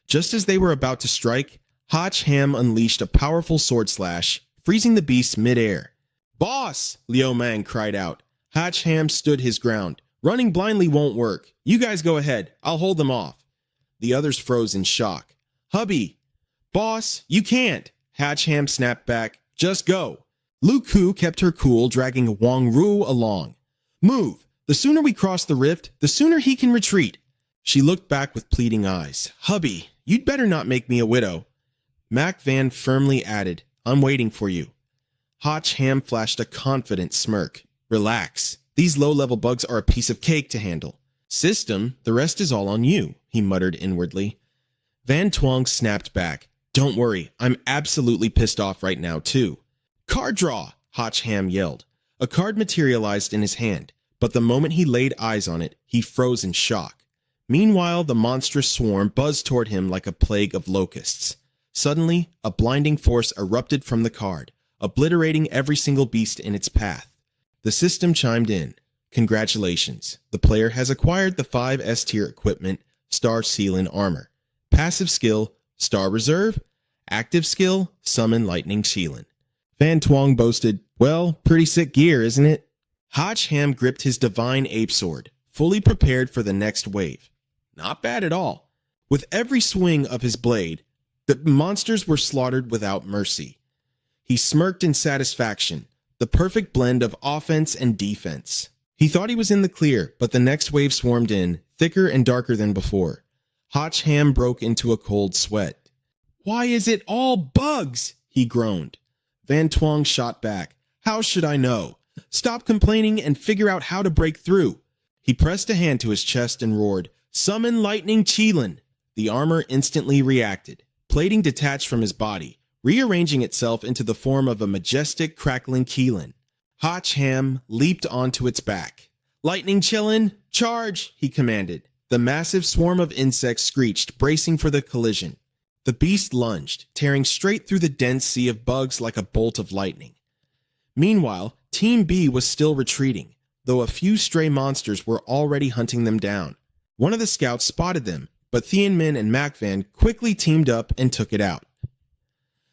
Just as they were about to strike, Hotch Ham unleashed a powerful sword slash, freezing the beast mid-air. Boss! Liu Mang cried out. Hotch Ham stood his ground. Running blindly won't work. You guys go ahead. I'll hold them off. The others froze in shock. Hubby! Boss, you can't! Hotch Ham snapped back. Just go. Lu Ku kept her cool, dragging Wang Ru along. Move! The sooner we cross the rift, the sooner he can retreat. She looked back with pleading eyes. Hubby, you'd better not make me a widow. Mac Van firmly added, I'm waiting for you. Hotch Ham flashed a confident smirk. Relax. These low-level bugs are a piece of cake to handle. System, the rest is all on you, he muttered inwardly. Van Twong snapped back. Don't worry, I'm absolutely pissed off right now, too. Card draw, Hotch Ham yelled. A card materialized in his hand, but the moment he laid eyes on it, he froze in shock. Meanwhile, the monstrous swarm buzzed toward him like a plague of locusts. Suddenly, a blinding force erupted from the card, obliterating every single beast in its path. The system chimed in. Congratulations, the player has acquired the 5 S-tier equipment, Star Sealan Armor. Passive skill, Star Reserve. Active skill, Summon Lightning Sealan. Van Twong boasted, well, pretty sick gear, isn't it? Hotch Ham gripped his divine ape sword, fully prepared for the next wave. Not bad at all. With every swing of his blade, the monsters were slaughtered without mercy. He smirked in satisfaction, the perfect blend of offense and defense. He thought he was in the clear, but the next wave swarmed in, thicker and darker than before. Hotch Ham broke into a cold sweat. Why is it all bugs? He groaned. Van Twong shot back. How should I know? Stop complaining and figure out how to break through. He pressed a hand to his chest and roared, Summon Lightning Sealan. the armor instantly reacted. Plating detached from his body, rearranging itself into the form of a majestic, crackling Keelan. Ham leaped onto its back. "Lightning chillin', charge!" he commanded. The massive swarm of insects screeched, bracing for the collision. The beast lunged, tearing straight through the dense sea of bugs like a bolt of lightning. Meanwhile, Team B was still retreating, though a few stray monsters were already hunting them down. One of the scouts spotted them, but Min and Macvan quickly teamed up and took it out.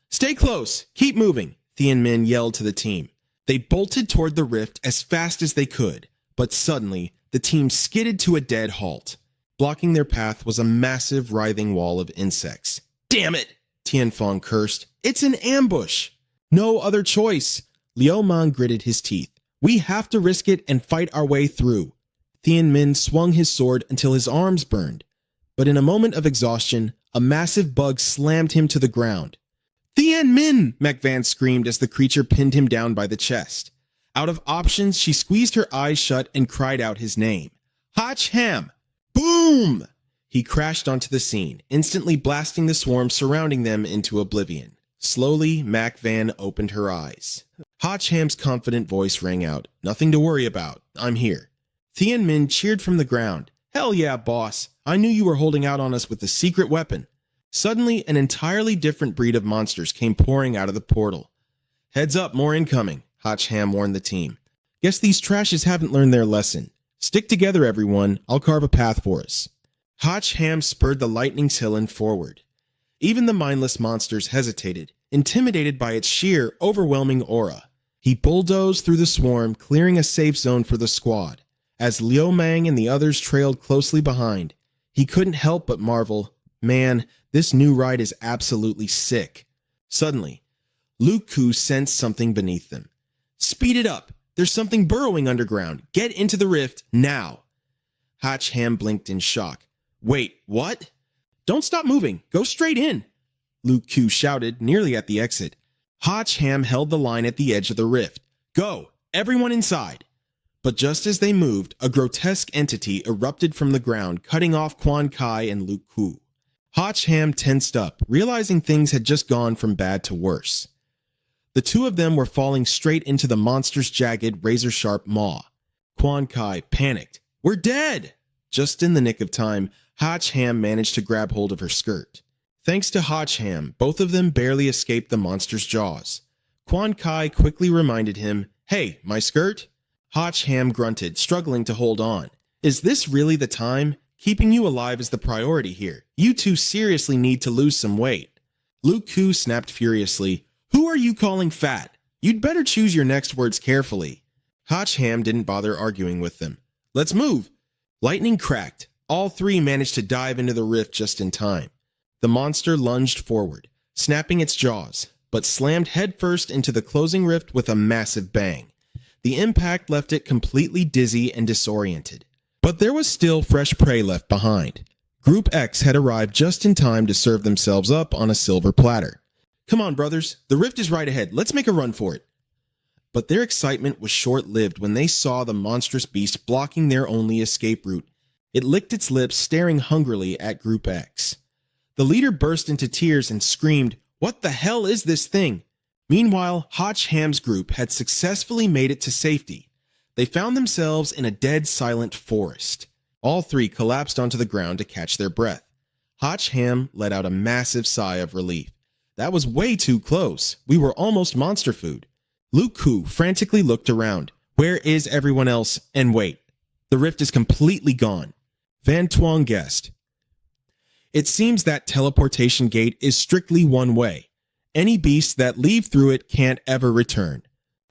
"Stay close! Keep moving!" Min yelled to the team. They bolted toward the rift as fast as they could, but suddenly, the team skidded to a dead halt. Blocking their path was a massive writhing wall of insects. "Damn it!" Tianfeng cursed. "It's an ambush!" "No other choice!" Liu Mang gritted his teeth. "We have to risk it and fight our way through." Min swung his sword until his arms burned. But in a moment of exhaustion, a massive bug slammed him to the ground. "Min!" Macvan screamed as the creature pinned him down by the chest. Out of options, she squeezed her eyes shut and cried out his name. "Ham!" Boom! He crashed onto the scene, instantly blasting the swarm surrounding them into oblivion. Slowly, Macvan opened her eyes. Ham's confident voice rang out. "Nothing to worry about. I'm here." Min cheered from the ground. "Hell yeah, boss. I knew you were holding out on us with a secret weapon." Suddenly, an entirely different breed of monsters came pouring out of the portal. "Heads up, more incoming," Ham warned the team. "Guess these trashes haven't learned their lesson. Stick together, everyone. I'll carve a path for us." Ham spurred the lightning Chillin forward. Even the mindless monsters hesitated, intimidated by its sheer, overwhelming aura. He bulldozed through the swarm, clearing a safe zone for the squad. As Liu Mang and the others trailed closely behind, he couldn't help but marvel, "Man, this new ride is absolutely sick." Suddenly, Luke Ku sensed something beneath them. "Speed it up! There's something burrowing underground! Get into the rift, now!" Ham blinked in shock. "Wait, what?" "Don't stop moving! Go straight in!" Luke Ku shouted, nearly at the exit. Ham held the line at the edge of the rift. "Go! Everyone inside!" But just as they moved, a grotesque entity erupted from the ground, cutting off Quan Kai and Luke Ku. Ham tensed up, realizing things had just gone from bad to worse. The two of them were falling straight into the monster's jagged, razor-sharp maw. Quan Kai panicked. "We're dead!" Just in the nick of time, Ham managed to grab hold of her skirt. Thanks to Ham, both of them barely escaped the monster's jaws. Quan Kai quickly reminded him, "Hey, my skirt?" Ham grunted, struggling to hold on. "Is this really the time? Keeping you alive is the priority here. You two seriously need to lose some weight." Luke Ku snapped furiously. "Who are you calling fat? You'd better choose your next words carefully." Ham didn't bother arguing with them. "Let's move." Lightning cracked. All three managed to dive into the rift just in time. The monster lunged forward, snapping its jaws, but slammed headfirst into the closing rift with a massive bang. The impact left it completely dizzy and disoriented. But there was still fresh prey left behind. Group X had arrived just in time to serve themselves up on a silver platter. "Come on, brothers. The rift is right ahead. Let's make a run for it." But their excitement was short-lived when they saw the monstrous beast blocking their only escape route. It licked its lips, staring hungrily at Group X. The leader burst into tears and screamed, "What the hell is this thing?" Meanwhile, Ham's group had successfully made it to safety. They found themselves in a dead, silent forest. All three collapsed onto the ground to catch their breath. Ham let out a massive sigh of relief. "That was way too close. We were almost monster food." Luke Ku frantically looked around. "Where is everyone else? And wait, the rift is completely gone." Van Tuong guessed. "It seems that teleportation gate is strictly one way. Any beasts that leave through it can't ever return.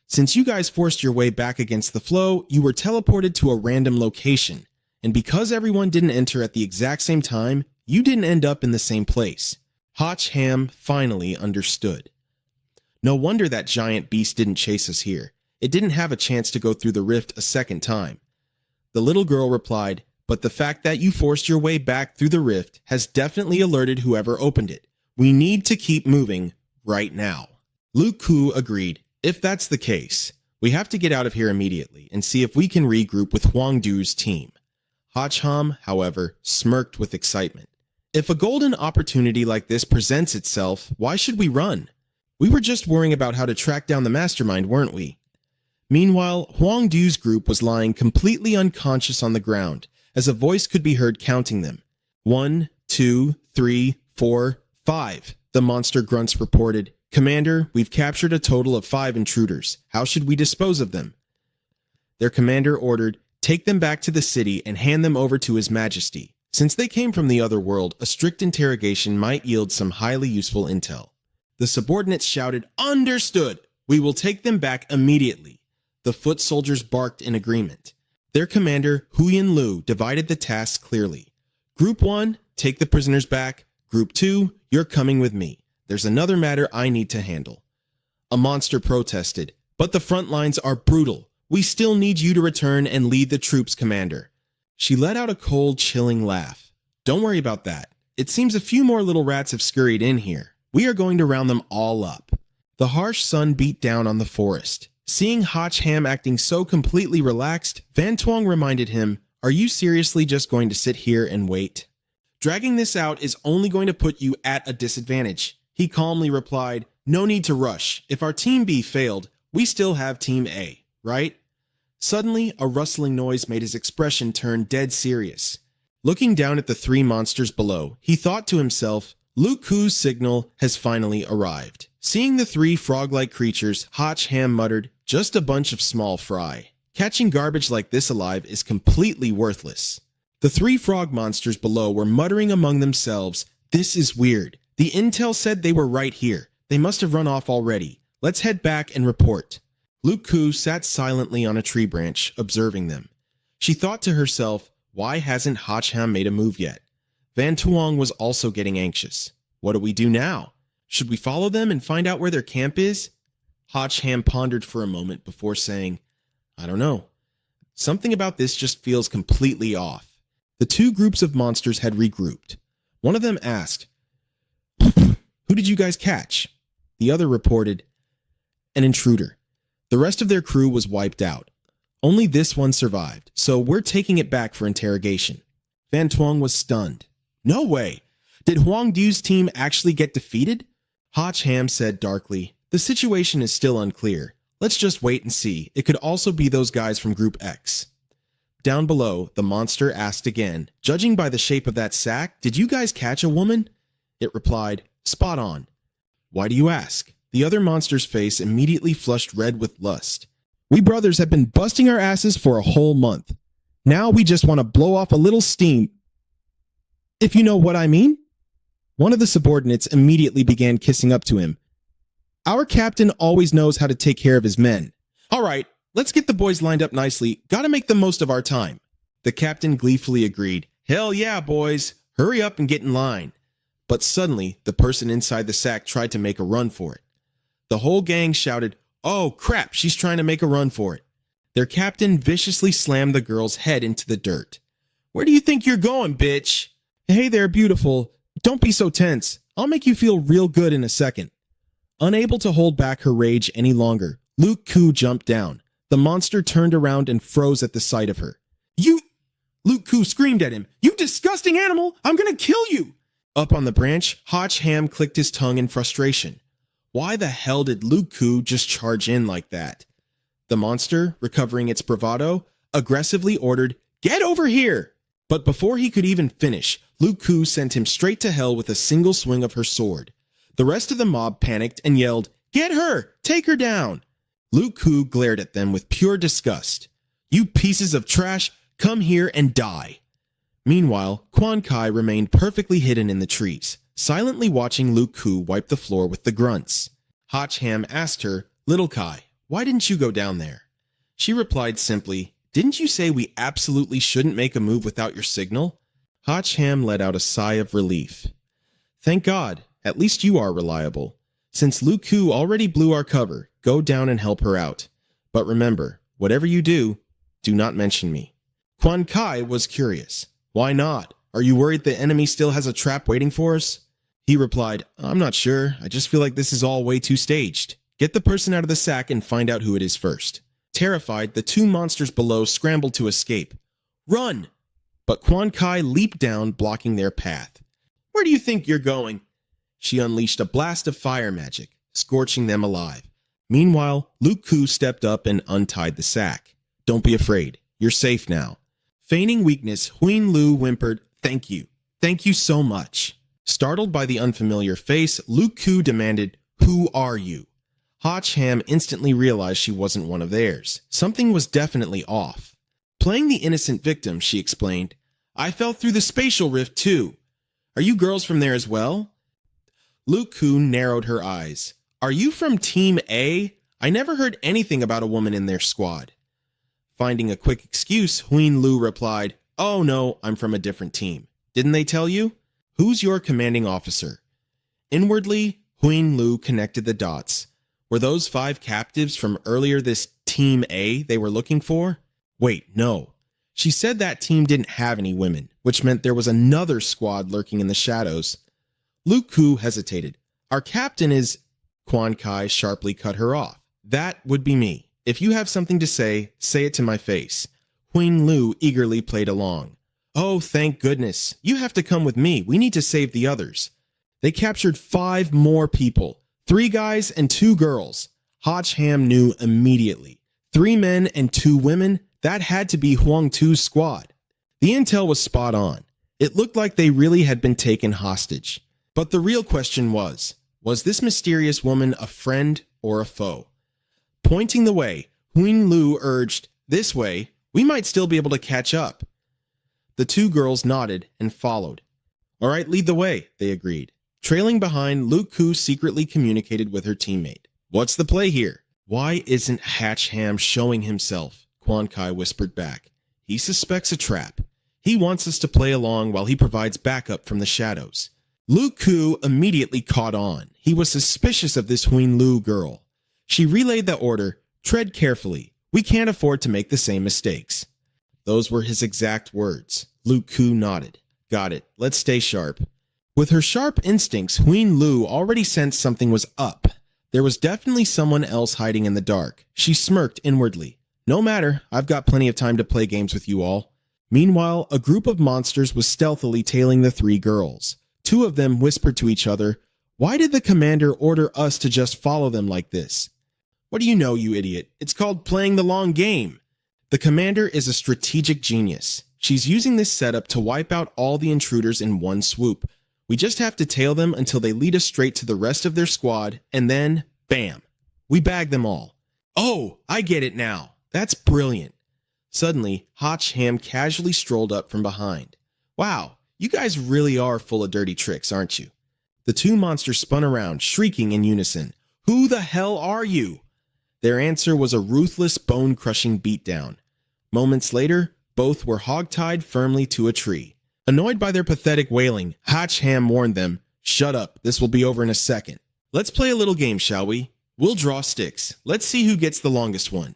Since you guys forced your way back against the flow, you were teleported to a random location. And because everyone didn't enter at the exact same time, you didn't end up in the same place." Ham finally understood. "No wonder that giant beast didn't chase us here. It didn't have a chance to go through the rift a second time." The little girl replied, "But the fact that you forced your way back through the rift has definitely alerted whoever opened it. We need to keep moving right now." Luke Ku agreed. "If that's the case, we have to get out of here immediately and see if we can regroup with Huang Du's team." Ham, however, smirked with excitement. If a golden opportunity like this presents itself, why should we run? We were just worrying about how to track down the mastermind, weren't we? Meanwhile, Huang Du's group was lying completely unconscious on the ground, as a voice could be heard counting them. 1, 2, 3, 4, 5, the monster grunts reported. Commander, we've captured a total of 5 intruders. How should we dispose of them? Their commander ordered, take them back to the city and hand them over to His Majesty. Since they came from the other world, a strict interrogation might yield some highly useful intel. The subordinates shouted, understood! We will take them back immediately. The foot soldiers barked in agreement. Their commander, Huyen Lu, divided the tasks clearly. Group 1, take the prisoners back. Group 2, you're coming with me. There's another matter I need to handle. A monster protested, but the front lines are brutal. We still need you to return and lead the troops, Commander. She let out a cold, chilling laugh. Don't worry about that. It seems a few more little rats have scurried in here. We are going to round them all up. The harsh sun beat down on the forest. Seeing Hotch Ham acting so completely relaxed, Van Tuong reminded him, are you seriously just going to sit here and wait? Dragging this out is only going to put you at a disadvantage. He calmly replied, no need to rush. If our Team B failed, we still have Team A, right? Suddenly, a rustling noise made his expression turn dead serious. Looking down at the 3 monsters below, he thought to himself, Luke Ku's signal has finally arrived. Seeing the 3 frog-like creatures, Hotch Ham muttered, just a bunch of small fry. Catching garbage like this alive is completely worthless. The 3 frog monsters below were muttering among themselves, this is weird. The intel said they were right here. They must have run off already. Let's head back and report. Luke Ku sat silently on a tree branch, observing them. She thought to herself, why hasn't Hotch Ham made a move yet? Van Tuong was also getting anxious. What do we do now? Should we follow them and find out where their camp is? Hotch Ham pondered for a moment before saying, I don't know. Something about this just feels completely off. The 2 groups of monsters had regrouped. One of them asked, who did you guys catch? The other reported, an intruder. The rest of their crew was wiped out. Only this one survived, so we're taking it back for interrogation. Van Tuong was stunned. No way! Did Huang Du's team actually get defeated? Hotch Ham said darkly, the situation is still unclear. Let's just wait and see. It could also be those guys from Group X. Down below, the monster asked again, judging by the shape of that sack, did you guys catch a woman? It replied, spot on. Why do you ask? The other monster's face immediately flushed red with lust. We brothers have been busting our asses for a whole month. Now we just want to blow off a little steam. If you know what I mean? One of the subordinates immediately began kissing up to him. Our captain always knows how to take care of his men. All right, let's get the boys lined up nicely. Gotta make the most of our time. The captain gleefully agreed. Hell yeah, boys. Hurry up and get in line. But suddenly, the person inside the sack tried to make a run for it. The whole gang shouted, oh crap, she's trying to make a run for it. Their captain viciously slammed the girl's head into the dirt. Where do you think you're going, bitch? Hey there, beautiful. Don't be so tense. I'll make you feel real good in a second. Unable to hold back her rage any longer, Luke Ku jumped down. The monster turned around and froze at the sight of her. You! Luke Ku screamed at him. You disgusting animal! I'm gonna kill you! Up on the branch, Hotch Ham clicked his tongue in frustration. Why the hell did Luke Ku just charge in like that? The monster, recovering its bravado, aggressively ordered, get over here! But before he could even finish, Luke Ku sent him straight to hell with a single swing of her sword. The rest of the mob panicked and yelled, get her! Take her down! Luke Ku glared at them with pure disgust. You pieces of trash, come here and die! Meanwhile, Quan Kai remained perfectly hidden in the trees, silently watching Luke Ku wipe the floor with the grunts. Hotch Ham asked her, Little Kai, why didn't you go down there? She replied simply, didn't you say we absolutely shouldn't make a move without your signal? Hotch Ham let out a sigh of relief. Thank God, at least you are reliable. Since Luke Ku already blew our cover, go down and help her out. But remember, whatever you do not mention me. Quan Kai was curious. Why not? Are you worried the enemy still has a trap waiting for us? He replied, I'm not sure. I just feel like this is all way too staged. Get the person out of the sack and find out who it is first. Terrified, the 2 monsters below scrambled to escape. Run! But Quan Kai leaped down, blocking their path. Where do you think you're going? She unleashed a blast of fire magic, scorching them alive. Meanwhile, Luke Koo stepped up and untied the sack. Don't be afraid. You're safe now. Feigning weakness, Huin Lu whimpered, Thank you. Thank you so much. Startled by the unfamiliar face, Luke Koo demanded, Who are you? Hotch Ham instantly realized she wasn't one of theirs. Something was definitely off. Playing the innocent victim, she explained, I fell through the spatial rift too. Are you girls from there as well? Luke Koo narrowed her eyes. Are you from Team A? I never heard anything about a woman in their squad. Finding a quick excuse, Huin Lu replied, Oh no, I'm from a different team. Didn't they tell you? Who's your commanding officer? Inwardly, Huin Lu connected the dots. Were those 5 captives from earlier this Team A they were looking for? Wait, no. She said that team didn't have any women, which meant there was another squad lurking in the shadows. Luke Koo hesitated. Our captain is... Quan Kai sharply cut her off. That would be me. If you have something to say it to my face. Huin Lu eagerly played along. Oh, thank goodness. You have to come with me. We need to save the others. They captured 5 more people. 3 guys and 2 girls. Hotch Ham knew immediately. 3 men and 2 women? That had to be Huang Tu's squad. The intel was spot on. It looked like they really had been taken hostage. But the real question was this mysterious woman a friend or a foe? Pointing the way, Huin Lu urged, This way, we might still be able to catch up. The 2 girls nodded and followed. All right, lead the way, they agreed. Trailing behind, Luke Koo secretly communicated with her teammate. What's the play here? Why isn't Hatch Ham showing himself? Quan Kai whispered back. He suspects a trap. He wants us to play along while he provides backup from the shadows. Luke Koo immediately caught on. He was suspicious of this Huin Lu girl. She relayed the order, Tread carefully. We can't afford to make the same mistakes. Those were his exact words. Luke Koo nodded. Got it. Let's stay sharp. With her sharp instincts, Huin Lu already sensed something was up. There was definitely someone else hiding in the dark. She smirked inwardly. No matter, I've got plenty of time to play games with you all. Meanwhile, a group of monsters was stealthily tailing the 3 girls. 2 of them whispered to each other, Why did the commander order us to just follow them like this? What do you know, you idiot? It's called playing the long game. The commander is a strategic genius. She's using this setup to wipe out all the intruders in one swoop. We just have to tail them until they lead us straight to the rest of their squad, and then, bam, we bag them all. Oh, I get it now. That's brilliant. Suddenly, Hotch Ham casually strolled up from behind. Wow, you guys really are full of dirty tricks, aren't you? The 2 monsters spun around, shrieking in unison. Who the hell are you? Their answer was a ruthless, bone-crushing beatdown. Moments later, both were hogtied firmly to a tree. Annoyed by their pathetic wailing, Hotch Ham warned them, Shut up, this will be over in a second. Let's play a little game, shall we? We'll draw sticks. Let's see who gets the longest one.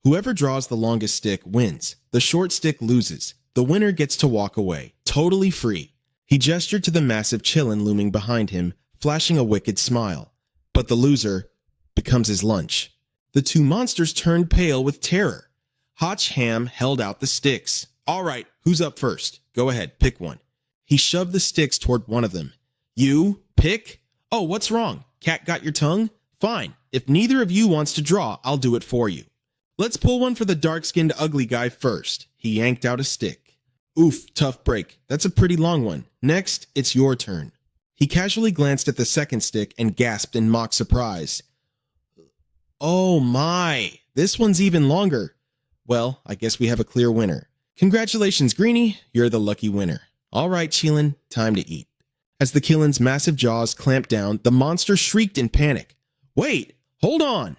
Whoever draws the longest stick wins. The short stick loses. The winner gets to walk away, totally free. He gestured to the massive Chillin looming behind him, flashing a wicked smile. But the loser becomes his lunch. The 2 monsters turned pale with terror. Hotch Ham held out the sticks. All right, who's up first? Go ahead, pick one. He shoved the sticks toward one of them. You? Pick? Oh, what's wrong? Cat got your tongue? Fine. If neither of you wants to draw, I'll do it for you. Let's pull one for the dark-skinned ugly guy first. He yanked out a stick. Oof, tough break. That's a pretty long one. Next, it's your turn. He casually glanced at the second stick and gasped in mock surprise. Oh my, this one's even longer. Well, I guess we have a clear winner. Congratulations, Greenie, you're the lucky winner. All right, Chillin, time to eat. As the Killin's massive jaws clamped down, the monster shrieked in panic. Wait, hold on.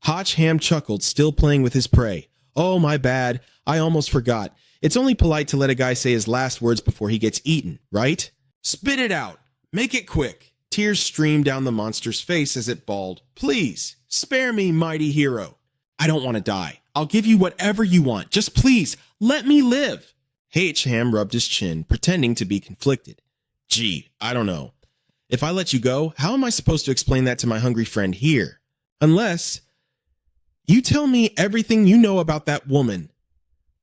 Hotch Ham chuckled, still playing with his prey. Oh, my bad. I almost forgot. It's only polite to let a guy say his last words before he gets eaten, right? Spit it out. Make it quick. Tears streamed down the monster's face as it bawled. Please, spare me, mighty hero. I don't want to die. I'll give you whatever you want. Just please, let me live. H. Ham rubbed his chin, pretending to be conflicted. Gee, I don't know. If I let you go, how am I supposed to explain that to my hungry friend here? Unless you tell me everything you know about that woman.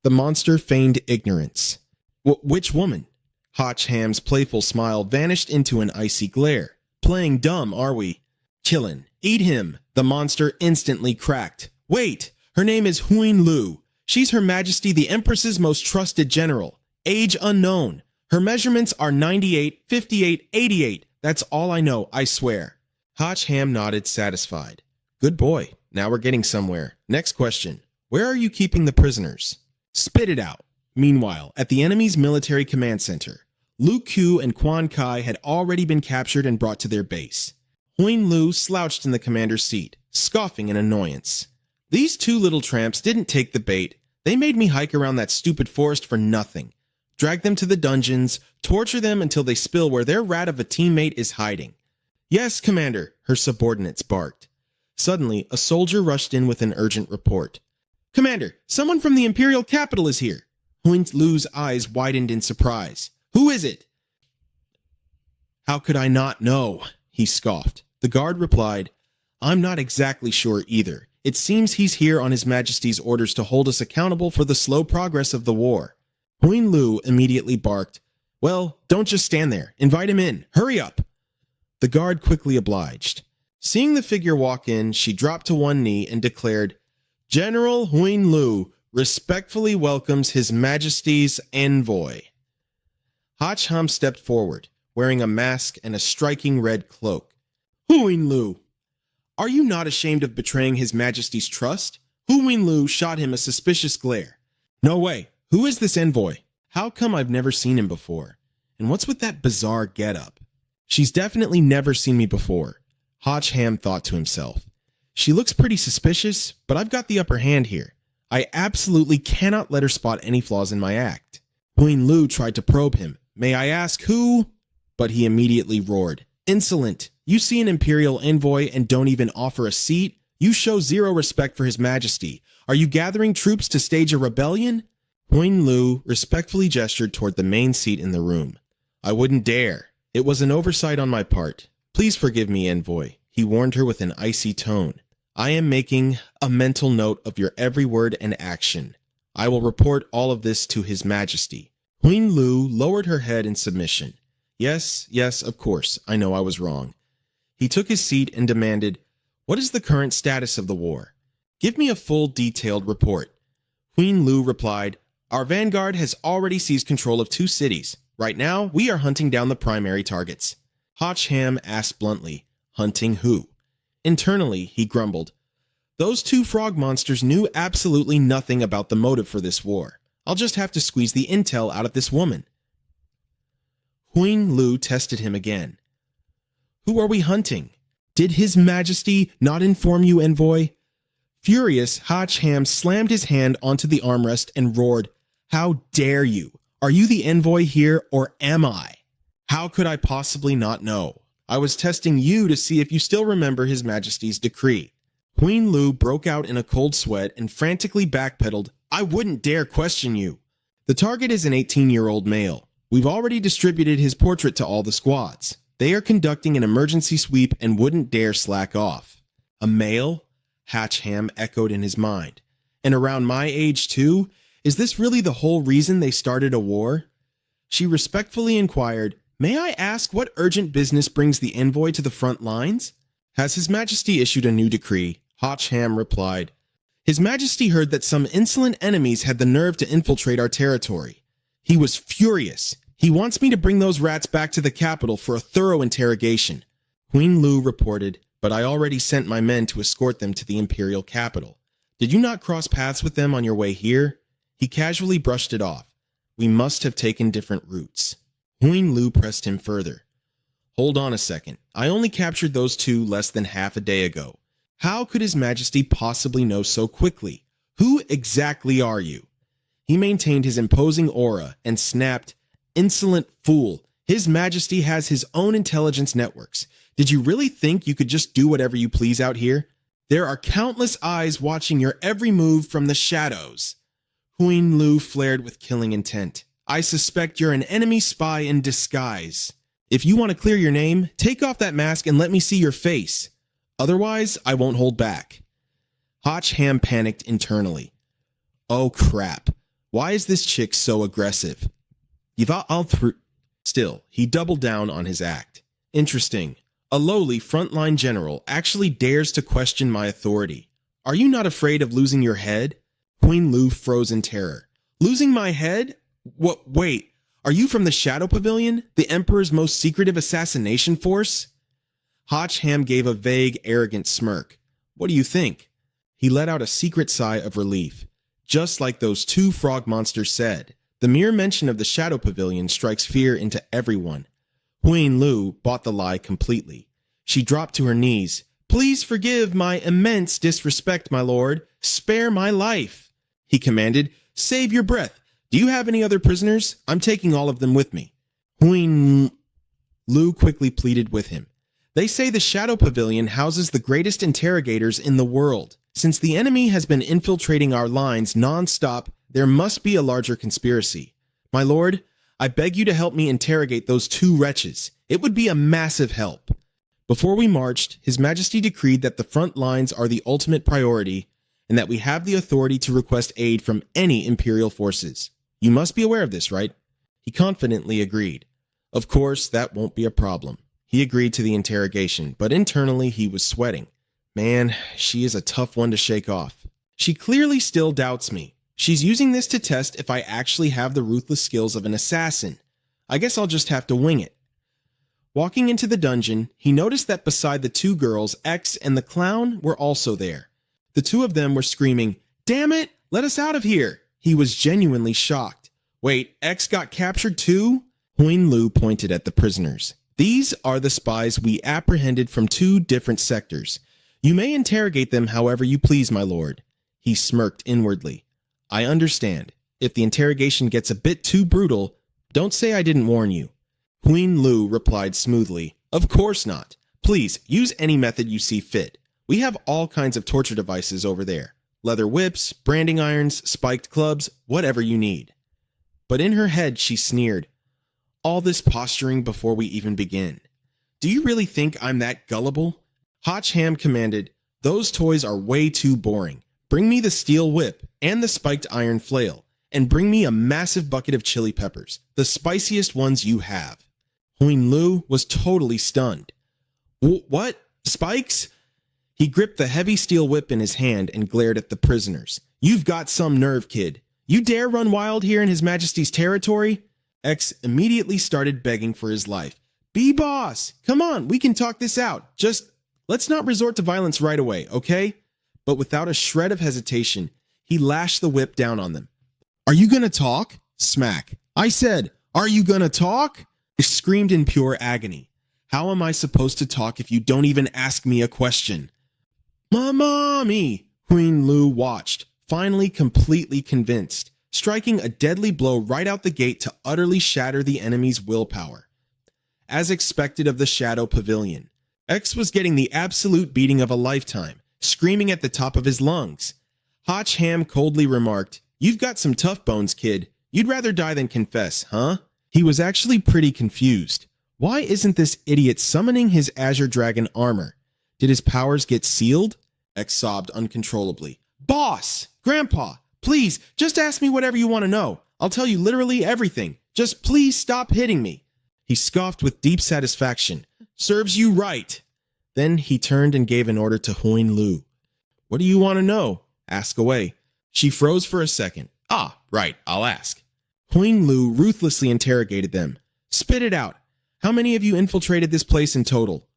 The monster feigned ignorance. Which woman? Hotch Ham's playful smile vanished into an icy glare. Playing dumb, are we? Killin'. Eat him. The monster instantly cracked. Wait, her name is Huin Lu. She's Her Majesty the Empress's most trusted general. Age unknown. Her measurements are 98, 58, 88. That's all I know, I swear. Hotch Ham nodded, satisfied. Good boy. Now we're getting somewhere. Next question. Where are you keeping the prisoners? Spit it out. Meanwhile, at the enemy's military command center, Lu Q and Quan Kai had already been captured and brought to their base. Huin Lu slouched in the commander's seat, scoffing in annoyance. These two little tramps didn't take the bait. They made me hike around that stupid forest for nothing. Drag them to the dungeons, torture them until they spill where their rat of a teammate is hiding. Yes, Commander, her subordinates barked. Suddenly, a soldier rushed in with an urgent report. Commander, someone from the Imperial capital is here. Huin Lu's eyes widened in surprise. Who is it? How could I not know? He scoffed. The guard replied, I'm not exactly sure either. It seems he's here on His Majesty's orders to hold us accountable for the slow progress of the war. Huin Lu immediately barked, Well, don't just stand there. Invite him in. Hurry up. The guard quickly obliged. Seeing the figure walk in, she dropped to one knee and declared, General Huin Lu respectfully welcomes His Majesty's envoy. Hotch Ham stepped forward, wearing a mask and a striking red cloak. Huin Lu! Are you not ashamed of betraying His Majesty's trust? Huin Lu shot him a suspicious glare. No way. Who is this envoy? How come I've never seen him before? And what's with that bizarre getup? She's definitely never seen me before, Hotch Ham thought to himself. She looks pretty suspicious, but I've got the upper hand here. I absolutely cannot let her spot any flaws in my act. Huin Lu tried to probe him. May I ask who? But he immediately roared. Insolent! You see an Imperial envoy and don't even offer a seat? You show zero respect for His Majesty. Are you gathering troops to stage a rebellion? Huin Lu respectfully gestured toward the main seat in the room. I wouldn't dare. It was an oversight on my part. Please forgive me, envoy, he warned her with an icy tone. I am making a mental note of your every word and action. I will report all of this to His Majesty. Huin Lu lowered her head in submission. Yes, of course, I know I was wrong. He took his seat and demanded, What is the current status of the war? Give me a full, detailed report. Huin Lu replied, Our vanguard has already seized control of 2 cities. Right now, we are hunting down the primary targets. Hotch Ham asked bluntly, Hunting who? Internally, he grumbled, Those 2 frog monsters knew absolutely nothing about the motive for this war. I'll just have to squeeze the intel out of this woman. Huin Lu tested him again. Who are we hunting? Did His Majesty not inform you, envoy? Furious, Hotch Ham slammed his hand onto the armrest and roared, How dare you? Are you the envoy here, or am I? How could I possibly not know? I was testing you to see if you still remember His Majesty's decree. Huin Lu broke out in a cold sweat and frantically backpedaled, I wouldn't dare question you. The target is an 18-year-old male. We've already distributed his portrait to all the squads. They are conducting an emergency sweep and wouldn't dare slack off. A male? Hotch Ham echoed in his mind. And around my age too? Is this really the whole reason they started a war? She respectfully inquired, May I ask what urgent business brings the envoy to the front lines? Has His Majesty issued a new decree? Hotch Ham replied, His Majesty heard that some insolent enemies had the nerve to infiltrate our territory. He was furious. He wants me to bring those rats back to the capital for a thorough interrogation. Huin Lu reported, but I already sent my men to escort them to the Imperial capital. Did you not cross paths with them on your way here? He casually brushed it off. We must have taken different routes. Huin Lu pressed him further. Hold on a second. I only captured those 2 less than half a day ago. How could His Majesty possibly know so quickly? Who exactly are you? He maintained his imposing aura and snapped, Insolent fool. His Majesty has his own intelligence networks. Did you really think you could just do whatever you please out here? There are countless eyes watching your every move from the shadows. Huin Lu flared with killing intent. I suspect you're an enemy spy in disguise. If you want to clear your name, take off that mask and let me see your face. Otherwise, I won't hold back. Hotch Ham panicked internally. Oh crap. Why is this chick so aggressive? You thought Still, he doubled down on his act. Interesting. A lowly frontline general actually dares to question my authority. Are you not afraid of losing your head? Queen Lu froze in terror. Losing my head? What? Wait, are you from the Shadow Pavilion, the Emperor's most secretive assassination force? Hotch Ham gave a vague, arrogant smirk. What do you think? He let out a secret sigh of relief. Just like those two frog monsters said, the mere mention of the Shadow Pavilion strikes fear into everyone. Queen Lu bought the lie completely. She dropped to her knees. Please forgive my immense disrespect, my lord. Spare my life. He commanded, save your breath. Do you have any other prisoners? I'm taking all of them with me. Queen Lu quickly pleaded with him. They say the Shadow Pavilion houses the greatest interrogators in the world. Since the enemy has been infiltrating our lines non-stop, there must be a larger conspiracy. My lord, I beg you to help me interrogate those two wretches. It would be a massive help. Before we marched, His Majesty decreed that the front lines are the ultimate priority and that we have the authority to request aid from any Imperial forces. You must be aware of this, right? He confidently agreed. Of course, that won't be a problem. He agreed to the interrogation, but internally he was sweating. Man, she is a tough one to shake off. She clearly still doubts me. She's using this to test if I actually have the ruthless skills of an assassin. I guess I'll just have to wing it. Walking into the dungeon, he noticed that beside the two girls, X and the clown were also there. The two of them were screaming, "Damn it, let us out of here!" He was genuinely shocked. Wait, X got captured too? Queen Lu pointed at the prisoners. These are the spies we apprehended from two different sectors. You may interrogate them however you please, my lord. He smirked inwardly. I understand. If the interrogation gets a bit too brutal, don't say I didn't warn you. Queen Lu replied smoothly, Of course not. Please, use any method you see fit. We have all kinds of torture devices over there. Leather whips, branding irons, spiked clubs, whatever you need. But in her head she sneered, all this posturing before we even begin. Do you really think I'm that gullible? Hotch Ham commanded, Those toys are way too boring. Bring me the steel whip and the spiked iron flail, and bring me a massive bucket of chili peppers, the spiciest ones you have. Queen Lu was totally stunned. What? Spikes? He gripped the heavy steel whip in his hand and glared at the prisoners. You've got some nerve, kid. You dare run wild here in His Majesty's territory? X immediately started begging for his life. B-Boss, come on, we can talk this out. Just, let's not resort to violence right away, okay? But without a shred of hesitation, he lashed the whip down on them. Are you gonna talk? Smack. I said, are you gonna talk? He screamed in pure agony. How am I supposed to talk if you don't even ask me a question? Mommy! Queen Lu watched, finally completely convinced, striking a deadly blow right out the gate to utterly shatter the enemy's willpower. As expected of the Shadow Pavilion, X was getting the absolute beating of a lifetime, screaming at the top of his lungs. Hotch Ham coldly remarked, You've got some tough bones, kid. You'd rather die than confess, huh? He was actually pretty confused. Why isn't this idiot summoning his Azure Dragon armor? Did his powers get sealed? X sobbed uncontrollably. Boss! Grandpa! Please, just ask me whatever you want to know. I'll tell you literally everything. Just please stop hitting me. He scoffed with deep satisfaction. Serves you right. Then he turned and gave an order to Queen Lu. What do you want to know? Ask away. She froze for a second. Ah, right, I'll ask. Queen Lu ruthlessly interrogated them. Spit it out. How many of you infiltrated this place in total?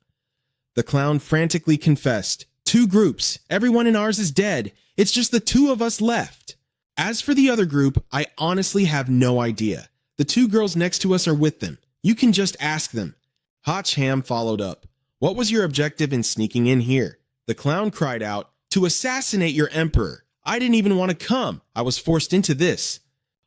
The clown frantically confessed. 2 groups. Everyone in ours is dead. It's just the 2 of us left. As for the other group, I honestly have no idea. The 2 girls next to us are with them. You can just ask them. Hotch Ham followed up. What was your objective in sneaking in here? The clown cried out, To assassinate your emperor. I didn't even want to come. I was forced into this.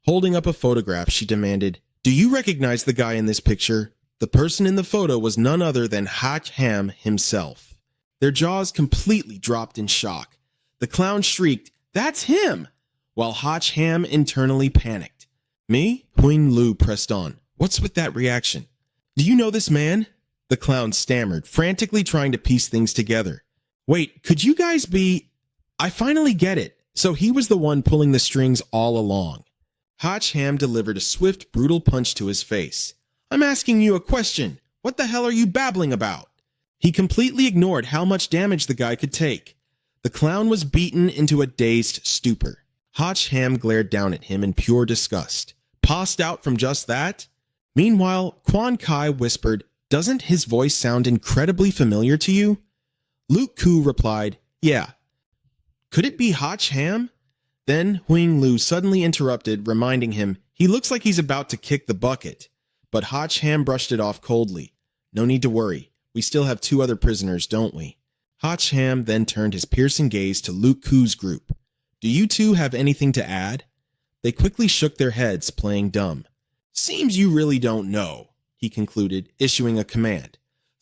Holding up a photograph, she demanded, Do you recognize the guy in this picture? The person in the photo was none other than Hotch Ham himself. Their jaws completely dropped in shock. The clown shrieked, That's him! While Hotch Ham internally panicked. Me? Queen Lu pressed on. What's with that reaction? Do you know this man? The clown stammered, frantically trying to piece things together. Wait, could you guys be... I finally get it. So he was the one pulling the strings all along. Hotch Ham delivered a swift, brutal punch to his face. I'm asking you a question. What the hell are you babbling about? He completely ignored how much damage the guy could take. The clown was beaten into a dazed stupor. Hotch Ham glared down at him in pure disgust. Passed out from just that? Meanwhile, Quan Kai whispered, "Doesn't his voice sound incredibly familiar to you?" Luke Koo replied, "Yeah." Could it be Hotch Ham? Then Huing Lu suddenly interrupted, reminding him, "He looks like he's about to kick the bucket." But Hotch Ham brushed it off coldly. "No need to worry. We still have 2 other prisoners, don't we?" Hotch Ham then turned his piercing gaze to Luke Koo's group. "Do you two have anything to add?" They quickly shook their heads, playing dumb. "Seems you really don't know," he concluded, issuing a command.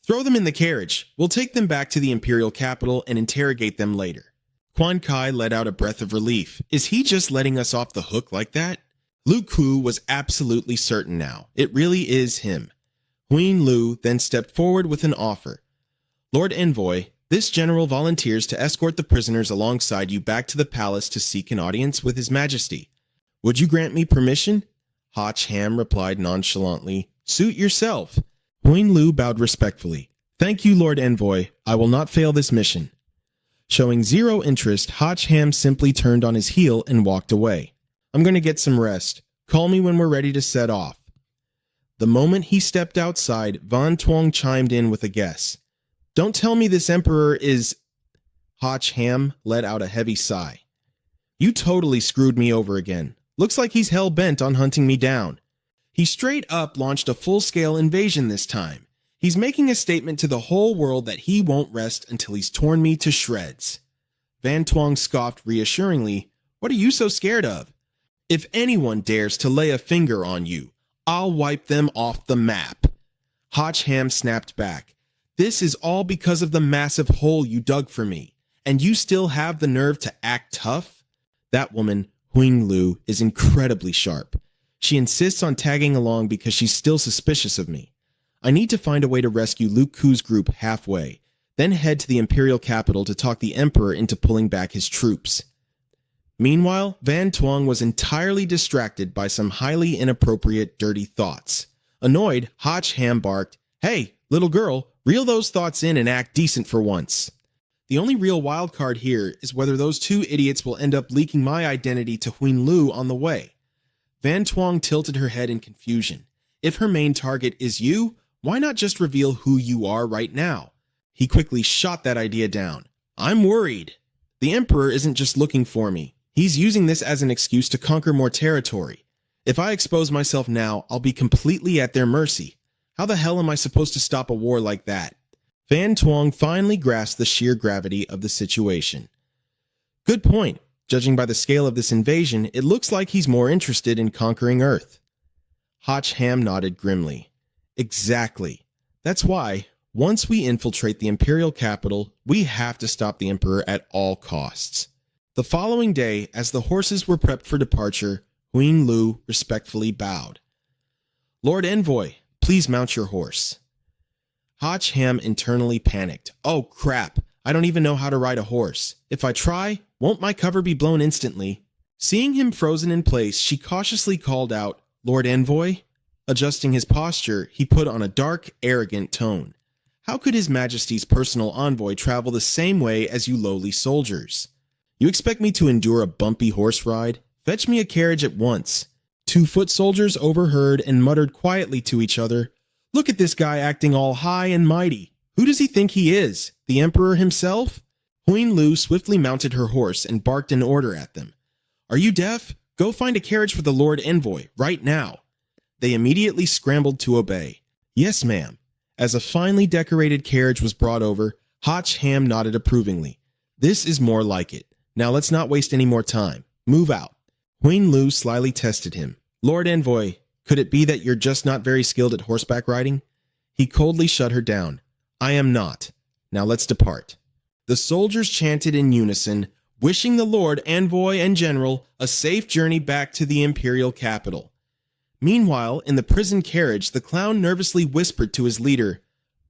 "Throw them in the carriage. We'll take them back to the Imperial capital and interrogate them later." Quan Kai let out a breath of relief. Is he just letting us off the hook like that? Luke Koo was absolutely certain now. It really is him. Huing Lu then stepped forward with an offer. "Lord Envoy, this general volunteers to escort the prisoners alongside you back to the palace to seek an audience with His Majesty. Would you grant me permission?" Hotch Ham replied nonchalantly, "Suit yourself." Huing Lu bowed respectfully. "Thank you, Lord Envoy. I will not fail this mission." Showing zero interest, Hotch Ham simply turned on his heel and walked away. "I'm going to get some rest. Call me when we're ready to set off." The moment he stepped outside, Van Tuong chimed in with a guess. "Don't tell me this emperor is—" Hotch Ham let out a heavy sigh. "You totally screwed me over again. Looks like he's hell-bent on hunting me down. He straight up launched a full-scale invasion this time. He's making a statement to the whole world that he won't rest until he's torn me to shreds." Van Tuong scoffed reassuringly, "What are you so scared of? If anyone dares to lay a finger on you, I'll wipe them off the map." Hotch Ham snapped back. "This is all because of the massive hole you dug for me, and you still have the nerve to act tough?" That woman, Huing Lu, is incredibly sharp. She insists on tagging along because she's still suspicious of me. I need to find a way to rescue Luke Koo's group halfway, then head to the Imperial capital to talk the Emperor into pulling back his troops. Meanwhile, Van Tuong was entirely distracted by some highly inappropriate, dirty thoughts. Annoyed, Hotch Ham barked, "Hey, little girl, reel those thoughts in and act decent for once." The only real wild card here is whether those 2 idiots will end up leaking my identity to Huing Lu on the way. Van Tuong tilted her head in confusion. If her main target is you, why not just reveal who you are right now? He quickly shot that idea down. "I'm worried. The Emperor isn't just looking for me. He's using this as an excuse to conquer more territory. If I expose myself now, I'll be completely at their mercy. How the hell am I supposed to stop a war like that?" Van Tuong finally grasped the sheer gravity of the situation. "Good point. Judging by the scale of this invasion, it looks like he's more interested in conquering Earth." Hotch Ham nodded grimly. "Exactly. That's why, once we infiltrate the Imperial capital, we have to stop the Emperor at all costs." The following day, as the horses were prepped for departure, Huing Lu respectfully bowed. "Lord Envoy, please mount your horse." Hotch Ham internally panicked. "Oh crap, I don't even know how to ride a horse. If I try, won't my cover be blown instantly?" Seeing him frozen in place, she cautiously called out, "Lord Envoy?" Adjusting his posture, he put on a dark, arrogant tone. "How could His Majesty's personal envoy travel the same way as you lowly soldiers? You expect me to endure a bumpy horse ride? Fetch me a carriage at once." 2 foot soldiers overheard and muttered quietly to each other, "Look at this guy acting all high and mighty. Who does he think he is? The Emperor himself?" Huing Lu swiftly mounted her horse and barked an order at them. "Are you deaf? Go find a carriage for the Lord Envoy, right now." They immediately scrambled to obey. "Yes, ma'am." As a finely decorated carriage was brought over, Hotch Ham nodded approvingly. "This is more like it. Now let's not waste any more time. Move out." Huing Lu slyly tested him. "Lord Envoy, could it be that you're just not very skilled at horseback riding?" He coldly shut her down. "I am not. Now let's depart." The soldiers chanted in unison, wishing the Lord Envoy and General a safe journey back to the Imperial capital. Meanwhile, in the prison carriage, the clown nervously whispered to his leader,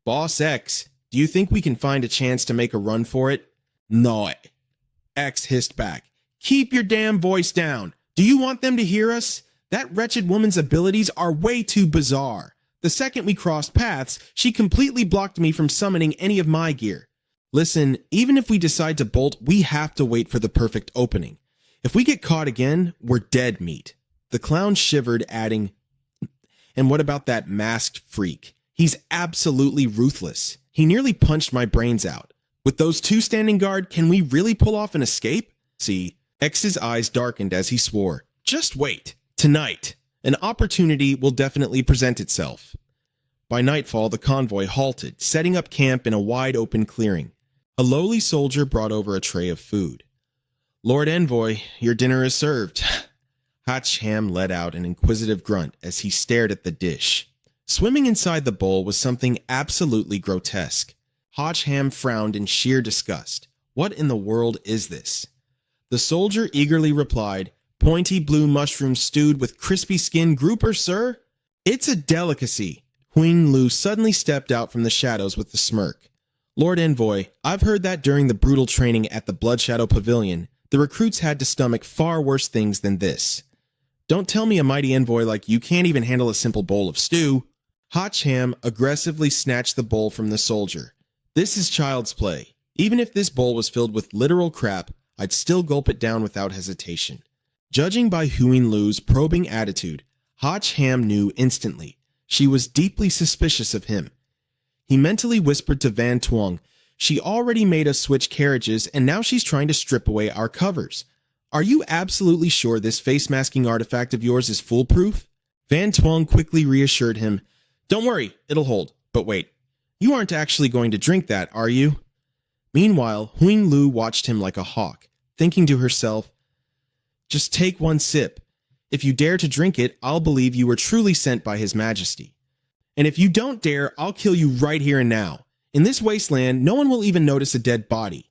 "Boss X, do you think we can find a chance to make a run for it?" "No." X hissed back, "Keep your damn voice down. Do you want them to hear us? That wretched woman's abilities are way too bizarre. The second we crossed paths, she completely blocked me from summoning any of my gear. Listen, even if we decide to bolt, we have to wait for the perfect opening. If we get caught again, we're dead meat." The clown shivered, adding, "And what about that masked freak? He's absolutely ruthless. He nearly punched my brains out. With those two standing guard, can we really pull off an escape?" See, X's eyes darkened as he swore. "Just wait. Tonight, an opportunity will definitely present itself." By nightfall, the convoy halted, setting up camp in a wide open clearing. A lowly soldier brought over a tray of food. "Lord Envoy, your dinner is served." Hatcham let out an inquisitive grunt as he stared at the dish. Swimming inside the bowl was something absolutely grotesque. Hatcham frowned in sheer disgust. "What in the world is this?" The soldier eagerly replied, "Pointy blue mushroom stewed with crispy skin grouper, sir." "It's a delicacy." Huing Lu suddenly stepped out from the shadows with a smirk. "Lord Envoy, I've heard that during the brutal training at the Blood Shadow Pavilion, the recruits had to stomach far worse things than this. Don't tell me a mighty envoy like you can't even handle a simple bowl of stew." Hatcham aggressively snatched the bowl from the soldier. "This is child's play. Even if this bowl was filled with literal crap, I'd still gulp it down without hesitation." Judging by Huing Lu's probing attitude, Hatcham knew instantly. She was deeply suspicious of him. He mentally whispered to Van Tuong, "She already made us switch carriages, and now she's trying to strip away our covers. Are you absolutely sure this face-masking artifact of yours is foolproof?" Van Tuong quickly reassured him, "Don't worry, it'll hold. But wait, you aren't actually going to drink that, are you?" Meanwhile, Huing Lu watched him like a hawk, thinking to herself, "Just take one sip. If you dare to drink it, I'll believe you were truly sent by His Majesty. And if you don't dare, I'll kill you right here and now. In this wasteland, no one will even notice a dead body."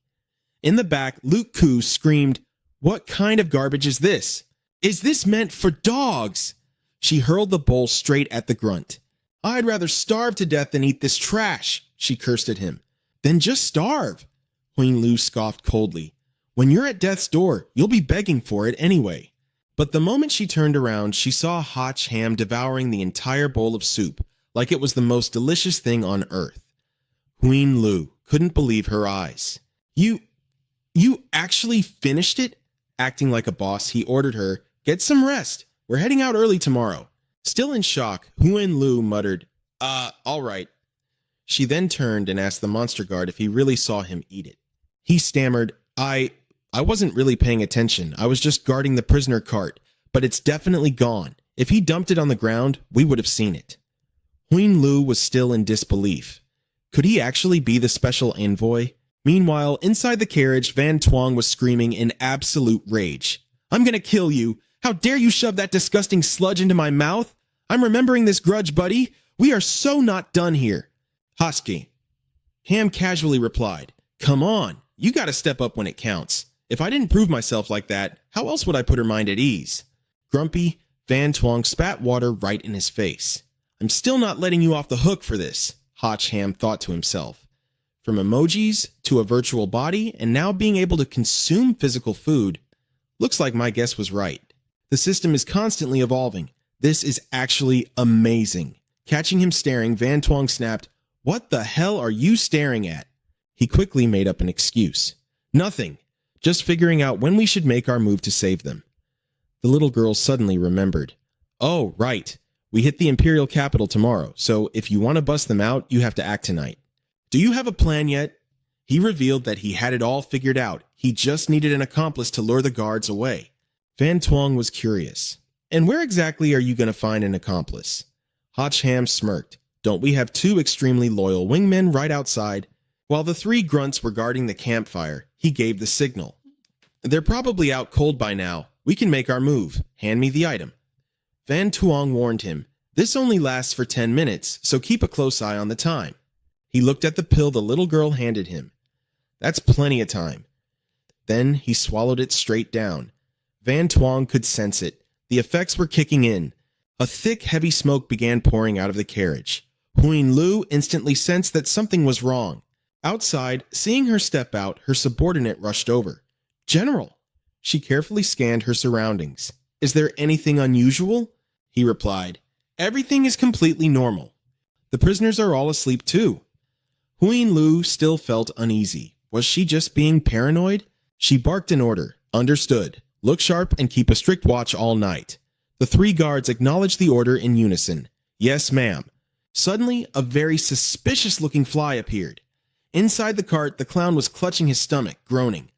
In the back, Luke Koo screamed, "What kind of garbage is this? Is this meant for dogs?" She hurled the bowl straight at the grunt. "I'd rather starve to death than eat this trash," she cursed at him. "Then just starve." Huing Lu scoffed coldly. "When you're at death's door, you'll be begging for it anyway." But the moment she turned around, she saw Hatcham devouring the entire bowl of soup like it was the most delicious thing on earth. Huing Lu couldn't believe her eyes. You actually finished it?" Acting like a boss, he ordered her, "Get some rest. We're heading out early tomorrow." Still in shock, Huing Lu muttered, all right." She then turned and asked the monster guard if he really saw him eat it. He stammered, I wasn't really paying attention. I was just guarding the prisoner cart, but it's definitely gone. If he dumped it on the ground, we would have seen it." Huing Lu was still in disbelief. Could he actually be the special envoy? Meanwhile, inside the carriage, Van Tuong was screaming in absolute rage. "I'm gonna kill you! How dare you shove that disgusting sludge into my mouth? I'm remembering this grudge, buddy. We are so not done here." "Husky." Ham casually replied, "Come on, you gotta step up when it counts. If I didn't prove myself like that, how else would I put her mind at ease?" Grumpy, Van Tuong spat water right in his face. "I'm still not letting you off the hook for this," Hatcham thought to himself. From emojis to a virtual body and now being able to consume physical food, looks like my guess was right. The system is constantly evolving. This is actually amazing. Catching him staring, Van Tuong snapped, "What the hell are you staring at?" He quickly made up an excuse. "Nothing. Just figuring out when we should make our move to save them." The little girl suddenly remembered. "Oh, right. We hit the Imperial capital tomorrow, so if you want to bust them out, you have to act tonight. Do you have a plan yet?" He revealed that he had it all figured out. He just needed an accomplice to lure the guards away. Van Tuong was curious. "And where exactly are you going to find an accomplice?" Hatcham smirked. "Don't we have two extremely loyal wingmen right outside?" While the three grunts were guarding the campfire, he gave the signal. "They're probably out cold by now. We can make our move. Hand me the item." Van Tuong warned him, "This only lasts for 10 minutes, so keep a close eye on the time." He looked at the pill the little girl handed him. "That's plenty of time." Then he swallowed it straight down. Van Tuong could sense it. The effects were kicking in. A thick, heavy smoke began pouring out of the carriage. Huing Lu instantly sensed that something was wrong. Outside, seeing her step out, her subordinate rushed over. "General!" She carefully scanned her surroundings. "Is there anything unusual?" He replied, "Everything is completely normal. The prisoners are all asleep too. Huyin Lu still felt uneasy. Was she just being paranoid? She barked an order. Understood. Look sharp and keep a strict watch all night. The 3 guards acknowledged the order in unison. Yes, ma'am. Suddenly, a very suspicious-looking fly appeared. Inside the cart, the clown was clutching his stomach, groaning.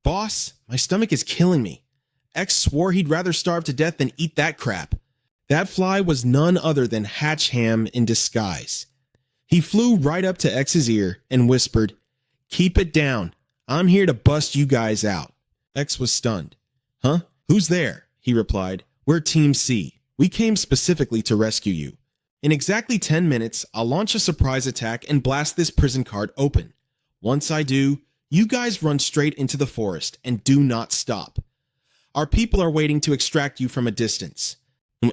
Boss, my stomach is killing me. X swore he'd rather starve to death than eat that crap. That fly was none other than Hatch Ham in disguise. He flew right up to X's ear and whispered, "Keep it down. I'm here to bust you guys out." X was stunned. "Huh? Who's there?" he replied. "We're Team C. We came specifically to rescue you. In exactly 10 minutes, I'll launch a surprise attack and blast this prison cart open. Once I do, you guys run straight into the forest and do not stop. Our people are waiting to extract you from a distance."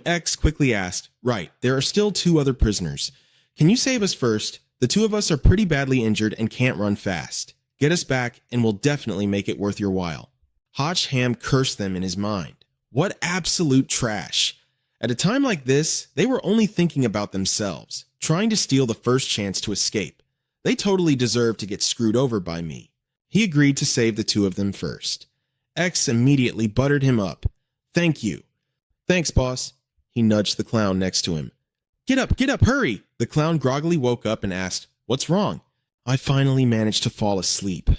X quickly asked, "Right, there are still 2 other prisoners. Can you save us first? The 2 of us are pretty badly injured and can't run fast. Get us back and we'll definitely make it worth your while." Hotch Ham cursed them in his mind. What absolute trash. At a time like this, they were only thinking about themselves, trying to steal the first chance to escape. They totally deserved to get screwed over by me. He agreed to save the 2 of them first. X immediately buttered him up. "Thank you." "Thanks, boss." He nudged the clown next to him. Get up, hurry!" The clown groggily woke up and asked, "What's wrong?" "I finally managed to fall asleep."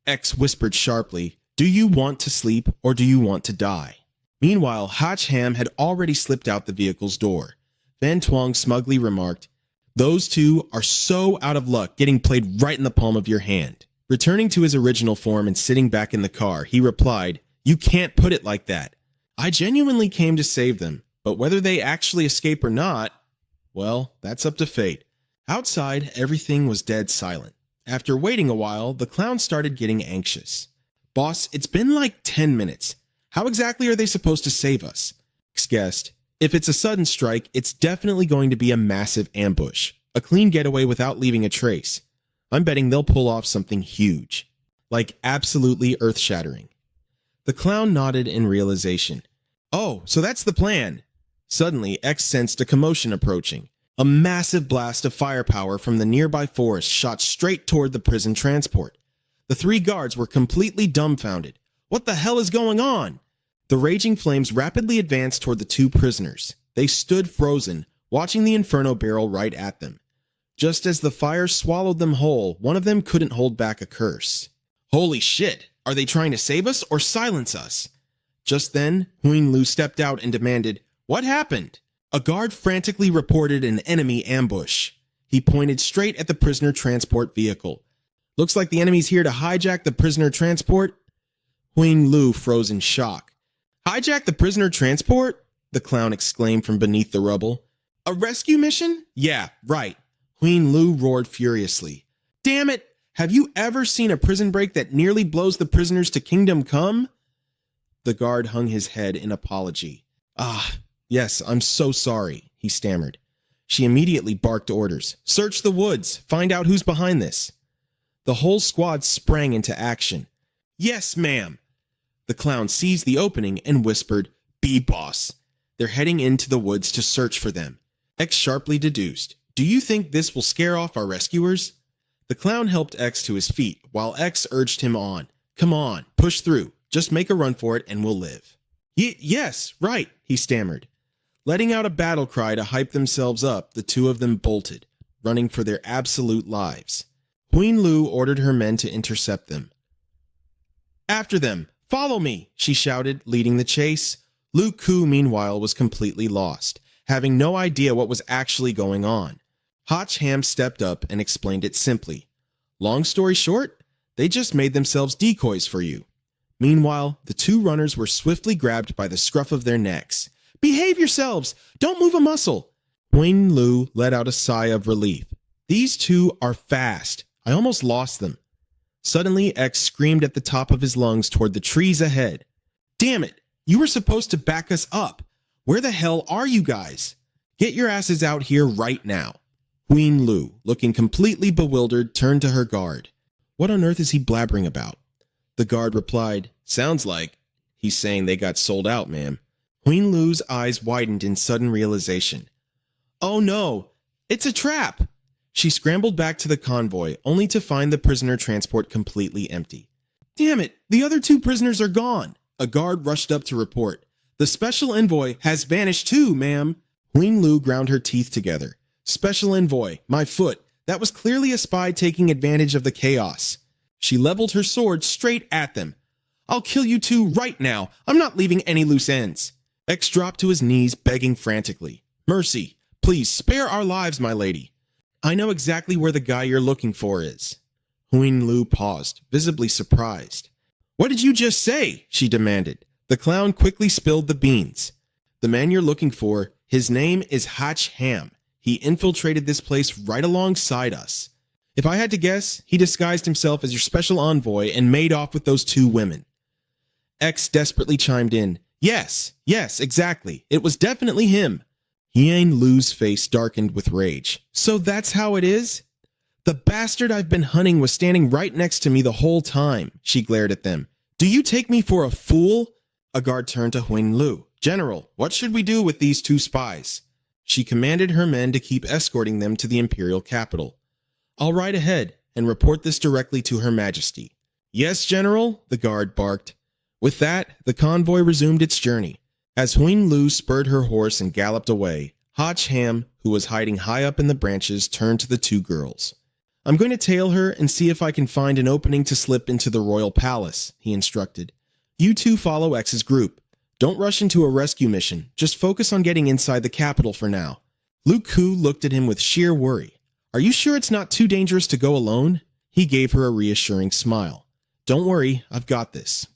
X whispered sharply, "Do you want to sleep or do you want to die?" Meanwhile, Hotch Ham had already slipped out the vehicle's door. Van Twong smugly remarked, "Those 2 are so out of luck getting played right in the palm of your hand." Returning to his original form and sitting back in the car, he replied, "You can't put it like that. I genuinely came to save them, but whether they actually escape or not, well, that's up to fate." Outside, everything was dead silent. After waiting a while, the clown started getting anxious. "Boss, it's been like 10 minutes. How exactly are they supposed to save us?" X guessed, "If it's a sudden strike, it's definitely going to be a massive ambush. A clean getaway without leaving a trace. I'm betting they'll pull off something huge. Like absolutely earth-shattering." The clown nodded in realization. "Oh, so that's the plan." Suddenly, X sensed a commotion approaching. A massive blast of firepower from the nearby forest shot straight toward the prison transport. The 3 guards were completely dumbfounded. What the hell is going on? The raging flames rapidly advanced toward the 2 prisoners. They stood frozen, watching the inferno barrel right at them. Just as the fire swallowed them whole, one of them couldn't hold back a curse. "Holy shit! Are they trying to save us or silence us?" Just then, Huyin Lu stepped out and demanded, "What happened?" A guard frantically reported an enemy ambush. He pointed straight at the prisoner transport vehicle. "Looks like the enemy's here to hijack the prisoner transport." Huyin Lu froze in shock. "Hijack the prisoner transport?" the clown exclaimed from beneath the rubble. "A rescue mission? Yeah, right." Huyin Lu roared furiously. "Damn it! Have you ever seen a prison break that nearly blows the prisoners to kingdom come?" The guard hung his head in apology. Yes, I'm so sorry," he stammered. She immediately barked orders. "Search the woods. Find out who's behind this." The whole squad sprang into action. "Yes, ma'am." The clown seized the opening and whispered, "Be boss." They're heading into the woods to search for them. X sharply deduced, "Do you think this will scare off our rescuers?" The clown helped X to his feet, while X urged him on. "Come on, push through. Just make a run for it and we'll live." Yes, right," he stammered. Letting out a battle cry to hype themselves up, the 2 of them bolted, running for their absolute lives. Huyin Lu ordered her men to intercept them. "After them! Follow me!" she shouted, leading the chase. Lu Ku, meanwhile, was completely lost, having no idea what was actually going on. Hotch Ham stepped up and explained it simply. "Long story short, they just made themselves decoys for you." Meanwhile, the 2 runners were swiftly grabbed by the scruff of their necks. "Behave yourselves! Don't move a muscle!" Huyin Lu let out a sigh of relief. "These 2 are fast. I almost lost them." Suddenly, X screamed at the top of his lungs toward the trees ahead. "Damn it! You were supposed to back us up. Where the hell are you guys? Get your asses out here right now." Huyin Lu, looking completely bewildered, turned to her guard. "What on earth is he blabbering about?" The guard replied, "Sounds like he's saying they got sold out, ma'am." Huyin Lu's eyes widened in sudden realization. "Oh no! It's a trap! She scrambled back to the convoy, only to find the prisoner transport completely empty. Damn it, the other 2 prisoners are gone! A guard rushed up to report. The special envoy has vanished too, ma'am. Huing Lu ground her teeth together. Special envoy, my foot. That was clearly a spy taking advantage of the chaos. She leveled her sword straight at them. I'll kill you 2 right now. I'm not leaving any loose ends. X dropped to his knees, begging frantically. Mercy, please spare our lives, my lady. I know exactly where the guy you're looking for is. Huing Lu paused, visibly surprised. What did you just say? She demanded. The clown quickly spilled the beans. The man you're looking for, his name is Hatch Ham. He infiltrated this place right alongside us. If I had to guess, he disguised himself as your special envoy and made off with those 2 women. X desperately chimed in. Yes, exactly. It was definitely him. Huing Lu's face darkened with rage. So that's how it is? The bastard I've been hunting was standing right next to me the whole time. She glared at them. Do you take me for a fool? A guard turned to Huing Lu. General, what should we do with these 2 spies? She commanded her men to keep escorting them to the imperial capital. I'll ride ahead and report this directly to Her Majesty. Yes, General, the guard barked. With that, the convoy resumed its journey. As Huing Lu spurred her horse and galloped away, Hatch Ham, who was hiding high up in the branches, turned to the 2 girls. I'm going to tail her and see if I can find an opening to slip into the royal palace, he instructed. You 2 follow X's group. Don't rush into a rescue mission. Just focus on getting inside the capital for now. Lu Ku looked at him with sheer worry. Are you sure it's not too dangerous to go alone? He gave her a reassuring smile. Don't worry, I've got this.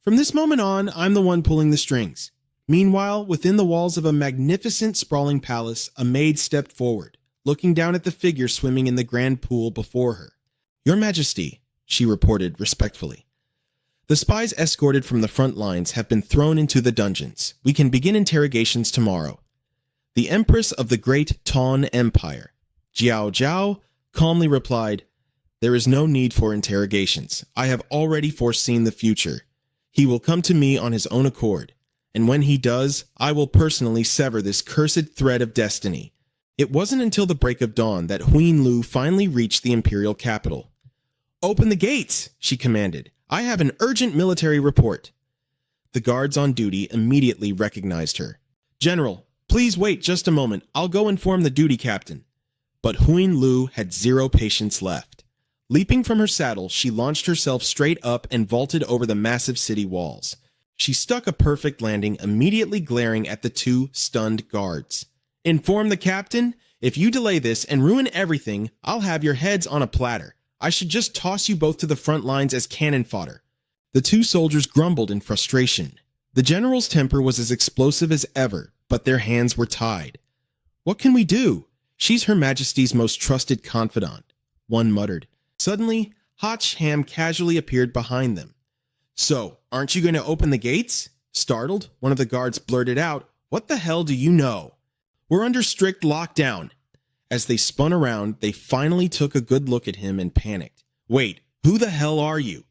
From this moment on, I'm the one pulling the strings. Meanwhile, within the walls of a magnificent, sprawling palace, a maid stepped forward, looking down at the figure swimming in the grand pool before her. Your Majesty, she reported respectfully. The spies escorted from the front lines have been thrown into the dungeons. We can begin interrogations tomorrow. The Empress of the Great Ton Empire, Jiao Jiao, calmly replied, There is no need for interrogations. I have already foreseen the future. He will come to me on his own accord. And when he does, I will personally sever this cursed thread of destiny. It wasn't until the break of dawn that Huing Lu finally reached the imperial capital. Open the gates, she commanded. I have an urgent military report. The guards on duty immediately recognized her. General, please wait just a moment. I'll go inform the duty captain. But Huing Lu had 0 patience left. Leaping from her saddle, she launched herself straight up and vaulted over the massive city walls. She stuck a perfect landing, immediately glaring at the 2 stunned guards. Inform the captain? If you delay this and ruin everything, I'll have your heads on a platter. I should just toss you both to the front lines as cannon fodder. The 2 soldiers grumbled in frustration. The general's temper was as explosive as ever, but their hands were tied. What can we do? She's Her Majesty's most trusted confidant, one muttered. Suddenly, Hatch Ham casually appeared behind them. So, aren't you going to open the gates? Startled, one of the guards blurted out, What the hell do you know? We're under strict lockdown. As they spun around, they finally took a good look at him and panicked. Wait, who the hell are you?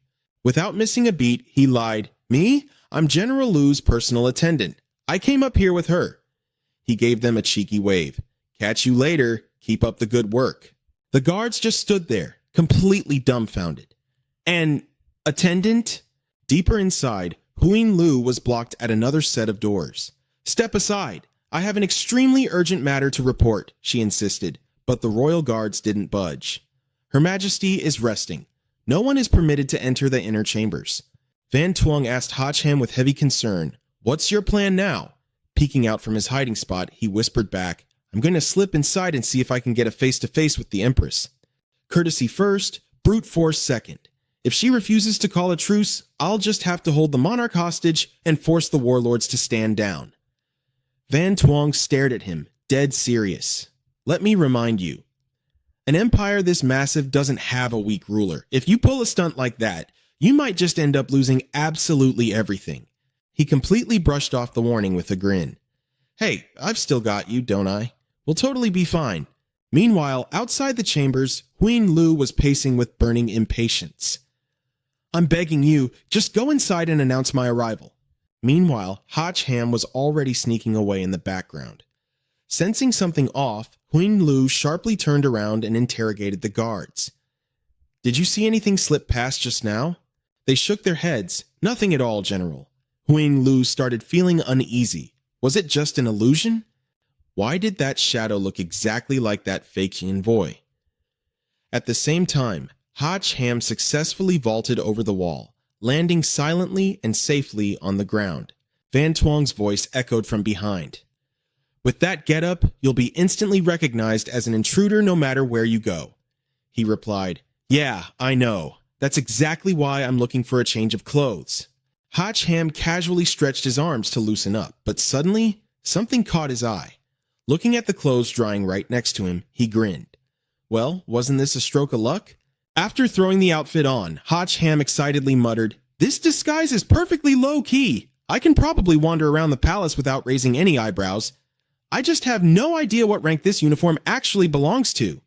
Without missing a beat, he lied. Me? I'm General Lu's personal attendant. I came up here with her. He gave them a cheeky wave. Catch you later. Keep up the good work. The guards just stood there, completely dumbfounded. An attendant? Deeper inside, Huing Lu was blocked at another set of doors. Step aside. I have an extremely urgent matter to report, she insisted, but the royal guards didn't budge. Her Majesty is resting. No one is permitted to enter the inner chambers. Van Tuong asked Hatcham with heavy concern, What's your plan now? Peeking out from his hiding spot, he whispered back, I'm going to slip inside and see if I can get a face-to-face with the Empress. Courtesy first, brute force second. If she refuses to call a truce, I'll just have to hold the monarch hostage and force the warlords to stand down. Van Tuong stared at him, dead serious. Let me remind you. An empire this massive doesn't have a weak ruler. If you pull a stunt like that, you might just end up losing absolutely everything. He completely brushed off the warning with a grin. Hey, I've still got you, don't I? We'll totally be fine. Meanwhile, outside the chambers, Huing Lu was pacing with burning impatience. I'm begging you, just go inside and announce my arrival. Meanwhile, Hatch Ham was already sneaking away in the background. Sensing something off, Huing Lu sharply turned around and interrogated the guards. Did you see anything slip past just now? They shook their heads. Nothing at all, General. Huing Lu started feeling uneasy. Was it just an illusion? Why did that shadow look exactly like that fake envoy? At the same time, Hach Ham successfully vaulted over the wall, landing silently and safely on the ground. Van Tuong's voice echoed from behind. With that getup, you'll be instantly recognized as an intruder no matter where you go. He replied, Yeah, I know. That's exactly why I'm looking for a change of clothes. Hach Ham casually stretched his arms to loosen up, but suddenly, something caught his eye. Looking at the clothes drying right next to him, he grinned. Well, wasn't this a stroke of luck? After throwing the outfit on, Hach Ham excitedly muttered, This disguise is perfectly low-key. I can probably wander around the palace without raising any eyebrows. I just have no idea what rank this uniform actually belongs to.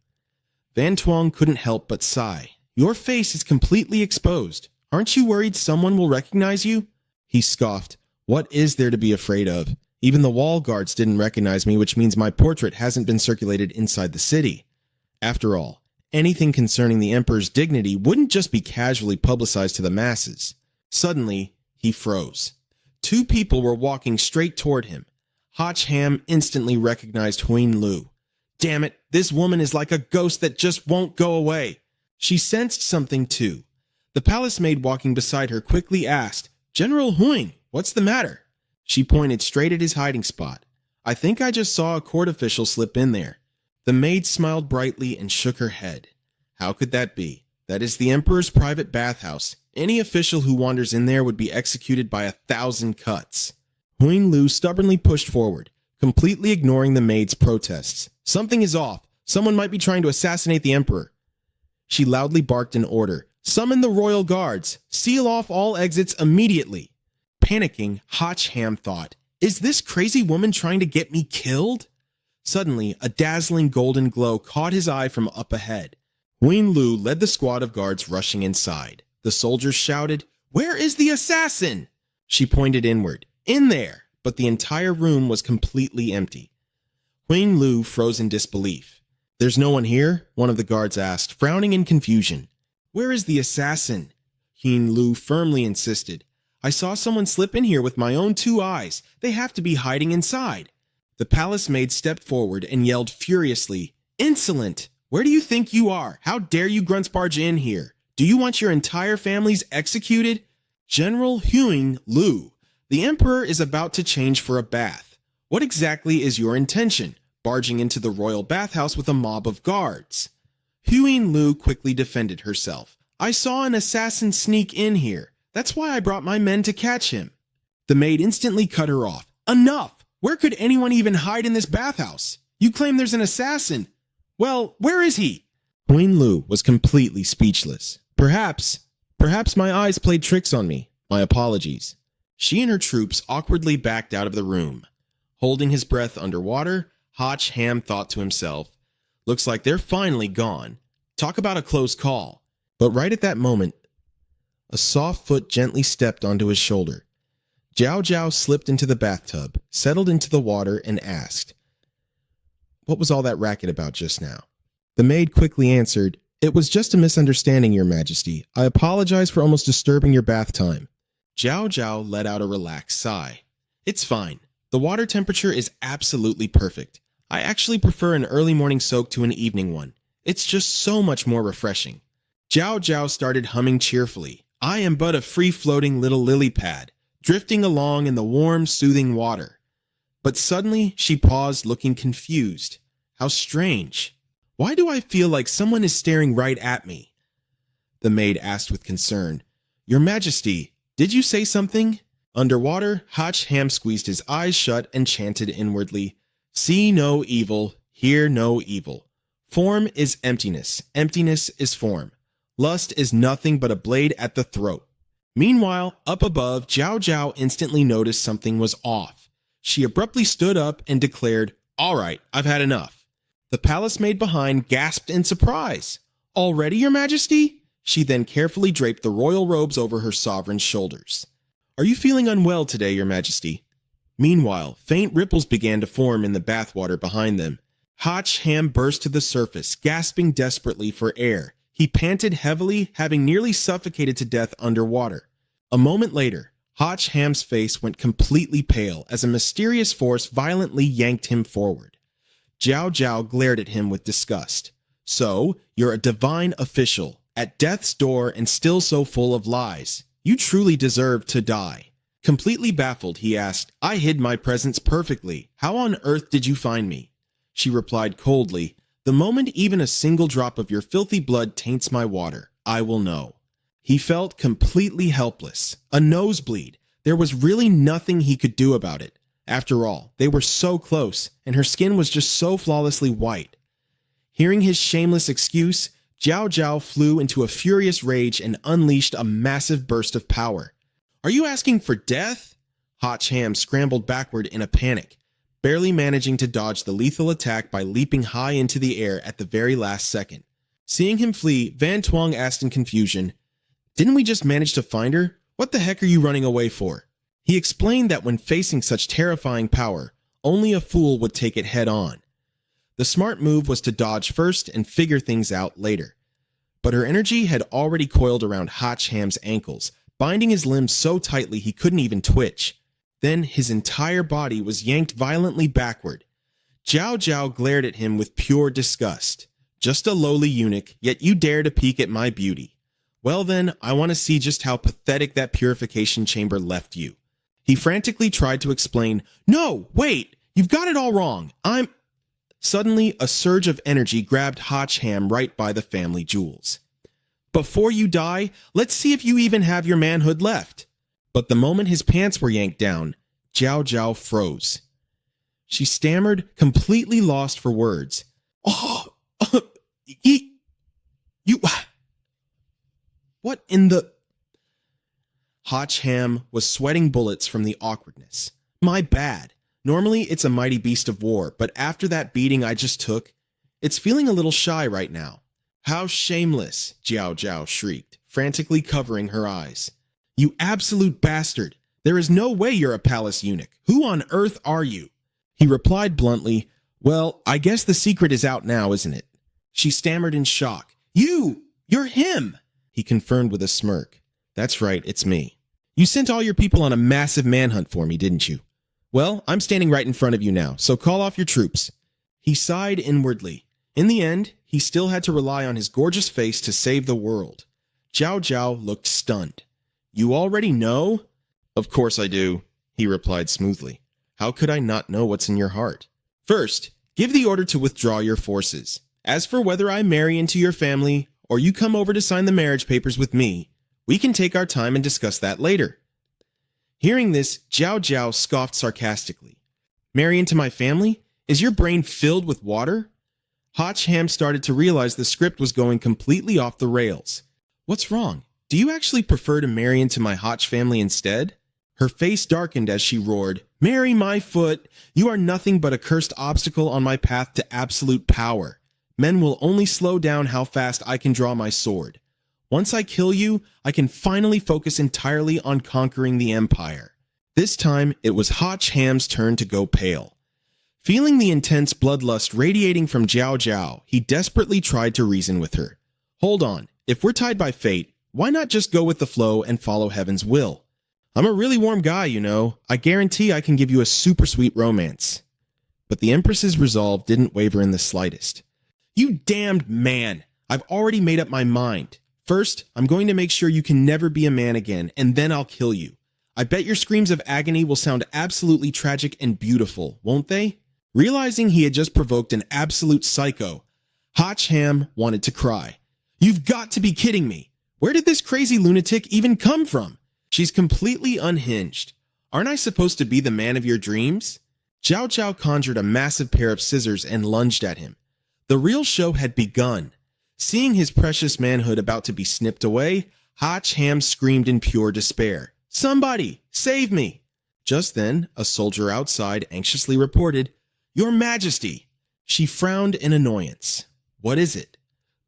Van Tuong couldn't help but sigh. Your face is completely exposed. Aren't you worried someone will recognize you? He scoffed. What is there to be afraid of? Even the wall guards didn't recognize me, which means my portrait hasn't been circulated inside the city. After all, anything concerning the emperor's dignity wouldn't just be casually publicized to the masses. Suddenly, he froze. Two people were walking straight toward him. Hach Ham instantly recognized Huing Lu. Damn it, this woman is like a ghost that just won't go away. She sensed something too. The palace maid walking beside her quickly asked, General Huing, what's the matter? She pointed straight at his hiding spot. I think I just saw a court official slip in there. The maid smiled brightly and shook her head. How could that be? That is the emperor's private bathhouse. Any official who wanders in there would be executed by 1,000 cuts. Huing Lu stubbornly pushed forward, completely ignoring the maid's protests. Something is off. Someone might be trying to assassinate the emperor. She loudly barked an order. Summon the royal guards. Seal off all exits immediately. Panicking, Hach Ham thought, Is this crazy woman trying to get me killed? Suddenly, a dazzling golden glow caught his eye from up ahead. Huing Lu led the squad of guards rushing inside. The soldiers shouted, Where is the assassin? She pointed inward. In there! But the entire room was completely empty. Huing Lu froze in disbelief. There's no one here? One of the guards asked, frowning in confusion. Where is the assassin? Huing Lu firmly insisted. I saw someone slip in here with my own 2 eyes. They have to be hiding inside. The palace maid stepped forward and yelled furiously, Insolent! Where do you think you are? How dare you grunts barge in here? Do you want your entire families executed? General Huing Lu, the emperor is about to change for a bath. What exactly is your intention? Barging into the royal bathhouse with a mob of guards. Huing Lu quickly defended herself. I saw an assassin sneak in here. That's why I brought my men to catch him. The maid instantly cut her off. Enough! Where could anyone even hide in this bathhouse? You claim there's an assassin. Well, where is he? Huing Lu was completely speechless. Perhaps my eyes played tricks on me. My apologies. She and her troops awkwardly backed out of the room. Holding his breath underwater, Hach Ham thought to himself, Looks like they're finally gone. Talk about a close call. But right at that moment, a soft foot gently stepped onto his shoulder. Jiao Jiao slipped into the bathtub, settled into the water, and asked, What was all that racket about just now? The maid quickly answered, It was just a misunderstanding, Your Majesty. I apologize for almost disturbing your bath time. Jiao Jiao let out a relaxed sigh. It's fine. The water temperature is absolutely perfect. I actually prefer an early morning soak to an evening one. It's just so much more refreshing. Jiao Jiao started humming cheerfully. I am but a free-floating little lily pad, drifting along in the warm, soothing water. But suddenly, she paused, looking confused. How strange. Why do I feel like someone is staring right at me? The maid asked with concern. Your Majesty, did you say something? Underwater, Hach Ham squeezed his eyes shut and chanted inwardly, See no evil, hear no evil. Form is emptiness, emptiness is form. Lust is nothing but a blade at the throat. Meanwhile, up above, Jiao Jiao instantly noticed something was off. She abruptly stood up and declared, All right, I've had enough. The palace maid behind gasped in surprise. Already, Your Majesty? She then carefully draped the royal robes over her sovereign's shoulders. Are you feeling unwell today, Your Majesty? Meanwhile, faint ripples began to form in the bathwater behind them. Hotch Ham burst to the surface, gasping desperately for air. He panted heavily, having nearly suffocated to death underwater. A moment later, Hotch Ham's face went completely pale as a mysterious force violently yanked him forward. Jiao Jiao glared at him with disgust. "So, you're a divine official, at death's door and still so full of lies. You truly deserve to die." Completely baffled, he asked, "I hid my presence perfectly. How on earth did you find me?" She replied coldly, "The moment even a single drop of your filthy blood taints my water, I will know." He felt completely helpless. A nosebleed. There was really nothing he could do about it. After all, they were so close, and her skin was just so flawlessly white. Hearing his shameless excuse, Jiao Jiao flew into a furious rage and unleashed a massive burst of power. "Are you asking for death?" Hotch Ham scrambled backward in a panic, barely managing to dodge the lethal attack by leaping high into the air at the very last second. Seeing him flee, Van Tuong asked in confusion, "Didn't we just manage to find her? What the heck are you running away for?" He explained that when facing such terrifying power, only a fool would take it head on. The smart move was to dodge first and figure things out later. But her energy had already coiled around Hotch Ham's ankles, binding his limbs so tightly he couldn't even twitch. Then his entire body was yanked violently backward. Jiao Jiao glared at him with pure disgust. "Just a lowly eunuch, yet you dare to peek at my beauty. Well then, I want to see just how pathetic that purification chamber left you." He frantically tried to explain, "No, wait, you've got it all wrong. Suddenly, a surge of energy grabbed Hotch Ham right by the family jewels. "Before you die, let's see if you even have your manhood left." But the moment his pants were yanked down, Jiao Jiao froze. She stammered, completely lost for words. "Oh, you... What in the..." Hotch Ham was sweating bullets from the awkwardness. "My bad. Normally, it's a mighty beast of war, but after that beating I just took, it's feeling a little shy right now." "How shameless," Jiao Jiao shrieked, frantically covering her eyes. "You absolute bastard! There is no way you're a palace eunuch. Who on earth are you?" He replied bluntly, "Well, I guess the secret is out now, isn't it?" She stammered in shock. You're him!" He confirmed with a smirk. "That's right, it's me. You sent all your people on a massive manhunt for me, didn't you? Well, I'm standing right in front of you now, so call off your troops." He sighed inwardly. In the end, he still had to rely on his gorgeous face to save the world. Jiao Jiao looked stunned. "You already know?" "Of course I do," he replied smoothly. "How could I not know what's in your heart? First, give the order to withdraw your forces. As for whether I marry into your family, or you come over to sign the marriage papers with me, we can take our time and discuss that later." Hearing this, Jiao Jiao scoffed sarcastically. "Marry into my family? Is your brain filled with water?" Hotch Ham started to realize the script was going completely off the rails. "What's wrong? Do you actually prefer to marry into my Hotch family instead?" Her face darkened as she roared, "Marry my foot! You are nothing but a cursed obstacle on my path to absolute power. Men will only slow down how fast I can draw my sword. Once I kill you, I can finally focus entirely on conquering the empire." This time, it was Hotch Ham's turn to go pale. Feeling the intense bloodlust radiating from Jiao Jiao, he desperately tried to reason with her. "Hold on, if we're tied by fate, why not just go with the flow and follow heaven's will? I'm a really warm guy, you know. I guarantee I can give you a super sweet romance." But the Empress's resolve didn't waver in the slightest. "You damned man! I've already made up my mind. First, I'm going to make sure you can never be a man again, and then I'll kill you. I bet your screams of agony will sound absolutely tragic and beautiful, won't they?" Realizing he had just provoked an absolute psycho, Hotch Ham wanted to cry. "You've got to be kidding me! Where did this crazy lunatic even come from? She's completely unhinged. Aren't I supposed to be the man of your dreams?" Jiao Jiao conjured a massive pair of scissors and lunged at him. The real show had begun. Seeing his precious manhood about to be snipped away, Hotch Ham screamed in pure despair, "Somebody, save me!" Just then, a soldier outside anxiously reported, "Your Majesty!" She frowned in annoyance. "What is it?"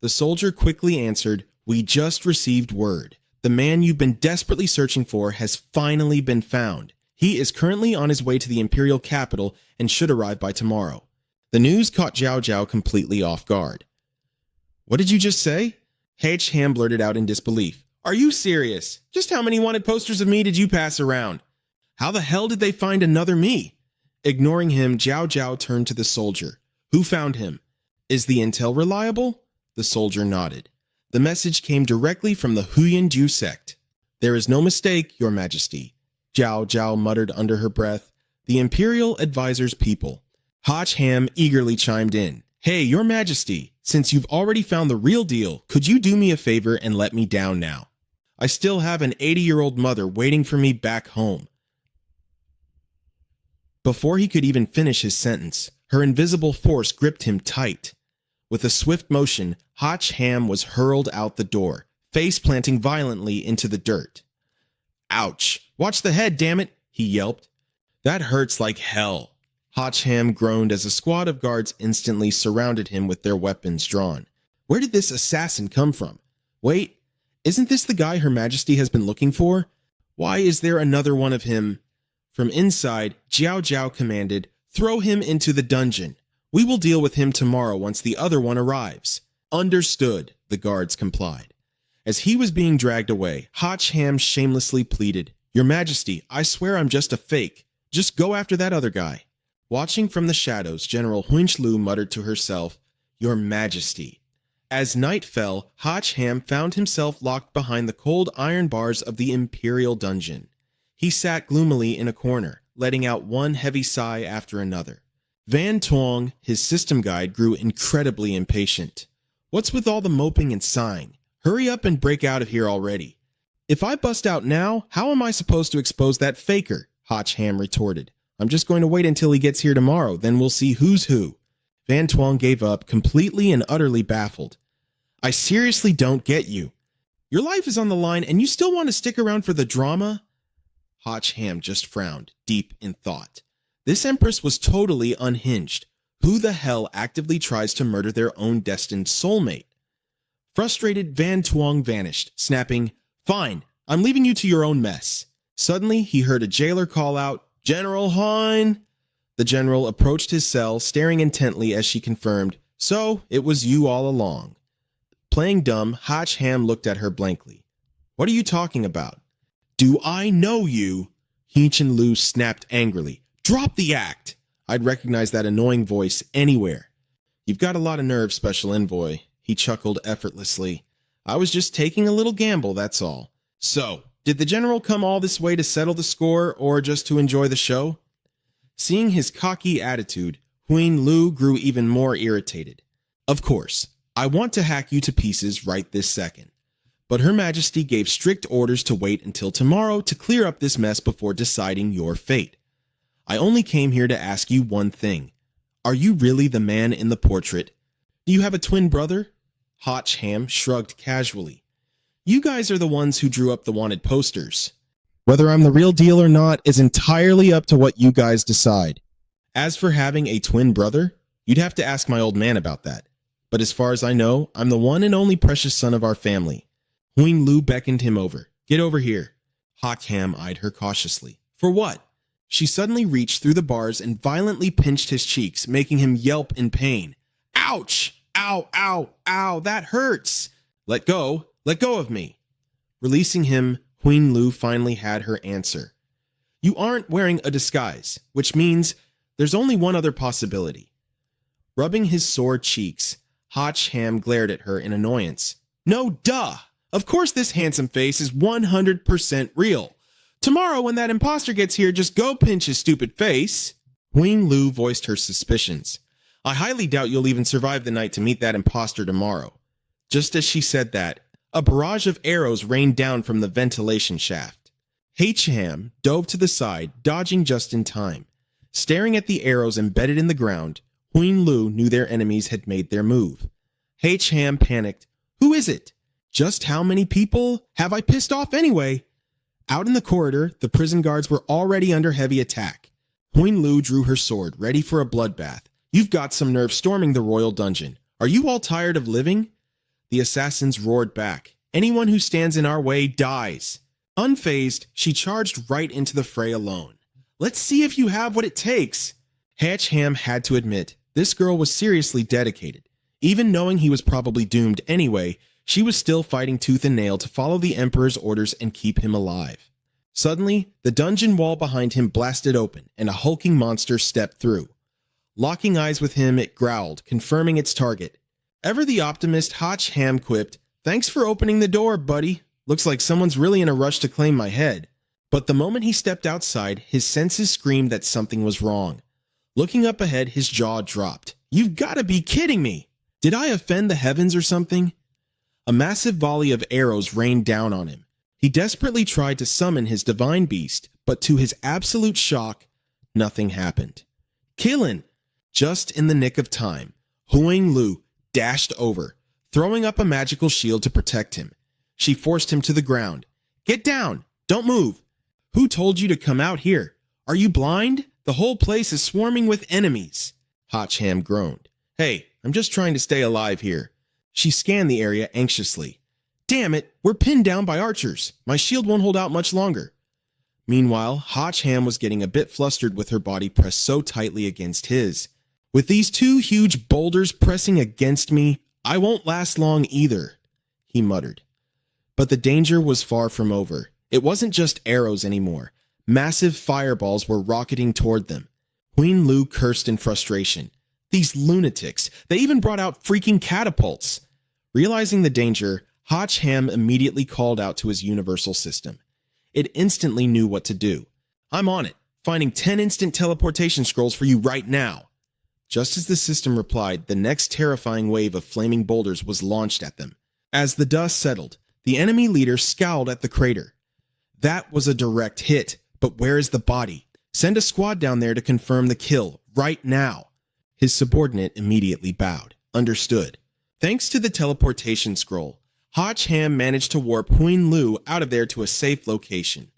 The soldier quickly answered, "We just received word. The man you've been desperately searching for has finally been found. He is currently on his way to the imperial capital and should arrive by tomorrow. The news caught Zhao Zhao completely off guard. What did you just say? Ham blurted out in disbelief. Are you serious? Just how many wanted posters of me did you pass around? How the hell did they find another me? Ignoring him, Zhao Zhao turned to the soldier. Who found him? Is the intel reliable? The soldier nodded. The message came directly from the Huyan Ju sect. There is no mistake, Your Majesty. Zhao Zhao muttered under her breath. The Imperial Advisor's people. Ham eagerly chimed in. Hey, Your Majesty, since you've already found the real deal, could you do me a favor and let me down now? I still have an 80-year-old mother waiting for me back home. Before he could even finish his sentence, her invisible force gripped him tight. With a swift motion, Ham was hurled out the door, face planting violently into the dirt. Ouch! Watch the head, damn it! He yelped. That hurts like hell. Ham groaned as a squad of guards instantly surrounded him with their weapons drawn. Where did this assassin come from? Wait, isn't this the guy Her Majesty has been looking for? Why is there another one of him? From inside, Zhao Zhao commanded, throw him into the dungeon. We will deal with him tomorrow once the other one arrives. Understood, the guards complied. As he was being dragged away, Ham shamelessly pleaded, Your Majesty, I swear I'm just a fake. Just go after that other guy. Watching from the shadows, General Huinchlu muttered to herself, Your Majesty. As night fell, Ham found himself locked behind the cold iron bars of the Imperial dungeon. He sat gloomily in a corner, letting out one heavy sigh after another. Van Tuong, his system guide, grew incredibly impatient. What's with all the moping and sighing? Hurry up and break out of here already. If I bust out now, how am I supposed to expose that faker? Ham retorted. I'm just going to wait until he gets here tomorrow, then we'll see who's who. Van Tuong gave up, completely and utterly baffled. I seriously don't get you. Your life is on the line and you still want to stick around for the drama? Ham just frowned, deep in thought. This empress was totally unhinged. Who the hell actively tries to murder their own destined soulmate? Frustrated, Van Tuong vanished, snapping, Fine, I'm leaving you to your own mess. Suddenly, he heard a jailer call out, General Hein! The general approached his cell, staring intently as she confirmed, So, it was you all along. Playing dumb, Ham looked at her blankly. What are you talking about? Do I know you? Chen Lu snapped angrily. Drop the act! I'd recognize that annoying voice anywhere. You've got a lot of nerve, Special Envoy. He chuckled effortlessly. I was just taking a little gamble, that's all. So, did the general come all this way to settle the score or just to enjoy the show? Seeing his cocky attitude, Huin Lu grew even more irritated. Of course, I want to hack you to pieces right this second. But Her Majesty gave strict orders to wait until tomorrow to clear up this mess before deciding your fate. I only came here to ask you one thing. Are you really the man in the portrait? Do you have a twin brother? Ham shrugged casually. You guys are the ones who drew up the wanted posters. Whether I'm the real deal or not is entirely up to what you guys decide. As for having a twin brother, you'd have to ask my old man about that. But as far as I know, I'm the one and only precious son of our family. Huin Lu beckoned him over. Get over here. Ham eyed her cautiously. For what? She suddenly reached through the bars and violently pinched his cheeks, making him yelp in pain. Ouch! Ow, ow, ow, that hurts! Let go of me. Releasing him, Huin Lu finally had her answer. You aren't wearing a disguise, which means there's only one other possibility. Rubbing his sore cheeks, Ham glared at her in annoyance. No, duh! Of course this handsome face is 100% real. Tomorrow when that imposter gets here, just go pinch his stupid face. Huin Lu voiced her suspicions. I highly doubt you'll even survive the night to meet that imposter tomorrow. Just as she said that, a barrage of arrows rained down from the ventilation shaft. Ham dove to the side, dodging just in time. Staring at the arrows embedded in the ground, Huin Lu knew their enemies had made their move. Ham panicked. Who is it? Just how many people have I pissed off anyway? Out in the corridor, the prison guards were already under heavy attack. Huin Lu drew her sword, ready for a bloodbath. You've got some nerve storming the royal dungeon. Are you all tired of living? The assassins roared back. Anyone who stands in our way dies. Unfazed, she charged right into the fray alone. Let's see if you have what it takes. Hatch Ham had to admit, this girl was seriously dedicated. Even knowing he was probably doomed anyway, she was still fighting tooth and nail to follow the Emperor's orders and keep him alive. Suddenly, the dungeon wall behind him blasted open, and a hulking monster stepped through. Locking eyes with him, it growled, confirming its target. Ever the optimist, Hatch Ham quipped, "Thanks for opening the door, buddy. Looks like someone's really in a rush to claim my head." But the moment he stepped outside, his senses screamed that something was wrong. Looking up ahead, his jaw dropped. "You've got to be kidding me! Did I offend the heavens or something?" A massive volley of arrows rained down on him. He desperately tried to summon his divine beast, but to his absolute shock, nothing happened. "Killin'!" Just in the nick of time, Huang Lu dashed over, throwing up a magical shield to protect him. She forced him to the ground. "Get down! Don't move! Who told you to come out here? Are you blind? The whole place is swarming with enemies." Hatch Ham groaned. "Hey, I'm just trying to stay alive here." She scanned the area anxiously. "Damn it, we're pinned down by archers. My shield won't hold out much longer." Meanwhile, Hatch Ham was getting a bit flustered with her body pressed so tightly against his. "With these two huge boulders pressing against me, I won't last long either," he muttered. But the danger was far from over. It wasn't just arrows anymore. Massive fireballs were rocketing toward them. Huang Lu cursed in frustration. These lunatics, they even brought out freaking catapults. Realizing the danger, Hatch Ham immediately called out to his universal system. It instantly knew what to do. "I'm on it, finding 10 instant teleportation scrolls for you right now." Just as the system replied, the next terrifying wave of flaming boulders was launched at them. As the dust settled, the enemy leader scowled at the crater. "That was a direct hit, but where is the body? Send a squad down there to confirm the kill, right now." His subordinate immediately bowed. "Understood." Thanks to the teleportation scroll, Hatch Ham managed to warp Huang Lu out of there to a safe location.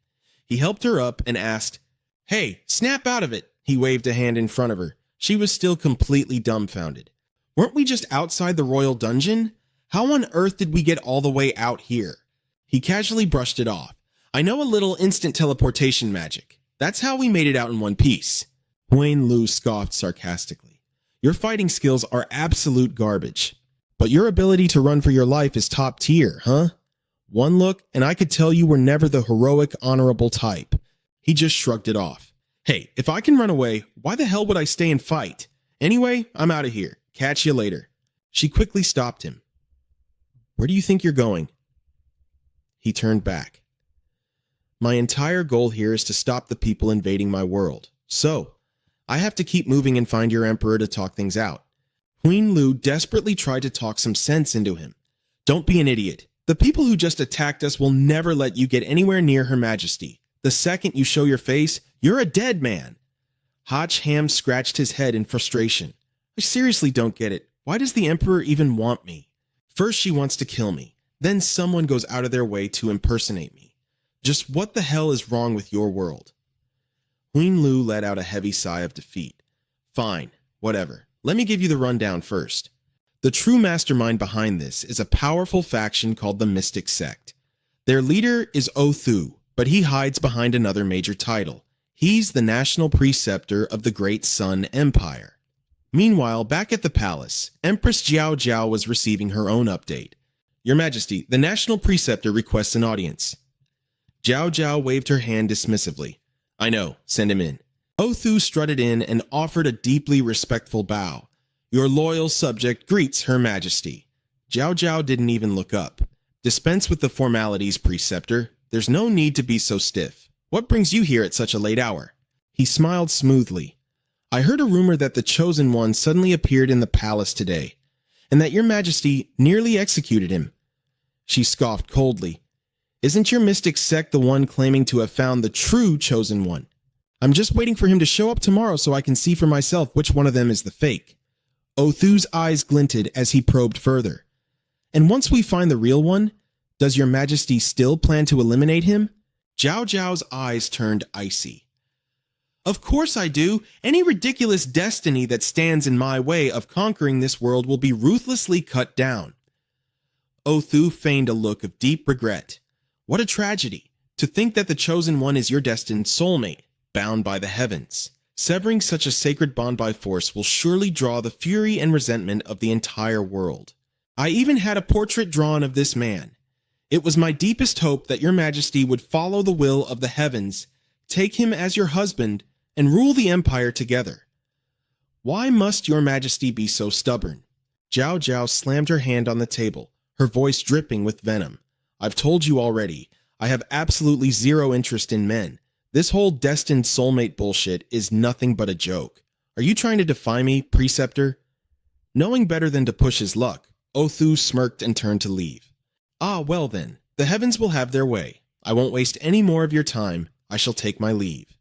He helped her up and asked, "Hey, snap out of it." He waved a hand in front of her. She was still completely dumbfounded. "Weren't we just outside the royal dungeon? How on earth did we get all the way out here?" He casually brushed it off. "I know a little instant teleportation magic. That's how we made it out in one piece." Huang Lu scoffed sarcastically. "Your fighting skills are absolute garbage. But your ability to run for your life is top tier, huh? One look, and I could tell you were never the heroic, honorable type." He just shrugged it off. "Hey, if I can run away, why the hell would I stay and fight? Anyway, I'm out of here. Catch you later." She quickly stopped him. "Where do you think you're going?" He turned back. "My entire goal here is to stop the people invading my world. So, I have to keep moving and find your emperor to talk things out." Huang Lu desperately tried to talk some sense into him. "Don't be an idiot. The people who just attacked us will never let you get anywhere near Her Majesty. The second you show your face, you're a dead man." Hatch Ham scratched his head in frustration. "I seriously don't get it. Why does the Emperor even want me? First she wants to kill me, then someone goes out of their way to impersonate me. Just what the hell is wrong with your world?" Huang Lu let out a heavy sigh of defeat. "Fine, whatever. Let me give you the rundown first. The true mastermind behind this is a powerful faction called the Mystic Sect. Their leader is Othu, but he hides behind another major title. He's the national preceptor of the Great Sun Empire. Meanwhile, back at the palace, Empress Jiao Jiao was receiving her own update. "Your Majesty, the national preceptor requests an audience." Jiao Jiao waved her hand dismissively. "I know, send him in." Othu strutted in and offered a deeply respectful bow. "Your loyal subject greets Her Majesty." Jiao Jiao didn't even look up. "Dispense with the formalities, preceptor. There's no need to be so stiff. What brings you here at such a late hour?" He smiled smoothly. "I heard a rumor that the Chosen One suddenly appeared in the palace today, and that your Majesty nearly executed him." She scoffed coldly. "Isn't your mystic sect the one claiming to have found the true Chosen One? I'm just waiting for him to show up tomorrow so I can see for myself which one of them is the fake." Othu's eyes glinted as he probed further. "And once we find the real one, does your Majesty still plan to eliminate him?" Jiao Jiao's eyes turned icy. "Of course I do. Any ridiculous destiny that stands in my way of conquering this world will be ruthlessly cut down." Othu feigned a look of deep regret. "What a tragedy, to think that the Chosen One is your destined soulmate." bound by the heavens. Severing such a sacred bond by force will surely draw the fury and resentment of the entire world. I even had a portrait drawn of this man. It was my deepest hope that your majesty would follow the will of the heavens, take him as your husband, and rule the empire together. Why must your majesty be so stubborn? Zhao Zhao slammed her hand on the table, her voice dripping with venom. I've told you already, I have absolutely zero interest in men. This whole destined soulmate bullshit is nothing but a joke. Are you trying to defy me, preceptor? Knowing better than to push his luck, Othu smirked and turned to leave. Ah, well then, the heavens will have their way. I won't waste any more of your time. I shall take my leave.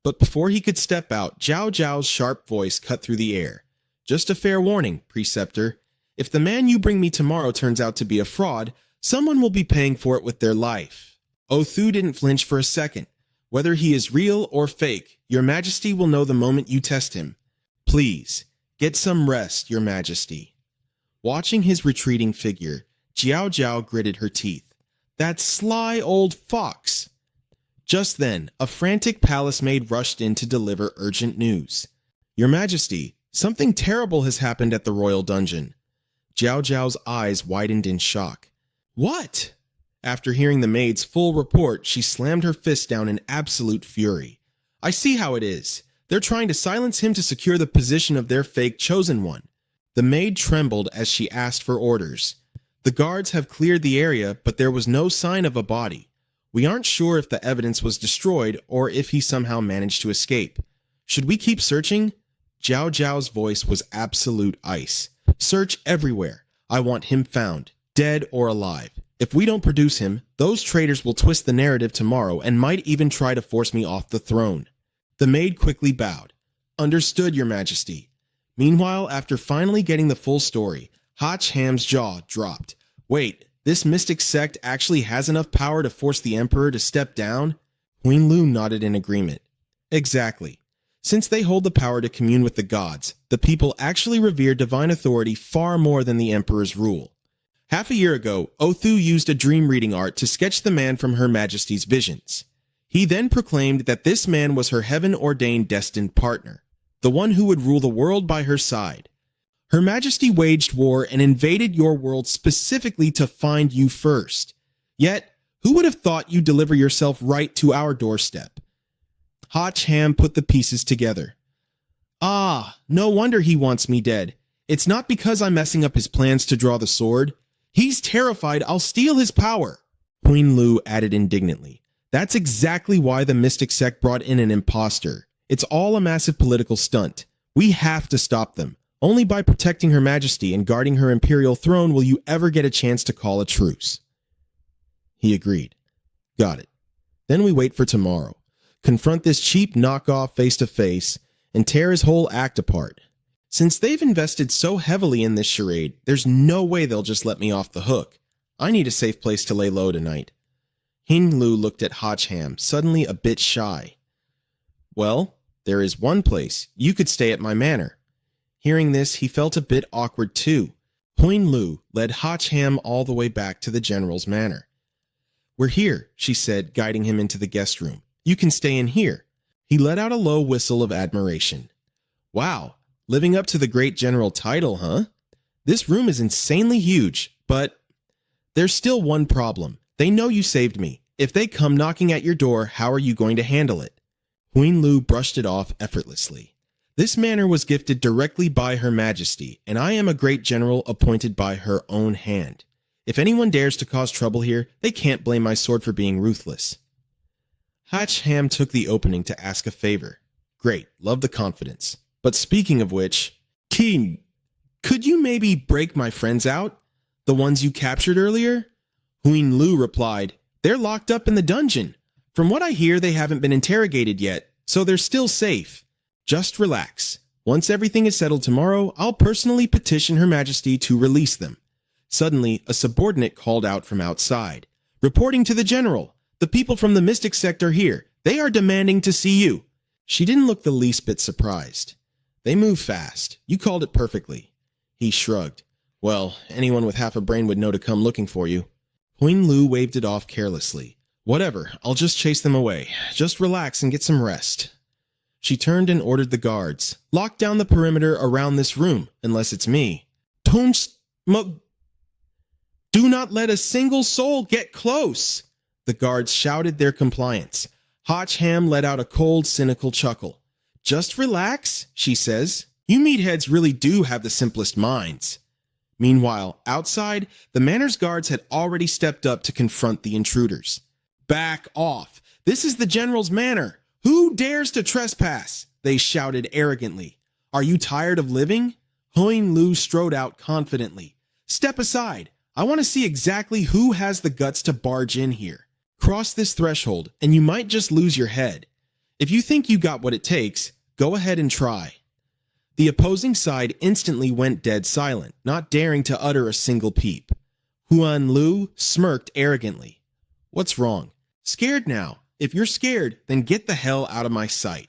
But before he could step out, Zhao Zhao's sharp voice cut through the air. Just a fair warning, preceptor. If the man you bring me tomorrow turns out to be a fraud, someone will be paying for it with their life. Othu didn't flinch for a second. Whether he is real or fake, your majesty will know the moment you test him. Please, get some rest, your majesty. Watching his retreating figure, Zhao Zhao gritted her teeth. That sly old fox! Just then, a frantic palace maid rushed in to deliver urgent news. Your majesty, something terrible has happened at the royal dungeon. Zhao Zhao's eyes widened in shock. What? After hearing the maid's full report, she slammed her fist down in absolute fury. I see how it is. They're trying to silence him to secure the position of their fake chosen one. The maid trembled as she asked for orders. The guards have cleared the area, but there was no sign of a body. We aren't sure if the evidence was destroyed or if he somehow managed to escape. Should we keep searching? Zhao Zhao's voice was absolute ice. Search everywhere. I want him found, dead or alive. If we don't produce him, those traitors will twist the narrative tomorrow and might even try to force me off the throne. The maid quickly bowed. Understood, your majesty. Meanwhile, after finally getting the full story, Hotch Ham's jaw dropped. Wait, this mystic sect actually has enough power to force the emperor to step down? Huin Lu nodded in agreement. Exactly. Since they hold the power to commune with the gods, the people actually revere divine authority far more than the emperor's rule. Half a year ago, Othu used a dream reading art to sketch the man from Her Majesty's visions. He then proclaimed that this man was her heaven-ordained destined partner, the one who would rule the world by her side. Her Majesty waged war and invaded your world specifically to find you first. Yet, who would have thought you'd deliver yourself right to our doorstep? Hotch Ham put the pieces together. Ah, no wonder he wants me dead. It's not because I'm messing up his plans to draw the sword. He's terrified I'll steal his power. Huin Lu added indignantly. That's exactly why the mystic sect brought in an imposter. It's all a massive political stunt. We have to stop them. Only by protecting Her Majesty and guarding her imperial throne will you ever get a chance to call a truce. He agreed. Got it. Then we wait for tomorrow. Confront this cheap knockoff face to face and tear his whole act apart. Since they've invested so heavily in this charade, there's no way they'll just let me off the hook. I need a safe place to lay low tonight. Huin Lu looked at Hotch Ham, suddenly a bit shy. Well, there is one place. You could stay at my manor. Hearing this, he felt a bit awkward too. Huin Lu led Hotch Ham all the way back to the general's manor. We're here, she said, guiding him into the guest room. You can stay in here. He let out a low whistle of admiration. Wow, living up to the great general title, huh? This room is insanely huge, but there's still one problem. They know you saved me. If they come knocking at your door, how are you going to handle it? Huin Lu brushed it off effortlessly. This manor was gifted directly by Her Majesty, and I am a great general appointed by her own hand. If anyone dares to cause trouble here, they can't blame my sword for being ruthless. Hotch Ham took the opening to ask a favor. Great, love the confidence. But speaking of which, Keen, could you maybe break my friends out? The ones you captured earlier? Huin Lu replied, They're locked up in the dungeon. From what I hear, they haven't been interrogated yet, so they're still safe. Just relax. Once everything is settled tomorrow, I'll personally petition Her Majesty to release them. Suddenly, a subordinate called out from outside. Reporting to the general. The people from the mystic sect are here. They are demanding to see you. She didn't look the least bit surprised. They move fast. You called it perfectly. He shrugged. Well, anyone with half a brain would know to come looking for you. Huin Lu waved it off carelessly. Whatever, I'll just chase them away. Just relax and get some rest. She turned and ordered the guards. Lock down the perimeter around this room, unless it's me. Do not let a single soul get close. The guards shouted their compliance. Hotch Ham let out a cold, cynical chuckle. Just relax, she says. You meatheads really do have the simplest minds. Meanwhile, outside, the manor's guards had already stepped up to confront the intruders. Back off. This is the general's manor. Who dares to trespass? They shouted arrogantly. Are you tired of living? Hoin Lu strode out confidently. Step aside. I want to see exactly who has the guts to barge in here. Cross this threshold, and you might just lose your head. If you think you got what it takes, go ahead and try. The opposing side instantly went dead silent, not daring to utter a single peep. Huan Lu smirked arrogantly. What's wrong? Scared now. If you're scared, then get the hell out of my sight.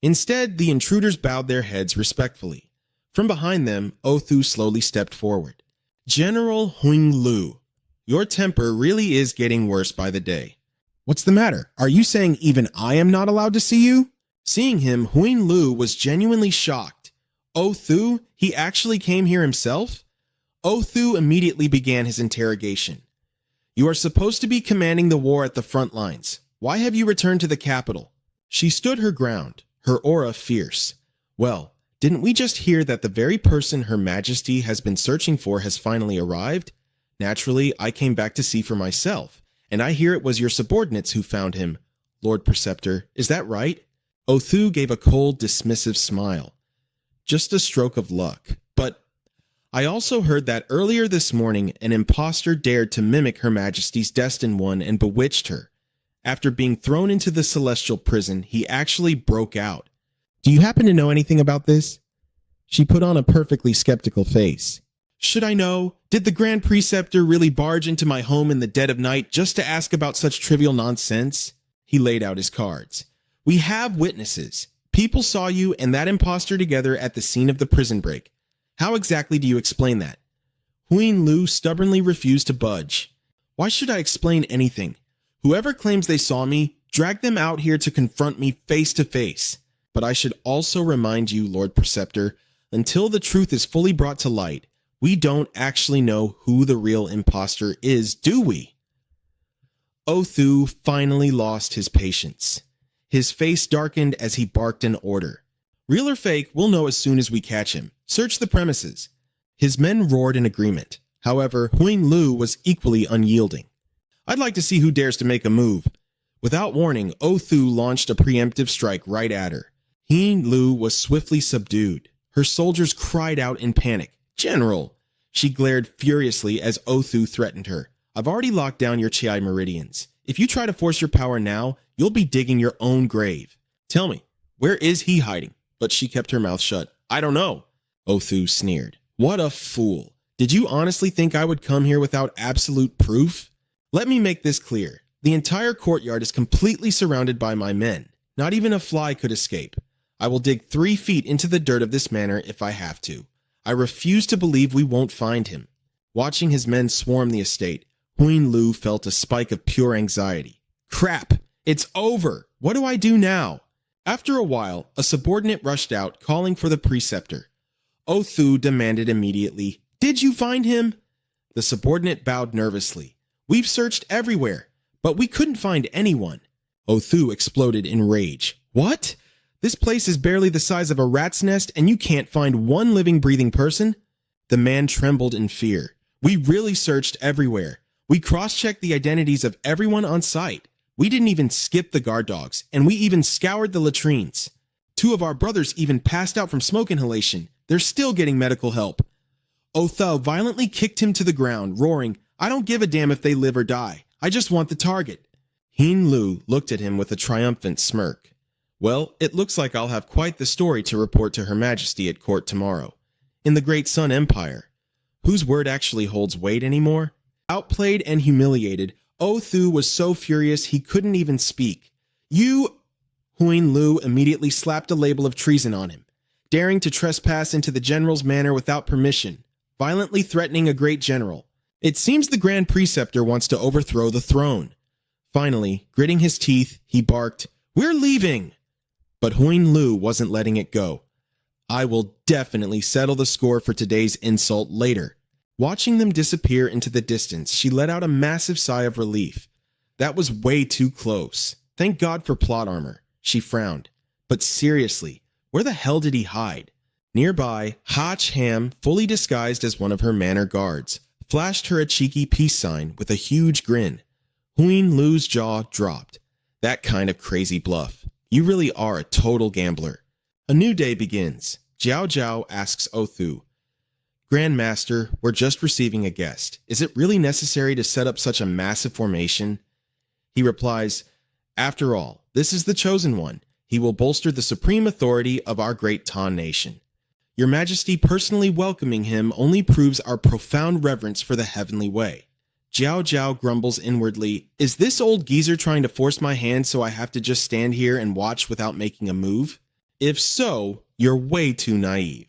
Instead, the intruders bowed their heads respectfully. From behind them, Othu slowly stepped forward. General Huang Lu, your temper really is getting worse by the day. What's the matter? Are you saying even I am not allowed to see you? Seeing him, Huang Lu was genuinely shocked. Othu, he actually came here himself? Othu immediately began his interrogation. You are supposed to be commanding the war at the front lines. Why have you returned to the capital? She stood her ground, her aura fierce. Well, didn't we just hear that the very person Her Majesty has been searching for has finally arrived? Naturally, I came back to see for myself, and I hear it was your subordinates who found him. Lord Preceptor, is that right? Othu gave a cold, dismissive smile. Just a stroke of luck. But I also heard that earlier this morning an impostor dared to mimic Her Majesty's destined one and bewitched her. After being thrown into the celestial prison, he actually broke out. Do you happen to know anything about this? She put on a perfectly skeptical face. Should I know? Did the Grand Preceptor really barge into my home in the dead of night just to ask about such trivial nonsense? He laid out his cards. We have witnesses. People saw you and that impostor together at the scene of the prison break. How exactly do you explain that? Huang Lu stubbornly refused to budge. Why should I explain anything? Whoever claims they saw me, drag them out here to confront me face to face. But I should also remind you, Lord Preceptor, until the truth is fully brought to light, we don't actually know who the real impostor is, do we? Othu finally lost his patience. His face darkened as he barked an order. Real or fake, we'll know as soon as we catch him. Search the premises. His men roared in agreement. However, Huang Lu was equally unyielding. I'd like to see who dares to make a move. Without warning, Othu launched a preemptive strike right at her. Huang Lu was swiftly subdued. Her soldiers cried out in panic. General! She glared furiously as Othu threatened her. I've already locked down your Chi meridians. If you try to force your power now, you'll be digging your own grave. Tell me, where is he hiding? But she kept her mouth shut. I don't know. Othu sneered. What a fool. Did you honestly think I would come here without absolute proof? Let me make this clear. The entire courtyard is completely surrounded by my men. Not even a fly could escape. I will dig 3 feet into the dirt of this manor if I have to. I refuse to believe we won't find him. Watching his men swarm the estate, Huang Lu felt a spike of pure anxiety. Crap! It's over! What do I do now? After a while, a subordinate rushed out, calling for the preceptor. Othu demanded immediately, Did you find him? The subordinate bowed nervously. We've searched everywhere, but we couldn't find anyone. Othu exploded in rage. What? This place is barely the size of a rat's nest and you can't find one living, breathing person? The man trembled in fear. We really searched everywhere. We cross-checked the identities of everyone on site. We didn't even skip the guard dogs, and we even scoured the latrines. 2 of our brothers even passed out from smoke inhalation. They're still getting medical help. Othu violently kicked him to the ground, roaring, I don't give a damn if they live or die. I just want the target. Huang Lu looked at him with a triumphant smirk. Well, it looks like I'll have quite the story to report to Her Majesty at court tomorrow. In the Great Sun Empire. Whose word actually holds weight anymore? Outplayed and humiliated, Othu was so furious he couldn't even speak. You... Huang Lu immediately slapped a label of treason on him, daring to trespass into the general's manor without permission, violently threatening a great general. It seems the Grand Preceptor wants to overthrow the throne. Finally, gritting his teeth, he barked, "We're leaving!" But Huin Lu wasn't letting it go. "I will definitely settle the score for today's insult later." Watching them disappear into the distance, she let out a massive sigh of relief. That was way too close. Thank God for plot armor. She frowned. But seriously, where the hell did he hide? Nearby, Hach Ham, fully disguised as one of her manor guards, flashed her a cheeky peace sign with a huge grin. Huin Lu's jaw dropped. That kind of crazy bluff. You really are a total gambler. A new day begins. Jiao Jiao asks Othu, "Grandmaster, we're just receiving a guest. Is it really necessary to set up such a massive formation?" He replies, "After all, this is the chosen one. He will bolster the supreme authority of our great Tan nation. Your Majesty personally welcoming him only proves our profound reverence for the heavenly way." Jiao Jiao grumbles inwardly, "Is this old geezer trying to force my hand so I have to just stand here and watch without making a move? If so, you're way too naive."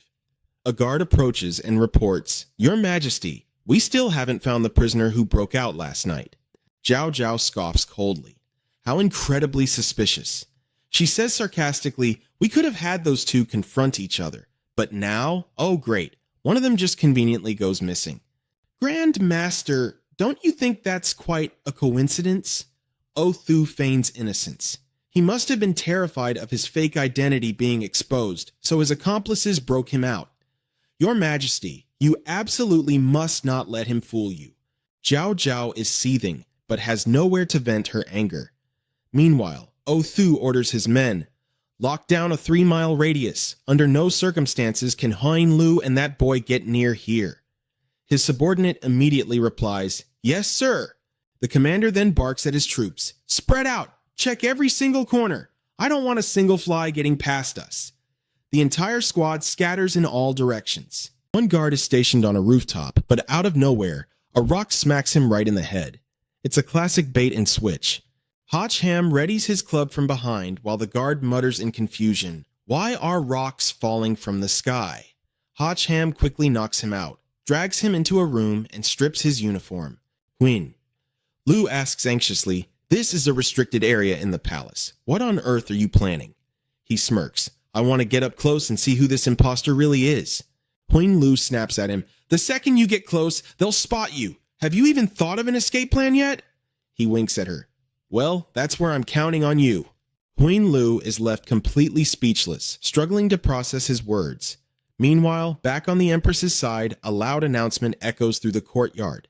A guard approaches and reports, "Your Majesty, we still haven't found the prisoner who broke out last night." Jiao Jiao scoffs coldly. How incredibly suspicious. She says sarcastically, "We could have had those two confront each other. But now, oh great, one of them just conveniently goes missing." "Grand Master, don't you think that's quite a coincidence?" Othu feigns innocence. He must have been terrified of his fake identity being exposed, so his accomplices broke him out. "Your Majesty, you absolutely must not let him fool you." Jiao Jiao is seething, but has nowhere to vent her anger. Meanwhile, Othu orders his men, "Lock down a 3-mile radius. Under no circumstances can Huin Lu and that boy get near here." His subordinate immediately replies, "Yes, sir." The commander then barks at his troops, "Spread out. Check every single corner. I don't want a single fly getting past us." The entire squad scatters in all directions. One guard is stationed on a rooftop, but out of nowhere, a rock smacks him right in the head. It's a classic bait and switch. Hach Ham readies his club from behind while the guard mutters in confusion, "Why are rocks falling from the sky?" Hach Ham quickly knocks him out, drags him into a room, and strips his uniform. Huin Lu asks anxiously, "This is a restricted area in the palace. What on earth are you planning?" He smirks. "I want to get up close and see who this imposter really is." Huin Lu snaps at him, "The second you get close, they'll spot you. Have you even thought of an escape plan yet?" He winks at her. "Well, that's where I'm counting on you." Huin Lu is left completely speechless, struggling to process his words. Meanwhile, back on the Empress's side, a loud announcement echoes through the courtyard.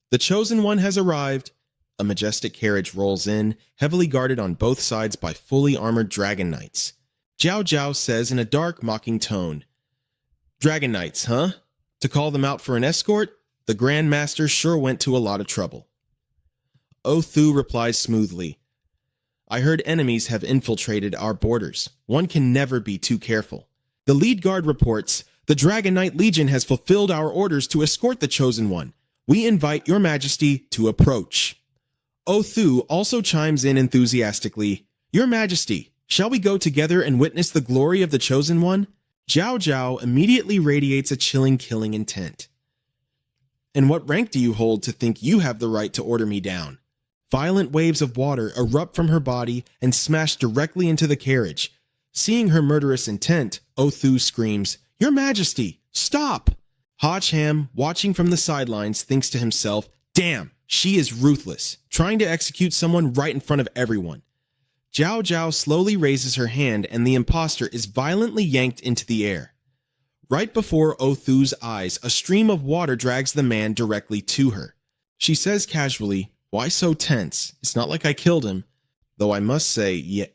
"The Chosen One has arrived." A majestic carriage rolls in, heavily guarded on both sides by fully armored dragon knights. Jiao Jiao says in a dark, mocking tone, "Dragon Knights, huh? To call them out for an escort? The Grand Master sure went to a lot of trouble." Othu replies smoothly, "I heard enemies have infiltrated our borders. One can never be too careful." The lead guard reports, "The Dragon Knight Legion has fulfilled our orders to escort the Chosen One. We invite your Majesty to approach." Othu also chimes in enthusiastically, "Your Majesty, shall we go together and witness the glory of the Chosen One?" Jiao Jiao immediately radiates a chilling killing intent. "And what rank do you hold to think you have the right to order me down?" Violent waves of water erupt from her body and smash directly into the carriage. Seeing her murderous intent, Othu screams, "Your Majesty, stop!" Hach Ham, watching from the sidelines, thinks to himself, "Damn, she is ruthless, trying to execute someone right in front of everyone." Jiao Jiao slowly raises her hand and the imposter is violently yanked into the air. Right before Othu's eyes, a stream of water drags the man directly to her. She says casually, "Why so tense? It's not like I killed him. Though I must say, yeah.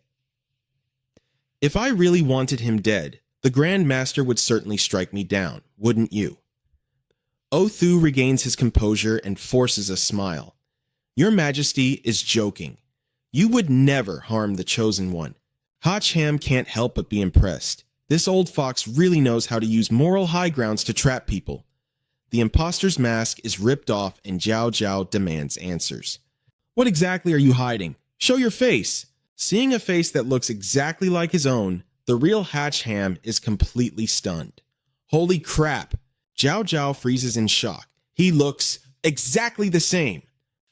If I really wanted him dead, the Grand Master would certainly strike me down, wouldn't you?" Othu regains his composure and forces a smile. "Your Majesty is joking. You would never harm the Chosen One." Hach Ham can't help but be impressed. This old fox really knows how to use moral high grounds to trap people. The imposter's mask is ripped off and Jiao Jiao demands answers. "What exactly are you hiding? Show your face." Seeing a face that looks exactly like his own, the real Hach Ham is completely stunned. Holy crap! Jiao Jiao freezes in shock. He looks exactly the same.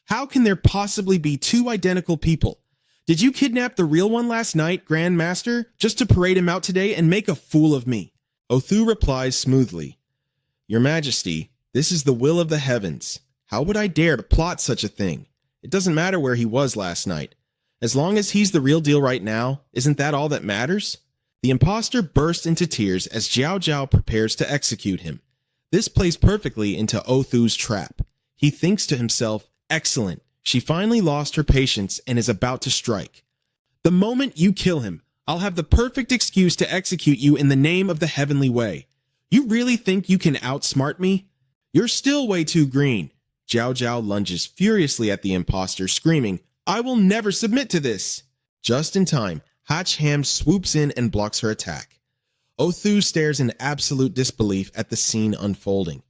How can there possibly be two identical people? Did you kidnap the real one last night, Grand Master, just to parade him out today and make a fool of me? Othu replies smoothly, Your Majesty, this is the will of the heavens. How would I dare to plot such a thing? It doesn't matter where he was last night. As long as he's the real deal right now, isn't that all that matters? The imposter bursts into tears as Jiao Jiao prepares to execute him. This plays perfectly into Othu's trap. He thinks to himself, excellent, she finally lost her patience and is about to strike. The moment you kill him, I'll have the perfect excuse to execute you in the name of the heavenly way. You really think you can outsmart me? You're still way too green. Jiao Jiao lunges furiously at the imposter, screaming, I will never submit to this. Just in time, Hatch Ham swoops in and blocks her attack. Othu stares in absolute disbelief at the scene unfolding.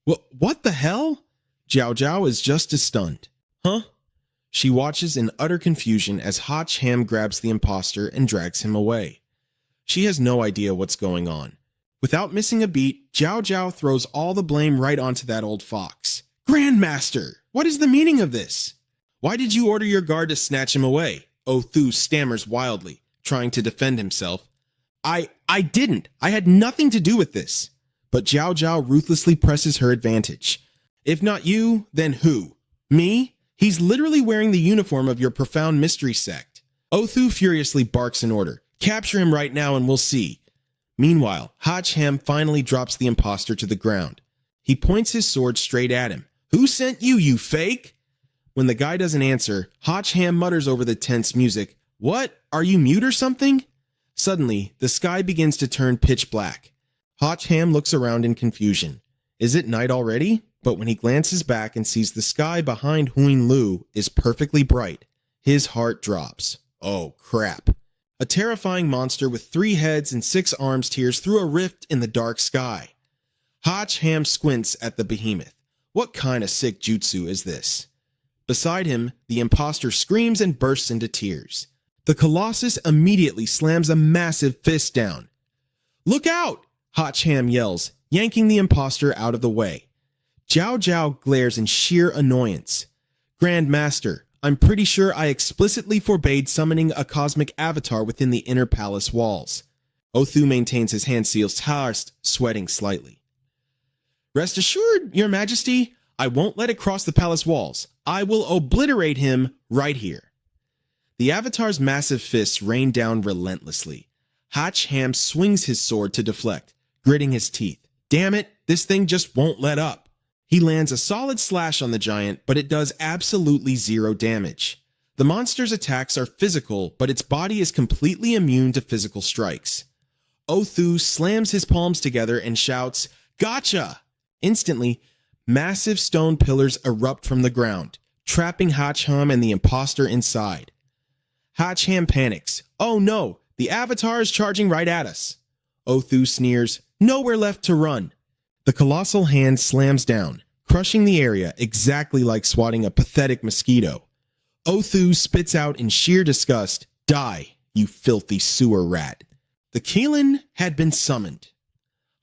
What the hell? Jiao Jiao is just as stunned. Huh? She watches in utter confusion as Hatch Ham grabs the imposter and drags him away. She has no idea what's going on. Without missing a beat, Jiao Jiao throws all the blame right onto that old fox. Grandmaster, what is the meaning of this? Why did you order your guard to snatch him away? Othu stammers wildly, trying to defend himself. I didn't. I had nothing to do with this. But Jiao Jiao ruthlessly presses her advantage. If not you, then who? Me? He's literally wearing the uniform of your profound mystery sect. Othu furiously barks an order. Capture him right now and we'll see. Meanwhile, Hatch Ham finally drops the imposter to the ground. He points his sword straight at him. Who sent you, you fake? When the guy doesn't answer, Hatch Ham mutters over the tense music, What? Are you mute or something? Suddenly, the sky begins to turn pitch black. Hatch Ham looks around in confusion. Is it night already? But when he glances back and sees the sky behind Huin Lu is perfectly bright, his heart drops. Oh, crap. A terrifying monster with 3 heads and 6 arms tears through a rift in the dark sky. Hatch Ham squints at the behemoth. What kind of sick jutsu is this? Beside him, the imposter screams and bursts into tears. The Colossus immediately slams a massive fist down. Look out! Hatch Ham yells, yanking the imposter out of the way. Jiao Jiao glares in sheer annoyance. Grand Master, I'm pretty sure I explicitly forbade summoning a cosmic avatar within the inner palace walls. Othu maintains his hand seals tarsed, sweating slightly. Rest assured, Your Majesty, I won't let it cross the palace walls. I will obliterate him right here. The avatar's massive fists rain down relentlessly. Hatch Ham swings his sword to deflect, gritting his teeth. Damn it, this thing just won't let up. He lands a solid slash on the giant, but it does absolutely 0 damage. The monster's attacks are physical, but its body is completely immune to physical strikes. Othu slams his palms together and shouts, Gotcha! Instantly, massive stone pillars erupt from the ground, trapping Hatch Ham and the imposter inside. Hatch Ham panics. Oh no, the avatar is charging right at us. Othu sneers, nowhere left to run. The colossal hand slams down, crushing the area exactly like swatting a pathetic mosquito. Othu spits out in sheer disgust, Die, you filthy sewer rat. The Keelan had been summoned.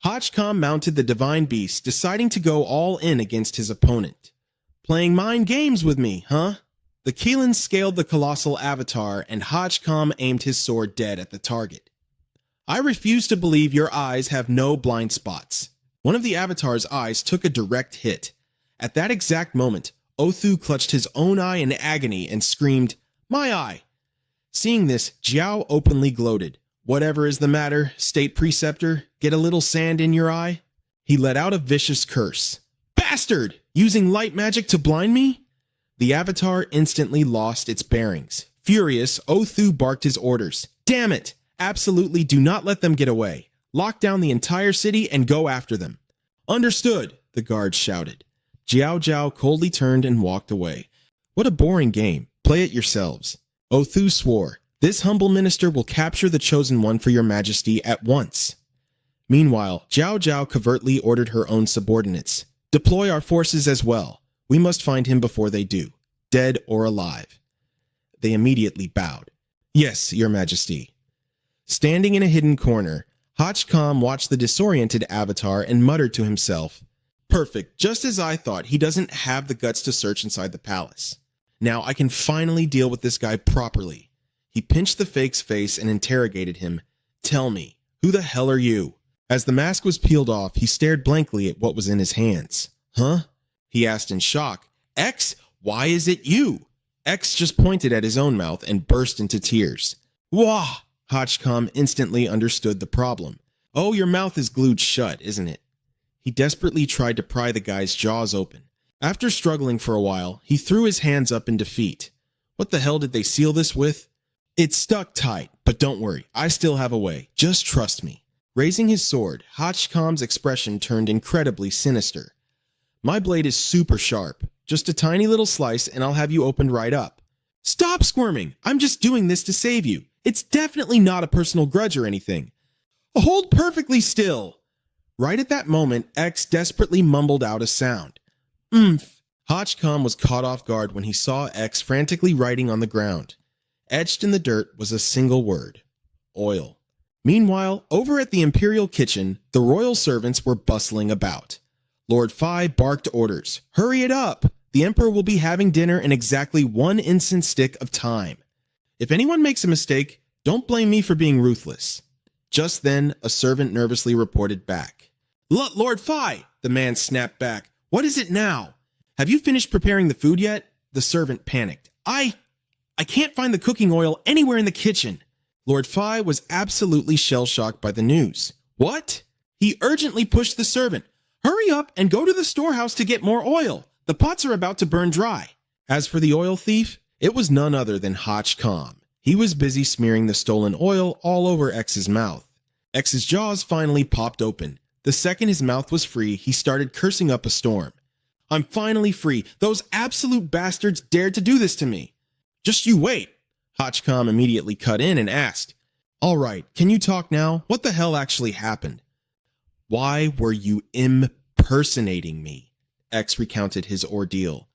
Hatchcom mounted the divine beast, deciding to go all in against his opponent. Playing mind games with me, huh? The Keelan scaled the colossal avatar and Hatchcom aimed his sword dead at the target. I refuse to believe your eyes have no blind spots. One of the avatar's eyes took a direct hit. At that exact moment, Othu clutched his own eye in agony and screamed, My eye! Seeing this, Jiao openly gloated. Whatever is the matter, state preceptor, get a little sand in your eye? He let out a vicious curse. Bastard! Using light magic to blind me? The avatar instantly lost its bearings. Furious, Othu barked his orders. Damn it! Absolutely do not let them get away. Lock down the entire city and go after them. Understood, the guards shouted. Jiao Jiao coldly turned and walked away. What a boring game. Play it yourselves. Othu swore, This humble minister will capture the chosen one for your majesty at once. Meanwhile, Jiao Jiao covertly ordered her own subordinates. Deploy our forces as well. We must find him before they do, dead or alive. They immediately bowed. Yes, your majesty. Standing in a hidden corner, Hatchcom watched the disoriented avatar and muttered to himself, Perfect, just as I thought, he doesn't have the guts to search inside the palace. Now I can finally deal with this guy properly. He pinched the fake's face and interrogated him. Tell me, who the hell are you? As the mask was peeled off, he stared blankly at what was in his hands. Huh? He asked in shock. X, why is it you? X just pointed at his own mouth and burst into tears. Wah! Hachcom instantly understood the problem. Oh, your mouth is glued shut, isn't it? He desperately tried to pry the guy's jaws open. After struggling for a while, he threw his hands up in defeat. What the hell did they seal this with? It's stuck tight, but don't worry, I still have a way. Just trust me. Raising his sword, Hachcom's expression turned incredibly sinister. My blade is super sharp. Just a tiny little slice and I'll have you opened right up. Stop squirming! I'm just doing this to save you. It's definitely not a personal grudge or anything. Hold perfectly still! Right at that moment, X desperately mumbled out a sound. Oomph! Hachcom was caught off guard when he saw X frantically writing on the ground. Etched in the dirt was a single word. Oil. Meanwhile, over at the Imperial kitchen, the royal servants were bustling about. Lord Phi barked orders. Hurry it up! The Emperor will be having dinner in exactly 1 instant stick of time. If anyone makes a mistake, don't blame me for being ruthless. Just then, a servant nervously reported back. Lord Phi! The man snapped back. What is it now? Have you finished preparing the food yet? The servant panicked. I can't find the cooking oil anywhere in the kitchen. Lord Phi was absolutely shell-shocked by the news. What? He urgently pushed the servant. Hurry up and go to the storehouse to get more oil. The pots are about to burn dry. As for the oil thief, it was none other than Hachcom. He was busy smearing the stolen oil all over X's mouth. X's jaws finally popped open. The second his mouth was free, he started cursing up a storm. I'm finally free. Those absolute bastards dared to do this to me. Just you wait. Hachcom immediately cut in and asked, all right, can you talk now? What the hell actually happened? Why were you impersonating me? X recounted his ordeal.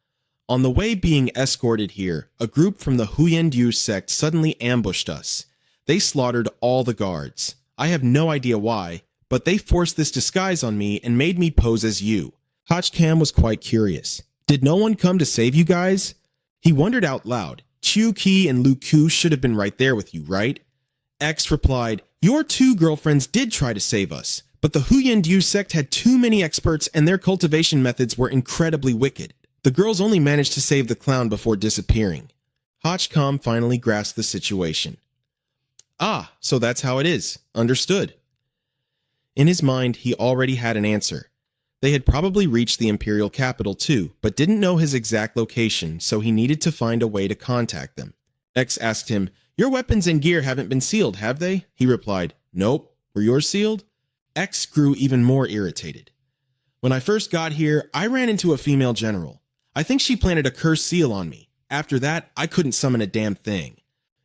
On the way being escorted here, a group from the Huyen sect suddenly ambushed us. They slaughtered all the guards. I have no idea why, but they forced this disguise on me and made me pose as you. Hachcom was quite curious. Did no one come to save you guys? He wondered out loud. Chu Qi and Lu Ku should have been right there with you, right? X replied, your 2 girlfriends did try to save us, but the Huyen sect had too many experts and their cultivation methods were incredibly wicked. The girls only managed to save the clown before disappearing. Hachcom finally grasped the situation. Ah, so that's how it is. Understood. In his mind, he already had an answer. They had probably reached the Imperial capital too, but didn't know his exact location, so he needed to find a way to contact them. X asked him, your weapons and gear haven't been sealed, have they? He replied, nope. Were yours sealed? X grew even more irritated. When I first got here, I ran into a female general. I think she planted a cursed seal on me. After that, I couldn't summon a damn thing.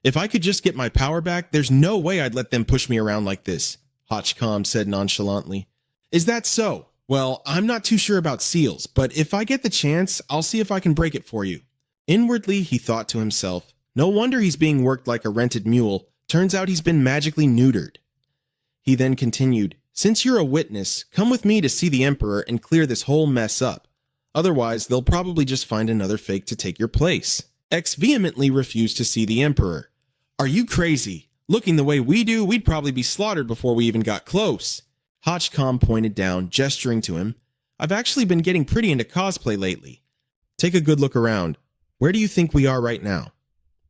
If I could just get my power back, there's no way I'd let them push me around like this, Hachcom said nonchalantly. Is that so? Well, I'm not too sure about seals, but if I get the chance, I'll see if I can break it for you. Inwardly, he thought to himself, no wonder he's being worked like a rented mule. Turns out he's been magically neutered. He then continued, since you're a witness, come with me to see the Emperor and clear this whole mess up. Otherwise, they'll probably just find another fake to take your place. X vehemently refused to see the Emperor. Are you crazy? Looking the way we do, we'd probably be slaughtered before we even got close. Hachcom pointed down, gesturing to him. I've actually been getting pretty into cosplay lately. Take a good look around. Where do you think we are right now?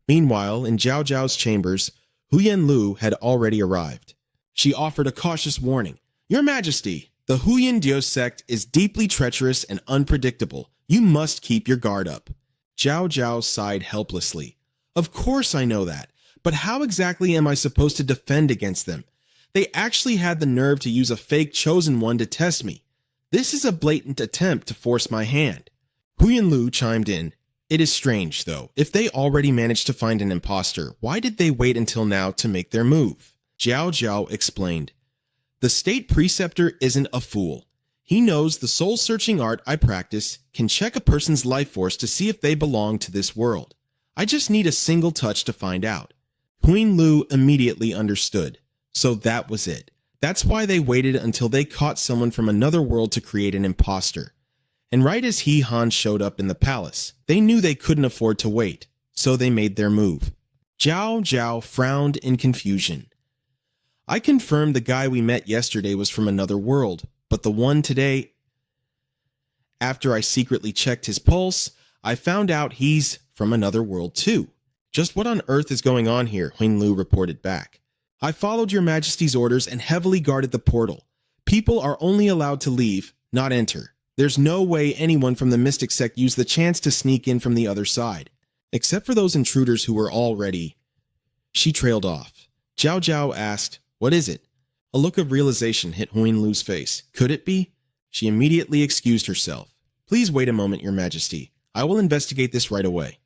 Meanwhile, in Zhao Zhao's chambers, Huyen Lu had already arrived. She offered a cautious warning. Your Majesty, the Huyen sect is deeply treacherous and unpredictable. You must keep your guard up. Zhao Zhao sighed helplessly. Of course I know that, but how exactly am I supposed to defend against them? They actually had the nerve to use a fake chosen one to test me. This is a blatant attempt to force my hand. Huyen Lu chimed in. It is strange, though. If they already managed to find an imposter, why did they wait until now to make their move? Zhao Zhao explained. The state preceptor isn't a fool. He knows the soul-searching art I practice can check a person's life force to see if they belong to this world. I just need a single touch to find out. Huyen Lu immediately understood. So that was it. That's why they waited until they caught someone from another world to create an imposter. And right as Han showed up in the palace, they knew they couldn't afford to wait, so they made their move. Zhao Zhao frowned in confusion. I confirmed the guy we met yesterday was from another world, but the one today... After I secretly checked his pulse, I found out he's from another world too. Just what on earth is going on here? Huinglu reported back. I followed your majesty's orders and heavily guarded the portal. People are only allowed to leave, not enter. There's no way anyone from the mystic sect used the chance to sneak in from the other side. Except for those intruders who were already... She trailed off. Zhao Zhao asked, "What is it?" A look of realization hit Huinglu's face. Could it be? She immediately excused herself. "Please wait a moment, your majesty. I will investigate this right away."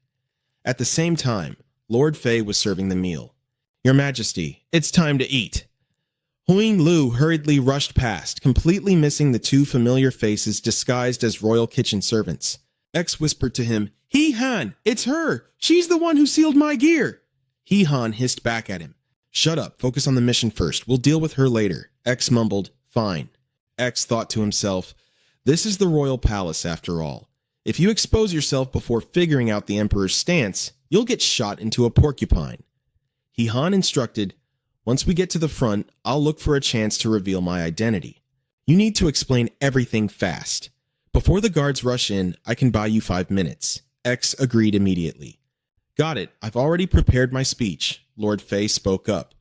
At the same time, Lord Fei was serving the meal. "Your majesty, it's time to eat." Huinglu hurriedly rushed past, completely missing the two familiar faces disguised as royal kitchen servants. X whispered to him, "Han, it's her! She's the one who sealed my gear!" Han hissed back at him. "Shut up, focus on the mission first. We'll deal with her later." X mumbled, "Fine." X thought to himself, "This is the royal palace after all. If you expose yourself before figuring out the emperor's stance, you'll get shot into a porcupine." Han instructed, "Once we get to the front, I'll look for a chance to reveal my identity. You need to explain everything fast. Before the guards rush in, I can buy you 5 minutes." X agreed immediately. "Got it. I've already prepared my speech." Lord Fei spoke up.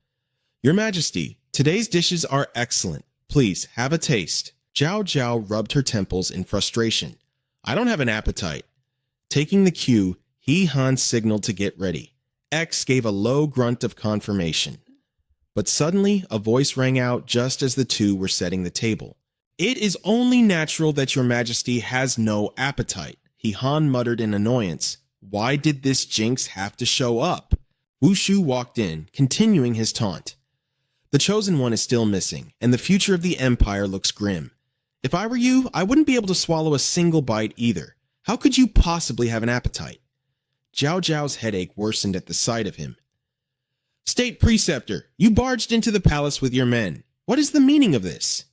"Your Majesty, today's dishes are excellent. Please, have a taste." Zhao Zhao rubbed her temples in frustration. "I don't have an appetite." Taking the cue, Han signaled to get ready. X gave a low grunt of confirmation. But suddenly, a voice rang out just as the two were setting the table. "It is only natural that your majesty has no appetite," Han muttered in annoyance. Why did this jinx have to show up? Wushu walked in, continuing his taunt. "The Chosen One is still missing, and the future of the Empire looks grim. If I were you, I wouldn't be able to swallow a single bite either. How could you possibly have an appetite?" Zhao Zhao's headache worsened at the sight of him. "State Preceptor, you barged into the palace with your men. What is the meaning of this?"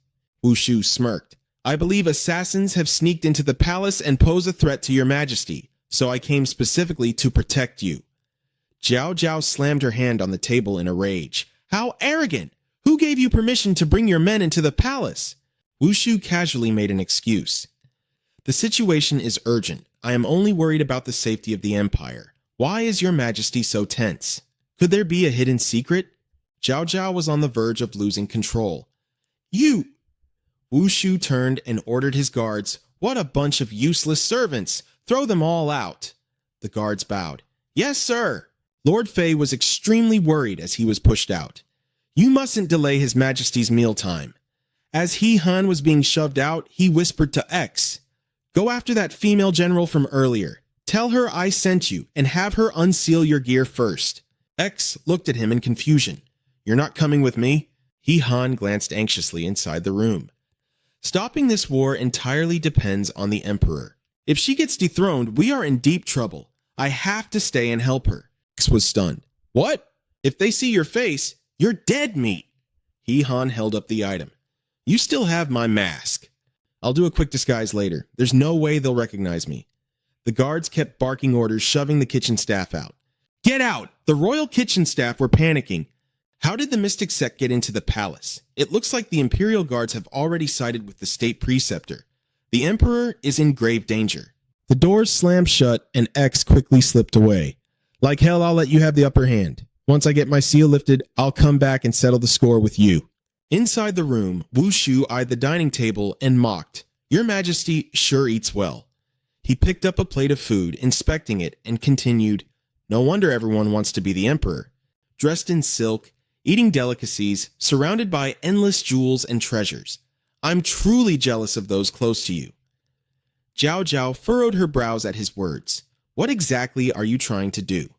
Wushu smirked. "I believe assassins have sneaked into the palace and pose a threat to your majesty, so I came specifically to protect you." Zhao Zhao slammed her hand on the table in a rage. "How arrogant! Who gave you permission to bring your men into the palace?" Wushu casually made an excuse. "The situation is urgent. I am only worried about the safety of the Empire. Why is your majesty so tense? Could there be a hidden secret?" Zhao Zhao was on the verge of losing control. "You!" Wushu turned and ordered his guards. "What a bunch of useless servants! Throw them all out." The guards bowed. "Yes, sir." Lord Fei was extremely worried as he was pushed out. "You mustn't delay His Majesty's mealtime." As Han was being shoved out, he whispered to X, "Go after that female general from earlier. Tell her I sent you and have her unseal your gear first." X looked at him in confusion. "You're not coming with me?" Han glanced anxiously inside the room. "Stopping this war entirely depends on the Emperor. If she gets dethroned, we are in deep trouble. I have to stay and help her." X was stunned. "What? If they see your face, you're dead meat." Han held up the item. "You still have my mask." "I'll do a quick disguise later. There's no way they'll recognize me." The guards kept barking orders, shoving the kitchen staff out. "Get out!" The royal kitchen staff were panicking. How did the mystic sect get into the palace? It looks like the Imperial Guards have already sided with the State Preceptor. The Emperor is in grave danger. The doors slammed shut and X quickly slipped away. "Like hell, I'll let you have the upper hand. Once I get my seal lifted, I'll come back and settle the score with you." Inside the room, Wushu eyed the dining table and mocked. "Your Majesty sure eats well." He picked up a plate of food, inspecting it, and continued, "No wonder everyone wants to be the Emperor. Dressed in silk, eating delicacies, surrounded by endless jewels and treasures. I'm truly jealous of those close to you." Zhao Zhao furrowed her brows at his words. "What exactly are you trying to do?"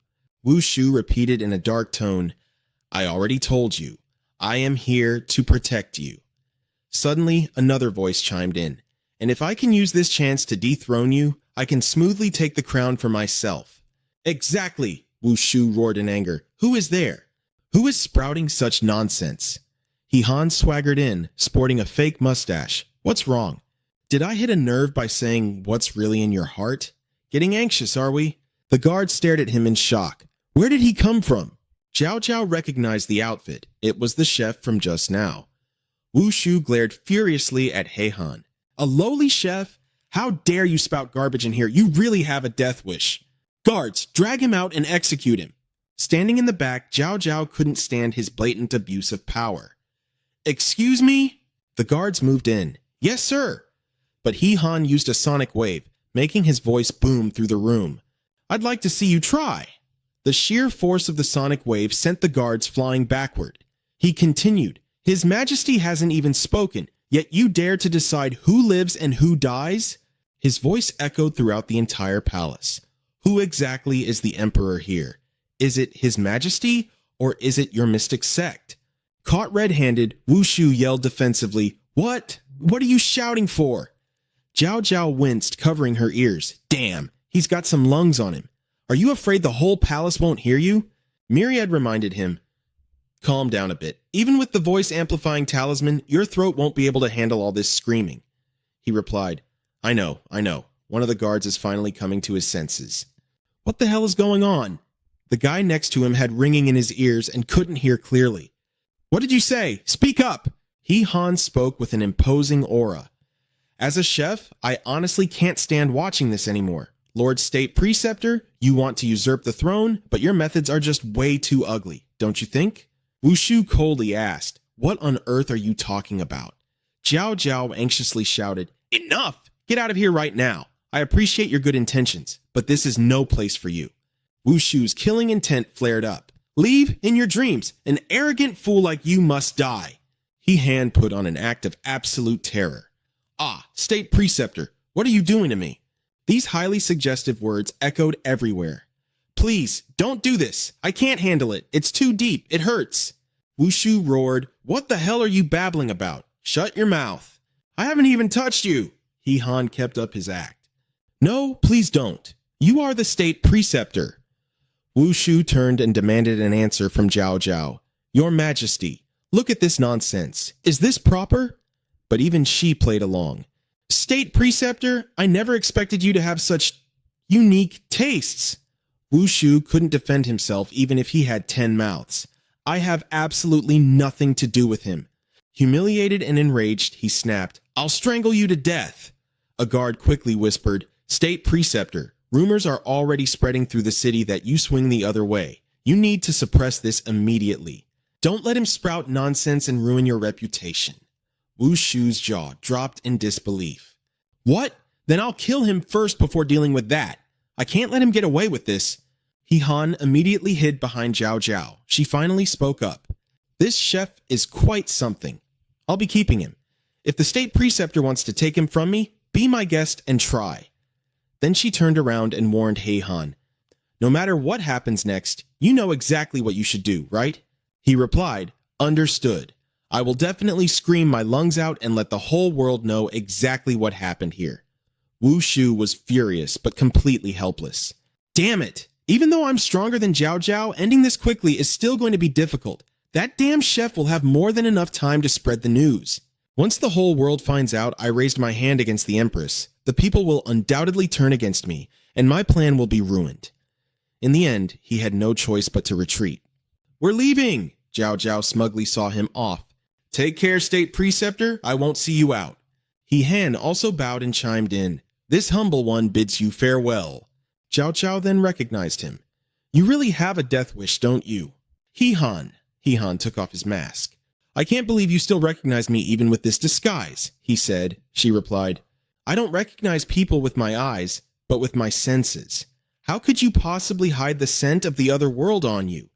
Wushu repeated in a dark tone, "I already told you. I am here to protect you." Suddenly, another voice chimed in. "And if I can use this chance to dethrone you, I can smoothly take the crown for myself." "Exactly!" Wushu roared in anger. "Who is there? Who is sprouting such nonsense?" Han swaggered in, sporting a fake mustache. "What's wrong?" Did I hit a nerve by saying what's really in your heart? Getting anxious, are we? The guard stared at him in shock. Where did he come from? Zhao Zhao recognized the outfit. It was the chef from just now. Wu Shu glared furiously at He Han. A lowly chef? How dare you spout garbage in here? You really have a death wish. Guards, drag him out and execute him. Standing in the back, Zhao Zhao couldn't stand his blatant abuse of power. Excuse me? The guards moved in. Yes, sir. But He Han used a sonic wave, making his voice boom through the room. I'd like to see you try. The sheer force of the sonic wave sent the guards flying backward. He continued, His Majesty hasn't even spoken, yet you dare to decide who lives and who dies? His voice echoed throughout the entire palace. Who exactly is the emperor here? Is it His Majesty, or is it your mystic sect? Caught red-handed, Wu Shu yelled defensively, What? What are you shouting for? Zhao Zhao winced, covering her ears. Damn, he's got some lungs on him. Are you afraid the whole palace won't hear you? Myriad reminded him, Calm down a bit. Even with the voice-amplifying talisman, your throat won't be able to handle all this screaming. He replied, I know. One of the guards is finally coming to his senses. What the hell is going on? The guy next to him had ringing in his ears and couldn't hear clearly. What did you say? Speak up! He Han spoke with an imposing aura. As a chef, I honestly can't stand watching this anymore. Lord State Preceptor, you want to usurp the throne, but your methods are just way too ugly, don't you think? Wu Shu coldly asked, What on earth are you talking about? Zhao Zhao anxiously shouted, Enough! Get out of here right now. I appreciate your good intentions, but this is no place for you. Wu Shu's killing intent flared up. Leave in your dreams. An arrogant fool like you must die. He Han put on an act of absolute terror. Ah, State Preceptor, what are you doing to me? These highly suggestive words echoed everywhere. Please, don't do this. I can't handle it. It's too deep. It hurts. Wu Shu roared, What the hell are you babbling about? Shut your mouth. I haven't even touched you. He Han kept up his act. No, please don't. You are the State Preceptor. Wu Shu turned and demanded an answer from Zhao Zhao. Your Majesty, look at this nonsense. Is this proper? But even she played along. State Preceptor, I never expected you to have such unique tastes. Wu Shu couldn't defend himself even if he had 10 mouths. I have absolutely nothing to do with him. Humiliated and enraged, he snapped, I'll strangle you to death. A guard quickly whispered, State Preceptor, rumors are already spreading through the city that you swing the other way. You need to suppress this immediately. Don't let him sprout nonsense and ruin your reputation. Wu Shu's jaw dropped in disbelief. What? Then I'll kill him first before dealing with that. I can't let him get away with this. He Han immediately hid behind Zhao Zhao. She finally spoke up. This chef is quite something. I'll be keeping him. If the State Preceptor wants to take him from me, be my guest and try. Then she turned around and warned He Han. No matter what happens next, you know exactly what you should do, right? He replied, Understood. I will definitely scream my lungs out and let the whole world know exactly what happened here. Wu Shu was furious, but completely helpless. Damn it! Even though I'm stronger than Zhao Zhao, ending this quickly is still going to be difficult. That damn chef will have more than enough time to spread the news. Once the whole world finds out I raised my hand against the Empress, the people will undoubtedly turn against me, and my plan will be ruined. In the end, he had no choice but to retreat. We're leaving! Zhao Zhao smugly saw him off. Take care, State Preceptor, I won't see you out. He Han also bowed and chimed in. This humble one bids you farewell. Zhao Zhao then recognized him. You really have a death wish, don't you? He Han took off his mask. I can't believe you still recognize me even with this disguise, he said. She replied, I don't recognize people with my eyes, but with my senses. How could you possibly hide the scent of the other world on you?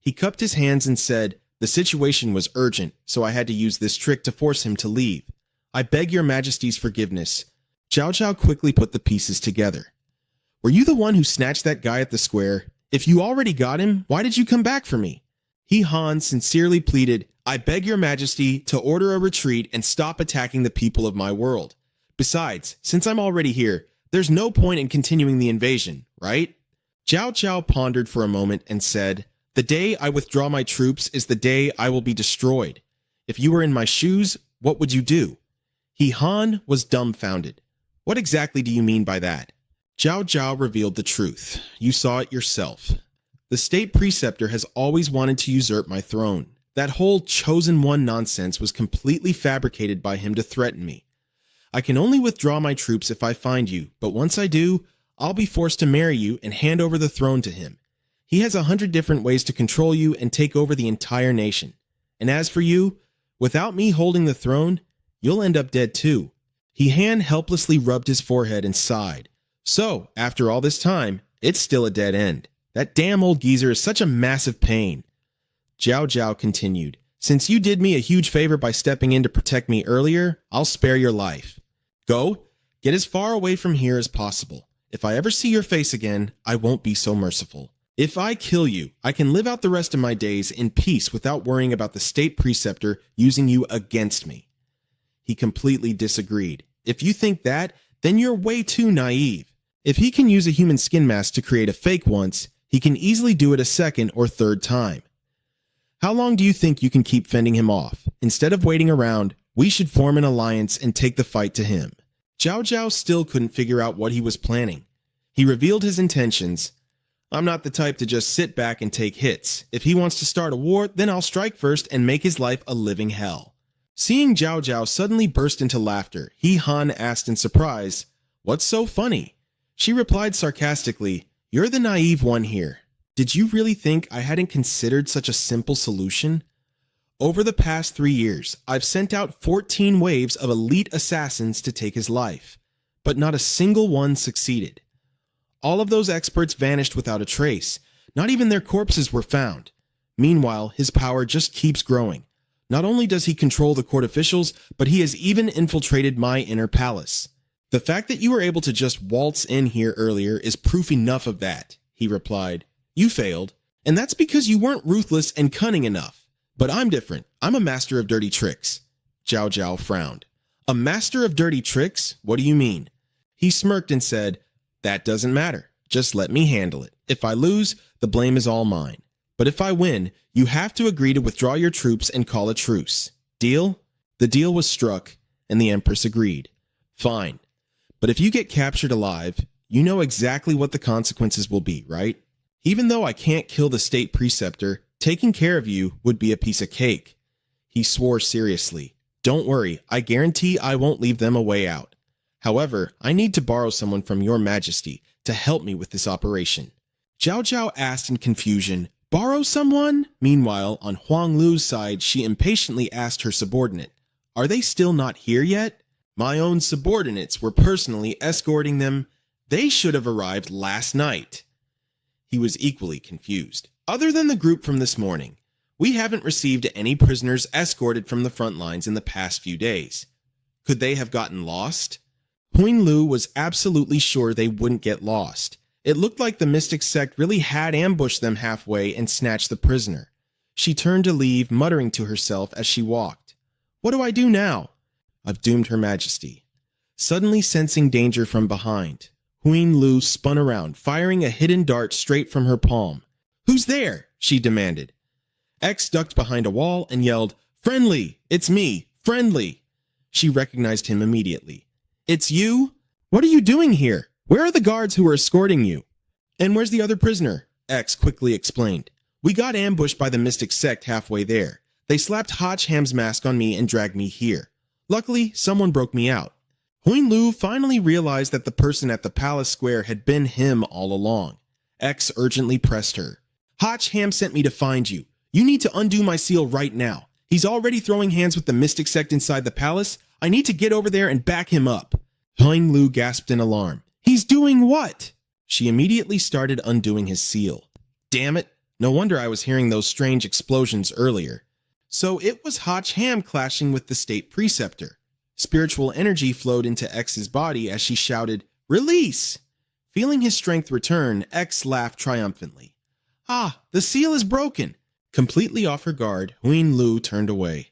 He cupped his hands and said, The situation was urgent, so I had to use this trick to force him to leave. I beg your Majesty's forgiveness. Zhao Zhao quickly put the pieces together. Were you the one who snatched that guy at the square? If you already got him, why did you come back for me? He Han sincerely pleaded, I beg your Majesty to order a retreat and stop attacking the people of my world. Besides, since I'm already here, there's no point in continuing the invasion, right? Zhao Zhao pondered for a moment and said, The day I withdraw my troops is the day I will be destroyed. If you were in my shoes, what would you do? He Han was dumbfounded. What exactly do you mean by that? Zhao Zhao revealed the truth. You saw it yourself. The state preceptor has always wanted to usurp my throne. That whole chosen one nonsense was completely fabricated by him to threaten me. I can only withdraw my troops if I find you, but once I do, I'll be forced to marry you and hand over the throne to him. He has 100 different ways to control you and take over the entire nation. And as for you, without me holding the throne, you'll end up dead too. Han helplessly rubbed his forehead and sighed. So, after all this time, it's still a dead end. That damn old geezer is such a massive pain. Zhao Zhao continued, since you did me a huge favor by stepping in to protect me earlier, I'll spare your life. Go, get as far away from here as possible. If I ever see your face again, I won't be so merciful. If I kill you, I can live out the rest of my days in peace without worrying about the state preceptor using you against me. He completely disagreed. If you think that, then you're way too naive. If he can use a human skin mask to create a fake once, he can easily do it a second or third time. How long do you think you can keep fending him off? Instead of waiting around, we should form an alliance and take the fight to him. Zhao Zhao still couldn't figure out what he was planning. He revealed his intentions. I'm not the type to just sit back and take hits. If he wants to start a war, then I'll strike first and make his life a living hell. Seeing Zhao Zhao suddenly burst into laughter, Han asked in surprise, "What's so funny?" She replied sarcastically, "You're the naive one here. Did you really think I hadn't considered such a simple solution? Over the past 3 years, I've sent out 14 waves of elite assassins to take his life, but not a single one succeeded. All of those experts vanished without a trace. Not even their corpses were found. Meanwhile, his power just keeps growing. Not only does he control the court officials, but he has even infiltrated my inner palace. The fact that you were able to just waltz in here earlier is proof enough of that," he replied. "You failed, and that's because you weren't ruthless and cunning enough. But I'm different. I'm a master of dirty tricks." Zhao Zhao frowned. "A master of dirty tricks? What do you mean?" He smirked and said, "That doesn't matter. Just let me handle it. If I lose, the blame is all mine. But if I win, you have to agree to withdraw your troops and call a truce. Deal?" The deal was struck, and the Empress agreed. "Fine. But if you get captured alive, you know exactly what the consequences will be, right? Even though I can't kill the state preceptor, taking care of you would be a piece of cake." He swore seriously. "Don't worry, I guarantee I won't leave them a way out. However, I need to borrow someone from your majesty to help me with this operation." Zhao Zhao asked in confusion, "Borrow someone?" Meanwhile, on Huang Lu's side, she impatiently asked her subordinate, "Are they still not here yet?" "My own subordinates were personally escorting them. They should have arrived last night." He was equally confused. "Other than the group from this morning, we haven't received any prisoners escorted from the front lines in the past few days. Could they have gotten lost?" Huang Lu was absolutely sure they wouldn't get lost. It looked like the mystic sect really had ambushed them halfway and snatched the prisoner. She turned to leave, muttering to herself as she walked, "What do I do now? I've doomed Her Majesty." Suddenly sensing danger from behind, Huang Lu spun around, firing a hidden dart straight from her palm. "Who's there?" she demanded. X ducked behind a wall and yelled, "Friendly! It's me! Friendly!" She recognized him immediately. "It's you? What are you doing here? Where are the guards who were escorting you?" "And where's the other prisoner?" X quickly explained. "We got ambushed by the mystic sect halfway there. They slapped Hotch Ham's mask on me and dragged me here. Luckily, someone broke me out." Huang Lu finally realized that the person at the palace square had been him all along. X urgently pressed her. "Hotch Ham sent me to find you. You need to undo my seal right now. He's already throwing hands with the mystic sect inside the palace. I need to get over there and back him up." Huang Lu gasped in alarm. "He's doing what?" She immediately started undoing his seal. "Damn it. No wonder I was hearing those strange explosions earlier." So it was Hotch Ham clashing with the state preceptor. Spiritual energy flowed into X's body as she shouted, "Release!" Feeling his strength return, X laughed triumphantly. "Ah, the seal is broken." Completely off her guard, Huang Lu turned away.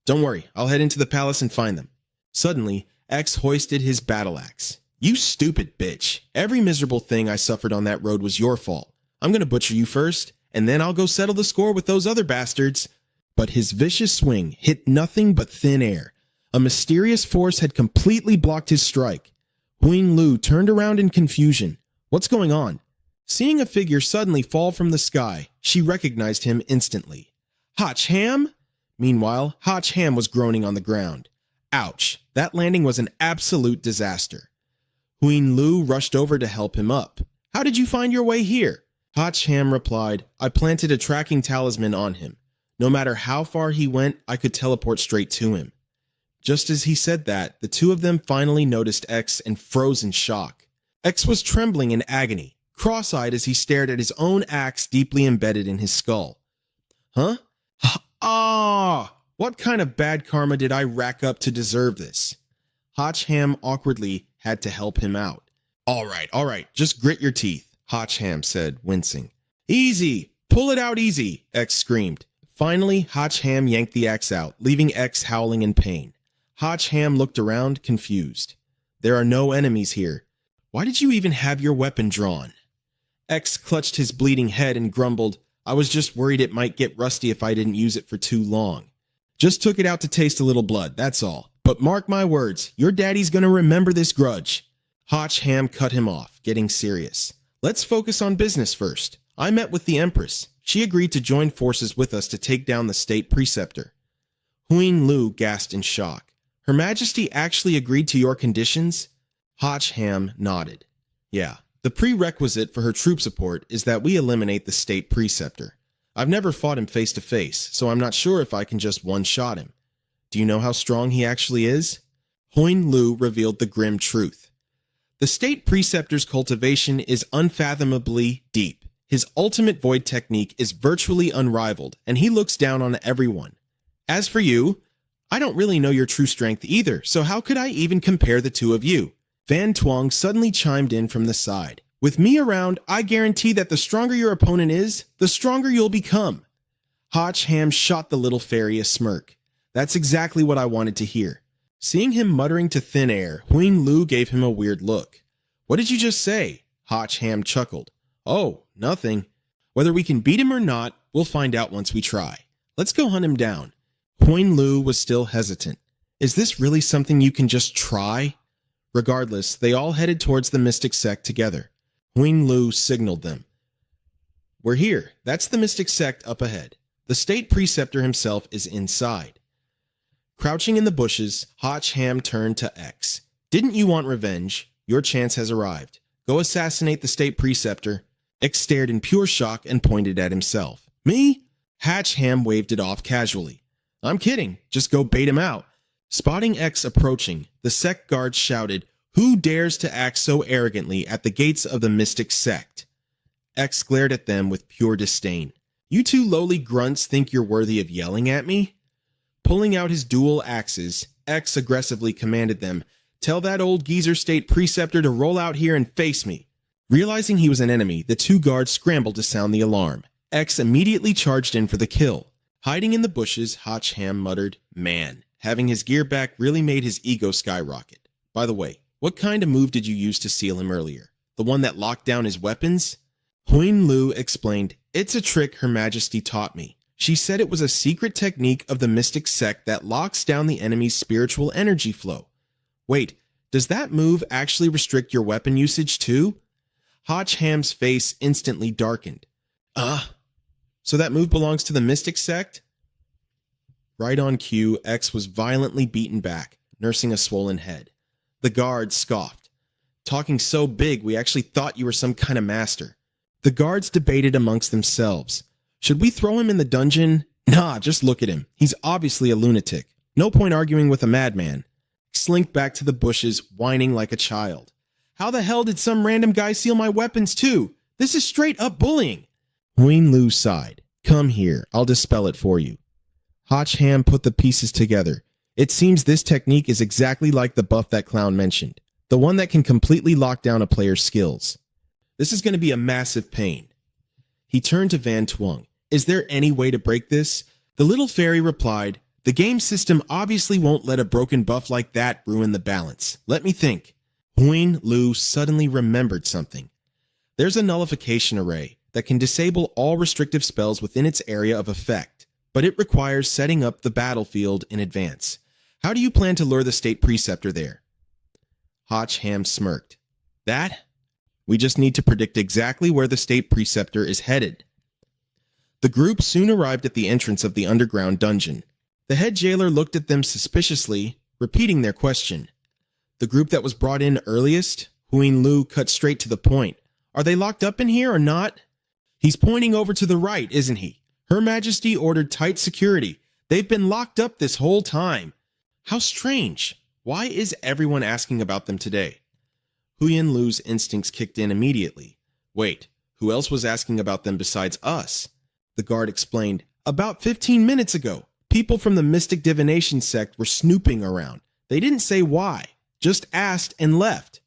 "Don't worry, I'll head into the palace and find them." Suddenly, X hoisted his battle axe. "You stupid bitch. Every miserable thing I suffered on that road was your fault. I'm gonna butcher you first, and then I'll go settle the score with those other bastards." But his vicious swing hit nothing but thin air. A mysterious force had completely blocked his strike. Huing Lu turned around in confusion. What's going on? Seeing a figure suddenly fall from the sky, she recognized him instantly. Hotch Ham? Meanwhile, Hotch Ham was groaning on the ground. Ouch, that landing was an absolute disaster. Huing Lu rushed over to help him up. How did you find your way here? Hotch Ham replied, I planted a tracking talisman on him. No matter how far he went, I could teleport straight to him. Just as he said that, the two of them finally noticed X and froze in shock. X was trembling in agony, cross-eyed as he stared at his own axe deeply embedded in his skull. Huh? What kind of bad karma did I rack up to deserve this? Hotch Ham awkwardly had to help him out. All right, just grit your teeth, Hotch Ham said, wincing. Easy! Pull it out easy, X screamed. Finally, Hotch Ham yanked the axe out, leaving X howling in pain. Hotch Ham looked around, confused. There are no enemies here. Why did you even have your weapon drawn? X clutched his bleeding head and grumbled, I was just worried it might get rusty if I didn't use it for too long. Just took it out to taste a little blood, that's all. But mark my words, your daddy's gonna remember this grudge. Hotch Ham cut him off, getting serious. Let's focus on business first. I met with the Empress. She agreed to join forces with us to take down the state preceptor. Huing Lu gasped in shock. Her Majesty actually agreed to your conditions? Hotch Ham nodded. Yeah, the prerequisite for her troop support is that we eliminate the state preceptor. I've never fought him face to face, so I'm not sure if I can just one-shot him. Do you know how strong he actually is? Huing Lu revealed the grim truth. The state preceptor's cultivation is unfathomably deep. His ultimate void technique is virtually unrivaled, and he looks down on everyone. As for you, I don't really know your true strength either, so how could I even compare the two of you? Van Tuong suddenly chimed in from the side. With me around, I guarantee that the stronger your opponent is, the stronger you'll become. Hotch Ham shot the little fairy a smirk. That's exactly what I wanted to hear. Seeing him muttering to thin air, Huing Lu gave him a weird look. What did you just say? Hotch Ham chuckled. Oh, nothing. Whether we can beat him or not, we'll find out once we try. Let's go hunt him down. Huing Lu was still hesitant. Is this really something you can just try? Regardless, they all headed towards the mystic sect together. Huing Lu signaled them. We're here. That's the mystic sect up ahead. The state preceptor himself is inside. Crouching in the bushes, Hotch Ham turned to X. Didn't you want revenge? Your chance has arrived. Go assassinate the state preceptor. X stared in pure shock and pointed at himself. Me? Hotch Ham waved it off casually. I'm kidding. Just go bait him out. Spotting X approaching, the sect guards shouted, Who dares to act so arrogantly at the gates of the mystic sect? X glared at them with pure disdain. You two lowly grunts think you're worthy of yelling at me? Pulling out his dual axes, X aggressively commanded them, Tell that old geezer state preceptor to roll out here and face me. Realizing he was an enemy, the two guards scrambled to sound the alarm. X immediately charged in for the kill. Hiding in the bushes, Hotch Ham muttered, Man, having his gear back really made his ego skyrocket. By the way, what kind of move did you use to seal him earlier? The one that locked down his weapons? Huing Lu explained, It's a trick Her Majesty taught me. She said it was a secret technique of the mystic sect that locks down the enemy's spiritual energy flow. Wait, does that move actually restrict your weapon usage too? Hotch Ham's face instantly darkened. So that move belongs to the mystic sect? Right on cue, X was violently beaten back, nursing a swollen head. The guards scoffed. Talking so big, we actually thought you were some kind of master. The guards debated amongst themselves. Should we throw him in the dungeon? Nah, just look at him. He's obviously a lunatic. No point arguing with a madman. Slinked back to the bushes, whining like a child. How the hell did some random guy steal my weapons too? This is straight up bullying. Huing Lu sighed. Come here, I'll dispel it for you. Hotch Ham put the pieces together. It seems this technique is exactly like the buff that clown mentioned. The one that can completely lock down a player's skills. This is going to be a massive pain. He turned to Van Tuong. Is there any way to break this? The little fairy replied, The game system obviously won't let a broken buff like that ruin the balance. Let me think. Huing Lu suddenly remembered something. There's a nullification array that can disable all restrictive spells within its area of effect, but it requires setting up the battlefield in advance. How do you plan to lure the state preceptor there? Hotch Ham smirked. That? We just need to predict exactly where the state preceptor is headed. The group soon arrived at the entrance of the underground dungeon. The head jailer looked at them suspiciously, repeating their question. The group that was brought in earliest, Huin Lu cut straight to the point. Are they locked up in here or not? He's pointing over to the right, isn't he? Her Majesty ordered tight security. They've been locked up this whole time. How strange. Why is everyone asking about them today? Huin Lu's instincts kicked in immediately. Wait, who else was asking about them besides us? The guard explained. About 15 minutes ago, people from the mystic divination sect were snooping around. They didn't say why, just asked and left.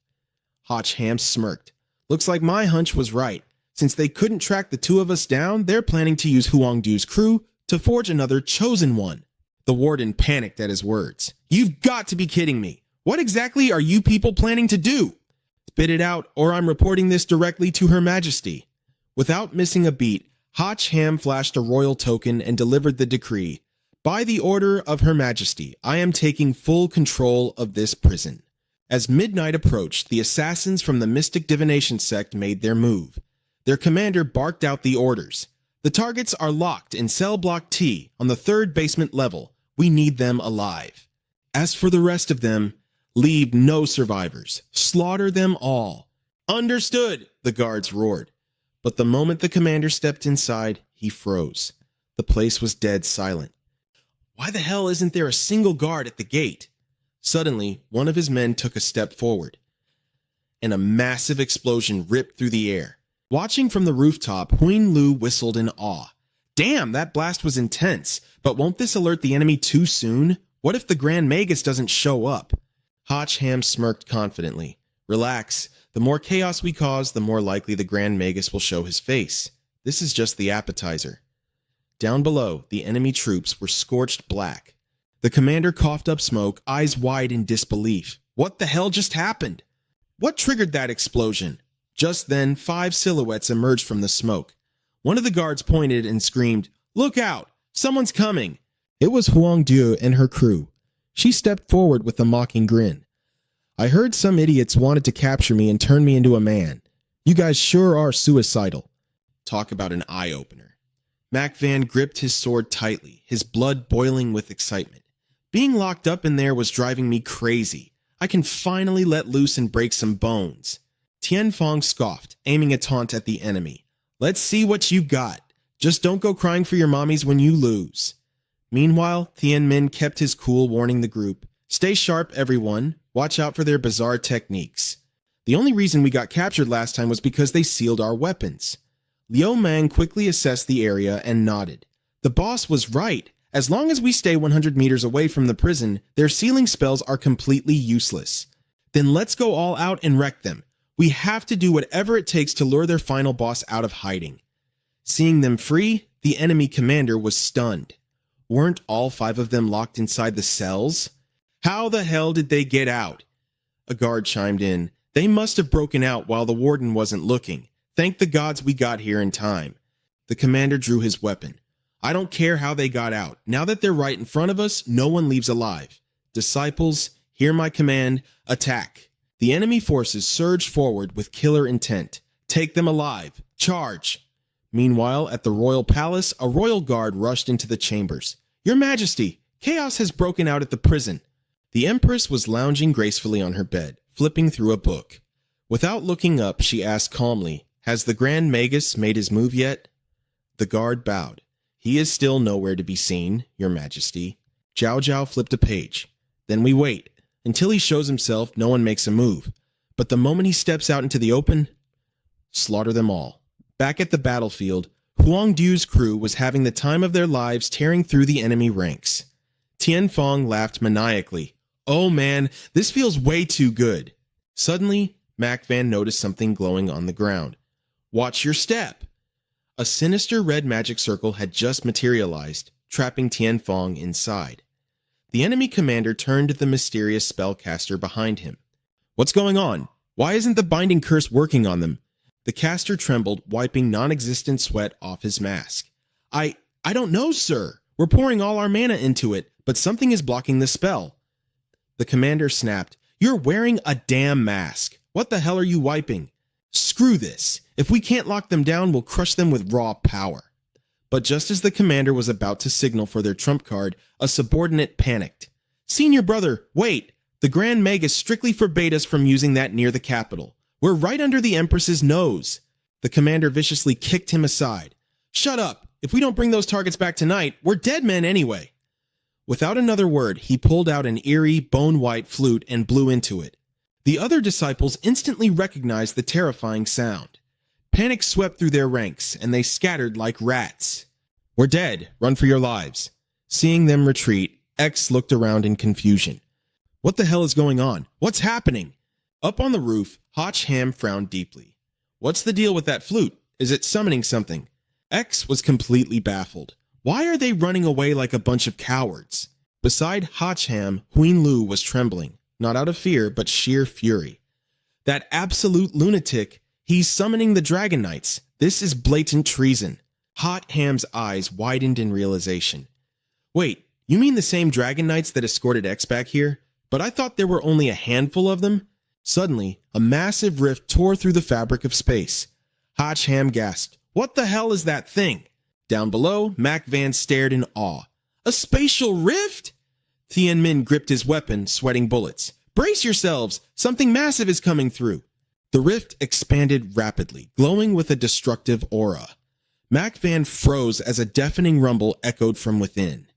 Hotch Ham smirked. Looks like my hunch was right. Since they couldn't track the two of us down, they're planning to use Huang Du's crew to forge another chosen one. The warden panicked at his words. You've got to be kidding me. What exactly are you people planning to do? Spit it out, or I'm reporting this directly to Her Majesty. Without missing a beat, Hotch Ham flashed a royal token and delivered the decree. By the order of Her Majesty, I am taking full control of this prison. As midnight approached, the assassins from the mystic divination sect made their move. Their commander barked out the orders. The targets are locked in cell block T on the 3rd basement level. We need them alive. As for the rest of them, leave no survivors. Slaughter them all. Understood, the guards roared. But the moment the commander stepped inside, he froze. The place was dead silent. Why the hell isn't there a single guard at the gate? Suddenly, one of his men took a step forward, and a massive explosion ripped through the air. Watching from the rooftop, Huin Lu whistled in awe. Damn, that blast was intense, but won't this alert the enemy too soon? What if the Grand Magus doesn't show up? Hotch Ham smirked confidently. Relax, the more chaos we cause, the more likely the Grand Magus will show his face. This is just the appetizer. Down below, the enemy troops were scorched black. The commander coughed up smoke, eyes wide in disbelief. What the hell just happened? What triggered that explosion? Just then, 5 silhouettes emerged from the smoke. One of the guards pointed and screamed, Look out! Someone's coming! It was Huang Du and her crew. She stepped forward with a mocking grin. I heard some idiots wanted to capture me and turn me into a man. You guys sure are suicidal. Talk about an eye-opener. Mac Van gripped his sword tightly, his blood boiling with excitement. Being locked up in there was driving me crazy. I can finally let loose and break some bones. Tian Fong scoffed, aiming a taunt at the enemy. Let's see what you got. Just don't go crying for your mommies when you lose. Meanwhile, Tian Min kept his cool, warning the group. Stay sharp, everyone. Watch out for their bizarre techniques. The only reason we got captured last time was because they sealed our weapons. Liu Mang quickly assessed the area and nodded. The boss was right. As long as we stay 100 meters away from the prison, their sealing spells are completely useless. Then let's go all out and wreck them. We have to do whatever it takes to lure their final boss out of hiding. Seeing them free, the enemy commander was stunned. Weren't all 5 of them locked inside the cells? How the hell did they get out? A guard chimed in. They must have broken out while the warden wasn't looking. Thank the gods we got here in time. The commander drew his weapon. I don't care how they got out. Now that they're right in front of us, no one leaves alive. Disciples, hear my command, attack. The enemy forces surged forward with killer intent. Take them alive. Charge. Meanwhile, at the royal palace, a royal guard rushed into the chambers. Your Majesty, chaos has broken out at the prison. The Empress was lounging gracefully on her bed, flipping through a book. Without looking up, she asked calmly, Has the Grand Magus made his move yet? The guard bowed. He is still nowhere to be seen, Your Majesty. Zhao Zhao flipped a page. Then we wait. Until he shows himself, no one makes a move. But the moment he steps out into the open, slaughter them all. Back at the battlefield, Huang Du's crew was having the time of their lives tearing through the enemy ranks. Tian Fong laughed maniacally. Oh man, this feels way too good. Suddenly, Mac Van noticed something glowing on the ground. Watch your step. A sinister red magic circle had just materialized, trapping Tian Fong inside. The enemy commander turned to the mysterious spellcaster behind him. What's going on? Why isn't the binding curse working on them? The caster trembled, wiping non-existent sweat off his mask. I don't know, sir. We're pouring all our mana into it, but something is blocking the spell. The commander snapped, "You're wearing a damn mask. What the hell are you wiping? Screw this. If we can't lock them down, we'll crush them with raw power." But just as the commander was about to signal for their trump card, a subordinate panicked. "Senior brother, wait. The Grand Magus strictly forbade us from using that near the capital. We're right under the Empress's nose." The commander viciously kicked him aside. "Shut up. If we don't bring those targets back tonight, we're dead men anyway." Without another word, he pulled out an eerie, bone-white flute and blew into it. The other disciples instantly recognized the terrifying sound. Panic swept through their ranks, and they scattered like rats. "We're dead. Run for your lives." Seeing them retreat, X looked around in confusion. "What the hell is going on? What's happening?" Up on the roof, Hotch Ham frowned deeply. "What's the deal with that flute? Is it summoning something?" X was completely baffled. Why are they running away like a bunch of cowards? Beside Hotch Ham, Huin Lu was trembling, not out of fear, but sheer fury. "That absolute lunatic, he's summoning the Dragon Knights. This is blatant treason." Hot Ham's eyes widened in realization. "Wait, you mean the same Dragon Knights that escorted X back here? But I thought there were only a handful of them?" Suddenly, a massive rift tore through the fabric of space. Hotch Ham gasped, "What the hell is that thing?" Down below, Mac Van stared in awe. "A spatial rift?" Thien Min gripped his weapon, sweating bullets. "Brace yourselves! Something massive is coming through." The rift expanded rapidly, glowing with a destructive aura. Mac Van froze as a deafening rumble echoed from within.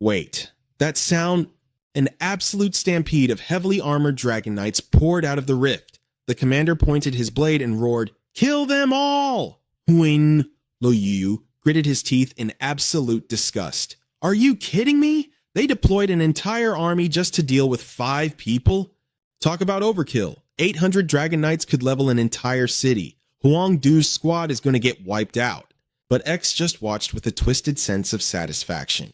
Wait, that sound... An absolute stampede of heavily armored Dragon Knights poured out of the rift. The commander pointed his blade and roared, "Kill them all!" Huin Lu gritted his teeth in absolute disgust. "Are you kidding me? They deployed an entire army just to deal with 5 people? Talk about overkill. 800 Dragon Knights could level an entire city. Huang Du's squad is going to get wiped out." But X just watched with a twisted sense of satisfaction.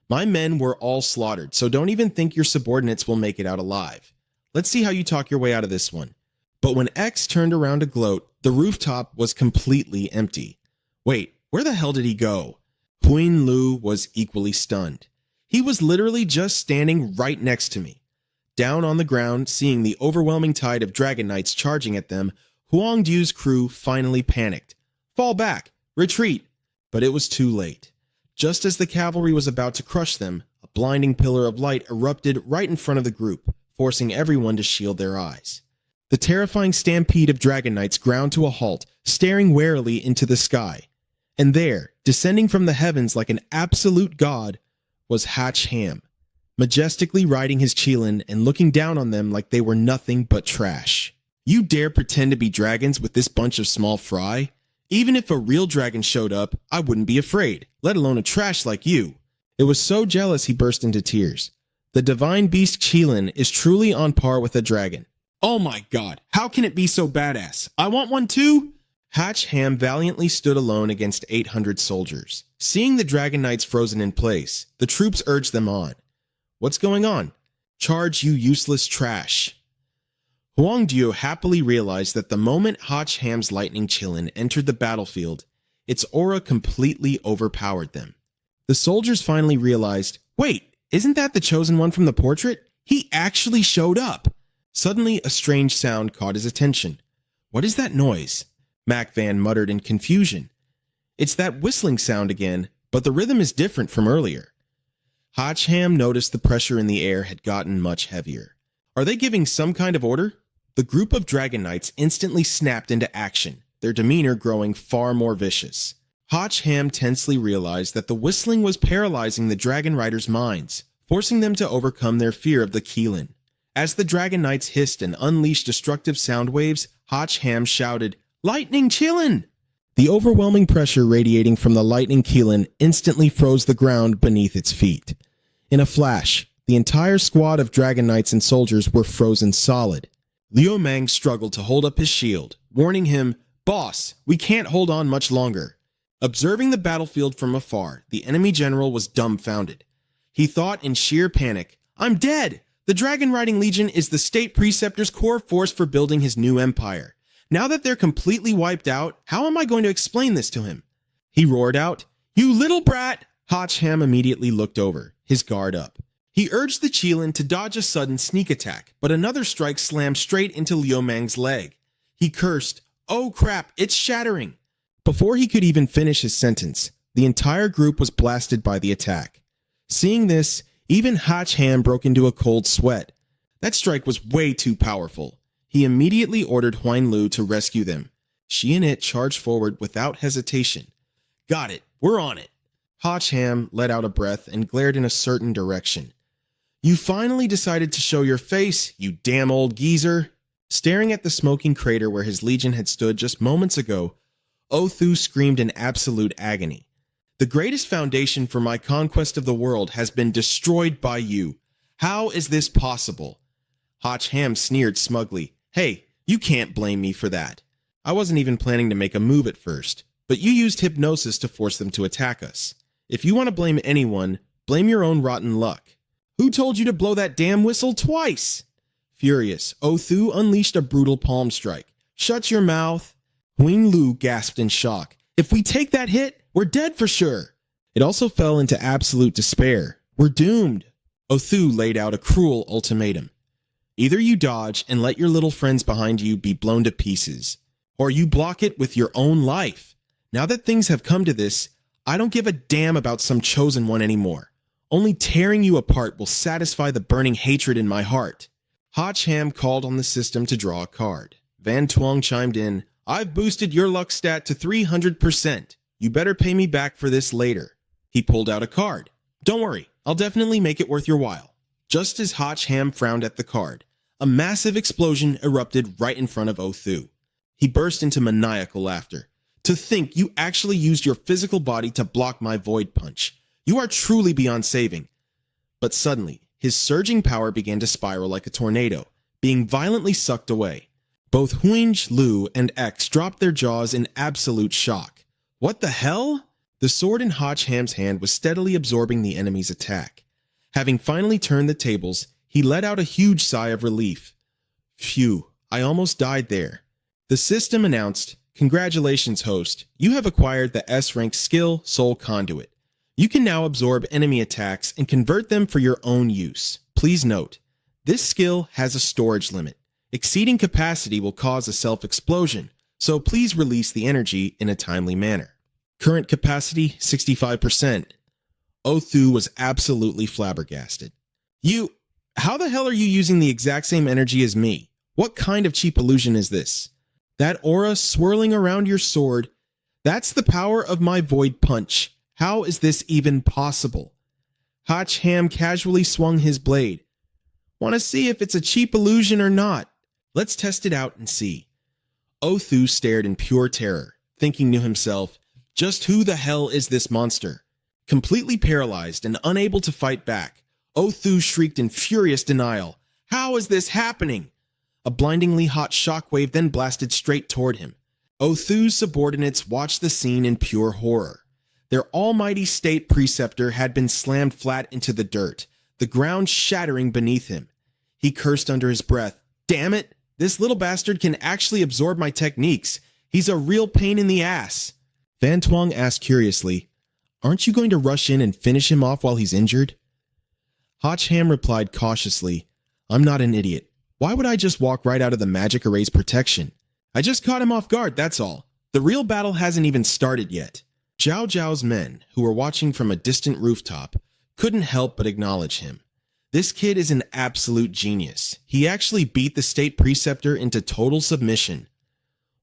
"My men were all slaughtered, so don't even think your subordinates will make it out alive. Let's see how you talk your way out of this one." But when X turned around to gloat, the rooftop was completely empty. Wait, where the hell did he go? Huin Lu was equally stunned. He was literally just standing right next to me. Down on the ground, seeing the overwhelming tide of Dragon Knights charging at them, Huang Du's crew finally panicked. "Fall back! Retreat!" But it was too late. Just as the cavalry was about to crush them, a blinding pillar of light erupted right in front of the group, forcing everyone to shield their eyes. The terrifying stampede of Dragon Knights ground to a halt, staring warily into the sky. And there, descending from the heavens like an absolute god, was Hotch Ham, majestically riding his Qilin and looking down on them like they were nothing but trash. "You dare pretend to be dragons with this bunch of small fry? Even if a real dragon showed up, I wouldn't be afraid, let alone a trash like you." It was so jealous he burst into tears. The divine beast Qilin is truly on par with a dragon. "Oh my god, how can it be so badass? I want one too!" Hotch Ham valiantly stood alone against 800 soldiers. Seeing the Dragon Knights frozen in place, the troops urged them on. "What's going on?" "Charge, you useless trash." Huang Du happily realized that the moment Hotch Ham's lightning Qilin entered the battlefield, its aura completely overpowered them. The soldiers finally realized, wait, isn't that the chosen one from the portrait? He actually showed up. Suddenly, a strange sound caught his attention. "What is that noise?" Mac Van muttered in confusion. "It's that whistling sound again, but the rhythm is different from earlier." Hotch Ham noticed the pressure in the air had gotten much heavier. "Are they giving some kind of order?" The group of Dragon Knights instantly snapped into action, their demeanor growing far more vicious. Hotch Ham tensely realized that the whistling was paralyzing the Dragon Riders' minds, forcing them to overcome their fear of the Qilin. As the Dragon Knights hissed and unleashed destructive sound waves, Hotch Ham shouted, "Lightning Qilin!" The overwhelming pressure radiating from the lightning Qilin instantly froze the ground beneath its feet. In a flash, the entire squad of Dragon Knights and soldiers were frozen solid. Liu Mang struggled to hold up his shield, warning him, "Boss, we can't hold on much longer." Observing the battlefield from afar, the enemy general was dumbfounded. He thought in sheer panic, "I'm dead! The Dragon Riding Legion is the state preceptor's core force for building his new empire. Now that they're completely wiped out, how am I going to explain this to him?" He roared out, "You little brat!" Hotch Ham immediately looked over, his guard up. He urged the Qilin to dodge a sudden sneak attack, but another strike slammed straight into Liu Mang's leg. He cursed, "Oh crap, it's shattering!" Before he could even finish his sentence, the entire group was blasted by the attack. Seeing this, even Hach Ham broke into a cold sweat. That strike was way too powerful. He immediately ordered Huan Lu to rescue them. She and it charged forward without hesitation. "Got it, we're on it." Hach Ham let out a breath and glared in a certain direction. "You finally decided to show your face, you damn old geezer." Staring at the smoking crater where his legion had stood just moments ago, Othu screamed in absolute agony. "The greatest foundation for my conquest of the world has been destroyed by you. How is this possible?" Hach Ham sneered smugly. "Hey, you can't blame me for that. I wasn't even planning to make a move at first, but you used hypnosis to force them to attack us. If you want to blame anyone, blame your own rotten luck. Who told you to blow that damn whistle twice?" Furious, Othu unleashed a brutal palm strike. "Shut your mouth." Huan Lu gasped in shock. "If we take that hit, we're dead for sure." It also fell into absolute despair. "We're doomed." Othu laid out a cruel ultimatum. "Either you dodge and let your little friends behind you be blown to pieces, or you block it with your own life. Now that things have come to this, I don't give a damn about some chosen one anymore. Only tearing you apart will satisfy the burning hatred in my heart." Hach Ham called on the system to draw a card. Van Tuong chimed in, "I've boosted your luck stat to 300%. You better pay me back for this later." He pulled out a card. "Don't worry, I'll definitely make it worth your while." Just as Hach Ham frowned at the card, a massive explosion erupted right in front of Othu. He burst into maniacal laughter. "To think you actually used your physical body to block my void punch. You are truly beyond saving." But suddenly, his surging power began to spiral like a tornado, being violently sucked away. Both Huan Lu and X dropped their jaws in absolute shock. What the hell? The sword in Hach Ham's hand was steadily absorbing the enemy's attack. Having finally turned the tables, he let out a huge sigh of relief. "Phew, I almost died there." The system announced, "Congratulations, host. You have acquired the S-rank skill Soul Conduit. You can now absorb enemy attacks and convert them for your own use. Please note, this skill has a storage limit. Exceeding capacity will cause a self-explosion, so please release the energy in a timely manner." Current capacity, 65%. Othu was absolutely flabbergasted. How the hell are you using the exact same energy as me? What kind of cheap illusion is this? That aura swirling around your sword, that's the power of my void punch. How is this even possible? Hach Ham casually swung his blade. "Want to see if it's a cheap illusion or not? Let's test it out and see." Othu stared in pure terror, thinking to himself, just who the hell is this monster? Completely paralyzed and unable to fight back, Othu shrieked in furious denial. "How is this happening?" A blindingly hot shockwave then blasted straight toward him. Othu's subordinates watched the scene in pure horror. Their almighty state preceptor had been slammed flat into the dirt, the ground shattering beneath him. He cursed under his breath, "Damn it! This little bastard can actually absorb my techniques. He's a real pain in the ass." Van Tuong asked curiously, "Aren't you going to rush in and finish him off while he's injured?" Hach Ham replied cautiously, "I'm not an idiot. Why would I just walk right out of the magic array's protection? I just caught him off guard, that's all. The real battle hasn't even started yet." Zhao Zhao's men, who were watching from a distant rooftop, couldn't help but acknowledge him. This kid is an absolute genius. He actually beat the state preceptor into total submission.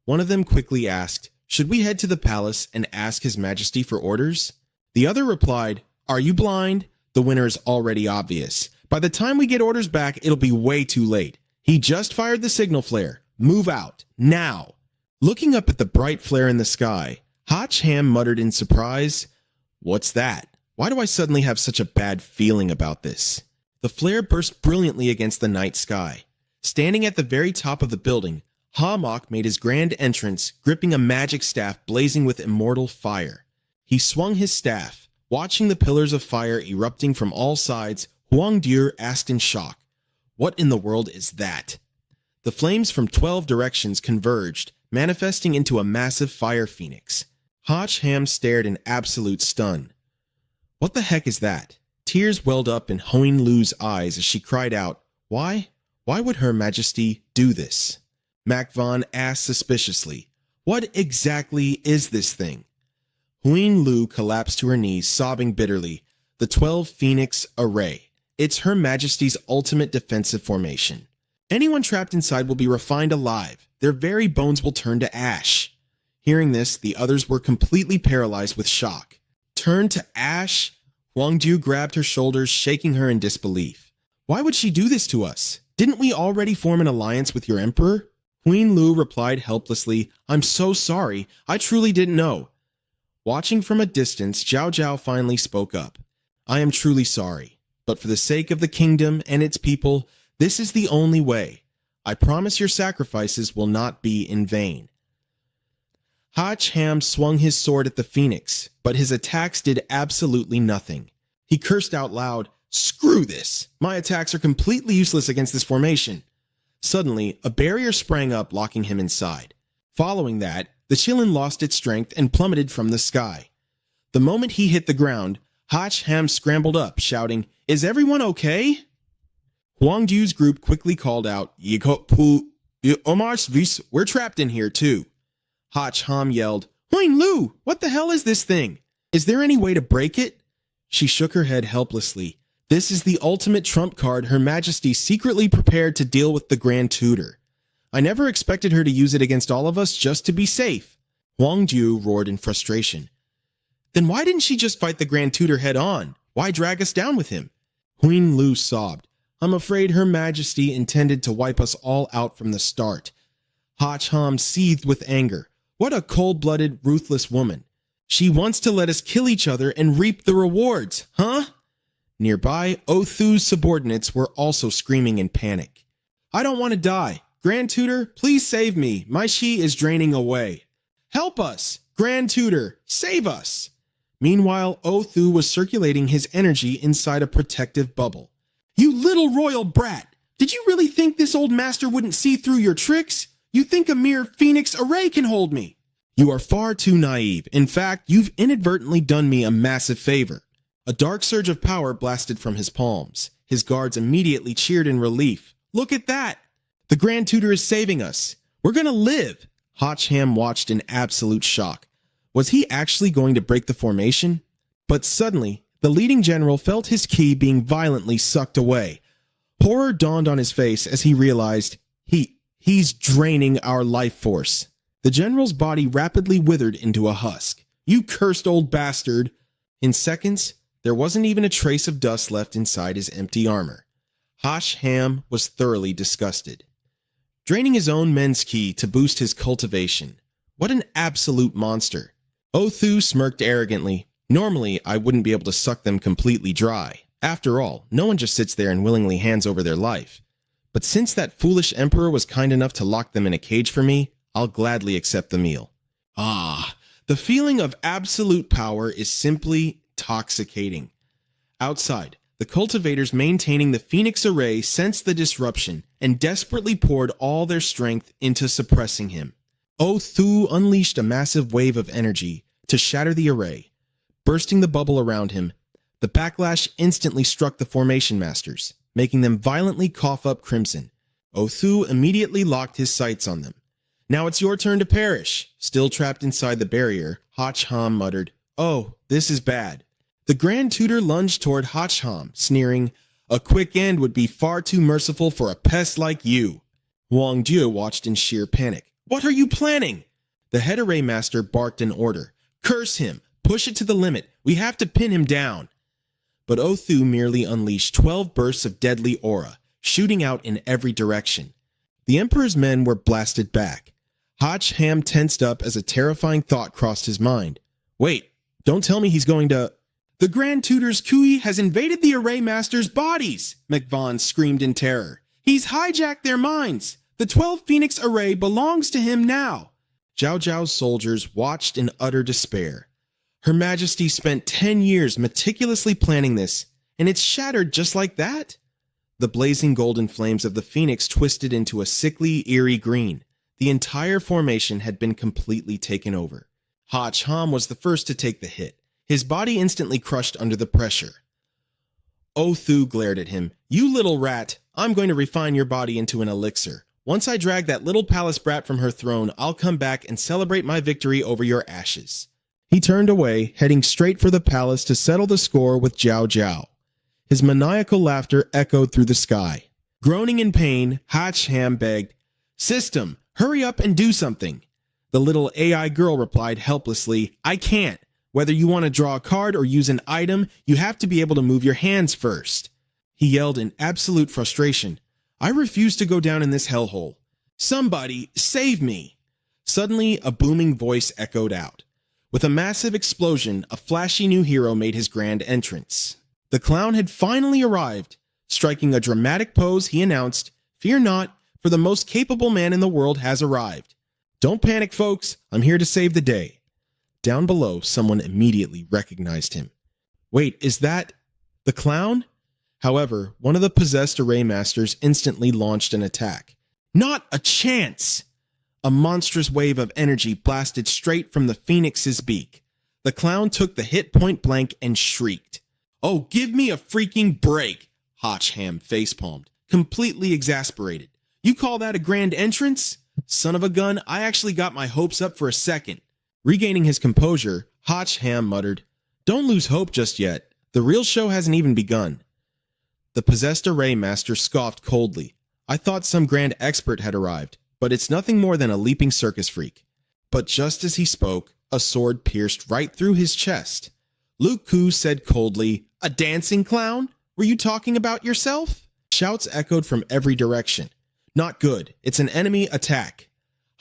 One of them quickly asked, "Should we head to the palace and ask His Majesty for orders?" The other replied, "Are you blind? The winner is already obvious. By the time we get orders back, it'll be way too late. He just fired the signal flare. Move out, now." Looking up at the bright flare in the sky, Hach Ham muttered in surprise, "What's that? Why do I suddenly have such a bad feeling about this?" The flare burst brilliantly against the night sky. Standing at the very top of the building, Ha Mok made his grand entrance, gripping a magic staff blazing with immortal fire. He swung his staff. Watching the pillars of fire erupting from all sides, Huang Dur asked in shock, "What in the world is that?" The flames from 12 directions converged, manifesting into a massive fire phoenix. Hach Ham stared in absolute stun. "What the heck is that? Tears welled up in Hoin Lu's eyes as she cried out, Why? Why would Her Majesty do this? Macvon asked suspiciously, What exactly is this thing? Hoin Lu collapsed to her knees, sobbing bitterly. The 12 Phoenix Array. It's Her Majesty's ultimate defensive formation. Anyone trapped inside will be refined alive. Their very bones will turn to ash. Hearing this, the others were completely paralyzed with shock. Turn to ash? Huangju grabbed her shoulders, shaking her in disbelief. Why would she do this to us? Didn't we already form an alliance with your emperor? Huin Lu replied helplessly, I'm so sorry. I truly didn't know. Watching from a distance, Zhao Zhao finally spoke up. I am truly sorry, but for the sake of the kingdom and its people, this is the only way. I promise your sacrifices will not be in vain. Ham swung his sword at the phoenix, but his attacks did absolutely nothing. He cursed out loud, Screw this! My attacks are completely useless against this formation. Suddenly, a barrier sprang up, locking him inside. Following that, the Qilin lost its strength and plummeted from the sky. The moment he hit the ground, Ham scrambled up, shouting, Is everyone okay? Huangju's group quickly called out, We're trapped in here too. Ham yelled, Huin Lu, what the hell is this thing? Is there any way to break it? She shook her head helplessly. This is the ultimate trump card Her Majesty secretly prepared to deal with the Grand Tutor. I never expected her to use it against all of us just to be safe. Huangju roared in frustration. Then why didn't she just fight the Grand Tutor head on? Why drag us down with him? Huin Lu sobbed. I'm afraid Her Majesty intended to wipe us all out from the start. Ham seethed with anger. What a cold-blooded, ruthless woman. She wants to let us kill each other and reap the rewards, huh? Nearby, Othu's subordinates were also screaming in panic. I don't want to die. Grand Tutor, please save me. My chi is draining away. Help us! Grand Tutor, save us! Meanwhile, Othu was circulating his energy inside a protective bubble. You little royal brat! Did you really think this old master wouldn't see through your tricks? You think a mere Phoenix Array can hold me? You are far too naive. In fact, you've inadvertently done me a massive favor. A dark surge of power blasted from his palms. His guards immediately cheered in relief. Look at that! The Grand Tutor is saving us. We're gonna live! Ham watched in absolute shock. Was he actually going to break the formation? But suddenly, the leading general felt his ki being violently sucked away. Horror dawned on his face as he realized he's draining our life force. The general's body rapidly withered into a husk. You cursed old bastard! In seconds, there wasn't even a trace of dust left inside his empty armor. Ham was thoroughly disgusted. Draining his own men's ki to boost his cultivation. What an absolute monster. Othu smirked arrogantly. Normally, I wouldn't be able to suck them completely dry. After all, no one just sits there and willingly hands over their life. But since that foolish emperor was kind enough to lock them in a cage for me, I'll gladly accept the meal. The feeling of absolute power is simply intoxicating. Outside, the cultivators maintaining the Phoenix Array sensed the disruption and desperately poured all their strength into suppressing him. Othu unleashed a massive wave of energy to shatter the array. Bursting the bubble around him, the backlash instantly struck the formation masters, making them violently cough up crimson. Othu immediately locked his sights on them. Now it's your turn to perish. Still trapped inside the barrier, Ham muttered, Oh, this is bad. The Grand Tutor lunged toward Ham, sneering, A quick end would be far too merciful for a pest like you. Huangju watched in sheer panic. What are you planning? The head array master barked an order. Curse him! Push it to the limit. We have to pin him down. But Othu merely unleashed 12 bursts of deadly aura, shooting out in every direction. The Emperor's men were blasted back. Ham tensed up as a terrifying thought crossed his mind. Wait, don't tell me he's going to... The Grand Tutor's Kui has invaded the Array Master's bodies, McVaughn screamed in terror. He's hijacked their minds. The 12 Phoenix Array belongs to him now. Zhao Zhao's soldiers watched in utter despair. Her Majesty spent 10 years meticulously planning this, and it's shattered just like that? The blazing golden flames of the phoenix twisted into a sickly, eerie green. The entire formation had been completely taken over. Ham was the first to take the hit. His body instantly crushed under the pressure. Othu glared at him. You little rat, I'm going to refine your body into an elixir. Once I drag that little palace brat from her throne, I'll come back and celebrate my victory over your ashes. He turned away, heading straight for the palace to settle the score with Jiao Jiao. His maniacal laughter echoed through the sky. Groaning in pain, Hacham begged, System, hurry up and do something. The little AI girl replied helplessly, I can't. Whether you want to draw a card or use an item, you have to be able to move your hands first. He yelled in absolute frustration, I refuse to go down in this hellhole. Somebody, save me. Suddenly, a booming voice echoed out. With a massive explosion, a flashy new hero made his grand entrance. The clown had finally arrived. Striking a dramatic pose, he announced, Fear not, for the most capable man in the world has arrived. Don't panic, folks. I'm here to save the day. Down below, someone immediately recognized him. Wait, is that the clown? However, one of the possessed array masters instantly launched an attack. Not a chance! A monstrous wave of energy blasted straight from the phoenix's beak. The clown took the hit point blank and shrieked. Oh, give me a freaking break! Hacham facepalmed, completely exasperated. You call that a grand entrance? Son of a gun, I actually got my hopes up for a second. Regaining his composure, Hacham muttered, Don't lose hope just yet. The real show hasn't even begun. The possessed array master scoffed coldly. I thought some grand expert had arrived, but it's nothing more than a leaping circus freak. But just as he spoke, a sword pierced right through his chest. Luke Koo said coldly, A dancing clown? Were you talking about yourself? Shouts echoed from every direction. Not good. It's an enemy attack.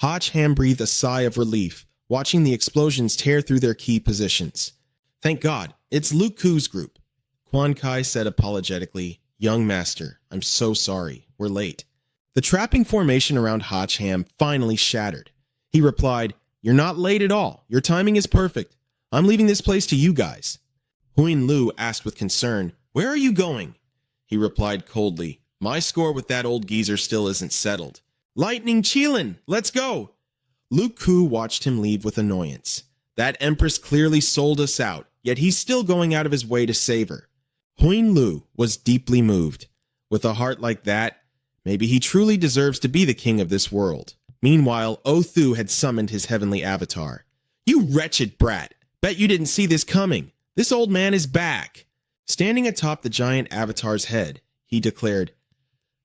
Hacham breathed a sigh of relief, watching the explosions tear through their key positions. Thank God, it's Luke Koo's group. Quan Kai said apologetically, Young master, I'm so sorry. We're late. The trapping formation around Hacham finally shattered. He replied, You're not late at all. Your timing is perfect. I'm leaving this place to you guys. Huin Lu asked with concern, Where are you going? He replied coldly, My score with that old geezer still isn't settled. Lightning Chilin, let's go! Luke Koo watched him leave with annoyance. That empress clearly sold us out, yet he's still going out of his way to save her. Huin Lu was deeply moved. With a heart like that, maybe he truly deserves to be the king of this world. Meanwhile, Othu had summoned his heavenly avatar. You wretched brat! Bet you didn't see this coming. This old man is back. Standing atop the giant avatar's head, he declared,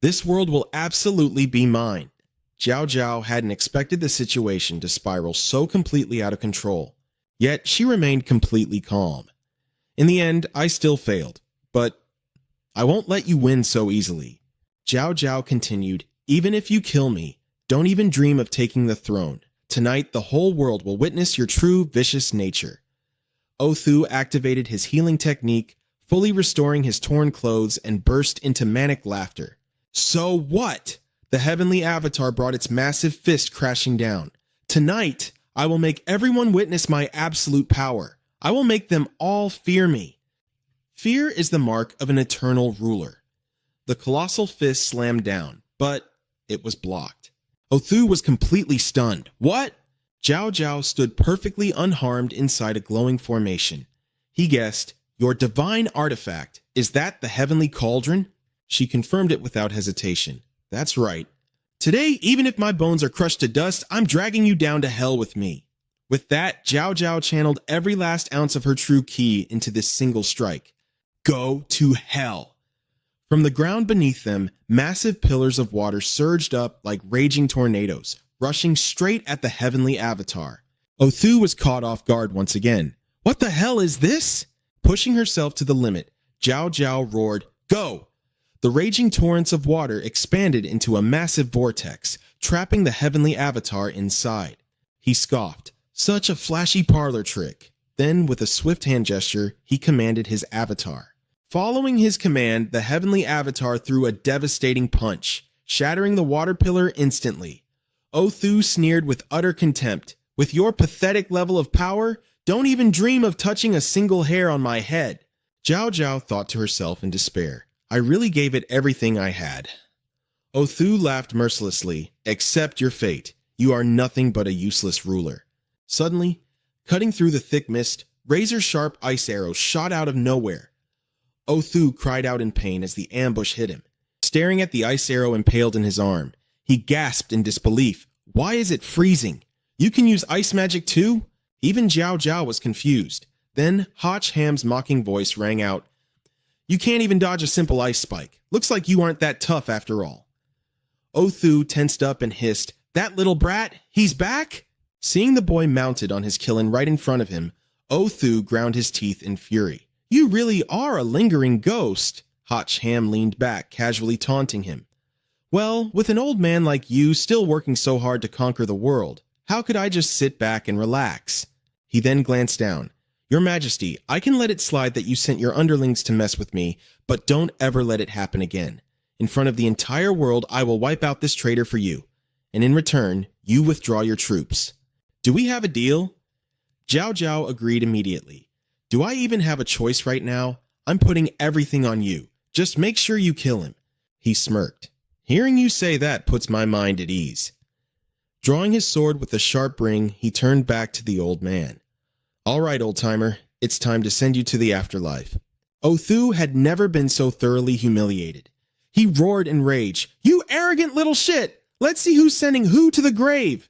This world will absolutely be mine. Jiao Jiao hadn't expected the situation to spiral so completely out of control. Yet she remained completely calm. In the end, I still failed. But I won't let you win so easily. Jiao Jiao continued, Even if you kill me, don't even dream of taking the throne. Tonight, the whole world will witness your true vicious nature. Othu activated his healing technique, fully restoring his torn clothes, and burst into manic laughter. So what? The heavenly avatar brought its massive fist crashing down. Tonight, I will make everyone witness my absolute power. I will make them all fear me. Fear is the mark of an eternal ruler. The colossal fist slammed down, but it was blocked. Othu was completely stunned. What? Jiao Jiao stood perfectly unharmed inside a glowing formation. He guessed, Your divine artifact, is that the heavenly cauldron? She confirmed it without hesitation. That's right. Today, even if my bones are crushed to dust, I'm dragging you down to hell with me. With that, Jiao Jiao channeled every last ounce of her true ki into this single strike. Go to hell. From the ground beneath them, massive pillars of water surged up like raging tornadoes, rushing straight at the heavenly avatar. Othu was caught off guard once again. What the hell is this? Pushing herself to the limit, Jiao Jiao roared, Go! The raging torrents of water expanded into a massive vortex, trapping the heavenly avatar inside. He scoffed. Such a flashy parlor trick. Then, with a swift hand gesture, he commanded his avatar. Following his command, the heavenly avatar threw a devastating punch, shattering the water pillar instantly. Othu sneered with utter contempt. With your pathetic level of power, don't even dream of touching a single hair on my head. Jiao Jiao thought to herself in despair. I really gave it everything I had. Othu laughed mercilessly. Accept your fate. You are nothing but a useless ruler. Suddenly, cutting through the thick mist, razor-sharp ice arrows shot out of nowhere. Othu cried out in pain as the ambush hit him. Staring at the ice arrow impaled in his arm, he gasped in disbelief. Why is it freezing? You can use ice magic too? Even Jiao Jiao was confused. Then Hotch Ham's mocking voice rang out. You can't even dodge a simple ice spike. Looks like you aren't that tough after all. Othu tensed up and hissed, That little brat? He's back? Seeing the boy mounted on his killin right in front of him, Othu ground his teeth in fury. You really are a lingering ghost. Hotch Ham leaned back, casually taunting him. Well, with an old man like you still working so hard to conquer the world, how could I just sit back and relax? He then glanced down. Your Majesty, I can let it slide that you sent your underlings to mess with me, but don't ever let it happen again. In front of the entire world, I will wipe out this traitor for you. And in return, you withdraw your troops. Do we have a deal? Jiao Jiao agreed immediately. Do I even have a choice right now? I'm putting everything on you. Just make sure you kill him. He smirked. Hearing you say that puts my mind at ease. Drawing his sword with a sharp ring, he turned back to the old man. All right, old-timer, it's time to send you to the afterlife. Othu had never been so thoroughly humiliated. He roared in rage. You arrogant little shit! Let's see who's sending who to the grave!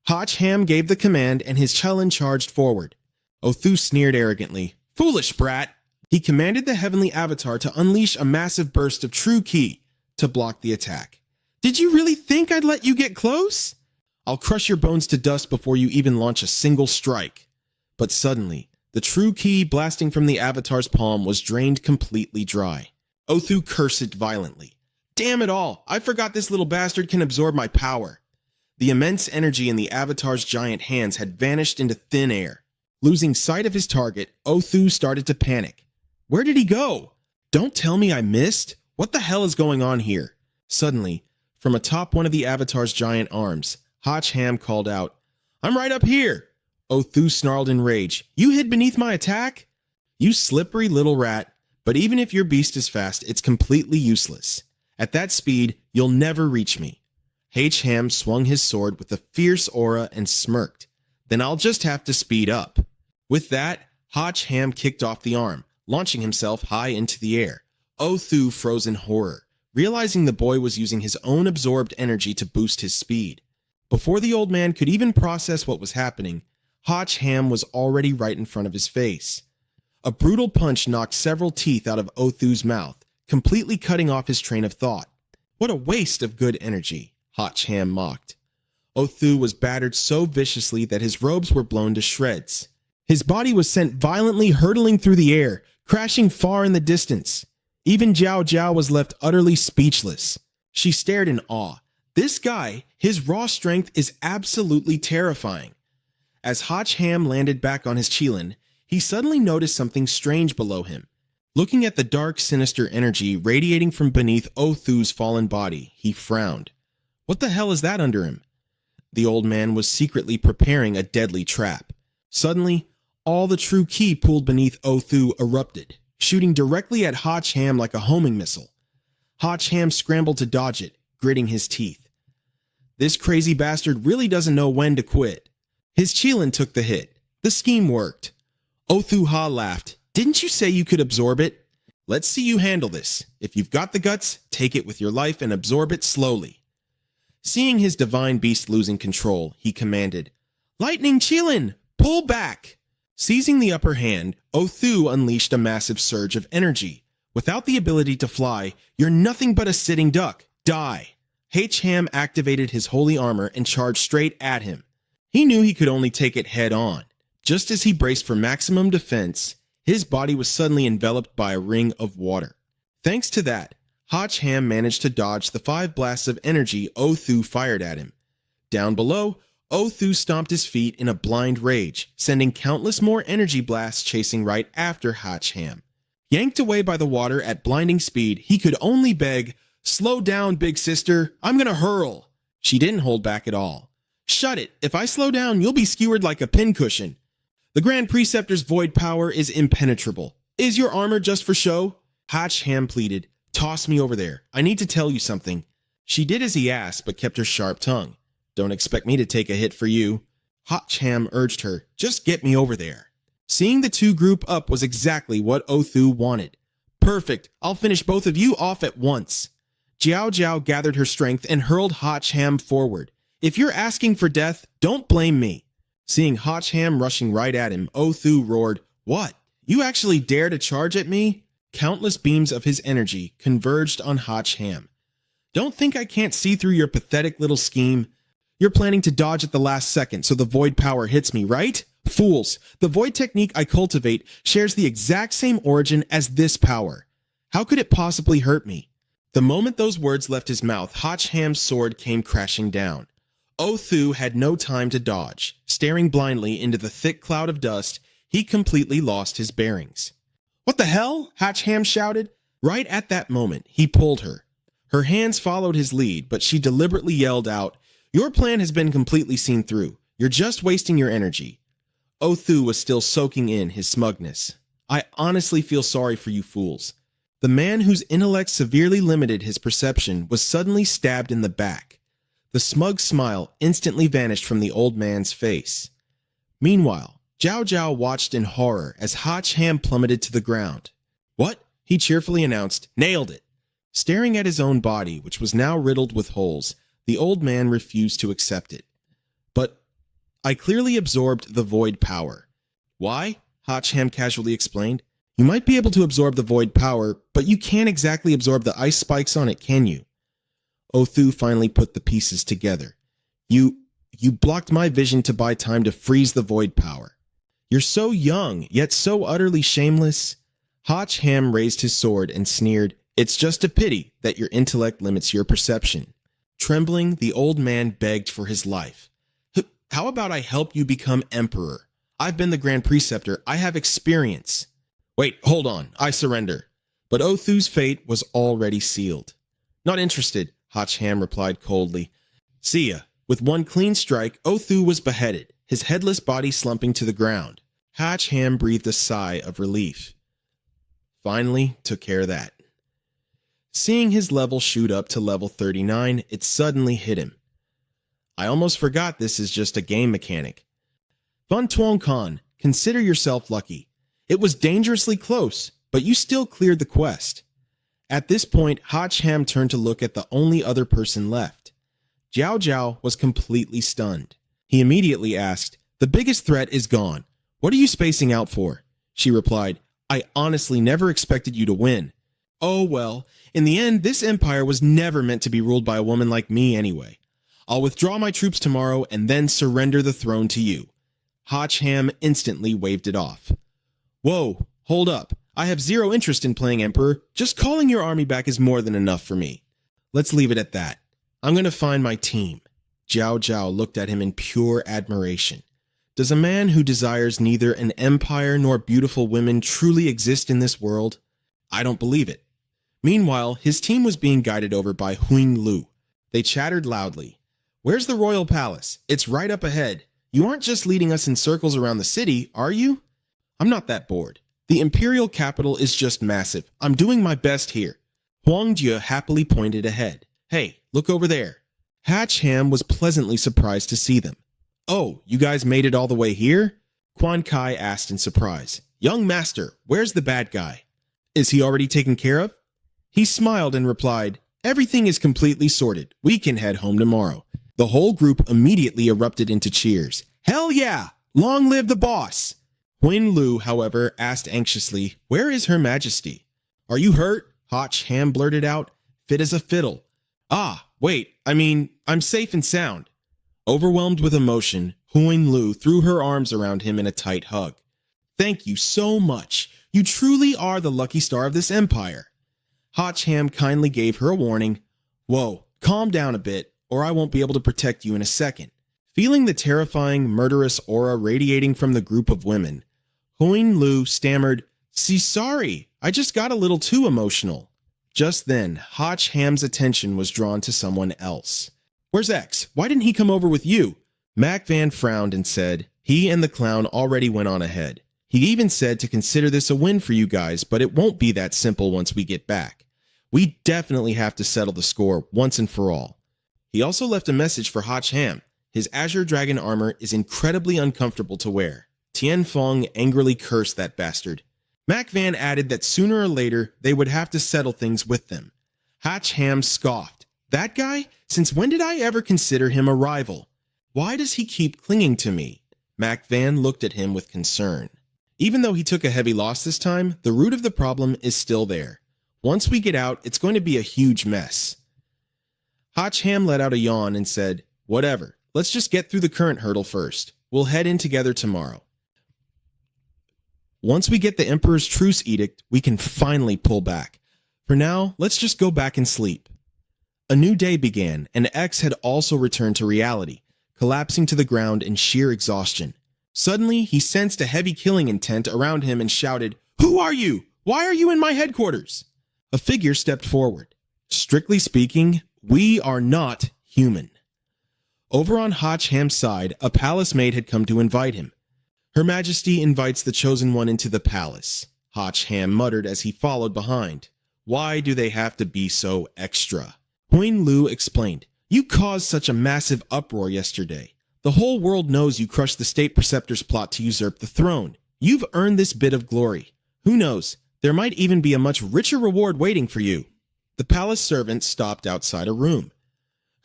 Hotch Ham gave the command and his Chelin charged forward. Othu sneered arrogantly. Foolish brat! He commanded the heavenly avatar to unleash a massive burst of true ki to block the attack. Did you really think I'd let you get close? I'll crush your bones to dust before you even launch a single strike. But suddenly, the true ki blasting from the avatar's palm was drained completely dry. Othu cursed violently. Damn it all, I forgot this little bastard can absorb my power. The immense energy in the avatar's giant hands had vanished into thin air. Losing sight of his target, Othu started to panic. Where did he go? Don't tell me I missed. What the hell is going on here? Suddenly, from atop one of the avatar's giant arms, Hotch Ham called out, I'm right up here! Othu snarled in rage. You hid beneath my attack? You slippery little rat, but even if your beast is fast, it's completely useless. At that speed, you'll never reach me. H. Ham swung his sword with a fierce aura and smirked. Then I'll just have to speed up. With that, Hotch Ham kicked off the arm, launching himself high into the air. Othu froze in horror, realizing the boy was using his own absorbed energy to boost his speed. Before the old man could even process what was happening, Hotch Ham was already right in front of his face. A brutal punch knocked several teeth out of Othu's mouth, completely cutting off his train of thought. What a waste of good energy, Hotch Ham mocked. Othu was battered so viciously that his robes were blown to shreds. His body was sent violently hurtling through the air, crashing far in the distance. Even Jiao Jiao was left utterly speechless. She stared in awe. This guy, his raw strength is absolutely terrifying. As Hotch Ham landed back on his Qilin, he suddenly noticed something strange below him. Looking at the dark, sinister energy radiating from beneath Othu's fallen body, he frowned. What the hell is that under him? The old man was secretly preparing a deadly trap. Suddenly, all the true ki pooled beneath Othu erupted, shooting directly at Hotch Ham like a homing missile. Hotch Ham scrambled to dodge it, gritting his teeth. This crazy bastard really doesn't know when to quit. His Qilin took the hit. The scheme worked. Othu Ha laughed. Didn't you say you could absorb it? Let's see you handle this. If you've got the guts, take it with your life and absorb it slowly. Seeing his divine beast losing control, he commanded, Lightning Qilin, pull back! Seizing the upper hand, Othu unleashed a massive surge of energy. Without the ability to fly, you're nothing but a sitting duck. Die! H. Ham activated his holy armor and charged straight at him. He knew he could only take it head on. Just as he braced for maximum defense, his body was suddenly enveloped by a ring of water. Thanks to that, Hotch Ham managed to dodge the 5 blasts of energy Othu fired at him. Down below, Othu stomped his feet in a blind rage, sending countless more energy blasts chasing right after Hotch Ham. Yanked away by the water at blinding speed, he could only beg, Slow down, big sister, I'm gonna hurl. She didn't hold back at all. Shut it, if I slow down, you'll be skewered like a pincushion. The Grand Preceptor's void power is impenetrable. Is your armor just for show? Hotch Ham pleaded. Toss me over there. I need to tell you something. She did as he asked, but kept her sharp tongue. Don't expect me to take a hit for you. Hotch Ham urged her. Just get me over there. Seeing the two group up was exactly what Othu wanted. Perfect. I'll finish both of you off at once. Jiao Jiao gathered her strength and hurled Hotch Ham forward. If you're asking for death, don't blame me. Seeing Hotch Ham rushing right at him, Othu roared, What? You actually dare to charge at me? Countless beams of his energy converged on Hotch Ham. Don't think I can't see through your pathetic little scheme. You're planning to dodge at the last second so the void power hits me, right? Fools, the void technique I cultivate shares the exact same origin as this power. How could it possibly hurt me? The moment those words left his mouth, Hotch Ham's sword came crashing down. Othu had no time to dodge. Staring blindly into the thick cloud of dust, he completely lost his bearings. What the hell? Hotch Ham shouted. Right at that moment, he pulled her. Her hands followed his lead, but she deliberately yelled out, Your plan has been completely seen through. You're just wasting your energy. Othu was still soaking in his smugness. I honestly feel sorry for you fools. The man whose intellect severely limited his perception was suddenly stabbed in the back. The smug smile instantly vanished from the old man's face. Meanwhile, Jiao Jiao watched in horror as Hotch Ham plummeted to the ground. What? He cheerfully announced, Nailed it. Staring at his own body, which was now riddled with holes, the old man refused to accept it. But I clearly absorbed the void power. Why? Hotch Ham casually explained. You might be able to absorb the void power, but you can't exactly absorb the ice spikes on it, can you? Othu finally put the pieces together. You blocked my vision to buy time to freeze the void power. You're so young, yet so utterly shameless. Hotch Ham raised his sword and sneered, It's just a pity that your intellect limits your perception. Trembling, the old man begged for his life. How about I help you become emperor? I've been the Grand Preceptor. I have experience. Wait, hold on. I surrender. But Othu's fate was already sealed. Not interested, Hotch Ham replied coldly. See ya. With one clean strike, Othu was beheaded, his headless body slumping to the ground. Hotch Ham breathed a sigh of relief. Finally, took care of that. Seeing his level shoot up to level 39, it suddenly hit him. I almost forgot this is just a game mechanic. Fun Tuong Khan, consider yourself lucky. It was dangerously close, but you still cleared the quest. At this point, Hotch Ham turned to look at the only other person left. Jiao Jiao was completely stunned. He immediately asked, The biggest threat is gone. What are you spacing out for? She replied, I honestly never expected you to win. Oh well, in the end, this empire was never meant to be ruled by a woman like me anyway. I'll withdraw my troops tomorrow and then surrender the throne to you. Hotch Ham instantly waved it off. Whoa, hold up. I have zero interest in playing Emperor. Just calling your army back is more than enough for me. Let's leave it at that. I'm going to find my team. Jiao Jiao looked at him in pure admiration. Does a man who desires neither an empire nor beautiful women truly exist in this world? I don't believe it. Meanwhile, his team was being guided over by Huing Lu. They chattered loudly. Where's the royal palace? It's right up ahead. You aren't just leading us in circles around the city, are you? I'm not that bored. The imperial capital is just massive. I'm doing my best here. Huang Jie happily pointed ahead. Hey, look over there. Hotch Ham was pleasantly surprised to see them. Oh, you guys made it all the way here? Quan Kai asked in surprise. Young master, where's the bad guy? Is he already taken care of? He smiled and replied, Everything is completely sorted. We can head home tomorrow. The whole group immediately erupted into cheers. Hell yeah! Long live the boss! Huin Lu, however, asked anxiously, Where is Her Majesty? Are you hurt? Hotch Ham blurted out. Fit as a fiddle. Ah, wait, I'm safe and sound. Overwhelmed with emotion, Huin Lu threw her arms around him in a tight hug. Thank you so much. You truly are the lucky star of this empire. Hotch Ham kindly gave her a warning. Whoa, calm down a bit, or I won't be able to protect you in a second. Feeling the terrifying, murderous aura radiating from the group of women, Huing Lu stammered, sorry, I just got a little too emotional. Just then, Hotch Ham's attention was drawn to someone else. Where's X? Why didn't he come over with you? Mac Van frowned and said, he and the clown already went on ahead. He even said to consider this a win for you guys, but it won't be that simple once we get back. We definitely have to settle the score once and for all. He also left a message for Hotch Ham. His Azure Dragon armor is incredibly uncomfortable to wear. Tian Fong angrily cursed that bastard. Mac Van added that sooner or later they would have to settle things with them. Hatch Ham scoffed. That guy? Since when did I ever consider him a rival? Why does he keep clinging to me? Mac Van looked at him with concern. Even though he took a heavy loss this time, the root of the problem is still there. Once we get out, it's going to be a huge mess. Hatch Ham let out a yawn and said, Whatever, let's just get through the current hurdle first. We'll head in together tomorrow. Once we get the Emperor's Truce Edict, we can finally pull back. For now, let's just go back and sleep. A new day began, and X had also returned to reality, collapsing to the ground in sheer exhaustion. Suddenly, he sensed a heavy killing intent around him and shouted, Who are you? Why are you in my headquarters? A figure stepped forward. Strictly speaking, we are not human. Over on Hatch Ham's side, a palace maid had come to invite him. Her Majesty invites the Chosen One into the palace, Hatch Ham muttered as he followed behind. Why do they have to be so extra? Huyn Lu explained, You caused such a massive uproar yesterday. The whole world knows you crushed the state preceptor's plot to usurp the throne. You've earned this bit of glory. Who knows, there might even be a much richer reward waiting for you. The palace servant stopped outside a room.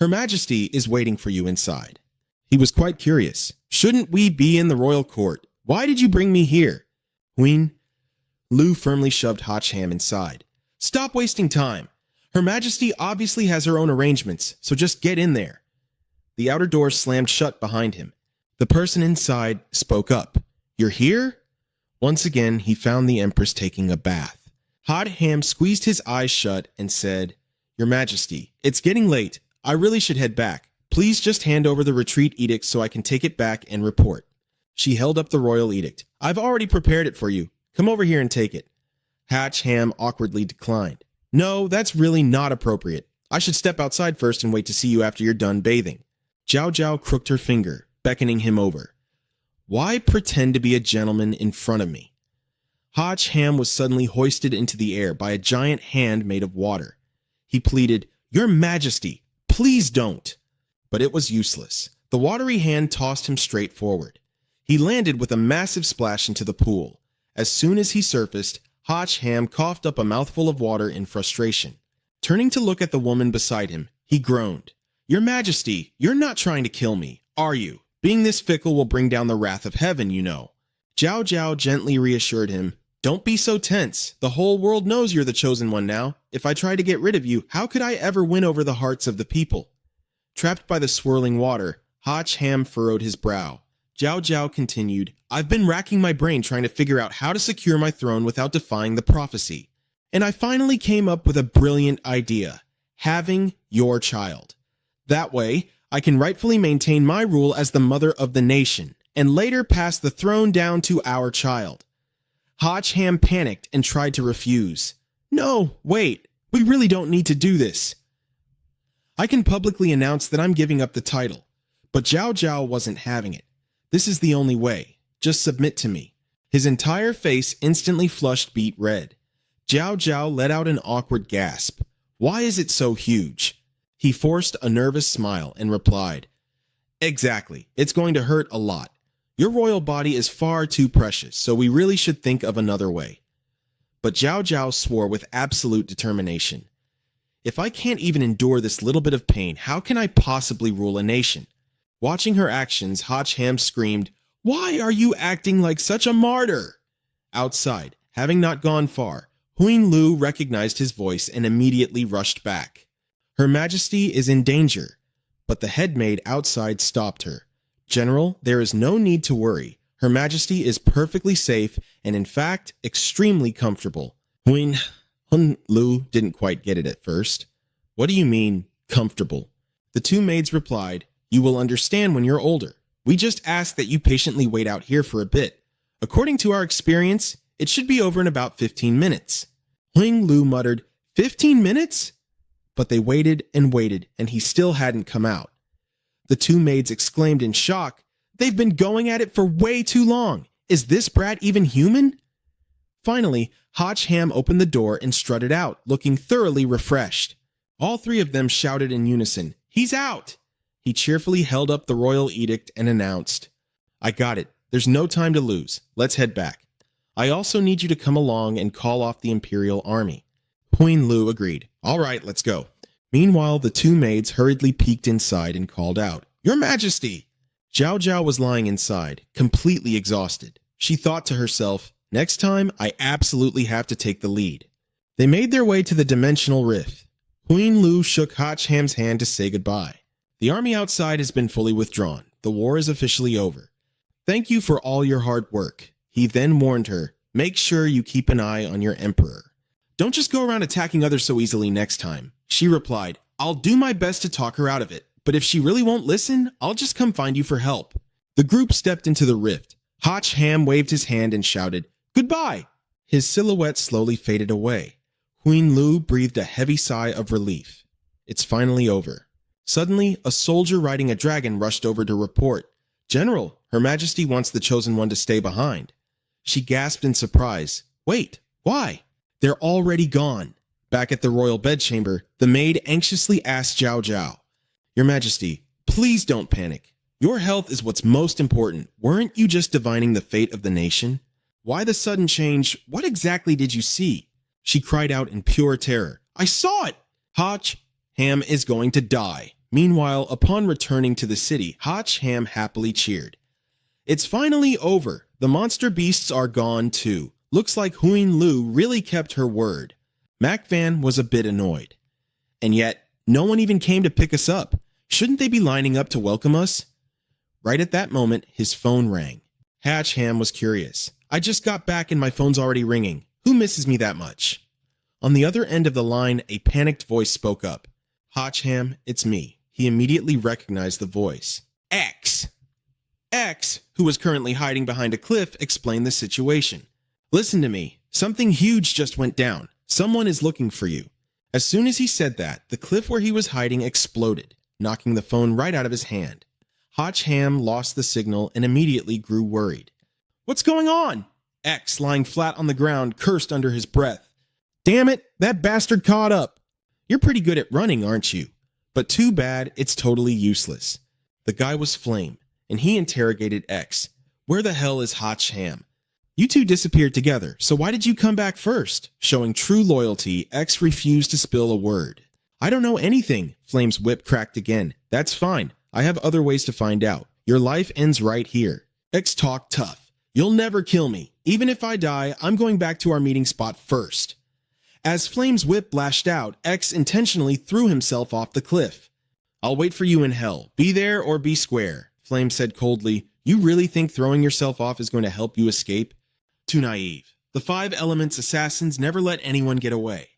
Her Majesty is waiting for you inside. He was quite curious. Shouldn't we be in the royal court? Why did you bring me here? Huyn Lu firmly shoved Hatch Ham inside. Stop wasting time. Her Majesty obviously has her own arrangements, so just get in there. The outer door slammed shut behind him. The person inside spoke up. You're here? Once again, he found the Empress taking a bath. Hatch Ham squeezed his eyes shut and said, Your Majesty, it's getting late. I really should head back. Please just hand over the retreat edict so I can take it back and report. She held up the royal edict. I've already prepared it for you. Come over here and take it. Hatch Ham awkwardly declined. No, that's really not appropriate. I should step outside first and wait to see you after you're done bathing. Zhao Zhao crooked her finger, beckoning him over. Why pretend to be a gentleman in front of me? Hatch Ham was suddenly hoisted into the air by a giant hand made of water. He pleaded, Your Majesty, please don't. But it was useless. The watery hand tossed him straight forward. He landed with a massive splash into the pool. As soon as he surfaced, Hatch Ham coughed up a mouthful of water in frustration. Turning to look at the woman beside him, he groaned. Your Majesty, you're not trying to kill me, are you? Being this fickle will bring down the wrath of heaven, you know. Zhao Zhao gently reassured him. Don't be so tense. The whole world knows you're the Chosen One now. If I try to get rid of you, how could I ever win over the hearts of the people? Trapped by the swirling water, Hatch Ham furrowed his brow. Zhao Zhao continued, I've been racking my brain trying to figure out how to secure my throne without defying the prophecy. And I finally came up with a brilliant idea. Having your child. That way, I can rightfully maintain my rule as the mother of the nation, and later pass the throne down to our child. Hatch Ham panicked and tried to refuse. No, wait, we really don't need to do this. I can publicly announce that I'm giving up the title, but Zhao Zhao wasn't having it. This is the only way. Just submit to me. His entire face instantly flushed beet red. Zhao Zhao let out an awkward gasp. Why is it so huge? He forced a nervous smile and replied, Exactly. It's going to hurt a lot. Your royal body is far too precious, so we really should think of another way. But Zhao Zhao swore with absolute determination. If I can't even endure this little bit of pain, how can I possibly rule a nation? Watching her actions, Hatch Ham screamed, Why are you acting like such a martyr? Outside, having not gone far, Huyn Lu recognized his voice and immediately rushed back. Her Majesty is in danger, but the headmaid outside stopped her. General, there is no need to worry. Her Majesty is perfectly safe and in fact extremely comfortable. Huyn Lu didn't quite get it at first. What do you mean, comfortable? The two maids replied, You will understand when you're older. We just ask that you patiently wait out here for a bit. According to our experience, it should be over in about 15 minutes. Huyn Lu muttered, 15 minutes? But they waited, and he still hadn't come out. The two maids exclaimed in shock, They've been going at it for way too long. Is this brat even human? Finally, Hatch Ham opened the door and strutted out, looking thoroughly refreshed. All three of them shouted in unison, He's out! He cheerfully held up the royal edict and announced, I got it. There's no time to lose. Let's head back. I also need you to come along and call off the Imperial Army. Huin Lu agreed. All right, let's go. Meanwhile, the two maids hurriedly peeked inside and called out, Your Majesty! Zhao Zhao was lying inside, completely exhausted. She thought to herself, next time, I absolutely have to take the lead. They made their way to the dimensional rift. Huin Lu shook Hach Ham's hand to say goodbye. The army outside has been fully withdrawn. The war is officially over. Thank you for all your hard work. He then warned her, make sure you keep an eye on your emperor. Don't just go around attacking others so easily next time. She replied, I'll do my best to talk her out of it, but if she really won't listen, I'll just come find you for help. The group stepped into the rift. Hach Ham waved his hand and shouted, Goodbye! His silhouette slowly faded away. Huin Lu breathed a heavy sigh of relief. It's finally over. Suddenly, a soldier riding a dragon rushed over to report, General, Her Majesty wants the Chosen One to stay behind. She gasped in surprise. Wait, why? They're already gone. Back at the royal bedchamber, the maid anxiously asked Zhao Zhao, Your Majesty, please don't panic. Your health is what's most important. Weren't you just divining the fate of the nation? Why the sudden change? What exactly did you see? She cried out in pure terror. I saw it! Hach Ham is going to die. Meanwhile, upon returning to the city, Hach Ham happily cheered. It's finally over. The monster beasts are gone too. Looks like Huin Lu really kept her word. Mac Van was a bit annoyed. And yet, no one even came to pick us up. Shouldn't they be lining up to welcome us? Right at that moment, his phone rang. Hach Ham was curious. I just got back and my phone's already ringing. Who misses me that much? On the other end of the line, a panicked voice spoke up. Hach Ham, it's me. He immediately recognized the voice. X! X, who was currently hiding behind a cliff, explained the situation. Listen to me. Something huge just went down. Someone is looking for you. As soon as he said that, the cliff where he was hiding exploded, knocking the phone right out of his hand. Hach Ham lost the signal and immediately grew worried. What's going on? X, lying flat on the ground, cursed under his breath. Damn it, that bastard caught up. You're pretty good at running, aren't you? But too bad, it's totally useless. The guy was Flame, and he interrogated X. Where the hell is Hach Ham? You two disappeared together, so why did you come back first? Showing true loyalty, X refused to spill a word. I don't know anything. Flame's whip cracked again. That's fine. I have other ways to find out. Your life ends right here. X talked tough. You'll never kill me. Even if I die, I'm going back to our meeting spot first. As Flame's whip lashed out, X intentionally threw himself off the cliff. I'll wait for you in hell. Be there or be square. Flame said coldly, You really think throwing yourself off is going to help you escape? Too naive. The 5 Elements assassins never let anyone get away.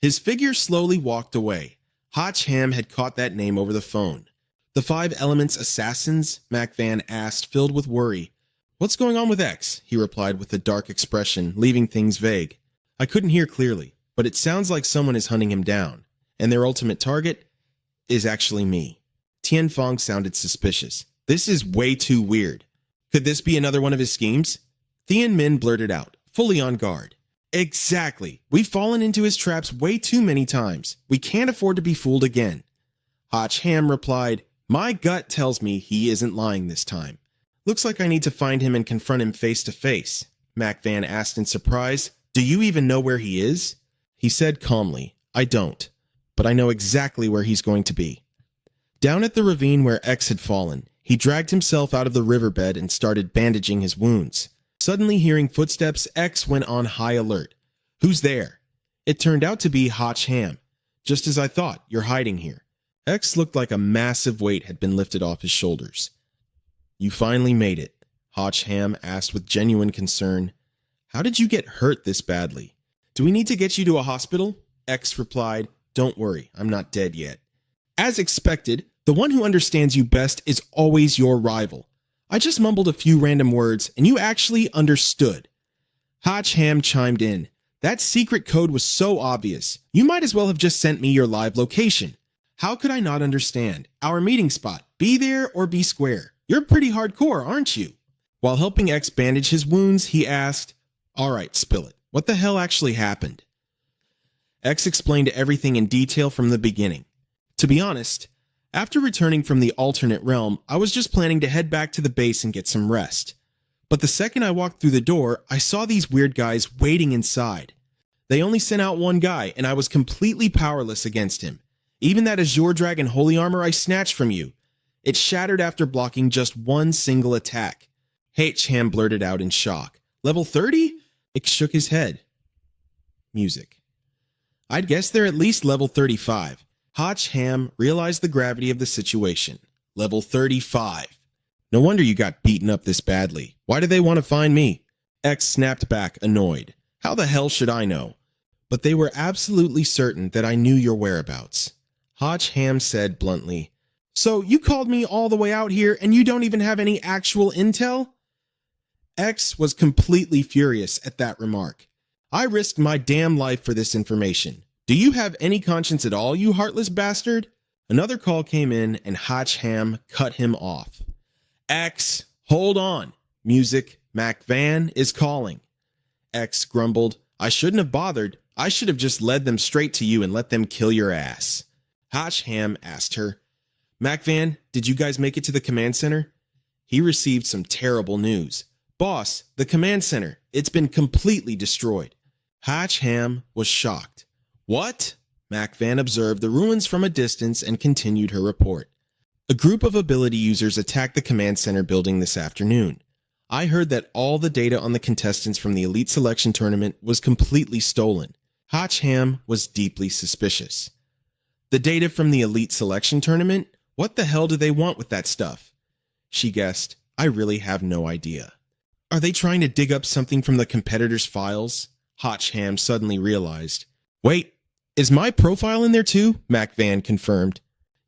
His figure slowly walked away. Hach Ham had caught that name over the phone. The 5 Elements assassins? Mac Van asked, filled with worry. What's going on with X? He replied with a dark expression, leaving things vague. I couldn't hear clearly, but it sounds like someone is hunting him down, and their ultimate target is actually me. Tianfeng sounded suspicious. This is way too weird. Could this be another one of his schemes? Tian Min blurted out, fully on guard. Exactly. We've fallen into his traps way too many times. We can't afford to be fooled again. Hach Ham replied, My gut tells me he isn't lying this time. Looks like I need to find him and confront him face to face. Mac Van asked in surprise, Do you even know where he is? He said calmly, I don't, but I know exactly where he's going to be. Down at the ravine where X had fallen, he dragged himself out of the riverbed and started bandaging his wounds. Suddenly hearing footsteps, X went on high alert. Who's there? It turned out to be Hach Ham. Just as I thought, you're hiding here. X looked like a massive weight had been lifted off his shoulders. You finally made it, Hach Ham asked with genuine concern. How did you get hurt this badly? Do we need to get you to a hospital? X replied, Don't worry, I'm not dead yet. As expected, the one who understands you best is always your rival. I just mumbled a few random words, and you actually understood. Hach Ham chimed in. That secret code was so obvious. You might as well have just sent me your live location. How could I not understand? Our meeting spot. Be there or be square. You're pretty hardcore, aren't you? While helping X bandage his wounds, he asked, All right, spill it. What the hell actually happened? X explained everything in detail from the beginning. To be honest, after returning from the alternate realm, I was just planning to head back to the base and get some rest. But the second I walked through the door, I saw these weird guys waiting inside. They only sent out one guy, and I was completely powerless against him. Even that Azure Dragon Holy Armor I snatched from you. It shattered after blocking just one single attack. H-Ham blurted out in shock. Level 30? It shook his head. Music. I'd guess they're at least level 35. H-Ham realized the gravity of the situation. Level 35. No wonder you got beaten up this badly. Why do they want to find me? X snapped back, annoyed. How the hell should I know? But they were absolutely certain that I knew your whereabouts. H-Ham said bluntly, "So you called me all the way out here and you don't even have any actual intel?" X was completely furious at that remark. I risked my damn life for this information. Do you have any conscience at all, you heartless bastard? Another call came in and H-Ham cut him off. X, hold on. Music, Mac Van is calling. X grumbled, I shouldn't have bothered. I should have just led them straight to you and let them kill your ass. H-Ham asked her, Mac Van, did you guys make it to the command center? He received some terrible news. Boss, the command center, it's been completely destroyed. H-Ham was shocked. What? Mac Van observed the ruins from a distance and continued her report. A group of ability users attacked the command center building this afternoon. I heard that all the data on the contestants from the Elite Selection Tournament was completely stolen. H-Ham was deeply suspicious. The data from the Elite Selection Tournament? What the hell do they want with that stuff? She guessed, I really have no idea. Are they trying to dig up something from the competitors' files? H-Ham suddenly realized. Wait, is my profile in there too? Mac Van confirmed.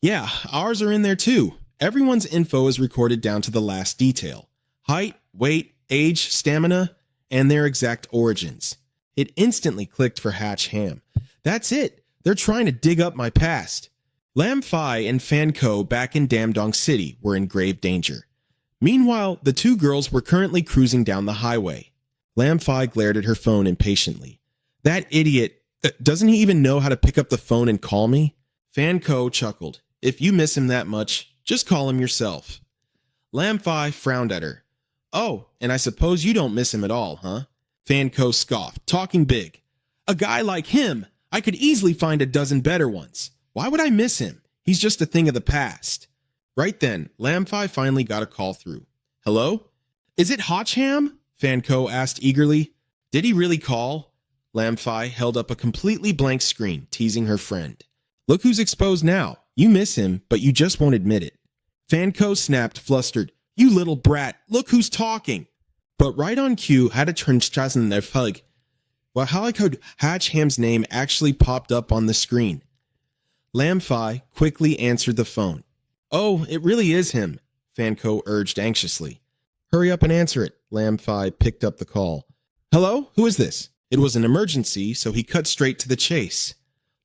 Yeah, ours are in there too. Everyone's info is recorded down to the last detail. Height, weight, age, stamina, and their exact origins. It instantly clicked for H-Ham. That's it. They're trying to dig up my past. Lam Phi and Fan Ko back in Damdong City were in grave danger. Meanwhile, the two girls were currently cruising down the highway. Lam Phi glared at her phone impatiently. That idiot, doesn't he even know how to pick up the phone and call me? Fan Ko chuckled. If you miss him that much, just call him yourself. Lam Phi frowned at her. Oh, and I suppose you don't miss him at all, huh? Fan Ko scoffed, talking big. A guy like him, I could easily find a dozen better ones. Why would I miss him? He's just a thing of the past. Right then, Lam Phi finally got a call through. Hello? Is it H-Ham? Fan Ko asked eagerly. Did he really call? Lam Phi held up a completely blank screen, teasing her friend. Look who's exposed now. You miss him, but you just won't admit it. Fan Ko snapped, flustered. You little brat, look who's talking. But right on cue, had a transchasen their fug. Well, how I could H-Ham's name actually popped up on the screen. Lam Phi quickly answered the phone. Oh, it really is him, Fan Ko urged anxiously. Hurry up and answer it. Lam Phi picked up the call. Hello? Who is this? It was an emergency, so he cut straight to the chase.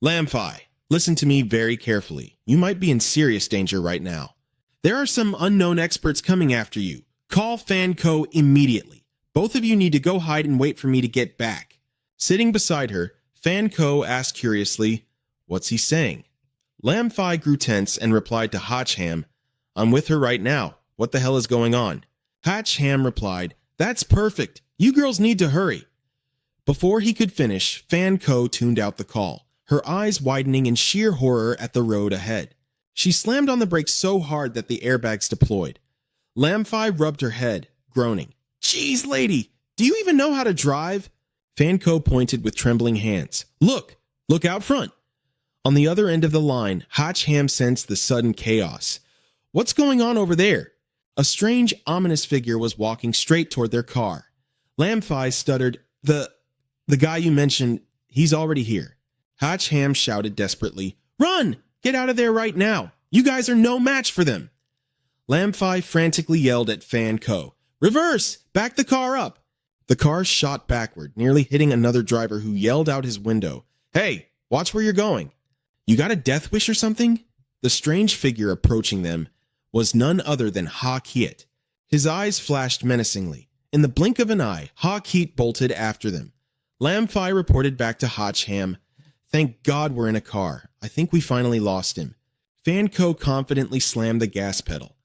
Lam Phi, listen to me very carefully. You might be in serious danger right now. There are some unknown experts coming after you. Call Fan Ko immediately. Both of you need to go hide and wait for me to get back. Sitting beside her, Fan Ko asked curiously, What's he saying? Lam Phi grew tense and replied to H-Ham, I'm with her right now. What the hell is going on? H-Ham replied, That's perfect. You girls need to hurry. Before he could finish, Fan Ko tuned out the call, her eyes widening in sheer horror at the road ahead. She slammed on the brakes so hard that the airbags deployed. Lam Phi rubbed her head, groaning. Jeez, lady, do you even know how to drive? Fan Ko pointed with trembling hands. Look out front. On the other end of the line, H-Ham sensed the sudden chaos. What's going on over there? A strange, ominous figure was walking straight toward their car. Lam Phi stuttered, The guy you mentioned, he's already here. H-Ham shouted desperately, Run! Get out of there right now! You guys are no match for them! Lam Phi frantically yelled at Fan Ko, Reverse! Back the car up! The car shot backward, nearly hitting another driver who yelled out his window, Hey, watch where you're going! You got a death wish or something? The strange figure approaching them was none other than Ha Kiet. His eyes flashed menacingly. In the blink of an eye, Ha Kiet bolted after them. Lam Phi reported back to H-Ham, Thank God we're in a car. I think we finally lost him. Fan Ko confidently slammed the gas pedal.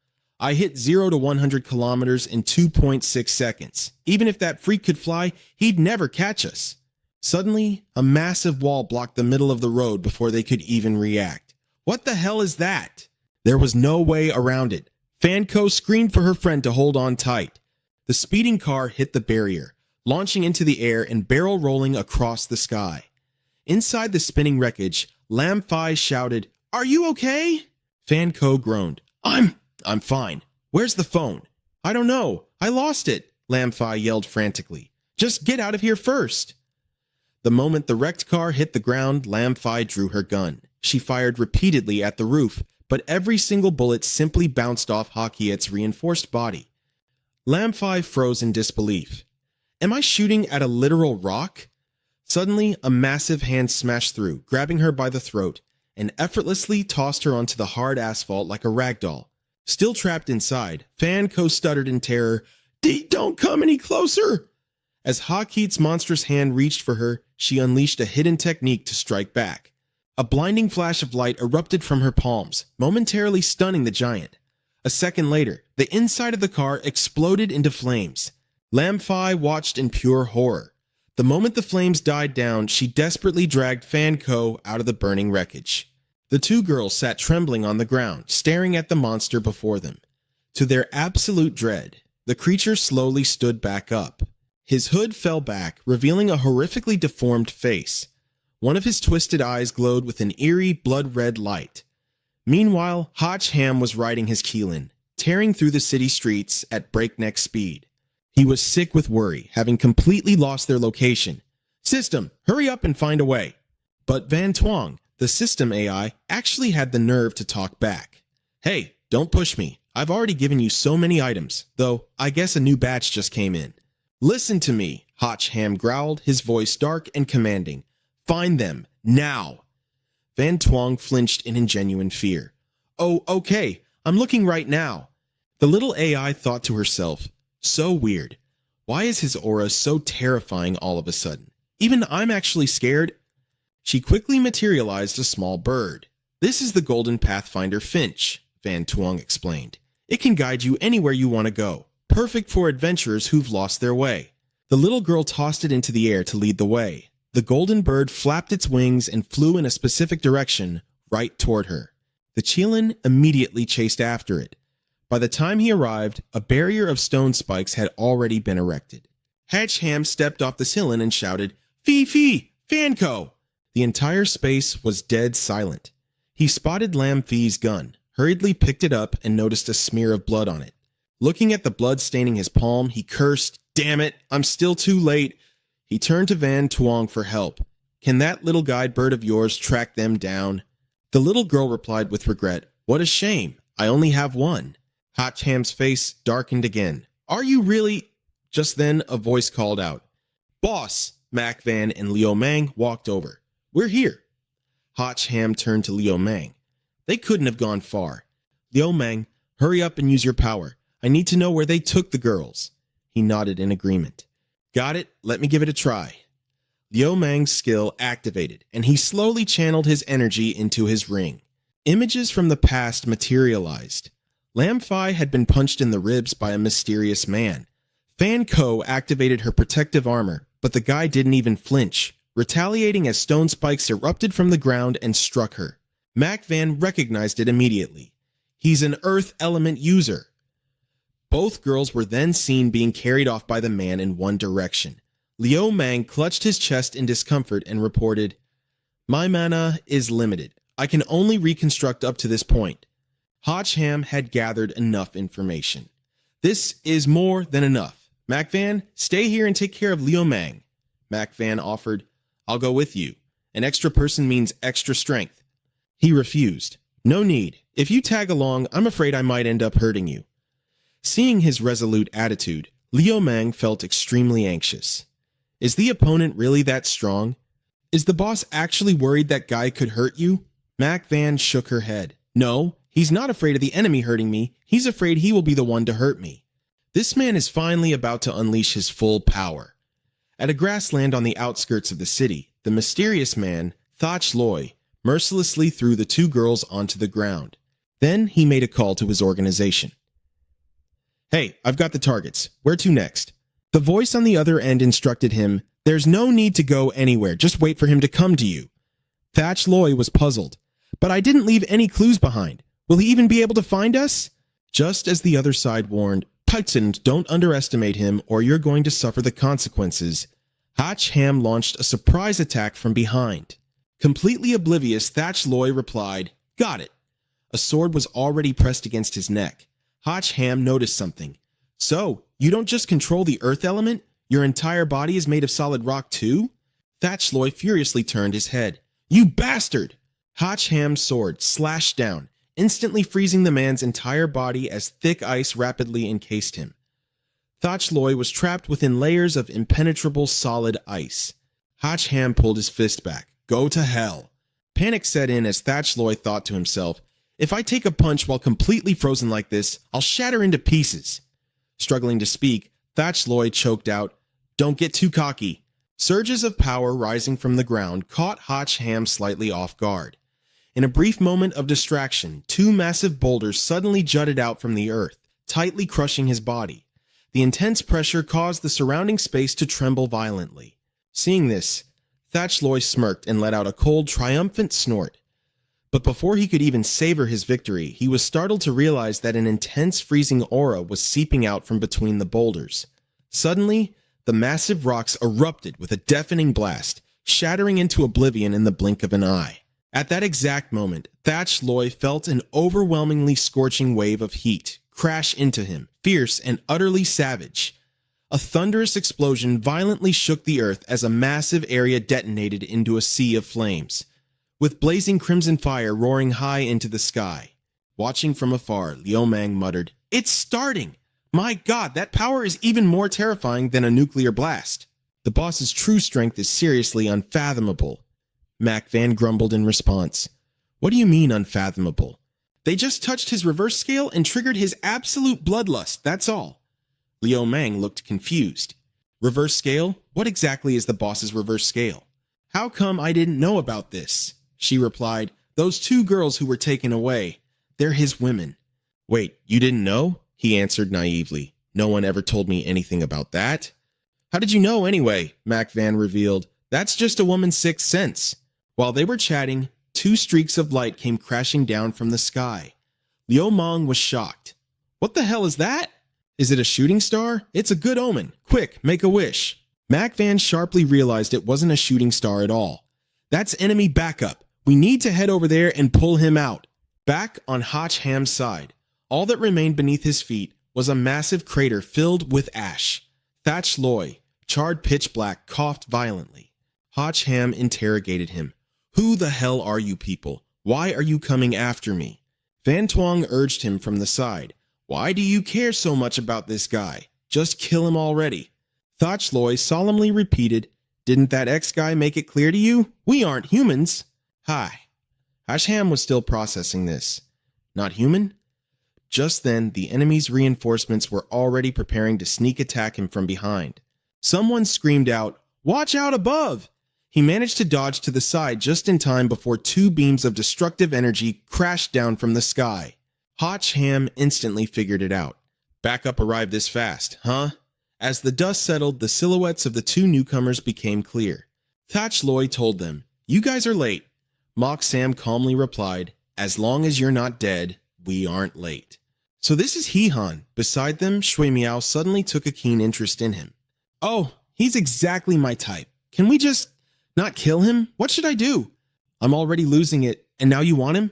I hit 0 to 100 kilometers in 2.6 seconds. Even if that freak could fly, he'd never catch us. Suddenly, a massive wall blocked the middle of the road before they could even react. What the hell is that? There was no way around it. Fanco screamed for her friend to hold on tight. The speeding car hit the barrier, launching into the air and barrel rolling across the sky. Inside the spinning wreckage, Lam Fi shouted, "Are you okay?" Fanco groaned, I'm fine. Where's the phone?" "I don't know. I lost it," Lam Fi yelled frantically. "Just get out of here first." The moment the wrecked car hit the ground, Lam Fi drew her gun. She fired repeatedly at the roof, but every single bullet simply bounced off Hakiet's reinforced body. Lam Fi froze in disbelief. Am I shooting at a literal rock? Suddenly, a massive hand smashed through, grabbing her by the throat, and effortlessly tossed her onto the hard asphalt like a rag doll. Still trapped inside, Fanco stuttered in terror, Don't come any closer!" As Hakiet's monstrous hand reached for her, she unleashed a hidden technique to strike back. A blinding flash of light erupted from her palms, momentarily stunning the giant. A second later, the inside of the car exploded into flames. Lam Fi watched in pure horror. The moment the flames died down, she desperately dragged Fanco out of the burning wreckage. The two girls sat trembling on the ground, staring at the monster before them. To their absolute dread, the creature slowly stood back up. His hood fell back, revealing a horrifically deformed face. One of his twisted eyes glowed with an eerie, blood-red light. Meanwhile, Hotch Ham was riding his Keelan, tearing through the city streets at breakneck speed. He was sick with worry, having completely lost their location. "System, hurry up and find a way." But Van Twang, the system AI, actually had the nerve to talk back. "Hey, don't push me. I've already given you so many items, though I guess a new batch just came in." "Listen to me," Hotch Ham growled, his voice dark and commanding. "Find them, now." Van Twang flinched in genuine fear. "Oh, okay, I'm looking right now." The little AI thought to herself, so weird. Why is his aura so terrifying all of a sudden? Even I'm actually scared. She quickly materialized a small bird. "This is the Golden Pathfinder Finch," Van Twang explained. "It can guide you anywhere you want to go. Perfect for adventurers who've lost their way." The little girl tossed it into the air to lead the way. The golden bird flapped its wings and flew in a specific direction, right toward her. The Cheelin immediately chased after it. By the time he arrived, a barrier of stone spikes had already been erected. Hatch Ham stepped off the ceiling and shouted, "Fee! Fanco!" The entire space was dead silent. He spotted Lam Fee's gun, hurriedly picked it up, and noticed a smear of blood on it. Looking at the blood staining his palm, he cursed, "Damn it, I'm still too late." He turned to Van Twang for help. "Can that little guide bird of yours track them down?" The little girl replied with regret, "What a shame. I only have one." Hotch Ham's face darkened again. "Are you really—" Just then, a voice called out. "Boss!" Mac Van and Liu Mang walked over. "We're here." Hotch Ham turned to Liu Mang. "They couldn't have gone far. Liu Mang, hurry up and use your power. I need to know where they took the girls." He nodded in agreement. "Got it. Let me give it a try." Liu Mang's skill activated, and he slowly channeled his energy into his ring. Images from the past materialized. Lam Fi had been punched in the ribs by a mysterious man. Fan Ko activated her protective armor, but the guy didn't even flinch, retaliating as stone spikes erupted from the ground and struck her. Mac Van recognized it immediately. He's an earth element user. Both girls were then seen being carried off by the man in one direction. Liu Mang clutched his chest in discomfort and reported, "My mana is limited. I can only reconstruct up to this point." Hotch Ham had gathered enough information. "This is more than enough. Mac Van, stay here and take care of Liu Mang." Mac Van offered, "I'll go with you. An extra person means extra strength." He refused. "No need. If you tag along, I'm afraid I might end up hurting you." Seeing his resolute attitude, Liu Mang felt extremely anxious. Is the opponent really that strong? Is the boss actually worried that guy could hurt you? Mac Van shook her head. "No, he's not afraid of the enemy hurting me. He's afraid he will be the one to hurt me." This man is finally about to unleash his full power. At a grassland on the outskirts of the city, the mysterious man, Thach Loi, mercilessly threw the two girls onto the ground. Then he made a call to his organization. Hey, I've got the targets. Where to next? The voice on the other end instructed him, there's no need to go anywhere, just wait for him to come to you. Thatch Loy was puzzled. But I didn't leave any clues behind. Will he even be able to find us? Just as the other side warned, Python, don't underestimate him or you're going to suffer the consequences. Hach Ham launched a surprise attack from behind. Completely oblivious, Thatch Loy replied, got it. A sword was already pressed against his neck. Hach Ham noticed something. So, you don't just control the earth element? Your entire body is made of solid rock too? Thatch Loy furiously turned his head. You bastard! Hach Ham's sword slashed down, instantly freezing the man's entire body as thick ice rapidly encased him. Thatch Loy was trapped within layers of impenetrable solid ice. Hach Ham pulled his fist back. Go to hell. Panic set in as Thatch Loy thought to himself, if I take a punch while completely frozen like this, I'll shatter into pieces. Struggling to speak, Thatch Loy choked out, don't get too cocky. Surges of power rising from the ground caught Hach Ham slightly off guard. In a brief moment of distraction, two massive boulders suddenly jutted out from the earth, tightly crushing his body. The intense pressure caused the surrounding space to tremble violently. Seeing this, Thatch Loy smirked and let out a cold, triumphant snort. But before he could even savor his victory, he was startled to realize that an intense freezing aura was seeping out from between the boulders. Suddenly, the massive rocks erupted with a deafening blast, shattering into oblivion in the blink of an eye. At that exact moment, Thatch Loy felt an overwhelmingly scorching wave of heat crash into him, fierce and utterly savage. A thunderous explosion violently shook the earth as a massive area detonated into a sea of flames, with blazing crimson fire roaring high into the sky. Watching from afar, Liu Mang muttered, it's starting! My god, that power is even more terrifying than a nuclear blast. The boss's true strength is seriously unfathomable. Mac Van grumbled in response. What do you mean unfathomable? They just touched his reverse scale and triggered his absolute bloodlust, that's all. Liu Mang looked confused. Reverse scale? What exactly is the boss's reverse scale? How come I didn't know about this? She replied, those two girls who were taken away, they're his women. Wait, you didn't know? He answered naively. No one ever told me anything about that. How did you know anyway? Mac Van revealed. That's just a woman's sixth sense. While they were chatting, two streaks of light came crashing down from the sky. Liu Mang was shocked. What the hell is that? Is it a shooting star? It's a good omen. Quick, make a wish. Mac Van sharply realized it wasn't a shooting star at all. That's enemy backup. We need to head over there and pull him out. Back on Hach Ham's side, all that remained beneath his feet was a massive crater filled with ash. Thatch Loy, charred pitch black, coughed violently. Hach Ham interrogated him. Who the hell are you people? Why are you coming after me? Van Tuong urged him from the side. Why do you care so much about this guy? Just kill him already. Thatch Loy solemnly repeated, didn't that X-guy make it clear to you? We aren't humans. Hi. Hach Ham was still processing this. Not human? Just then, the enemy's reinforcements were already preparing to sneak attack him from behind. Someone screamed out, watch out above! He managed to dodge to the side just in time before two beams of destructive energy crashed down from the sky. Hach Ham instantly figured it out. Backup arrived this fast, huh? As the dust settled, the silhouettes of the two newcomers became clear. Thatch Loy told them, you guys are late. Mock Sam calmly replied, as long as you're not dead, we aren't late. So this is He-Han. Beside them, Shui Miao suddenly took a keen interest in him. Oh, he's exactly my type. Can we just not kill him? What should I do? I'm already losing it, and now you want him?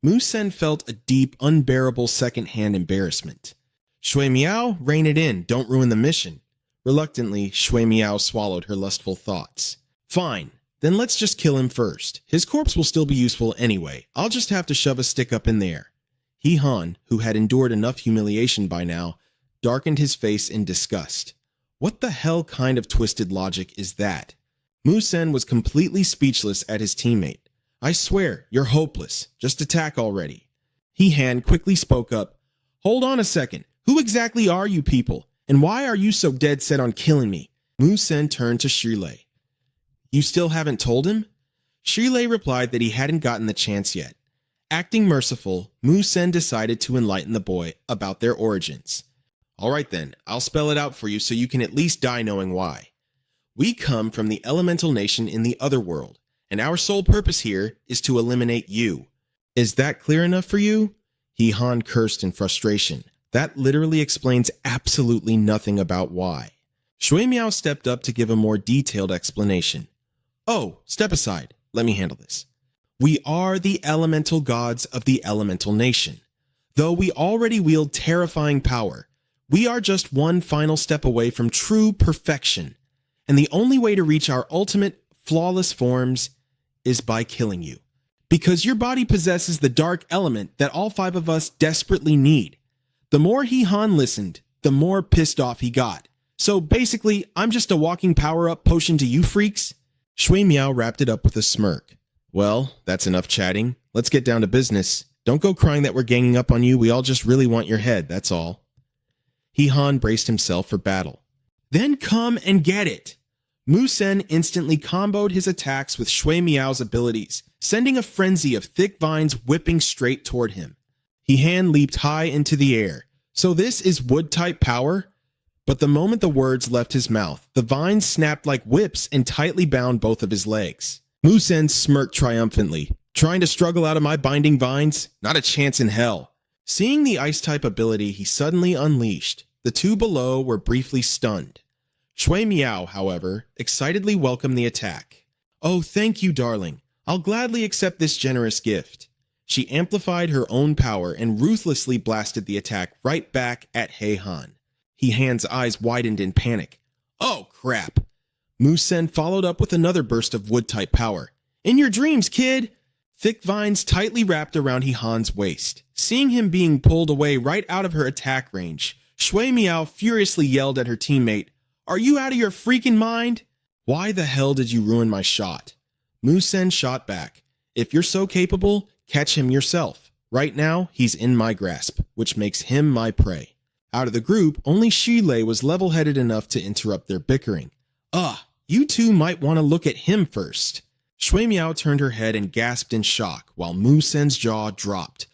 Mu Sen felt a deep, unbearable second-hand embarrassment. Shui Miao, rein it in, don't ruin the mission. Reluctantly, Shui Miao swallowed her lustful thoughts. Fine, then let's just kill him first. His corpse will still be useful anyway. I'll just have to shove a stick up in there. He-Han, who had endured enough humiliation by now, darkened his face in disgust. What the hell kind of twisted logic is that? Mu Sen was completely speechless at his teammate. I swear, you're hopeless. Just attack already. He-Han quickly spoke up. Hold on a second. Who exactly are you people? And why are you so dead set on killing me? Mu Sen turned to Shirley. You still haven't told him? Shirley replied that he hadn't gotten the chance yet. Acting merciful, Mu-sen decided to enlighten the boy about their origins. Alright then, I'll spell it out for you so you can at least die knowing why. We come from the elemental nation in the other world, and our sole purpose here is to eliminate you. Is that clear enough for you? Han cursed in frustration. That literally explains absolutely nothing about why. Shui Miao stepped up to give a more detailed explanation. Oh, step aside. Let me handle this. We are the elemental gods of the elemental nation. Though we already wield terrifying power, we are just one final step away from true perfection. And the only way to reach our ultimate, flawless forms is by killing you. Because your body possesses the dark element that all 5 of us desperately need. The more Han listened, the more pissed off he got. So basically, I'm just a walking power-up potion to you freaks? Shui Miao wrapped it up with a smirk. Well, that's enough chatting. Let's get down to business. Don't go crying that we're ganging up on you. We all just really want your head, that's all. Han braced himself for battle. Then come and get it! Mu-sen instantly comboed his attacks with Shui Miao's abilities, sending a frenzy of thick vines whipping straight toward him. Han leaped high into the air. So this is wood-type power? But the moment the words left his mouth, the vines snapped like whips and tightly bound both of his legs. Mu-sen smirked triumphantly. Trying to struggle out of my binding vines? Not a chance in hell. Seeing the ice-type ability he suddenly unleashed, the 2 below were briefly stunned. Shui Miao, however, excitedly welcomed the attack. Oh, thank you, darling. I'll gladly accept this generous gift. She amplified her own power and ruthlessly blasted the attack right back at Han. Han's eyes widened in panic. Oh, crap. Mu-sen followed up with another burst of wood-type power. In your dreams, kid! Thick vines tightly wrapped around Han's waist. Seeing him being pulled away right out of her attack range, Shui Miao furiously yelled at her teammate, Are you out of your freaking mind? Why the hell did you ruin my shot? Mu-sen shot back. If you're so capable, catch him yourself. Right now, he's in my grasp, which makes him my prey. Out of the group, only Shilei was level-headed enough to interrupt their bickering. You two might want to look at him first. Shui Miao turned her head and gasped in shock, while Mu-sen's jaw dropped.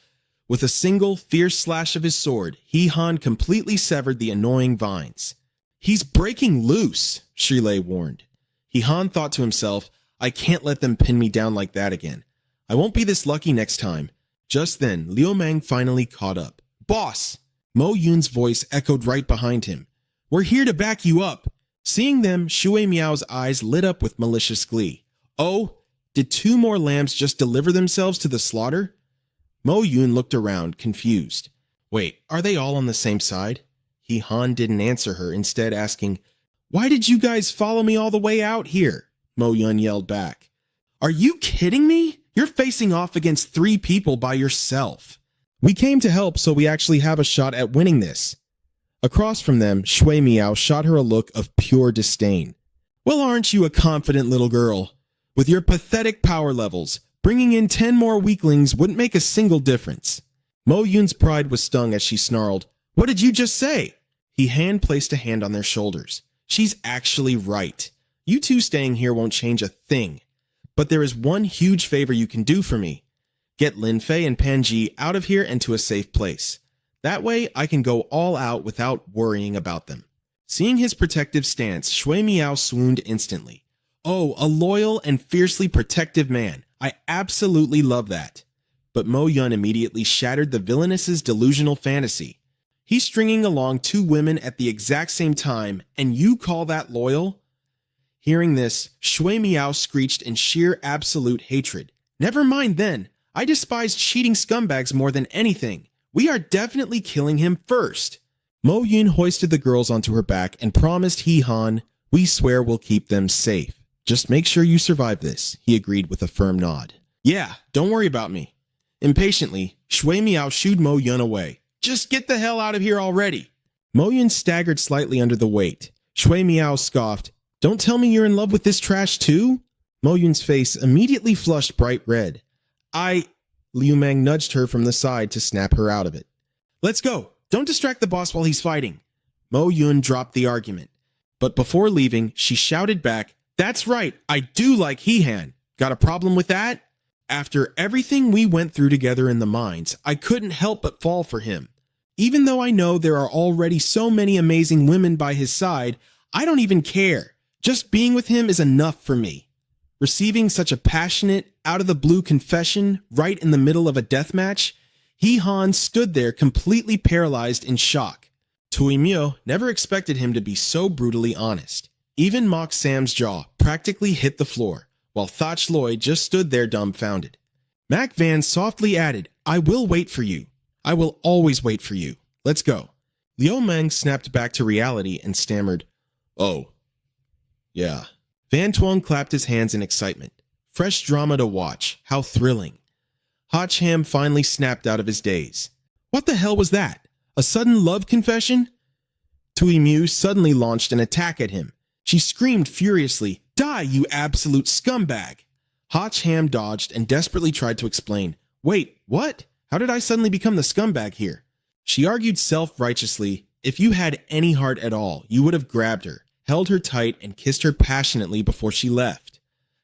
With a single, fierce slash of his sword, Han completely severed the annoying vines. He's breaking loose, Shilei warned. Han thought to himself, I can't let them pin me down like that again. I won't be this lucky next time. Just then, Liu Meng finally caught up. Boss! Mo Yun's voice echoed right behind him. We're here to back you up. Seeing them, Shui Miao's eyes lit up with malicious glee. Oh, did 2 more lambs just deliver themselves to the slaughter? Mo Yun looked around, confused. Wait, are they all on the same side? Han didn't answer her, instead asking, Why did you guys follow me all the way out here? Mo Yun yelled back. Are you kidding me? You're facing off against 3 people by yourself. We came to help, so we actually have a shot at winning this. Across from them, Shui Miao shot her a look of pure disdain. Well, aren't you a confident little girl? With your pathetic power levels, bringing in 10 more weaklings wouldn't make a single difference. Mo Yun's pride was stung as she snarled, What did you just say? Han placed a hand on their shoulders. She's actually right. You two staying here won't change a thing. But there is one huge favor you can do for me. Get Lin Fei and Panji out of here and to a safe place. That way, I can go all out without worrying about them. Seeing his protective stance, Shui Miao swooned instantly. Oh, a loyal and fiercely protective man. I absolutely love that. But Mo Yun immediately shattered the villainess's delusional fantasy. He's stringing along 2 women at the exact same time, and you call that loyal? Hearing this, Shui Miao screeched in sheer absolute hatred. Never mind then. I despise cheating scumbags more than anything. We are definitely killing him first. Mo Yun hoisted the girls onto her back and promised Han, we swear we'll keep them safe. Just make sure you survive this, he agreed with a firm nod. Yeah, don't worry about me. Impatiently, Shui Miao shooed Mo Yun away. Just get the hell out of here already. Mo Yun staggered slightly under the weight. Shui Miao scoffed, Don't tell me you're in love with this trash too? Mo Yun's face immediately flushed bright red. Liu Meng nudged her from the side to snap her out of it. Let's go. Don't distract the boss while he's fighting. Mo Yun dropped the argument. But before leaving, she shouted back, That's right, I do like Han. Got a problem with that? After everything we went through together in the mines, I couldn't help but fall for him. Even though I know there are already so many amazing women by his side, I don't even care. Just being with him is enough for me. Receiving such a passionate, out-of-the-blue confession right in the middle of a deathmatch, Hee-han stood there completely paralyzed in shock. Tui-myo never expected him to be so brutally honest. Even Mock Sam's jaw practically hit the floor, while Thach Loi just stood there dumbfounded. Mac Van softly added, "I will wait for you. I will always wait for you. Let's go." Liu Meng snapped back to reality and stammered, "Oh, yeah." Van Tuong clapped his hands in excitement. Fresh drama to watch. How thrilling. Hotch Ham finally snapped out of his daze. What the hell was that? A sudden love confession? Tui Mew suddenly launched an attack at him. She screamed furiously, "Die, you absolute scumbag!" Hotch Ham dodged and desperately tried to explain. "Wait, what? How did I suddenly become the scumbag here?" She argued self-righteously, if you had any heart at all, you would have grabbed her, held her tight, and kissed her passionately before she left.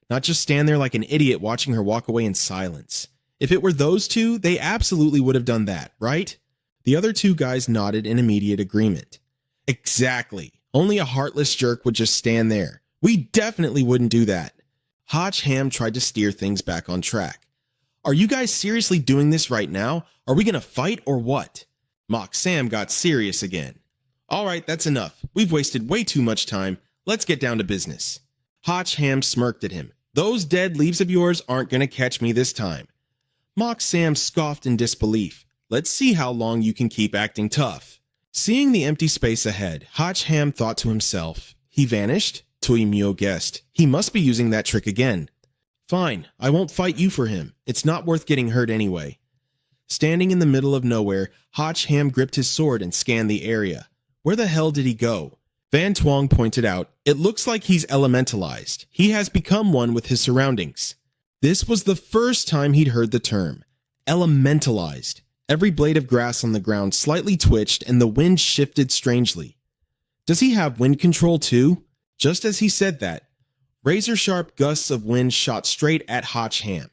Not just stand there like an idiot watching her walk away in silence. If it were those two, they absolutely would have done that, right? The other two guys nodded in immediate agreement. Exactly. Only a heartless jerk would just stand there. We definitely wouldn't do that. Hotch Ham tried to steer things back on track. "Are you guys seriously doing this right now? Are we gonna fight or what?" Mock Sam got serious again. "All right, that's enough. We've wasted way too much time. Let's get down to business." Hotch Ham smirked at him. "Those dead leaves of yours aren't gonna catch me this time." Mock Sam scoffed in disbelief. "Let's see how long you can keep acting tough." Seeing the empty space ahead, Hotch Ham thought to himself, "He vanished?" Tui Myo guessed. "He must be using that trick again." "Fine, I won't fight you for him. It's not worth getting hurt anyway." Standing in the middle of nowhere, Hotch Ham gripped his sword and scanned the area. Where the hell did he go? Van Tuong pointed out, "It looks like he's elementalized. He has become one with his surroundings." This was the first time he'd heard the term. Elementalized. Every blade of grass on the ground slightly twitched and the wind shifted strangely. Does he have wind control too? Just as he said that, razor-sharp gusts of wind shot straight at Hotch Ham.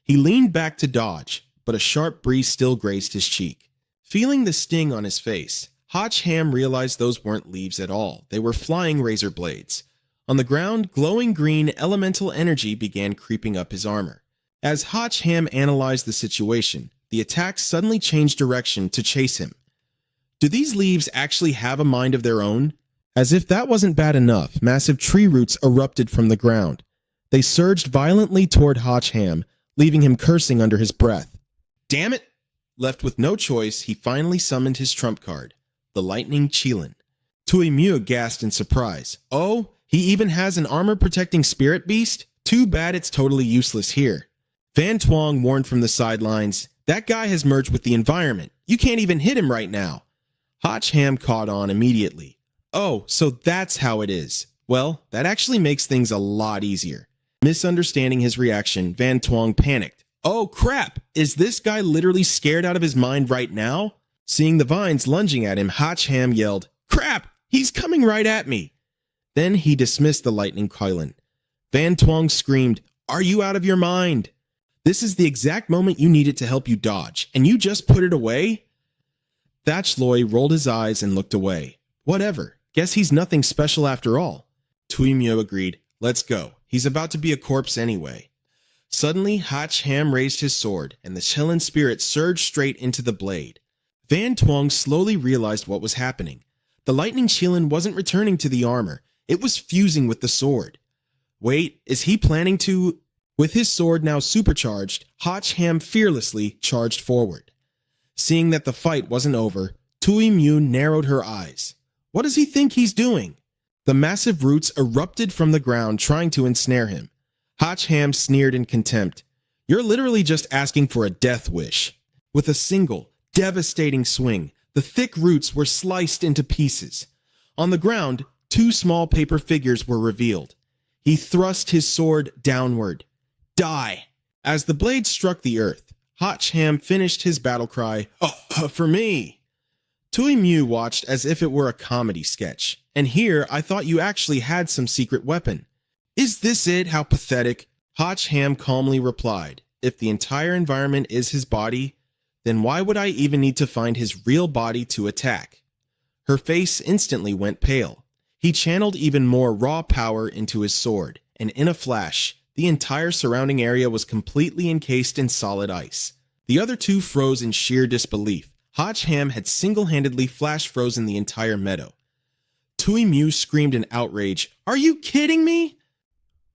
He leaned back to dodge, but a sharp breeze still grazed his cheek. Feeling the sting on his face, Hotch Ham realized those weren't leaves at all. They were flying razor blades. On the ground, glowing green elemental energy began creeping up his armor. As Hotch Ham analyzed the situation, the attack suddenly changed direction to chase him. Do these leaves actually have a mind of their own? As if that wasn't bad enough, massive tree roots erupted from the ground. They surged violently toward Hotch Ham, leaving him cursing under his breath. Damn it! Left with no choice, he finally summoned his trump card, the Lightning Qilin. Tui Mew gasped in surprise. Oh, he even has an armor-protecting spirit beast? Too bad it's totally useless here. Van Tuong warned from the sidelines, "That guy has merged with the environment. You can't even hit him right now." Hotch Ham caught on immediately. "Oh, so that's how it is. Well, that actually makes things a lot easier." Misunderstanding his reaction, Van Tuong panicked. "Oh crap, is this guy literally scared out of his mind right now?" Seeing the vines lunging at him, Hotch Ham yelled, "Crap, he's coming right at me." Then he dismissed the Lightning Qilin. Van Tuong screamed, "Are you out of your mind? This is the exact moment you needed to help you dodge, and you just put it away?" Thach Loi rolled his eyes and looked away. "Whatever, guess he's nothing special after all." Tui Myo agreed, "Let's go. He's about to be a corpse anyway." Suddenly, Hotch Ham raised his sword, and the Qilin spirit surged straight into the blade. Van Tuong slowly realized what was happening. The Lightning Qilin wasn't returning to the armor. It was fusing with the sword. Wait, is he planning to... With his sword now supercharged, Hotch Ham fearlessly charged forward. Seeing that the fight wasn't over, Tui Mew narrowed her eyes. What does he think he's doing? The massive roots erupted from the ground trying to ensnare him. Hotch Ham sneered in contempt. "You're literally just asking for a death wish." With a single, devastating swing, the thick roots were sliced into pieces. On the ground, two small paper figures were revealed. He thrust his sword downward. Die! As the blade struck the earth, Hotch Ham finished his battle cry, "Oh, for me!" Tui Mew watched as if it were a comedy sketch. "And here, I thought you actually had some secret weapon." "Is this it? How pathetic." Hotch Ham calmly replied, if the entire environment is his body, then why would I even need to find his real body to attack? Her face instantly went pale. He channeled even more raw power into his sword, and in a flash, the entire surrounding area was completely encased in solid ice. The other two froze in sheer disbelief. Ham had single-handedly flash-frozen the entire meadow. Tui Mew screamed in outrage, "Are you kidding me?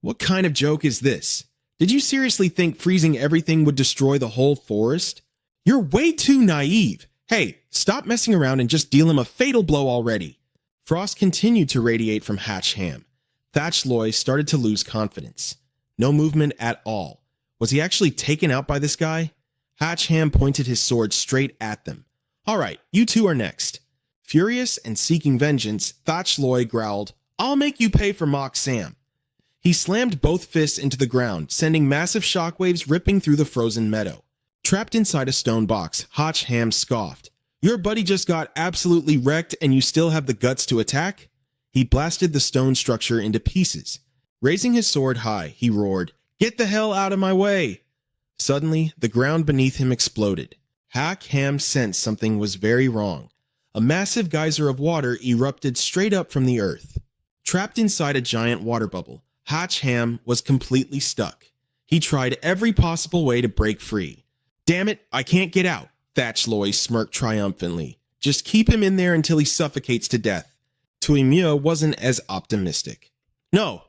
What kind of joke is this? Did you seriously think freezing everything would destroy the whole forest? You're way too naive. Hey, stop messing around and just deal him a fatal blow already." Frost continued to radiate from Ham. Thatch Loy started to lose confidence. No movement at all. Was he actually taken out by this guy? Ham pointed his sword straight at them. "All right, you two are next." Furious and seeking vengeance, Thatch Loy growled, "I'll make you pay for Mock Sam." He slammed both fists into the ground, sending massive shockwaves ripping through the frozen meadow. Trapped inside a stone box, Ham scoffed. "Your buddy just got absolutely wrecked and you still have the guts to attack?" He blasted the stone structure into pieces. Raising his sword high, he roared, "Get the hell out of my way!" Suddenly, the ground beneath him exploded. Ham sensed something was very wrong. A massive geyser of water erupted straight up from the earth. Trapped inside a giant water bubble, Ham was completely stuck. He tried every possible way to break free. "Damn it, I can't get out," Thatch Loy smirked triumphantly. "Just keep him in there until he suffocates to death." Tui Mew wasn't as optimistic. "No,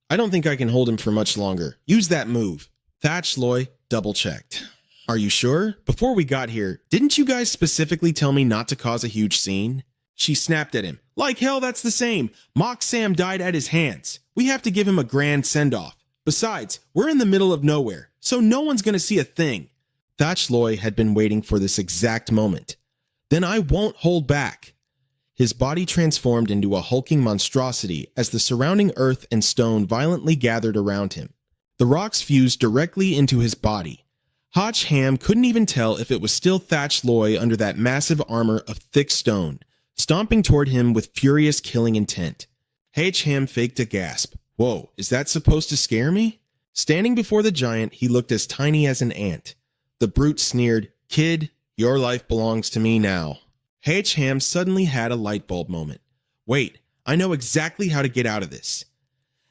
I don't think I can hold him for much longer. Use that move." Thatch Loy double-checked. "Are you sure? Before we got here, didn't you guys specifically tell me not to cause a huge scene?" She snapped at him. "Like hell, that's the same. Mock Sam died at his hands. We have to give him a grand send-off. Besides, we're in the middle of nowhere, so no one's gonna see a thing." Thatch Loy had been waiting for this exact moment. "Then I won't hold back." His body transformed into a hulking monstrosity as the surrounding earth and stone violently gathered around him. The rocks fused directly into his body. Ham couldn't even tell if it was still Thatch Loy under that massive armor of thick stone, stomping toward him with furious killing intent. Ham faked a gasp. "Whoa, is that supposed to scare me?" Standing before the giant, he looked as tiny as an ant. The brute sneered, "Kid, your life belongs to me now." Ham suddenly had a light bulb moment. "Wait, I know exactly how to get out of this."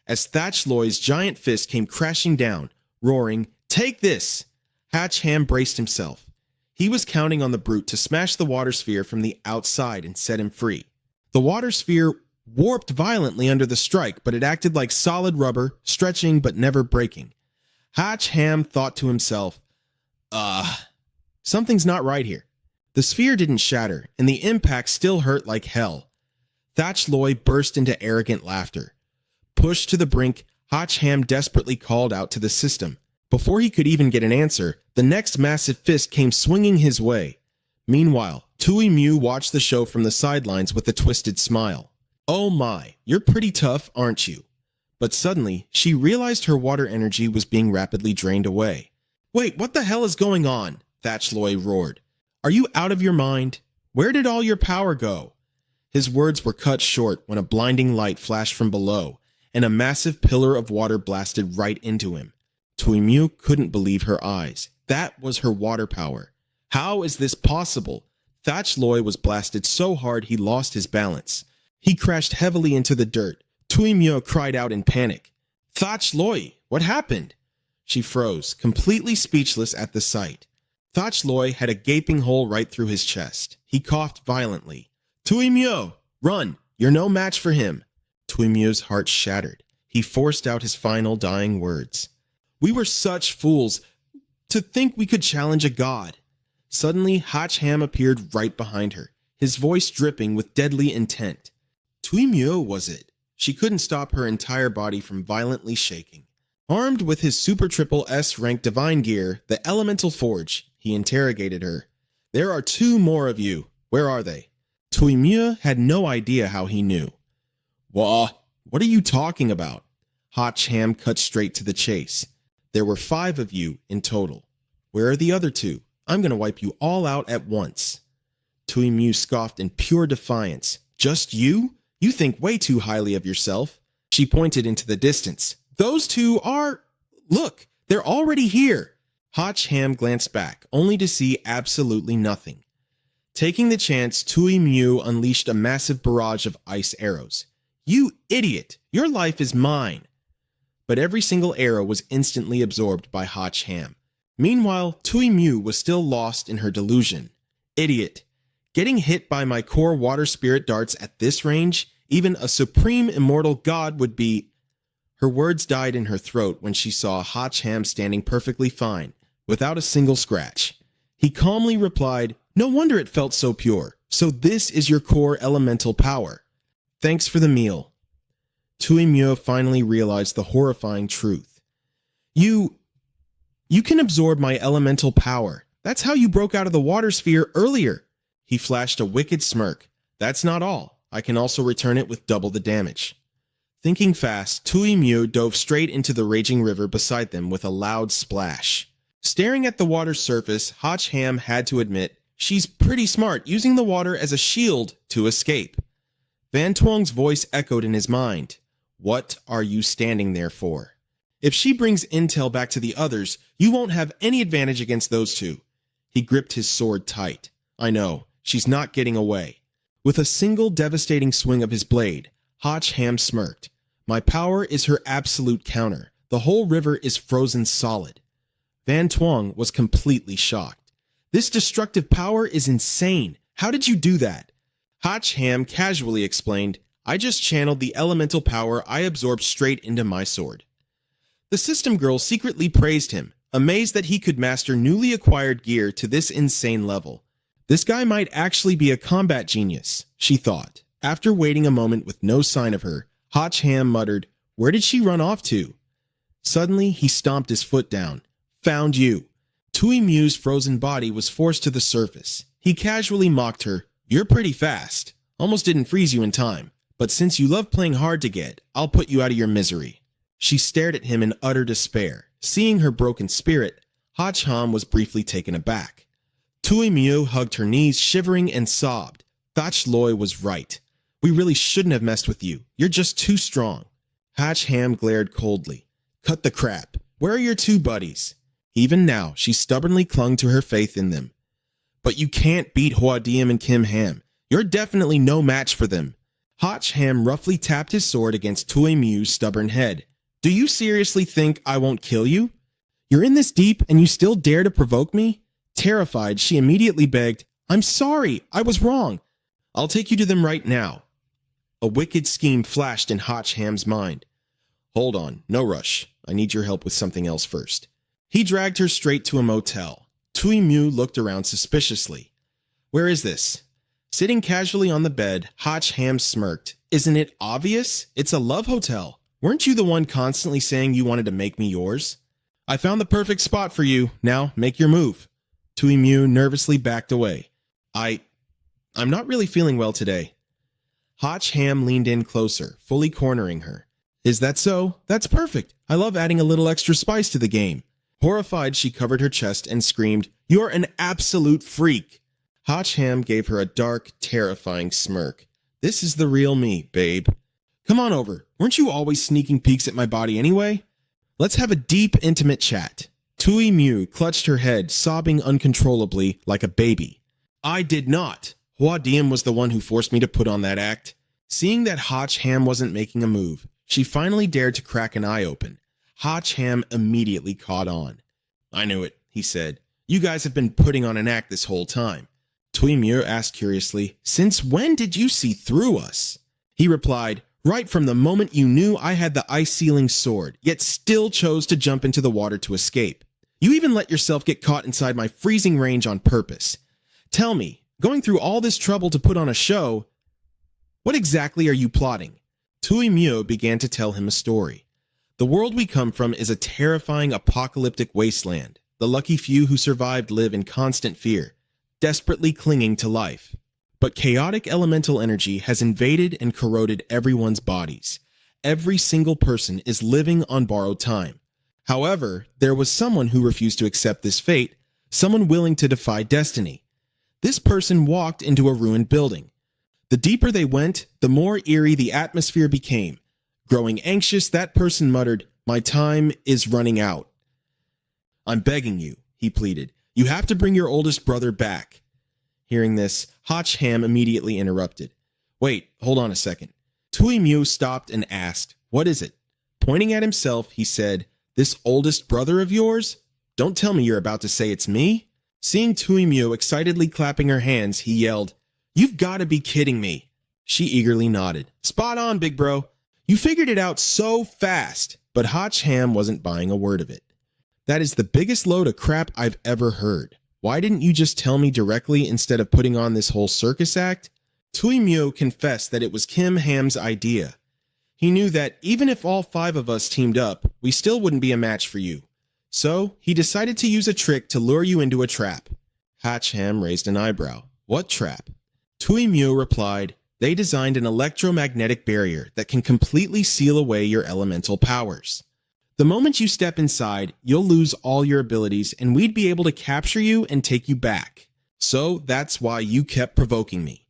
As Thatch Loy's giant fist came crashing down, roaring, "Take this!" Ham braced himself. He was counting on the brute to smash the water sphere from the outside and set him free. The water sphere warped violently under the strike, but it acted like solid rubber, stretching but never breaking. Ham thought to himself, something's not right here." The sphere didn't shatter, and the impact still hurt like hell. Thatch Loy burst into arrogant laughter. Pushed to the brink, Ham desperately called out to the system. Before he could even get an answer, the next massive fist came swinging his way. Meanwhile, Tui Mew watched the show from the sidelines with a twisted smile. "Oh my, you're pretty tough, aren't you?" But suddenly, she realized her water energy was being rapidly drained away. "Wait, what the hell is going on?" Thatch Loy roared. "Are you out of your mind? Where did all your power go?" His words were cut short when a blinding light flashed from below, and a massive pillar of water blasted right into him. Tui Mew couldn't believe her eyes. That was her water power. How is this possible? Thatch Loy was blasted so hard he lost his balance. He crashed heavily into the dirt. Tui Mew cried out in panic. "Thatch Loy, what happened?" She froze, completely speechless at the sight. Thatch Loy had a gaping hole right through his chest. He coughed violently. "Tui Mew, run! You're no match for him." Tui Mew's heart shattered. He forced out his final dying words. "We were such fools to think we could challenge a god." Suddenly, Ham appeared right behind her, his voice dripping with deadly intent. Tui Mew, was it? She couldn't stop her entire body from violently shaking. Armed with his Super Triple S rank divine gear, the Elemental Forge, he interrogated her. "There are 2 more of you. Where are they?" Tui Mew had no idea how he knew. What are you talking about?" Ham cut straight to the chase. "There were 5 of you in total. Where are the other 2? I'm going to wipe you all out at once." Tui Mew scoffed in pure defiance. "Just you? You think way too highly of yourself." She pointed into the distance. "Those 2 are... Look, they're already here." Hotch Ham glanced back, only to see absolutely nothing. Taking the chance, Tui Mew unleashed a massive barrage of ice arrows. "You idiot! Your life is mine!" But every single arrow was instantly absorbed by Hotch Ham. Meanwhile, Tui Mew was still lost in her delusion. "Idiot! Getting hit by my core water spirit darts at this range, even a supreme immortal god would be—" Her words died in her throat when she saw Hotch Ham standing perfectly fine, without a single scratch. He calmly replied, "No wonder it felt so pure. So this is your core elemental power. Thanks for the meal." Tui Mew finally realized the horrifying truth. You can absorb my elemental power. That's how you broke out of the water sphere earlier." He flashed a wicked smirk. "That's not all. I can also return it with double the damage." Thinking fast, Tui Mew dove straight into the raging river beside them with a loud splash. Staring at the water's surface, Hotch Ham had to admit she's pretty smart using the water as a shield to escape. Van Tuong's voice echoed in his mind. "What are you standing there for? If she brings intel back to the others, you won't have any advantage against those two." He gripped his sword tight. "I know, she's not getting away." With a single devastating swing of his blade, Hotch Ham smirked. "My power is her absolute counter. The whole river is frozen solid." Van Tuong was completely shocked. "This destructive power is insane. How did you do that?" Hotch Ham casually explained, "I just channeled the elemental power I absorbed straight into my sword." The system girl secretly praised him, amazed that he could master newly acquired gear to this insane level. This guy might actually be a combat genius, she thought. After waiting a moment with no sign of her, Hotch Ham muttered, "Where did she run off to?" Suddenly, he stomped his foot down. "Found you." Tui Mew's frozen body was forced to the surface. He casually mocked her, "You're pretty fast. Almost didn't freeze you in time. But since you love playing hard to get, I'll put you out of your misery." She stared at him in utter despair. Seeing her broken spirit, Hotch Ham was briefly taken aback. Tui Mew hugged her knees, shivering, and sobbed. "Thach Loi was right. We really shouldn't have messed with you. You're just too strong." Hotch Ham glared coldly. "Cut the crap. Where are your two buddies?" Even now, she stubbornly clung to her faith in them. "But you can't beat Hoa Diem and Kim Ham. You're definitely no match for them." Hotch Ham roughly tapped his sword against Tui Mew's stubborn head. "Do you seriously think I won't kill you? You're in this deep and you still dare to provoke me?" Terrified, she immediately begged, "I'm sorry, I was wrong. I'll take you to them right now." A wicked scheme flashed in Hotch Ham's mind. "Hold on, no rush. I need your help with something else first." He dragged her straight to a motel. Tui Mew looked around suspiciously. "Where is this?" Sitting casually on the bed, Hotch Ham smirked. "Isn't it obvious? It's a love hotel. Weren't you the one constantly saying you wanted to make me yours? I found the perfect spot for you. Now make your move." Tui Mew nervously backed away. I'm not really feeling well today." Hotch Ham leaned in closer, fully cornering her. "Is that so? That's perfect. I love adding a little extra spice to the game." Horrified, she covered her chest and screamed, "You're an absolute freak." Hotch Ham gave her a dark, terrifying smirk. "This is the real me, babe. Come on over. Weren't you always sneaking peeks at my body anyway? Let's have a deep, intimate chat." Tui Mew clutched her head, sobbing uncontrollably like a baby. "I did not. Hoa Diem was the one who forced me to put on that act." Seeing that Hotch Ham wasn't making a move, she finally dared to crack an eye open. Hotch Ham immediately caught on. "I knew it," he said. "You guys have been putting on an act this whole time." Tui Mew asked curiously, "Since when did you see through us?" He replied, "Right from the moment you knew I had the ice-sealing sword, yet still chose to jump into the water to escape. You even let yourself get caught inside my freezing range on purpose. Tell me, going through all this trouble to put on a show, what exactly are you plotting?" Tui Mew began to tell him a story. "The world we come from is a terrifying apocalyptic wasteland. The lucky few who survived live in constant fear, desperately clinging to life. But chaotic elemental energy has invaded and corroded everyone's bodies. Every single person is living on borrowed time. However, there was someone who refused to accept this fate, someone willing to defy destiny. This person walked into a ruined building. The deeper they went, the more eerie the atmosphere became. Growing anxious, that person muttered, 'My time is running out. I'm begging you, he pleaded. You have to bring your oldest brother back. Hearing this, Hotch Ham immediately interrupted. Wait, hold on a second. Tui Mew stopped and asked, what is it? Pointing at himself, he said, this oldest brother of yours? Don't tell me you're about to say it's me? Seeing Tui Mew excitedly clapping her hands, he yelled, You've got to be kidding me. She eagerly nodded. Spot on, big bro. You figured it out so fast. But Hotch Ham wasn't buying a word of it. That is the biggest load of crap I've ever heard. Why didn't you just tell me directly instead of putting on this whole circus act? Tui Mew confessed that it was Kim Ham's idea. He knew that even if all 5 of us teamed up, we still wouldn't be a match for you. So, he decided to use a trick to lure you into a trap. Hotch Ham raised an eyebrow. What trap? Tui Mew replied, They designed an electromagnetic barrier that can completely seal away your elemental powers. The moment you step inside, you'll lose all your abilities and we'd be able to capture you and take you back. So that's why you kept provoking me.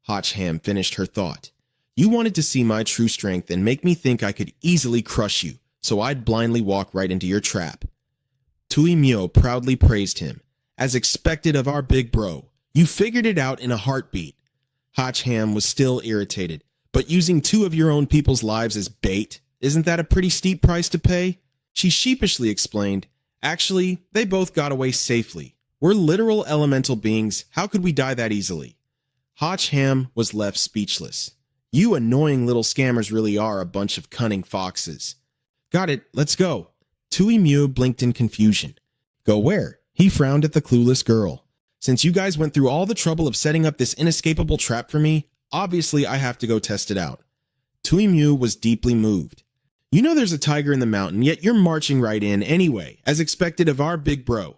Hotch Ham finished her thought. You wanted to see my true strength and make me think I could easily crush you, so I'd blindly walk right into your trap. Tui Mew proudly praised him. As expected of our big bro, you figured it out in a heartbeat. Hotch Ham was still irritated, but using 2 of your own people's lives as bait, isn't that a pretty steep price to pay? She sheepishly explained, Actually, they both got away safely. We're literal elemental beings, how could we die that easily? Hotch Ham was left speechless. You annoying little scammers really are a bunch of cunning foxes. Got it, let's go. Tui Mew blinked in confusion. Go where? He frowned at the clueless girl. Since you guys went through all the trouble of setting up this inescapable trap for me, obviously I have to go test it out. Tui Mew was deeply moved. You know there's a tiger in the mountain, yet you're marching right in anyway, as expected of our big bro.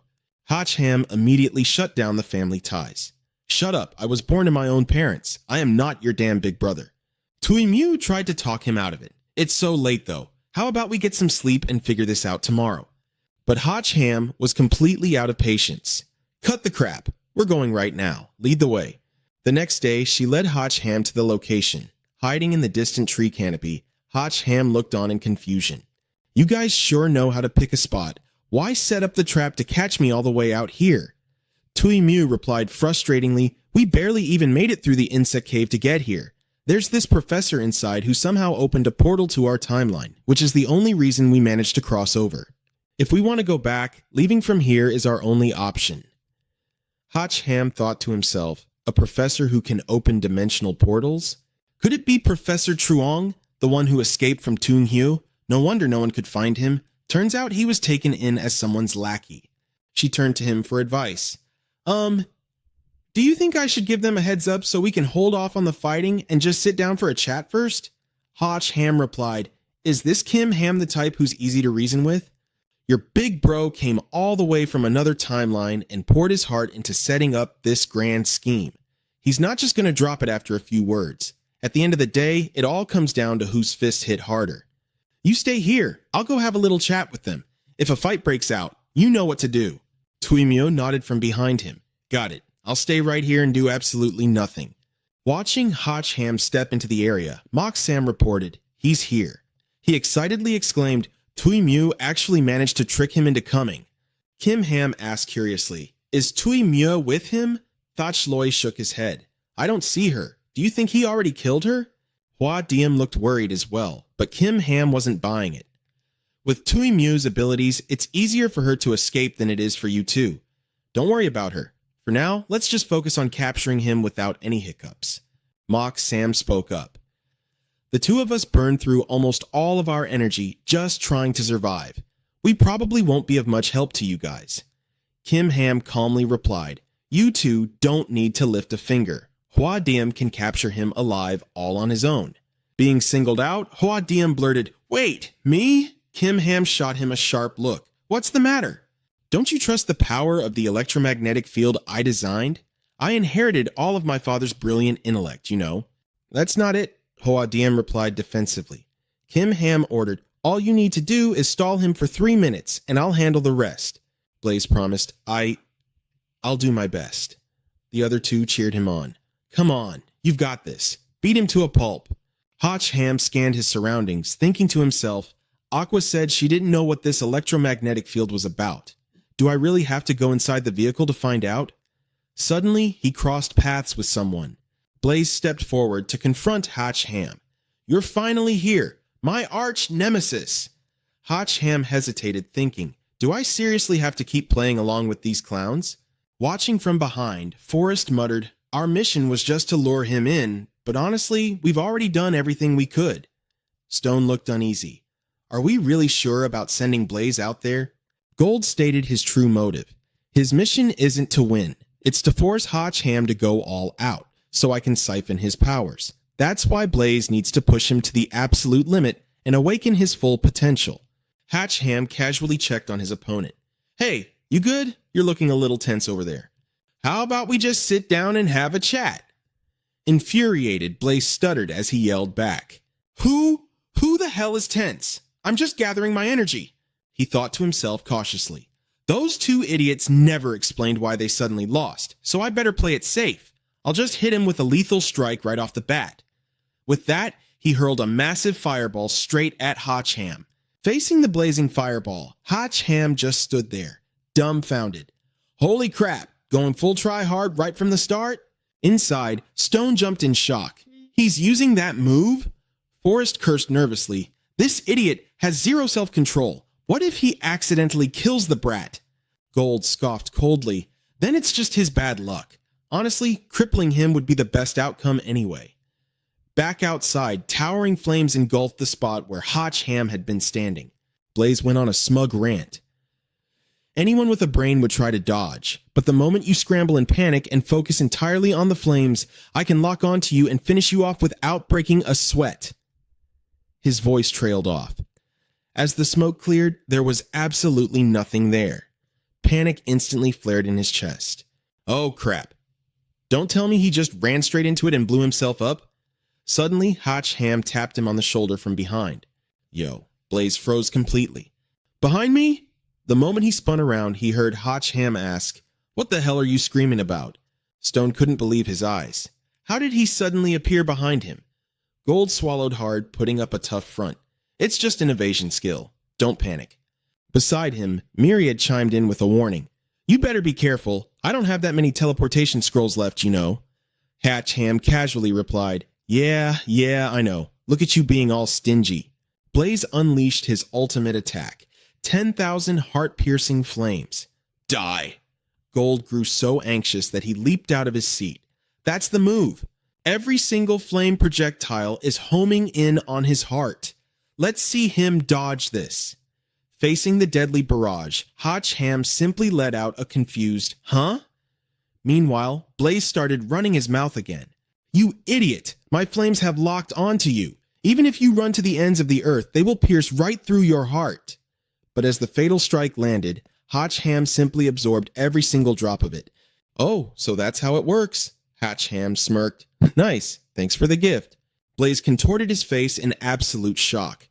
Hotch Ham immediately shut down the family ties. Shut up, I was born to my own parents. I am not your damn big brother. Tui Mew tried to talk him out of it. It's so late though. How about we get some sleep and figure this out tomorrow? But Hotch Ham was completely out of patience. Cut the crap. We're going right now. Lead the way. The next day, she led Hotch Ham to the location. Hiding in the distant tree canopy, Hotch Ham looked on in confusion. You guys sure know how to pick a spot. Why set up the trap to catch me all the way out here? Tui Mew replied frustratingly, We barely even made it through the insect cave to get here. There's this professor inside who somehow opened a portal to our timeline, which is the only reason we managed to cross over. If we want to go back, leaving from here is our only option. Hotch Ham thought to himself, a professor who can open dimensional portals? Could it be Professor Truong, the one who escaped from Toon Hue? No wonder no one could find him. Turns out he was taken in as someone's lackey. She turned to him for advice. Do you think I should give them a heads up so we can hold off on the fighting and just sit down for a chat first? Hotch Ham replied, Is this Kim Ham the type who's easy to reason with? Your big bro came all the way from another timeline and poured his heart into setting up this grand scheme. He's not just going to drop it after a few words. At the end of the day, it all comes down to whose fist hit harder. You stay here. I'll go have a little chat with them. If a fight breaks out, you know what to do. Tui Mew nodded from behind him. Got it. I'll stay right here and do absolutely nothing. Watching Hotch Ham step into the area, Mock Sam reported, He's here. He excitedly exclaimed, Tui Mew actually managed to trick him into coming. Kim Ham asked curiously, Is Tui Mew with him? Thach Loi shook his head. I don't see her. Do you think he already killed her? Hua Diem looked worried as well, but Kim Ham wasn't buying it. With Tui Mew's abilities, it's easier for her to escape than it is for you two. Don't worry about her. For now, let's just focus on capturing him without any hiccups. Mock Sam spoke up. The 2 of us burned through almost all of our energy just trying to survive. We probably won't be of much help to you guys. Kim Ham calmly replied, You 2 don't need to lift a finger. Hua Diem can capture him alive all on his own. Being singled out, Hua Diem blurted, Wait, me? Kim Ham shot him a sharp look. What's the matter? Don't you trust the power of the electromagnetic field I designed? I inherited all of my father's brilliant intellect, you know. That's not it, Hua Diem replied defensively. Kim Ham ordered, All you need to do is stall him for 3 minutes, and I'll handle the rest. Blaze promised, I'll do my best. The other 2 cheered him on. Come on, you've got this. Beat him to a pulp. Hotch Ham scanned his surroundings, thinking to himself, Aqua said she didn't know what this electromagnetic field was about. Do I really have to go inside the vehicle to find out? Suddenly, he crossed paths with someone. Blaze stepped forward to confront Hotch Ham. You're finally here, my arch nemesis. Hotch Ham hesitated, thinking, do I seriously have to keep playing along with these clowns? Watching from behind, Forrest muttered, our mission was just to lure him in, but honestly, we've already done everything we could. Stone looked uneasy. Are we really sure about sending Blaze out there? Gold stated his true motive. His mission isn't to win. It's to force Hotch Ham to go all out, so I can siphon his powers. That's why Blaze needs to push him to the absolute limit and awaken his full potential. Hotch Ham casually checked on his opponent. Hey, you good? You're looking a little tense over there. How about we just sit down and have a chat? Infuriated, Blaze stuttered as he yelled back. Who the hell is tense? I'm just gathering my energy, he thought to himself cautiously. Those two idiots never explained why they suddenly lost, so I better play it safe. I'll just hit him with a lethal strike right off the bat. With that, he hurled a massive fireball straight at Hotch Ham. Facing the blazing fireball, Hotch Ham just stood there, dumbfounded. Holy crap, going full try hard right from the start? Inside, Stone jumped in shock. He's using that move? Forrest cursed nervously. This idiot has zero self-control. What if he accidentally kills the brat? Gold scoffed coldly. Then it's just his bad luck. Honestly, crippling him would be the best outcome anyway. Back outside, towering flames engulfed the spot where Hotch Ham had been standing. Blaze went on a smug rant. Anyone with a brain would try to dodge, but the moment you scramble in panic and focus entirely on the flames, I can lock onto you and finish you off without breaking a sweat. His voice trailed off. As the smoke cleared, there was absolutely nothing there. Panic instantly flared in his chest. Oh crap. Don't tell me he just ran straight into it and blew himself up. Suddenly, Hotch Ham tapped him on the shoulder from behind. Yo, Blaze froze completely. Behind me? The moment he spun around, he heard Hotch Ham ask, what the hell are you screaming about? Stone couldn't believe his eyes. How did he suddenly appear behind him? Gold swallowed hard, putting up a tough front. It's just an evasion skill. Don't panic. Beside him, Myriad chimed in with a warning. You better be careful. I don't have that many teleportation scrolls left, you know. Hotch Ham casually replied, Yeah, I know. Look at you being all stingy. Blaze unleashed his ultimate attack. 10,000 heart-piercing flames. Die. Gold grew so anxious that he leaped out of his seat. That's the move. Every single flame projectile is homing in on his heart. Let's see him dodge this. Facing the deadly barrage, Hotch Ham simply let out a confused, huh? Meanwhile, Blaze started running his mouth again. You idiot! My flames have locked onto you. Even if you run to the ends of the earth, they will pierce right through your heart. But as the fatal strike landed, Hotch Ham simply absorbed every single drop of it. Oh, so that's how it works. Hotch Ham smirked. Nice, thanks for the gift. Blaze contorted his face in absolute shock.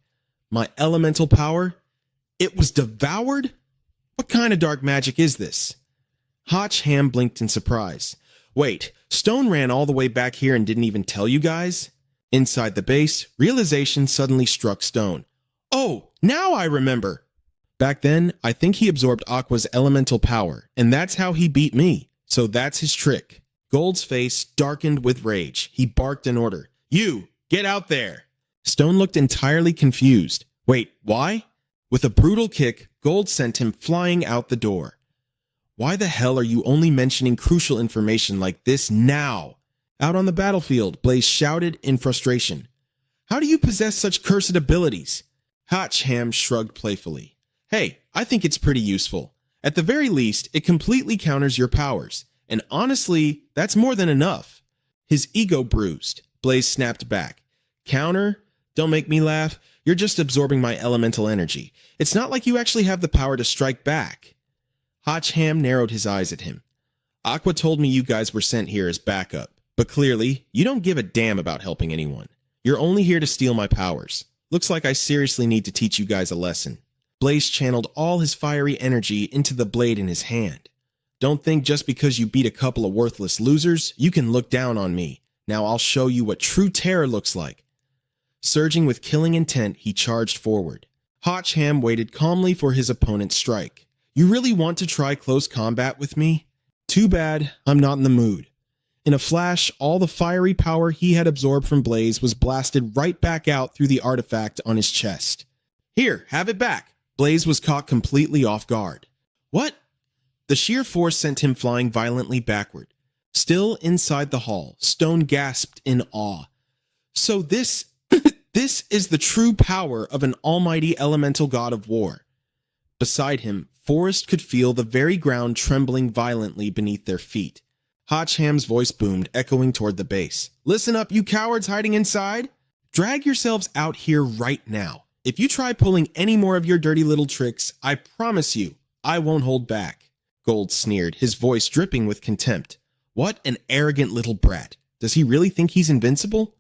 My elemental power? It was devoured? What kind of dark magic is this? Hotch Ham blinked in surprise. Wait, Stone ran all the way back here and didn't even tell you guys? Inside the base, realization suddenly struck Stone. Oh, now I remember. Back then, I think he absorbed Aqua's elemental power, and that's how he beat me. So that's his trick. Gold's face darkened with rage. He barked an order. You, get out there. Stone looked entirely confused. Wait, why? With a brutal kick, Gold sent him flying out the door. Why the hell are you only mentioning crucial information like this now? Out on the battlefield, Blaze shouted in frustration. How do you possess such cursed abilities? Hotch Ham shrugged playfully. Hey, I think it's pretty useful. At the very least, it completely counters your powers. And honestly, that's more than enough. His ego bruised. Blaze snapped back. Counter? Don't make me laugh. You're just absorbing my elemental energy. It's not like you actually have the power to strike back. Hotch Ham narrowed his eyes at him. Aqua told me you guys were sent here as backup, but clearly, you don't give a damn about helping anyone. You're only here to steal my powers. Looks like I seriously need to teach you guys a lesson. Blaze channeled all his fiery energy into the blade in his hand. Don't think just because you beat a couple of worthless losers, you can look down on me. Now I'll show you what true terror looks like. Surging with killing intent, he charged forward. Hotch Ham waited calmly for his opponent's strike. You really want to try close combat with me? Too bad, I'm not in the mood. In a flash, all the fiery power he had absorbed from Blaze was blasted right back out through the artifact on his chest. Here, have it back. Blaze was caught completely off guard. What? The sheer force sent him flying violently backward. Still inside the hall, Stone gasped in awe. So this is the true power of an almighty elemental god of war. Beside him, Forrest could feel the very ground trembling violently beneath their feet. Hotchham's voice boomed, echoing toward the base. Listen up, you cowards hiding inside! Drag yourselves out here right now. If you try pulling any more of your dirty little tricks, I promise you, I won't hold back. Gold sneered, his voice dripping with contempt. What an arrogant little brat. Does he really think he's invincible?